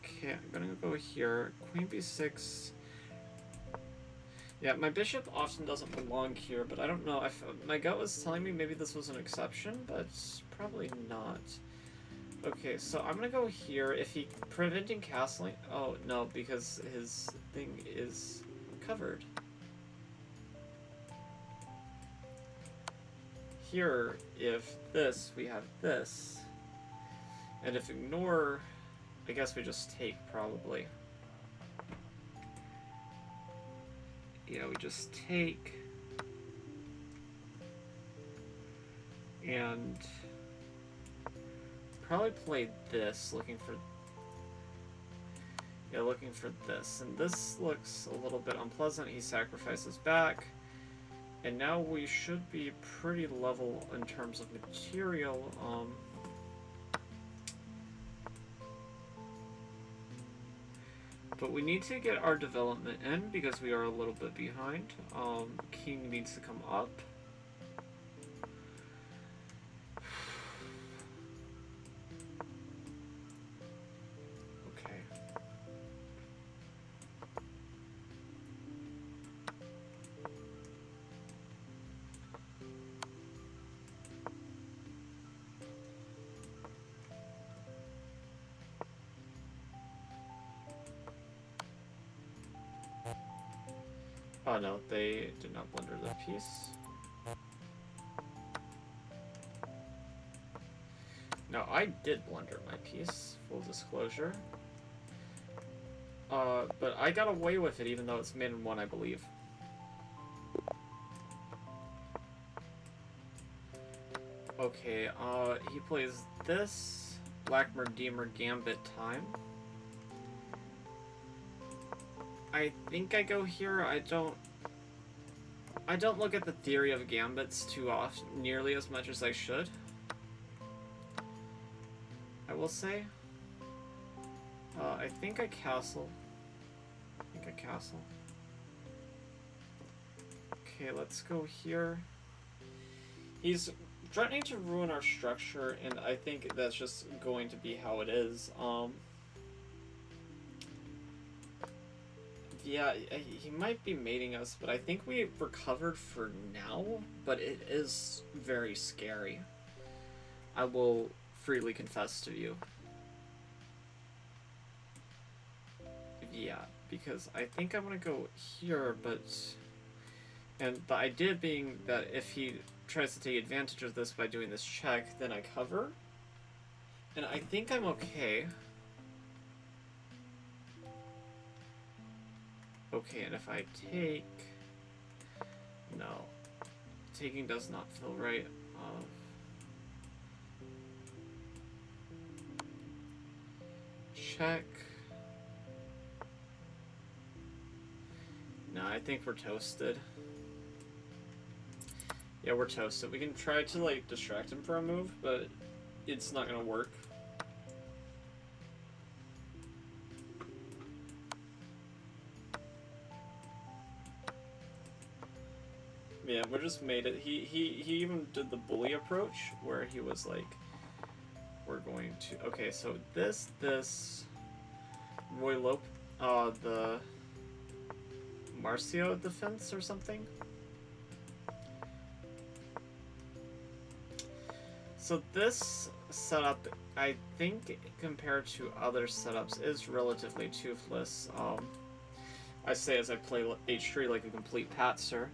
Okay, I'm gonna go here. Queen b6. Yeah, my bishop often doesn't belong here, but I don't know. My gut was telling me maybe this was an exception, but it's probably not. Okay, so I'm gonna go here. If he preventing castling, oh no, because his thing is covered. Here, if this, we have this. And if ignore, I guess we just take, probably. Yeah, we just take. And probably play this, looking for this. And this looks a little bit unpleasant. He sacrifices back. And now we should be pretty level in terms of material. But we need to get our development in because we are a little bit behind. King needs to come up. Okay. Oh no, they did not blunder the piece. No, I did blunder my piece, full disclosure. But I got away with it even though it's made in 1, I believe. Okay, he plays this. Black Redeemer Gambit time. I think I go here. I don't look at the theory of gambits too often, nearly as much as I should. I will say. I think I castle. Okay, let's go here. He's threatening to ruin our structure, and I think that's just going to be how it is. Yeah, he might be mating us, but I think we recovered for now, but it is very scary. I will freely confess to you. Yeah, because I think I'm gonna go here, but... And the idea being that if he tries to take advantage of this by doing this check, then I cover. And I think I'm okay. Okay, and if I take... No. Taking does not feel right. Check. No, I think we're toasted. Yeah, we're toasted. We can try to, like, distract him for a move, but it's not gonna work. Yeah, we just made it. He even did the bully approach where he was like, we're going to. Okay, so this Roy Lope, the Marcio defense or something. So this setup, I think, compared to other setups, is relatively toothless. I say as I play H3 like a complete patzer.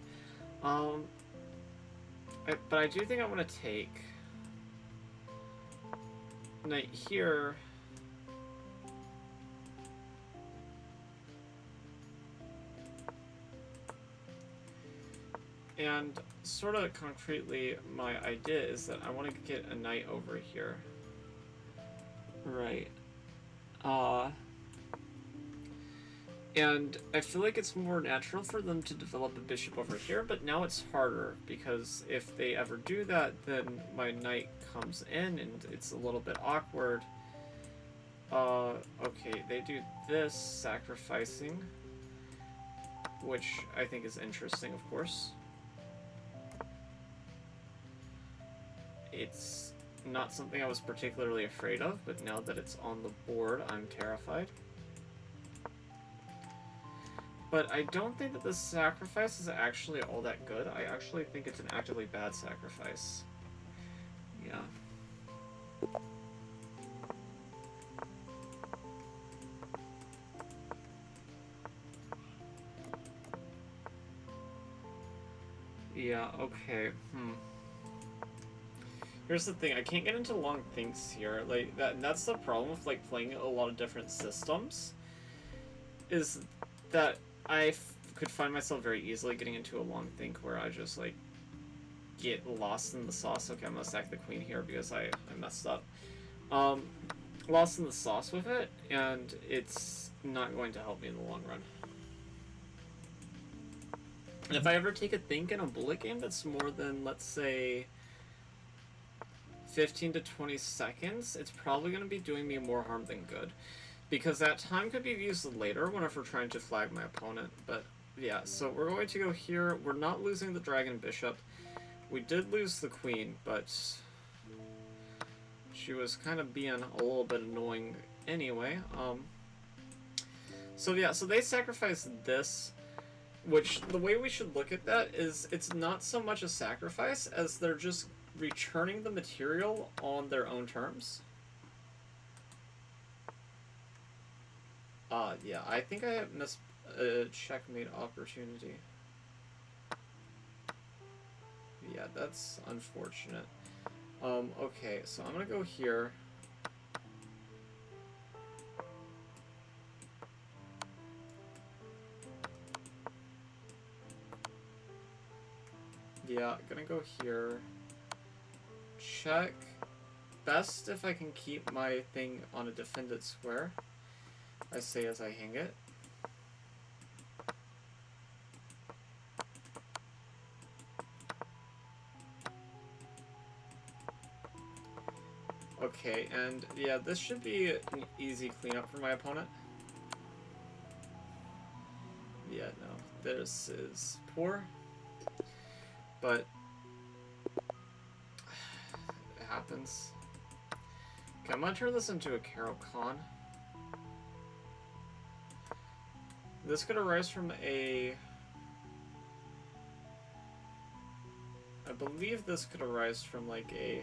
But I do think I want to take knight here. And sort of concretely, my idea is that I want to get a knight over here. Right. And I feel like it's more natural for them to develop a bishop over here, but now it's harder, because if they ever do that, then my knight comes in, and it's a little bit awkward. Okay, they do this, sacrificing, which I think is interesting, of course. It's not something I was particularly afraid of, but now that it's on the board, I'm terrified. But I don't think that this sacrifice is actually all that good. I actually think it's an actively bad sacrifice. Yeah. Yeah, okay. Here's the thing, I can't get into long thinks here. Like, that's the problem with, like, playing a lot of different systems. Is that I could find myself very easily getting into a long think where I just, like, get lost in the sauce. Okay, I'm gonna sack the queen here because I messed up. Lost in the sauce with it, and it's not going to help me in the long run. And if I ever take a think in a bullet game that's more than, let's say, 15 to 20 seconds, it's probably going to be doing me more harm than good. Because that time could be used later whenever trying to flag my opponent. But yeah, so we're going to go here. We're not losing the dragon bishop. We did lose the queen, but she was kind of being a little bit annoying anyway. So yeah, so they sacrificed this, which the way we should look at that is it's not so much a sacrifice as they're just returning the material on their own terms. Yeah, I think I missed a checkmate opportunity. Yeah, that's unfortunate. Okay, so I'm gonna go here. Yeah, gonna go here. Check. Best if I can keep my thing on a defended square. I say as I hang it. Okay, and yeah, this should be an easy cleanup for my opponent. Yeah, no, this is poor. But it happens. Okay, I'm gonna turn this into a Carol Khan. This could arise from a... I believe this could arise from like a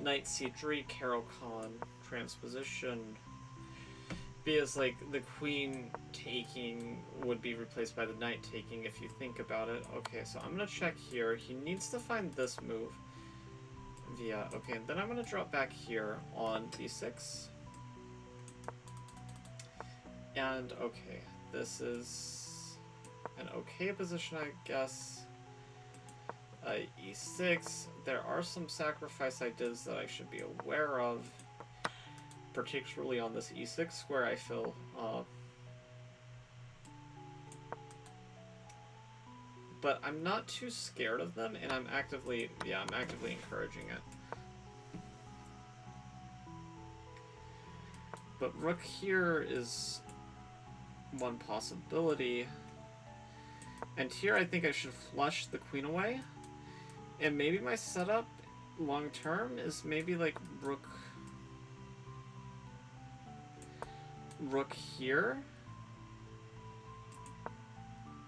Knight C3 Carol Khan transposition. Because like the queen taking would be replaced by the knight taking if you think about it. Okay, so I'm gonna check here. He needs to find this move. Yeah, okay, and then I'm gonna drop back here on b6. And okay, this is an okay position, I guess. E6. There are some sacrifice ideas that I should be aware of, particularly on this E6 square. I feel but I'm not too scared of them, and I'm actively encouraging it. But rook here is one possibility. And here I think I should flush the queen away. And maybe my setup long term is maybe like rook here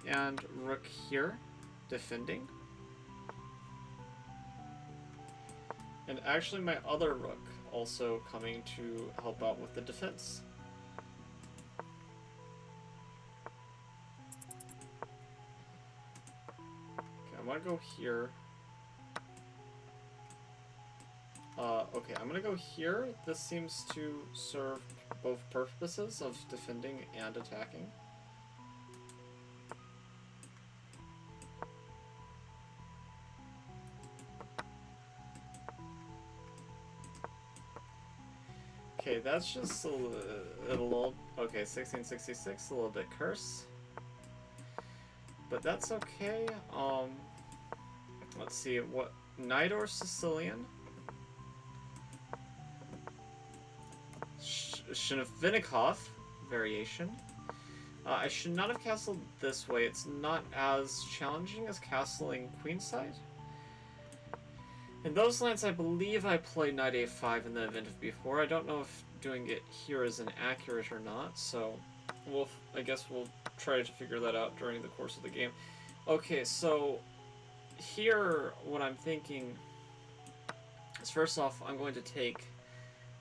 and rook here defending, and actually my other rook also coming to help out with the defense. Okay, I'm gonna go here. Okay, I'm gonna go here. This seems to serve both purposes of defending and attacking. Okay, that's just a little... Okay, 1666, a little bit curse. But that's okay. Let's see, what... Knight or Sicilian? Shinovinikov variation. I should not have castled this way. It's not as challenging as castling queenside. In those lines, I believe I played knight a5 in the event of before. I don't know if doing it here is inaccurate or not, so I guess we'll try to figure that out during the course of the game. Okay, so here what I'm thinking is, first off, I'm going to take,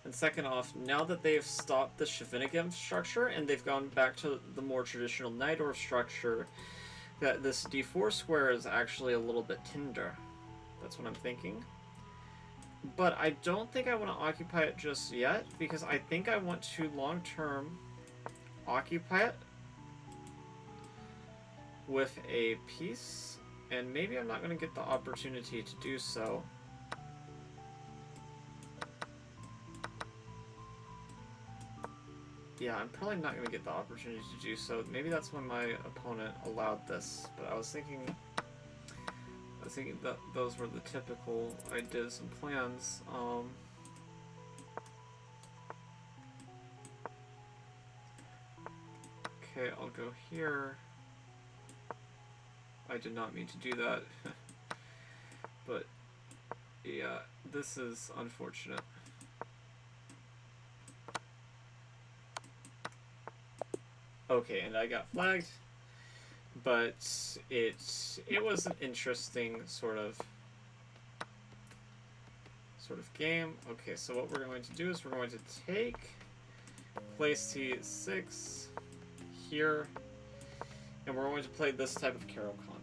and second off, now that they've stopped the Shvinigem structure and they've gone back to the more traditional Najdorf structure, that this d4 square is actually a little bit tender. That's what I'm thinking. But I don't think I want to occupy it just yet, because I think I want to long-term occupy it with a piece, and maybe I'm not going to get the opportunity to do so. Yeah, I'm probably not going to get the opportunity to do so. Maybe that's when my opponent allowed this, but I was thinking that those were the typical ideas and plans. Okay, I'll go here. I did not mean to do that. But yeah, this is unfortunate. Okay, and I got flagged, but it was an interesting sort of game. Okay, so what we're going to do is we're going to take place T6 here, and we're going to play this type of Caro-Kann.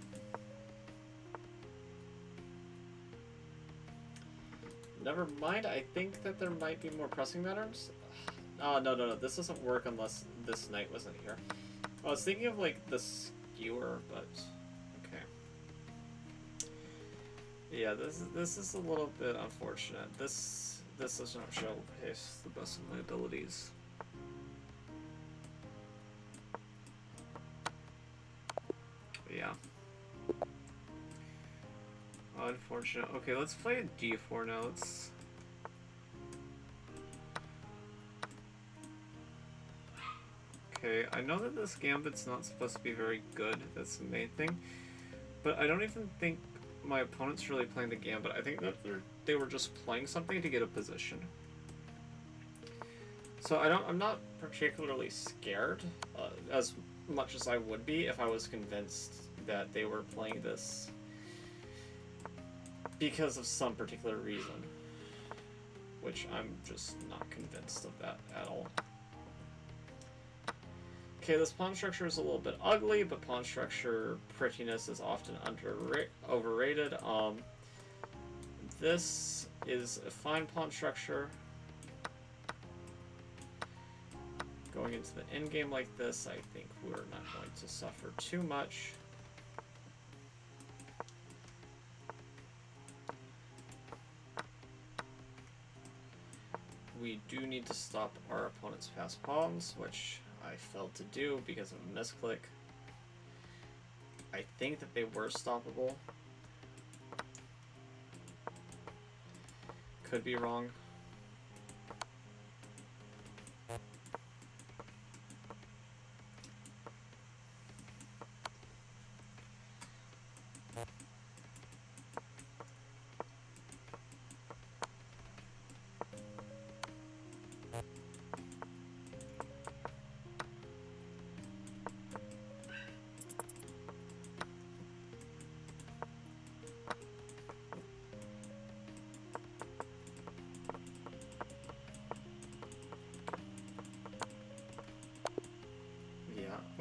Never mind, I think that there might be more pressing patterns. No, this doesn't work unless this knight wasn't here. I was thinking of like the skewer, but okay. Yeah, this is a little bit unfortunate. This does not showcase the best of my abilities. Yeah. Unfortunate. Okay, let's play a d4 now. Okay, I know that this gambit's not supposed to be very good, that's the main thing, but I don't even think my opponent's really playing the gambit. I think that they were just playing something to get a position. So I'm not particularly scared, as much as I would be if I was convinced that they were playing this because of some particular reason, which I'm just not convinced of that at all. Okay, this pawn structure is a little bit ugly, but pawn structure prettiness is often overrated. This is a fine pawn structure. Going into the endgame like this, I think we're not going to suffer too much. We do need to stop our opponent's passed pawns, which I failed to do because of a misclick. I think that they were stoppable. Could be wrong.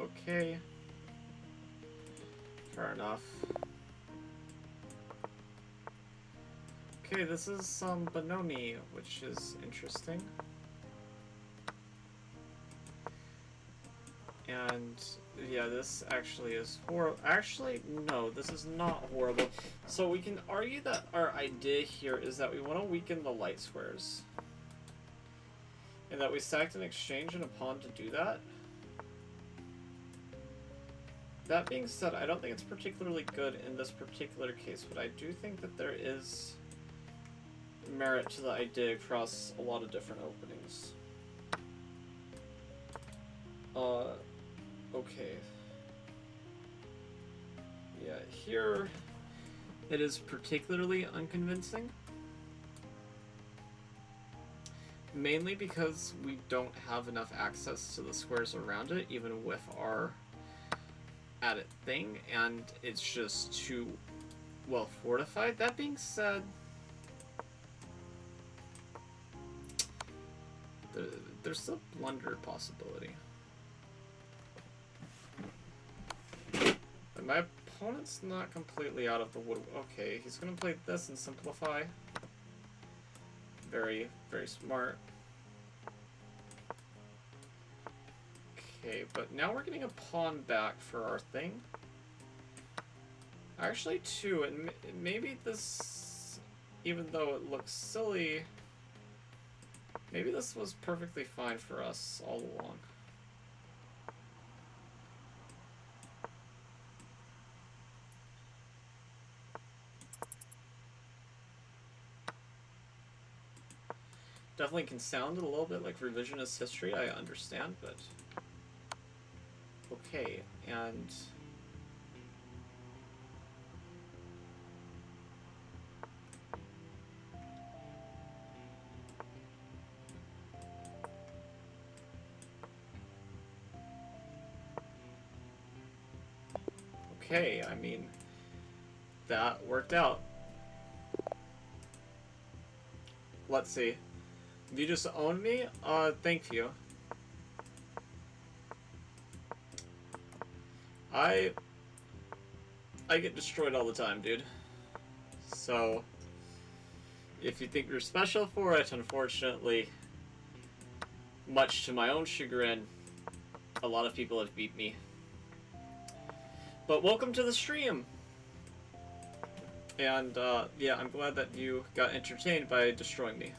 Okay. Fair enough. Okay, this is some Bonomi, which is interesting. And yeah, this actually is horrible. Actually, no, this is not horrible. So we can argue that our idea here is that we want to weaken the light squares. And that we sacked an exchange and a pawn to do that. That being said, I don't think it's particularly good in this particular case, but I do think that there is merit to the idea across a lot of different openings. Okay. Yeah, here it is particularly unconvincing. Mainly because we don't have enough access to the squares around it, even with our added thing, and it's just too well fortified. That being said, there's a blunder possibility. And my opponent's not completely out of the wood. Okay, he's gonna play this and simplify. Very, very smart. Okay, but now we're getting a pawn back for our thing. Actually, two, and maybe this, even though it looks silly, maybe this was perfectly fine for us all along. Definitely can sound a little bit like revisionist history, I understand, but okay, and okay, I mean, that worked out. Let's see. You just own me? Thank you. I get destroyed all the time, dude. So, if you think you're special for it, unfortunately, much to my own chagrin, a lot of people have beat me. But welcome to the stream! And, yeah, I'm glad that you got entertained by destroying me.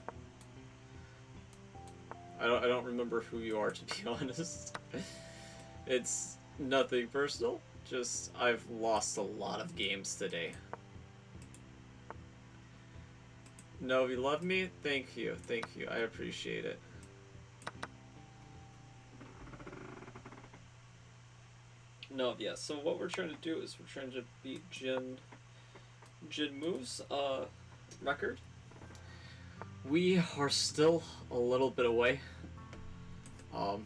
I don't remember who you are, to be honest. It's nothing personal, just I've lost a lot of games today. No, if you love me, thank you, I appreciate it. No, yeah, so what we're trying to do is we're trying to beat Jin Move's record. We are still a little bit away. And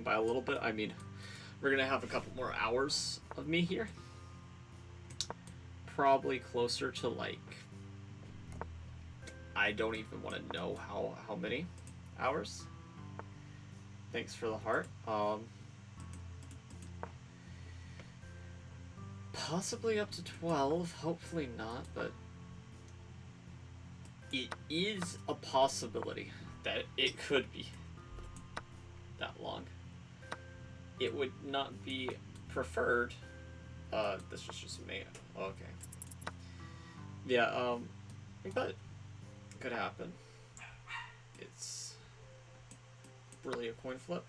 by a little bit, I mean we're gonna have a couple more hours of me here. Probably closer to, like, I don't even want to know how many hours. Thanks for the heart. Possibly up to 12, hopefully not, but it is a possibility that it could be that long. It would not be preferred. This was just me. Okay. Yeah, but it could happen. It's really a coin flip.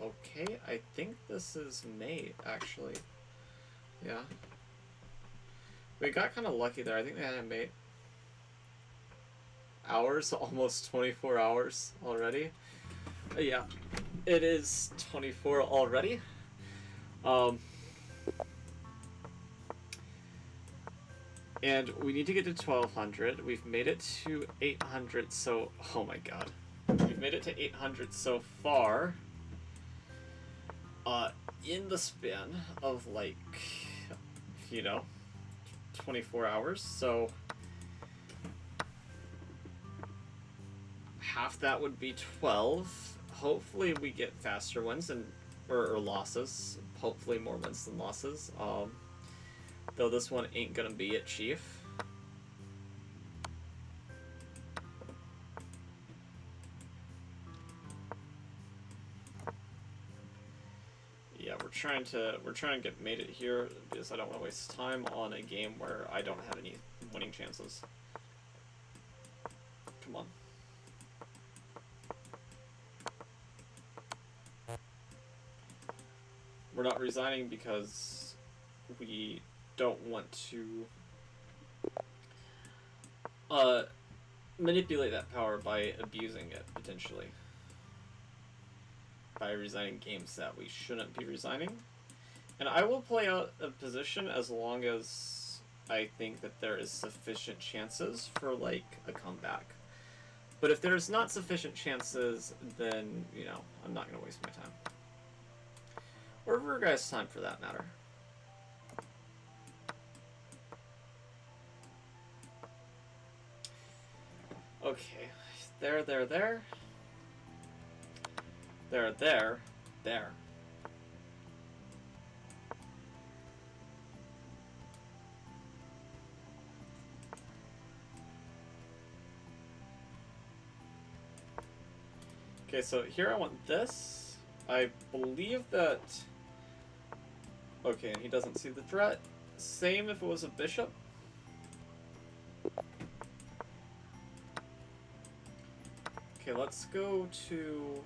Okay, I think this is mate, actually. Yeah. We got kind of lucky there. I think they had a mate. Hours? Almost 24 hours already. Yeah, it is 24 already. And we need to get to 1200. We've made it to 800, so... Oh my god. We've made it to 800 so far. In the span of, like, 24 hours, so... half that would be 12. Hopefully we get faster wins and or losses. Hopefully more wins than losses. Though this one ain't gonna be it, Chief. Yeah, we're trying to get made it here because I don't want to waste time on a game where I don't have any winning chances. Come on. We're not resigning because we don't want to manipulate that power by abusing it, potentially. By resigning games that we shouldn't be resigning. And I will play out a position as long as I think that there is sufficient chances for, like, a comeback. But if there's not sufficient chances, then, you know, I'm not going to waste my time. Or your guys' time, for that matter. Okay. There. There. Okay, so here I want this. I believe that... Okay, and he doesn't see the threat. Same if it was a bishop. Okay, let's go to...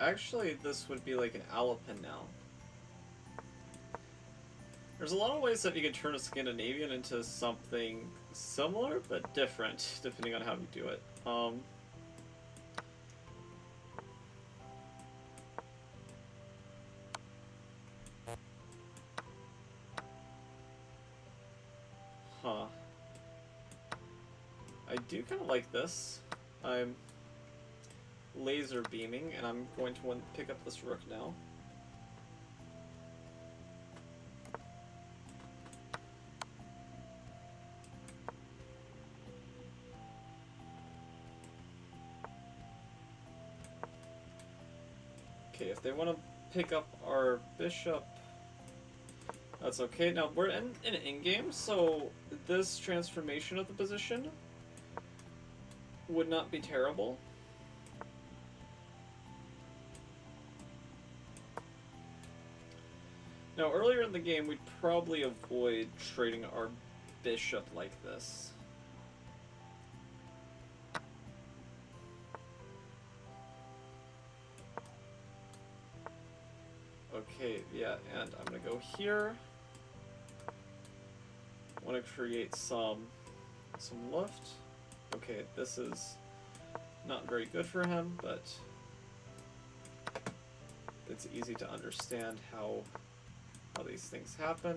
Actually, this would be like an Alapin now. There's a lot of ways that you can turn a Scandinavian into something similar, but different, depending on how you do it. Huh. I do kind of like this. I'm laser beaming, and I'm going to want to pick up this rook now. Okay, if they want to pick up our bishop, that's okay. Now, we're in an in-game, so this transformation of the position would not be terrible. Now, earlier in the game, we'd probably avoid trading our bishop like this. Okay, yeah, and I'm gonna go here. Want to create some lift. Okay, this is not very good for him, but it's easy to understand how these things happen.